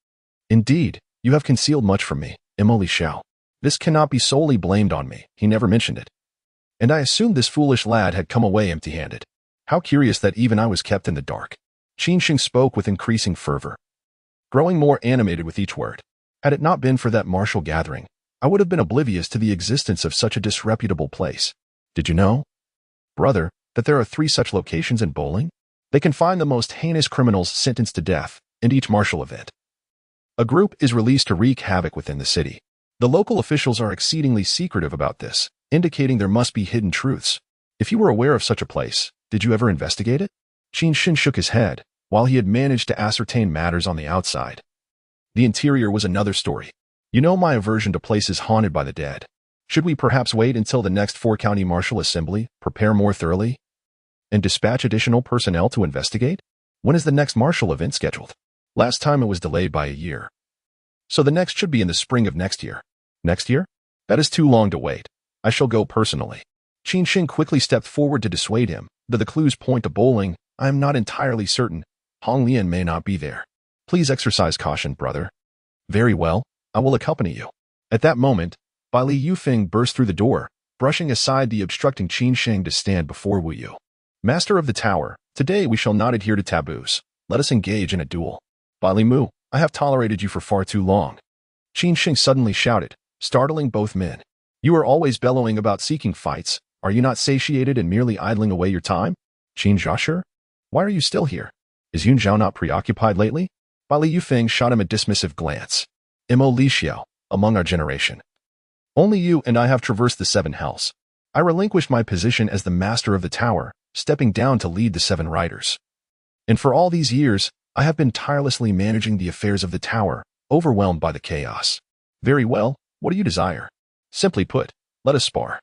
Indeed, you have concealed much from me, Emily Xiao. This cannot be solely blamed on me. He never mentioned it. And I assumed this foolish lad had come away empty-handed. How curious that even I was kept in the dark. Qin Shing spoke with increasing fervor, growing more animated with each word. Had it not been for that martial gathering, I would have been oblivious to the existence of such a disreputable place. Did you know, brother, that there are 3 such locations in Bowling? They confine the most heinous criminals sentenced to death in each martial event. A group is released to wreak havoc within the city. The local officials are exceedingly secretive about this, indicating there must be hidden truths. If you were aware of such a place, did you ever investigate it? Qin Shin shook his head, while he had managed to ascertain matters on the outside. The interior was another story. You know my aversion to places haunted by the dead. Should we perhaps wait until the next 4-county martial assembly, prepare more thoroughly, and dispatch additional personnel to investigate? When is the next martial event scheduled? Last time it was delayed by a year. So the next should be in the spring of next year. Next year? That is too long to wait. I shall go personally. Qin Shin quickly stepped forward to dissuade him. Though the clues point to Bowling, I am not entirely certain. Hong Lian may not be there. Please exercise caution, brother. Very well, I will accompany you. At that moment, Bai Li Yufeng burst through the door, brushing aside the obstructing Qin Sheng to stand before Wu Yu. Master of the tower, today we shall not adhere to taboos. Let us engage in a duel. Bai Li Mu, I have tolerated you for far too long. Qin Sheng suddenly shouted, startling both men. You are always bellowing about seeking fights. Are you not satiated and merely idling away your time? Qin Zhasher? Why are you still here? Is Yun Zhao not preoccupied lately? Bai Li Yufeng shot him a dismissive glance. Mo Li Xiao, among our generation. Only you and I have traversed the 7 hells. I relinquished my position as the master of the tower, stepping down to lead the 7 riders. And for all these years, I have been tirelessly managing the affairs of the tower, overwhelmed by the chaos. Very well, what do you desire? Simply put, let us spar.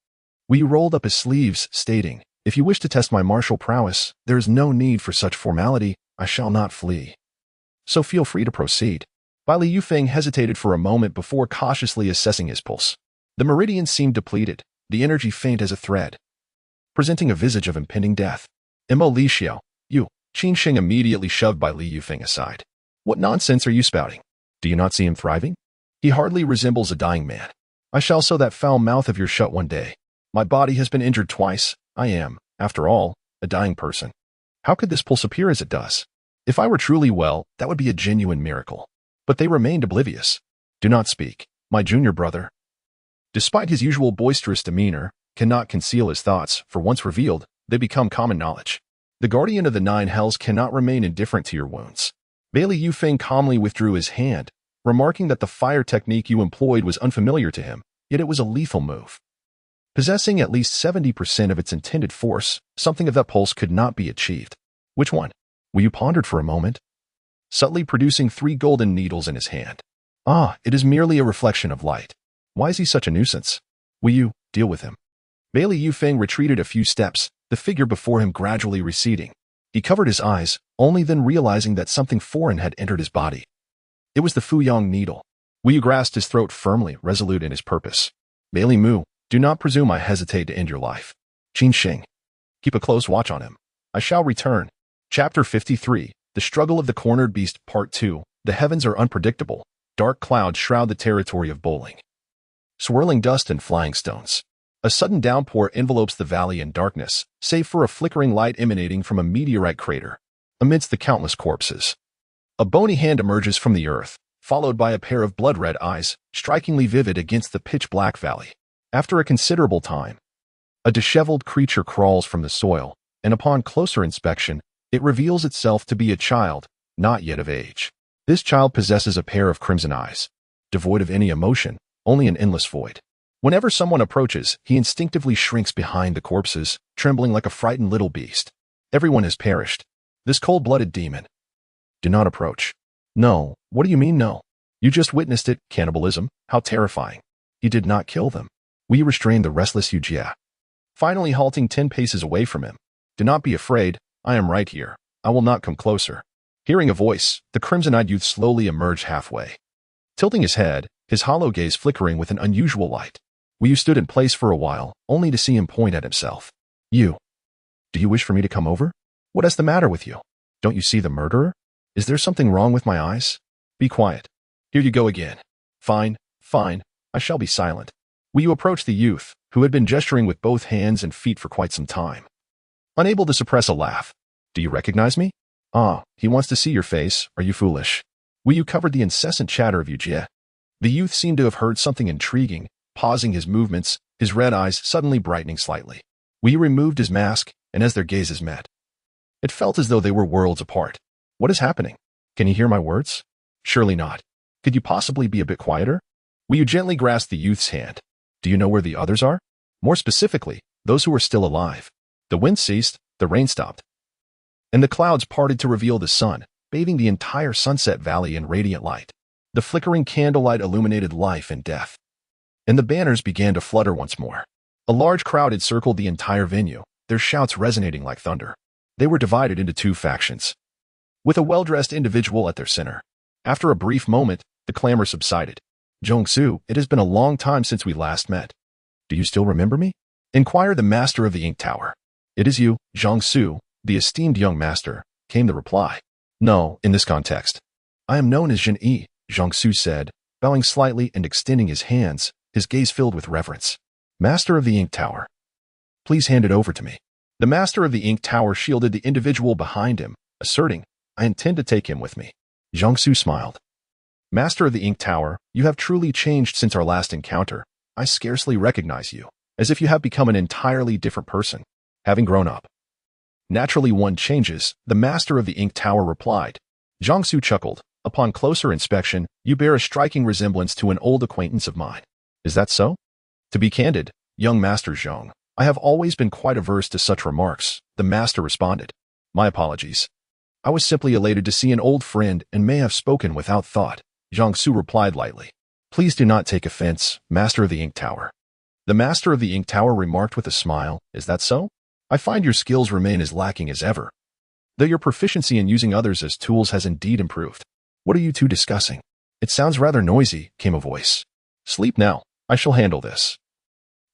Wu Yu rolled up his sleeves, stating, if you wish to test my martial prowess, there is no need for such formality. I shall not flee. So feel free to proceed. Bai Li Yufeng hesitated for a moment before cautiously assessing his pulse. The meridian seemed depleted, the energy faint as a thread, presenting a visage of impending death. Mo Li Xiao, you. Qin Sheng immediately shoved Bai Li Yufeng aside. What nonsense are you spouting? Do you not see him thriving? He hardly resembles a dying man. I shall sew that foul mouth of yours shut one day. My body has been injured twice. I am, after all, a dying person. How could this pulse appear as it does? If I were truly well, that would be a genuine miracle. But they remained oblivious. Do not speak, my junior brother. Despite his usual boisterous demeanor, cannot conceal his thoughts, for once revealed, they become common knowledge. The guardian of the 9 hells cannot remain indifferent to your wounds. Bai Li Yufeng calmly withdrew his hand, remarking that the fire technique you employed was unfamiliar to him, yet it was a lethal move. Possessing at least 70% of its intended force, something of that pulse could not be achieved. Which one? Wu Yu pondered for a moment, subtly producing 3 golden needles in his hand. Ah, it is merely a reflection of light. Why is he such a nuisance? Wu Yu, deal with him. Bai Li Yufeng retreated a few steps, the figure before him gradually receding. He covered his eyes, only then realizing that something foreign had entered his body. It was the Fuyang needle. Wu Yu grasped his throat firmly, resolute in his purpose. Bai Li Mu, do not presume I hesitate to end your life. Qin Sheng, keep a close watch on him. I shall return. Chapter 53, The Struggle of the Cornered Beast, Part 2. The heavens are unpredictable. Dark clouds shroud the territory of bowling. Swirling dust and flying stones. A sudden downpour envelopes the valley in darkness, save for a flickering light emanating from a meteorite crater. Amidst the countless corpses, a bony hand emerges from the earth, followed by a pair of blood-red eyes, strikingly vivid against the pitch-black valley. After a considerable time, a disheveled creature crawls from the soil, and upon closer inspection, it reveals itself to be a child, not yet of age. This child possesses a pair of crimson eyes, devoid of any emotion, only an endless void. Whenever someone approaches, he instinctively shrinks behind the corpses, trembling like a frightened little beast. Everyone has perished. This cold-blooded demon. Do not approach. No. What do you mean, no? You just witnessed it, cannibalism. How terrifying. You did not kill them. Will you restrain the restless Yujia? Finally halting 10 paces away from him. Do not be afraid. I am right here. I will not come closer. Hearing a voice, the crimson-eyed youth slowly emerged halfway. Tilting his head, his hollow gaze flickering with an unusual light. Wu stood in place for a while, only to see him point at himself. You. Do you wish for me to come over? What is the matter with you? Don't you see the murderer? Is there something wrong with my eyes? Be quiet. Here you go again. Fine, fine, I shall be silent. Wu approached the youth, who had been gesturing with both hands and feet for quite some time. Unable to suppress a laugh. Do you recognize me? Ah, he wants to see your face. Are you foolish? Wu covered the incessant chatter of Yujie. The youth seemed to have heard something intriguing, pausing his movements, his red eyes suddenly brightening slightly. Wu removed his mask, and as their gazes met, it felt as though they were worlds apart. What is happening? Can you hear my words? Surely not. Could you possibly be a bit quieter? Wu gently grasped the youth's hand. Do you know where the others are? More specifically, those who are still alive. The wind ceased, the rain stopped, and the clouds parted to reveal the sun, bathing the entire Sunset Valley in radiant light. The flickering candlelight illuminated life and death, and the banners began to flutter once more. A large crowd had circled the entire venue, their shouts resonating like thunder. They were divided into two factions, with a well-dressed individual at their center. After a brief moment, the clamor subsided. Zhongsu, it has been a long time since we last met. Do you still remember me? Inquired the master of the Ink Tower. It is you, Zhongsu, the esteemed young master, came the reply. No, in this context. I am known as Jin Yi, Zhongsu said, bowing slightly and extending his hands, his gaze filled with reverence. Master of the Ink Tower. Please hand it over to me. The master of the Ink Tower shielded the individual behind him, asserting, I intend to take him with me. Zhongsu smiled. Master of the Ink Tower, you have truly changed since our last encounter. I scarcely recognize you, as if you have become an entirely different person, having grown up. Naturally one changes, the master of the Ink Tower replied. Zhongsu chuckled. Upon closer inspection, you bear a striking resemblance to an old acquaintance of mine. Is that so? To be candid, young Master Zhong, I have always been quite averse to such remarks, the master responded. My apologies. I was simply elated to see an old friend and may have spoken without thought, Zhongsu replied lightly. Please do not take offense, Master of the Ink Tower. The Master of the Ink Tower remarked with a smile, is that so? I find your skills remain as lacking as ever, though your proficiency in using others as tools has indeed improved. What are you two discussing? It sounds rather noisy, came a voice. Sleep now, I shall handle this.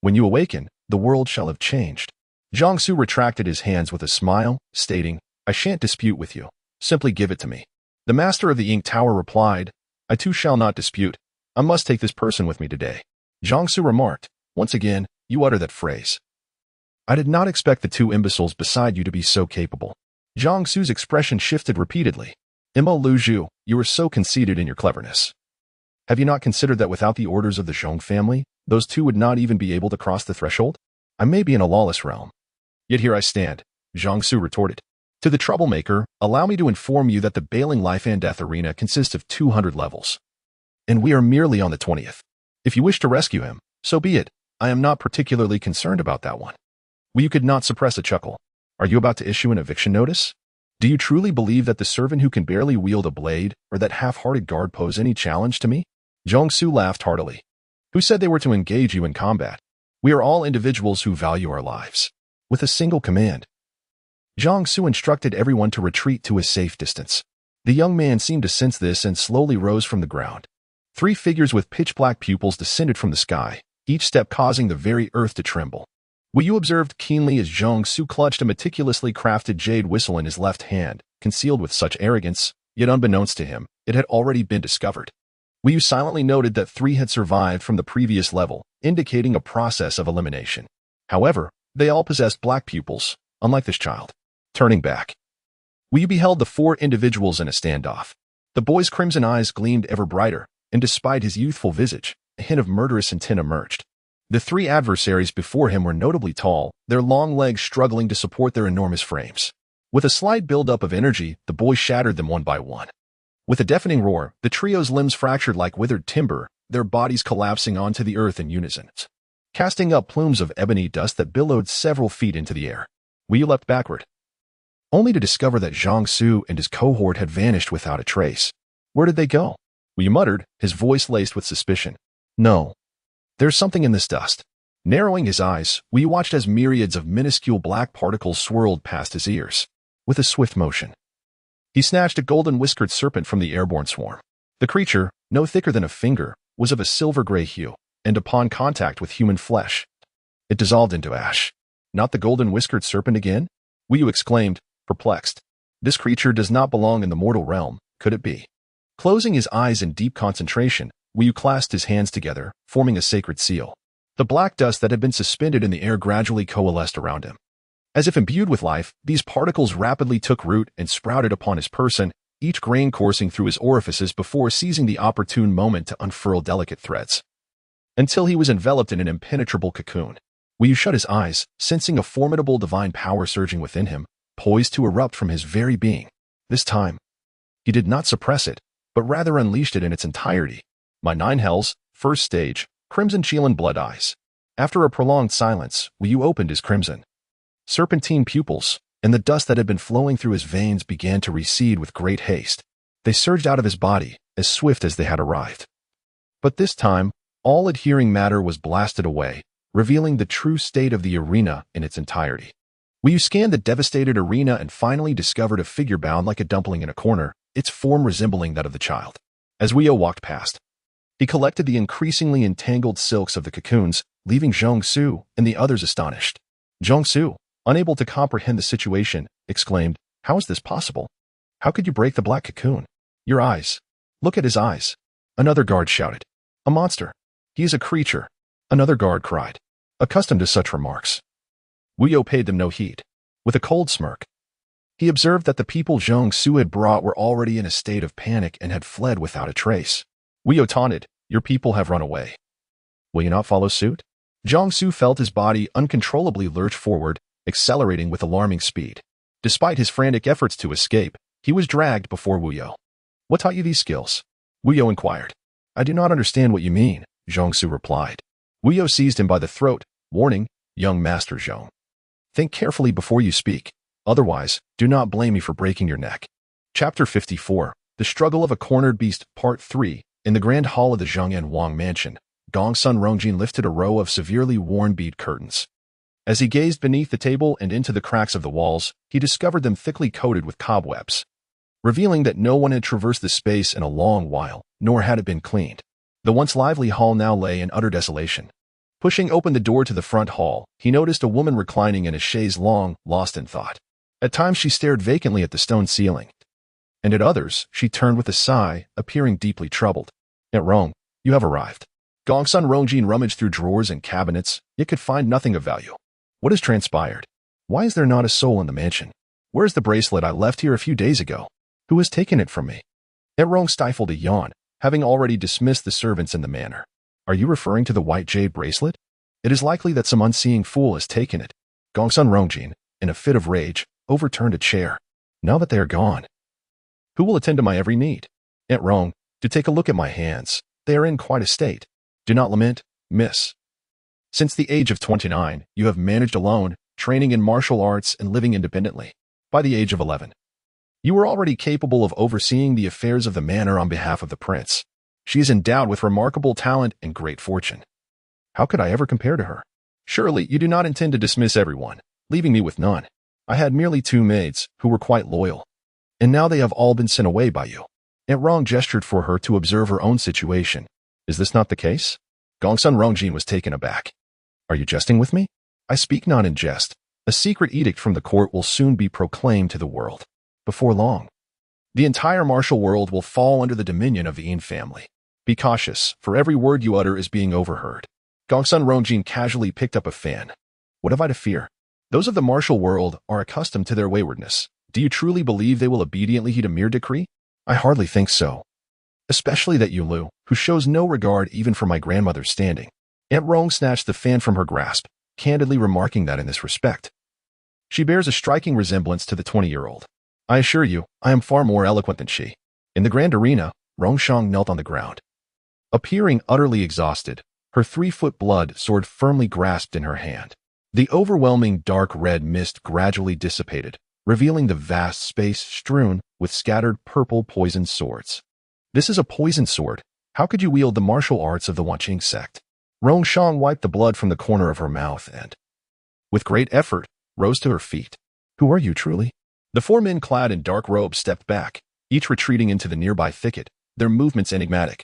When you awaken, the world shall have changed. Zhongsu retracted his hands with a smile, stating, I shan't dispute with you. Simply give it to me. The Master of the Ink Tower replied, I too shall not dispute. I must take this person with me today. Zhongsu remarked, once again, you utter that phrase. I did not expect the two imbeciles beside you to be so capable. Zhongsu's expression shifted repeatedly. Imo Lu Zhu, you are so conceited in your cleverness. Have you not considered that without the orders of the Zhong family, those two would not even be able to cross the threshold? I may be in a lawless realm. Yet here I stand, Zhongsu retorted. To the troublemaker, allow me to inform you that the Bailing Life and Death Arena consists of 200 levels. And we are merely on the 20th. If you wish to rescue him, so be it. I am not particularly concerned about that one. You could not suppress a chuckle. Are you about to issue an eviction notice? Do you truly believe that the servant who can barely wield a blade or that half-hearted guard pose any challenge to me? Zhongsu laughed heartily. Who said they were to engage you in combat? We are all individuals who value our lives. With a single command, Zhongsu instructed everyone to retreat to a safe distance. The young man seemed to sense this and slowly rose from the ground. 3 figures with pitch-black pupils descended from the sky, each step causing the very earth to tremble. Wu Yu observed keenly as Zhang Su clutched a meticulously crafted jade whistle in his left hand, concealed with such arrogance, yet unbeknownst to him, it had already been discovered. Wu Yu silently noted that 3 had survived from the previous level, indicating a process of elimination. However, they all possessed black pupils, unlike this child. Turning back, Wu Yu beheld the 4 individuals in a standoff. The boy's crimson eyes gleamed ever brighter, and despite his youthful visage, a hint of murderous intent emerged. The 3 adversaries before him were notably tall, their long legs struggling to support their enormous frames. With a slight buildup of energy, the boy shattered them one by one. With a deafening roar, the trio's limbs fractured like withered timber, their bodies collapsing onto the earth in unison, casting up plumes of ebony dust that billowed several feet into the air. Wu Yu leapt backward, only to discover that Zhang Su and his cohort had vanished without a trace. Where did they go? Wu Yu muttered, his voice laced with suspicion. No. There's something in this dust. Narrowing his eyes, Wu Yu watched as myriads of minuscule black particles swirled past his ears. With a swift motion, he snatched a golden-whiskered serpent from the airborne swarm. The creature, no thicker than a finger, was of a silver-gray hue, and upon contact with human flesh, it dissolved into ash. Not the golden-whiskered serpent again? Wu Yu exclaimed, perplexed. This creature does not belong in the mortal realm, could it be? Closing his eyes in deep concentration, Wu Yu clasped his hands together, forming a sacred seal. The black dust that had been suspended in the air gradually coalesced around him. As if imbued with life, these particles rapidly took root and sprouted upon his person, each grain coursing through his orifices before seizing the opportune moment to unfurl delicate threads. Until he was enveloped in an impenetrable cocoon. Wu Yu shut his eyes, sensing a formidable divine power surging within him, poised to erupt from his very being. This time, he did not suppress it, but rather unleashed it in its entirety. My 9 hells, first stage, crimson Chelan blood eyes. After a prolonged silence, Wu Yu opened his crimson serpentine pupils, and the dust that had been flowing through his veins began to recede with great haste. They surged out of his body, as swift as they had arrived. But this time, all adhering matter was blasted away, revealing the true state of the arena in its entirety. Wu Yu scanned the devastated arena and finally discovered a figure bound like a dumpling in a corner, its form resembling that of the child. As Wu Yu walked past, he collected the increasingly entangled silks of the cocoons, leaving Zhang Su and the others astonished. Zhang Su, unable to comprehend the situation, exclaimed, "How is this possible? How could you break the black cocoon? Your eyes. Look at his eyes." Another guard shouted. "A monster. He is a creature," another guard cried, accustomed to such remarks. Wu Yu paid them no heed. With a cold smirk, he observed that the people Zhang Su had brought were already in a state of panic and had fled without a trace. Wu Yu taunted, "Your people have run away. Will you not follow suit?" Zhang Su felt his body uncontrollably lurch forward, accelerating with alarming speed. Despite his frantic efforts to escape, he was dragged before Wu Yu. "What taught you these skills?" Wu Yu inquired. "I do not understand what you mean," Zhang Su replied. Wu Yu seized him by the throat, warning, "Young Master Zhang, think carefully before you speak. Otherwise, do not blame me for breaking your neck." Chapter 54, The Struggle of a Cornered Beast, Part 3. In the grand hall of the Zhangyan Wang mansion, Gongsun Rongjin lifted a row of severely worn bead curtains. As he gazed beneath the table and into the cracks of the walls, he discovered them thickly coated with cobwebs, revealing that no one had traversed the space in a long while, nor had it been cleaned. The once lively hall now lay in utter desolation. Pushing open the door to the front hall, he noticed a woman reclining in a chaise longue, lost in thought. At times she stared vacantly at the stone ceiling, and at others she turned with a sigh, appearing deeply troubled. "At Rome, you have arrived." Gongsun Rongjin rummaged through drawers and cabinets, yet could find nothing of value. What has transpired? Why is there not a soul in the mansion? Where is the bracelet I left here a few days ago? Who has taken it from me? Erong stifled a yawn, having already dismissed the servants in the manor. "Are you referring to the white jade bracelet? It is likely that some unseeing fool has taken it." Gongsun Rongjin, in a fit of rage, overturned a chair. "Now that they are gone, who will attend to my every need? Aunt Rong, to take a look at my hands. They are in quite a state. Do not lament, miss. Since the age of 29, you have managed alone, training in martial arts and living independently. By the age of 11, you were already capable of overseeing the affairs of the manor on behalf of the prince. She is endowed with remarkable talent and great fortune. How could I ever compare to her? Surely you do not intend to dismiss everyone, leaving me with none. I had merely 2 maids, who were quite loyal, and now they have all been sent away by you." Aunt Rong gestured for her to observe her own situation. "Is this not the case?" Gongsun Rongjin was taken aback. "Are you jesting with me?" I speak not in jest. A secret edict from the court will soon be proclaimed to the world. Before long, the entire martial world will fall under the dominion of the Yin family. Be cautious, for every word you utter is being overheard. Gongsun Rongjin casually picked up a fan. What have I to fear? Those of the martial world are accustomed to their waywardness. Do you truly believe they will obediently heed a mere decree? I hardly think so. Especially that Yulu, who shows no regard even for my grandmother's standing. Aunt Rong snatched the fan from her grasp, candidly remarking that in this respect, she bears a striking resemblance to the 20-year-old. I assure you, I am far more eloquent than she. In the grand arena, Rongshang knelt on the ground. Appearing utterly exhausted, her 3-foot blood sword firmly grasped in her hand. The overwhelming dark red mist gradually dissipated, revealing the vast space strewn with scattered purple poisoned swords. This is a poisoned sword. How could you wield the martial arts of the Wanqing sect? Rongshang wiped the blood from the corner of her mouth and, with great effort, rose to her feet. Who are you truly? The 4 men clad in dark robes stepped back, each retreating into the nearby thicket, their movements enigmatic.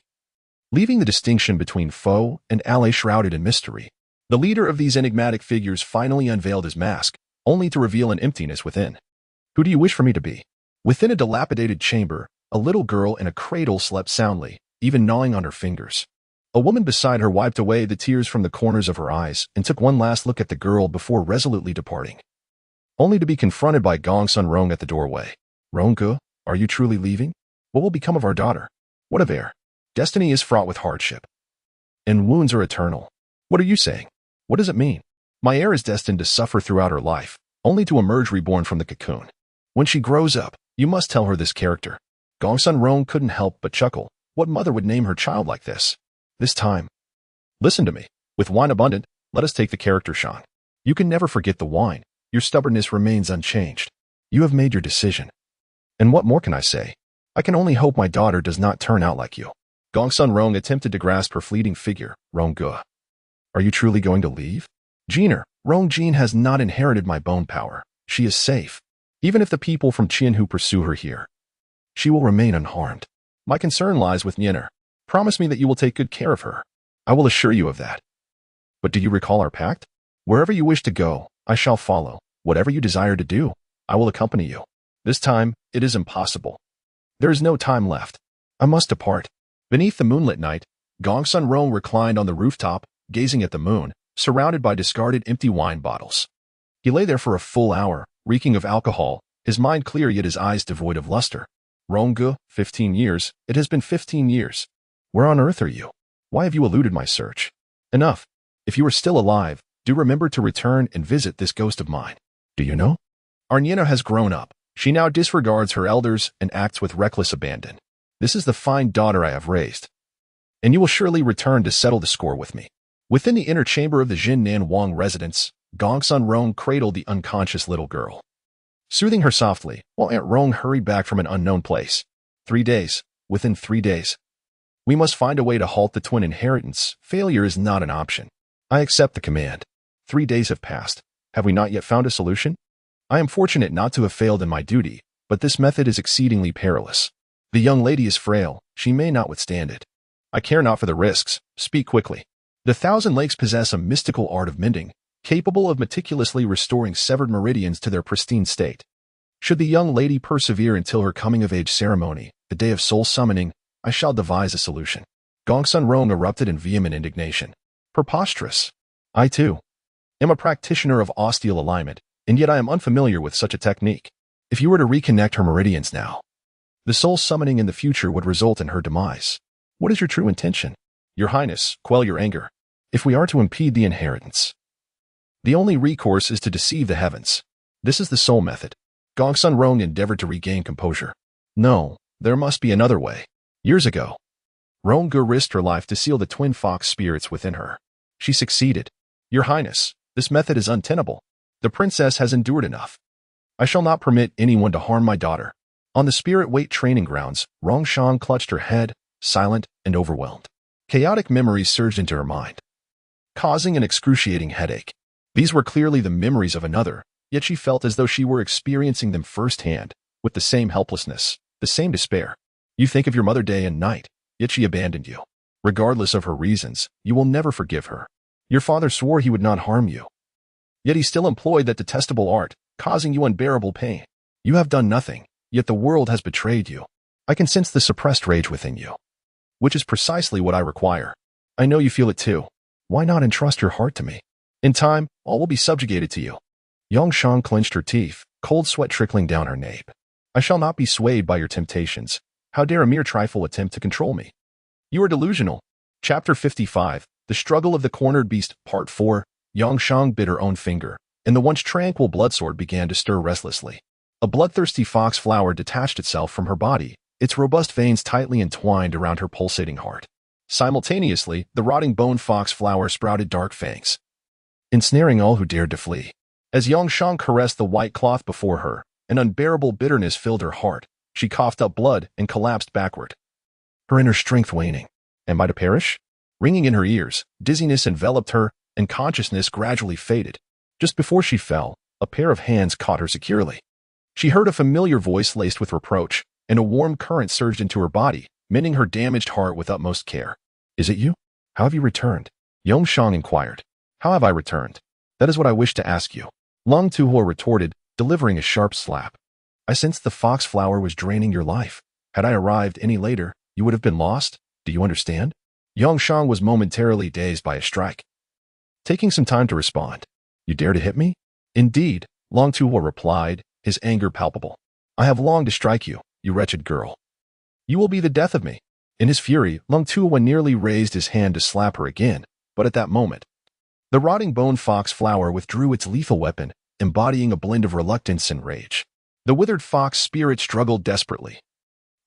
Leaving the distinction between foe and ally shrouded in mystery, the leader of these enigmatic figures finally unveiled his mask, only to reveal an emptiness within. Who do you wish for me to be? Within a dilapidated chamber, a little girl in a cradle slept soundly, even gnawing on her fingers. A woman beside her wiped away the tears from the corners of her eyes and took one last look at the girl before resolutely departing, only to be confronted by Gongsun Rong at the doorway. Rongge, are you truly leaving? What will become of our daughter? What of heir? Destiny is fraught with hardship, and wounds are eternal. What are you saying? What does it mean? My heir is destined to suffer throughout her life, only to emerge reborn from the cocoon. When she grows up, you must tell her this character. Gongsun Rong couldn't help but chuckle. What mother would name her child like this? This time, listen to me. With wine abundant, let us take the character Shang. You can never forget the wine. Your stubbornness remains unchanged. You have made your decision. And what more can I say? I can only hope my daughter does not turn out like you. Gongsun Rong attempted to grasp her fleeting figure. Rongge, are you truly going to leave? Jeaner, Rongjin has not inherited my bone power. She is safe. Even if the people from Qin who pursue her here, she will remain unharmed. My concern lies with Yener. Promise me that you will take good care of her. I will assure you of that. But do you recall our pact? Wherever you wish to go, I shall follow. Whatever you desire to do, I will accompany you. This time, it is impossible. There is no time left. I must depart. Beneath the moonlit night, Gongsun Rong reclined on the rooftop, gazing at the moon, surrounded by discarded empty wine bottles. He lay there for a full hour, reeking of alcohol, his mind clear yet his eyes devoid of luster. Rongge, 15 years. It has been 15 years. Where on earth are you? Why have you eluded my search? Enough. If you are still alive, do remember to return and visit this ghost of mine. Do you know? Our Niena has grown up. She now disregards her elders and acts with reckless abandon. This is the fine daughter I have raised. And you will surely return to settle the score with me. Within the inner chamber of the Jinnan Wang residence, Gongsun Rong cradled the unconscious little girl, soothing her softly, while Aunt Rong hurried back from an unknown place. 3 days. Within 3 days. We must find a way to halt the twin inheritance. Failure is not an option. I accept the command. 3 days have passed. Have we not yet found a solution? I am fortunate not to have failed in my duty, but this method is exceedingly perilous. The young lady is frail. She may not withstand it. I care not for the risks. Speak quickly. The 1,000 Lakes possess a mystical art of mending, capable of meticulously restoring severed meridians to their pristine state. Should the young lady persevere until her coming-of-age ceremony, the day of soul summoning, I shall devise a solution. Gongsun Rong erupted in vehement indignation. Preposterous. I, too, am a practitioner of osteal alignment, and yet I am unfamiliar with such a technique. If you were to reconnect her meridians now, the soul summoning in the future would result in her demise. What is your true intention? Your Highness, quell your anger. If we are to impede the inheritance, the only recourse is to deceive the heavens. This is the soul method. Gongsun Rong endeavored to regain composure. No, there must be another way. Years ago, Rongge risked her life to seal the twin fox spirits within her. She succeeded. Your Highness, this method is untenable. The princess has endured enough. I shall not permit anyone to harm my daughter. On the spirit weight training grounds, Rongshan clutched her head, silent and overwhelmed. Chaotic memories surged into her mind, causing an excruciating headache. These were clearly the memories of another, yet she felt as though she were experiencing them firsthand, with the same helplessness, the same despair. You think of your mother day and night, yet she abandoned you. Regardless of her reasons, you will never forgive her. Your father swore he would not harm you. Yet he still employed that detestable art, causing you unbearable pain. You have done nothing, yet the world has betrayed you. I can sense the suppressed rage within you, which is precisely what I require. I know you feel it too. Why not entrust your heart to me? In time, all will be subjugated to you. Yongshang clenched her teeth, cold sweat trickling down her nape. I shall not be swayed by your temptations. How dare a mere trifle attempt to control me? You are delusional. Chapter 55, The Struggle of the Cornered Beast, Part 4. Yongshang bit her own finger, and the once tranquil bloodsword began to stir restlessly. A bloodthirsty fox flower detached itself from her body, its robust veins tightly entwined around her pulsating heart. Simultaneously, the rotting bone fox flower sprouted dark fangs, ensnaring all who dared to flee. As Yongshang caressed the white cloth before her, an unbearable bitterness filled her heart. She coughed up blood and collapsed backward, her inner strength waning. Am I to perish? Ringing in her ears, dizziness enveloped her, and consciousness gradually faded. Just before she fell, a pair of hands caught her securely. She heard a familiar voice laced with reproach, and a warm current surged into her body, mending her damaged heart with utmost care. Is it you? How have you returned? Yongshang inquired. How have I returned? That is what I wish to ask you. Long Tuhor retorted, delivering a sharp slap. I sensed the fox flower was draining your life. Had I arrived any later, you would have been lost. Do you understand? Yongshang was momentarily dazed by a strike, taking some time to respond. You dare to hit me? Indeed, Long Tuhor replied, his anger palpable. I have longed to strike you, you wretched girl. You will be the death of me. In his fury, Long Tuhor nearly raised his hand to slap her again, but at that moment, the rotting bone fox flower withdrew its lethal weapon, embodying a blend of reluctance and rage. The withered fox spirit struggled desperately,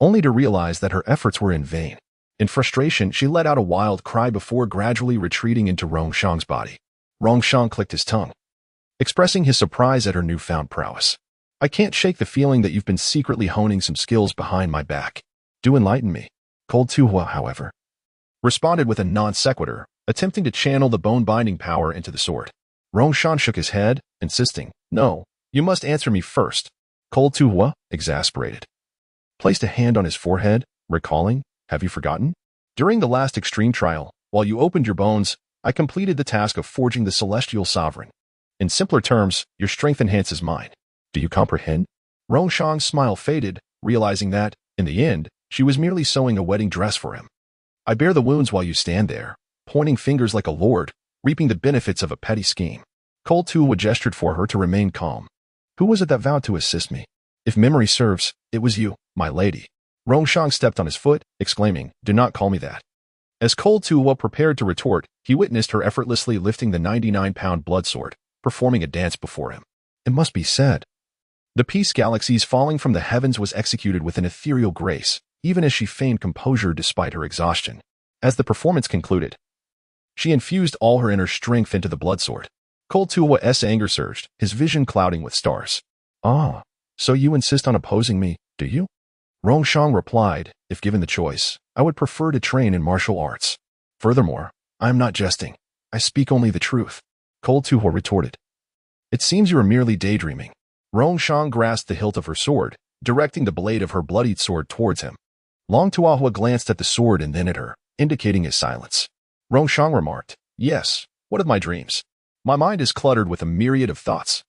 only to realize that her efforts were in vain. In frustration, she let out a wild cry before gradually retreating into Rongshang's body. Rongshang clicked his tongue, expressing his surprise at her newfound prowess. I can't shake the feeling that you've been secretly honing some skills behind my back. Do enlighten me. Cold Tuhua, however, responded with a non sequitur, attempting to channel the bone-binding power into the sword. Rongshang shook his head, insisting, No, you must answer me first. Cold Tuhua, exasperated, placed a hand on his forehead, recalling, Have you forgotten? During the last extreme trial, while you opened your bones, I completed the task of forging the celestial sovereign. In simpler terms, your strength enhances mine. Do you comprehend? Rongshang's smile faded, realizing that, in the end, she was merely sewing a wedding dress for him. I bear the wounds while you stand there, pointing fingers like a lord, reaping the benefits of a petty scheme. Cold Tuhua gestured for her to remain calm. Who was it that vowed to assist me? If memory serves, it was you, my lady. Rongshang stepped on his foot, exclaiming, Do not call me that. As Cold Tuhua prepared to retort, he witnessed her effortlessly lifting the 99-pound bloodsword, performing a dance before him. It must be said, the peace galaxies falling from the heavens was executed with an ethereal grace, even as she feigned composure despite her exhaustion. As the performance concluded, she infused all her inner strength into the bloodsword. Cold Tuhua's anger surged, his vision clouding with stars. Ah, so you insist on opposing me, do you? Rongshang replied, If given the choice, I would prefer to train in martial arts. Furthermore, I am not jesting. I speak only the truth. Cold Tuhua retorted. It seems you are merely daydreaming. Rongshang grasped the hilt of her sword, directing the blade of her bloodied sword towards him. Long Tuhua glanced at the sword and then at her, indicating his silence. Rongshang remarked, Yes, what of my dreams? My mind is cluttered with a myriad of thoughts,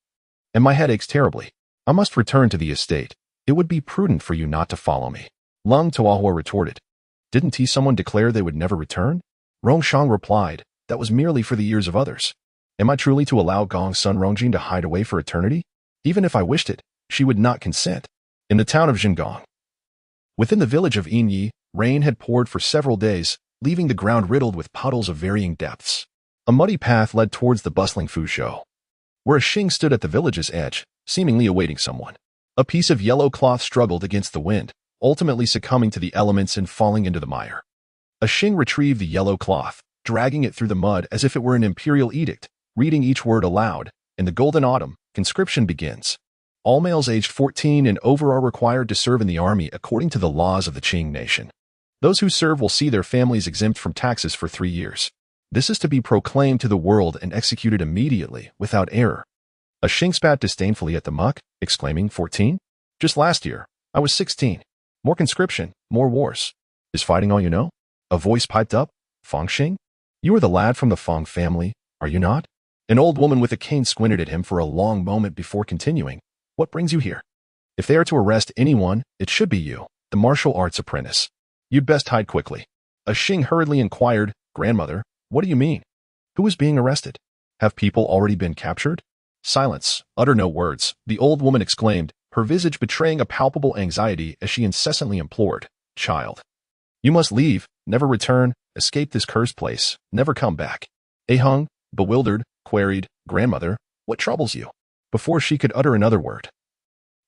and my head aches terribly. I must return to the estate. It would be prudent for you not to follow me. Long Tuhua retorted. Didn't someone declare they would never return? Rongshang replied, That was merely for the ears of others. Am I truly to allow Gong's son Rongjin to hide away for eternity? Even if I wished it, she would not consent. In the town of Zhengong, within the village of Yinyi, rain had poured for several days, leaving the ground riddled with puddles of varying depths. A muddy path led towards the bustling Fuzhou, where a Xing stood at the village's edge, seemingly awaiting someone. A piece of yellow cloth struggled against the wind, ultimately succumbing to the elements and falling into the mire. A Xing retrieved the yellow cloth, dragging it through the mud as if it were an imperial edict, reading each word aloud. In the golden autumn, conscription begins. All males aged 14 and over are required to serve in the army according to the laws of the Qing nation. Those who serve will see their families exempt from taxes for 3 years. This is to be proclaimed to the world and executed immediately, without error. A Xing spat disdainfully at the muck, exclaiming, 14? Just last year, I was 16. More conscription, more wars. Is fighting all you know? A voice piped up. Feng Xing? You are the lad from the Feng family, are you not? An old woman with a cane squinted at him for a long moment before continuing. What brings you here? If they are to arrest anyone, it should be you, the martial arts apprentice. You'd best hide quickly. A Xing hurriedly inquired, Grandmother, what do you mean? Who is being arrested? Have people already been captured? Silence. Utter no words, the old woman exclaimed, her visage betraying a palpable anxiety as she incessantly implored, Child. You must leave, never return, escape this cursed place, never come back. Hung, bewildered, queried, Grandmother, what troubles you? Before she could utter another word,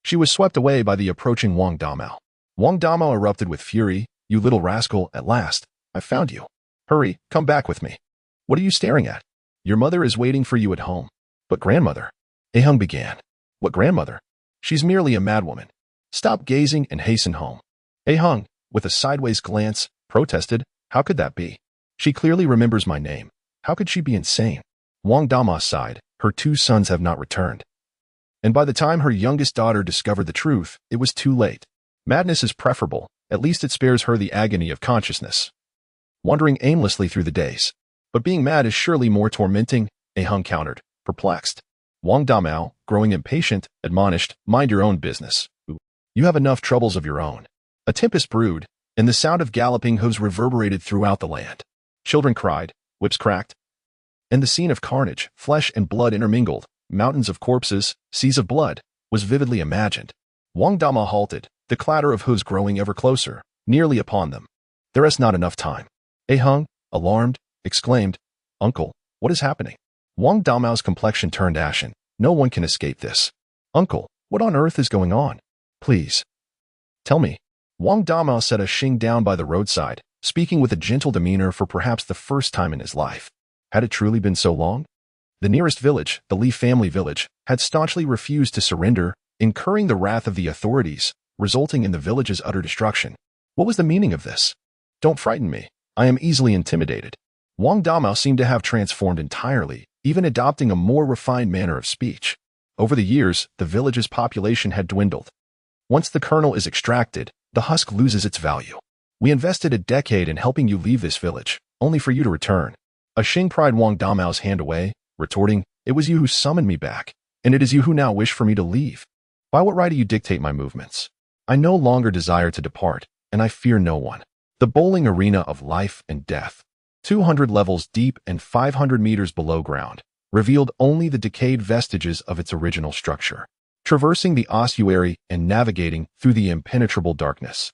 she was swept away by the approaching Wang Damao. Wang Damao erupted with fury, You little rascal, at last, I've found you. Hurry, come back with me. What are you staring at? Your mother is waiting for you at home. But Grandmother, Hung began. What grandmother? She's merely a madwoman. Stop gazing and hasten home. Hung, with a sideways glance, protested, How could that be? She clearly remembers my name. How could she be insane? Wang Dama sighed, Her 2 sons have not returned. And by the time her youngest daughter discovered the truth, it was too late. Madness is preferable, at least it spares her the agony of consciousness. Wandering aimlessly through the days. But being mad is surely more tormenting, Hung countered, perplexed. Wang Damao, growing impatient, admonished, Mind your own business. You have enough troubles of your own. A tempest brewed, and the sound of galloping hooves reverberated throughout the land. Children cried, whips cracked, and the scene of carnage, flesh and blood intermingled, mountains of corpses, seas of blood, was vividly imagined. Wang Dama halted, the clatter of hooves growing ever closer, nearly upon them. There is not enough time. Hung, alarmed, exclaimed, Uncle, what is happening? Wang Damao's complexion turned ashen. No one can escape this. Uncle, what on earth is going on? Please. Tell me. Wang Damao set a Xing down by the roadside, speaking with a gentle demeanor for perhaps the first time in his life. Had it truly been so long? The nearest village, the Li family village, had staunchly refused to surrender, incurring the wrath of the authorities, resulting in the village's utter destruction. What was the meaning of this? Don't frighten me. I am easily intimidated. Wang Damao seemed to have transformed entirely, even adopting a more refined manner of speech. Over the years, the village's population had dwindled. Once the kernel is extracted, the husk loses its value. We invested a decade in helping you leave this village, only for you to return. A Xing pried Wang Damao's hand away, retorting, It was you who summoned me back, and it is you who now wish for me to leave. By what right do you dictate my movements? I no longer desire to depart, and I fear no one. The bowling arena of life and death, 200 levels deep and 500 meters below ground, revealed only the decayed vestiges of its original structure. Traversing the ossuary and navigating through the impenetrable darkness,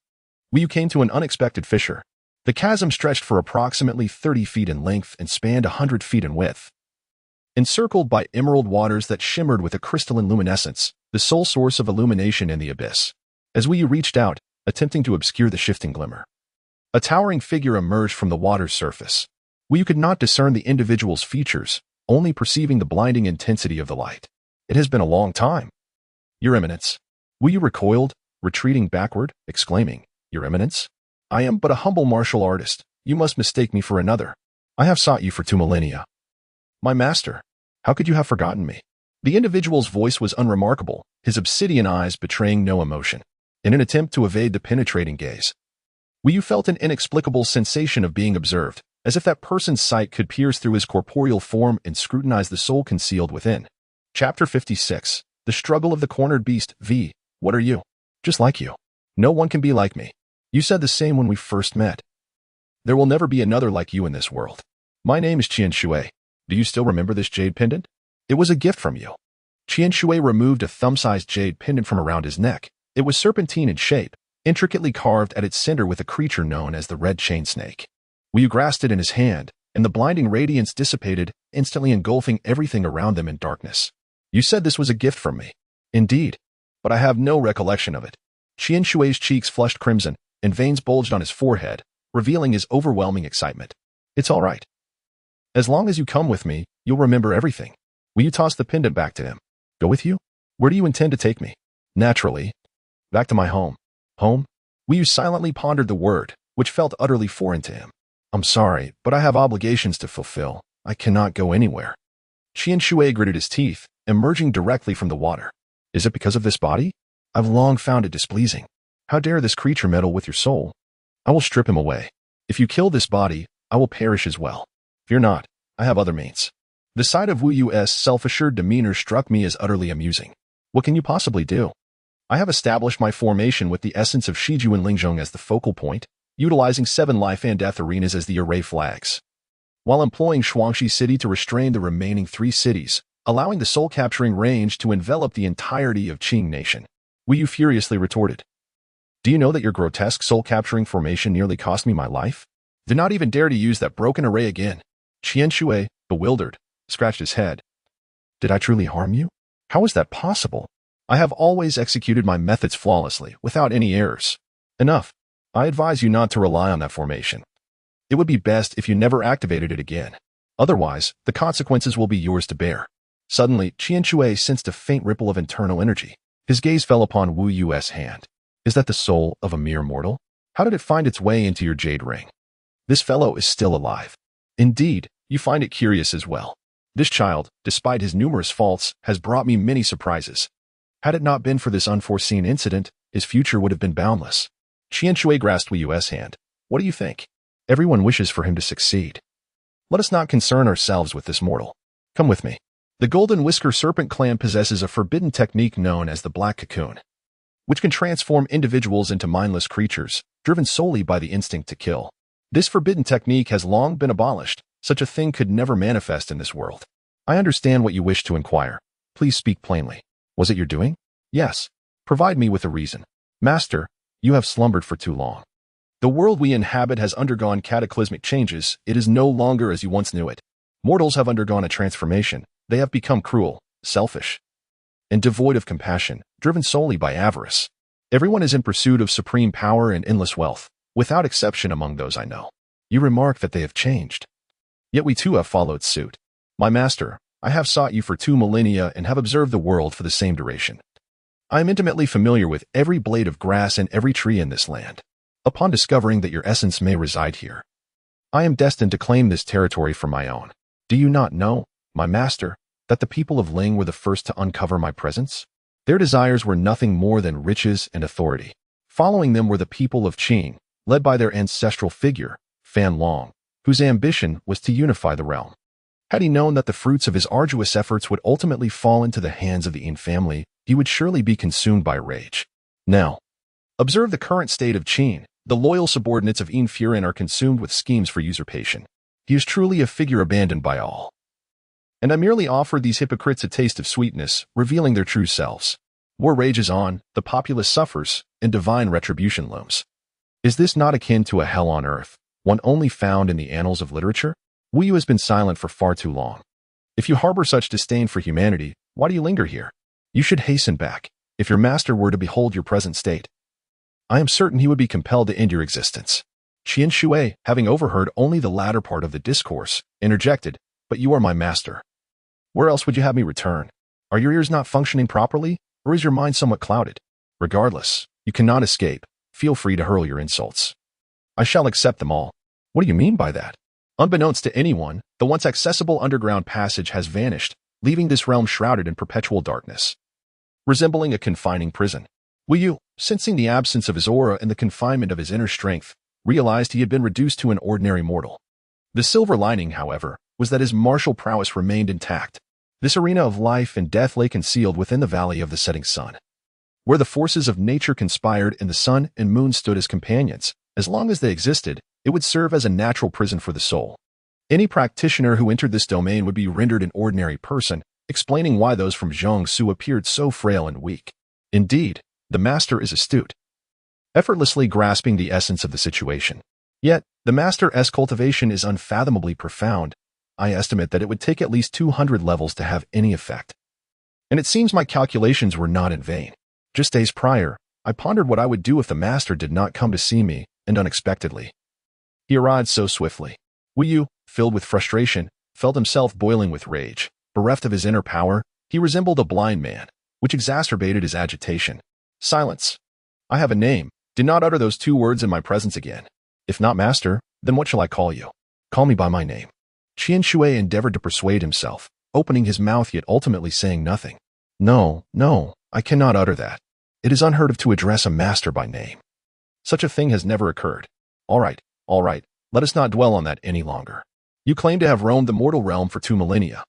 you came to an unexpected fissure. The chasm stretched for approximately 30 feet in length and spanned 100 feet in width. Encircled by emerald waters that shimmered with a crystalline luminescence, the sole source of illumination in the abyss. As we reached out, attempting to obscure the shifting glimmer, a towering figure emerged from the water's surface. You could not discern the individual's features, only perceiving the blinding intensity of the light. It has been a long time. Your Eminence. You recoiled, retreating backward, exclaiming, Your Eminence? I am but a humble martial artist. You must mistake me for another. I have sought you for 2 millennia. My master, how could you have forgotten me? The individual's voice was unremarkable, his obsidian eyes betraying no emotion. In an attempt to evade the penetrating gaze, you felt an inexplicable sensation of being observed, as if that person's sight could pierce through his corporeal form and scrutinize the soul concealed within. Chapter 56. The Struggle of the Cornered Beast. V. What are you? Just like you. No one can be like me. You said the same when we first met. There will never be another like you in this world. My name is Qian Shui. Do you still remember this jade pendant? It was a gift from you. Qian Shui removed a thumb-sized jade pendant from around his neck. It was serpentine in shape, intricately carved at its center with a creature known as the red chain snake. You grasped it in his hand, and the blinding radiance dissipated, instantly engulfing everything around them in darkness. You said this was a gift from me. Indeed, but I have no recollection of it. Qian Shui's cheeks flushed crimson, and veins bulged on his forehead, revealing his overwhelming excitement. It's all right. As long as you come with me, you'll remember everything. You toss the pendant back to him. Go with you? Where do you intend to take me? Naturally. Back to my home. Home? You silently pondered the word, which felt utterly foreign to him. I'm sorry, but I have obligations to fulfill. I cannot go anywhere. Qian Shui gritted his teeth, emerging directly from the water. Is it because of this body? I've long found it displeasing. How dare this creature meddle with your soul? I will strip him away. If you kill this body, I will perish as well. Fear not, I have other means. The sight of Wu Yu's self-assured demeanor struck me as utterly amusing. What can you possibly do? I have established my formation with the essence of Shiju and Lingzhong as the focal point, utilizing 7 life and death arenas as the array flags, while employing Shuangxi City to restrain the remaining 3 cities, allowing the soul-capturing range to envelop the entirety of Qing Nation. Wu Yu furiously retorted. Do you know that your grotesque soul-capturing formation nearly cost me my life? Do not even dare to use that broken array again. Qian Shui, bewildered, scratched his head. Did I truly harm you? How is that possible? I have always executed my methods flawlessly, without any errors. Enough. I advise you not to rely on that formation. It would be best if you never activated it again. Otherwise, the consequences will be yours to bear. Suddenly, Qian Shui sensed a faint ripple of internal energy. His gaze fell upon Wu Yu's hand. Is that the soul of a mere mortal? How did it find its way into your jade ring? This fellow is still alive. Indeed, you find it curious as well. This child, despite his numerous faults, has brought me many surprises. Had it not been for this unforeseen incident, his future would have been boundless. Qian Shui grasped Wu Yu's hand. What do you think? Everyone wishes for him to succeed. Let us not concern ourselves with this mortal. Come with me. The Golden Whisker Serpent clan possesses a forbidden technique known as the Black Cocoon, which can transform individuals into mindless creatures, driven solely by the instinct to kill. This forbidden technique has long been abolished. Such a thing could never manifest in this world. I understand what you wish to inquire. Please speak plainly. Was it your doing? Yes. Provide me with a reason. Master, you have slumbered for too long. The world we inhabit has undergone cataclysmic changes. It is no longer as you once knew it. Mortals have undergone a transformation. They have become cruel, selfish, and devoid of compassion, driven solely by avarice. Everyone is in pursuit of supreme power and endless wealth, without exception among those I know. You remark that they have changed. Yet we too have followed suit. My master, I have sought you for 2 millennia and have observed the world for the same duration. I am intimately familiar with every blade of grass and every tree in this land. Upon discovering that your essence may reside here, I am destined to claim this territory for my own. Do you not know, my master, that the people of Ling were the first to uncover my presence? Their desires were nothing more than riches and authority. Following them were the people of Qing, led by their ancestral figure, Fan Long, whose ambition was to unify the realm. Had he known that the fruits of his arduous efforts would ultimately fall into the hands of the Yin family, he would surely be consumed by rage. Now, observe the current state of Qin. The loyal subordinates of Yin Furin are consumed with schemes for usurpation. He is truly a figure abandoned by all. And I merely offered these hypocrites a taste of sweetness, revealing their true selves. War rages on, the populace suffers, and divine retribution looms. Is this not akin to a hell on earth, one only found in the annals of literature? Wu Yu has been silent for far too long. If you harbor such disdain for humanity, why do you linger here? You should hasten back. If your master were to behold your present state, I am certain he would be compelled to end your existence. Qian Shui, having overheard only the latter part of the discourse, interjected, But you are my master. Where else would you have me return? Are your ears not functioning properly, or is your mind somewhat clouded? Regardless, you cannot escape. Feel free to hurl your insults. I shall accept them all. What do you mean by that? Unbeknownst to anyone, the once accessible underground passage has vanished, leaving this realm shrouded in perpetual darkness, resembling a confining prison. Wu Yu, sensing the absence of his aura and the confinement of his inner strength, realized he had been reduced to an ordinary mortal. The silver lining, however, was that his martial prowess remained intact. This arena of life and death lay concealed within the valley of the setting sun, where the forces of nature conspired and the sun and moon stood as companions. As long as they existed, it would serve as a natural prison for the soul. Any practitioner who entered this domain would be rendered an ordinary person, explaining why those from Jiangsu appeared so frail and weak. Indeed, the master is astute, effortlessly grasping the essence of the situation. Yet, the master's cultivation is unfathomably profound. I estimate that it would take at least 200 levels to have any effect. And it seems my calculations were not in vain. Just days prior, I pondered what I would do if the master did not come to see me, and unexpectedly, he arrived so swiftly. Wu Yu, filled with frustration, felt himself boiling with rage. Bereft of his inner power, he resembled a blind man, which exacerbated his agitation. Silence. I have a name. Do not utter those 2 words in my presence again. If not master, then what shall I call you? Call me by my name. Qian Shui endeavored to persuade himself, opening his mouth yet ultimately saying nothing. No, I cannot utter that. It is unheard of to address a master by name. Such a thing has never occurred. All right, let us not dwell on that any longer. You claim to have roamed the mortal realm for 2 millennia.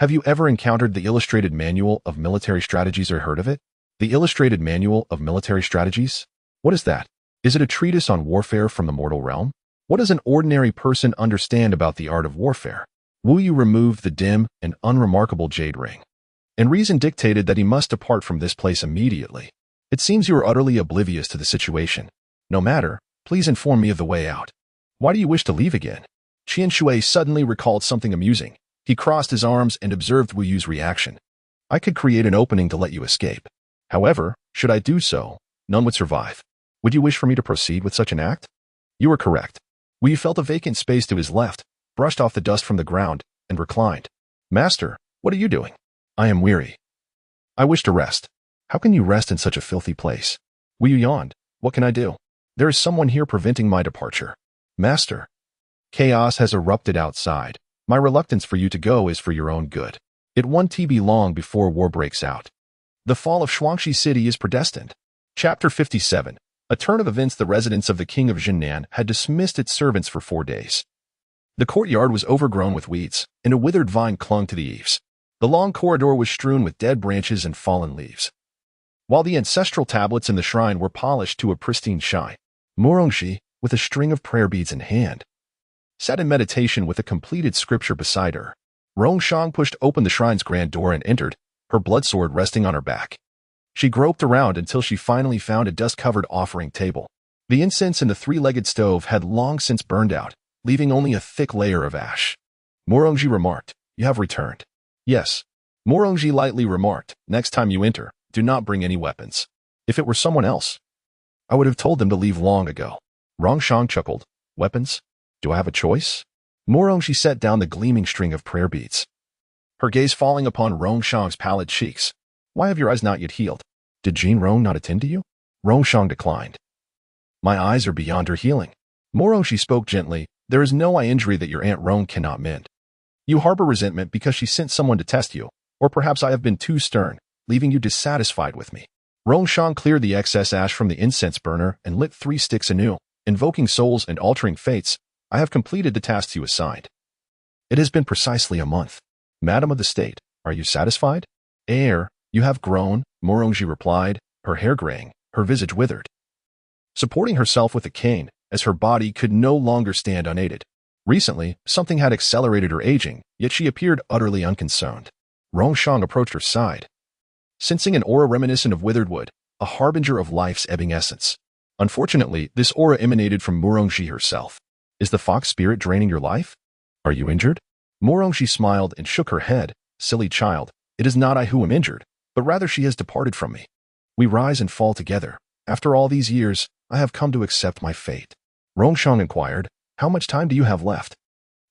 Have you ever encountered the Illustrated Manual of Military Strategies or heard of it? The Illustrated Manual of Military Strategies? What is that? Is it a treatise on warfare from the mortal realm? What does an ordinary person understand about the art of warfare? Wu Yu removed the dim and unremarkable jade ring, and reason dictated that he must depart from this place immediately. It seems you are utterly oblivious to the situation. No matter, please inform me of the way out. Why do you wish to leave again? Qian Shui suddenly recalled something amusing. He crossed his arms and observed Wu Yu's reaction. I could create an opening to let you escape. However, should I do so, none would survive. Would you wish for me to proceed with such an act? You are correct. Wu Yu felt a vacant space to his left, brushed off the dust from the ground, and reclined. Master, what are you doing? I am weary. I wish to rest. How can you rest in such a filthy place? Wu Yu yawned. What can I do? There is someone here preventing my departure. Master. Chaos has erupted outside. My reluctance for you to go is for your own good. It won't be long before war breaks out. The fall of Shuangxi City is predestined. Chapter 57. A turn of events. The residence of the king of Jinnan had dismissed its servants for 4 days. The courtyard was overgrown with weeds, and a withered vine clung to the eaves. The long corridor was strewn with dead branches and fallen leaves. While the ancestral tablets in the shrine were polished to a pristine shine, Morongxi, with a string of prayer beads in hand, sat in meditation with a completed scripture beside her. Rongshang pushed open the shrine's grand door and entered, her blood sword resting on her back. She groped around until she finally found a dust-covered offering table. The incense in the 3-legged stove had long since burned out, leaving only a thick layer of ash. Morongxi remarked, "You have returned." "Yes." Morongxi lightly remarked, "Next time you enter, do not bring any weapons. If it were someone else, I would have told them to leave long ago." Rongshang chuckled. "Weapons? Do I have a choice?" Morongxi set down the gleaming string of prayer beads, her gaze falling upon Rongshang's pallid cheeks. "Why have your eyes not yet healed? Did Jin Rong not attend to you?" Rongshang declined. "My eyes are beyond her healing." Morongxi spoke gently. "There is no eye injury that your Aunt Rong cannot mend. You harbor resentment because she sent someone to test you, or perhaps I have been too stern, leaving you dissatisfied with me." Rongshang cleared the excess ash from the incense burner and lit 3 sticks anew, invoking souls and altering fates. "I have completed the tasks you assigned. It has been precisely a month. Madam of the state, are you satisfied?" You have grown," Morongxi replied, her hair graying, her visage withered. Supporting herself with a cane, as her body could no longer stand unaided. Recently, something had accelerated her aging, yet she appeared utterly unconcerned. Rongshang approached her side, sensing an aura reminiscent of withered wood, a harbinger of life's ebbing essence. Unfortunately, this aura emanated from Morongxi herself. "Is the fox spirit draining your life? Are you injured?" Morongxi smiled and shook her head. "Silly child, it is not I who am injured, but rather she has departed from me. We rise and fall together. After all these years, I have come to accept my fate." Rongshang inquired, "How much time do you have left?"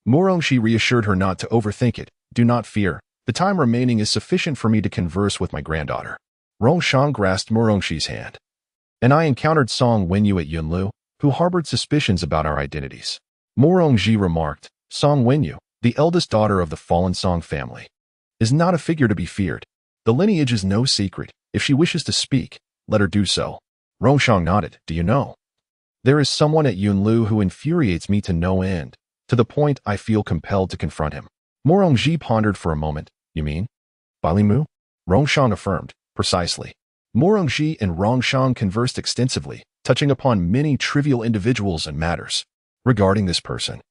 Morongxi reassured her not to overthink it. "Do not fear. The time remaining is sufficient for me to converse with my granddaughter." Rongshang grasped Morongxi's hand. "And I encountered Song Wenyu at Yunlu, who harbored suspicions about our identities." Morongxi remarked, "Song Wenyu, the eldest daughter of the fallen Song family, is not a figure to be feared. The lineage is no secret. If she wishes to speak, let her do so." Rongshang nodded. "Do you know? There is someone at Yunlu who infuriates me to no end, to the point I feel compelled to confront him." Morongxi pondered for a moment. "You mean Balimu?" Rongshang affirmed. "Precisely." Morongxi and Rongshang conversed extensively, touching upon many trivial individuals and matters. "Regarding this person,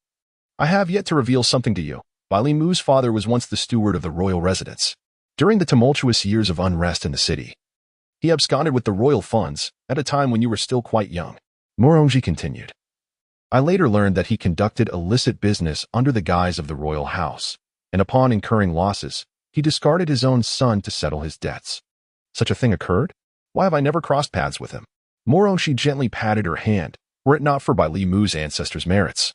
I have yet to reveal something to you. Balimu's father was once the steward of the royal residence. During the tumultuous years of unrest in the city, he absconded with the royal funds at a time when you were still quite young." Morongxi continued. "I later learned that he conducted illicit business under the guise of the royal house, and upon incurring losses, he discarded his own son to settle his debts. Such a thing occurred? Why have I never crossed paths with him?" Morongxi gently patted her hand. "Were it not for Bai Li Mu's ancestors' merits,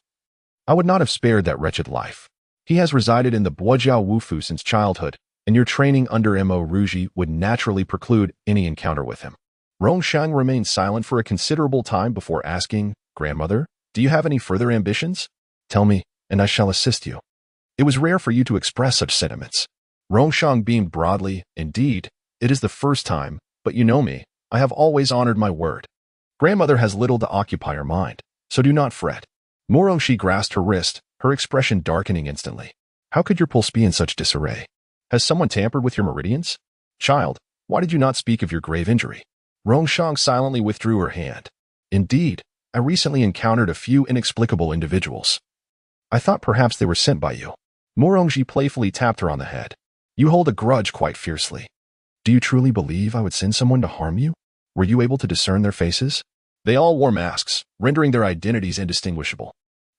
I would not have spared that wretched life. He has resided in the Bojiao Wufu since childhood, and your training under Mo Ruji would naturally preclude any encounter with him." Rongshang remained silent for a considerable time before asking, "Grandmother, do you have any further ambitions? Tell me, and I shall assist you." It was rare for you to express such sentiments. Rongshang beamed broadly. "Indeed, it is the first time, but you know me, I have always honored my word. Grandmother has little to occupy her mind, so do not fret." Morongxi grasped her wrist, her expression darkening instantly. "How could your pulse be in such disarray? Has someone tampered with your meridians? Child, why did you not speak of your grave injury? Rongshang silently withdrew her hand. Indeed, I recently encountered a few inexplicable individuals. I thought perhaps they were sent by you. Morongji playfully tapped her on the head. You hold a grudge quite fiercely. Do you truly believe I would send someone to harm you? Were you able to discern their faces? They all wore masks, rendering their identities indistinguishable.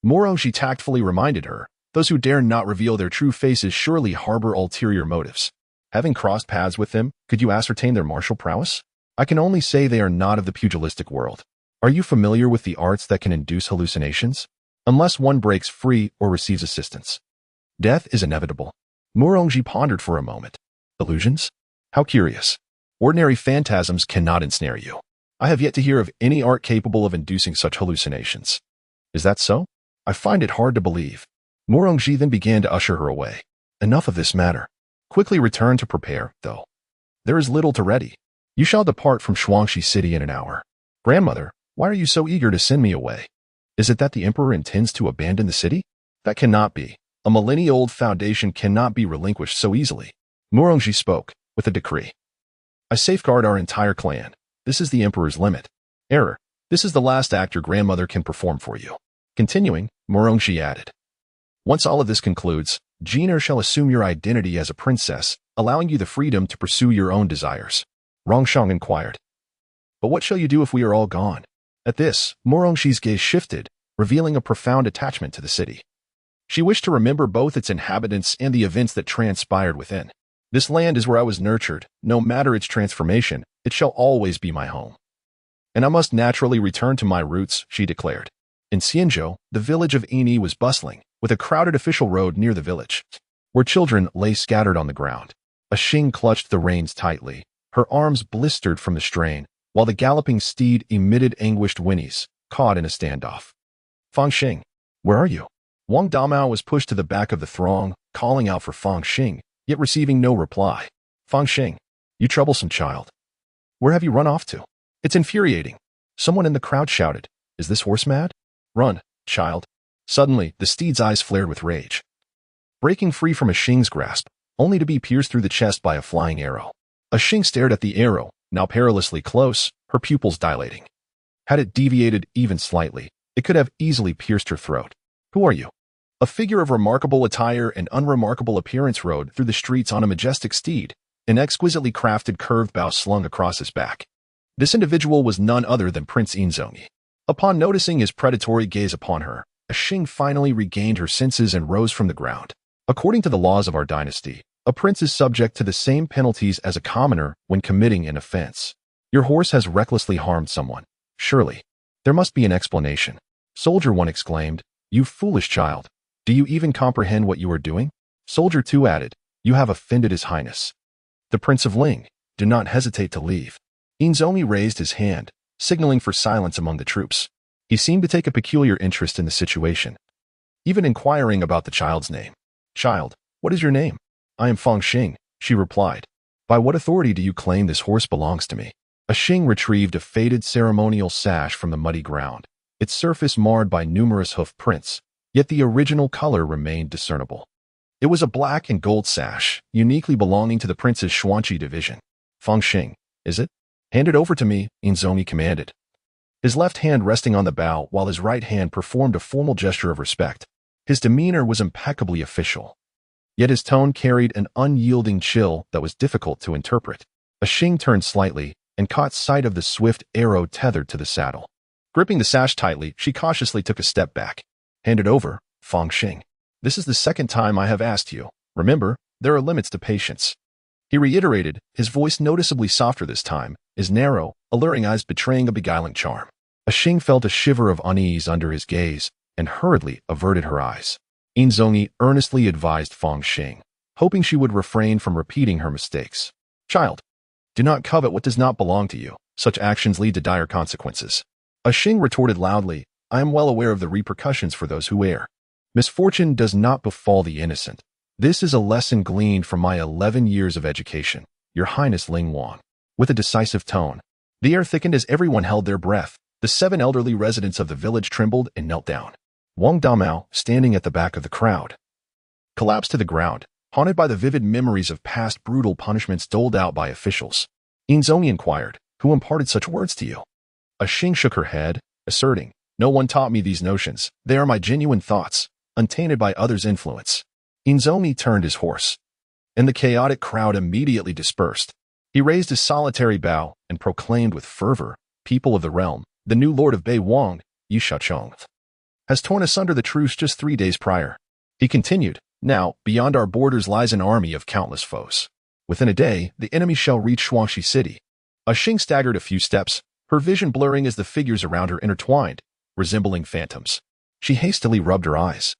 Morongji tactfully reminded her, those who dare not reveal their true faces surely harbor ulterior motives. Having crossed paths with them, could you ascertain their martial prowess? I can only say they are not of the pugilistic world. Are you familiar with the arts that can induce hallucinations? Unless one breaks free or receives assistance. Death is inevitable. Morongji pondered for a moment. Illusions? How curious. Ordinary phantasms cannot ensnare you. I have yet to hear of any art capable of inducing such hallucinations. Is that so? I find it hard to believe. Morongji then began to usher her away. Enough of this matter. Quickly return to prepare, though. There is little to ready. You shall depart from Shuangshi City in an hour. Grandmother, why are you so eager to send me away? Is it that the emperor intends to abandon the city? That cannot be. A millennia-old foundation cannot be relinquished so easily. Morongji spoke, with a decree. I safeguard our entire clan. This is the emperor's limit. Error. This is the last act your grandmother can perform for you. Continuing, Morongji added. Once all of this concludes, Jeaner shall assume your identity as a princess, allowing you the freedom to pursue your own desires. Rongshang inquired. But what shall you do if we are all gone? At this, Morongji's gaze shifted, revealing a profound attachment to the city. She wished to remember both its inhabitants and the events that transpired within. This land is where I was nurtured. No matter its transformation, it shall always be my home. And I must naturally return to my roots, she declared. In Xianzhou, the village of Ini was bustling, with a crowded official road near the village, where children lay scattered on the ground. A Xing clutched the reins tightly, her arms blistered from the strain, while the galloping steed emitted anguished whinnies, caught in a standoff. Fang Xing, where are you? Wang Damao was pushed to the back of the throng, calling out for Fang Xing, yet receiving no reply. Fang Xing, you troublesome child. Where have you run off to? It's infuriating. Someone in the crowd shouted, is this horse mad? Run, child. Suddenly, the steed's eyes flared with rage. Breaking free from a Xing's grasp, only to be pierced through the chest by a flying arrow. A Xing stared at the arrow, now perilously close, her pupils dilating. Had it deviated even slightly, it could have easily pierced her throat. Who are you? A figure of remarkable attire and unremarkable appearance rode through the streets on a majestic steed, an exquisitely crafted curved bow slung across his back. This individual was none other than Prince Inzongi. Upon noticing his predatory gaze upon her, a Xing finally regained her senses and rose from the ground. According to the laws of our dynasty, a prince is subject to the same penalties as a commoner when committing an offense. Your horse has recklessly harmed someone. Surely, there must be an explanation. Soldier 1 exclaimed, you foolish child. Do you even comprehend what you are doing? Soldier 2 added, you have offended His Highness. The Prince of Ling, do not hesitate to leave. Inzongi raised his hand, signaling for silence among the troops. He seemed to take a peculiar interest in the situation, even inquiring about the child's name. Child, what is your name? I am Fang Xing, she replied. By what authority do you claim this horse belongs to me? A Xing retrieved a faded ceremonial sash from the muddy ground, its surface marred by numerous hoof prints, yet the original color remained discernible. It was a black and gold sash, uniquely belonging to the prince's Shuangshi division. Fang Xing, is it? Hand it over to me, Inzongi commanded. His left hand resting on the bow while his right hand performed a formal gesture of respect. His demeanor was impeccably official. Yet his tone carried an unyielding chill that was difficult to interpret. A Xing turned slightly and caught sight of the swift arrow tethered to the saddle. Gripping the sash tightly, she cautiously took a step back. Hand it over, Fang Xing. This is the second time I have asked you. Remember, there are limits to patience. He reiterated, his voice noticeably softer this time, his narrow, alluring eyes betraying a beguiling charm. A Xing felt a shiver of unease under his gaze and hurriedly averted her eyes. Inzongi earnestly advised Fang Xing, hoping she would refrain from repeating her mistakes. Child, do not covet what does not belong to you. Such actions lead to dire consequences. A Xing retorted loudly, I am well aware of the repercussions for those who err. Misfortune does not befall the innocent. This is a lesson gleaned from my 11 years of education, Your Highness Ling Wang. With a decisive tone, the air thickened as everyone held their breath. The 7 elderly residents of the village trembled and knelt down. Wang Damao, standing at the back of the crowd, collapsed to the ground, haunted by the vivid memories of past brutal punishments doled out by officials. Inzongi inquired, "Who imparted such words to you?" Ashing shook her head, asserting, "No one taught me these notions. They are my genuine thoughts, untainted by others' influence." Inzongi turned his horse, and the chaotic crowd immediately dispersed. He raised his solitary bow and proclaimed with fervor, "People of the realm, the new lord of Bei Wang, Yu Xiaocheng, has torn asunder the truce just 3 days prior." He continued, "Now, beyond our borders lies an army of countless foes. Within a day, the enemy shall reach Shuangxi City." Ashing staggered a few steps, her vision blurring as the figures around her intertwined, resembling phantoms. She hastily rubbed her eyes,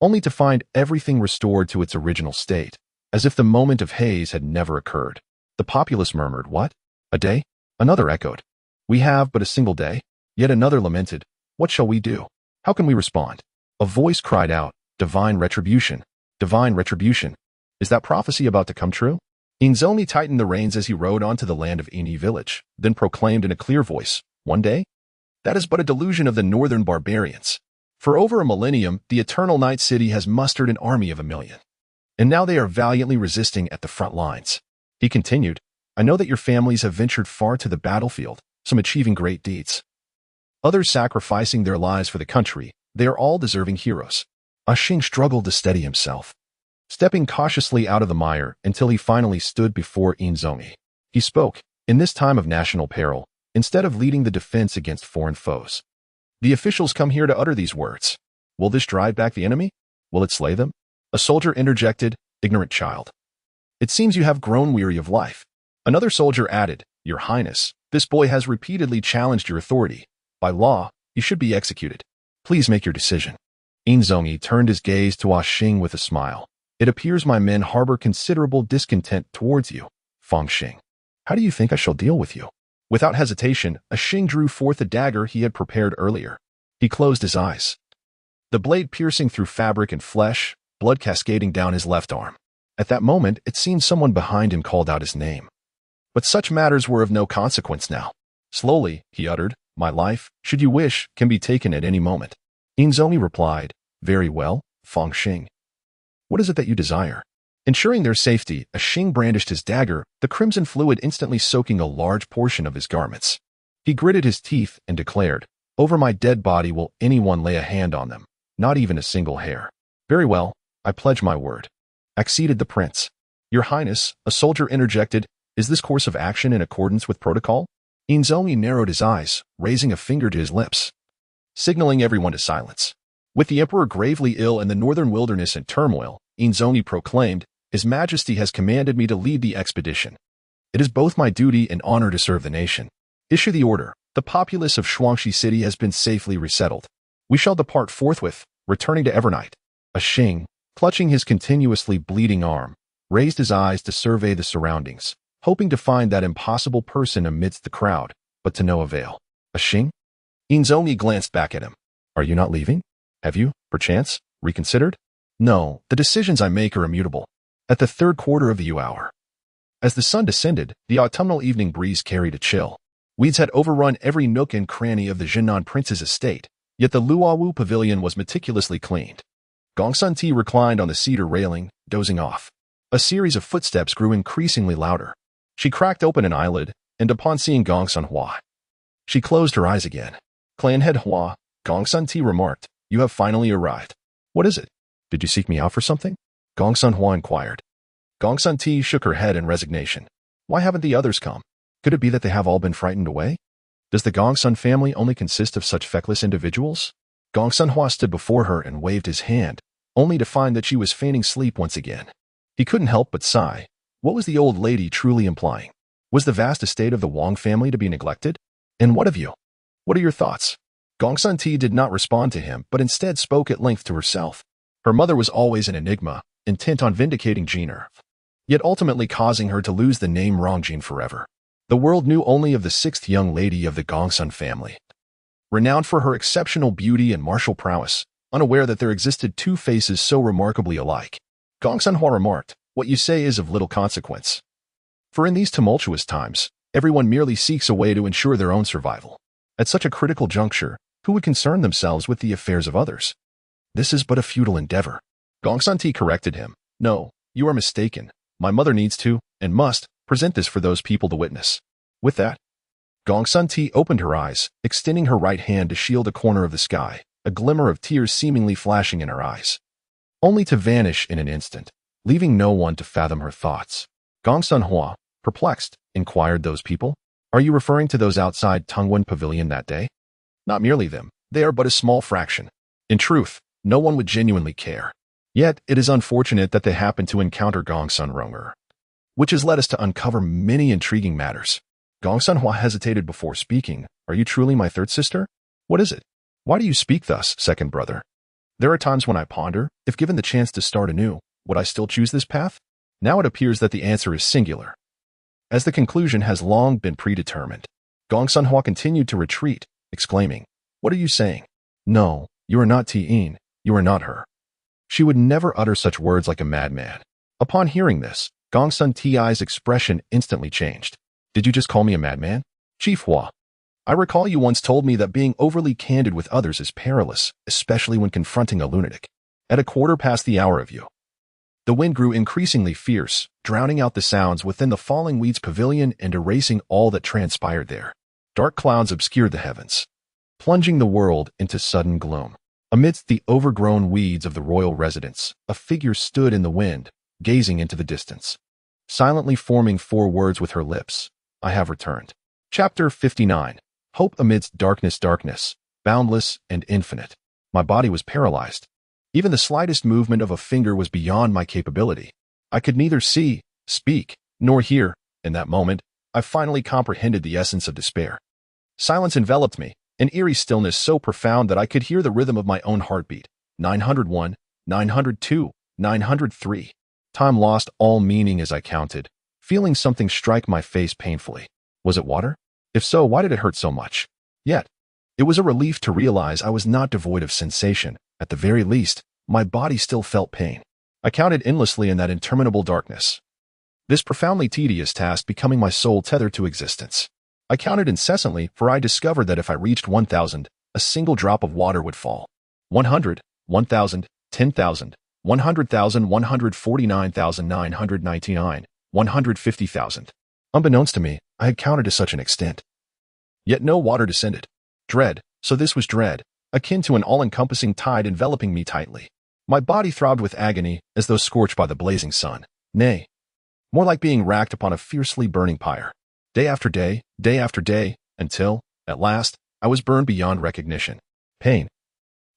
only to find everything restored to its original state, as if the moment of haze had never occurred. The populace murmured, "What? A day?" Another echoed, "We have but a single day." Yet another lamented, "What shall we do? How can we respond?" A voice cried out, "Divine retribution! Divine retribution! Is that prophecy about to come true?" Inzongi tightened the reins as he rode onto the land of Ini village, then proclaimed in a clear voice, "One day? That is but a delusion of the northern barbarians. For over a millennium, the Eternal Night City has mustered an army of 1,000,000. And now they are valiantly resisting at the front lines." He continued, "I know that your families have ventured far to the battlefield, some achieving great deeds, others sacrificing their lives for the country. They are all deserving heroes." Ashing struggled to steady himself, stepping cautiously out of the mire until he finally stood before Inzongi. He spoke, "In this time of national peril, instead of leading the defense against foreign foes, the officials come here to utter these words. Will this drive back the enemy? Will it slay them?" A soldier interjected, "Ignorant child. It seems you have grown weary of life." Another soldier added, "Your Highness, this boy has repeatedly challenged your authority. By law, he should be executed. Please make your decision." Inzongi turned his gaze to Ashing with a smile. "It appears my men harbor considerable discontent towards you, Fangxing. How do you think I shall deal with you?" Without hesitation, Ashing drew forth the dagger he had prepared earlier. He closed his eyes, the blade piercing through fabric and flesh, blood cascading down his left arm. At that moment, it seemed someone behind him called out his name. But such matters were of no consequence now. Slowly, he uttered, "My life, should you wish, can be taken at any moment." Inzongi replied, "Very well, Fangxing. What is it that you desire?" Ensuring their safety, Ashing brandished his dagger, the crimson fluid instantly soaking a large portion of his garments. He gritted his teeth and declared, "Over my dead body will anyone lay a hand on them, not even a single hair." "Very well, I pledge my word," acceded the prince. "Your Highness," a soldier interjected, "is this course of action in accordance with protocol?" Inzongi narrowed his eyes, raising a finger to his lips, signaling everyone to silence. With the emperor gravely ill and the northern wilderness in turmoil, Inzongi proclaimed, "His Majesty has commanded me to lead the expedition. It is both my duty and honor to serve the nation. Issue the order. The populace of Shuangxi City has been safely resettled. We shall depart forthwith, returning to Evernight." Ashing, clutching his continuously bleeding arm, raised his eyes to survey the surroundings, hoping to find that impossible person amidst the crowd, but to no avail. "Ashing?" Inzongi glanced back at him. "Are you not leaving? Have you, perchance, reconsidered?" "No, the decisions I make are immutable." At the third quarter of the hour, as the sun descended, the autumnal evening breeze carried a chill. Weeds had overrun every nook and cranny of the Jinnan prince's estate, yet the Luowu pavilion was meticulously cleaned. Gongsun Ti reclined on the cedar railing, dozing off. A series of footsteps grew increasingly louder. She cracked open an eyelid, and upon seeing Gongsun Hua, she closed her eyes again. "Clanhead Hua," Gongsun Ti remarked, "you have finally arrived. What is it? Did you seek me out for something?" Gongsun Hua inquired. Gongsun Ti shook her head in resignation. "Why haven't the others come? Could it be that they have all been frightened away? Does the Gongsun family only consist of such feckless individuals?" Gongsun Hua stood before her and waved his hand, only to find that she was feigning sleep once again. He couldn't help but sigh. What was the old lady truly implying? Was the vast estate of the Wang family to be neglected? "And what of you? What are your thoughts?" Gongsun Ti did not respond to him, but instead spoke at length to herself. Her mother was always an enigma, intent on vindicating Jiner, yet ultimately causing her to lose the name Rongjin forever. The world knew only of the sixth young lady of the Gongsun family, renowned for her exceptional beauty and martial prowess, unaware that there existed two faces so remarkably alike. Gongsun Hua remarked, "What you say is of little consequence. For in these tumultuous times, everyone merely seeks a way to ensure their own survival. At such a critical juncture, who would concern themselves with the affairs of others? This is but a futile endeavor." Gongsun Ti corrected him. "No, You are mistaken. My mother needs to, and must, present this for those people to witness. With that, Gongsun Ti opened her eyes, extending her right hand to shield a corner of the sky, a glimmer of tears seemingly flashing in her eyes, only to vanish in an instant, leaving no one to fathom her thoughts. Gongsun Hua, perplexed, inquired those people. Are you referring to those outside Tungwen Pavilion that day? Not merely them. They are but a small fraction. In truth, no one would genuinely care. Yet, it is unfortunate that they happened to encounter Gongsun Ronger, which has led us to uncover many intriguing matters. Gongsun Hua hesitated before speaking. Are you truly my third sister? What is it? Why do you speak thus, second brother? There are times when I ponder, if given the chance to start anew, would I still choose this path? Now it appears that the answer is singular, as the conclusion has long been predetermined. Gongsun Hua continued to retreat, exclaiming, What are you saying? No, you are not Ti-in, you are not her. She would never utter such words like a madman. Upon hearing this, Gongsun Ti's expression instantly changed. Did you just call me a madman? Chief Hua, I recall you once told me that being overly candid with others is perilous, especially when confronting a lunatic. At 1:15 of you. The wind grew increasingly fierce, drowning out the sounds within the falling weeds pavilion and erasing all that transpired there. Dark clouds obscured the heavens, plunging the world into sudden gloom. Amidst the overgrown weeds of the royal residence, a figure stood in the wind, gazing into the distance, silently forming 4 words with her lips. I have returned. Chapter 59. Hope amidst darkness, darkness, boundless and infinite. My body was paralyzed. Even the slightest movement of a finger was beyond my capability. I could neither see, speak, nor hear. In that moment, I finally comprehended the essence of despair. Silence enveloped me, an eerie stillness so profound that I could hear the rhythm of my own heartbeat. 901, 902, 903. Time lost all meaning as I counted, feeling something strike my face painfully. Was it water? If so, why did it hurt so much? Yet, it was a relief to realize I was not devoid of sensation. At the very least, my body still felt pain. I counted endlessly in that interminable darkness, this profoundly tedious task becoming my sole tether to existence. I counted incessantly, for I discovered that if I reached 1,000, a single drop of water would fall. 100, 1,000, 10,000, 100,000, 149,999, 150,000. Unbeknownst to me, I had counted to such an extent. Yet no water descended. Dread, so this was dread, akin to an all-encompassing tide enveloping me tightly. My body throbbed with agony, as though scorched by the blazing sun. Nay, more like being racked upon a fiercely burning pyre. Day after day, until, at last, I was burned beyond recognition. Pain,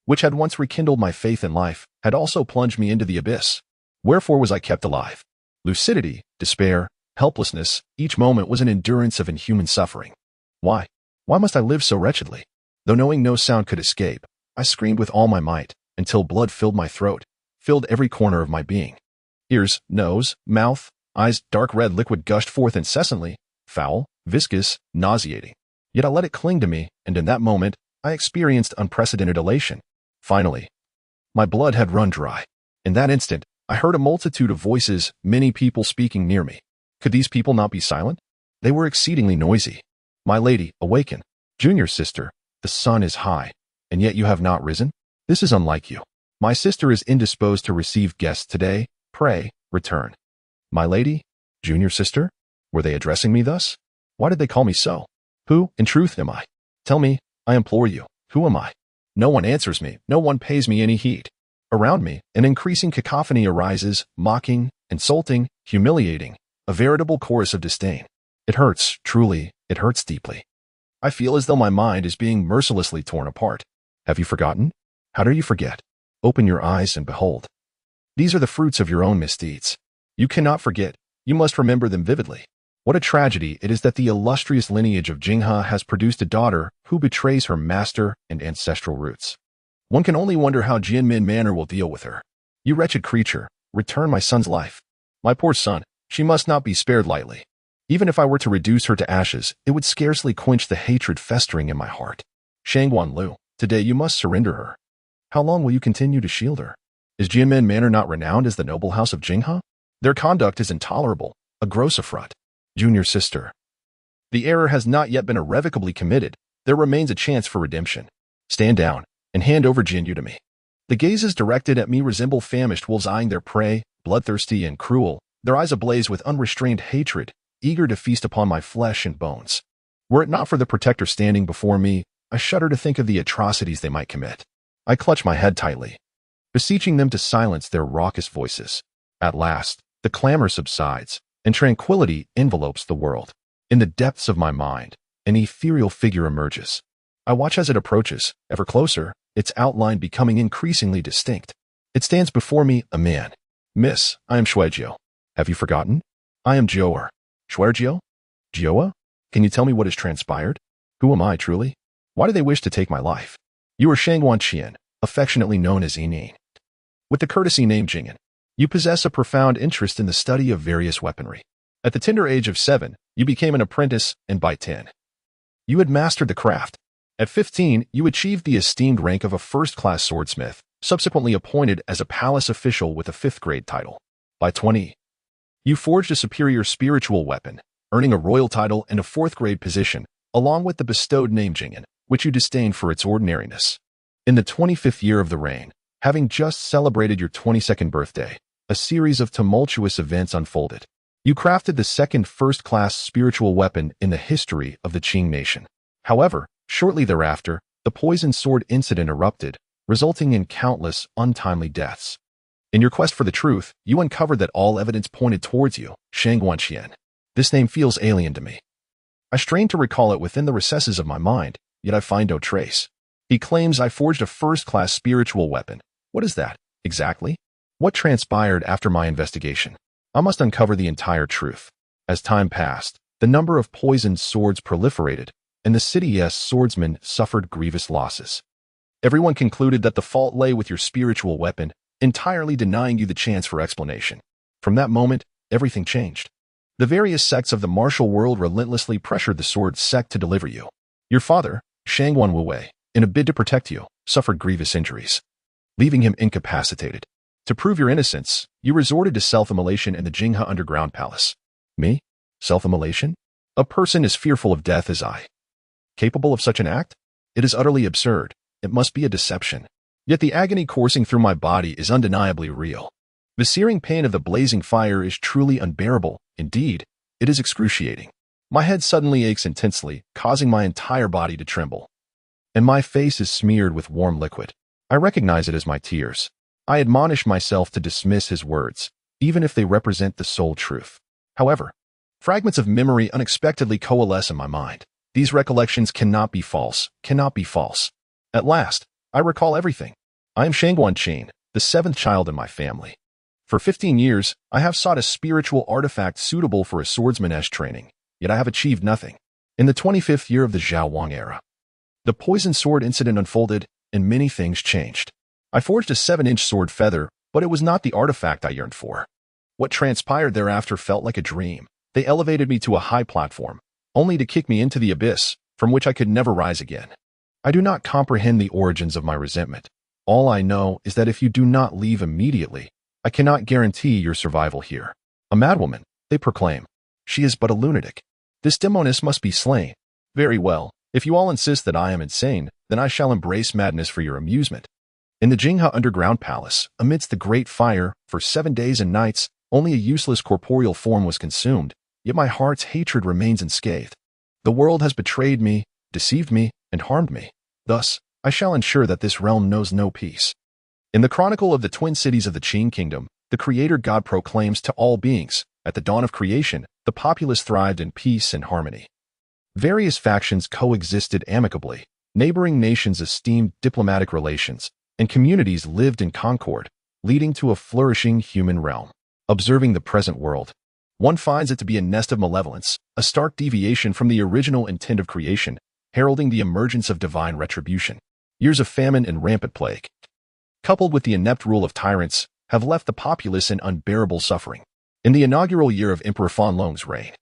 which had once rekindled my faith in life, had also plunged me into the abyss. Wherefore was I kept alive? Lucidity, despair, helplessness, each moment was an endurance of inhuman suffering. Why? Why must I live so wretchedly? Though knowing no sound could escape, I screamed with all my might, until blood filled my throat, filled every corner of my being. Ears, nose, mouth, eyes, dark red liquid gushed forth incessantly, foul, viscous, nauseating. Yet I let it cling to me, and in that moment, I experienced unprecedented elation. Finally, my blood had run dry. In that instant, I heard a multitude of voices, many people speaking near me. Could these people not be silent? They were exceedingly noisy. My lady, awaken. Junior sister, the sun is high, and yet you have not risen? This is unlike you. My sister is indisposed to receive guests today. Pray, return. My lady? Junior sister? Were they addressing me thus? Why did they call me so? Who, in truth, am I? Tell me, I implore you, who am I? No one answers me, no one pays me any heed. Around me, an increasing cacophony arises, mocking, insulting, humiliating, a veritable chorus of disdain. It hurts, truly, it hurts deeply. I feel as though my mind is being mercilessly torn apart. Have you forgotten? How do you forget? Open your eyes and behold. These are the fruits of your own misdeeds. You cannot forget, you must remember them vividly. What a tragedy it is that the illustrious lineage of Jinghe has produced a daughter who betrays her master and ancestral roots. One can only wonder how Jianmin Manor will deal with her. You wretched creature, return my son's life. My poor son, she must not be spared lightly. Even if I were to reduce her to ashes, it would scarcely quench the hatred festering in my heart. Shangguan Lu, today you must surrender her. How long will you continue to shield her? Is Jianmin Manor not renowned as the noble house of Jinghe? Their conduct is intolerable, a gross affront. Junior sister. The error has not yet been irrevocably committed. There remains a chance for redemption. Stand down and hand over Jinyu to me. The gazes directed at me resemble famished wolves eyeing their prey, bloodthirsty and cruel, their eyes ablaze with unrestrained hatred, eager to feast upon my flesh and bones. Were it not for the protector standing before me, I shudder to think of the atrocities they might commit. I clutch my head tightly, beseeching them to silence their raucous voices. At last, the clamor subsides, and tranquility envelopes the world. In the depths of my mind, an ethereal figure emerges. I watch as it approaches, ever closer, its outline becoming increasingly distinct. It stands before me, a man. Miss, I am Shuejiao. Have you forgotten? I am Joer. Shuejiao? Jioa? Can you tell me what has transpired? Who am I, truly? Why do they wish to take my life? You are Shangguan Qian, affectionately known as Yining. With the courtesy name Jing'an, you possess a profound interest in the study of various weaponry. At the tender age of 7, you became an apprentice, and by 10, you had mastered the craft. At 15, you achieved the esteemed rank of a first-class swordsmith, subsequently appointed as a palace official with a 5th-grade title. By 20, you forged a superior spiritual weapon, earning a royal title and a 4th-grade position, along with the bestowed name Jing'an, which you disdained for its ordinariness. In the 25th year of the reign, having just celebrated your 22nd birthday, a series of tumultuous events unfolded. You crafted the second first-class spiritual weapon in the history of the Qing nation. However, shortly thereafter, the poison sword incident erupted, resulting in countless untimely deaths. In your quest for the truth, you uncovered that all evidence pointed towards you, Shangguan Qian. This name feels alien to me. I strain to recall it within the recesses of my mind, yet I find no trace. He claims I forged a first-class spiritual weapon. What is that, exactly? What transpired after my investigation? I must uncover the entire truth. As time passed, the number of poisoned swords proliferated, and the city's swordsmen suffered grievous losses. Everyone concluded that the fault lay with your spiritual weapon, entirely denying you the chance for explanation. From that moment, everything changed. The various sects of the martial world relentlessly pressured the sword sect to deliver you. Your father, Shangguan Wuwei, in a bid to protect you, suffered grievous injuries, leaving him incapacitated. To prove your innocence, you resorted to self-immolation in the Jinghe underground palace. Me? Self-immolation? A person as fearful of death as I. Capable of such an act? It is utterly absurd. It must be a deception. Yet the agony coursing through my body is undeniably real. The searing pain of the blazing fire is truly unbearable. Indeed, it is excruciating. My head suddenly aches intensely, causing my entire body to tremble. And my face is smeared with warm liquid. I recognize it as my tears. I admonish myself to dismiss his words, even if they represent the sole truth. However, fragments of memory unexpectedly coalesce in my mind. These recollections cannot be false, cannot be false. At last, I recall everything. I am Shangguan Qian, the 7th child in my family. For 15 years, I have sought a spiritual artifact suitable for a swordsman's training, yet I have achieved nothing. In the 25th year of the Zhao Wang era, the poison sword incident unfolded, and many things changed. I forged a 7-inch sword feather, but it was not the artifact I yearned for. What transpired thereafter felt like a dream. They elevated me to a high platform, only to kick me into the abyss, from which I could never rise again. I do not comprehend the origins of my resentment. All I know is that if you do not leave immediately, I cannot guarantee your survival here. A madwoman, they proclaim. She is but a lunatic. This demoness must be slain. Very well, if you all insist that I am insane, then I shall embrace madness for your amusement. In the Jinghe underground palace, amidst the great fire, for 7 days and nights, only a useless corporeal form was consumed, yet my heart's hatred remains unscathed. The world has betrayed me, deceived me, and harmed me. Thus, I shall ensure that this realm knows no peace. In the chronicle of the twin cities of the Qing kingdom, the creator God proclaims to all beings, at the dawn of creation, the populace thrived in peace and harmony. Various factions coexisted amicably, neighboring nations esteemed diplomatic relations, and communities lived in concord, leading to a flourishing human realm. Observing the present world, one finds it to be a nest of malevolence, a stark deviation from the original intent of creation, heralding the emergence of divine retribution. Years of famine and rampant plague, coupled with the inept rule of tyrants, have left the populace in unbearable suffering. In the inaugural year of Emperor Fan Long's reign,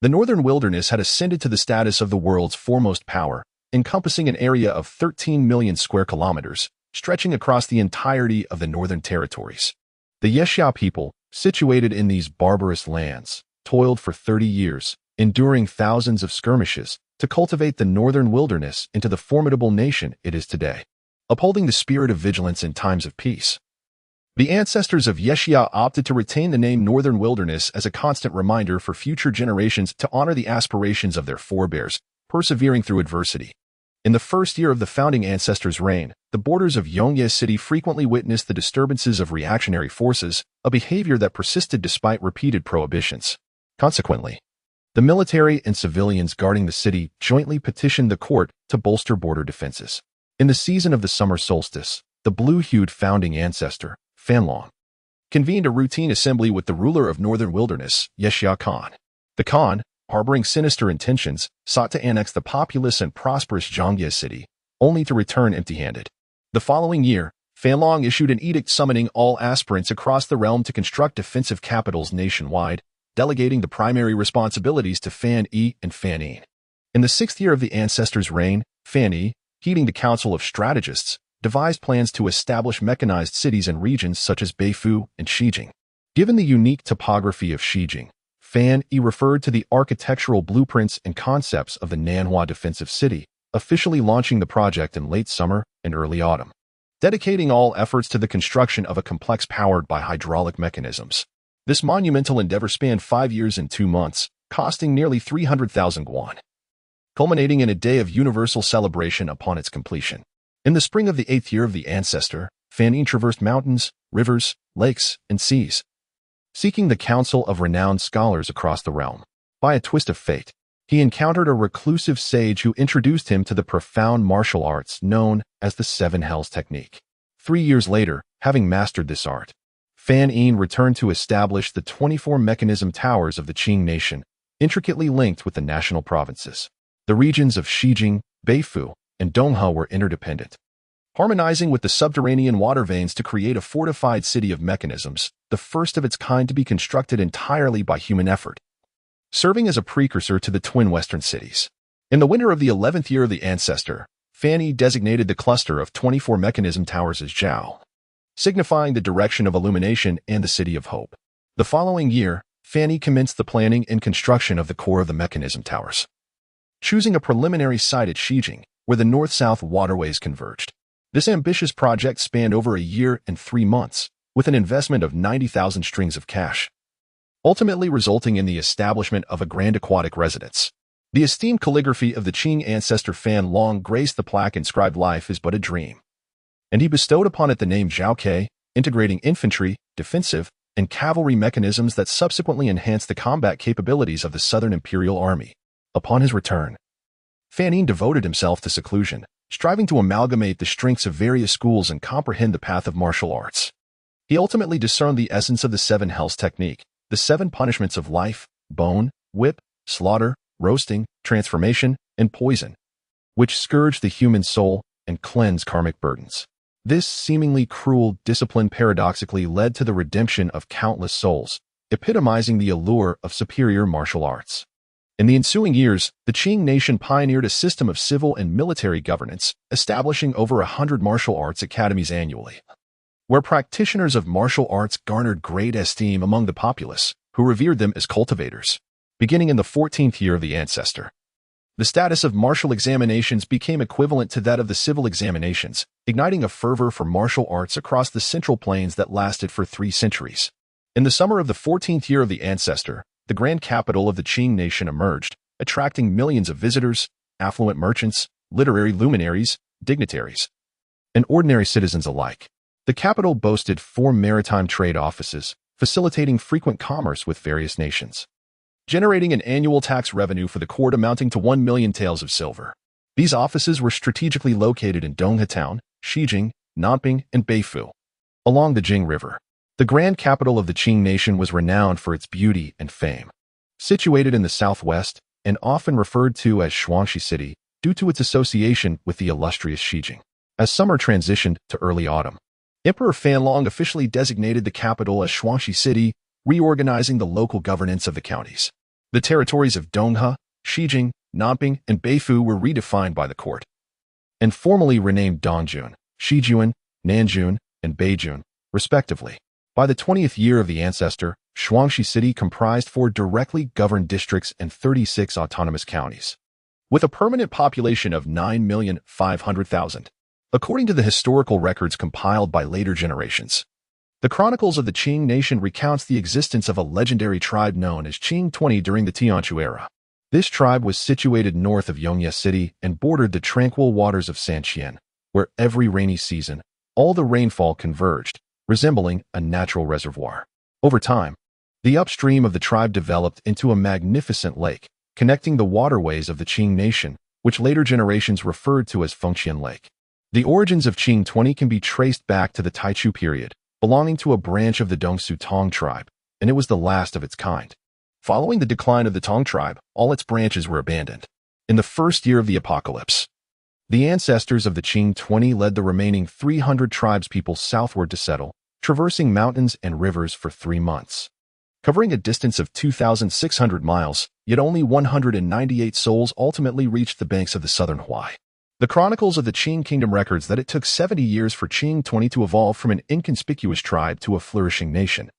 the northern wilderness had ascended to the status of the world's foremost power, encompassing an area of 13 million square kilometers, stretching across the entirety of the northern territories. The Yexiao people, situated in these barbarous lands, toiled for 30 years, enduring thousands of skirmishes, to cultivate the northern wilderness into the formidable nation it is today, upholding the spirit of vigilance in times of peace. The ancestors of Yexia opted to retain the name Northern Wilderness as a constant reminder for future generations to honor the aspirations of their forebears, persevering through adversity. In the first year of the founding ancestors' reign, the borders of Yongye City frequently witnessed the disturbances of reactionary forces, a behavior that persisted despite repeated prohibitions. Consequently, the military and civilians guarding the city jointly petitioned the court to bolster border defenses. In the season of the summer solstice, the blue-hued founding ancestor, Fanlong, convened a routine assembly with the ruler of Northern Wilderness, Yexia Khan. The Khan, harboring sinister intentions, sought to annex the populous and prosperous Zhangye city, only to return empty-handed. The following year, Fanlong issued an edict summoning all aspirants across the realm to construct defensive capitals nationwide, delegating the primary responsibilities to Fan Yi and Fan Yin. In the sixth year of the ancestors' reign, Fan Yi, heeding the council of strategists, devised plans to establish mechanized cities in regions such as Beifu and Xijing. Given the unique topography of Xijing, Fan Yi referred to the architectural blueprints and concepts of the Nanhua defensive city, officially launching the project in late summer and early autumn, dedicating all efforts to the construction of a complex powered by hydraulic mechanisms. This monumental endeavor spanned 5 years and 2 months, costing nearly 300,000 guan, culminating in a day of universal celebration upon its completion. In the spring of the 8th year of the ancestor, Fan Yi traversed mountains, rivers, lakes, and seas, seeking the counsel of renowned scholars across the realm. By a twist of fate, he encountered a reclusive sage who introduced him to the profound martial arts known as the Seven Hells technique. 3 years later, having mastered this art, Fan Yi returned to establish the 24 mechanism towers of the Qing nation, intricately linked with the national provinces. The regions of Xijing, Beifu, and Donghe were interdependent, harmonizing with the subterranean water veins to create a fortified city of mechanisms, the first of its kind to be constructed entirely by human effort, serving as a precursor to the twin western cities. In the winter of the 11th year of the ancestor, Fan Yi designated the cluster of 24 mechanism towers as Zhao, signifying the direction of illumination and the city of hope. The following year, Fan Yi commenced the planning and construction of the core of the mechanism towers, choosing a preliminary site at Xijing, where the north-south waterways converged. This ambitious project spanned over a year and 3 months, with an investment of 90,000 strings of cash, ultimately resulting in the establishment of a grand aquatic residence. The esteemed calligraphy of the Qing ancestor Fan Long graced the plaque inscribed "Life is but a dream," and he bestowed upon it the name Zhaoke, integrating infantry, defensive, and cavalry mechanisms that subsequently enhanced the combat capabilities of the Southern Imperial Army. Upon his return, Fan Yi devoted himself to seclusion, striving to amalgamate the strengths of various schools and comprehend the path of martial arts. He ultimately discerned the essence of the Seven Hells technique, the 7 punishments of life, bone, whip, slaughter, roasting, transformation, and poison, which scourge the human soul and cleanse karmic burdens. This seemingly cruel discipline paradoxically led to the redemption of countless souls, epitomizing the allure of superior martial arts. In the ensuing years, the Qing nation pioneered a system of civil and military governance, establishing over 100 martial arts academies annually, where practitioners of martial arts garnered great esteem among the populace, who revered them as cultivators. Beginning in the 14th year of the ancestor, the status of martial examinations became equivalent to that of the civil examinations, igniting a fervor for martial arts across the Central Plains that lasted for 3 centuries. In the summer of the 14th year of the ancestor, the grand capital of the Qing nation emerged, attracting millions of visitors, affluent merchants, literary luminaries, dignitaries, and ordinary citizens alike. The capital boasted 4 maritime trade offices, facilitating frequent commerce with various nations, generating an annual tax revenue for the court amounting to 1 million taels of silver. These offices were strategically located in Donghe Town, Xijing, Nanping, and Beifu, along the Jing River. The grand capital of the Qing nation was renowned for its beauty and fame. Situated in the southwest, and often referred to as Shuangshi City, due to its association with the illustrious Xijing. As summer transitioned to early autumn, Emperor Fanlong officially designated the capital as Shuangshi City, reorganizing the local governance of the counties. The territories of Donghe, Xijing, Nanping, and Beifu were redefined by the court, and formally renamed Dongjun, Shijian, Nanjun, and Beijun, respectively. By the 20th year of the ancestor, Shuangshi City comprised 4 directly governed districts and 36 autonomous counties, with a permanent population of 9,500,000. According to the historical records compiled by later generations, The Chronicles of the Qing Nation recounts the existence of a legendary tribe known as Qing 20 during the Tianchu era. This tribe was situated north of Yongye City and bordered the tranquil waters of Sanqian, where every rainy season, all the rainfall converged, resembling a natural reservoir. Over time, the upstream of the tribe developed into a magnificent lake, connecting the waterways of the Qing Nation, which later generations referred to as Fengqian Lake. The origins of Qing 20 can be traced back to the Taichu period, belonging to a branch of the Dongsu Tong tribe, and it was the last of its kind. Following the decline of the Tong tribe, all its branches were abandoned. In the first year of the apocalypse, the ancestors of the Qing 20 led the remaining 300 tribespeople southward to settle, traversing mountains and rivers for 3 months. Covering a distance of 2,600 miles, yet only 198 souls ultimately reached the banks of the southern Huai. The Chronicles of the Qing Kingdom records that it took 70 years for Qing 20 to evolve from an inconspicuous tribe to a flourishing nation.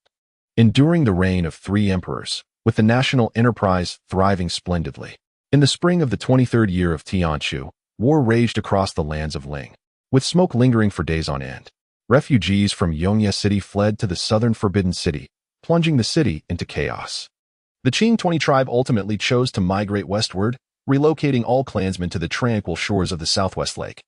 Enduring the reign of 3 emperors, with the national enterprise thriving splendidly. In the spring of the 23rd year of Tianchu, war raged across the lands of Ling, with smoke lingering for days on end. Refugees from Yongye City fled to the southern Forbidden City, plunging the city into chaos. The Qing 20 tribe ultimately chose to migrate westward, relocating all clansmen to the tranquil shores of the Southwest Lake.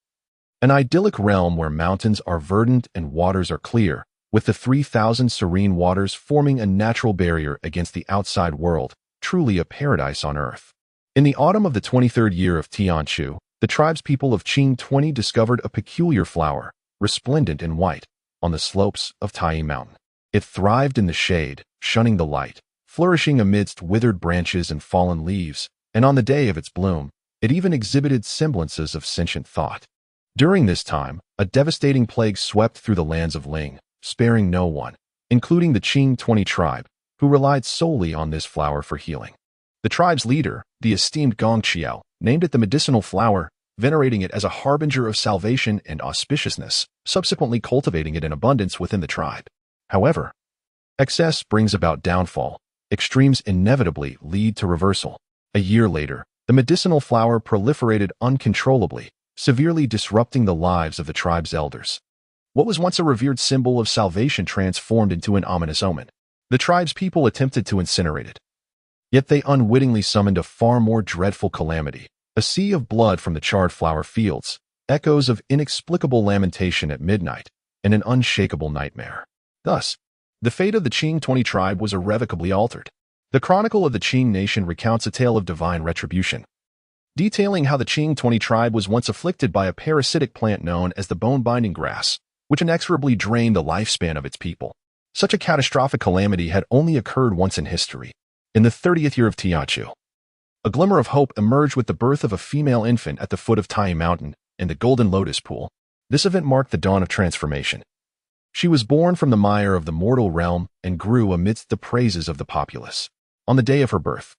An idyllic realm where mountains are verdant and waters are clear, with the 3,000 serene waters forming a natural barrier against the outside world, truly a paradise on earth. In the autumn of the 23rd year of Tianchu, the tribespeople of Qing 20 discovered a peculiar flower, resplendent in white, on the slopes of Tai Mountain. It thrived in the shade, shunning the light, flourishing amidst withered branches and fallen leaves, and on the day of its bloom, it even exhibited semblances of sentient thought. During this time, a devastating plague swept through the lands of Ling, sparing no one, including the Qing 20 tribe, who relied solely on this flower for healing. The tribe's leader, the esteemed Gong Qiao, named it the medicinal flower, venerating it as a harbinger of salvation and auspiciousness, subsequently cultivating it in abundance within the tribe. However, excess brings about downfall. Extremes inevitably lead to reversal. A year later, the medicinal flower proliferated uncontrollably, severely disrupting the lives of the tribe's elders. What was once a revered symbol of salvation transformed into an ominous omen. The tribe's people attempted to incinerate it. Yet they unwittingly summoned a far more dreadful calamity, a sea of blood from the charred flower fields, echoes of inexplicable lamentation at midnight, and an unshakable nightmare. Thus, the fate of the Qing 20 tribe was irrevocably altered. The Chronicle of the Qing Nation recounts a tale of divine retribution, detailing how the Qing 20 tribe was once afflicted by a parasitic plant known as the bone-binding grass, which inexorably drained the lifespan of its people. Such a catastrophic calamity had only occurred once in history, in the 30th year of Tianchu. A glimmer of hope emerged with the birth of a female infant at the foot of Tai Mountain in the Golden Lotus Pool. This event marked the dawn of transformation. She was born from the mire of the mortal realm and grew amidst the praises of the populace. On the day of her birth,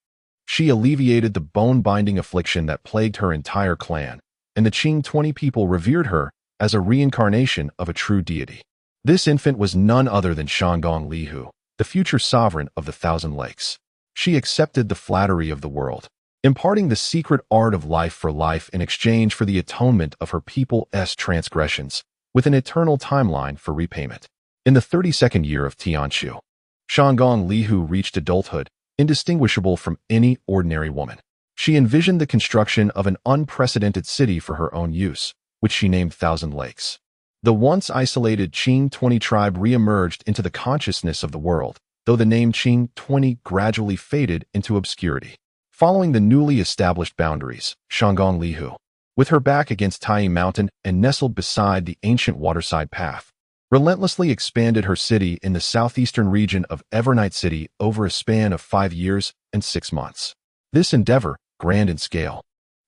she alleviated the bone-binding affliction that plagued her entire clan, and the Qing 20 people revered her as a reincarnation of a true deity. This infant was none other than Shanggong Lihu, the future sovereign of the Thousand Lakes. She accepted the flattery of the world, imparting the secret art of life for life in exchange for the atonement of her people's transgressions, with an eternal timeline for repayment. In the 32nd year of Tianchu, Shanggong Lihu reached adulthood, indistinguishable from any ordinary woman. She envisioned the construction of an unprecedented city for her own use, which she named Thousand Lakes. The once isolated Qing 20 tribe re-emerged into the consciousness of the world, though the name Qing 20 gradually faded into obscurity. Following the newly established boundaries, Shanggong Lihu, with her back against Tai Mountain and nestled beside the ancient waterside path, relentlessly expanded her city in the southeastern region of Evernight City over a span of 5 years and 6 months. This endeavor, grand in scale,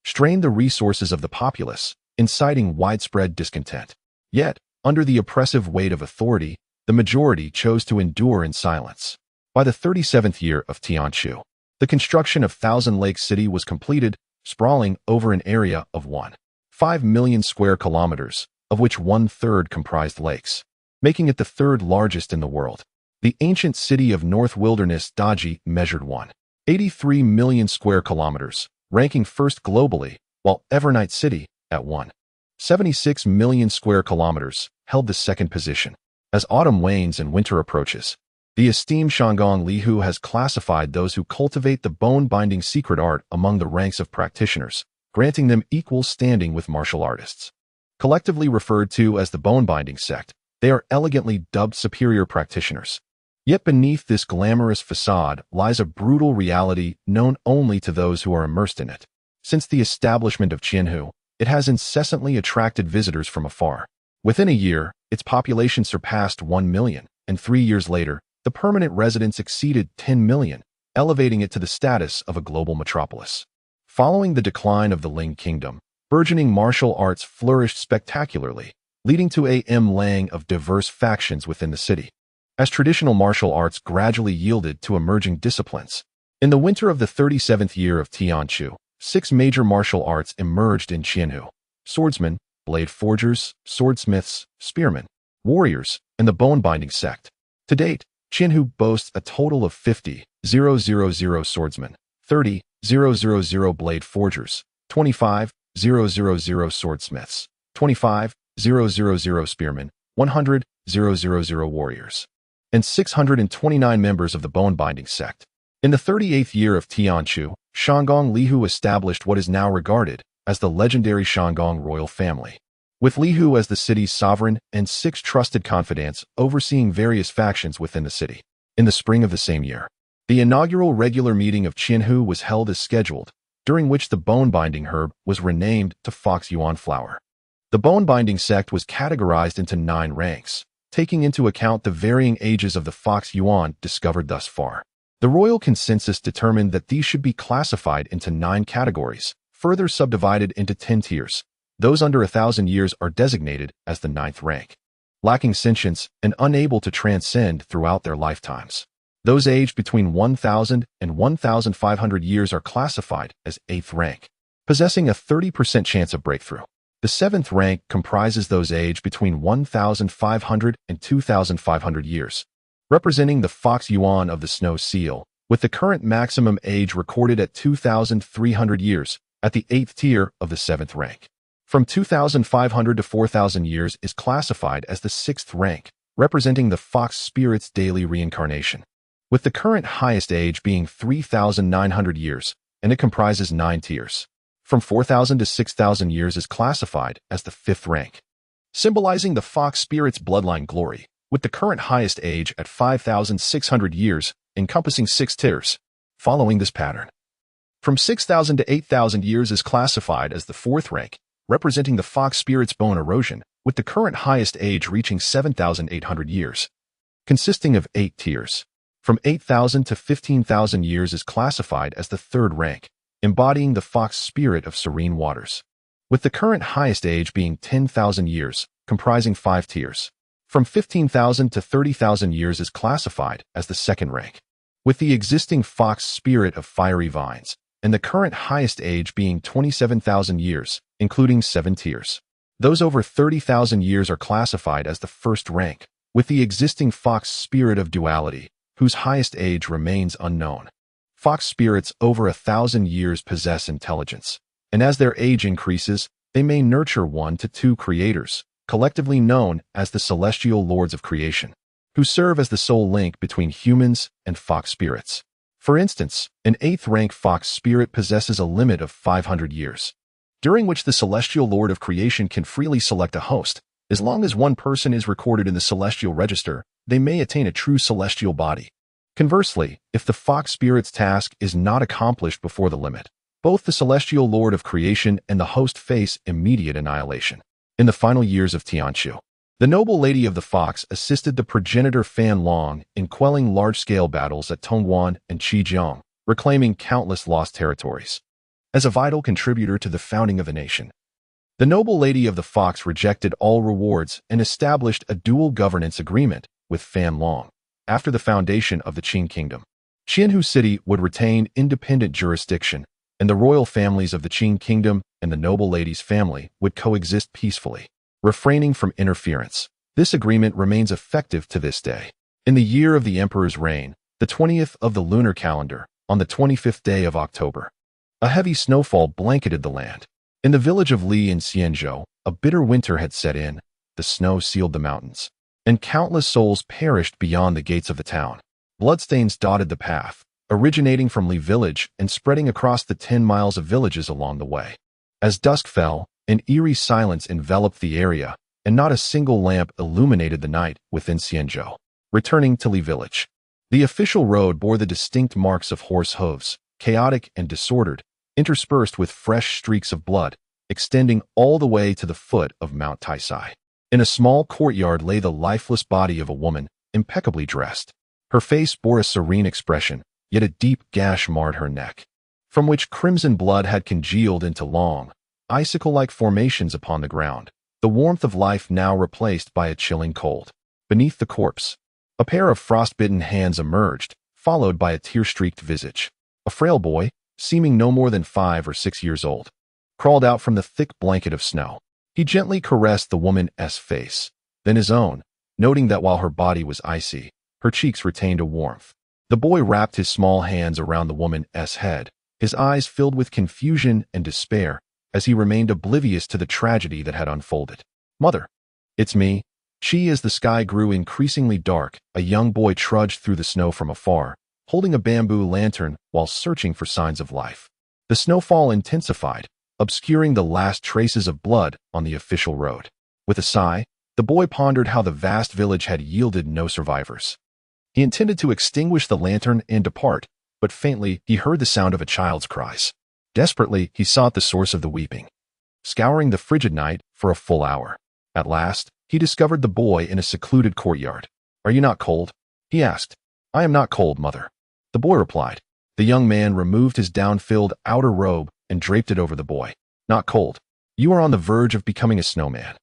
strained the resources of the populace, inciting widespread discontent. Yet, under the oppressive weight of authority, the majority chose to endure in silence. By the 37th year of Tianchu, the construction of Thousand Lakes City was completed, sprawling over an area of 1.5 million square kilometers, of which 1/3 comprised lakes, making it the 3rd largest in the world. The ancient city of North Wilderness Daji measured 1.83 million square kilometers, ranking first globally, while Evernight City, at 1.76 million square kilometers, held the second position. As autumn wanes and winter approaches, the esteemed Shanggong Lihu has classified those who cultivate the bone-binding secret art among the ranks of practitioners, granting them equal standing with martial artists. Collectively referred to as the bone-binding sect, they are elegantly dubbed superior practitioners. Yet beneath this glamorous facade lies a brutal reality known only to those who are immersed in it. Since the establishment of Qianhu, it has incessantly attracted visitors from afar. Within a year, its population surpassed 1 million, and 3 years later, the permanent residents exceeded 10 million, elevating it to the status of a global metropolis. Following the decline of the Ling Kingdom, burgeoning martial arts flourished spectacularly, leading to a mlang of diverse factions within the city. As traditional martial arts gradually yielded to emerging disciplines. In the winter of the 37th year of Tianchu, 6 major martial arts emerged in Qianhu: swordsmen, blade forgers, swordsmiths, spearmen, warriors, and the bone-binding sect. To date, Qianhu boasts a total of 50,000 swordsmen, 30,000 blade forgers, 25,000 swordsmiths, 25,000 spearmen, 100,000 warriors, and 629 members of the bone-binding sect. In the 38th year of Tianchu, Shanggong Lihu established what is now regarded as the legendary Shanggong royal family, with Lihu as the city's sovereign and 6 trusted confidants overseeing various factions within the city. In the spring of the same year, the inaugural regular meeting of Qianhu was held as scheduled, during which the bone-binding herb was renamed to Fox Yuan flower. The bone-binding sect was categorized into 9 ranks, taking into account the varying ages of the Fox Yuan discovered thus far. The royal consensus determined that these should be classified into 9 categories, further subdivided into 10 tiers. Those under 1,000 years are designated as the 9th rank, lacking sentience and unable to transcend throughout their lifetimes. Those aged between 1,000 and 1,500 years are classified as 8th rank, possessing a 30% chance of breakthrough. The 7th rank comprises those aged between 1,500 and 2,500 years, representing the Fox Yuan of the Snow Seal, with the current maximum age recorded at 2,300 years at the 8th tier of the 7th rank. From 2,500 to 4,000 years is classified as the 6th rank, representing the Fox Spirit's daily reincarnation, with the current highest age being 3,900 years, and it comprises 9 tiers. From 4,000 to 6,000 years is classified as the 5th rank, symbolizing the Fox Spirit's bloodline glory, with the current highest age at 5,600 years, encompassing 6 tiers. Following this pattern, from 6,000 to 8,000 years is classified as the 4th rank, representing the Fox Spirit's bone erosion, with the current highest age reaching 7,800 years, consisting of 8 tiers. From 8,000 to 15,000 years is classified as the 3rd rank, embodying the Fox Spirit of serene waters, with the current highest age being 10,000 years, comprising 5 tiers. From 15,000 to 30,000 years is classified as the 2nd rank, with the existing Fox Spirit of fiery vines, and the current highest age being 27,000 years, including 7 tiers. Those over 30,000 years are classified as the 1st rank, with the existing Fox Spirit of duality, whose highest age remains unknown. Fox spirits over 1,000 years possess intelligence, and as their age increases, they may nurture 1 to 2 creators, collectively known as the Celestial Lords of Creation, who serve as the sole link between humans and Fox spirits. For instance, an 8th rank Fox spirit possesses a limit of 500 years, during which the Celestial Lord of Creation can freely select a host. As long as 1 person is recorded in the Celestial Register, they may attain a true celestial body. Conversely, if the Fox Spirit's task is not accomplished before the limit, both the Celestial Lord of Creation and the host face immediate annihilation. In the final years of Tianchu, the noble lady of the Fox assisted the progenitor Fan Long in quelling large-scale battles at Tongguan and Qijiang, reclaiming countless lost territories. As a vital contributor to the founding of the nation, the noble lady of the Fox rejected all rewards and established a dual governance agreement with Fan Long. After the foundation of the Qin Kingdom, Qianhu City would retain independent jurisdiction, and the royal families of the Qin Kingdom and the noble lady's family would coexist peacefully, refraining from interference. This agreement remains effective to this day. In the year of the emperor's reign, the 20th of the lunar calendar, on the 25th day of October, a heavy snowfall blanketed the land. In the village of Li in Xianzhou, a bitter winter had set in. The snow sealed the mountains, and countless souls perished beyond the gates of the town. Bloodstains dotted the path, originating from Li village and spreading across the 10 miles of villages along the way. As dusk fell, an eerie silence enveloped the area, and not a single lamp illuminated the night within Xianzhou. Returning to Li village. The official road bore the distinct marks of horse hooves, chaotic and disordered, interspersed with fresh streaks of blood, extending all the way to the foot of Mount Taisai. In a small courtyard lay the lifeless body of a woman, impeccably dressed. Her face bore a serene expression, yet a deep gash marred her neck, from which crimson blood had congealed into long, icicle-like formations upon the ground, the warmth of life now replaced by a chilling cold. Beneath the corpse, a pair of frostbitten hands emerged, followed by a tear-streaked visage. A frail boy, seeming no more than 5 or 6 years old, crawled out from the thick blanket of snow. He gently caressed the woman's face, then his own, noting that while her body was icy, her cheeks retained a warmth. The boy wrapped his small hands around the woman's head, his eyes filled with confusion and despair as he remained oblivious to the tragedy that had unfolded. "Mother, it's me." As the sky grew increasingly dark, a young boy trudged through the snow from afar, holding a bamboo lantern while searching for signs of life. The snowfall intensified, obscuring the last traces of blood on the official road. With a sigh, the boy pondered how the vast village had yielded no survivors. He intended to extinguish the lantern and depart, but faintly he heard the sound of a child's cries. Desperately, he sought the source of the weeping, scouring the frigid night for a full hour. At last, he discovered the boy in a secluded courtyard. "Are you not cold?" he asked. "I am not cold, mother," the boy replied. The young man removed his down-filled outer robe and draped it over the boy. "Not cold. You are on the verge of becoming a snowman.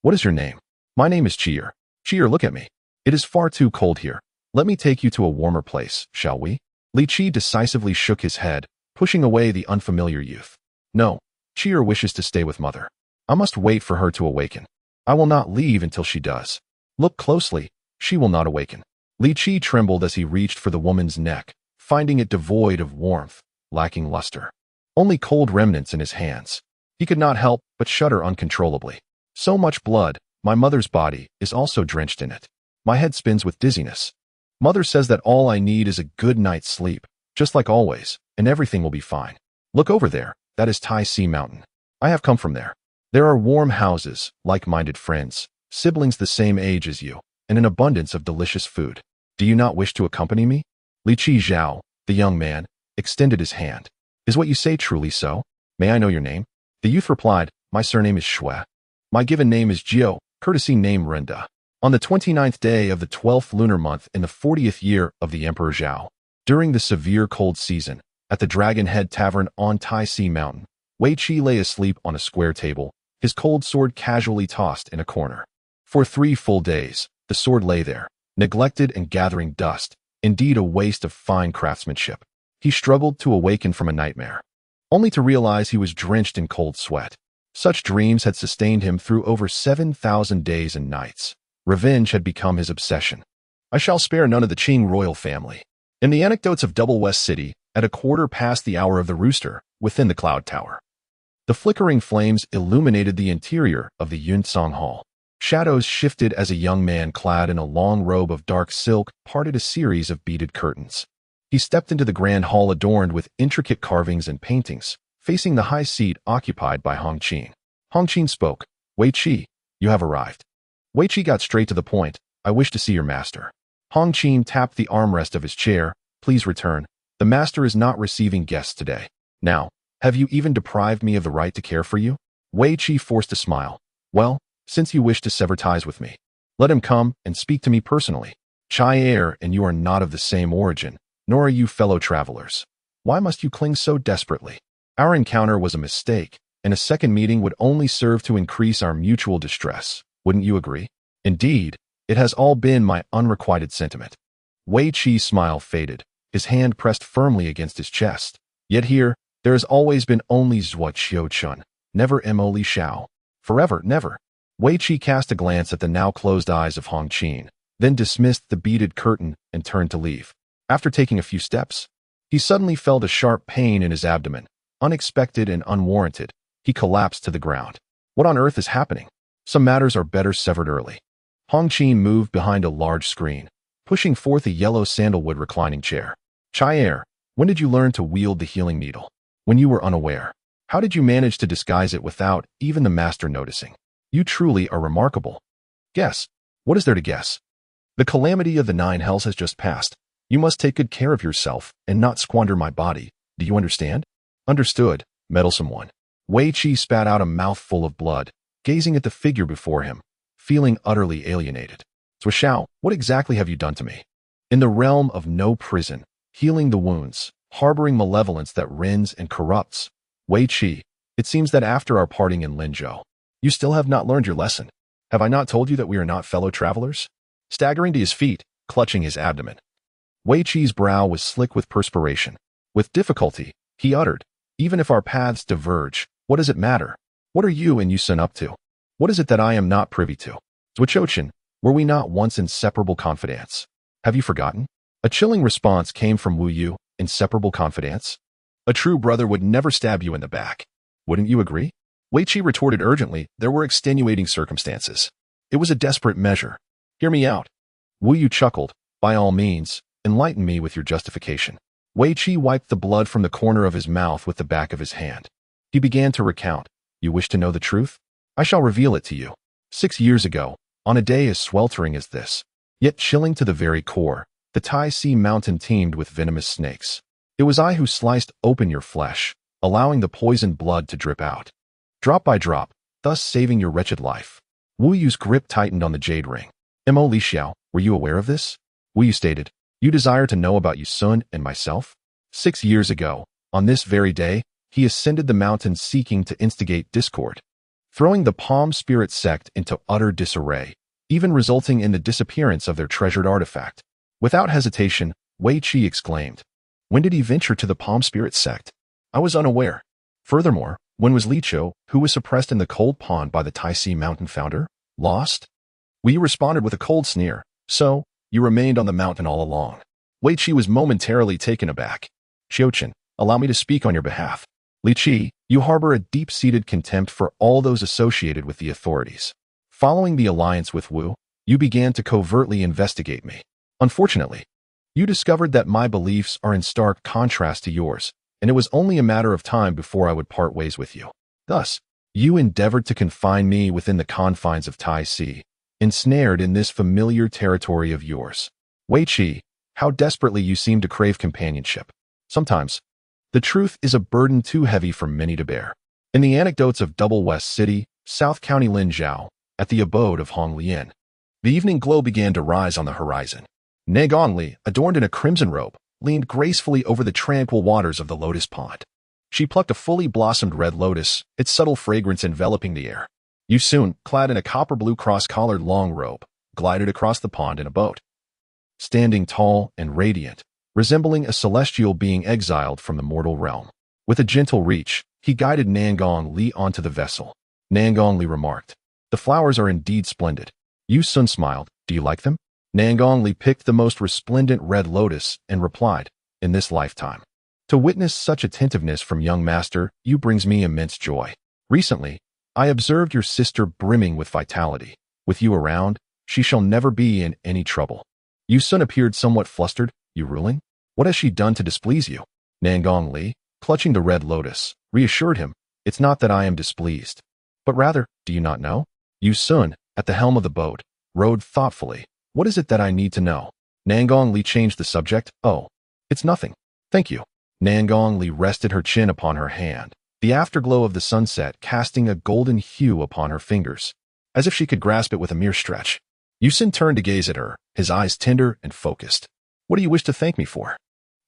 What is your name?" "My name is Cheer." "Cheer, look at me. It is far too cold here. Let me take you to a warmer place, shall we?" Li Qi decisively shook his head, pushing away the unfamiliar youth. "No, Cheer wishes to stay with mother. I must wait for her to awaken. I will not leave until she does. Look closely, she will not awaken." Li Qi trembled as he reached for the woman's neck, finding it devoid of warmth, lacking luster. Only cold remnants in his hands. He could not help but shudder uncontrollably. "So much blood, my mother's body is also drenched in it. My head spins with dizziness. Mother says that all I need is a good night's sleep, just like always, and everything will be fine. Look over there, that is Tai Si Mountain. I have come from there. There are warm houses, like-minded friends, siblings the same age as you, and an abundance of delicious food. Do you not wish to accompany me?" Li Qi Zhao, the young man, extended his hand. "Is what you say truly so? May I know your name?" The youth replied, "My surname is Shui. My given name is Jiao, courtesy name Renda. On the 29th day of the 12th lunar month in the 40th year of the Emperor Zhao, during the severe cold season, at the Dragon Head Tavern on Tai Si Mountain, Wei Qi lay asleep on a square table, his cold sword casually tossed in a corner. For 3 full days, the sword lay there, neglected and gathering dust, indeed a waste of fine craftsmanship. He struggled to awaken from a nightmare, only to realize he was drenched in cold sweat. Such dreams had sustained him through over 7,000 days and nights. Revenge had become his obsession. I shall spare none of the Qing royal family. In the anecdotes of Double West City, at a quarter past the hour of the rooster, within the cloud tower, the flickering flames illuminated the interior of the Yunsong Hall. Shadows shifted as a young man clad in a long robe of dark silk parted a series of beaded curtains. He stepped into the grand hall adorned with intricate carvings and paintings, facing the high seat occupied by Hong Qin. Hong Qin spoke. "Wei Qi, you have arrived." Wei Qi got straight to the point. "I wish to see your master." Hong Qin tapped the armrest of his chair. "Please return. The master is not receiving guests today. Now, have you even deprived me of the right to care for you?" Wei Qi forced a smile. "Well, since you wish to sever ties with me, let him come and speak to me personally. Chai Air and you are not of the same origin, nor are you fellow travelers. Why must you cling so desperately? Our encounter was a mistake, and a second meeting would only serve to increase our mutual distress. Wouldn't you agree?" "Indeed, it has all been my unrequited sentiment." Wei Qi's smile faded, his hand pressed firmly against his chest. "Yet here, there has always been only Zhuo Qiu-chun, never Mo Li Shao. Forever, never." Wei Qi cast a glance at the now closed eyes of Hong Qin, then dismissed the beaded curtain and turned to leave. After taking a few steps, he suddenly felt a sharp pain in his abdomen, unexpected and unwarranted. He collapsed to the ground. What on earth is happening? Some matters are better severed early. Hong Qin moved behind a large screen, pushing forth a yellow sandalwood reclining chair. Chai, when did you learn to wield the healing needle? When you were unaware. How did you manage to disguise it without even the master noticing? You truly are remarkable. Guess. What is there to guess? The calamity of the 9 hells has just passed. You must take good care of yourself and not squander my body. Do you understand? Understood, meddlesome one. Wei Qi spat out a mouthful of blood, gazing at the figure before him, feeling utterly alienated. Zhuo Xiao, what exactly have you done to me? In the realm of no prison, healing the wounds, harboring malevolence that rends and corrupts. Wei Qi, it seems that after our parting in Linzhou, you still have not learned your lesson. Have I not told you that we are not fellow travelers? Staggering to his feet, clutching his abdomen. Wei Qi's brow was slick with perspiration. With difficulty, he uttered, even if our paths diverge, what does it matter? What are you and Yu Sun up to? What is it that I am not privy to? Zhuo, were we not once inseparable confidants? Have you forgotten? A chilling response came from Wu Yu, inseparable confidants? A true brother would never stab you in the back. Wouldn't you agree? Wei Qi retorted urgently, there were extenuating circumstances. It was a desperate measure. Hear me out. Wu Yu chuckled, by all means, enlighten me with your justification. Wei Qi wiped the blood from the corner of his mouth with the back of his hand. He began to recount. You wish to know the truth? I shall reveal it to you. 6 years ago, on a day as sweltering as this, yet chilling to the very core, the Tai Si mountain teemed with venomous snakes. It was I who sliced open your flesh, allowing the poisoned blood to drip out. Drop by drop, thus saving your wretched life. Wu Yu's grip tightened on the jade ring. Mo Li Xiao, were you aware of this? Wu Yu stated, you desire to know about Yu Sun and myself? 6 years ago, on this very day, he ascended the mountain seeking to instigate discord, throwing the Palm Spirit sect into utter disarray, even resulting in the disappearance of their treasured artifact. Without hesitation, Wei Qi exclaimed, when did he venture to the Palm Spirit sect? I was unaware. Furthermore, when was Li Qiu, who was suppressed in the cold pond by the Tai Si mountain founder, lost? Wu Yu responded with a cold sneer, so, you remained on the mountain all along. Wei Qi was momentarily taken aback. Qiuqin, allow me to speak on your behalf. Li Qi, you harbor a deep-seated contempt for all those associated with the authorities. Following the alliance with Wu, you began to covertly investigate me. Unfortunately, you discovered that my beliefs are in stark contrast to yours, and it was only a matter of time before I would part ways with you. Thus, you endeavored to confine me within the confines of Tai Si, ensnared in this familiar territory of yours. Wei Qi, how desperately you seem to crave companionship. Sometimes, the truth is a burden too heavy for many to bear. In the anecdotes of Double West City, South County Linzhou, at the abode of Hong Lian, the evening glow began to rise on the horizon. Ne Gongli, adorned in a crimson robe, leaned gracefully over the tranquil waters of the lotus pond. She plucked a fully blossomed red lotus, its subtle fragrance enveloping the air. Yu Sun, clad in a copper-blue cross-collared long robe, glided across the pond in a boat. Standing tall and radiant, resembling a celestial being exiled from the mortal realm. With a gentle reach, he guided Nangong Li onto the vessel. Nangong Li remarked, the flowers are indeed splendid. Yu Sun smiled, do you like them? Nangong Li picked the most resplendent red lotus and replied, in this lifetime. To witness such attentiveness from young master, you brings me immense joy. Recently, I observed your sister brimming with vitality. With you around, she shall never be in any trouble. Yu Sun appeared somewhat flustered. You ruling? What has she done to displease you? Nangong Li, clutching the red lotus, reassured him, it's not that I am displeased. But rather, do you not know? Yu Sun, at the helm of the boat, rowed thoughtfully. What is it that I need to know? Nangong Li changed the subject. Oh, it's nothing. Thank you. Nangong Li rested her chin upon her hand, the afterglow of the sunset casting a golden hue upon her fingers, as if she could grasp it with a mere stretch. Yu Sun turned to gaze at her, his eyes tender and focused. What do you wish to thank me for?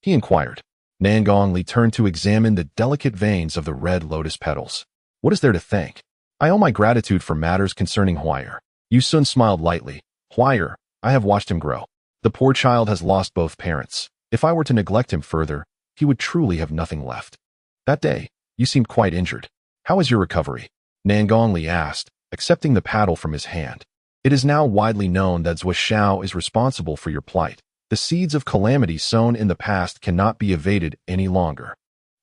He inquired. Nangong Li turned to examine the delicate veins of the red lotus petals. What is there to thank? I owe my gratitude for matters concerning Huayr. Yu Sun smiled lightly. Huayr, I have watched him grow. The poor child has lost both parents. If I were to neglect him further, he would truly have nothing left. That day, you seemed quite injured. How is your recovery? Nangong Li asked, accepting the paddle from his hand. It is now widely known that Zhuo Xiao is responsible for your plight. The seeds of calamity sown in the past cannot be evaded any longer.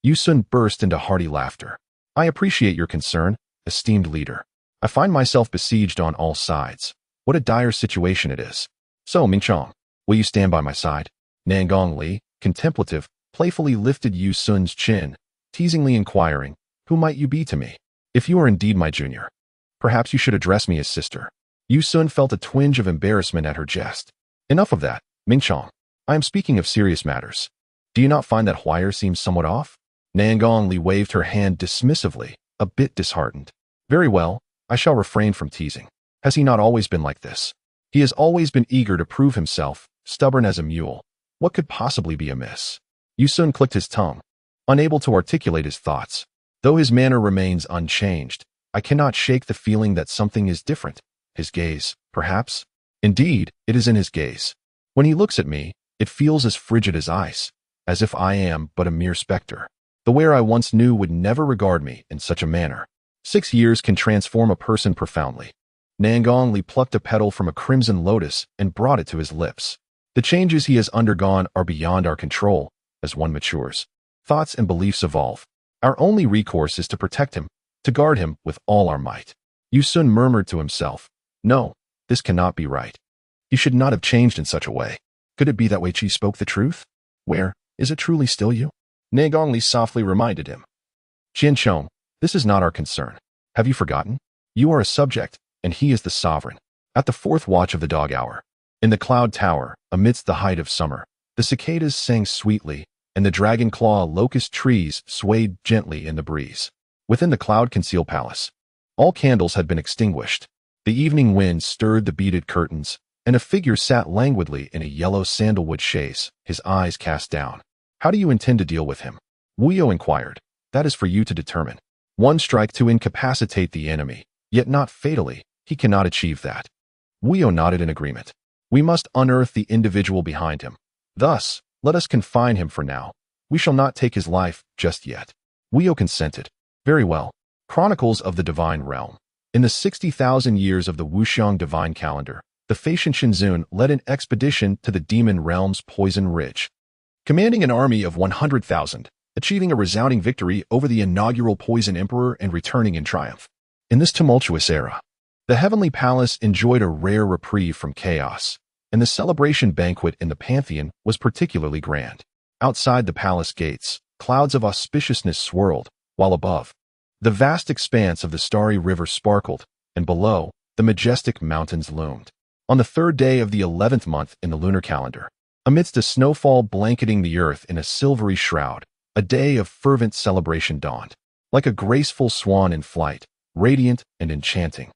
Yu Sun burst into hearty laughter. I appreciate your concern, esteemed leader. I find myself besieged on all sides. What a dire situation it is. So, Mingchong, will you stand by my side? Nangong Li, contemplative, playfully lifted Yu Sun's chin, teasingly inquiring, who might you be to me? If you are indeed my junior, perhaps you should address me as sister. Yu Sun felt a twinge of embarrassment at her jest. Enough of that, Mingchong. I am speaking of serious matters. Do you not find that Huayr seems somewhat off? Nangong Li waved her hand dismissively, a bit disheartened. Very well, I shall refrain from teasing. Has he not always been like this? He has always been eager to prove himself, stubborn as a mule. What could possibly be amiss? Yu Sun clicked his tongue, unable to articulate his thoughts. Though his manner remains unchanged, I cannot shake the feeling that something is different. His gaze, perhaps? Indeed, it is in his gaze. When he looks at me, it feels as frigid as ice, as if I am but a mere specter. The Huayr I once knew would never regard me in such a manner. 6 years can transform a person profoundly. Nangong Li plucked a petal from a crimson lotus and brought it to his lips. The changes he has undergone are beyond our control. As one matures, thoughts and beliefs evolve. Our only recourse is to protect him, to guard him with all our might. Yu Sun murmured to himself, no, this cannot be right. He should not have changed in such a way. Could it be that Wei Qi spoke the truth? Where, is it truly still you? Nangong Li softly reminded him. Jian Chong, this is not our concern. Have you forgotten? You are a subject, and he is the sovereign. At the 4th watch of the dog hour, in the cloud tower, amidst the height of summer, the cicadas sang sweetly, and the dragon claw locust trees swayed gently in the breeze. Within the cloud-concealed palace, all candles had been extinguished. The evening wind stirred the beaded curtains, and a figure sat languidly in a yellow sandalwood chaise, his eyes cast down. How do you intend to deal with him? Wu Yo inquired. That is for you to determine. One strike to incapacitate the enemy, yet not fatally. He cannot achieve that. Wu Yo nodded in agreement. We must unearth the individual behind him. Thus, let us confine him for now. We shall not take his life just yet. Wu Yo consented. Very well. Chronicles of the Divine Realm. In the 60,000 years of the Wuxiang Divine Calendar, the Feishan Shinzun led an expedition to the Demon Realm's Poison Ridge, commanding an army of 100,000, achieving a resounding victory over the inaugural Poison Emperor and returning in triumph. In this tumultuous era, the Heavenly Palace enjoyed a rare reprieve from chaos, and the celebration banquet in the Pantheon was particularly grand. Outside the palace gates, clouds of auspiciousness swirled, while above, the vast expanse of the starry river sparkled, and below, the majestic mountains loomed. On the 3rd day of the 11th month in the lunar calendar, amidst a snowfall blanketing the earth in a silvery shroud, a day of fervent celebration dawned. Like a graceful swan in flight, radiant and enchanting,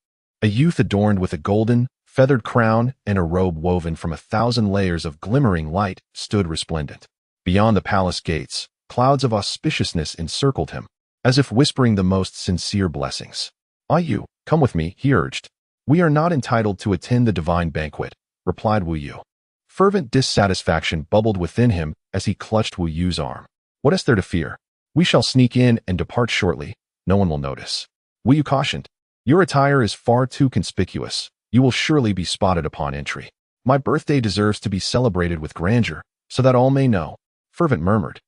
a youth adorned with a golden, feathered crown and a robe woven from 1,000 layers of glimmering light stood resplendent. Beyond the palace gates, clouds of auspiciousness encircled him, as if whispering the most sincere blessings. Ah, you, come with me, he urged. We are not entitled to attend the divine banquet, replied Wu Yu. Fervent dissatisfaction bubbled within him as he clutched Wu Yu's arm. What is there to fear? We shall sneak in and depart shortly. No one will notice. Wu Yu cautioned. Your attire is far too conspicuous. You will surely be spotted upon entry. My birthday deserves to be celebrated with grandeur, so that all may know. Fervent murmured.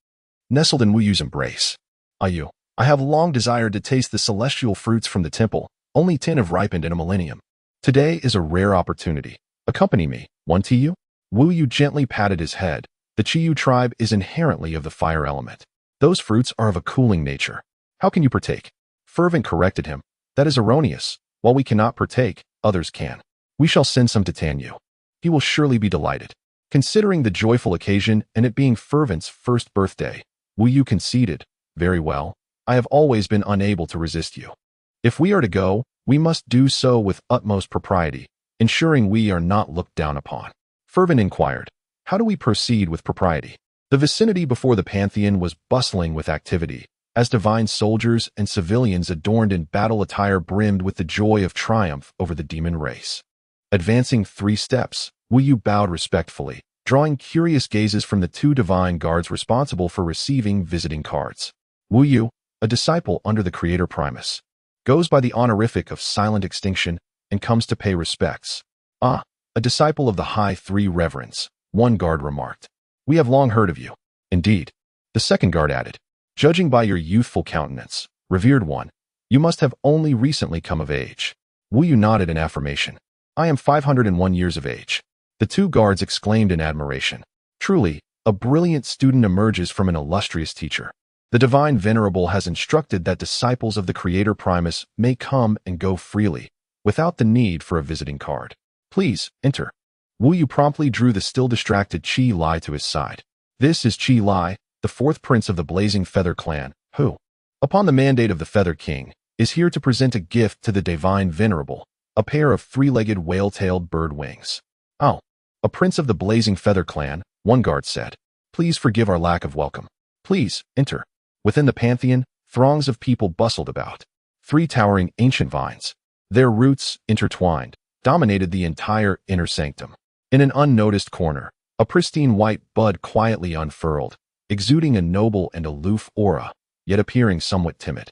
Nestled in Wu Yu's embrace. Ah, you, I have long desired to taste the celestial fruits from the temple. Only 10 have ripened in a millennium. Today is a rare opportunity. Accompany me. One to you? Wu Yu gently patted his head. The Qiyu tribe is inherently of the fire element. Those fruits are of a cooling nature. How can you partake? Fervent corrected him. That is erroneous. While we cannot partake, others can. We shall send some to Tanyu. He will surely be delighted. Considering the joyful occasion and it being Fervent's first birthday, Wu Yu conceded. Very well. I have always been unable to resist you. If we are to go, we must do so with utmost propriety, ensuring we are not looked down upon. Fervent inquired, how do we proceed with propriety? The vicinity before the Pantheon was bustling with activity, as divine soldiers and civilians adorned in battle attire brimmed with the joy of triumph over the demon race. Advancing 3 steps, Wu Yu bowed respectfully, drawing curious gazes from the 2 divine guards responsible for receiving visiting cards. Wu Yu, a disciple under the Creator Primus, goes by the honorific of Silent Extinction and comes to pay respects. Ah, a disciple of the High 3 Reverends, one guard remarked. We have long heard of you. Indeed, the second guard added. Judging by your youthful countenance, revered one, you must have only recently come of age. Wu Yu nodded in affirmation. I am 501 years of age. The two guards exclaimed in admiration. Truly, a brilliant student emerges from an illustrious teacher. The divine venerable has instructed that disciples of the Creator Primus may come and go freely, without the need for a visiting card. Please, enter. Wu Yu promptly drew the still distracted Chi Lai to his side. This is Chi Lai, the fourth prince of the Blazing Feather clan, who, upon the mandate of the Feather King, is here to present a gift to the divine venerable, a pair of three-legged whale-tailed bird wings. Oh, a prince of the Blazing Feather clan, one guard said. Please forgive our lack of welcome. Please, enter. Within the pantheon, throngs of people bustled about. Three towering ancient vines, their roots intertwined, dominated the entire inner sanctum. In an unnoticed corner, a pristine white bud quietly unfurled, exuding a noble and aloof aura, yet appearing somewhat timid.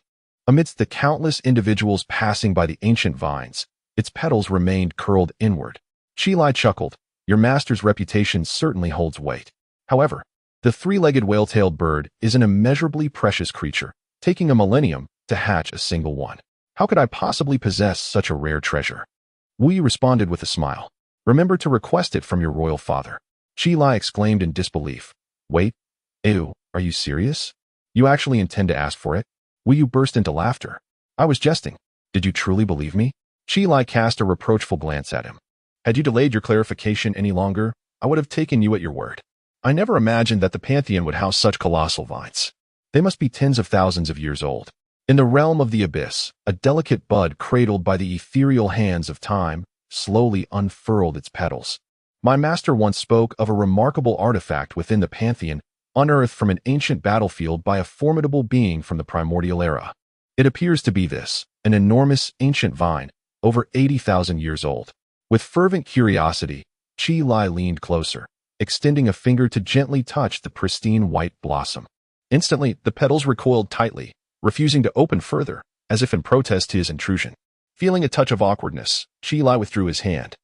Amidst the countless individuals passing by the ancient vines, its petals remained curled inward. Chi Lai chuckled. Your master's reputation certainly holds weight. However, the three-legged whale-tailed bird is an immeasurably precious creature, taking a millennium to hatch a single one. How could I possibly possess such a rare treasure? Wu Yu responded with a smile. Remember to request it from your royal father. Chi Lai exclaimed in disbelief. Wait, ew, are you serious? You actually intend to ask for it? Wu Yu burst into laughter. I was jesting. Did you truly believe me? Chi Lai cast a reproachful glance at him. Had you delayed your clarification any longer, I would have taken you at your word. I never imagined that the Pantheon would house such colossal vines. They must be tens of thousands of years old. In the realm of the abyss, a delicate bud cradled by the ethereal hands of time slowly unfurled its petals. My master once spoke of a remarkable artifact within the Pantheon, unearthed from an ancient battlefield by a formidable being from the primordial era. It appears to be this, an enormous ancient vine, over 80,000 years old. With fervent curiosity, Chi Lai leaned closer, extending a finger to gently touch the pristine white blossom. Instantly, the petals recoiled tightly, refusing to open further, as if in protest to his intrusion. Feeling a touch of awkwardness, Chi Lai withdrew his hand.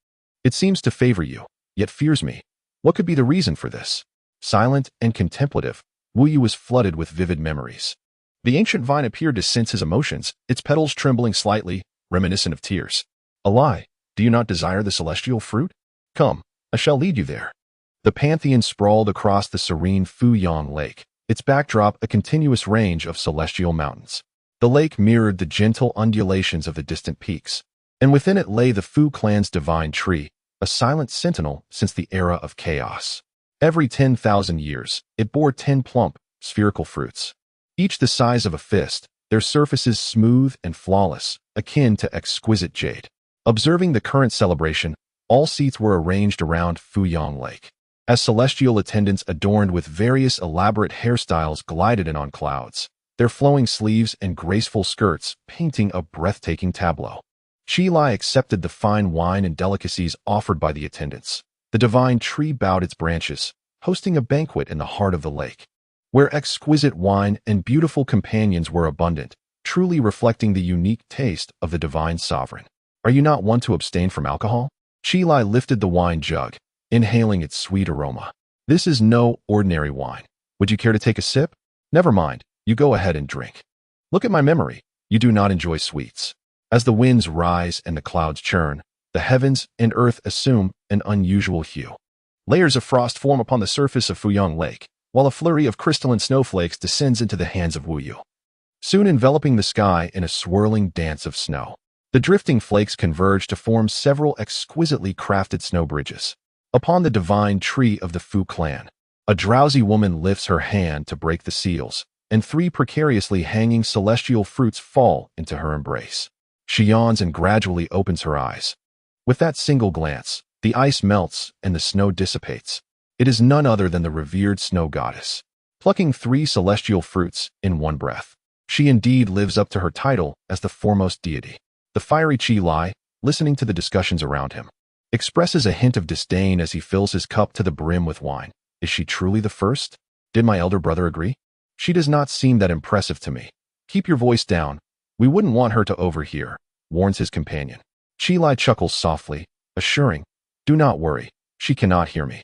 It seems to favor you, yet fears me. What could be the reason for this? Silent and contemplative, Wu Yu was flooded with vivid memories. The ancient vine appeared to sense his emotions, its petals trembling slightly, reminiscent of tears. A lie. Do you not desire the celestial fruit? Come, I shall lead you there. The Pantheon sprawled across the serene Fuyang Lake, its backdrop a continuous range of celestial mountains. The lake mirrored the gentle undulations of the distant peaks, and within it lay the Fu clan's divine tree, a silent sentinel since the era of chaos. Every 10,000 years, it bore 10 plump, spherical fruits, each the size of a fist, their surfaces smooth and flawless, akin to exquisite jade. Observing the current celebration, all seats were arranged around Fuyang Lake, as celestial attendants adorned with various elaborate hairstyles glided in on clouds, their flowing sleeves and graceful skirts painting a breathtaking tableau. Chi Lai accepted the fine wine and delicacies offered by the attendants. The divine tree bowed its branches, hosting a banquet in the heart of the lake, where exquisite wine and beautiful companions were abundant, truly reflecting the unique taste of the divine sovereign. Are you not one to abstain from alcohol? Chi Lai lifted the wine jug, inhaling its sweet aroma. This is no ordinary wine. Would you care to take a sip? Never mind, you go ahead and drink. Look at my memory. You do not enjoy sweets. As the winds rise and the clouds churn, the heavens and earth assume an unusual hue. Layers of frost form upon the surface of Fuyang Lake, while a flurry of crystalline snowflakes descends into the hands of Wu Yu, soon enveloping the sky in a swirling dance of snow. The drifting flakes converge to form several exquisitely crafted snow bridges. Upon the divine tree of the Fu clan, a drowsy woman lifts her hand to break the seals, and 3 precariously hanging celestial fruits fall into her embrace. She yawns and gradually opens her eyes. With that single glance, the ice melts and the snow dissipates. It is none other than the revered snow goddess. Plucking 3 celestial fruits in one breath, she indeed lives up to her title as the foremost deity. The fiery Chi Lai, listening to the discussions around him, expresses a hint of disdain as he fills his cup to the brim with wine. Is she truly the first? Did my elder brother agree? She does not seem that impressive to me. Keep your voice down. We wouldn't want her to overhear, warns his companion. Chi Lai chuckles softly, assuring, do not worry, she cannot hear me.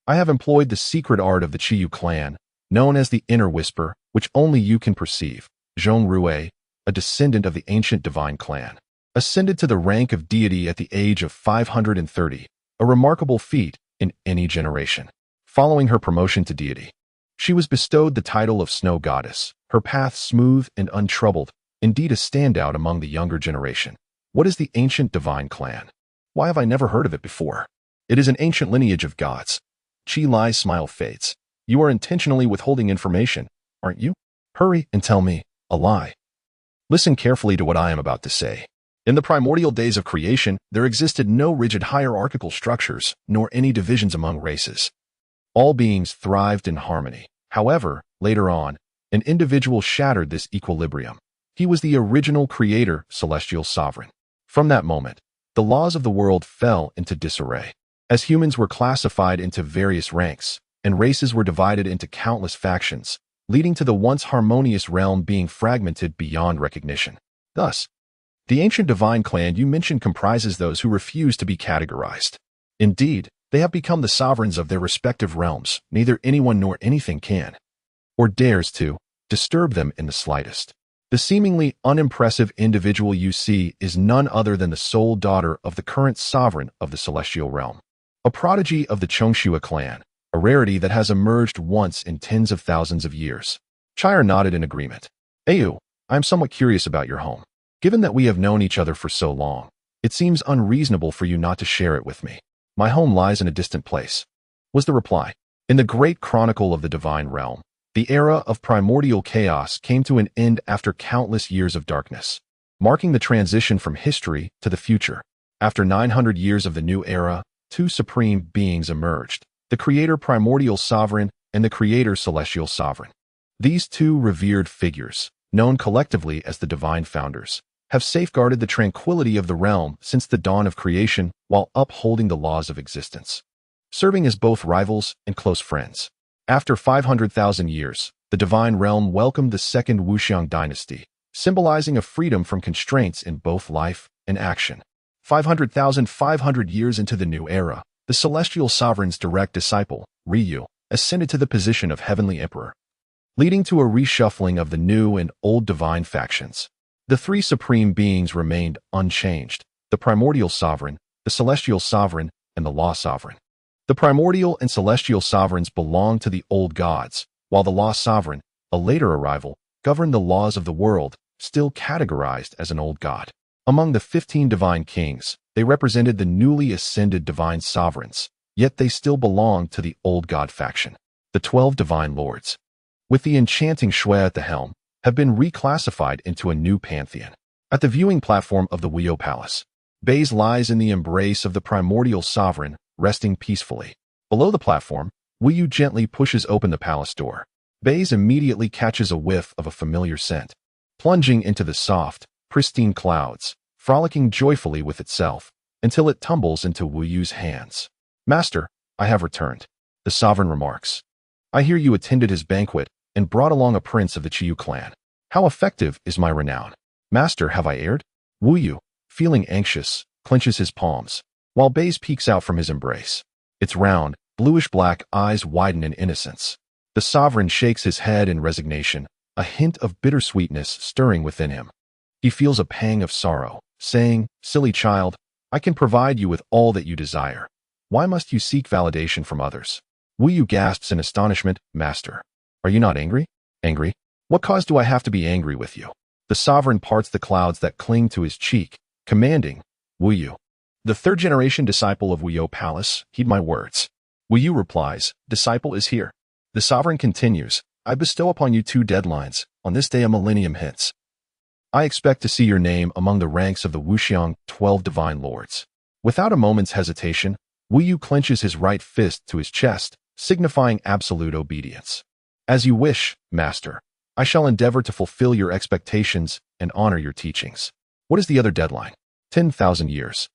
I have employed the secret art of the Chiyu clan, known as the inner whisper, which only you can perceive. Zhong Rue, a descendant of the ancient divine clan. ascended to the rank of deity at the age of 530, a remarkable feat in any generation. Following her promotion to deity, she was bestowed the title of Snow Goddess, her path smooth and untroubled, indeed a standout among the younger generation. What is the ancient divine clan? Why have I never heard of it before? It is an ancient lineage of gods. Chi Lai's smile fades. You are intentionally withholding information, aren't you? Hurry and tell me a lie. Listen carefully to what I am about to say. In the primordial days of creation, there existed no rigid hierarchical structures, nor any divisions among races. All beings thrived in harmony. However, later on, an individual shattered this equilibrium. He was the original creator, celestial sovereign. From that moment, the laws of the world fell into disarray. As humans were classified into various ranks, and races were divided into countless factions, leading to the once harmonious realm being fragmented beyond recognition. Thus, the ancient divine clan you mentioned comprises those who refuse to be categorized. Indeed, they have become the sovereigns of their respective realms. Neither anyone nor anything can, or dares to, disturb them in the slightest. The seemingly unimpressive individual you see is none other than the sole daughter of the current sovereign of the celestial realm, a prodigy of the Chongshua clan, a rarity that has emerged once in tens of thousands of years. Chire nodded in agreement. Ayu, I am somewhat curious about your home. Given that we have known each other for so long, it seems unreasonable for you not to share it with me. My home lies in a distant place, was the reply. In the great chronicle of the divine realm, the era of primordial chaos came to an end after countless years of darkness, marking the transition from history to the future. After 900 years of the new era, two supreme beings emerged, the creator primordial sovereign and the creator celestial sovereign. These two revered figures, known collectively as the divine founders, have safeguarded the tranquility of the realm since the dawn of creation while upholding the laws of existence, serving as both rivals and close friends. After 500,000 years, the divine realm welcomed the second Wuxiang dynasty, symbolizing a freedom from constraints in both life and action. 500,500 years into the new era, the celestial sovereign's direct disciple, Ryu, ascended to the position of heavenly emperor, leading to a reshuffling of the new and old divine factions. The three supreme beings remained unchanged: the primordial sovereign, the celestial sovereign, and the law sovereign. The primordial and celestial sovereigns belonged to the old gods, while the law sovereign, a later arrival, governed the laws of the world, still categorized as an old god. Among the 15 divine kings, they represented the newly ascended divine sovereigns, yet they still belonged to the old god faction. The 12 divine lords, with the enchanting Shui at the helm, have been reclassified into a new pantheon. At the viewing platform of the Wuyo Palace, Baize lies in the embrace of the primordial sovereign, resting peacefully. Below the platform, Wuyu gently pushes open the palace door. Baize immediately catches a whiff of a familiar scent, plunging into the soft, pristine clouds, frolicking joyfully with itself, until it tumbles into Wuyu's hands. Master, I have returned, the sovereign remarks. I hear you attended his banquet and brought along a prince of the Qiyu clan. How effective is my renown? Master, have I erred? Wuyu, feeling anxious, clenches his palms, while Baize peeks out from his embrace. Its round, bluish-black eyes widen in innocence. The sovereign shakes his head in resignation, a hint of bittersweetness stirring within him. He feels a pang of sorrow, saying, "Silly child, I can provide you with all that you desire. Why must you seek validation from others?" Wuyu gasps in astonishment. Master, are you not angry? Angry? What cause do I have to be angry with you? The sovereign parts the clouds that cling to his cheek, commanding, Wuyu, the third-generation disciple of Wuyo Palace, heed my words. Wuyu replies, disciple is here. The sovereign continues, I bestow upon you 2 deadlines, on this day a millennium hence. I expect to see your name among the ranks of the Wuxiang 12 divine lords. Without a moment's hesitation, Wuyu clenches his right fist to his chest, signifying absolute obedience. As you wish, master. I shall endeavor to fulfill your expectations and honor your teachings. What is the other deadline? 10,000 years.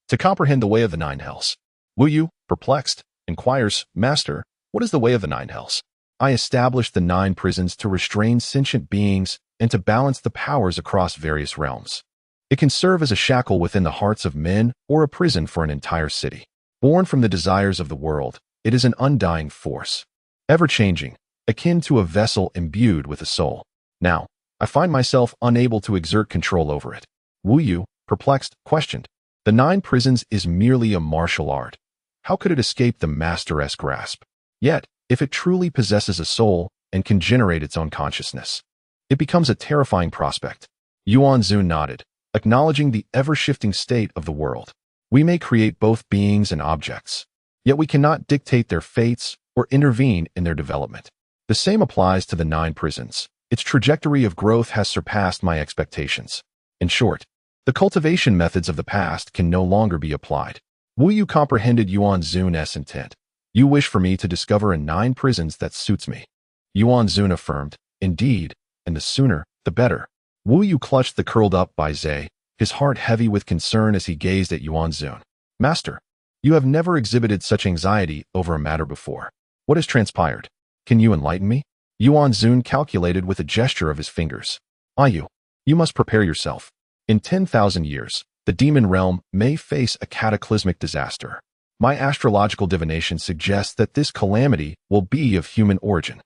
To comprehend the way of the 9 hells. Wuyu, perplexed, inquires, Master, what is the way of the 9 hells? I established the 9 prisons to restrain sentient beings and to balance the powers across various realms. It can serve as a shackle within the hearts of men or a prison for an entire city. Born from the desires of the world, it is an undying force, ever-changing, akin to a vessel imbued with a soul. Now, I find myself unable to exert control over it. Wuyu, perplexed, questioned. The 9 prisons is merely a martial art. How could it escape the master's grasp? Yet, if it truly possesses a soul and can generate its own consciousness, it becomes a terrifying prospect. Yuan Zhu nodded, acknowledging the ever-shifting state of the world. We may create both beings and objects, yet we cannot dictate their fates or intervene in their development. The same applies to the 9 prisons. Its trajectory of growth has surpassed my expectations. In short, the cultivation methods of the past can no longer be applied. Wu Yu comprehended Yuan Zhu's intent. You wish for me to discover a 9 prisons that suits me. Yuan Zhu affirmed, indeed, and the sooner, the better. Wu Yu clutched the curled up by Zhe, his heart heavy with concern as he gazed at Yuan Zhu. Master, you have never exhibited such anxiety over a matter before. What has transpired? Can you enlighten me? Yuan Zhu calculated with a gesture of his fingers. You must prepare yourself. In 10,000 years, the demon realm may face a cataclysmic disaster. My astrological divination suggests that this calamity will be of human origin.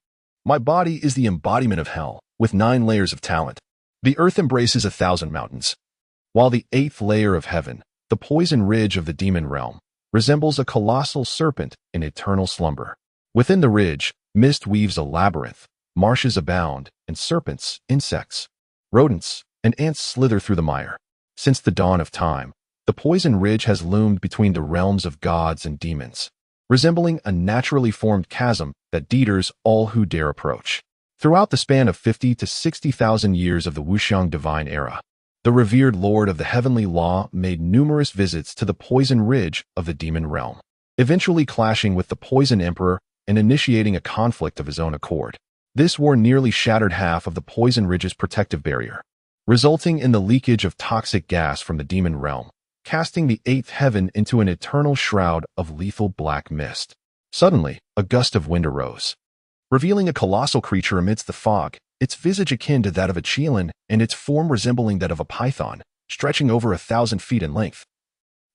My body is the embodiment of hell, with 9 layers of talent. The earth embraces 1,000 mountains, while the 8th layer of heaven, the poison ridge of the demon realm, resembles a colossal serpent in eternal slumber. Within the ridge, mist weaves a labyrinth, marshes abound, and serpents, insects, rodents, and ants slither through the mire. Since the dawn of time, the poison ridge has loomed between the realms of gods and demons, resembling a naturally formed chasm that deters all who dare approach. Throughout the span of 50 to 60,000 years of the Wuxiang divine era, the revered lord of the heavenly law made numerous visits to the poison ridge of the demon realm, eventually clashing with the poison emperor and initiating a conflict of his own accord. This war nearly shattered half of the poison ridge's protective barrier, resulting in the leakage of toxic gas from the demon realm, casting the 8th heaven into an eternal shroud of lethal black mist. Suddenly, a gust of wind arose, revealing a colossal creature amidst the fog, its visage akin to that of a Qilin and its form resembling that of a python, stretching over 1,000 feet in length,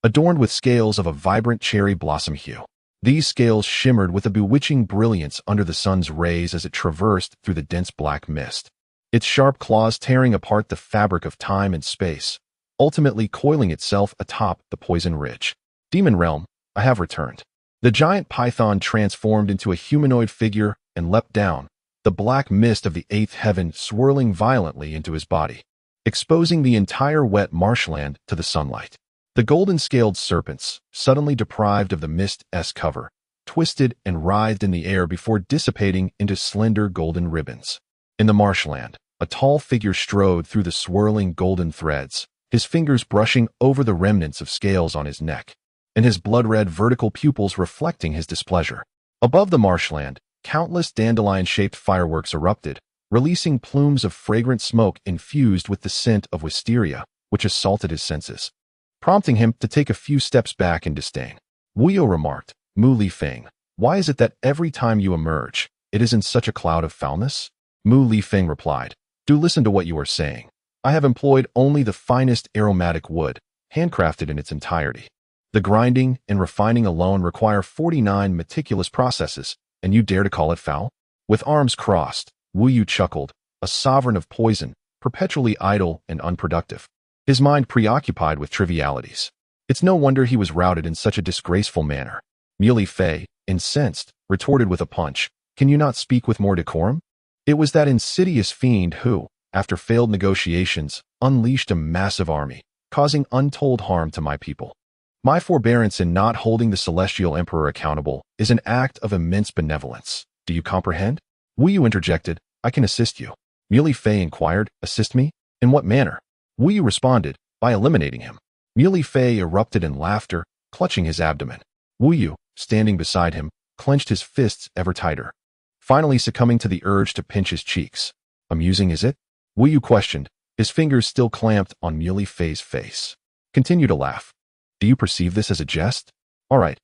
adorned with scales of a vibrant cherry blossom hue. These scales shimmered with a bewitching brilliance under the sun's rays as it traversed through the dense black mist, its sharp claws tearing apart the fabric of time and space, ultimately coiling itself atop the poison ridge. Demon realm, I have returned. The giant python transformed into a humanoid figure and leapt down, the black mist of the 8th heaven swirling violently into his body, exposing the entire wet marshland to the sunlight. The golden-scaled serpents, suddenly deprived of the mist's cover, twisted and writhed in the air before dissipating into slender golden ribbons. In the marshland, a tall figure strode through the swirling golden threads, his fingers brushing over the remnants of scales on his neck, and his blood-red vertical pupils reflecting his displeasure. Above the marshland, countless dandelion-shaped fireworks erupted, releasing plumes of fragrant smoke infused with the scent of wisteria, which assaulted his senses, prompting him to take a few steps back in disdain. Wu Yu remarked, Mu Li Feng, why is it that every time you emerge, it is in such a cloud of foulness? Mu Li Feng replied, do listen to what you are saying. I have employed only the finest aromatic wood, handcrafted in its entirety. The grinding and refining alone require 49 meticulous processes, and you dare to call it foul? With arms crossed, Wu Yu chuckled, a sovereign of poison, perpetually idle and unproductive, his mind preoccupied with trivialities. It's no wonder he was routed in such a disgraceful manner. Mu Li Fei, incensed, retorted with a punch, can you not speak with more decorum? It was that insidious fiend who, after failed negotiations, unleashed a massive army, causing untold harm to my people. My forbearance in not holding the celestial emperor accountable is an act of immense benevolence. Do you comprehend? Wu Yu interjected, I can assist you. Mu Li Fei inquired, assist me? In what manner? Wu Yu responded, by eliminating him. Mu Li Fei erupted in laughter, clutching his abdomen. Wu Yu, standing beside him, clenched his fists ever tighter, finally succumbing to the urge to pinch his cheeks. Amusing, is it? Wu Yu questioned, his fingers still clamped on Mu Li Fei's face. Continue to laugh. Do you perceive this as a jest? All right,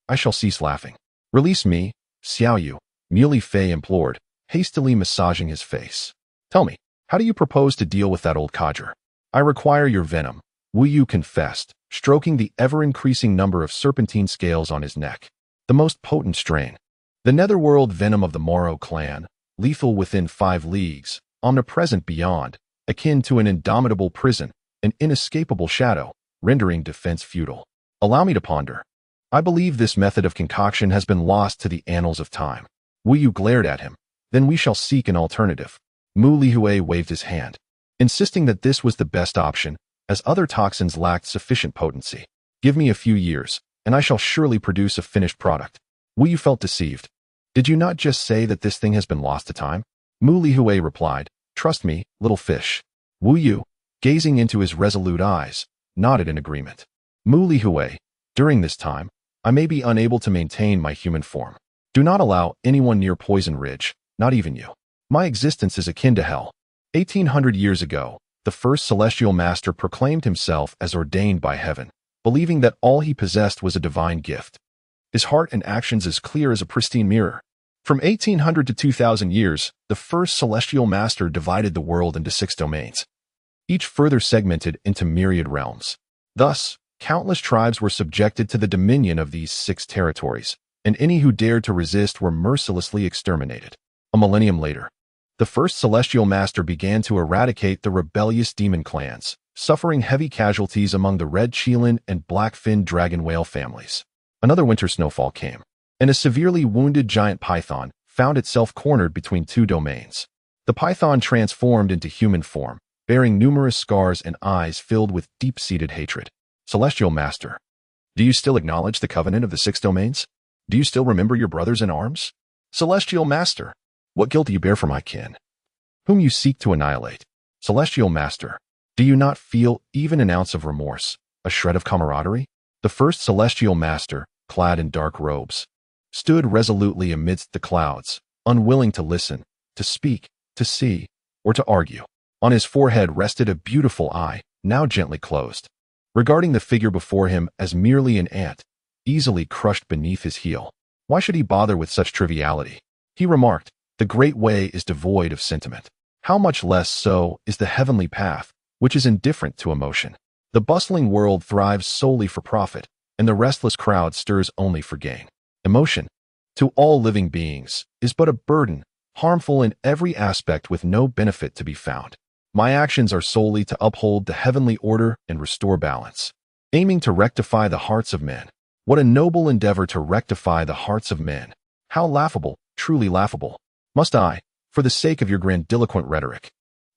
I shall cease laughing. Release me, Xiao Yu, Mu Li Fei implored, hastily massaging his face. Tell me, how do you propose to deal with that old codger? I require your venom, Wu Yu confessed, stroking the ever-increasing number of serpentine scales on his neck. The most potent strain. The netherworld venom of the Moro clan, lethal within 5 leagues, omnipresent beyond, akin to an indomitable prison, an inescapable shadow, rendering defense futile. Allow me to ponder. I believe this method of concoction has been lost to the annals of time. Wu Yu glared at him. Then we shall seek an alternative. Mu Lihui waved his hand, insisting that this was the best option, as other toxins lacked sufficient potency. Give me a few years, and I shall surely produce a finished product. Wu Yu felt deceived. Did you not just say that this thing has been lost to time? Mu Lihui replied, trust me, little fish. Wu Yu, gazing into his resolute eyes, nodded in agreement. Mu Lihui, during this time, I may be unable to maintain my human form. Do not allow anyone near Poison Ridge, not even you. My existence is akin to hell. 1800 years ago, the first celestial master proclaimed himself as ordained by heaven, believing that all he possessed was a divine gift. His heart and actions as clear as a pristine mirror. From 1800 to 2000 years, the first celestial master divided the world into 6 domains, each further segmented into myriad realms. Thus, countless tribes were subjected to the dominion of these 6 territories, and any who dared to resist were mercilessly exterminated. A millennium later, the first celestial master began to eradicate the rebellious demon clans, suffering heavy casualties among the red Qilin and black-finned dragon whale families. Another winter snowfall came, and a severely wounded giant python found itself cornered between 2 domains. The python transformed into human form, bearing numerous scars and eyes filled with deep-seated hatred. Celestial Master, do you still acknowledge the covenant of the 6 domains? Do you still remember your brothers in arms? Celestial Master, what guilt do you bear for my kin, whom you seek to annihilate? Celestial Master, do you not feel even an ounce of remorse, a shred of camaraderie? The first Celestial Master, clad in dark robes, stood resolutely amidst the clouds, unwilling to listen, to speak, to see, or to argue. On his forehead rested a beautiful eye, now gently closed, regarding the figure before him as merely an ant, easily crushed beneath his heel. Why should he bother with such triviality? He remarked, the great way is devoid of sentiment. How much less so is the heavenly path, which is indifferent to emotion. The bustling world thrives solely for profit, and the restless crowd stirs only for gain. Emotion, to all living beings, is but a burden, harmful in every aspect with no benefit to be found. My actions are solely to uphold the heavenly order and restore balance, aiming to rectify the hearts of men. What a noble endeavor to rectify the hearts of men. How laughable, truly laughable. Must I, for the sake of your grandiloquent rhetoric,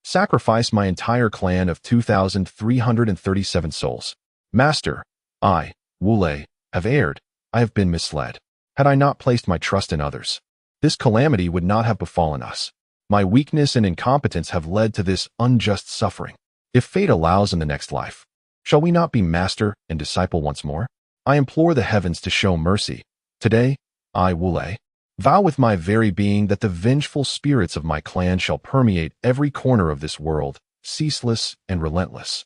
sacrifice my entire clan of 2,337 souls? Master, I, Wu Lei, have erred. I have been misled. Had I not placed my trust in others, this calamity would not have befallen us. My weakness and incompetence have led to this unjust suffering. If fate allows in the next life, shall we not be master and disciple once more? I implore the heavens to show mercy. Today, I, Wu Lei, vow with my very being that the vengeful spirits of my clan shall permeate every corner of this world, ceaseless and relentless,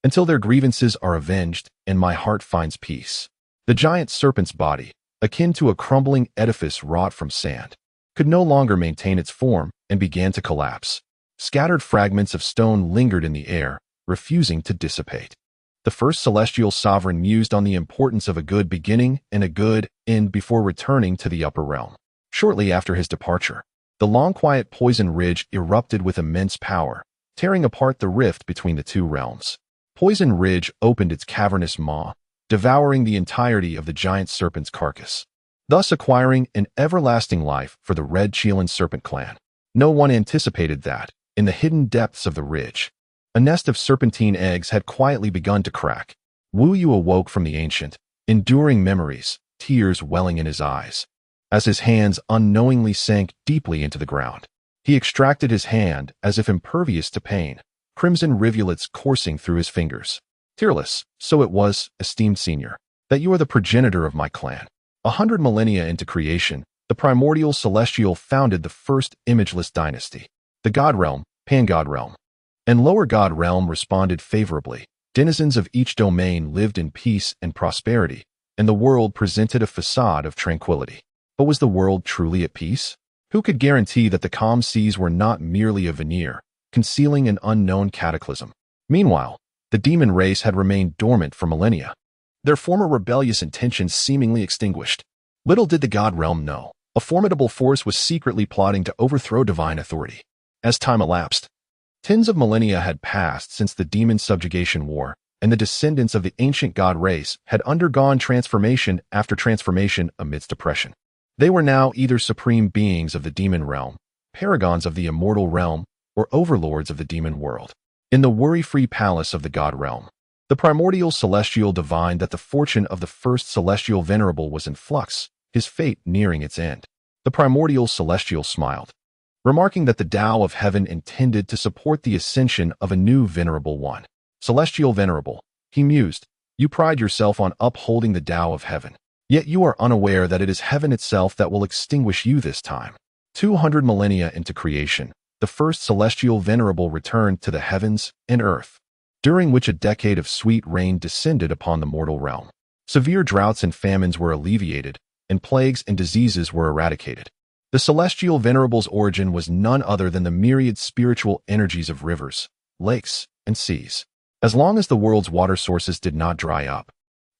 until their grievances are avenged and my heart finds peace. The giant serpent's body, akin to a crumbling edifice wrought from sand, could no longer maintain its form and began to collapse. Scattered fragments of stone lingered in the air, refusing to dissipate. The first celestial sovereign mused on the importance of a good beginning and a good end before returning to the upper realm. Shortly after his departure, the long quiet Poison Ridge erupted with immense power, tearing apart the rift between the 2 realms. Poison Ridge opened its cavernous maw, devouring the entirety of the giant serpent's carcass, thus acquiring an everlasting life for the Red Qilin Serpent clan. No one anticipated that, in the hidden depths of the ridge, a nest of serpentine eggs had quietly begun to crack. Wu Yu awoke from the ancient, enduring memories, tears welling in his eyes, as his hands unknowingly sank deeply into the ground. He extracted his hand as if impervious to pain, crimson rivulets coursing through his fingers. Tearless, so it was, esteemed senior, that you are the progenitor of my clan. 100 millennia into creation, the primordial celestial founded the first imageless dynasty. The God Realm, Pan-God Realm, and Lower God Realm responded favorably. Denizens of each domain lived in peace and prosperity, and the world presented a facade of tranquility. But was the world truly at peace? Who could guarantee that the calm seas were not merely a veneer, concealing an unknown cataclysm? Meanwhile, the demon race had remained dormant for millennia, their former rebellious intentions seemingly extinguished. Little did the God Realm know, a formidable force was secretly plotting to overthrow divine authority. As time elapsed, Tens of millennia had passed since the demon subjugation war, and the descendants of the ancient god race had undergone transformation after transformation amidst oppression. They were now either supreme beings of the demon realm, paragons of the immortal realm, or overlords of the demon world. In the worry-free palace of the god realm, the primordial celestial divined that the fortune of the first celestial venerable was in flux, his fate nearing its end. The primordial celestial smiled, remarking that the Tao of heaven intended to support the ascension of a new venerable one. Celestial venerable, he mused, you pride yourself on upholding the Tao of heaven, yet you are unaware that it is heaven itself that will extinguish you this time. 200 millennia into creation, the first celestial venerable returned to the heavens and earth, during which a decade of sweet rain descended upon the mortal realm. Severe droughts and famines were alleviated, and plagues and diseases were eradicated. The celestial venerable's origin was none other than the myriad spiritual energies of rivers, lakes, and seas. As long as the world's water sources did not dry up,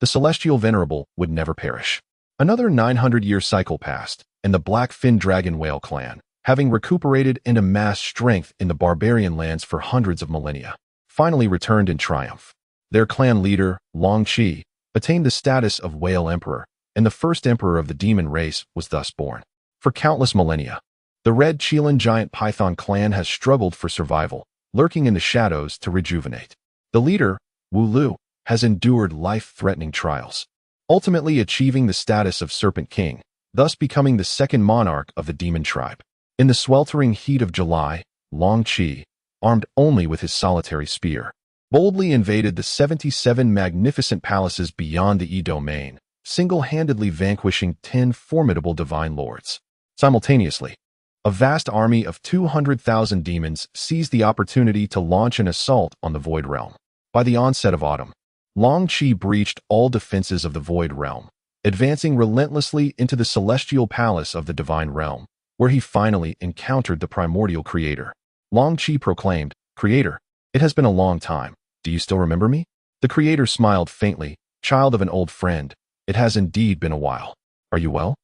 the celestial venerable would never perish. Another 900-year cycle passed, and the black-fin dragon whale clan, having recuperated and amassed strength in the barbarian lands for hundreds of millennia, finally returned in triumph. Their clan leader, Long Qi, attained the status of whale emperor, and the first emperor of the demon race was thus born. For countless millennia, the red Chilan giant python clan has struggled for survival, lurking in the shadows to rejuvenate. The leader, Wu Lu, has endured life-threatening trials, ultimately achieving the status of Serpent King, thus becoming the second monarch of the demon tribe. In the sweltering heat of July, Long Qi, armed only with his solitary spear, boldly invaded the 77 magnificent palaces beyond the Yi domain, single-handedly vanquishing 10 formidable divine lords. Simultaneously, a vast army of 200,000 demons seized the opportunity to launch an assault on the Void Realm. By the onset of autumn, Long Qi breached all defenses of the Void Realm, advancing relentlessly into the celestial palace of the Divine Realm, where he finally encountered the primordial creator. Long Qi proclaimed, "Creator, it has been a long time. Do you still remember me?" The creator smiled faintly, "Child of an old friend, it has indeed been a while. Are you well?"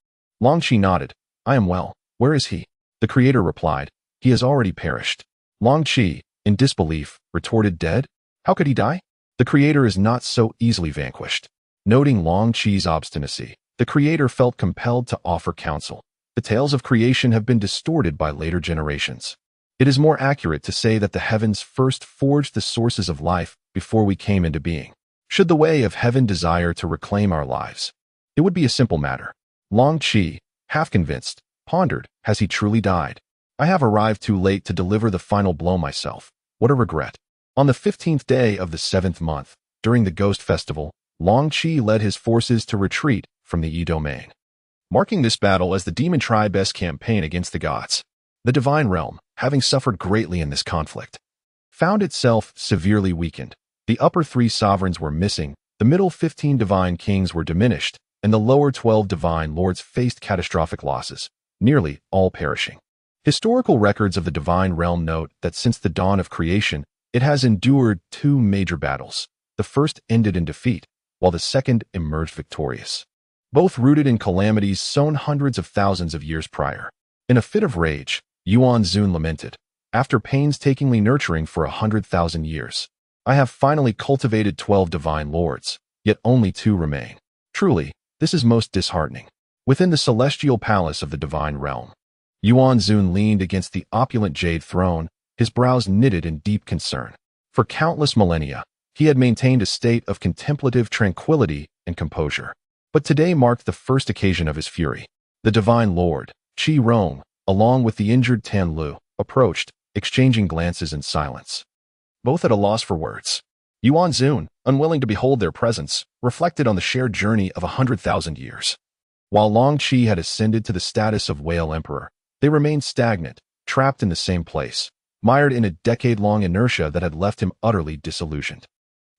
Long Qi nodded, "I am well. Where is he?" The creator replied, "He has already perished." Long Qi, in disbelief, retorted, "Dead? How could he die?" The creator is not so easily vanquished. Noting Long Qi's obstinacy, the creator felt compelled to offer counsel. The tales of creation have been distorted by later generations. It is more accurate to say that the heavens first forged the sources of life before we came into being. Should the way of heaven desire to reclaim our lives, it would be a simple matter. Long Qi, half convinced, pondered, has he truly died? I have arrived too late to deliver the final blow myself. What a regret. On the 15th day of the 7th month, during the Ghost Festival, Long Qi led his forces to retreat from the Yi domain, marking this battle as the demon tribe's campaign against the gods. The divine realm, having suffered greatly in this conflict, found itself severely weakened. The upper 3 sovereigns were missing, the middle 15 divine kings were diminished, and the lower 12 divine lords faced catastrophic losses, nearly all perishing. Historical records of the divine realm note that since the dawn of creation, it has endured 2 major battles. The first ended in defeat, while the second emerged victorious, both rooted in calamities sown hundreds of thousands of years prior. In a fit of rage, Yuan Zun lamented, "After painstakingly nurturing for 100,000 years, I have finally cultivated 12 divine lords, yet only 2 remain. Truly, this is most disheartening." Within the celestial palace of the divine realm, Yuan Zun leaned against the opulent jade throne, his brows knitted in deep concern. For countless millennia, he had maintained a state of contemplative tranquility and composure. But today marked the first occasion of his fury. The divine lord, Qi Rong, along with the injured Tan Lu, approached, exchanging glances in silence, both at a loss for words. Yuan Zun, unwilling to behold their presence, reflected on the shared journey of 100,000 years. While Long Qi had ascended to the status of Whale Emperor, they remained stagnant, trapped in the same place, mired in a decade-long inertia that had left him utterly disillusioned.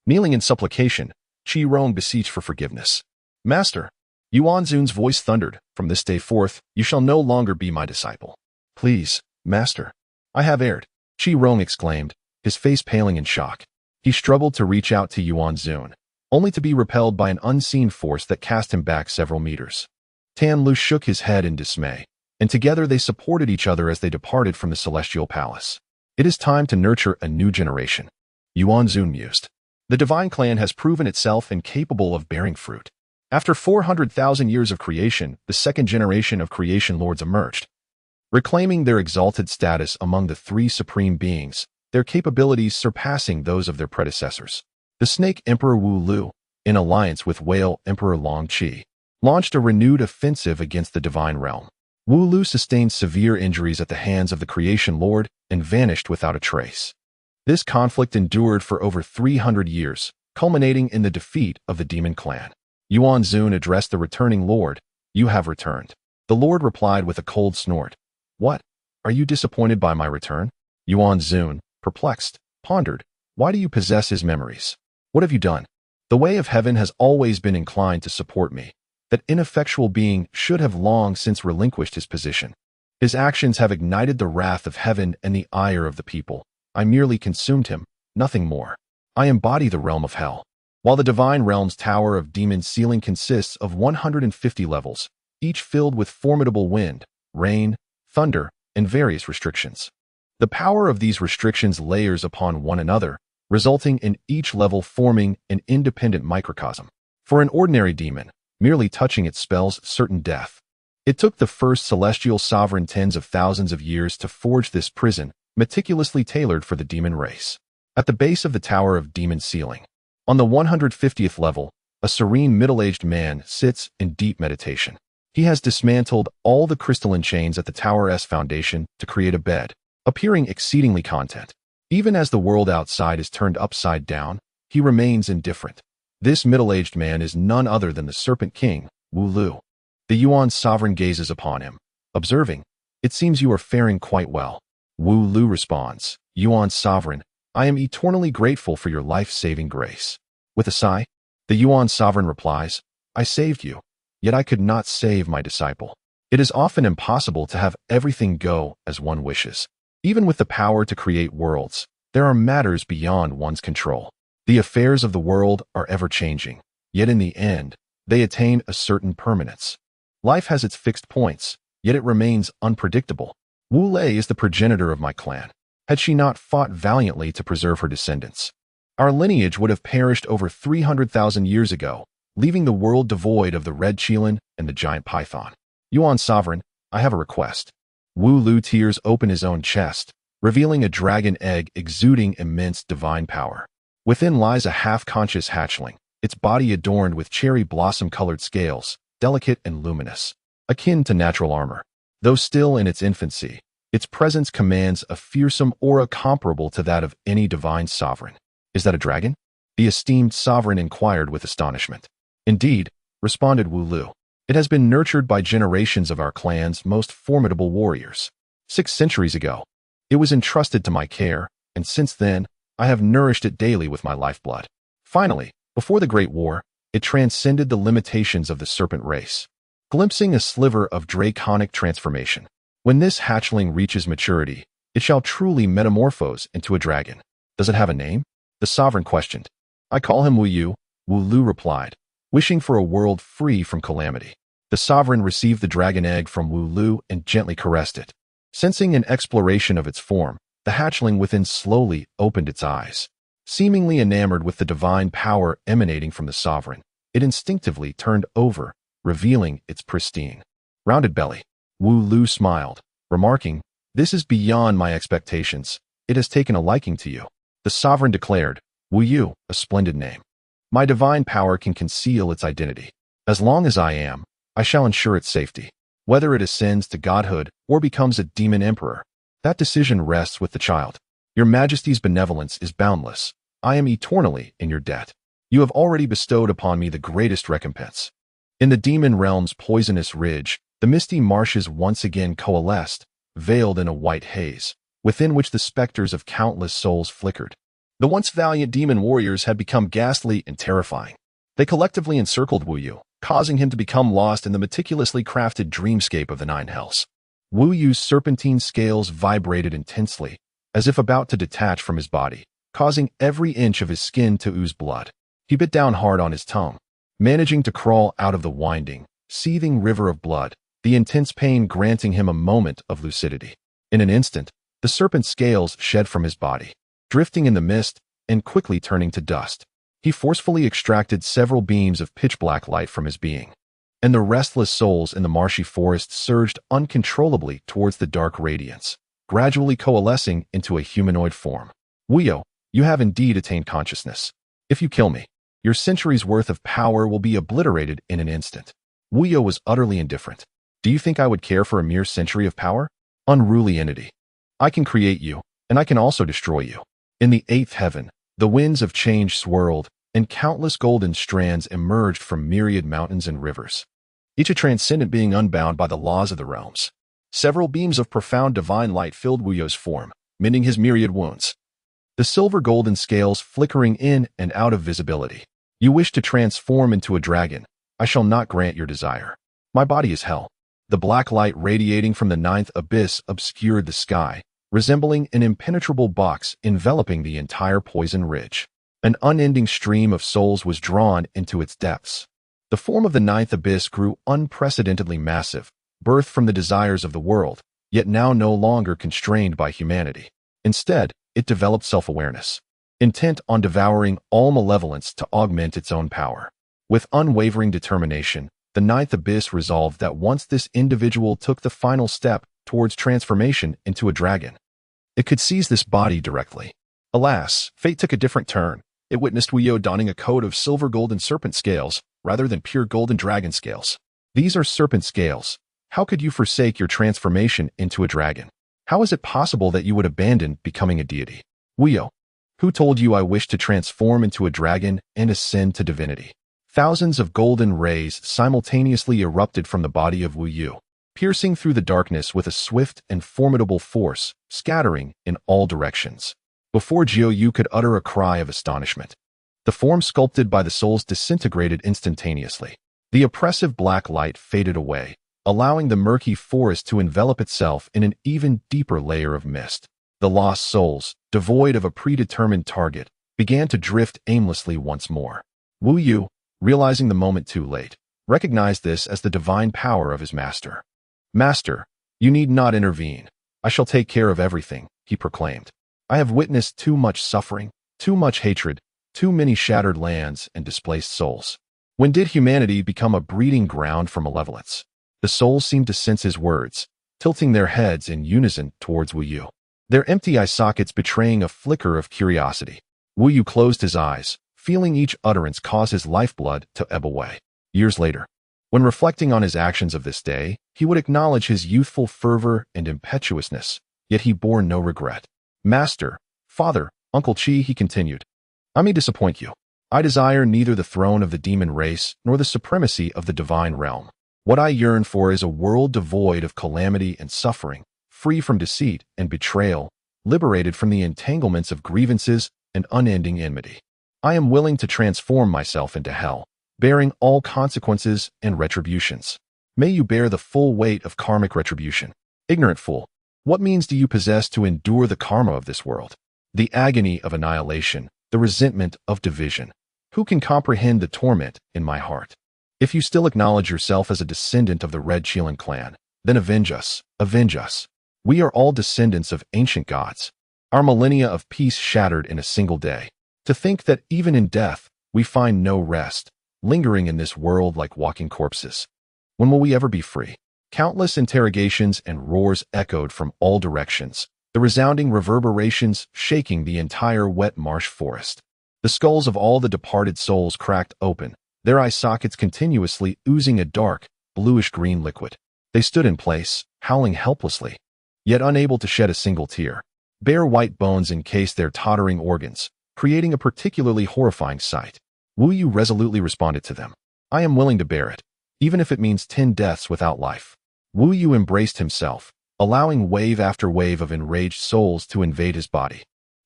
Kneeling in supplication, Qi Rong beseeched for forgiveness. "Master," Yuan Zun's voice thundered, "from this day forth, you shall no longer be my disciple." "Please, Master, I have erred," Qi Rong exclaimed, his face paling in shock. He struggled to reach out to Yuan Zun, only to be repelled by an unseen force that cast him back several meters. Tan Lu shook his head in dismay, and together they supported each other as they departed from the celestial palace. It is time to nurture a new generation. Yuan Zun mused. The divine clan has proven itself incapable of bearing fruit. After 400,000 years of creation, the second generation of creation lords emerged. Reclaiming their exalted status among the three supreme beings, their capabilities surpassing those of their predecessors. The Snake Emperor Wu Lu, in alliance with Whale Emperor Long Qi, launched a renewed offensive against the divine realm. Wu Lu sustained severe injuries at the hands of the creation lord and vanished without a trace. This conflict endured for over 300 years, culminating in the defeat of the demon clan. Yuan Zun addressed the returning lord. "You have returned." The lord replied with a cold snort. "What? Are you disappointed by my return?" Yuan Zun, perplexed, pondered. "Why do you possess his memories? What have you done?" "The way of heaven has always been inclined to support me. That ineffectual being should have long since relinquished his position. His actions have ignited the wrath of heaven and the ire of the people. I merely consumed him, nothing more. I embody the realm of hell." While the divine realm's tower of demon ceiling consists of 150 levels, each filled with formidable wind, rain, thunder, and various restrictions. The power of these restrictions layers upon one another, resulting in each level forming an independent microcosm. For an ordinary demon, merely touching it spells certain death. It took the first celestial sovereign tens of thousands of years to forge this prison, meticulously tailored for the demon race. At the base of the tower of demon ceiling, on the 150th level, a serene middle-aged man sits in deep meditation. He has dismantled all the crystalline chains at the tower's foundation to create a bed, appearing exceedingly content. Even as the world outside is turned upside down, he remains indifferent. This middle-aged man is none other than the Serpent King, Wu Lu. The Yuan sovereign gazes upon him, observing, "It seems you are faring quite well." Wu Lu responds, "Yuan sovereign, I am eternally grateful for your life-saving grace." With a sigh, the Yuan sovereign replies, "I saved you, yet I could not save my disciple." It is often impossible to have everything go as one wishes. Even with the power to create worlds, there are matters beyond one's control. The affairs of the world are ever-changing, yet in the end, they attain a certain permanence. Life has its fixed points, yet it remains unpredictable. Wu Lei is the progenitor of my clan. Had she not fought valiantly to preserve her descendants, our lineage would have perished over 300,000 years ago, leaving the world devoid of the red Qilin and the giant python. Yuan sovereign, I have a request. Wu Lu tears open his own chest, revealing a dragon egg exuding immense divine power. Within lies a half-conscious hatchling, its body adorned with cherry blossom-colored scales, delicate and luminous, akin to natural armor. Though still in its infancy, its presence commands a fearsome aura comparable to that of any divine sovereign. "Is that a dragon?" the esteemed sovereign inquired with astonishment. "Indeed," responded Wu Lu. "It has been nurtured by generations of our clan's most formidable warriors. 6 centuries ago, it was entrusted to my care, and since then, I have nourished it daily with my lifeblood. Finally, before the Great War, it transcended the limitations of the serpent race, glimpsing a sliver of draconic transformation. When this hatchling reaches maturity, it shall truly metamorphose into a dragon." "Does it have a name?" the sovereign questioned. "I call him Wu Yu," Wu Lu replied, wishing for a world free from calamity. The sovereign received the dragon egg from Wu Lu and gently caressed it. Sensing an exploration of its form, the hatchling within slowly opened its eyes. Seemingly enamored with the divine power emanating from the sovereign, it instinctively turned over, revealing its pristine, rounded belly. Wu Lu smiled, remarking, "This is beyond my expectations. It has taken a liking to you." The sovereign declared, "Wu Yu, a splendid name. My divine power can conceal its identity. As long as I am, I shall ensure its safety. Whether it ascends to godhood or becomes a demon emperor, that decision rests with the child. Your Majesty's benevolence is boundless. I am eternally in your debt. You have already bestowed upon me the greatest recompense." In the demon realm's poisonous ridge, the misty marshes once again coalesced, veiled in a white haze, within which the specters of countless souls flickered. The once valiant demon warriors had become ghastly and terrifying. They collectively encircled Wu Yu, causing him to become lost in the meticulously crafted dreamscape of the Nine Hells. Wu Yu's serpentine scales vibrated intensely, as if about to detach from his body, causing every inch of his skin to ooze blood. He bit down hard on his tongue, managing to crawl out of the winding, seething river of blood, the intense pain granting him a moment of lucidity. In an instant, The serpent's scales shed from his body, drifting in the mist and quickly turning to dust. He forcefully extracted several beams of pitch-black light from his being, and the restless souls in the marshy forest surged uncontrollably towards the dark radiance, gradually coalescing into a humanoid form. Wuyo, you have indeed attained consciousness. If you kill me, your centuries' worth of power will be obliterated in an instant. Wuyo was utterly indifferent. Do you think I would care for a mere century of power? Unruly entity. I can create you, and I can also destroy you. In the eighth heaven, the winds of change swirled, and countless golden strands emerged from myriad mountains and rivers, each a transcendent being unbound by the laws of the realms. Several beams of profound divine light filled Wuyo's form, mending his myriad wounds, the silver-golden scales flickering in and out of visibility. You wish to transform into a dragon. I shall not grant your desire. My body is hell. The black light radiating from the ninth abyss obscured the sky, resembling an impenetrable box enveloping the entire poison ridge. An unending stream of souls was drawn into its depths. The form of the ninth abyss grew unprecedentedly massive, birthed from the desires of the world, yet now no longer constrained by humanity. Instead, it developed self-awareness, intent on devouring all malevolence to augment its own power. With unwavering determination, the ninth abyss resolved that once this individual took the final step towards transformation into a dragon, it could seize this body directly. Alas, fate took a different turn. It witnessed Wuyo donning a coat of silver golden serpent scales rather than pure golden dragon scales. These are serpent scales. How could you forsake your transformation into a dragon? How is it possible that you would abandon becoming a deity? Wuyo, who told you I wish to transform into a dragon and ascend to divinity? Thousands of golden rays simultaneously erupted from the body of Wuyo, piercing through the darkness with a swift and formidable force, scattering in all directions. Before Jiu could utter a cry of astonishment, the form sculpted by the souls disintegrated instantaneously. The oppressive black light faded away, allowing the murky forest to envelop itself in an even deeper layer of mist. The lost souls, devoid of a predetermined target, began to drift aimlessly once more. Wuyo, realizing the moment too late, recognized this as the divine power of his master. Master, you need not intervene. I shall take care of everything, he proclaimed. I have witnessed too much suffering, too much hatred, too many shattered lands and displaced souls. When did humanity become a breeding ground for malevolence? The souls seemed to sense his words, tilting their heads in unison towards Wuyo, their empty eye sockets betraying a flicker of curiosity. Wuyo closed his eyes, feeling each utterance cause his lifeblood to ebb away. Years later, when reflecting on his actions of this day, he would acknowledge his youthful fervor and impetuousness, yet he bore no regret. Master, Father, Uncle Chi, he continued, I may disappoint you. I desire neither the throne of the demon race nor the supremacy of the divine realm. What I yearn for is a world devoid of calamity and suffering, free from deceit and betrayal, liberated from the entanglements of grievances and unending enmity. I am willing to transform myself into hell, bearing all consequences and retributions. May you bear the full weight of karmic retribution. Ignorant fool, what means do you possess to endure the karma of this world? The agony of annihilation, the resentment of division. Who can comprehend the torment in my heart? If you still acknowledge yourself as a descendant of the Red Chilan clan, then avenge us, avenge us. We are all descendants of ancient gods. Our millennia of peace shattered in a single day. To think that even in death, we find no rest, lingering in this world like walking corpses. When will we ever be free? Countless interrogations and roars echoed from all directions, the resounding reverberations shaking the entire wet marsh forest. The skulls of all the departed souls cracked open, their eye sockets continuously oozing a dark, bluish-green liquid. They stood in place, howling helplessly, yet unable to shed a single tear. Bare white bones encased their tottering organs, creating a particularly horrifying sight. Wuyo resolutely responded to them. I am willing to bear it, even if it means 10 deaths without life. Wuyo embraced himself, allowing wave after wave of enraged souls to invade his body.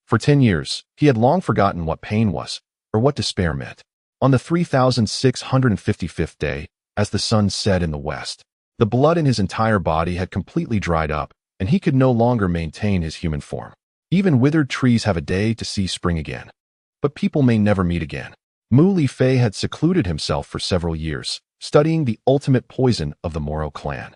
For 10 years, he had long forgotten what pain was, or what despair meant. On the 3,655th day, as the sun set in the west, the blood in his entire body had completely dried up, and he could no longer maintain his human form. Even withered trees have a day to see spring again. But people may never meet again. Mu Li Fei had secluded himself for several years, studying the ultimate poison of the Moro clan.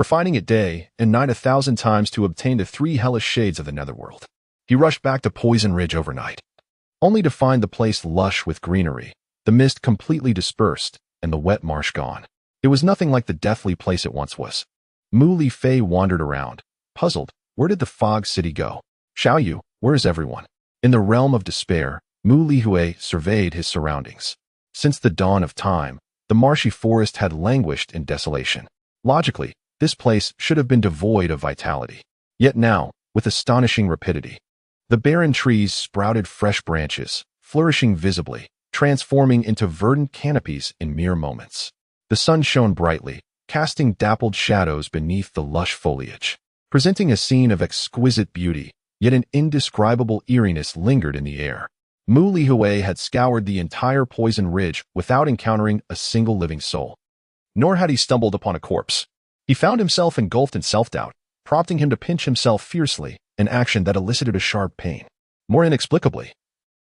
refining it day and night 1,000 times to obtain the 3 hellish shades of the netherworld. He rushed back to Poison Ridge overnight, only to find the place lush with greenery, the mist completely dispersed, and the wet marsh gone. It was nothing like the deathly place it once was. Mu Li Fei wandered around, puzzled. Where did the fog city go? Xiao Yu, where is everyone? In the realm of despair, Mu Li Hui surveyed his surroundings. Since the dawn of time, the marshy forest had languished in desolation. Logically, this place should have been devoid of vitality. Yet now, with astonishing rapidity, the barren trees sprouted fresh branches, flourishing visibly, transforming into verdant canopies in mere moments. The sun shone brightly, casting dappled shadows beneath the lush foliage, presenting a scene of exquisite beauty, yet an indescribable eeriness lingered in the air. Mu Li Hui had scoured the entire Poison Ridge without encountering a single living soul. Nor had he stumbled upon a corpse. He found himself engulfed in self-doubt, prompting him to pinch himself fiercely, an action that elicited a sharp pain. More inexplicably,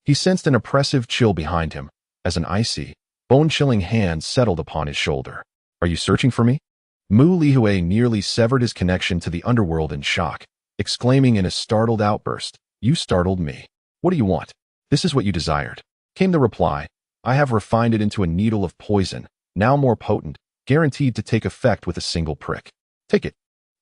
he sensed an oppressive chill behind him, as an icy, bone-chilling hand settled upon his shoulder. Are you searching for me? Mu Li Hui nearly severed his connection to the underworld in shock, exclaiming in a startled outburst, "You startled me. What do you want?" "This is what you desired," came the reply. "I have refined it into a needle of poison, now more potent, guaranteed to take effect with a single prick. Take it."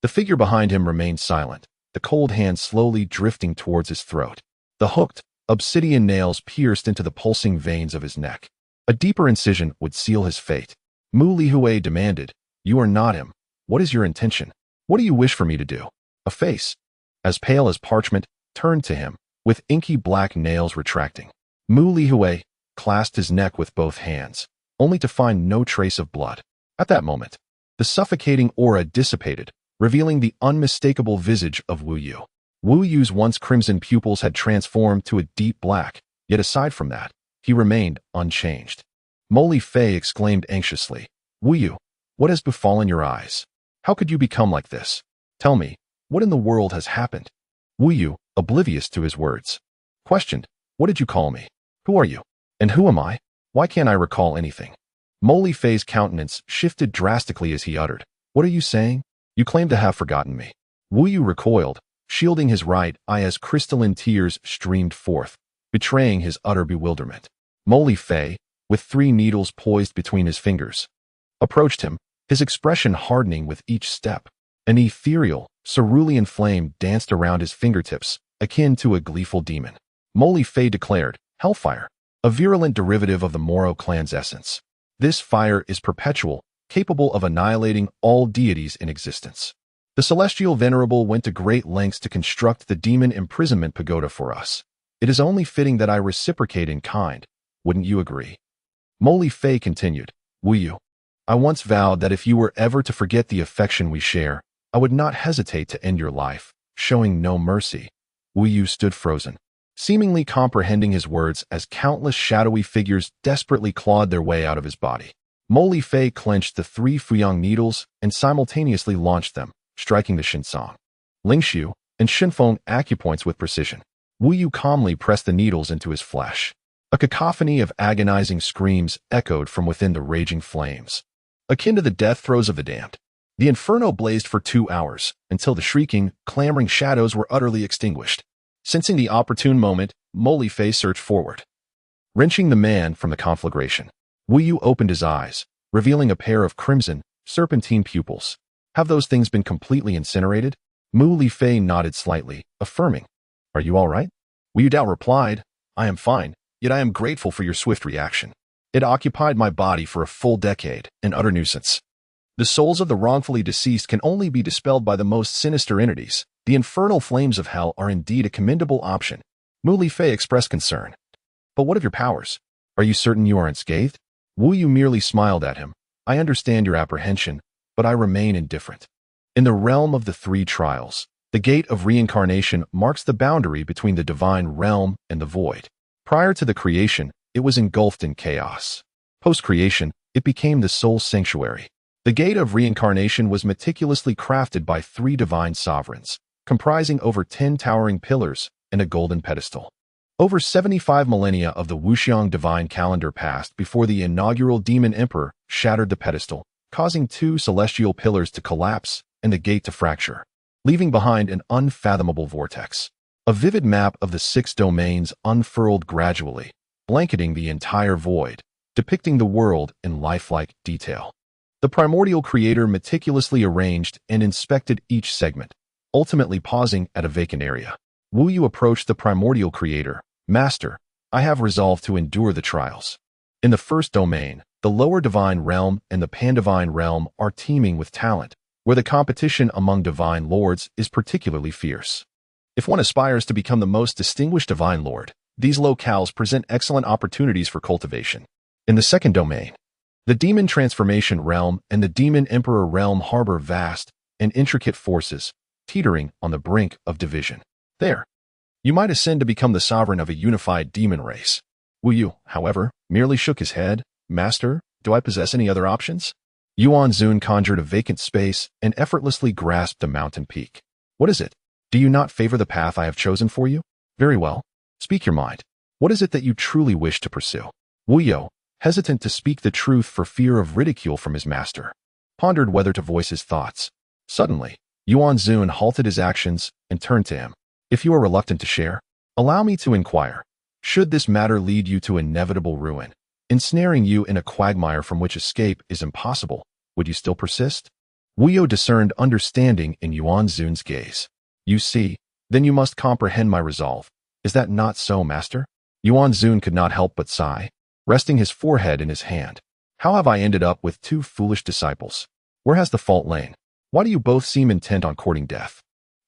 The figure behind him remained silent, the cold hand slowly drifting towards his throat. The hooked, obsidian nails pierced into the pulsing veins of his neck. A deeper incision would seal his fate. Mu Li Hui demanded, "You are not him. What is your intention? What do you wish for me to do?" A face, as pale as parchment, turned to him, with inky black nails retracting. Mu Li Hui clasped his neck with both hands, only to find no trace of blood. At that moment, the suffocating aura dissipated, revealing the unmistakable visage of Wu Yu. Wu Yu's once crimson pupils had transformed to a deep black, yet aside from that, he remained unchanged. Mo Li Fei exclaimed anxiously, "Wu Yu, what has befallen your eyes? How could you become like this? Tell me, what in the world has happened?" Wu Yu, oblivious to his words, questioned, "What did you call me? Who are you? And who am I? Why can't I recall anything?" Mo Li Fei's countenance shifted drastically as he uttered, "What are you saying? You claim to have forgotten me." Wu Yu recoiled, shielding his right eye as crystalline tears streamed forth, betraying his utter bewilderment. Mo Li Fei, with 3 needles poised between his fingers, approached him, his expression hardening with each step. An ethereal, cerulean flame danced around his fingertips, akin to a gleeful demon. Mo Li Fei declared, "Hellfire, a virulent derivative of the Moro clan's essence. This fire is perpetual, capable of annihilating all deities in existence. The Celestial Venerable went to great lengths to construct the demon imprisonment pagoda for us. It is only fitting that I reciprocate in kind. Wouldn't you agree?" Mo Li Fei continued, "Wu Yu, I once vowed that if you were ever to forget the affection we share, I would not hesitate to end your life, showing no mercy." Wu Yu stood frozen, seemingly comprehending his words as countless shadowy figures desperately clawed their way out of his body. Mo Li Fei clenched the 3 fuyang needles and simultaneously launched them, striking the Shinsong, Lingshu, and Shinfeng acupoints with precision. Wu Yu calmly pressed the needles into his flesh. A cacophony of agonizing screams echoed from within the raging flames, akin to the death throes of the damned. The inferno blazed for 2 hours, until the shrieking, clamoring shadows were utterly extinguished. Sensing the opportune moment, Mo Li Fei surged forward, wrenching the man from the conflagration. Wu Yu opened his eyes, revealing a pair of crimson, serpentine pupils. "Have those things been completely incinerated?" Mu Li Fei nodded slightly, affirming, "Are you all right?" Wu Yu Dao replied, "I am fine, yet I am grateful for your swift reaction. It occupied my body for a full decade, an utter nuisance. The souls of the wrongfully deceased can only be dispelled by the most sinister entities. The infernal flames of hell are indeed a commendable option." Mu Li Fei expressed concern. "But what of your powers? Are you certain you are unscathed?" Wu Yu merely smiled at him. "I understand your apprehension, but I remain indifferent. In the realm of the 3 trials, the gate of reincarnation marks the boundary between the divine realm and the void. Prior to the creation, it was engulfed in chaos. Post-creation, it became the soul sanctuary. The gate of reincarnation was meticulously crafted by 3 divine sovereigns, comprising over 10 towering pillars and a golden pedestal. Over 75 millennia of the Wuxiang divine calendar passed before the inaugural demon emperor shattered the pedestal, causing 2 celestial pillars to collapse and the gate to fracture, leaving behind an unfathomable vortex. A vivid map of the 6 domains unfurled gradually, blanketing the entire void, depicting the world in lifelike detail. The primordial creator meticulously arranged and inspected each segment, ultimately pausing at a vacant area. Wu Yu approached the primordial creator. Master, I have resolved to endure the trials. In the first domain, the lower divine realm and the pandivine realm are teeming with talent, where the competition among divine lords is particularly fierce. If one aspires to become the most distinguished divine lord, these locales present excellent opportunities for cultivation. In the second domain, the demon transformation realm and the demon emperor realm harbor vast and intricate forces, teetering on the brink of division. There, you might ascend to become the sovereign of a unified demon race. Wu Yu, however, merely shook his head. Master, do I possess any other options? Yuan Zun conjured a vacant space and effortlessly grasped a mountain peak. What is it? Do you not favor the path I have chosen for you? Very well. Speak your mind. What is it that you truly wish to pursue? Wu Yu, hesitant to speak the truth for fear of ridicule from his master, pondered whether to voice his thoughts. Suddenly, Yuan Zun halted his actions and turned to him. If you are reluctant to share, allow me to inquire. Should this matter lead you to inevitable ruin, ensnaring you in a quagmire from which escape is impossible, would you still persist? Wu Yu discerned understanding in Yuan Zun's gaze. You see, then you must comprehend my resolve. Is that not so, master? Yuan Zun could not help but sigh, resting his forehead in his hand. How have I ended up with 2 foolish disciples? Where has the fault lain? Why do you both seem intent on courting death?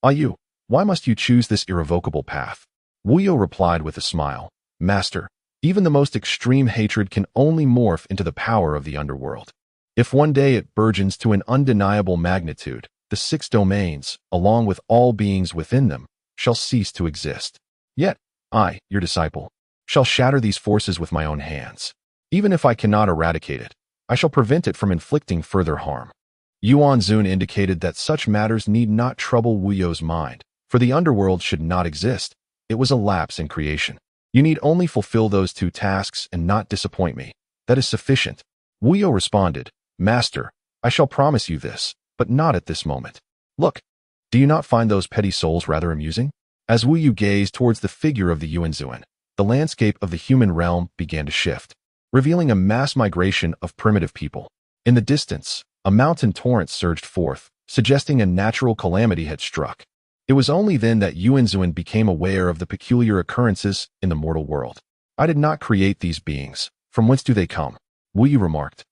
Ah Yu, why must you choose this irrevocable path? Wu Yu replied with a smile. Master, even the most extreme hatred can only morph into the power of the underworld. If one day it burgeons to an undeniable magnitude, the 6 domains, along with all beings within them, shall cease to exist. Yet, I, your disciple, shall shatter these forces with my own hands. Even if I cannot eradicate it, I shall prevent it from inflicting further harm. Yuan Zun indicated that such matters need not trouble Wu Yu's mind, for the underworld should not exist. It was a lapse in creation. You need only fulfill those 2 tasks and not disappoint me. That is sufficient. Wu Yu responded, Master, I shall promise you this, but not at this moment. Look, do you not find those petty souls rather amusing? As Wu Yu gazed towards the figure of the Yuan Zun, the landscape of the human realm began to shift, revealing a mass migration of primitive people. In the distance, a mountain torrent surged forth, suggesting a natural calamity had struck. It was only then that Yuan Zun became aware of the peculiar occurrences in the mortal world. I did not create these beings. From whence do they come? Wu Yu remarked.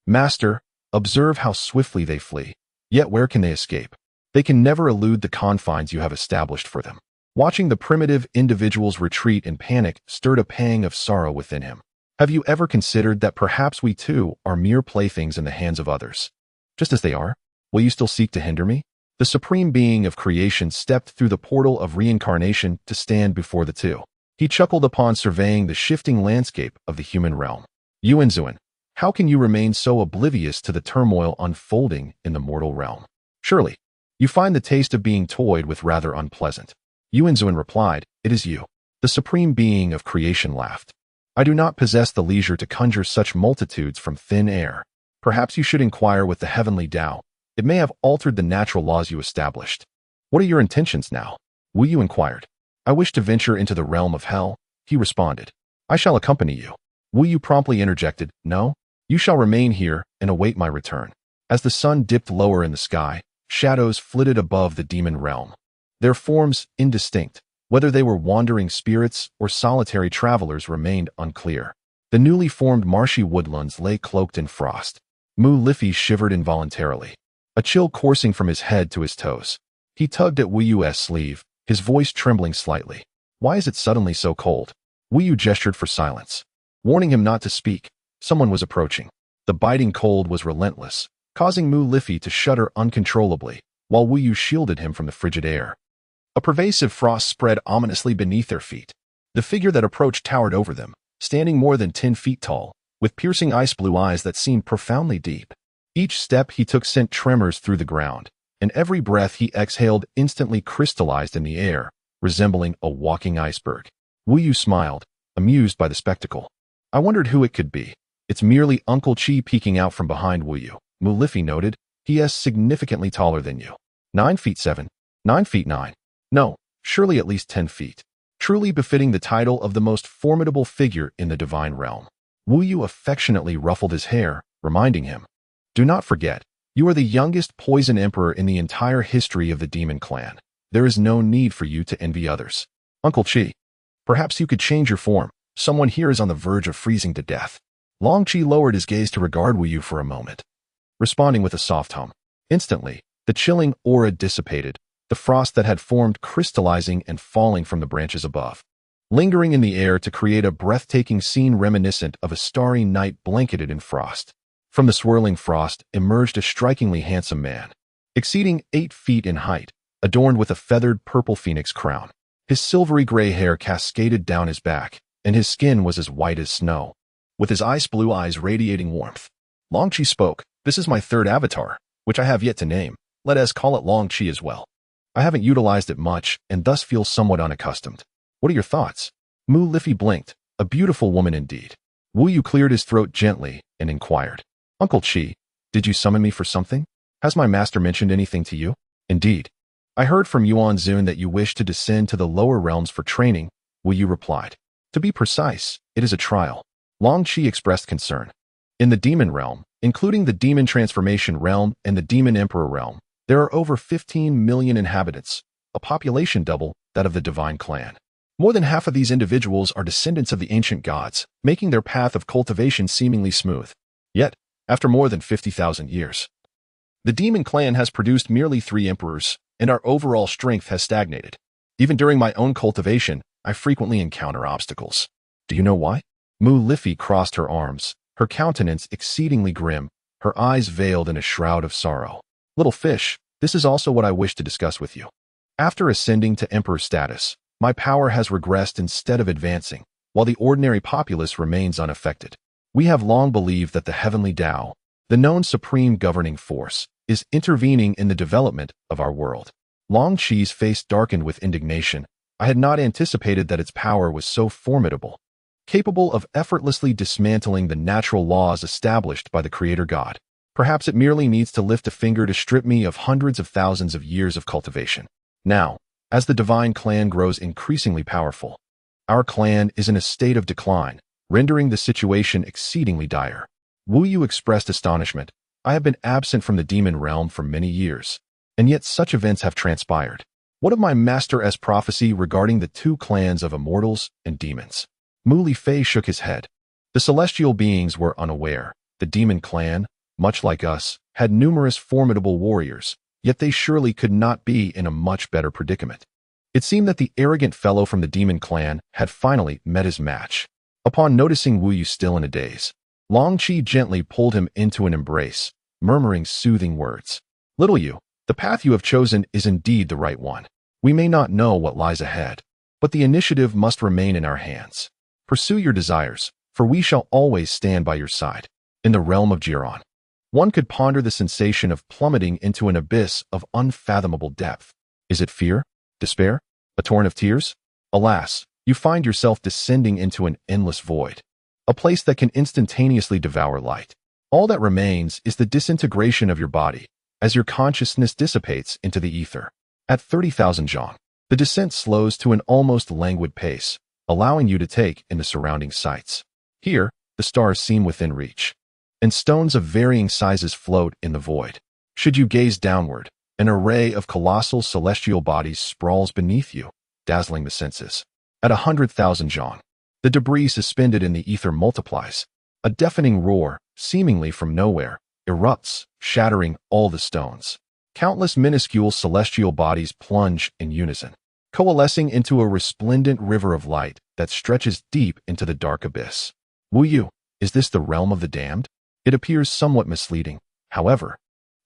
Master, observe how swiftly they flee. Yet where can they escape? They can never elude the confines you have established for them. Watching the primitive individual's retreat in panic stirred a pang of sorrow within him. Have you ever considered that perhaps we too are mere playthings in the hands of others? Just as they are, will you still seek to hinder me? The supreme being of creation stepped through the portal of reincarnation to stand before the 2. He chuckled upon surveying the shifting landscape of the human realm. Yuan Zun, how can you remain so oblivious to the turmoil unfolding in the mortal realm? Surely, you find the taste of being toyed with rather unpleasant. Yuan Zun replied, It is you. The supreme being of creation laughed. I do not possess the leisure to conjure such multitudes from thin air. Perhaps you should inquire with the heavenly Tao. It may have altered the natural laws you established. What are your intentions now? Wu Yu inquired. I wish to venture into the realm of hell, he responded. I shall accompany you. Wu Yu promptly interjected, No, you shall remain here and await my return. As the sun dipped lower in the sky, shadows flitted above the demon realm. Their forms indistinct, whether they were wandering spirits or solitary travelers remained unclear. The newly formed marshy woodlands lay cloaked in frost. Mu Liffey shivered involuntarily, a chill coursing from his head to his toes. He tugged at Wu Yu's sleeve, his voice trembling slightly. Why is it suddenly so cold? Wu Yu gestured for silence, warning him not to speak. Someone was approaching. The biting cold was relentless, causing Mu Liffey to shudder uncontrollably, while Wu Yu shielded him from the frigid air. A pervasive frost spread ominously beneath their feet. The figure that approached towered over them, standing more than 10 feet tall, with piercing ice-blue eyes that seemed profoundly deep. Each step he took sent tremors through the ground, and every breath he exhaled instantly crystallized in the air, resembling a walking iceberg. Wu Yu smiled, amused by the spectacle. I wondered who it could be. It's merely Uncle Chi peeking out from behind Wu Yu, Mu Liffey noted. He is significantly taller than you. 9 feet 7, 9 feet 9. No, surely at least 10 feet. Truly befitting the title of the most formidable figure in the divine realm. Wu Yu affectionately ruffled his hair, reminding him, "Do not forget, you are the youngest poison emperor in the entire history of the demon clan. There is no need for you to envy others. Uncle Qi, perhaps you could change your form. Someone here is on the verge of freezing to death." Long Qi lowered his gaze to regard Wu Yu for a moment, responding with a soft hum. Instantly, the chilling aura dissipated, the frost that had formed crystallizing and falling from the branches above, lingering in the air to create a breathtaking scene reminiscent of a starry night blanketed in frost. From the swirling frost emerged a strikingly handsome man, exceeding 8 feet in height, adorned with a feathered purple phoenix crown. His silvery gray hair cascaded down his back, and his skin was as white as snow, with his ice blue eyes radiating warmth. Long Qi spoke, "This is my third avatar, which I have yet to name. Let us call it Long Qi as well. I haven't utilized it much and thus feel somewhat unaccustomed. What are your thoughts?" Mu Liffey blinked, a beautiful woman indeed. Wu Yu cleared his throat gently and inquired, "Uncle Qi, did you summon me for something? Has my master mentioned anything to you?" "Indeed. I heard from Yuan Zun that you wish to descend to the lower realms for training," Wu Yu replied. "To be precise, it is a trial." Long Qi expressed concern. In the demon realm, including the demon transformation realm and the demon emperor realm, there are over 15 million inhabitants, a population double that of the divine clan. More than half of these individuals are descendants of the ancient gods, making their path of cultivation seemingly smooth. Yet, after more than 50,000 years, the demon clan has produced merely 3 emperors, and our overall strength has stagnated. Even during my own cultivation, I frequently encounter obstacles. Do you know why? Mu Liffey crossed her arms, her countenance exceedingly grim, her eyes veiled in a shroud of sorrow. "Little fish, this is also what I wish to discuss with you. After ascending to emperor status, my power has regressed instead of advancing, while the ordinary populace remains unaffected. We have long believed that the heavenly Tao, the known supreme governing force, is intervening in the development of our world." Long Qi's face darkened with indignation. I had not anticipated that its power was so formidable, capable of effortlessly dismantling the natural laws established by the Creator God. Perhaps it merely needs to lift a finger to strip me of hundreds of thousands of years of cultivation. Now, as the divine clan grows increasingly powerful, our clan is in a state of decline, rendering the situation exceedingly dire. Wu Yu expressed astonishment. I have been absent from the demon realm for many years, and yet such events have transpired. What of my master's prophecy regarding the 2 clans of immortals and demons? Mu Li Fei shook his head. The celestial beings were unaware. The demon clan, much like us, had numerous formidable warriors, yet they surely could not be in a much better predicament. It seemed that the arrogant fellow from the demon clan had finally met his match. Upon noticing Wu Yu still in a daze, Long Qi gently pulled him into an embrace, murmuring soothing words. "Little Yu, the path you have chosen is indeed the right one. We may not know what lies ahead, but the initiative must remain in our hands. Pursue your desires, for we shall always stand by your side." In the realm of Jiran, one could ponder the sensation of plummeting into an abyss of unfathomable depth. Is it fear? Despair? A torrent of tears? Alas, you find yourself descending into an endless void, a place that can instantaneously devour light. All that remains is the disintegration of your body, as your consciousness dissipates into the ether. At 30,000 zhang, the descent slows to an almost languid pace, allowing you to take in the surrounding sights. Here, the stars seem within reach, and stones of varying sizes float in the void. Should you gaze downward, an array of colossal celestial bodies sprawls beneath you, dazzling the senses. At 100,000 zhang, the debris suspended in the ether multiplies. A deafening roar, seemingly from nowhere, erupts, shattering all the stones. Countless minuscule celestial bodies plunge in unison, coalescing into a resplendent river of light that stretches deep into the dark abyss. Wu Yu, is this the realm of the damned? It appears somewhat misleading. However,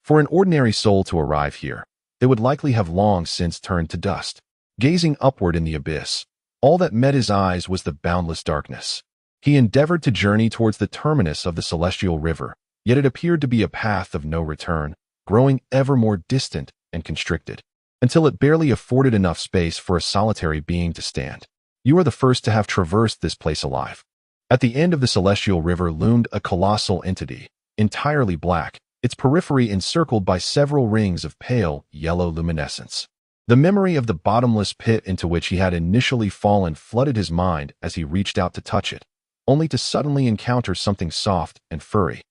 for an ordinary soul to arrive here, they would likely have long since turned to dust. Gazing upward in the abyss, all that met his eyes was the boundless darkness. He endeavored to journey towards the terminus of the celestial river, yet it appeared to be a path of no return, growing ever more distant and constricted, until it barely afforded enough space for a solitary being to stand. You are the first to have traversed this place alive. At the end of the celestial river loomed a colossal entity, entirely black, its periphery encircled by several rings of pale, yellow luminescence. The memory of the bottomless pit into which he had initially fallen flooded his mind as he reached out to touch it, only to suddenly encounter something soft and furry,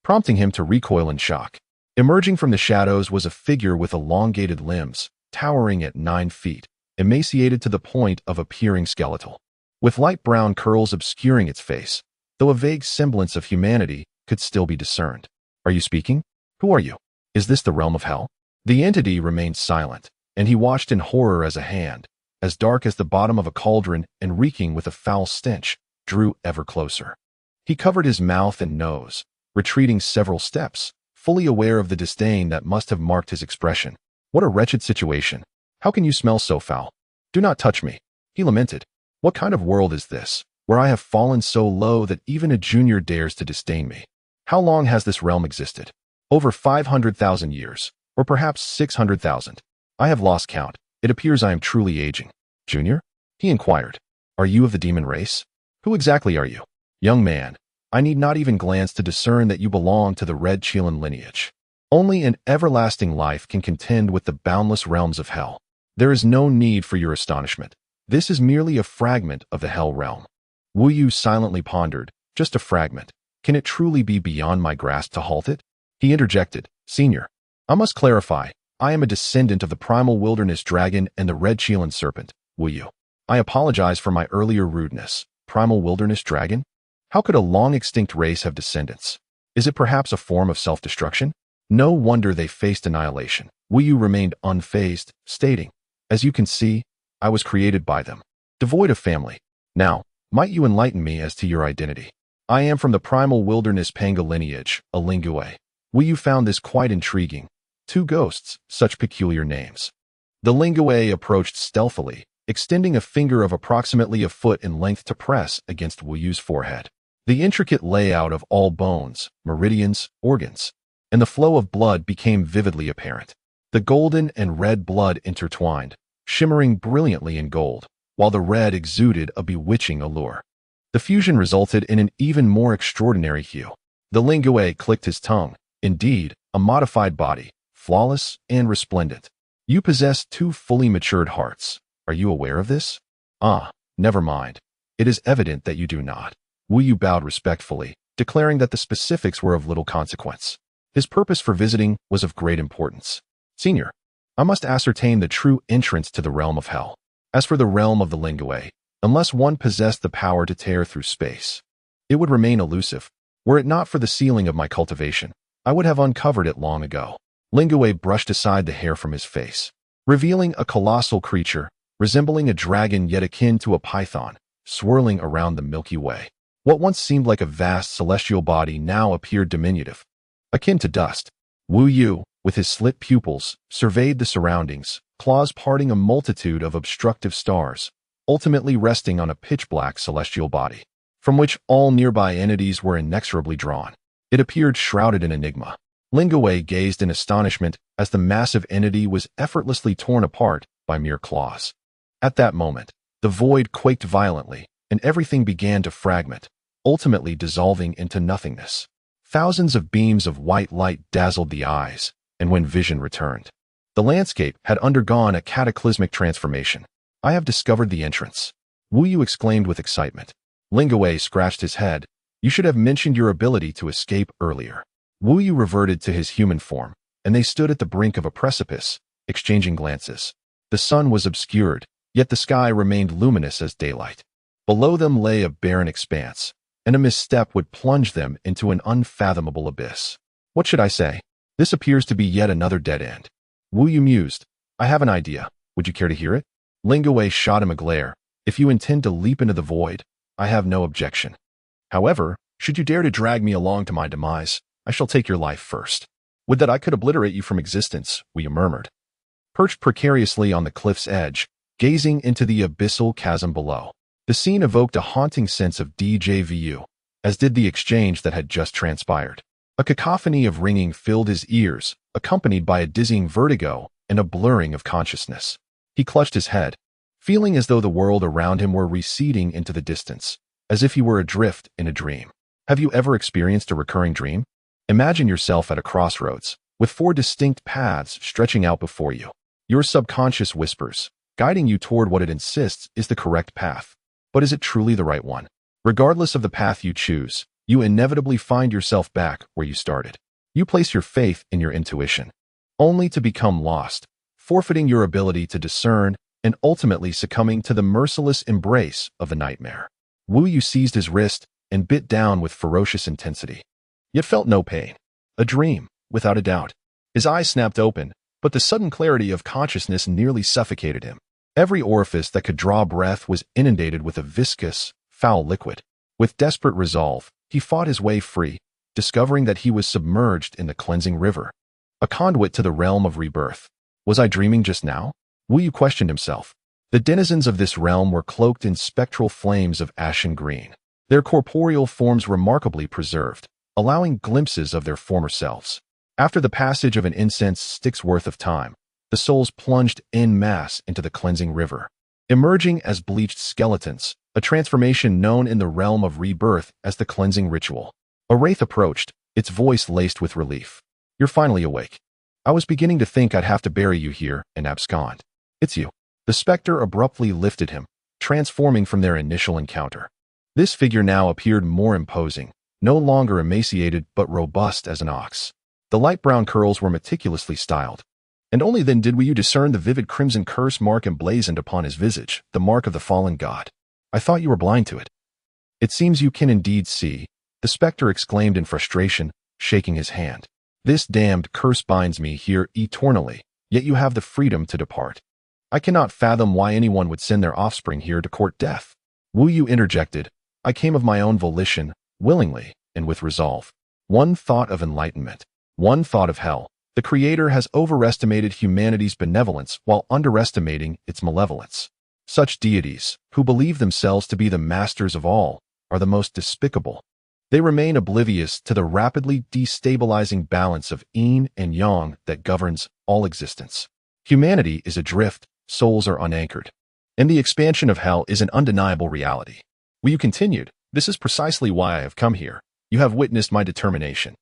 prompting him to recoil in shock. Emerging from the shadows was a figure with elongated limbs, towering at 9 feet, emaciated to the point of appearing skeletal, with light brown curls obscuring its face, though a vague semblance of humanity could still be discerned. "Are you speaking? Who are you? Is this the realm of hell?" The entity remained silent, and he watched in horror as a hand, as dark as the bottom of a cauldron and reeking with a foul stench, drew ever closer. He covered his mouth and nose, retreating several steps, fully aware of the disdain that must have marked his expression. "What a wretched situation. How can you smell so foul? Do not touch me," he lamented. "What kind of world is this, where I have fallen so low that even a junior dares to disdain me? How long has this realm existed? Over 500,000 years, or perhaps 600,000. I have lost count. It appears I am truly aging." "Junior?" he inquired. "Are you of the demon race? Who exactly are you?" "Young man, I need not even glance to discern that you belong to the Red Chelan lineage. Only an everlasting life can contend with the boundless realms of hell. There is no need for your astonishment. This is merely a fragment of the hell realm." Wu Yu silently pondered. "Just a fragment. Can it truly be beyond my grasp to halt it?" He interjected. "Senior, I must clarify. I am a descendant of the primal wilderness dragon and the Red Chelan serpent, Wu Yu. I apologize for my earlier rudeness. Primal wilderness dragon? How could a long-extinct race have descendants? Is it perhaps a form of self-destruction? No wonder they faced annihilation." Wu Yu remained unfazed, stating, "As you can see, I was created by them, devoid of family. Now, might you enlighten me as to your identity?" "I am from the primal wilderness Panga lineage, a Lingue." Wu Yu found this quite intriguing. 2 ghosts, such peculiar names. The Lingue approached stealthily, extending a finger of approximately a foot in length to press against Wu Yu's forehead. The intricate layout of all bones, meridians, organs, and the flow of blood became vividly apparent. The golden and red blood intertwined, shimmering brilliantly in gold, while the red exuded a bewitching allure. The fusion resulted in an even more extraordinary hue. The Lingue clicked his tongue. "Indeed, a modified body, flawless and resplendent. You possess 2 fully matured hearts. Are you aware of this?" "Ah, never mind. It is evident that you do not." Wu Yu bowed respectfully, declaring that the specifics were of little consequence. His purpose for visiting was of great importance. "Senior, I must ascertain the true entrance to the realm of hell. As for the realm of the Lingue, unless one possessed the power to tear through space, it would remain elusive. Were it not for the sealing of my cultivation, I would have uncovered it long ago." Lingue brushed aside the hair from his face, revealing a colossal creature, resembling a dragon yet akin to a python, swirling around the Milky Way. What once seemed like a vast celestial body now appeared diminutive, akin to dust. Wu Yu, with his slit pupils, surveyed the surroundings, claws parting a multitude of obstructive stars, ultimately resting on a pitch-black celestial body, from which all nearby entities were inexorably drawn. It appeared shrouded in enigma. Lingue gazed in astonishment as the massive entity was effortlessly torn apart by mere claws. At that moment, the void quaked violently, and everything began to fragment, ultimately dissolving into nothingness. Thousands of beams of white light dazzled the eyes, and when vision returned, the landscape had undergone a cataclysmic transformation. "I have discovered the entrance," Wu Yu exclaimed with excitement. Lingue scratched his head. "You should have mentioned your ability to escape earlier." Wu Yu reverted to his human form, and they stood at the brink of a precipice, exchanging glances. The sun was obscured, yet the sky remained luminous as daylight. Below them lay a barren expanse, and a misstep would plunge them into an unfathomable abyss. "What should I say? This appears to be yet another dead end." Wu Yu mused. "I have an idea. Would you care to hear it?" Lingue shot him a glare. "If you intend to leap into the void, I have no objection. However, should you dare to drag me along to my demise, I shall take your life first." "Would that I could obliterate you from existence," Wu Yu murmured. Perched precariously on the cliff's edge, gazing into the abyssal chasm below, the scene evoked a haunting sense of déjà vu, as did the exchange that had just transpired. A cacophony of ringing filled his ears, accompanied by a dizzying vertigo and a blurring of consciousness. He clutched his head, feeling as though the world around him were receding into the distance, as if he were adrift in a dream. Have you ever experienced a recurring dream? Imagine yourself at a crossroads, with four distinct paths stretching out before you. Your subconscious whispers, guiding you toward what it insists is the correct path. But is it truly the right one? Regardless of the path you choose, you inevitably find yourself back where you started. You place your faith in your intuition, only to become lost, forfeiting your ability to discern and ultimately succumbing to the merciless embrace of the nightmare. Wu Yu seized his wrist and bit down with ferocious intensity, yet felt no pain. A dream, without a doubt. His eyes snapped open, but the sudden clarity of consciousness nearly suffocated him. Every orifice that could draw breath was inundated with a viscous, foul liquid. With desperate resolve, he fought his way free, discovering that he was submerged in the cleansing river, a conduit to the realm of rebirth. Was I dreaming just now? Wu Yu questioned himself. The denizens of this realm were cloaked in spectral flames of ashen green, their corporeal forms remarkably preserved, allowing glimpses of their former selves. After the passage of an incense stick's worth of time, the souls plunged en masse into the cleansing river, emerging as bleached skeletons, a transformation known in the realm of rebirth as the cleansing ritual. A wraith approached, its voice laced with relief. You're finally awake. I was beginning to think I'd have to bury you here and abscond. It's you. The specter abruptly lifted him, transforming from their initial encounter. This figure now appeared more imposing, no longer emaciated but robust as an ox. The light brown curls were meticulously styled, and only then did Wu Yu discern the vivid crimson curse mark emblazoned upon his visage, the mark of the fallen god. I thought you were blind to it. It seems you can indeed see, the specter exclaimed in frustration, shaking his hand. This damned curse binds me here eternally, yet you have the freedom to depart. I cannot fathom why anyone would send their offspring here to court death. Wu Yu interjected, I came of my own volition, willingly, and with resolve. One thought of enlightenment, one thought of hell. The Creator has overestimated humanity's benevolence while underestimating its malevolence. Such deities, who believe themselves to be the masters of all, are the most despicable. They remain oblivious to the rapidly destabilizing balance of yin and yang that governs all existence. Humanity is adrift, souls are unanchored, and the expansion of hell is an undeniable reality. Wu Yu continued, this is precisely why I have come here. You have witnessed my determination.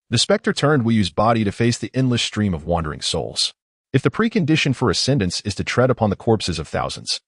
The specter turned Wu Yu's body to face the endless stream of wandering souls. If the precondition for ascendance is to tread upon the corpses of thousands,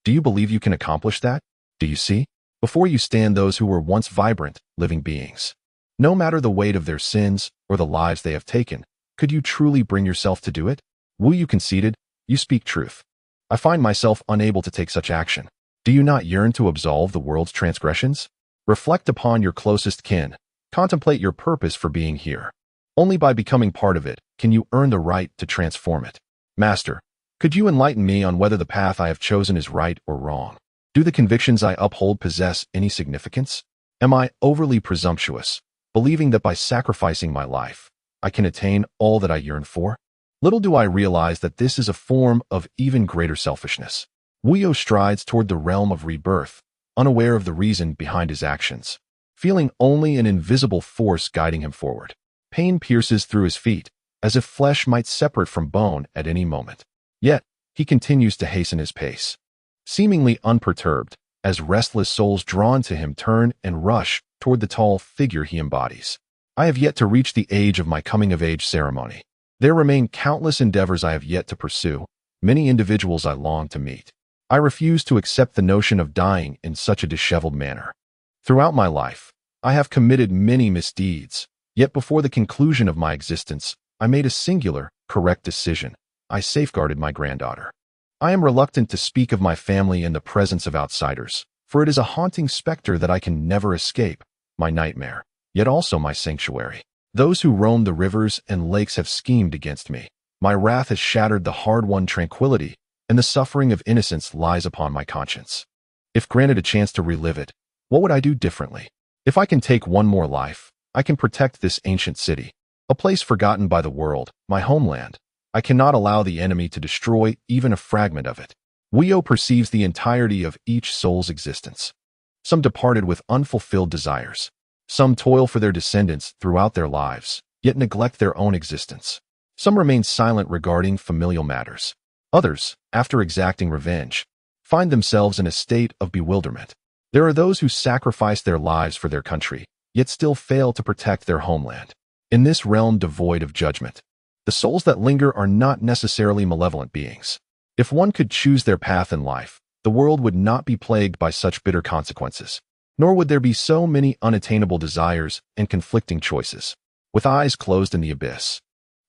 do you believe you can accomplish that? Do you see? Before you stand those who were once vibrant, living beings. No matter the weight of their sins or the lives they have taken, could you truly bring yourself to do it? Wu Yu conceded, you speak truth. I find myself unable to take such action. Do you not yearn to absolve the world's transgressions? Reflect upon your closest kin. Contemplate your purpose for being here. Only by becoming part of it can you earn the right to transform it. Master, could you enlighten me on whether the path I have chosen is right or wrong? Do the convictions I uphold possess any significance? Am I overly presumptuous, believing that by sacrificing my life, I can attain all that I yearn for? Little do I realize that this is a form of even greater selfishness. Wu Yu strides toward the realm of rebirth, unaware of the reason behind his actions, feeling only an invisible force guiding him forward. Pain pierces through his feet, as if flesh might separate from bone at any moment. Yet, he continues to hasten his pace, seemingly unperturbed, as restless souls drawn to him turn and rush toward the tall figure he embodies. I have yet to reach the age of my coming-of-age ceremony. There remain countless endeavors I have yet to pursue, many individuals I long to meet. I refuse to accept the notion of dying in such a disheveled manner. Throughout my life, I have committed many misdeeds, yet before the conclusion of my existence, I made a singular, correct decision. I safeguarded my granddaughter. I am reluctant to speak of my family in the presence of outsiders, for it is a haunting specter that I can never escape, my nightmare, yet also my sanctuary. Those who roam the rivers and lakes have schemed against me. My wrath has shattered the hard-won tranquility, and the suffering of innocence lies upon my conscience. If granted a chance to relive it, what would I do differently? If I can take one more life, I can protect this ancient city, a place forgotten by the world, my homeland. I cannot allow the enemy to destroy even a fragment of it. Wu Yu perceives the entirety of each soul's existence. Some departed with unfulfilled desires. Some toil for their descendants throughout their lives, yet neglect their own existence. Some remain silent regarding familial matters. Others, after exacting revenge, find themselves in a state of bewilderment. There are those who sacrifice their lives for their country, yet still fail to protect their homeland. in this realm devoid of judgment. The souls that linger are not necessarily malevolent beings. If one could choose their path in life, the world would not be plagued by such bitter consequences, nor would there be so many unattainable desires and conflicting choices. With eyes closed in the abyss,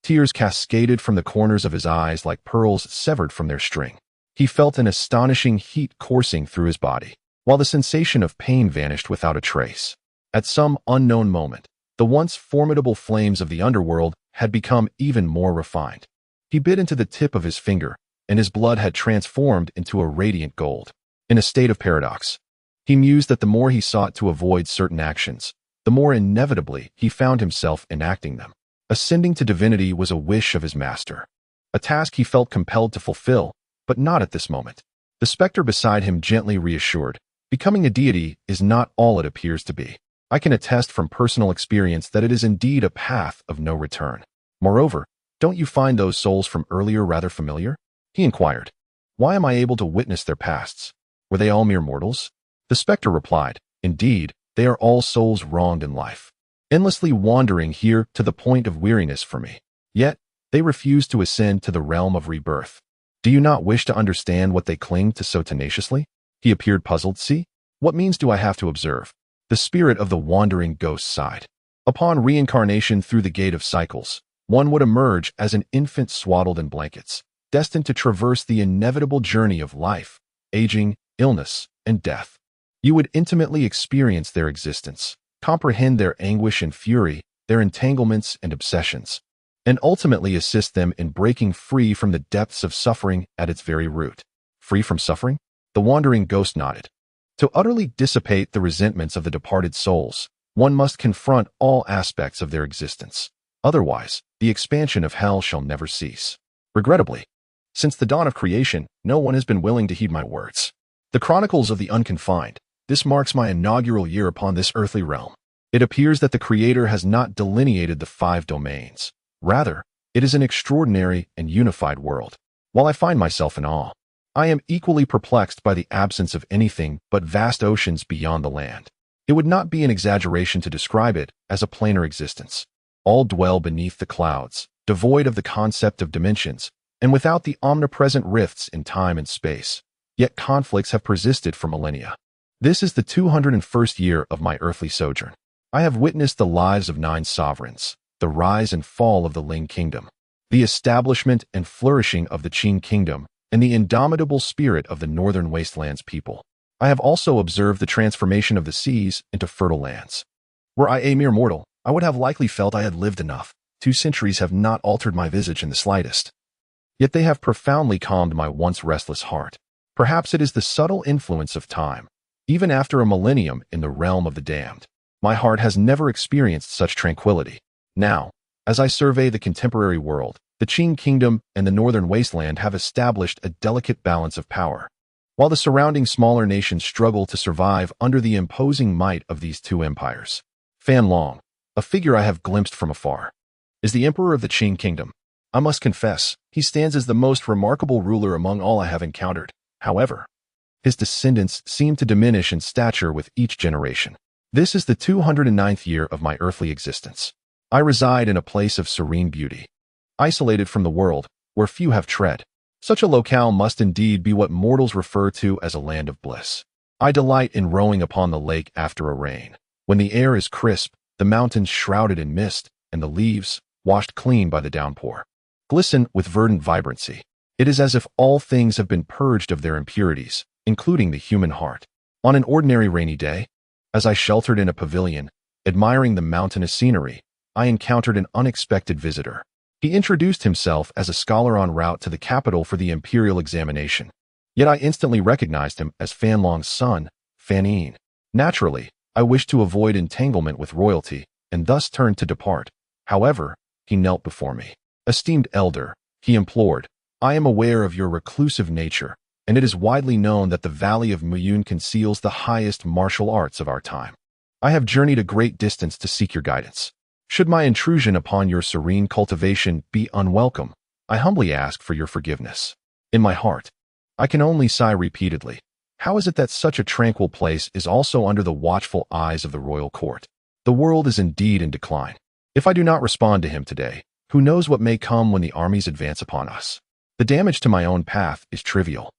tears cascaded from the corners of his eyes like pearls severed from their string. He felt an astonishing heat coursing through his body, while the sensation of pain vanished without a trace. At some unknown moment, the once formidable flames of the underworld had become even more refined. He bit into the tip of his finger, and his blood had transformed into a radiant gold. In a state of paradox, he mused that the more he sought to avoid certain actions, the more inevitably he found himself enacting them. Ascending to divinity was a wish of his master, a task he felt compelled to fulfill, but not at this moment. The specter beside him gently reassured, becoming a deity is not all it appears to be. I can attest from personal experience that it is indeed a path of no return. Moreover, don't you find those souls from earlier rather familiar? He inquired. Why am I able to witness their pasts? Were they all mere mortals? The specter replied, indeed, they are all souls wronged in life, endlessly wandering here to the point of weariness for me. Yet, they refuse to ascend to the realm of rebirth. Do you not wish to understand what they cling to so tenaciously? He appeared puzzled. See, what means do I have to observe? The spirit of the wandering ghost sighed. Upon reincarnation through the gate of cycles, one would emerge as an infant swaddled in blankets, destined to traverse the inevitable journey of life, aging, illness, and death. You would intimately experience their existence, comprehend their anguish and fury, their entanglements and obsessions, and ultimately assist them in breaking free from the depths of suffering at its very root. Free from suffering? The wandering ghost nodded. To utterly dissipate the resentments of the departed souls, one must confront all aspects of their existence. Otherwise, the expansion of hell shall never cease. Regrettably, since the dawn of creation, no one has been willing to heed my words. The Chronicles of the Unconfined. This marks my inaugural year upon this earthly realm. It appears that the Creator has not delineated the 5 domains. Rather, it is an extraordinary and unified world. While I find myself in awe, I am equally perplexed by the absence of anything but vast oceans beyond the land. It would not be an exaggeration to describe it as a planar existence. All dwell beneath the clouds, devoid of the concept of dimensions, and without the omnipresent rifts in time and space. Yet conflicts have persisted for millennia. This is the 201st year of my earthly sojourn. I have witnessed the lives of 9 sovereigns, the rise and fall of the Ling Kingdom, the establishment and flourishing of the Qing Kingdom, and the indomitable spirit of the northern wastelands people. I have also observed the transformation of the seas into fertile lands. Were I a mere mortal, I would have likely felt I had lived enough. 2 centuries have not altered my visage in the slightest. Yet they have profoundly calmed my once restless heart. Perhaps it is the subtle influence of time. Even after a millennium in the realm of the damned, my heart has never experienced such tranquility. Now, as I survey the contemporary world, the Qing Kingdom and the Northern Wasteland have established a delicate balance of power, while the surrounding smaller nations struggle to survive under the imposing might of these 2 empires. Fan Long, a figure I have glimpsed from afar, is the emperor of the Qing Kingdom. I must confess, he stands as the most remarkable ruler among all I have encountered. However, his descendants seem to diminish in stature with each generation. This is the 209th year of my earthly existence. I reside in a place of serene beauty, isolated from the world, where few have tread. Such a locale must indeed be what mortals refer to as a land of bliss. I delight in rowing upon the lake after a rain, when the air is crisp, the mountains shrouded in mist, and the leaves, washed clean by the downpour, glisten with verdant vibrancy. It is as if all things have been purged of their impurities, including the human heart. On an ordinary rainy day, as I sheltered in a pavilion, admiring the mountainous scenery, I encountered an unexpected visitor. He introduced himself as a scholar en route to the capital for the imperial examination. Yet I instantly recognized him as Fan Long's son, Fan Yin. Naturally, I wished to avoid entanglement with royalty, and thus turned to depart. However, he knelt before me. Esteemed elder, he implored, I am aware of your reclusive nature, and it is widely known that the Valley of Muyun conceals the highest martial arts of our time. I have journeyed a great distance to seek your guidance. Should my intrusion upon your serene cultivation be unwelcome, I humbly ask for your forgiveness. In my heart, I can only sigh repeatedly. How is it that such a tranquil place is also under the watchful eyes of the royal court? The world is indeed in decline. If I do not respond to him today, who knows what may come when the armies advance upon us? The damage to my own path is trivial,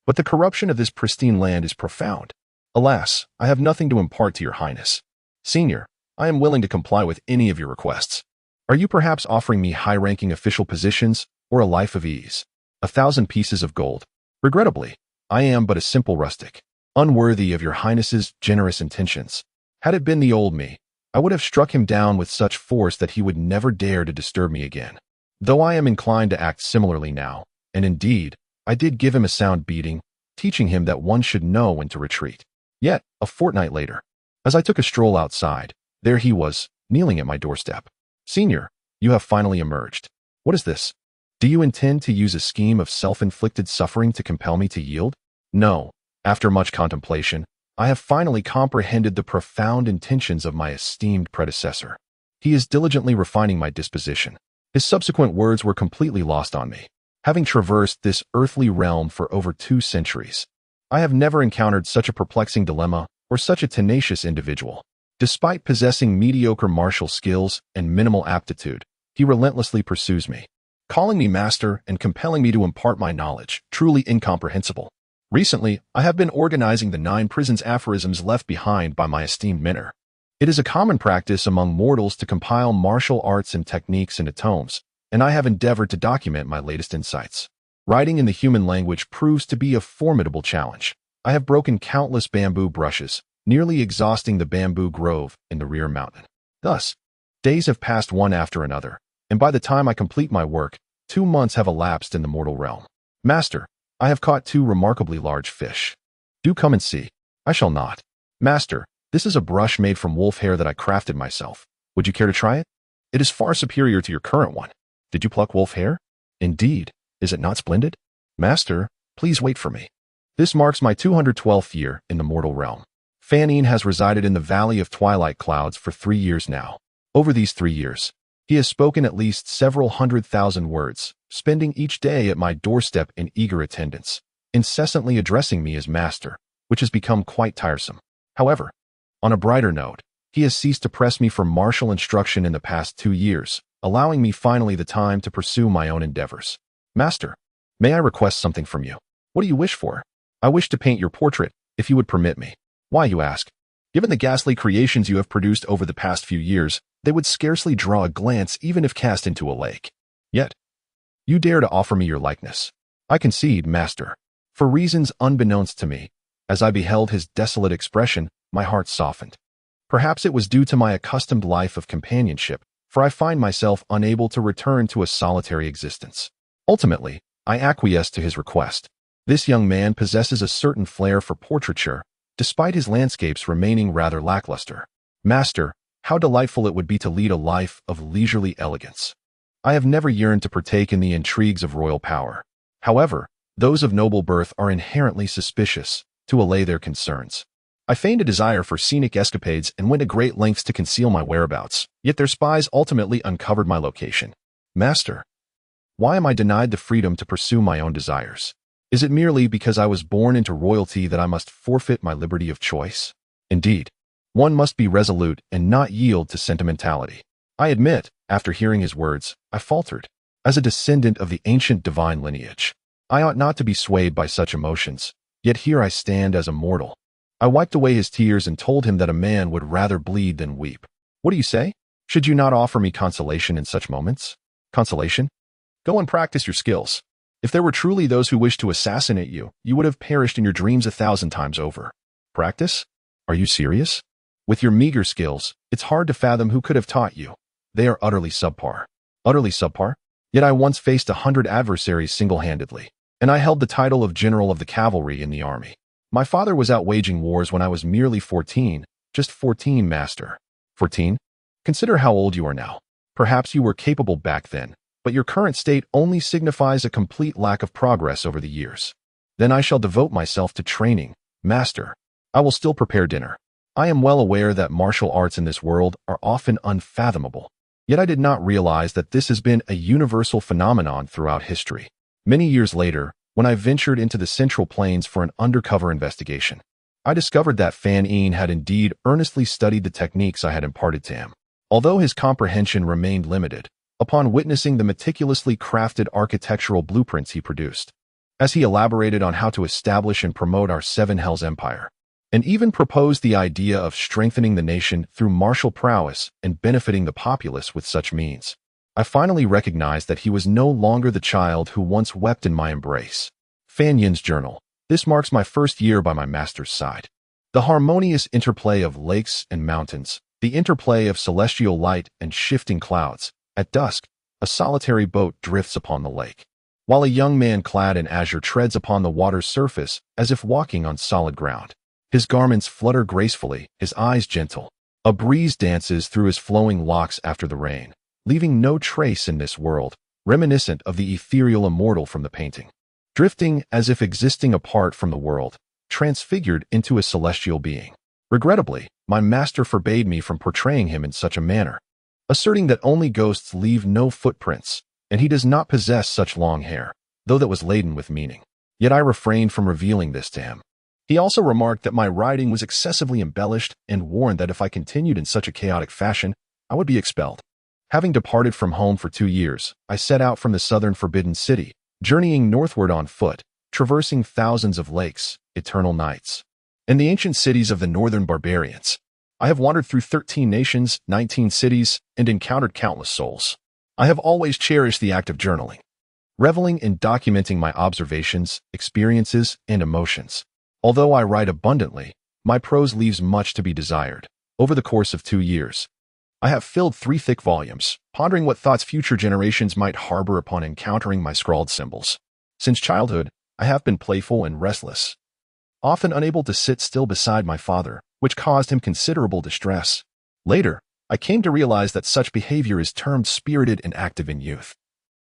but the corruption of this pristine land is profound. Alas, I have nothing to impart to your highness. Senior, I am willing to comply with any of your requests. Are you perhaps offering me high-ranking official positions or a life of ease? 1,000 pieces of gold. Regrettably, I am but a simple rustic, unworthy of your highness's generous intentions. Had it been the old me, I would have struck him down with such force that he would never dare to disturb me again. Though I am inclined to act similarly now, and indeed, I did give him a sound beating, teaching him that one should know when to retreat. Yet, a fortnight later, as I took a stroll outside, there he was, kneeling at my doorstep. Senior, you have finally emerged. What is this? Do you intend to use a scheme of self-inflicted suffering to compel me to yield? No. After much contemplation, I have finally comprehended the profound intentions of my esteemed predecessor. He is diligently refining my disposition. His subsequent words were completely lost on me. Having traversed this earthly realm for over 2 centuries, I have never encountered such a perplexing dilemma or such a tenacious individual. Despite possessing mediocre martial skills and minimal aptitude, he relentlessly pursues me, calling me master and compelling me to impart my knowledge, truly incomprehensible. Recently, I have been organizing the 9 prisons aphorisms left behind by my esteemed mentor. It is a common practice among mortals to compile martial arts and techniques into tomes, and I have endeavored to document my latest insights. Writing in the human language proves to be a formidable challenge. I have broken countless bamboo brushes, nearly exhausting the bamboo grove in the rear mountain. Thus, days have passed one after another, and by the time I complete my work, 2 months have elapsed in the mortal realm. Master, I have caught 2 remarkably large fish. Do come and see. I shall not. Master, this is a brush made from wolf hair that I crafted myself. Would you care to try it? It is far superior to your current one. Did you pluck wolf hair? Indeed. Is it not splendid? Master, please wait for me. This marks my 212th year in the mortal realm. Fanine has resided in the Valley of Twilight Clouds for 3 years now. Over these 3 years, he has spoken at least several 100,000 words, spending each day at my doorstep in eager attendance, incessantly addressing me as master, which has become quite tiresome. However, on a brighter note, he has ceased to press me for martial instruction in the past 2 years, allowing me finally the time to pursue my own endeavors. Master, may I request something from you? What do you wish for? I wish to paint your portrait, if you would permit me. Why, you ask? Given the ghastly creations you have produced over the past few years, they would scarcely draw a glance even if cast into a lake. Yet, you dare to offer me your likeness. I concede, master. For reasons unbeknownst to me, as I beheld his desolate expression, my heart softened. Perhaps it was due to my accustomed life of companionship, for I find myself unable to return to a solitary existence. Ultimately, I acquiesced to his request. This young man possesses a certain flair for portraiture, despite his landscapes remaining rather lackluster. Master, how delightful it would be to lead a life of leisurely elegance. I have never yearned to partake in the intrigues of royal power. However, those of noble birth are inherently suspicious, to allay their concerns. I feigned a desire for scenic escapades and went to great lengths to conceal my whereabouts, yet their spies ultimately uncovered my location. Master, why am I denied the freedom to pursue my own desires? Is it merely because I was born into royalty that I must forfeit my liberty of choice? Indeed, one must be resolute and not yield to sentimentality. I admit, after hearing his words, I faltered. As a descendant of the ancient divine lineage, I ought not to be swayed by such emotions, yet here I stand as a mortal. I wiped away his tears and told him that a man would rather bleed than weep. What do you say? Should you not offer me consolation in such moments? Consolation? Go and practice your skills. If there were truly those who wished to assassinate you, you would have perished in your dreams 1,000 times over. Practice? Are you serious? With your meager skills, it's hard to fathom who could have taught you. They are utterly subpar. Utterly subpar? Yet I once faced 100 adversaries single-handedly, and I held the title of General of the Cavalry in the army. My father was out waging wars when I was merely 14, just 14, master. 14? Consider how old you are now. Perhaps you were capable back then, but your current state only signifies a complete lack of progress over the years. Then I shall devote myself to training, master. I will still prepare dinner. I am well aware that martial arts in this world are often unfathomable, yet I did not realize that this has been a universal phenomenon throughout history. Many years later, when I ventured into the Central Plains for an undercover investigation, I discovered that Fan Een had indeed earnestly studied the techniques I had imparted to him. Although his comprehension remained limited, upon witnessing the meticulously crafted architectural blueprints he produced, as he elaborated on how to establish and promote our Seven Hells Empire, and even proposed the idea of strengthening the nation through martial prowess and benefiting the populace with such means, I finally recognized that he was no longer the child who once wept in my embrace. Fan Yin's journal. This marks my first year by my master's side. The harmonious interplay of lakes and mountains, the interplay of celestial light and shifting clouds. At dusk, a solitary boat drifts upon the lake, while a young man clad in azure treads upon the water's surface as if walking on solid ground. His garments flutter gracefully, his eyes gentle. A breeze dances through his flowing locks after the rain, leaving no trace in this world, reminiscent of the ethereal immortal from the painting. Drifting as if existing apart from the world, transfigured into a celestial being. Regrettably, my master forbade me from portraying him in such a manner, asserting that only ghosts leave no footprints, and he does not possess such long hair, though that was laden with meaning. Yet I refrained from revealing this to him. He also remarked that my writing was excessively embellished and warned that if I continued in such a chaotic fashion, I would be expelled. Having departed from home for 2 years, I set out from the southern Forbidden City, journeying northward on foot, traversing thousands of lakes, eternal nights, and the ancient cities of the northern barbarians. I have wandered through 13 nations, 19 cities, and encountered countless souls. I have always cherished the act of journaling, reveling in documenting my observations, experiences, and emotions. Although I write abundantly, my prose leaves much to be desired. Over the course of 2 years, I have filled 3 thick volumes, pondering what thoughts future generations might harbor upon encountering my scrawled symbols. Since childhood, I have been playful and restless, often unable to sit still beside my father, which caused him considerable distress. Later, I came to realize that such behavior is termed spirited and active in youth,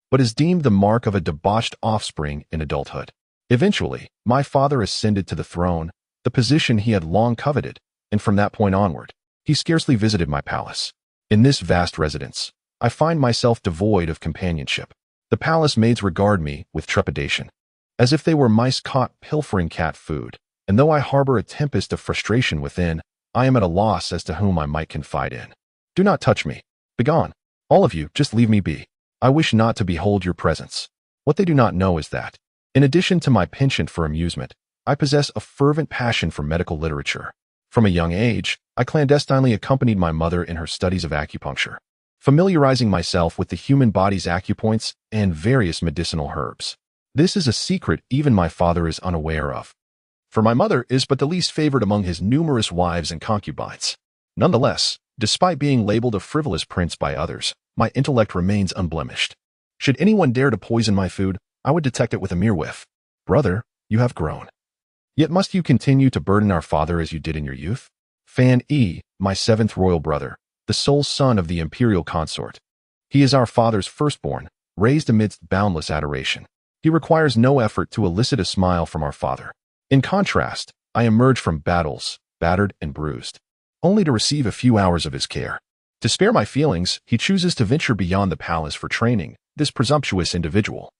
but is deemed the mark of a debauched offspring in adulthood. Eventually, my father ascended to the throne, the position he had long coveted, and from that point onward, he scarcely visited my palace. In this vast residence, I find myself devoid of companionship. The palace maids regard me with trepidation, as if they were mice caught pilfering cat food, and though I harbor a tempest of frustration within, I am at a loss as to whom I might confide in. Do not touch me. Begone. All of you, just leave me be. I wish not to behold your presence. What they do not know is that, in addition to my penchant for amusement, I possess a fervent passion for medical literature. From a young age, I clandestinely accompanied my mother in her studies of acupuncture, familiarizing myself with the human body's acupoints and various medicinal herbs. This is a secret even my father is unaware of, for my mother is but the least favored among his numerous wives and concubines. Nonetheless, despite being labeled a frivolous prince by others, my intellect remains unblemished. Should anyone dare to poison my food, I would detect it with a mere whiff. Brother, you have grown. Yet must you continue to burden our father as you did in your youth? Fan E, my 7th royal brother, the sole son of the imperial consort. He is our father's firstborn, raised amidst boundless adoration. He requires no effort to elicit a smile from our father. In contrast, I emerge from battles, battered and bruised, only to receive a few hours of his care. To spare my feelings, he chooses to venture beyond the palace for training, this presumptuous individual.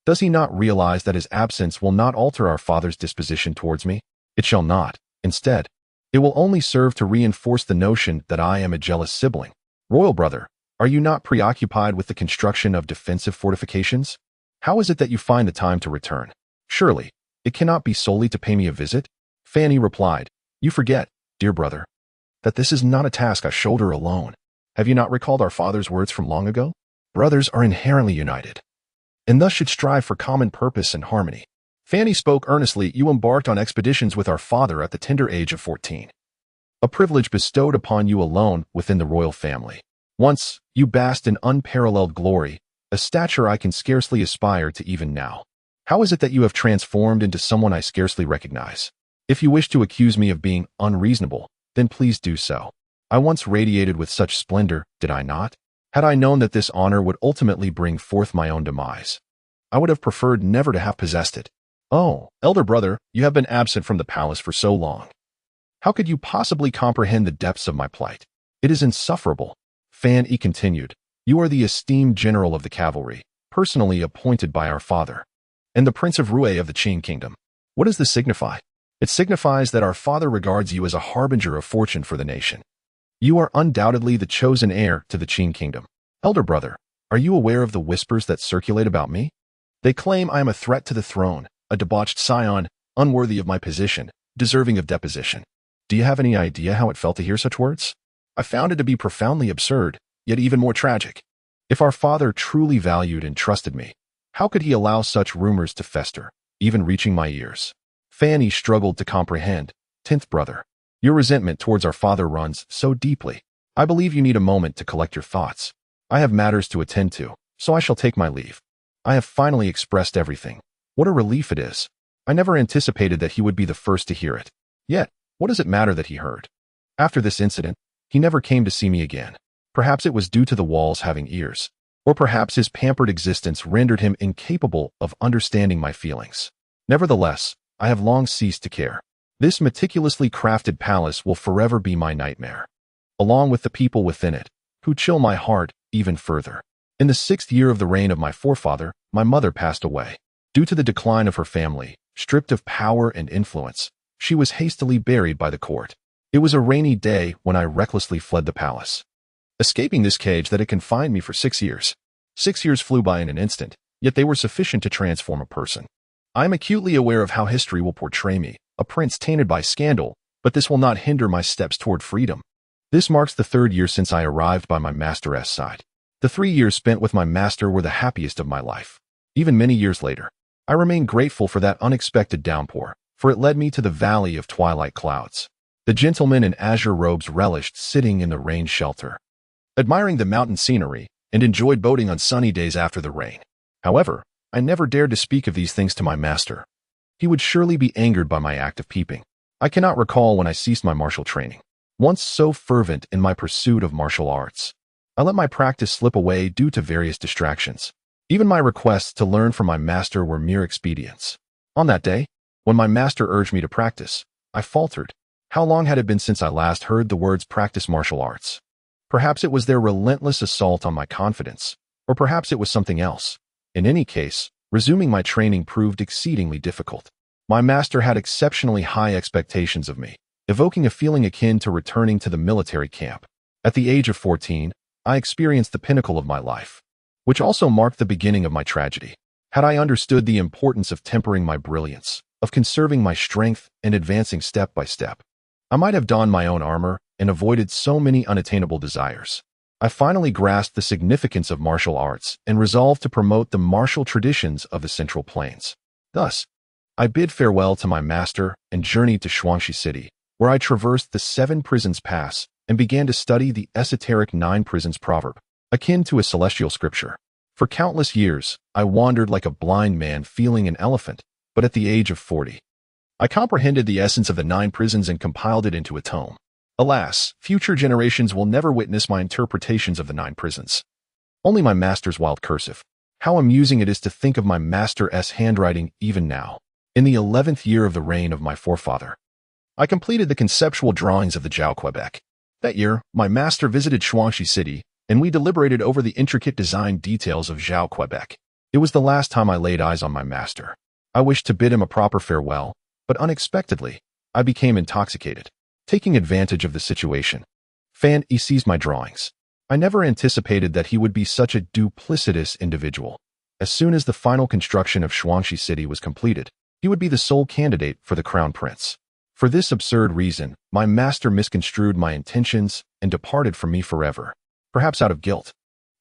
Does he not realize that his absence will not alter our father's disposition towards me? It shall not. Instead, it will only serve to reinforce the notion that I am a jealous sibling. Royal brother, are you not preoccupied with the construction of defensive fortifications? How is it that you find the time to return? Surely, it cannot be solely to pay me a visit? Fanny replied, You forget, dear brother, that this is not a task I shoulder alone. Have you not recalled our father's words from long ago? Brothers are inherently united, and thus should strive for common purpose and harmony. Fanny spoke earnestly. You embarked on expeditions with our father at the tender age of 14, a privilege bestowed upon you alone within the royal family. Once, you basked in unparalleled glory, a stature I can scarcely aspire to even now. How is it that you have transformed into someone I scarcely recognize? If you wish to accuse me of being unreasonable, then please do so. I once radiated with such splendor, did I not? Had I known that this honor would ultimately bring forth my own demise, I would have preferred never to have possessed it. Oh, elder brother, you have been absent from the palace for so long. How could you possibly comprehend the depths of my plight? It is insufferable. Fan E continued, You are the esteemed general of the cavalry, personally appointed by our father, and the Prince of Rue of the Qing Kingdom. What does this signify? It signifies that our father regards you as a harbinger of fortune for the nation. You are undoubtedly the chosen heir to the Qin kingdom. Elder brother, are you aware of the whispers that circulate about me? They claim I am a threat to the throne, a debauched scion, unworthy of my position, deserving of deposition. Do you have any idea how it felt to hear such words? I found it to be profoundly absurd, yet even more tragic. If our father truly valued and trusted me, how could he allow such rumors to fester, even reaching my ears? Fanny struggled to comprehend. 10th brother, your resentment towards our father runs so deeply. I believe you need a moment to collect your thoughts. I have matters to attend to, so I shall take my leave. I have finally expressed everything. What a relief it is. I never anticipated that he would be the first to hear it. Yet, what does it matter that he heard? After this incident, he never came to see me again. Perhaps it was due to the walls having ears, or perhaps his pampered existence rendered him incapable of understanding my feelings. Nevertheless, I have long ceased to care. This meticulously crafted palace will forever be my nightmare, along with the people within it, who chill my heart even further. In the 6th year of the reign of my forefather, my mother passed away. Due to the decline of her family, stripped of power and influence, she was hastily buried by the court. It was a rainy day when I recklessly fled the palace, escaping this cage that had confined me for 6 years. 6 years flew by in an instant, yet they were sufficient to transform a person. I am acutely aware of how history will portray me, a prince tainted by scandal, but this will not hinder my steps toward freedom. This marks the 3rd year since I arrived by my master's side. The 3 years spent with my master were the happiest of my life. Even many years later, I remain grateful for that unexpected downpour, for it led me to the valley of twilight clouds. The gentlemen in azure robes relished sitting in the rain shelter, admiring the mountain scenery, and enjoyed boating on sunny days after the rain. However, I never dared to speak of these things to my master. He would surely be angered by my act of peeping. I cannot recall when I ceased my martial training. Once so fervent in my pursuit of martial arts, I let my practice slip away due to various distractions. Even my requests to learn from my master were mere expedients. On that day, when my master urged me to practice, I faltered. How long had it been since I last heard the words practice martial arts? Perhaps it was their relentless assault on my confidence, or perhaps it was something else. In any case, resuming my training proved exceedingly difficult. My master had exceptionally high expectations of me, evoking a feeling akin to returning to the military camp. At the age of 14, I experienced the pinnacle of my life, which also marked the beginning of my tragedy. Had I understood the importance of tempering my brilliance, of conserving my strength and advancing step by step, I might have donned my own armor and avoided so many unattainable desires. I finally grasped the significance of martial arts and resolved to promote the martial traditions of the Central Plains. Thus, I bid farewell to my master and journeyed to Shuangxi City, where I traversed the 7 prisons pass and began to study the esoteric 9 prisons proverb, akin to a celestial scripture. For countless years, I wandered like a blind man feeling an elephant, but at the age of 40, I comprehended the essence of the 9 prisons and compiled it into a tome. Alas, future generations will never witness my interpretations of the 9 prisons. Only my master's wild cursive. How amusing it is to think of my master's handwriting even now. In the 11th year of the reign of my forefather, I completed the conceptual drawings of the Zhao Quebec. That year, my master visited Shuangxi City, and we deliberated over the intricate design details of Zhao Quebec. It was the last time I laid eyes on my master. I wished to bid him a proper farewell, but unexpectedly, I became intoxicated. Taking advantage of the situation, Fan Yi seized my drawings. I never anticipated that he would be such a duplicitous individual. As soon as the final construction of Shuangxi City was completed, he would be the sole candidate for the crown prince. For this absurd reason, my master misconstrued my intentions and departed from me forever, perhaps out of guilt.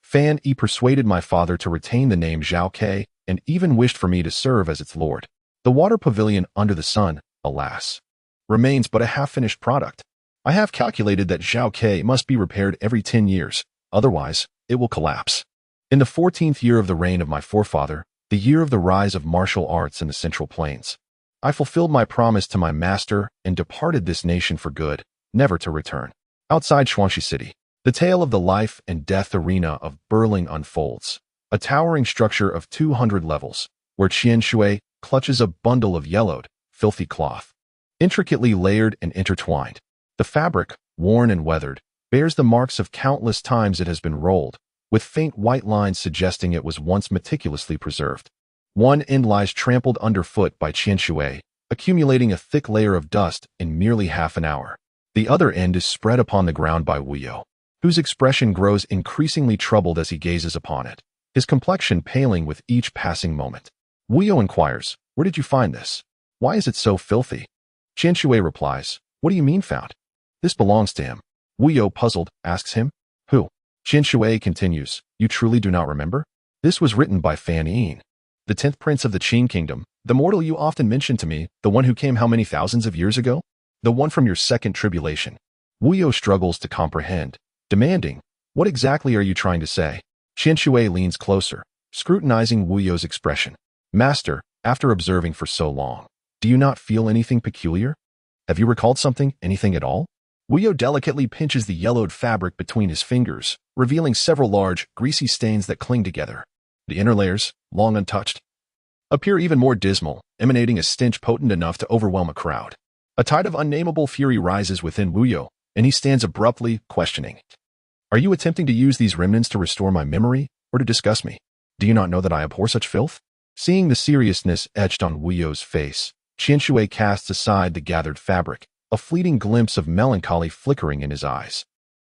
Fan Yi persuaded my father to retain the name Zhao Ke and even wished for me to serve as its lord. The water pavilion under the sun, alas, remains but a half-finished product. I have calculated that Zhao Ke must be repaired every 10 years, otherwise it will collapse. In the 14th year of the reign of my forefather, the year of the rise of martial arts in the Central Plains, I fulfilled my promise to my master and departed this nation for good, never to return. Outside Shuangxi City, the tale of the life and death arena of Berling unfolds, a towering structure of 200 levels, where Qian Shui clutches a bundle of yellowed, filthy cloth, intricately layered and intertwined. The fabric, worn and weathered, bears the marks of countless times it has been rolled, with faint white lines suggesting it was once meticulously preserved. One end lies trampled underfoot by Qian Shui, accumulating a thick layer of dust in merely half an hour. The other end is spread upon the ground by Wuyo, whose expression grows increasingly troubled as he gazes upon it, his complexion paling with each passing moment. Wuyo inquires, "Where did you find this? Why is it so filthy?" Qianshui replies, "What do you mean found? This belongs to him." Wuyo, puzzled, asks him, "Who?" Qianshui continues, "You truly do not remember? This was written by Fan Yin, the 10th prince of the Qin kingdom, the mortal you often mention to me, the one who came how many thousands of years ago? The one from your second tribulation." Wuyo struggles to comprehend, demanding, "What exactly are you trying to say?" Qianshui leans closer, scrutinizing Wuyo's expression. "Master, after observing for so long, do you not feel anything peculiar? Have you recalled something, anything at all?" Wuyo delicately pinches the yellowed fabric between his fingers, revealing several large, greasy stains that cling together. The inner layers, long untouched, appear even more dismal, emanating a stench potent enough to overwhelm a crowd. A tide of unnameable fury rises within Wuyo, and he stands abruptly, questioning, "Are you attempting to use these remnants to restore my memory, or to disgust me? Do you not know that I abhor such filth?" Seeing the seriousness etched on Wuyo's face, Qianshui casts aside the gathered fabric, a fleeting glimpse of melancholy flickering in his eyes.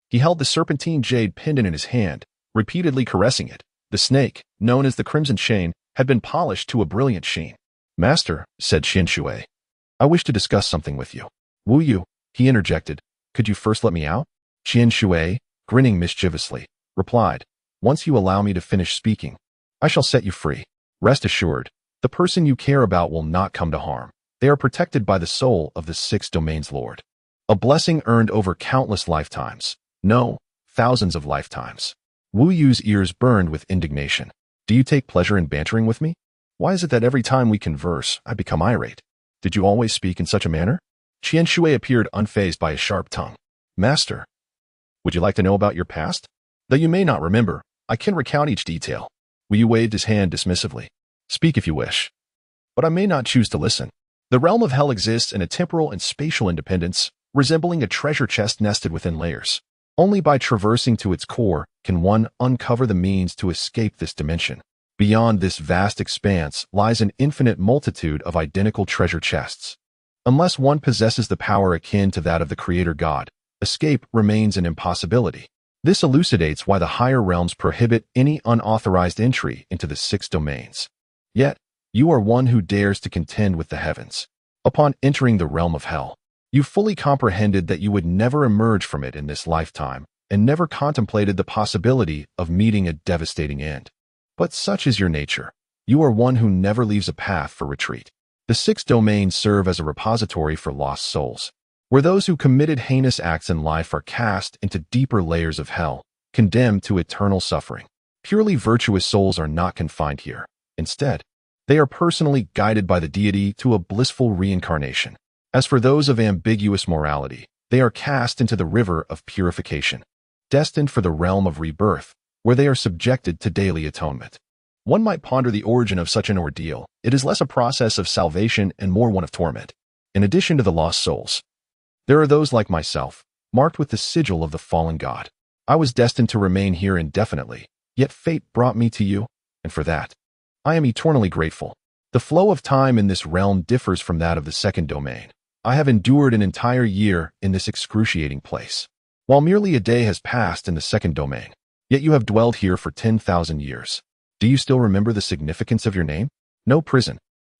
He held the serpentine jade pendant in his hand, repeatedly caressing it. The snake, known as the Crimson Chain, had been polished to a brilliant sheen. "Master," said Qianshui, "I wish to discuss something with you." "Wuyo," he interjected, "could you first let me out?" Qianshui, grinning mischievously, replied, "Once you allow me to finish speaking, I shall set you free. Rest assured, the person you care about will not come to harm. They are protected by the soul of the 6 domains Lord. A blessing earned over countless lifetimes. No, thousands of lifetimes." Wu Yu's ears burned with indignation. "Do you take pleasure in bantering with me? Why is it that every time we converse, I become irate? Did you always speak in such a manner?" Qianshui appeared unfazed by his sharp tongue. "Master, would you like to know about your past? Though you may not remember, I can recount each detail." Wu Yu waved his hand dismissively. "Speak if you wish, but I may not choose to listen." The realm of hell exists in a temporal and spatial independence, resembling a treasure chest nested within layers. Only by traversing to its core can one uncover the means to escape this dimension. Beyond this vast expanse lies an infinite multitude of identical treasure chests. Unless one possesses the power akin to that of the Creator God, escape remains an impossibility. This elucidates why the higher realms prohibit any unauthorized entry into the 6 domains. Yet, you are one who dares to contend with the heavens. Upon entering the realm of hell, you fully comprehended that you would never emerge from it in this lifetime, and never contemplated the possibility of meeting a devastating end. But such is your nature. You are one who never leaves a path for retreat. The 6 domains serve as a repository for lost souls, where those who committed heinous acts in life are cast into deeper layers of hell, condemned to eternal suffering. Purely virtuous souls are not confined here. Instead, they are personally guided by the deity to a blissful reincarnation. As for those of ambiguous morality, they are cast into the river of purification, destined for the realm of rebirth, where they are subjected to daily atonement. One might ponder the origin of such an ordeal. It is less a process of salvation and more one of torment. In addition to the lost souls, there are those like myself, marked with the sigil of the fallen god. I was destined to remain here indefinitely, yet fate brought me to you, and for that, I am eternally grateful. The flow of time in this realm differs from that of the 2nd domain. I have endured an entire year in this excruciating place, while merely a day has passed in the 2nd domain. Yet you have dwelled here for 10,000 years. Do you still remember the significance of your name? No prison.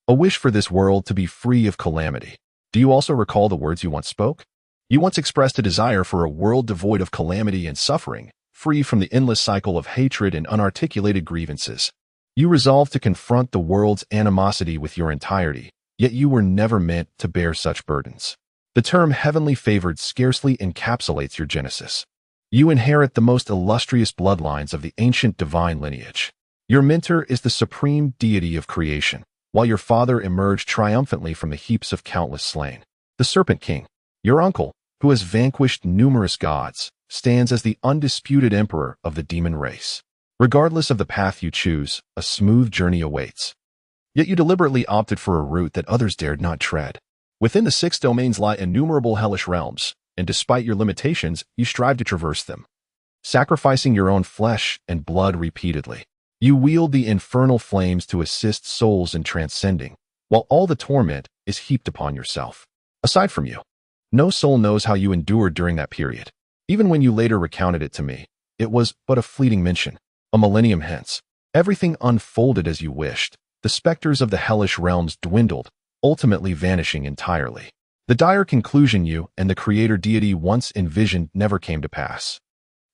A wish for this world to be free of calamity. Do you also recall the words you once spoke? You once expressed a desire for a world devoid of calamity and suffering, free from the endless cycle of hatred and unarticulated grievances. You resolved to confront the world's animosity with your entirety, yet you were never meant to bear such burdens. The term heavenly favored scarcely encapsulates your genesis. You inherit the most illustrious bloodlines of the ancient divine lineage. Your mentor is the supreme deity of creation, while your father emerged triumphantly from the heaps of countless slain. The Serpent King, your uncle, who has vanquished numerous gods, stands as the undisputed emperor of the demon race. Regardless of the path you choose, a smooth journey awaits. Yet you deliberately opted for a route that others dared not tread. Within the 6 domains lie innumerable hellish realms, and despite your limitations, you strive to traverse them. Sacrificing your own flesh and blood repeatedly, you wield the infernal flames to assist souls in transcending, while all the torment is heaped upon yourself. Aside from you, No soul knows how you endured during that period. Even when you later recounted it to me, it was but a fleeting mention. A millennium hence, everything unfolded as you wished. The specters of the hellish realms dwindled, ultimately vanishing entirely. The dire conclusion you and the creator deity once envisioned never came to pass.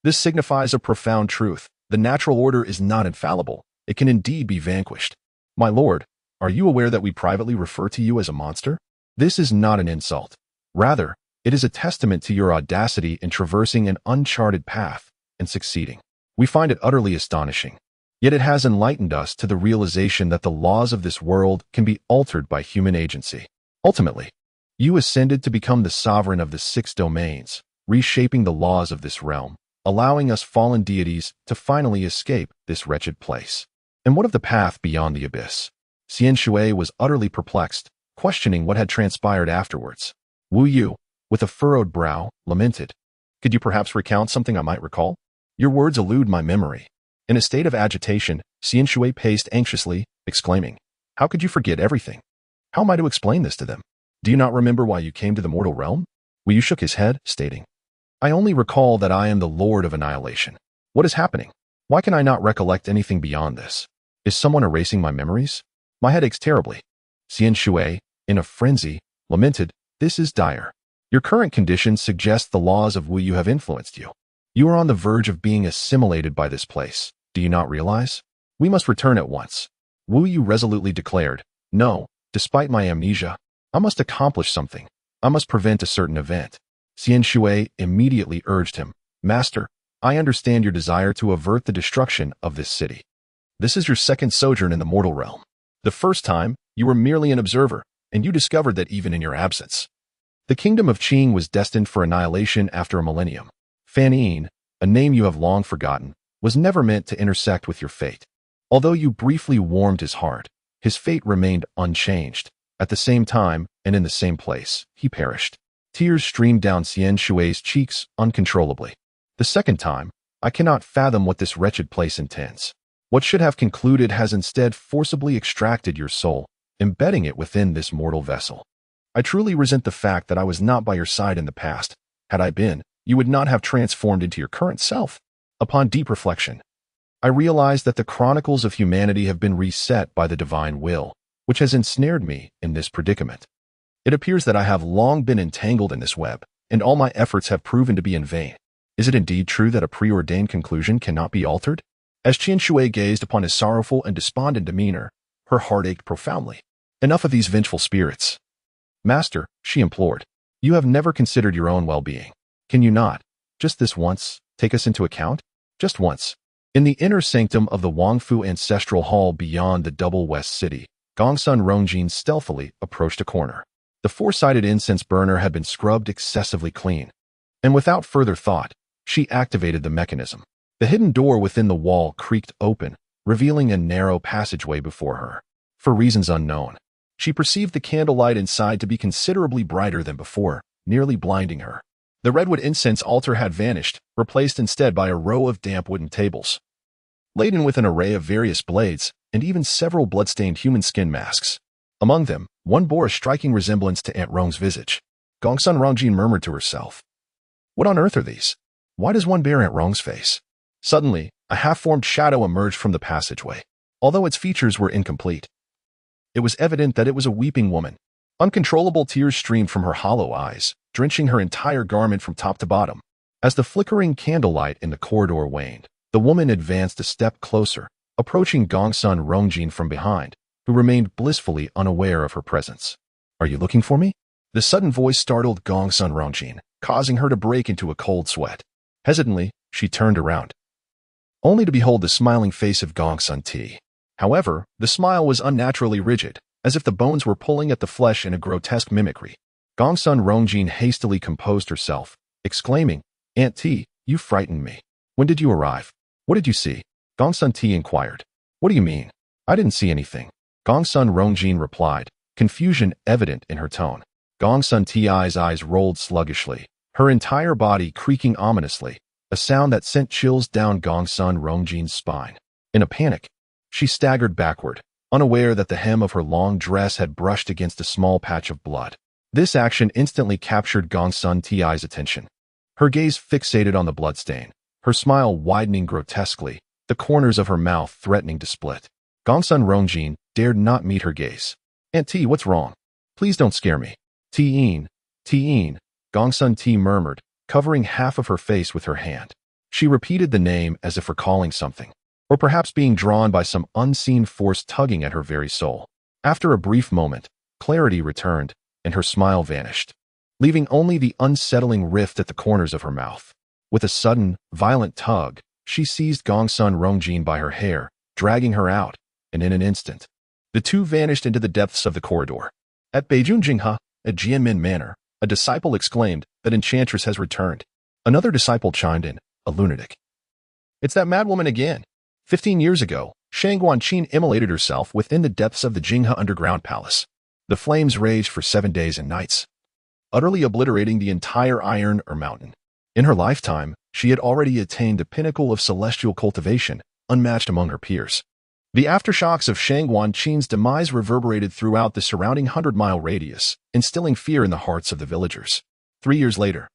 This signifies a profound truth. The natural order is not infallible. It can indeed be vanquished. My lord, are you aware that we privately refer to you as a monster? This is not an insult. Rather, it is a testament to your audacity in traversing an uncharted path and succeeding. We find it utterly astonishing. Yet it has enlightened us to the realization that the laws of this world can be altered by human agency. Ultimately, you ascended to become the sovereign of the 6 domains, reshaping the laws of this realm, allowing us fallen deities to finally escape this wretched place. And what of the path beyond the abyss? Xian Shui was utterly perplexed, questioning what had transpired afterwards. Wu Yu, with a furrowed brow, lamented. Could you perhaps recount something I might recall? Your words elude my memory. In a state of agitation, Xian Shui paced anxiously, exclaiming, How could you forget everything? How am I to explain this to them? Do you not remember why you came to the mortal realm? Wu Yu shook his head, stating, I only recall that I am the Lord of Annihilation. What is happening? Why can I not recollect anything beyond this? Is someone erasing my memories? My head aches terribly. Xian Shui, in a frenzy, lamented, This is dire. Your current conditions suggest the laws of Wu Yu have influenced you. You are on the verge of being assimilated by this place. Do you not realize? We must return at once. Wu Yu resolutely declared, No, despite my amnesia, I must accomplish something. I must prevent a certain event. Xian Shui immediately urged him, Master, I understand your desire to avert the destruction of this city. This is your second sojourn in the mortal realm. The first time, you were merely an observer, and you discovered that even in your absence. The kingdom of Qing was destined for annihilation after a millennium. Fan Yin, a name you have long forgotten, was never meant to intersect with your fate. Although you briefly warmed his heart, his fate remained unchanged. At the same time, and in the same place, he perished. Tears streamed down Xian Shui's cheeks uncontrollably. The second time, I cannot fathom what this wretched place intends. What should have concluded has instead forcibly extracted your soul, embedding it within this mortal vessel. I truly resent the fact that I was not by your side in the past. Had I been, you would not have transformed into your current self. Upon deep reflection, I realize that the chronicles of humanity have been reset by the divine will, which has ensnared me in this predicament. It appears that I have long been entangled in this web, and all my efforts have proven to be in vain. Is it indeed true that a preordained conclusion cannot be altered? As Qian Shui gazed upon his sorrowful and despondent demeanor, her heart ached profoundly. Enough of these vengeful spirits. Master, she implored, you have never considered your own well-being. Can you not, just this once, take us into account? Just once. In the inner sanctum of the Wangfu Ancestral Hall beyond the Double West City, Gongsun Rongjin stealthily approached a corner. The four-sided incense burner had been scrubbed excessively clean. And without further thought, she activated the mechanism. The hidden door within the wall creaked open, revealing a narrow passageway before her. For reasons unknown, she perceived the candlelight inside to be considerably brighter than before, nearly blinding her. The redwood incense altar had vanished, replaced instead by a row of damp wooden tables, laden with an array of various blades, and even several blood-stained human skin masks. Among them, one bore a striking resemblance to Aunt Rong's visage. Gongsun Rongjin murmured to herself, What on earth are these? Why does one bear Aunt Rong's face? Suddenly, a half-formed shadow emerged from the passageway. Although its features were incomplete, it was evident that it was a weeping woman. Uncontrollable tears streamed from her hollow eyes, drenching her entire garment from top to bottom. As the flickering candlelight in the corridor waned, the woman advanced a step closer, approaching Gongsun Rongjin from behind, who remained blissfully unaware of her presence. Are you looking for me? The sudden voice startled Gongsun Rongjin, causing her to break into a cold sweat. Hesitantly, she turned around, only to behold the smiling face of Gongsun Ti. However, the smile was unnaturally rigid, as if the bones were pulling at the flesh in a grotesque mimicry. Gongsun Rongjin hastily composed herself, exclaiming, Aunt Ti, you frightened me. When did you arrive? What did you see? Gongsun Ti inquired. What do you mean? I didn't see anything. Gongsun Rongjin replied, confusion evident in her tone. Gongsun Ti's eyes rolled sluggishly, her entire body creaking ominously, a sound that sent chills down Gongsun Rongjin's spine. In a panic, she staggered backward, unaware that the hem of her long dress had brushed against a small patch of blood. This action instantly captured Gongsun Ti's attention. Her gaze fixated on the bloodstain, her smile widening grotesquely, the corners of her mouth threatening to split. Gongsun Rongjin dared not meet her gaze. "Aunt T, what's wrong? Please don't scare me." "Teen, Gongsun T murmured, covering half of her face with her hand. She repeated the name as if recalling something, or perhaps being drawn by some unseen force tugging at her very soul. After a brief moment, clarity returned, and her smile vanished, leaving only the unsettling rift at the corners of her mouth. With a sudden, violent tug, she seized Gongsun Rongjin by her hair, dragging her out, and in an instant, the two vanished into the depths of the corridor. At Beijing at Jianmin Manor, a disciple exclaimed that Enchantress has returned. Another disciple chimed in, a lunatic. "It's that madwoman again. 15 years ago, Shang Guanqin immolated herself within the depths of the Jinghe underground palace. The flames raged for 7 days and nights, utterly obliterating the entire iron or mountain. In her lifetime, she had already attained the pinnacle of celestial cultivation, unmatched among her peers. The aftershocks of Shang Guanqin's demise reverberated throughout the surrounding 100-mile radius, instilling fear in the hearts of the villagers. 3 years later,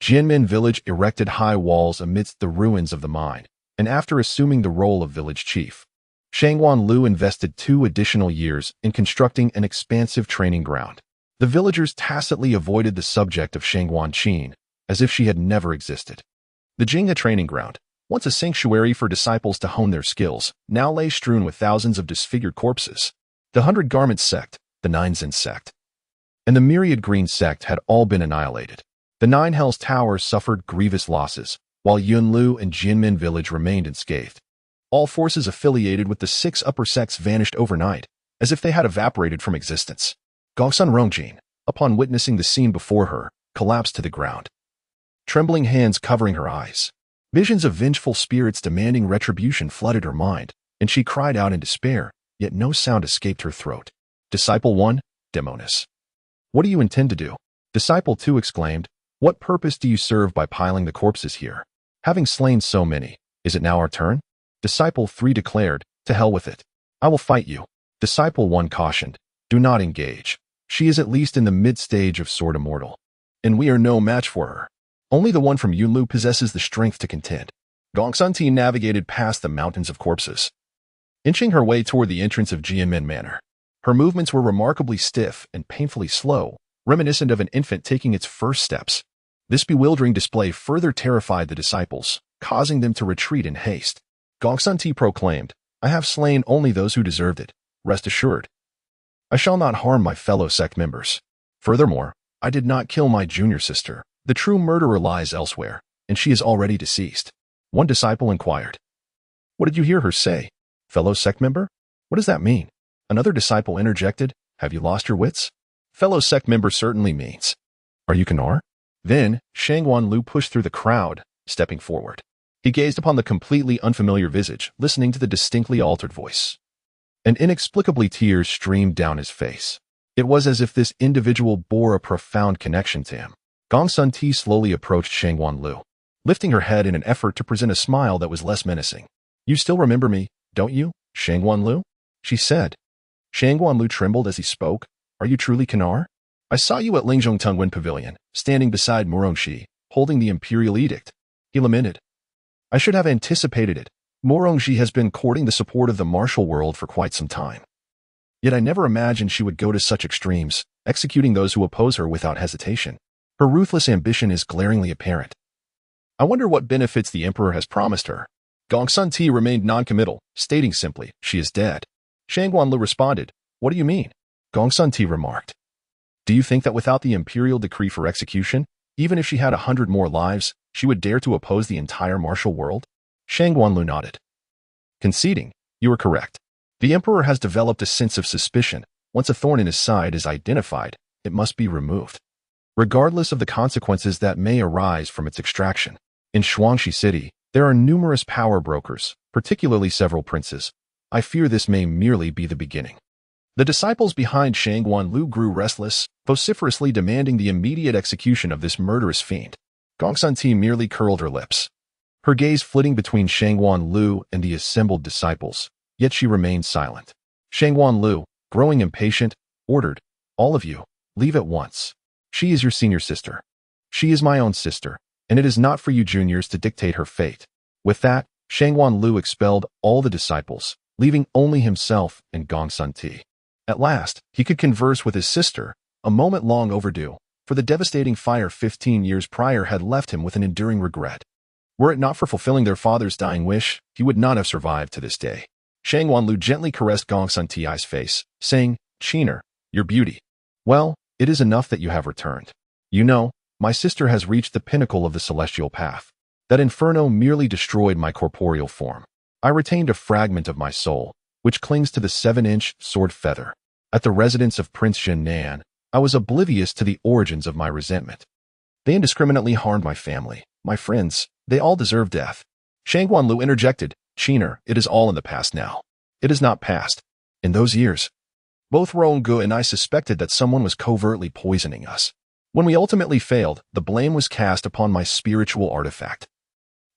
Jianmin village erected high walls amidst the ruins of the mine, and after assuming the role of village chief, Shangguan Lu invested 2 additional years in constructing an expansive training ground. The villagers tacitly avoided the subject of Shangguan Qin, as if she had never existed. The Jinghe training ground, once a sanctuary for disciples to hone their skills, now lay strewn with thousands of disfigured corpses. The 100-garment sect, the 9-Zhen sect, and the myriad green sect had all been annihilated. The 9 Hells Towers suffered grievous losses, while Yunlu and Jianmin village remained unscathed. All forces affiliated with the 6 upper sects vanished overnight, as if they had evaporated from existence. Gongsun Rongjin, upon witnessing the scene before her, collapsed to the ground, trembling hands covering her eyes. Visions of vengeful spirits demanding retribution flooded her mind, and she cried out in despair, yet no sound escaped her throat. Disciple 1, Demonis. What do you intend to do? Disciple 2 exclaimed, what purpose do you serve by piling the corpses here? Having slain so many, is it now our turn? Disciple 3 declared, to hell with it. I will fight you. Disciple 1 cautioned, do not engage. She is at least in the mid-stage of Sword Immortal, and we are no match for her. Only the one from Yunlu possesses the strength to contend. Gongsun Ti navigated past the mountains of corpses, inching her way toward the entrance of Jianmin Manor. Her movements were remarkably stiff and painfully slow, reminiscent of an infant taking its first steps. This bewildering display further terrified the disciples, causing them to retreat in haste. Gongsun Ti proclaimed, I have slain only those who deserved it. Rest assured, I shall not harm my fellow sect members. Furthermore, I did not kill my junior sister. The true murderer lies elsewhere, and she is already deceased. One disciple inquired, what did you hear her say? Fellow sect member? What does that mean? Another disciple interjected, have you lost your wits? Fellow sect member certainly means, are you Kanar? Then, Shangguan Lu pushed through the crowd, stepping forward. He gazed upon the completely unfamiliar visage, listening to the distinctly altered voice. And inexplicably tears streamed down his face. It was as if this individual bore a profound connection to him. Gongsun Ti slowly approached Shangguan Lu, lifting her head in an effort to present a smile that was less menacing. You still remember me, don't you, Shangguan Lu? She said. Shangguan Lu trembled as he spoke. Are you truly Kanar? I saw you at Lingzhong Tungwen Pavilion, standing beside Murongxi, holding the imperial edict. He lamented. I should have anticipated it. Murongxi has been courting the support of the martial world for quite some time. Yet I never imagined she would go to such extremes, executing those who oppose her without hesitation. Her ruthless ambition is glaringly apparent. I wonder what benefits the emperor has promised her. Gongsun Ti remained noncommittal, stating simply, she is dead. Shangguan Lu responded, what do you mean? Gongsun Ti remarked, do you think that without the imperial decree for execution, even if she had 100 more lives, she would dare to oppose the entire martial world? Shangguan Lu nodded. Conceding, you are correct. The emperor has developed a sense of suspicion. Once a thorn in his side is identified, it must be removed, regardless of the consequences that may arise from its extraction. In Shuangxi City, there are numerous power brokers, particularly several princes. I fear this may merely be the beginning. The disciples behind Shangguan Lu grew restless, vociferously demanding the immediate execution of this murderous fiend. Gongsun Ti merely curled her lips, her gaze flitting between Shangguan Lu and the assembled disciples, yet she remained silent. Shangguan Lu, growing impatient, ordered, all of you, Leave at once. She is your senior sister. She is my own sister, and it is not for you juniors to dictate her fate. With that, Shangwan Lu expelled all the disciples, leaving only himself and Gong Sun Ti. At last, he could converse with his sister, a moment long overdue, for the devastating fire 15 years prior had left him with an enduring regret. Were it not for fulfilling their father's dying wish, he would not have survived to this day. Shangwan Lu gently caressed Gong Sun Ti's face, saying, "Chiner, your beauty. Well, it is enough that you have returned. You know, my sister has reached the pinnacle of the celestial path. That inferno merely destroyed my corporeal form. I retained a fragment of my soul, which clings to the 7-inch sword feather. At the residence of Prince Jin Nan, I was oblivious to the origins of my resentment. They indiscriminately harmed my family, my friends. They all deserve death." Shangwan Lu interjected, "Chiner, it is all in the past now. It is not past. In those years, both Ronggu and I suspected that someone was covertly poisoning us. When we ultimately failed, the blame was cast upon my spiritual artifact,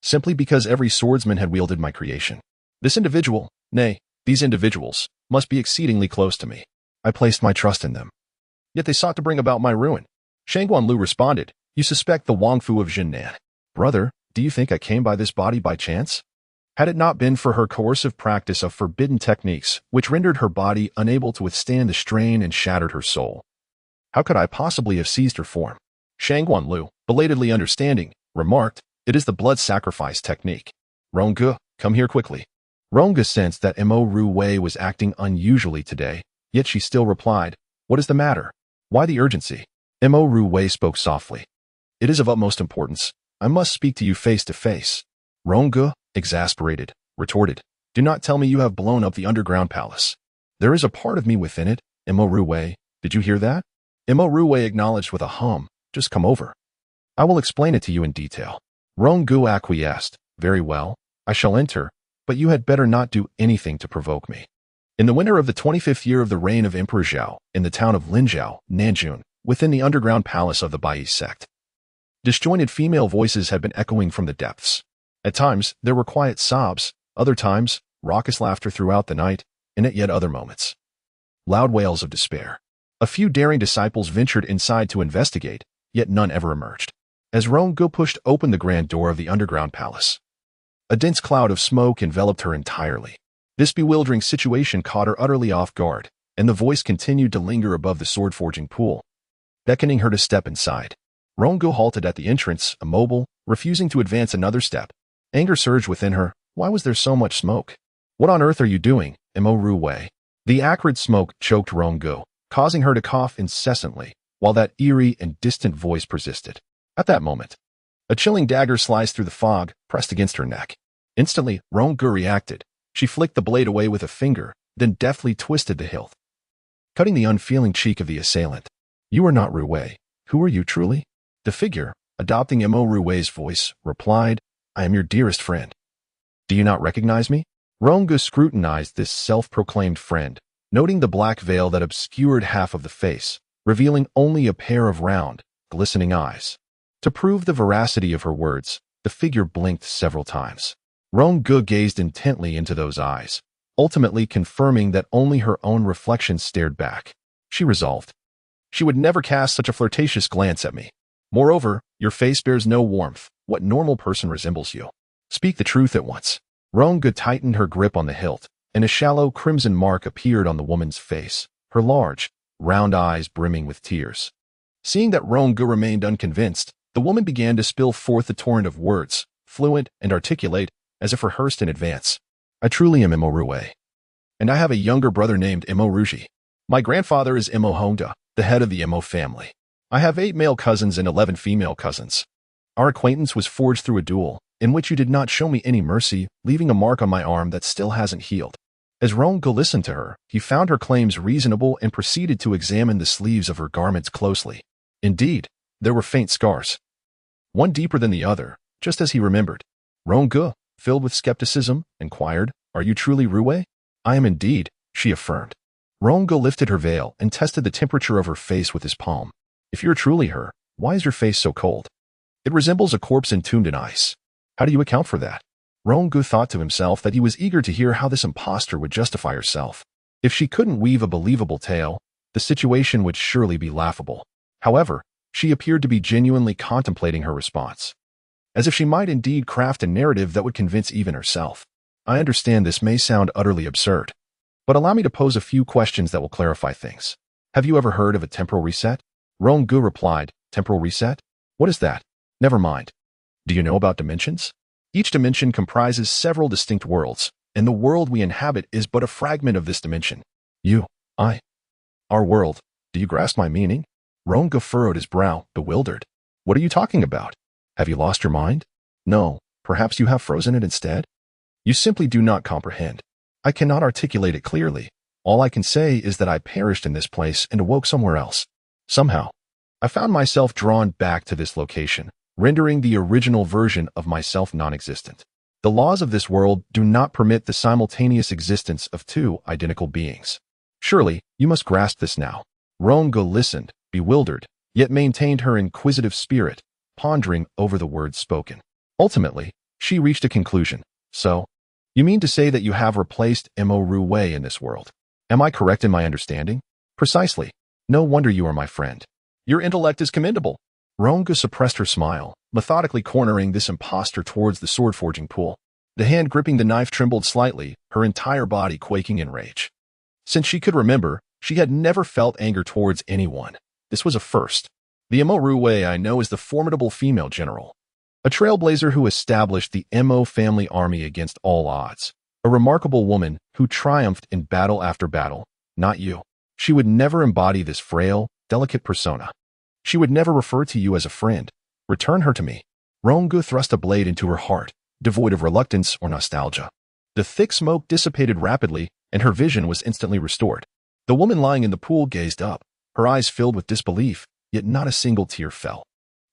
simply because every swordsman had wielded my creation. This individual, nay, these individuals, must be exceedingly close to me. I placed my trust in them. Yet they sought to bring about my ruin." Shangwan Lu responded, "You suspect the Wangfu of Jinnan. Brother, do you think I came by this body by chance? Had it not been for her coercive practice of forbidden techniques, which rendered her body unable to withstand the strain and shattered her soul, how could I possibly have seized her form?" Shangwan Lu, belatedly understanding, remarked, "It is the blood sacrifice technique. Ronggu, come here quickly." Ronggu sensed that Mo Ru Wei was acting unusually today, yet she still replied, "What is the matter? Why the urgency?" Mo Ru Wei spoke softly. "It is of utmost importance. I must speak to you face to face." Ronggu, exasperated, retorted, "Do not tell me you have blown up the underground palace. There is a part of me within it, Mo Ru Wei. Did you hear that?" Mo Ru Wei acknowledged with a hum, "Just come over. I will explain it to you in detail." Ronggu acquiesced, "Very well, I shall enter, but you had better not do anything to provoke me." In the winter of the 25th year of the reign of Emperor Zhao, in the town of Linzhou, Nanjun, within the underground palace of the Bai sect, disjointed female voices had been echoing from the depths. At times, there were quiet sobs, other times, raucous laughter throughout the night, and at yet other moments, loud wails of despair. A few daring disciples ventured inside to investigate, yet none ever emerged. As Ronggu pushed open the grand door of the underground palace, a dense cloud of smoke enveloped her entirely. This bewildering situation caught her utterly off guard, and the voice continued to linger above the sword-forging pool, beckoning her to step inside. Ronggu halted at the entrance, immobile, refusing to advance another step. Anger surged within her. Why was there so much smoke? "What on earth are you doing, Mo Ru Wei?" The acrid smoke choked Ronggu, causing her to cough incessantly, while that eerie and distant voice persisted. At that moment, a chilling dagger sliced through the fog, pressed against her neck. Instantly, Ronggu reacted. She flicked the blade away with a finger, then deftly twisted the hilt, cutting the unfeeling cheek of the assailant. "You are not Ru Wei. Who are you truly?" The figure, adopting Mo Ru Wei's voice, replied, "I am your dearest friend. Do you not recognize me?" Ronggu scrutinized this self-proclaimed friend, noting the black veil that obscured half of the face, revealing only a pair of round, glistening eyes. To prove the veracity of her words, the figure blinked several times. Ronggu gazed intently into those eyes, ultimately confirming that only her own reflection stared back. She resolved, she would never cast such a flirtatious glance at me. "Moreover, your face bears no warmth. What normal person resembles you? Speak the truth at once." Ronggu tightened her grip on the hilt, and a shallow crimson mark appeared on the woman's face, her large, round eyes brimming with tears. Seeing that Ronggu remained unconvinced, the woman began to spill forth a torrent of words, fluent and articulate, as if rehearsed in advance. "I truly am Mo Ru Wei, and I have a younger brother named Mo Ruji. My grandfather is Mo Hongda, the head of the Mo family. I have 8 male cousins and 11 female cousins. Our acquaintance was forged through a duel, in which you did not show me any mercy, leaving a mark on my arm that still hasn't healed." As Ronggu listened to her, he found her claims reasonable and proceeded to examine the sleeves of her garments closely. Indeed, there were faint scars, one deeper than the other, just as he remembered. Ronggu, filled with skepticism, inquired, "Are you truly Ru Wei?" "I am indeed," she affirmed. Ronggu lifted her veil and tested the temperature of her face with his palm. "If you're truly her, why is your face so cold? It resembles a corpse entombed in ice. How do you account for that?" Ronggu thought to himself that he was eager to hear how this impostor would justify herself. If she couldn't weave a believable tale, the situation would surely be laughable. However, she appeared to be genuinely contemplating her response, as if she might indeed craft a narrative that would convince even herself. I understand this may sound utterly absurd, but allow me to pose a few questions that will clarify things. Have you ever heard of a temporal reset? Rong-gu replied, temporal reset? What is that? Never mind. Do you know about dimensions? Each dimension comprises several distinct worlds, and the world we inhabit is but a fragment of this dimension. Our world. Do you grasp my meaning? Rong-gu furrowed his brow, bewildered. What are you talking about? Have you lost your mind? No, perhaps you have frozen it instead? You simply do not comprehend. I cannot articulate it clearly. All I can say is that I perished in this place and awoke somewhere else. Somehow, I found myself drawn back to this location, rendering the original version of myself non-existent. The laws of this world do not permit the simultaneous existence of two identical beings. Surely, you must grasp this now. Rong-gu listened, bewildered, yet maintained her inquisitive spirit, pondering over the words spoken. Ultimately, she reached a conclusion. So, you mean to say that you have replaced Mo Ru-wei in this world? Am I correct in my understanding? Precisely. No wonder you are my friend. Your intellect is commendable. Rong-gu suppressed her smile, methodically cornering this impostor towards the sword-forging pool. The hand gripping the knife trembled slightly, her entire body quaking in rage. Since she could remember, she had never felt anger towards anyone. This was a first. The Mo Ru-wei I know is the formidable female general, a trailblazer who established the Mo family army against all odds, a remarkable woman who triumphed in battle after battle, not you. She would never embody this frail, delicate persona. She would never refer to you as a friend. Return her to me. Rong-gu thrust a blade into her heart, devoid of reluctance or nostalgia. The thick smoke dissipated rapidly, and her vision was instantly restored. The woman lying in the pool gazed up, her eyes filled with disbelief, yet not a single tear fell.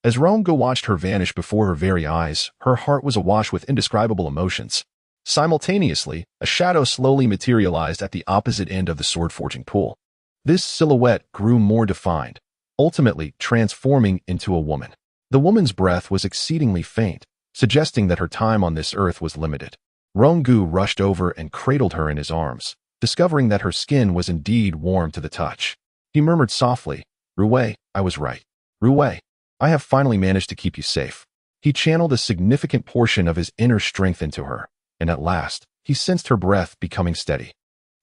As Rong-gu watched her vanish before her very eyes, her heart was awash with indescribable emotions. Simultaneously, a shadow slowly materialized at the opposite end of the sword-forging pool. This silhouette grew more defined, ultimately transforming into a woman. The woman's breath was exceedingly faint, suggesting that her time on this earth was limited. Rong-gu rushed over and cradled her in his arms, discovering that her skin was indeed warm to the touch. He murmured softly, Ru-wei, I was right. Ru-wei, I have finally managed to keep you safe. He channeled a significant portion of his inner strength into her, and at last, he sensed her breath becoming steady.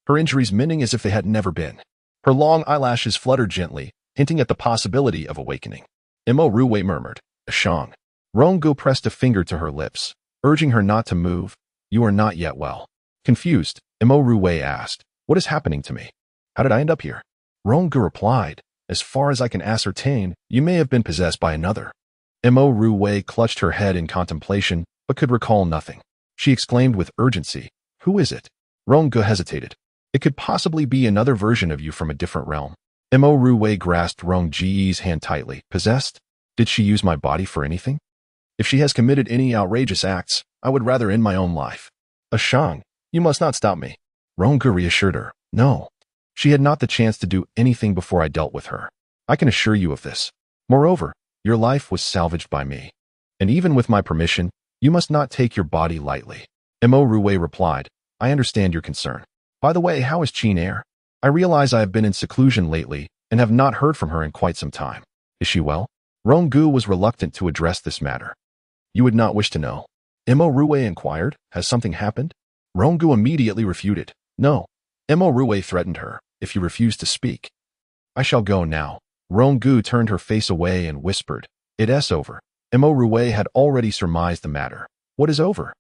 Her injuries mending as if they had never been. Her long eyelashes fluttered gently, hinting at the possibility of awakening. Mo Ru-wei murmured, Ashang. Rong-gu pressed a finger to her lips, urging her not to move. You are not yet well. Confused, Mo Ru-wei asked, what is happening to me? How did I end up here? Rong-gu replied, as far as I can ascertain, you may have been possessed by another. Mo Ru-wei clutched her head in contemplation, but could recall nothing. She exclaimed with urgency, who is it? Rong-gu hesitated. It could possibly be another version of you from a different realm. Mo Ru-wei grasped Rong-ji's hand tightly. Possessed? Did she use my body for anything? If she has committed any outrageous acts, I would rather end my own life. Ashang, you must not stop me. Rong-gu reassured her. No. She had not the chance to do anything before I dealt with her. I can assure you of this. Moreover, your life was salvaged by me. And even with my permission, you must not take your body lightly. Mo Ru-wei replied, I understand your concern. By the way, how is Qin Er? I realize I have been in seclusion lately and have not heard from her in quite some time. Is she well? Rong-gu was reluctant to address this matter. You would not wish to know. Mo Ru-wei inquired, has something happened? Rong-gu immediately refuted. No. Mo Ru-wei threatened her, if you refuse to speak. I shall go now. Rong-gu turned her face away and whispered, It's over. Mo Ru-wei had already surmised the matter. What is over?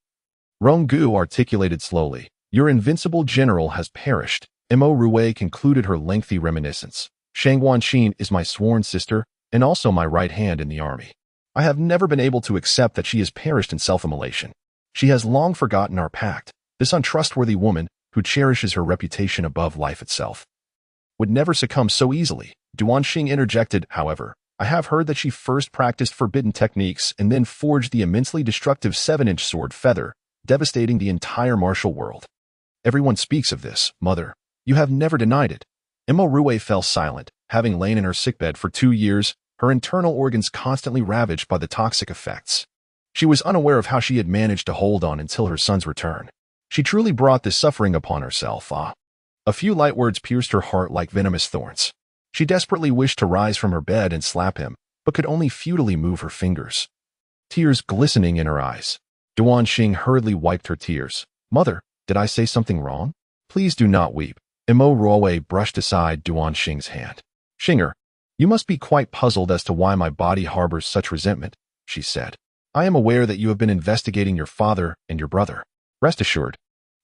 Rong-gu articulated slowly, your invincible general has perished. Mo Ru-wei concluded her lengthy reminiscence. Shang Wanqin is my sworn sister, and also my right hand in the army. I have never been able to accept that she has perished in self-immolation. She has long forgotten our pact. This untrustworthy woman, who cherishes her reputation above life itself, would never succumb so easily. Duan Xing interjected, however, I have heard that she first practiced forbidden techniques and then forged the immensely destructive 7-inch sword Feather, devastating the entire martial world. Everyone speaks of this, mother. You have never denied it. Mo Ru-wei fell silent, having lain in her sickbed for 2 years, her internal organs constantly ravaged by the toxic effects. She was unaware of how she had managed to hold on until her son's return. She truly brought this suffering upon herself. A few light words pierced her heart like venomous thorns. She desperately wished to rise from her bed and slap him, but could only futilely move her fingers. Tears glistening in her eyes. Duan Xing hurriedly wiped her tears. Mother, did I say something wrong? Please do not weep. Imo Ruowei brushed aside Duan Xing's hand. Xinger, you must be quite puzzled as to why my body harbors such resentment, she said. I am aware that you have been investigating your father and your brother. Rest assured,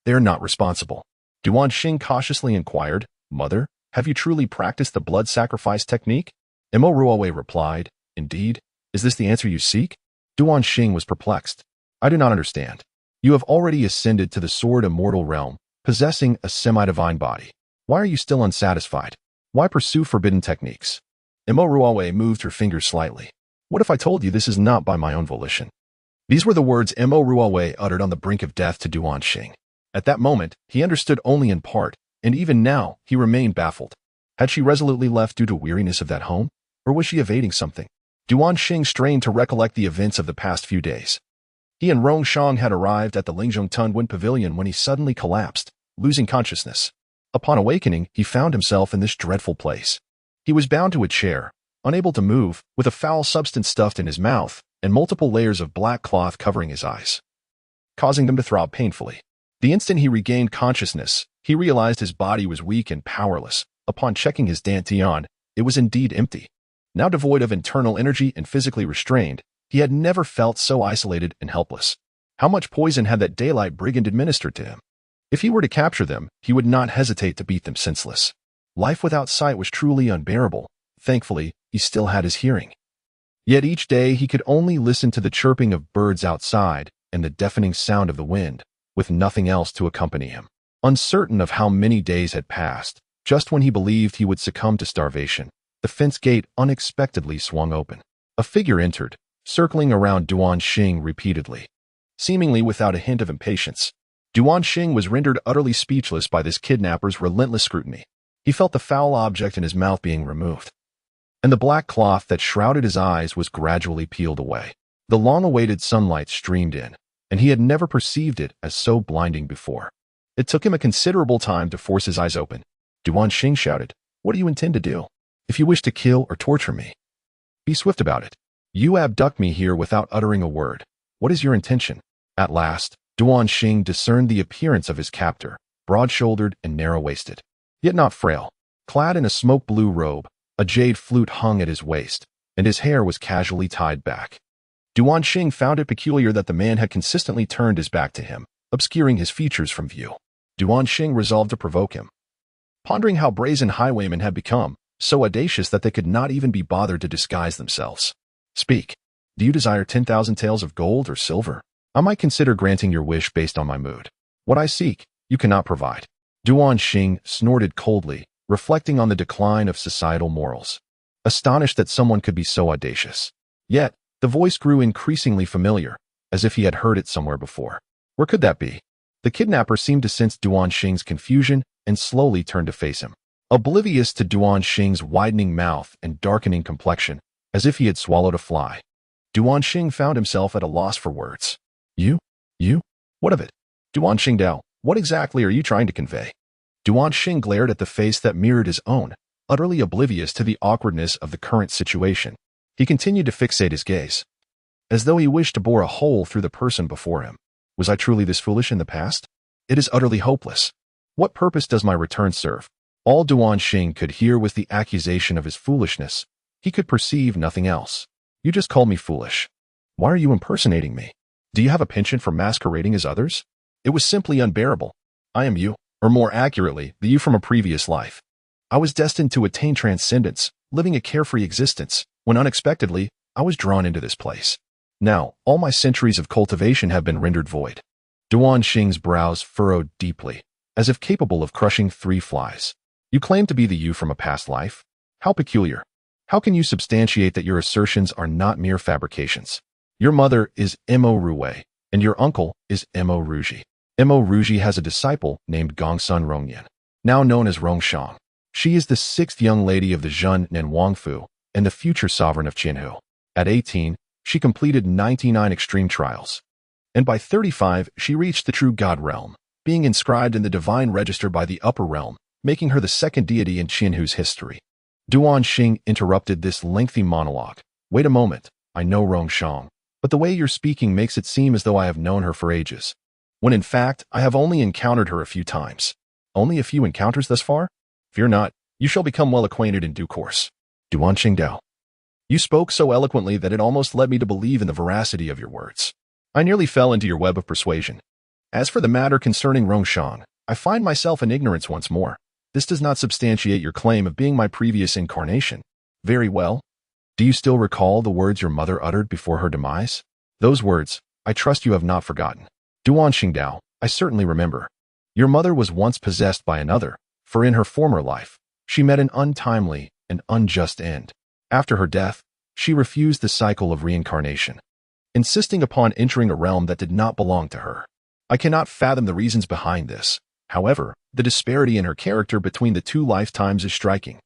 they are not responsible. Duan Xing cautiously inquired, Mother, have you truly practiced the blood sacrifice technique? Imo Ruowei replied, Indeed, is this the answer you seek? Duan Xing was perplexed. I do not understand. You have already ascended to the sword immortal realm, possessing a semi-divine body. Why are you still unsatisfied? Why pursue forbidden techniques? Imo Ruowei moved her fingers slightly. What if I told you this is not by my own volition? These were the words Imo Ruowei uttered on the brink of death to Duan Xing. At that moment, he understood only in part, and even now, he remained baffled. Had she resolutely left due to weariness of that home? Or was she evading something? Duan Xing strained to recollect the events of the past few days. He and Rong Shang had arrived at the Lingzhong Tunwen Pavilion when he suddenly collapsed, losing consciousness. Upon awakening, he found himself in this dreadful place. He was bound to a chair, unable to move, with a foul substance stuffed in his mouth, and multiple layers of black cloth covering his eyes, causing them to throb painfully. The instant he regained consciousness, he realized his body was weak and powerless. Upon checking his dantian, it was indeed empty. Now devoid of internal energy and physically restrained, he had never felt so isolated and helpless. How much poison had that daylight brigand administered to him? If he were to capture them, he would not hesitate to beat them senseless. Life without sight was truly unbearable. Thankfully, he still had his hearing. Yet each day he could only listen to the chirping of birds outside and the deafening sound of the wind, with nothing else to accompany him. Uncertain of how many days had passed, just when he believed he would succumb to starvation, the fence gate unexpectedly swung open. A figure entered, circling around Duan Xing repeatedly. Seemingly without a hint of impatience, Duan Xing was rendered utterly speechless by this kidnapper's relentless scrutiny. He felt the foul object in his mouth being removed, and the black cloth that shrouded his eyes was gradually peeled away. The long-awaited sunlight streamed in, and he had never perceived it as so blinding before. It took him a considerable time to force his eyes open. Duan Xing shouted, What do you intend to do? If you wish to kill or torture me, be swift about it. You abduct me here without uttering a word. What is your intention? At last, Duan Xing discerned the appearance of his captor, broad-shouldered and narrow-waisted, yet not frail. Clad in a smoke-blue robe, a jade flute hung at his waist, and his hair was casually tied back. Duan Xing found it peculiar that the man had consistently turned his back to him, obscuring his features from view. Duan Xing resolved to provoke him. Pondering how brazen highwaymen had become, so audacious that they could not even be bothered to disguise themselves. Speak. Do you desire 10,000 taels of gold or silver? I might consider granting your wish based on my mood. What I seek, you cannot provide. Duan Xing snorted coldly, reflecting on the decline of societal morals. Astonished that someone could be so audacious. Yet, the voice grew increasingly familiar, as if he had heard it somewhere before. Where could that be? The kidnapper seemed to sense Duan Xing's confusion and slowly turned to face him. Oblivious to Duan Xing's widening mouth and darkening complexion, as if he had swallowed a fly, Duan Xing found himself at a loss for words. You? What of it? Duan Xingdao, what exactly are you trying to convey? Duan Xing glared at the face that mirrored his own, utterly oblivious to the awkwardness of the current situation. He continued to fixate his gaze, as though he wished to bore a hole through the person before him. Was I truly this foolish in the past? It is utterly hopeless. What purpose does my return serve? All Duan Xing could hear was the accusation of his foolishness. He could perceive nothing else. You just called me foolish. Why are you impersonating me? Do you have a penchant for masquerading as others? It was simply unbearable. I am you, or more accurately, the you from a previous life. I was destined to attain transcendence, living a carefree existence, when unexpectedly, I was drawn into this place. Now, all my centuries of cultivation have been rendered void. Duan Xing's brows furrowed deeply, as if capable of crushing 3 flies. You claim to be the you from a past life? How peculiar. How can you substantiate that your assertions are not mere fabrications? Your mother is Imo Ruwei, and your uncle is Imo Ruji. Imo Ruji has a disciple named Gongsun Rongyan, now known as Rongshang. She is the 6th young lady of the Zhen Nen Wangfu and the future sovereign of Qinhu. At 18, she completed 99 extreme trials, and by 35 she reached the true God realm, being inscribed in the divine register by the upper realm, making her the 2nd deity in Qinhu's history. Duan Xing interrupted this lengthy monologue. Wait a moment, I know Rongshang, but the way you're speaking makes it seem as though I have known her for ages, when in fact I have only encountered her a few times. Only a few encounters thus far? Fear not, you shall become well acquainted in due course. Duan Qingdao. You spoke so eloquently that it almost led me to believe in the veracity of your words. I nearly fell into your web of persuasion. As for the matter concerning Rongshang, I find myself in ignorance once more. This does not substantiate your claim of being my previous incarnation. Very well. Do you still recall the words your mother uttered before her demise? Those words, I trust you have not forgotten. Duan Qingdao, I certainly remember. Your mother was once possessed by another, for in her former life, she met an untimely and unjust end. After her death, she refused the cycle of reincarnation, insisting upon entering a realm that did not belong to her. I cannot fathom the reasons behind this. However, the disparity in her character between the two lifetimes is striking.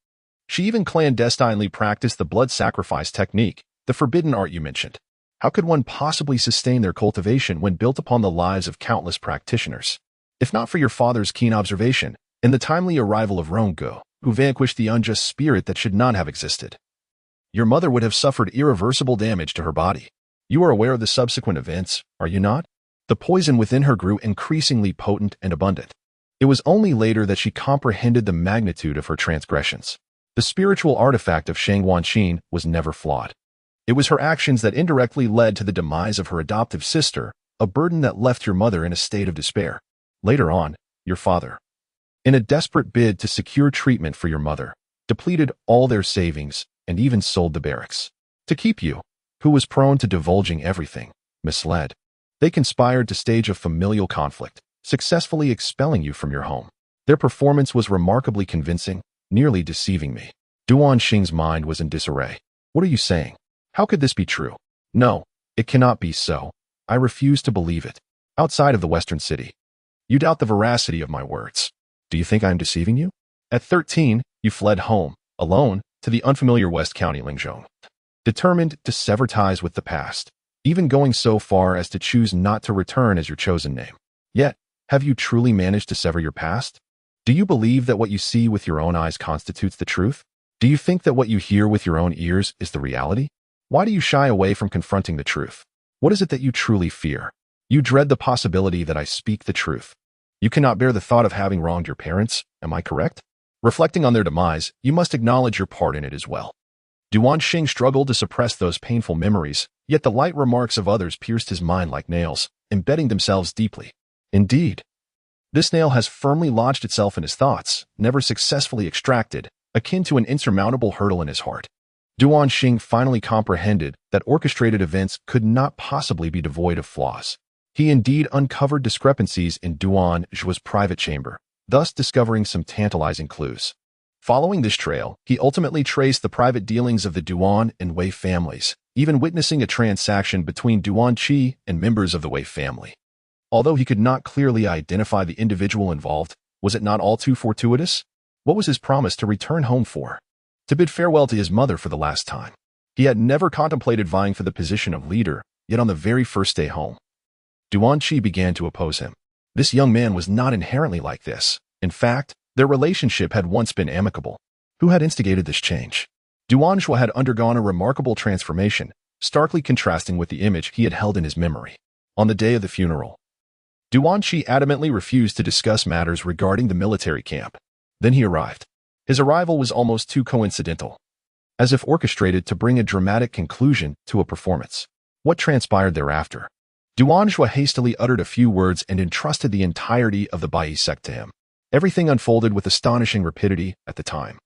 She even clandestinely practiced the blood sacrifice technique, the forbidden art you mentioned. How could one possibly sustain their cultivation when built upon the lives of countless practitioners? If not for your father's keen observation and the timely arrival of Ronggo, who vanquished the unjust spirit that should not have existed, your mother would have suffered irreversible damage to her body. You are aware of the subsequent events, are you not? The poison within her grew increasingly potent and abundant. It was only later that she comprehended the magnitude of her transgressions. The spiritual artifact of Shang Wanqin was never flawed. It was her actions that indirectly led to the demise of her adoptive sister, a burden that left your mother in a state of despair. Later on, your father, in a desperate bid to secure treatment for your mother, depleted all their savings and even sold the barracks. To keep you, who was prone to divulging everything, misled. They conspired to stage a familial conflict, successfully expelling you from your home. Their performance was remarkably convincing, nearly deceiving me. Duan Xing's mind was in disarray. What are you saying? How could this be true? No, it cannot be so. I refuse to believe it. Outside of the Western city, you doubt the veracity of my words. Do you think I am deceiving you? At 13, you fled home, alone, to the unfamiliar West County Lingzhong, determined to sever ties with the past, even going so far as to choose not to return as your chosen name. Yet, have you truly managed to sever your past? Do you believe that what you see with your own eyes constitutes the truth? Do you think that what you hear with your own ears is the reality? Why do you shy away from confronting the truth? What is it that you truly fear? You dread the possibility that I speak the truth. You cannot bear the thought of having wronged your parents, am I correct? Reflecting on their demise, you must acknowledge your part in it as well. Duan Xing struggled to suppress those painful memories, yet the light remarks of others pierced his mind like nails, embedding themselves deeply. Indeed, this nail has firmly lodged itself in his thoughts, never successfully extracted, akin to an insurmountable hurdle in his heart. Duan Xing finally comprehended that orchestrated events could not possibly be devoid of flaws. He indeed uncovered discrepancies in Duan Zhuo's private chamber, thus discovering some tantalizing clues. Following this trail, he ultimately traced the private dealings of the Duan and Wei families, even witnessing a transaction between Duan Qi and members of the Wei family. Although he could not clearly identify the individual involved, was it not all too fortuitous? What was his promise to return home for? To bid farewell to his mother for the last time. He had never contemplated vying for the position of leader, yet on the very first day home, Duan Qi began to oppose him. This young man was not inherently like this. In fact, their relationship had once been amicable. Who had instigated this change? Duan Zhuo had undergone a remarkable transformation, starkly contrasting with the image he had held in his memory. On the day of the funeral, Duan Qi adamantly refused to discuss matters regarding the military camp. Then he arrived. His arrival was almost too coincidental, as if orchestrated to bring a dramatic conclusion to a performance. What transpired thereafter? Duan Zhuo hastily uttered a few words and entrusted the entirety of the Bai sect to him. Everything unfolded with astonishing rapidity at the time.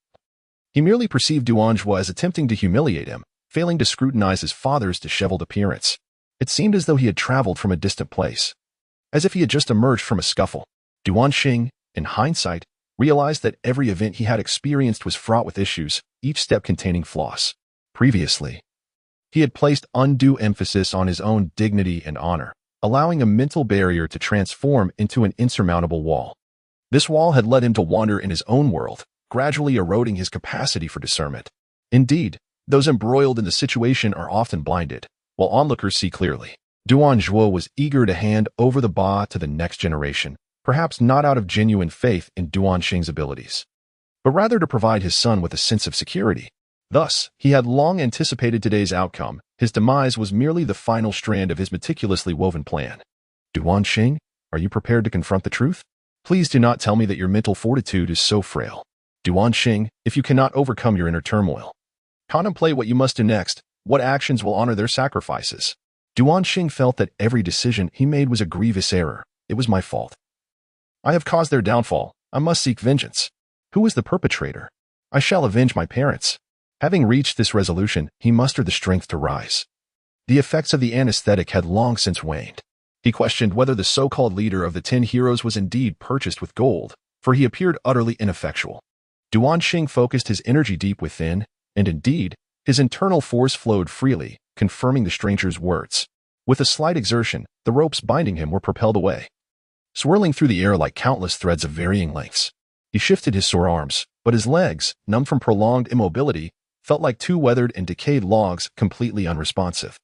He merely perceived Duan Zhuo as attempting to humiliate him, failing to scrutinize his father's disheveled appearance. It seemed as though he had traveled from a distant place, as if he had just emerged from a scuffle. Duan Xing, in hindsight, realized that every event he had experienced was fraught with issues, each step containing flaws. Previously, he had placed undue emphasis on his own dignity and honor, allowing a mental barrier to transform into an insurmountable wall. This wall had led him to wander in his own world, gradually eroding his capacity for discernment. Indeed, those embroiled in the situation are often blinded, while onlookers see clearly. Duan Zhuo was eager to hand over the Ba to the next generation, perhaps not out of genuine faith in Duan Xing's abilities, but rather to provide his son with a sense of security. Thus, he had long anticipated today's outcome. His demise was merely the final strand of his meticulously woven plan. Duan Xing, are you prepared to confront the truth? Please do not tell me that your mental fortitude is so frail. Duan Xing, if you cannot overcome your inner turmoil, contemplate what you must do next. What actions will honor their sacrifices? Duan Xing felt that every decision he made was a grievous error. It was my fault. I have caused their downfall. I must seek vengeance. Who is the perpetrator? I shall avenge my parents. Having reached this resolution, he mustered the strength to rise. The effects of the anesthetic had long since waned. He questioned whether the so-called leader of the 10 heroes was indeed purchased with gold, for he appeared utterly ineffectual. Duan Xing focused his energy deep within, and indeed, his internal force flowed freely, confirming the stranger's words. With a slight exertion, the ropes binding him were propelled away, swirling through the air like countless threads of varying lengths. He shifted his sore arms, but his legs, numb from prolonged immobility, felt like two weathered and decayed logs, completely unresponsive.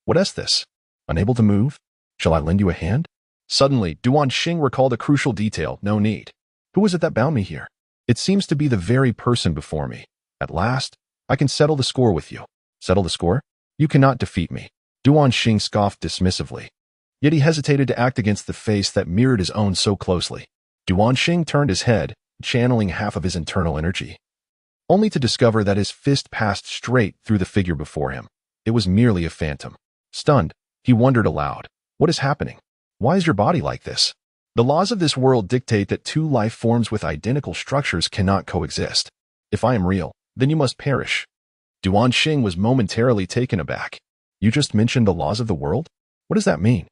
What is this? Unable to move? Shall I lend you a hand? Suddenly, Duan Xing recalled a crucial detail. No need. Who was it that bound me here? It seems to be the very person before me. At last, I can settle the score with you. Settle the score? You cannot defeat me. Duan Xing scoffed dismissively. Yet he hesitated to act against the face that mirrored his own so closely. Duan Xing turned his head, channeling half of his internal energy, only to discover that his fist passed straight through the figure before him. It was merely a phantom. Stunned, he wondered aloud, what is happening? Why is your body like this? The laws of this world dictate that two life forms with identical structures cannot coexist. If I am real, then you must perish. Duan Xing was momentarily taken aback. You just mentioned the laws of the world? What does that mean?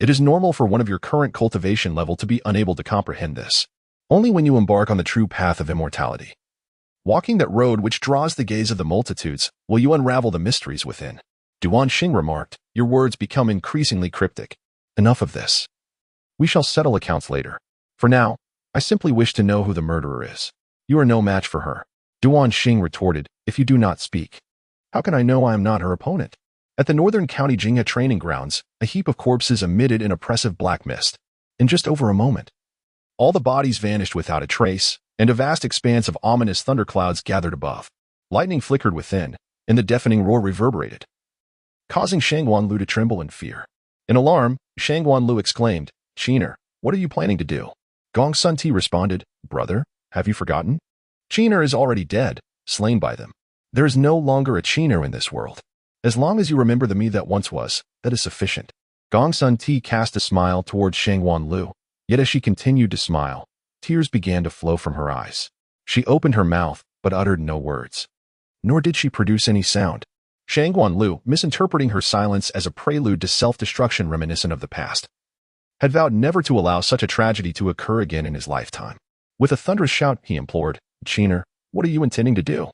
It is normal for one of your current cultivation level to be unable to comprehend this. Only when you embark on the true path of immortality, walking that road which draws the gaze of the multitudes, will you unravel the mysteries within. Duan Xing remarked, your words become increasingly cryptic. Enough of this. We shall settle accounts later. For now, I simply wish to know who the murderer is. You are no match for her. Duan Xing retorted, if you do not speak, how can I know I am not her opponent? At the northern county Jinghe training grounds, a heap of corpses emitted an oppressive black mist. In just over a moment, all the bodies vanished without a trace, and a vast expanse of ominous thunderclouds gathered above. Lightning flickered within, and the deafening roar reverberated, causing Shang Wanlu to tremble in fear. In alarm, Shang Wanlu exclaimed, Qiner, what are you planning to do? Gong Sun Ti responded, brother, have you forgotten? Qiner is already dead, slain by them. There is no longer a Qiner in this world. As long as you remember the me that once was, that is sufficient. Gong Sun Ti cast a smile towards Shang Wanlu. Yet as she continued to smile, tears began to flow from her eyes. She opened her mouth, but uttered no words. Nor did she produce any sound. Shang Wanlu, misinterpreting her silence as a prelude to self-destruction reminiscent of the past, had vowed never to allow such a tragedy to occur again in his lifetime. With a thunderous shout, he implored, Qiner, what are you intending to do?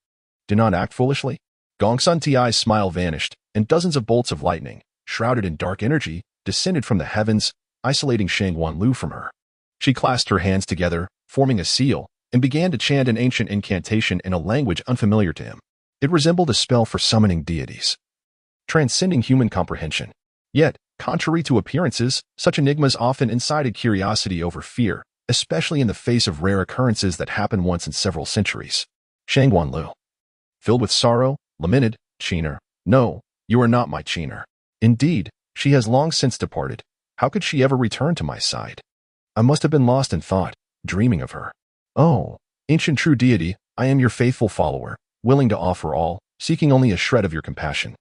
Do not act foolishly. Gong Sun Ti's smile vanished, and dozens of bolts of lightning, shrouded in dark energy, descended from the heavens, isolating Shang Wanlu from her. She clasped her hands together, forming a seal, and began to chant an ancient incantation in a language unfamiliar to him. It resembled a spell for summoning deities, transcending human comprehension. Yet, contrary to appearances, such enigmas often incited curiosity over fear, especially in the face of rare occurrences that happen once in several centuries. Shang Wanlu, filled with sorrow, lamented, Qiner, no, you are not my Qiner. Indeed, she has long since departed. How could she ever return to my side? I must have been lost in thought, dreaming of her. Oh, ancient true deity, I am your faithful follower, willing to offer all, seeking only a shred of your compassion.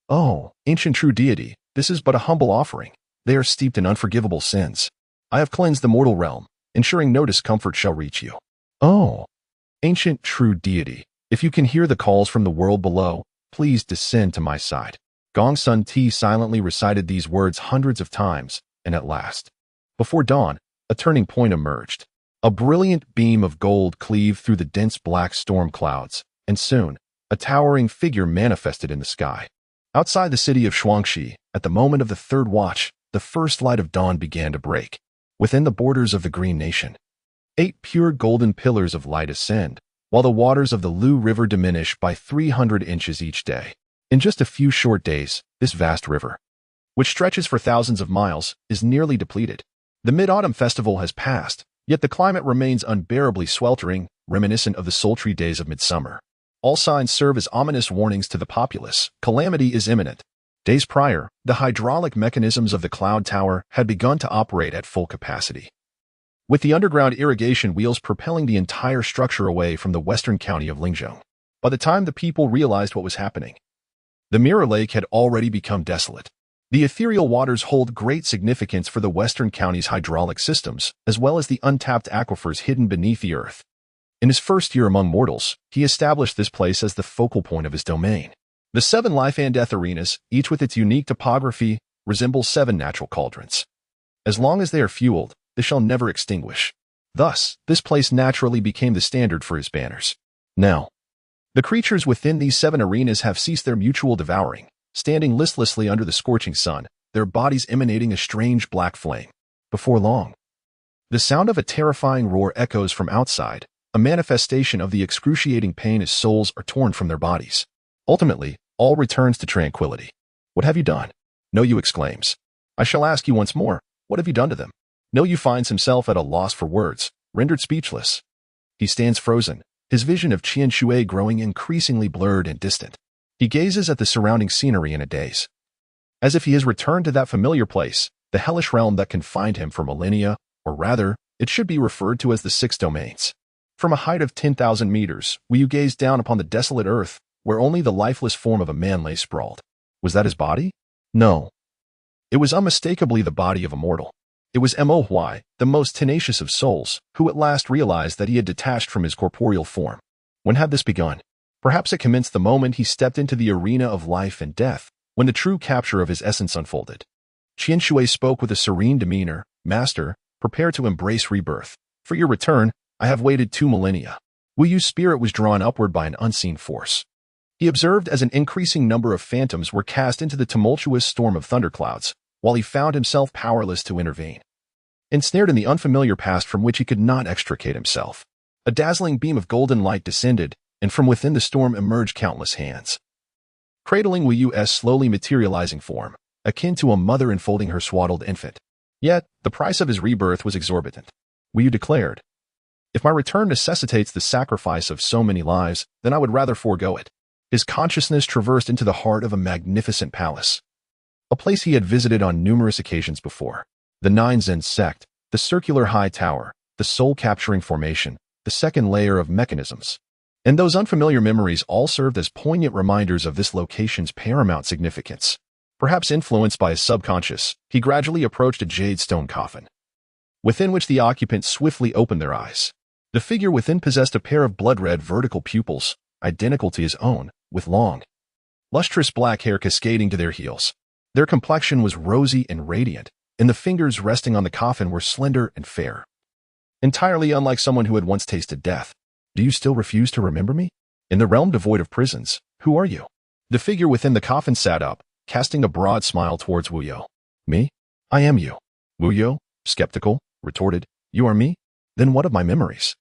Oh, ancient true deity, this is but a humble offering. They are steeped in unforgivable sins. I have cleansed the mortal realm, ensuring no discomfort shall reach you. Oh, ancient true deity, if you can hear the calls from the world below, please descend to my side. Gong Sun Ti silently recited these words hundreds of times, and at last, before dawn, a turning point emerged. A brilliant beam of gold cleaved through the dense black storm clouds, and soon, a towering figure manifested in the sky. Outside the city of Shuangxi, at the moment of the third watch, the first light of dawn began to break. Within the borders of the Green Nation, 8 pure golden pillars of light ascend, while the waters of the Lu River diminish by 300 inches each day. In just a few short days, this vast river, which stretches for thousands of miles, is nearly depleted. The Mid-Autumn Festival has passed, Yet the climate remains unbearably sweltering, reminiscent of the sultry days of midsummer. All signs serve as ominous warnings to the populace. Calamity is imminent. Days prior, the hydraulic mechanisms of the cloud tower had begun to operate at full capacity, with the underground irrigation wheels propelling the entire structure away from the western county of Lingzhou. By the time the people realized what was happening, the Mirror Lake had already become desolate. The ethereal waters hold great significance for the western county's hydraulic systems, as well as the untapped aquifers hidden beneath the earth. In his first year among mortals, he established this place as the focal point of his domain. The 7 life and death arenas, each with its unique topography, resemble 7 natural cauldrons. As long as they are fueled, they shall never extinguish. Thus, this place naturally became the standard for his banners. Now, the creatures within these 7 arenas have ceased their mutual devouring, standing listlessly under the scorching sun, their bodies emanating a strange black flame. Before long, the sound of a terrifying roar echoes from outside, a manifestation of the excruciating pain as souls are torn from their bodies. Ultimately, all returns to tranquility. "What have you done?" No Yu exclaims. "I shall ask you once more, what have you done to them?" No Yu finds himself at a loss for words, rendered speechless. He stands frozen, his vision of Qian Shui growing increasingly blurred and distant. He gazes at the surrounding scenery in a daze, as if he has returned to that familiar place, the hellish realm that confined him for millennia, or rather, it should be referred to as the 6 domains. From a height of 10,000 meters, Wu Yu gazed down upon the desolate earth, where only the lifeless form of a man lay sprawled. Was that his body? No. It was unmistakably the body of a mortal. It was Mo Hui, the most tenacious of souls, who at last realized that he had detached from his corporeal form. When had this begun? Perhaps it commenced the moment he stepped into the arena of life and death, when the true capture of his essence unfolded. Qian Shui spoke with a serene demeanor. "Master, prepare to embrace rebirth. For your return, I have waited 2 millennia." Wu Yu's spirit was drawn upward by an unseen force. He observed as an increasing number of phantoms were cast into the tumultuous storm of thunderclouds, while he found himself powerless to intervene. Ensnared in the unfamiliar past from which he could not extricate himself, a dazzling beam of golden light descended, and from within the storm emerged countless hands, cradling Wu Yu's slowly materializing form, akin to a mother enfolding her swaddled infant. Yet, the price of his rebirth was exorbitant. Wu Yu declared, "If my return necessitates the sacrifice of so many lives, then I would rather forego it." His consciousness traversed into the heart of a magnificent palace, a place he had visited on numerous occasions before. The 9 Zen sect, the circular high tower, the soul-capturing formation, the second layer of mechanisms. And those unfamiliar memories all served as poignant reminders of this location's paramount significance. Perhaps influenced by his subconscious, he gradually approached a jade stone coffin, within which the occupants swiftly opened their eyes. The figure within possessed a pair of blood-red vertical pupils, identical to his own, with long, lustrous black hair cascading to their heels. Their complexion was rosy and radiant, and the fingers resting on the coffin were slender and fair, entirely unlike someone who had once tasted death. "Do you still refuse to remember me? In the realm devoid of prisons, who are you?" The figure within the coffin sat up, casting a broad smile towards Wu Yu. "Me? I am you." Wu Yu, skeptical, retorted, "You are me? Then what of my memories?"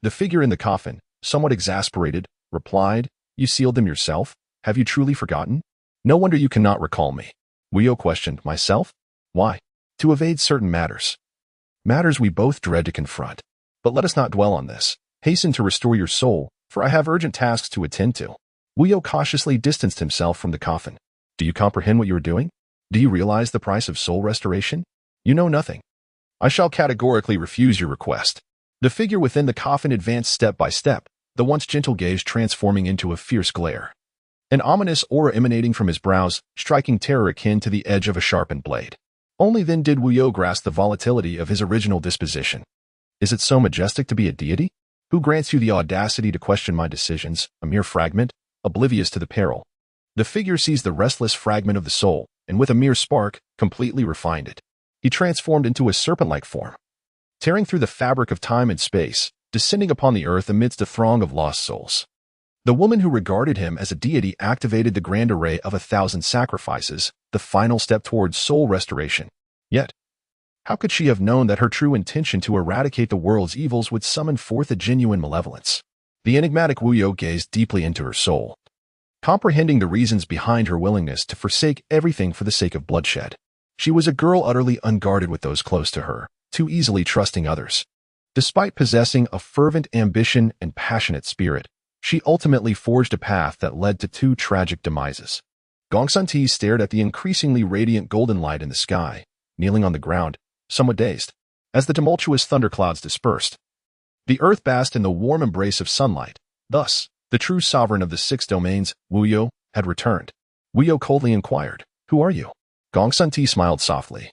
The figure in the coffin, somewhat exasperated, replied, "You sealed them yourself? Have you truly forgotten? No wonder you cannot recall me." Wu Yu questioned, "Myself? Why?" "To evade certain matters. Matters we both dread to confront. But let us not dwell on this. Hasten to restore your soul, for I have urgent tasks to attend to." Wu Yu cautiously distanced himself from the coffin. "Do you comprehend what you are doing? Do you realize the price of soul restoration? You know nothing. I shall categorically refuse your request." The figure within the coffin advanced step by step, the once gentle gaze transforming into a fierce glare, an ominous aura emanating from his brows, striking terror akin to the edge of a sharpened blade. Only then did Wu Yu grasp the volatility of his original disposition. "Is it so majestic to be a deity? Who grants you the audacity to question my decisions, a mere fragment, oblivious to the peril?" The figure seized the restless fragment of the soul, and with a mere spark, completely refined it. He transformed into a serpent-like form, tearing through the fabric of time and space, descending upon the earth amidst a throng of lost souls. The woman who regarded him as a deity activated the grand array of 1,000 sacrifices, the final step towards soul restoration. Yet, how could she have known that her true intention to eradicate the world's evils would summon forth a genuine malevolence? The enigmatic Wu Yu gazed deeply into her soul, comprehending the reasons behind her willingness to forsake everything for the sake of bloodshed. She was a girl utterly unguarded with those close to her, too easily trusting others. Despite possessing a fervent ambition and passionate spirit, she ultimately forged a path that led to two tragic demises. Gongsun stared at the increasingly radiant golden light in the sky, kneeling on the ground, somewhat dazed. As the tumultuous thunderclouds dispersed, the earth basked in the warm embrace of sunlight. Thus, the true sovereign of the six domains, Wu Yo, had returned. Wu Yo coldly inquired, "Who are you?" Gongsun smiled softly.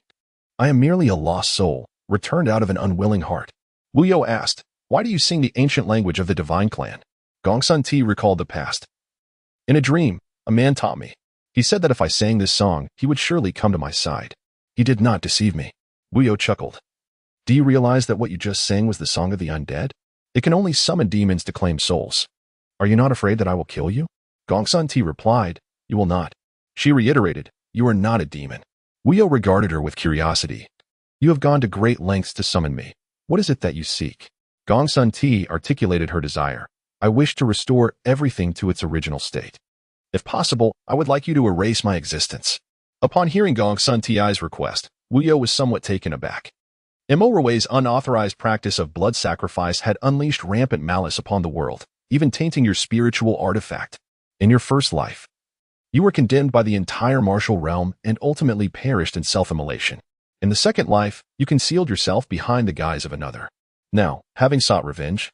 "I am merely a lost soul, returned out of an unwilling heart." Wu Yo asked, "Why do you sing the ancient language of the divine clan?" Gongsun recalled the past. "In a dream, a man taught me. He said that if I sang this song, he would surely come to my side. He did not deceive me." Wu Yo chuckled. "Do you realize that what you just sang was the song of the undead? It can only summon demons to claim souls. Are you not afraid that I will kill you?" Gongsun replied, "You will not." She reiterated, "You are not a demon." Wu Yo regarded her with curiosity. "You have gone to great lengths to summon me. What is it that you seek?" Gongsun articulated her desire. "I wish to restore everything to its original state. If possible, I would like you to erase my existence." Upon hearing Gongsun request, Wu Yo was somewhat taken aback. Imorui's unauthorized practice of blood sacrifice had unleashed rampant malice upon the world, even tainting your spiritual artifact. In your first life, you were condemned by the entire martial realm and ultimately perished in self-immolation. In the second life, you concealed yourself behind the guise of another. Now, having sought revenge,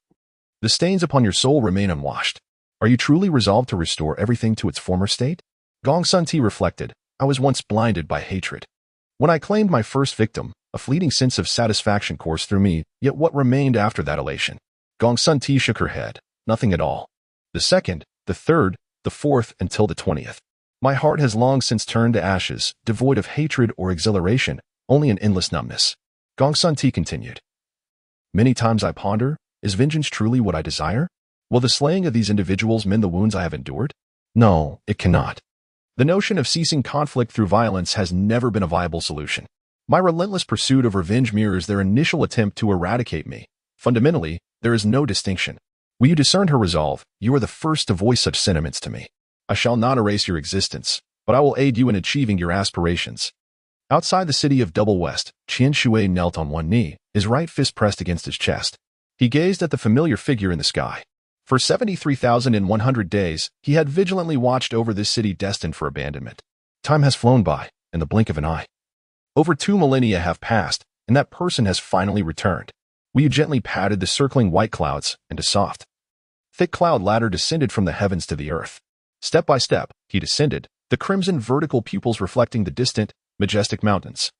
the stains upon your soul remain unwashed. Are you truly resolved to restore everything to its former state? Gongsun reflected, "I was once blinded by hatred. When I claimed my first victim, a fleeting sense of satisfaction coursed through me, yet what remained after that elation?" Gongsun shook her head. "Nothing at all. The second, the third, the fourth, until the 20th. My heart has long since turned to ashes, devoid of hatred or exhilaration, only an endless numbness." Gongsun continued. "Many times I ponder, is vengeance truly what I desire? Will the slaying of these individuals mend the wounds I have endured? No, it cannot. The notion of ceasing conflict through violence has never been a viable solution. My relentless pursuit of revenge mirrors their initial attempt to eradicate me. Fundamentally, there is no distinction. Will you discern her resolve? You are the first to voice such sentiments to me. I shall not erase your existence, but I will aid you in achieving your aspirations." Outside the city of Double West, Qian Shui knelt on one knee, his right fist pressed against his chest. He gazed at the familiar figure in the sky. For 73,100 days, he had vigilantly watched over this city destined for abandonment. Time has flown by, in the blink of an eye. Over 2 millennia have passed, and that person has finally returned. Wu Yu gently patted the circling white clouds, and a soft, thick cloud ladder descended from the heavens to the earth. Step by step, he descended, the crimson vertical pupils reflecting the distant, majestic mountains.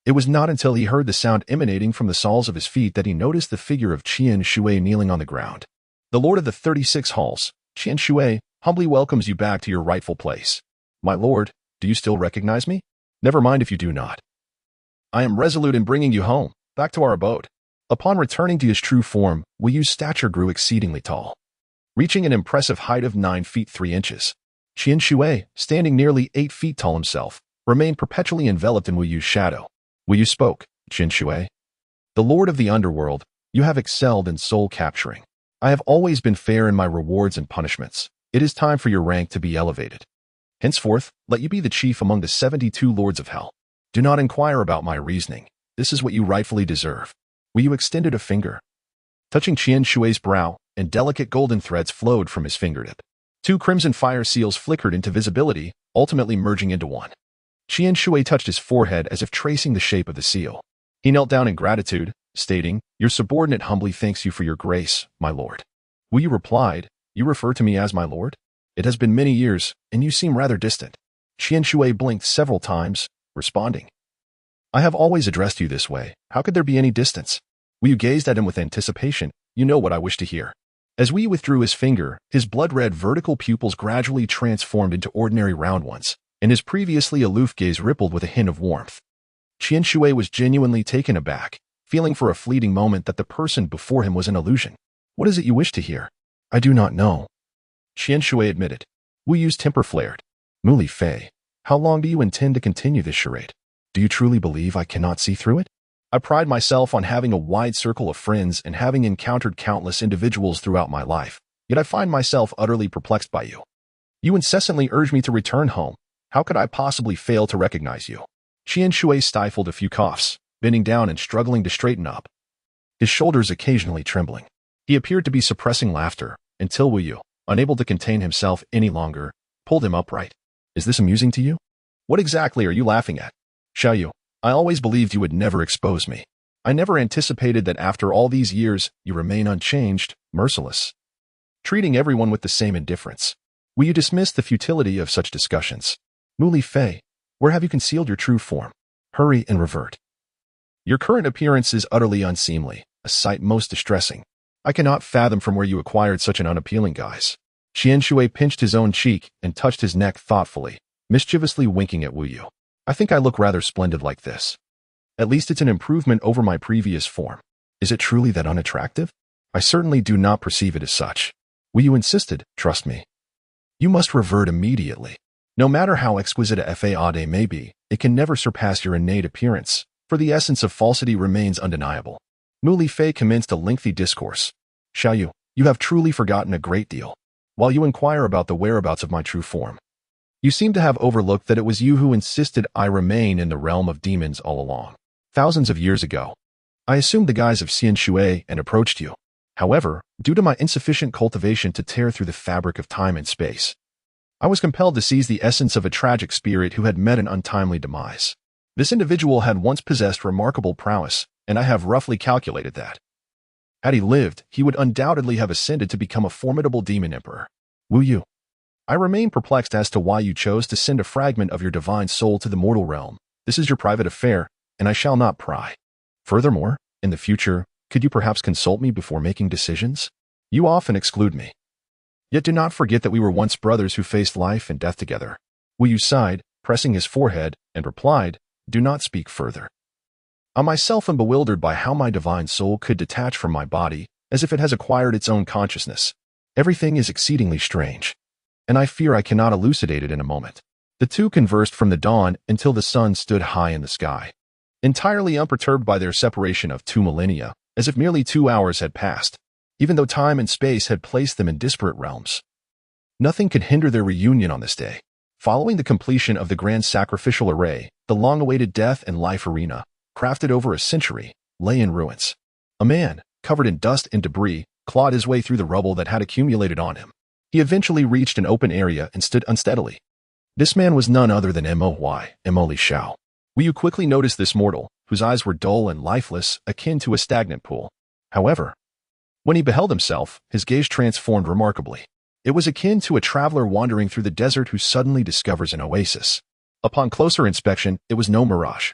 It was not until he heard the sound emanating from the soles of his feet that he noticed the figure of Qian Shui kneeling on the ground. "The Lord of the 36 Halls, Qian Shui, humbly welcomes you back to your rightful place. My lord, do you still recognize me? Never mind if you do not. I am resolute in bringing you home, back to our abode." Upon returning to his true form, Wu Yu's stature grew exceedingly tall, reaching an impressive height of 9 feet 3 inches. Qian Shui, standing nearly 8 feet tall himself, remained perpetually enveloped in Wu Yu's shadow. Wu Yu spoke, "Qian Shui, the lord of the underworld, you have excelled in soul capturing. I have always been fair in my rewards and punishments. It is time for your rank to be elevated. Henceforth, let you be the chief among the 72 lords of hell. Do not inquire about my reasoning. This is what you rightfully deserve." Wu Yu extended a finger, touching Qian Shui's brow, and delicate golden threads flowed from his fingertip. 2 crimson fire seals flickered into visibility, ultimately merging into one. Qian Shui touched his forehead as if tracing the shape of the seal. He knelt down in gratitude, stating, "Your subordinate humbly thanks you for your grace, my lord." Wu Yu replied, "You refer to me as my lord? It has been many years, and you seem rather distant." Qian Shui blinked several times, responding, "I have always addressed you this way. How could there be any distance?" Wu Yu gazed at him with anticipation. "You know what I wish to hear." As Wu Yu withdrew his finger, his blood-red vertical pupils gradually transformed into ordinary round ones, and his previously aloof gaze rippled with a hint of warmth. Qian Shui was genuinely taken aback, feeling for a fleeting moment that the person before him was an illusion. "What is it you wish to hear?" "I do not know," Qian Shui admitted. Wu Yu's temper flared. "Muli Fei, how long do you intend to continue this charade? Do you truly believe I cannot see through it? I pride myself on having a wide circle of friends and having encountered countless individuals throughout my life, yet I find myself utterly perplexed by you. You incessantly urge me to return home. How could I possibly fail to recognize you?" Qian Shui stifled a few coughs, bending down and struggling to straighten up. his shoulders occasionally trembling. He appeared to be suppressing laughter, until Wu Yu, unable to contain himself any longer, pulled him upright. Is this amusing to you? What exactly are you laughing at? Xiao Yu, I always believed you would never expose me. I never anticipated that after all these years, you remain unchanged, merciless, treating everyone with the same indifference. Will you dismiss the futility of such discussions? Mu Li Fei, where have you concealed your true form? Hurry and revert. Your current appearance is utterly unseemly, a sight most distressing. I cannot fathom from where you acquired such an unappealing guise. Qian Shui pinched his own cheek and touched his neck thoughtfully, mischievously winking at Wu Yu. I think I look rather splendid like this. At least it's an improvement over my previous form. Is it truly that unattractive? I certainly do not perceive it as such. Wu Yu insisted, trust me. You must revert immediately. No matter how exquisite a fade may be, it can never surpass your innate appearance, for the essence of falsity remains undeniable. Mu Li Fei commenced a lengthy discourse. Xiao Yu, you have truly forgotten a great deal. While you inquire about the whereabouts of my true form, you seem to have overlooked that it was you who insisted I remain in the realm of demons all along. Thousands of years ago, I assumed the guise of Xian Shui and approached you. However, due to my insufficient cultivation to tear through the fabric of time and space, I was compelled to seize the essence of a tragic spirit who had met an untimely demise. This individual had once possessed remarkable prowess, and I have roughly calculated that, had he lived, he would undoubtedly have ascended to become a formidable demon emperor. Wu Yu, I remain perplexed as to why you chose to send a fragment of your divine soul to the mortal realm. This is your private affair, and I shall not pry. Furthermore, in the future, could you perhaps consult me before making decisions? You often exclude me. Yet do not forget that we were once brothers who faced life and death together. Wu Yu sighed, pressing his forehead, and replied, do not speak further. I myself am bewildered by how my divine soul could detach from my body, as if it has acquired its own consciousness. Everything is exceedingly strange, and I fear I cannot elucidate it in a moment. The two conversed from the dawn until the sun stood high in the sky, entirely unperturbed by their separation of 2 millennia, as if merely 2 hours had passed, even though time and space had placed them in disparate realms. Nothing could hinder their reunion on this day. Following the completion of the grand sacrificial array, the long-awaited death and life arena, crafted over a century, lay in ruins. A man, covered in dust and debris, clawed his way through the rubble that had accumulated on him. He eventually reached an open area and stood unsteadily. This man was none other than Mo Li Shao. Wu Yu quickly noticed this mortal, whose eyes were dull and lifeless, akin to a stagnant pool. However, when he beheld himself, his gaze transformed remarkably. It was akin to a traveler wandering through the desert who suddenly discovers an oasis. Upon closer inspection, it was no mirage,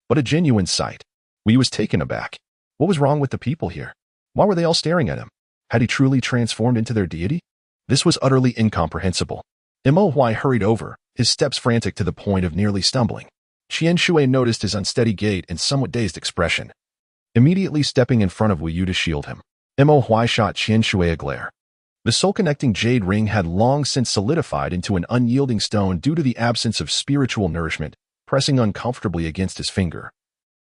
but a genuine sight. Wu Yu was taken aback. What was wrong with the people here? Why were they all staring at him? Had he truly transformed into their deity? This was utterly incomprehensible. Mo hurried over, his steps frantic to the point of nearly stumbling. Qian Shui noticed his unsteady gait and somewhat dazed expression, immediately stepping in front of Wu Yu to shield him. Mo shot Qian Shui a glare. The soul-connecting jade ring had long since solidified into an unyielding stone due to the absence of spiritual nourishment, pressing uncomfortably against his finger.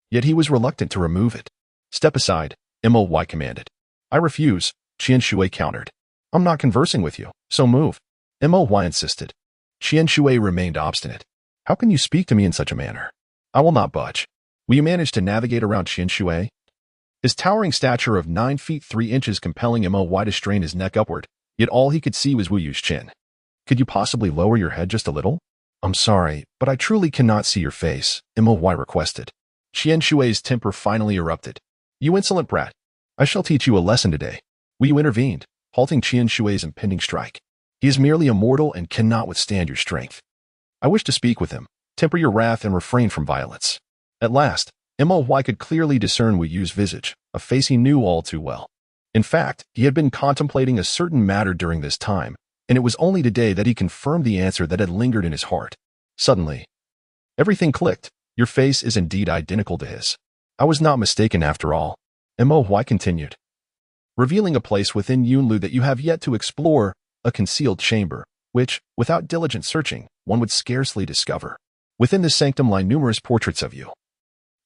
Yet he was reluctant to remove it. Step aside, Mo commanded. I refuse, Qian Shui countered. I'm not conversing with you, so move. Mo insisted. Qian Shui remained obstinate. How can you speak to me in such a manner? I will not budge. Will you manage to navigate around Qian Shui? His towering stature of 9 feet 3 inches compelling Mo to strain his neck upward, yet all he could see was Wu Yu's chin. Could you possibly lower your head just a little? I'm sorry, but I truly cannot see your face, Mo requested. Qian Shui's temper finally erupted. You insolent brat. I shall teach you a lesson today. Wu Yu intervened, halting Qian Shui's impending strike. He is merely a mortal and cannot withstand your strength. I wish to speak with him. Temper your wrath and refrain from violence. At last, Mo could clearly discern Wu Yu's visage, a face he knew all too well. In fact, he had been contemplating a certain matter during this time, and it was only today that he confirmed the answer that had lingered in his heart. Suddenly, everything clicked. Your face is indeed identical to his. I was not mistaken after all. Mo continued, revealing a place within Yunlu that you have yet to explore, a concealed chamber, which, without diligent searching, one would scarcely discover. Within this sanctum lie numerous portraits of you,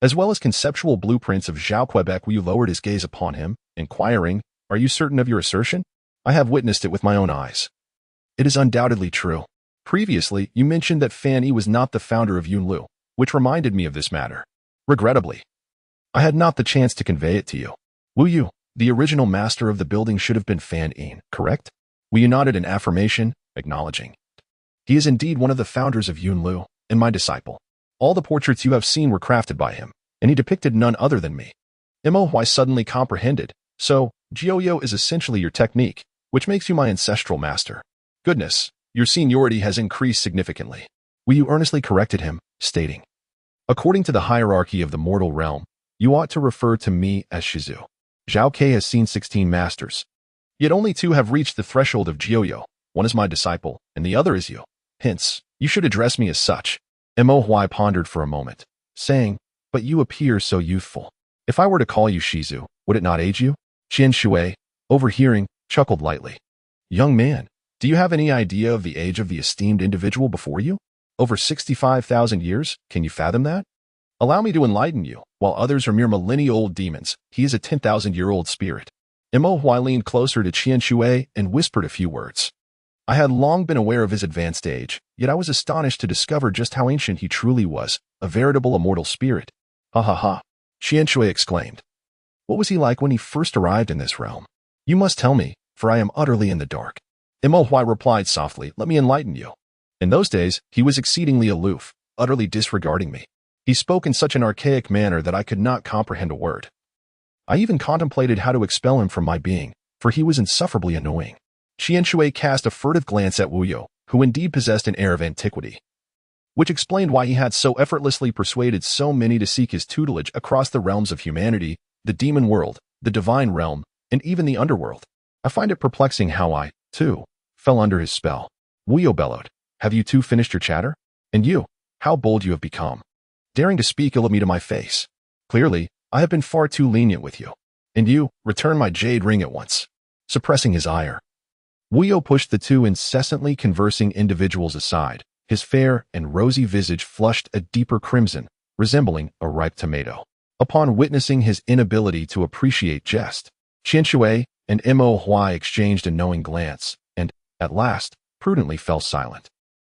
as well as conceptual blueprints of Zhao Quebec. Wu Yu lowered his gaze upon him, inquiring, are you certain of your assertion? I have witnessed it with my own eyes. It is undoubtedly true. Previously, you mentioned that Fan Yi was not the founder of Yunlu, which reminded me of this matter. Regrettably, I had not the chance to convey it to you. Wu Yu, the original master of the building, should have been Fan Yin, correct? Wu Yu nodded in affirmation, acknowledging. He is indeed one of the founders of Yunlu, and my disciple. All the portraits you have seen were crafted by him, and he depicted none other than me. Mo Huai suddenly comprehended. So, Jiuyo is essentially your technique, which makes you my ancestral master. Goodness, your seniority has increased significantly. Wu Yu earnestly corrected him, stating, according to the hierarchy of the mortal realm, you ought to refer to me as Shizu. Zhao Ke has seen 16 masters. Yet only 2 have reached the threshold of Jiuyo. One is my disciple, and the other is you. Hence, you should address me as such. Mo Huai pondered for a moment, saying, but you appear so youthful. If I were to call you Shizu, would it not age you? Qian Shui, overhearing, chuckled lightly. Young man, do you have any idea of the age of the esteemed individual before you? Over 65,000 years? Can you fathom that? Allow me to enlighten you. While others are mere millennia-old demons, he is a 10,000-year-old spirit. Mo Huai leaned closer to Qian Shui and whispered a few words. I had long been aware of his advanced age, yet I was astonished to discover just how ancient he truly was, a veritable immortal spirit. Ha ha ha, Qian Shui exclaimed. What was he like when he first arrived in this realm? You must tell me, for I am utterly in the dark. Mo Huai replied softly, let me enlighten you. In those days, he was exceedingly aloof, utterly disregarding me. He spoke in such an archaic manner that I could not comprehend a word. I even contemplated how to expel him from my being, for he was insufferably annoying. Qian Shui cast a furtive glance at Wu Yu, who indeed possessed an air of antiquity, which explained why he had so effortlessly persuaded so many to seek his tutelage across the realms of humanity, the demon world, the divine realm, and even the underworld. I find it perplexing how I, too, fell under his spell. Wu Yu bellowed, have you two finished your chatter? And you, how bold you have become, daring to speak ill of me to my face. Clearly, I have been far too lenient with you. And you, return my jade ring at once. Suppressing his ire, Wu Yu pushed the 2 incessantly conversing individuals aside. His fair and rosy visage flushed a deeper crimson, resembling a ripe tomato. Upon witnessing his inability to appreciate jest, Qian Shui and Mo Huai exchanged a knowing glance, and, at last, prudently fell silent.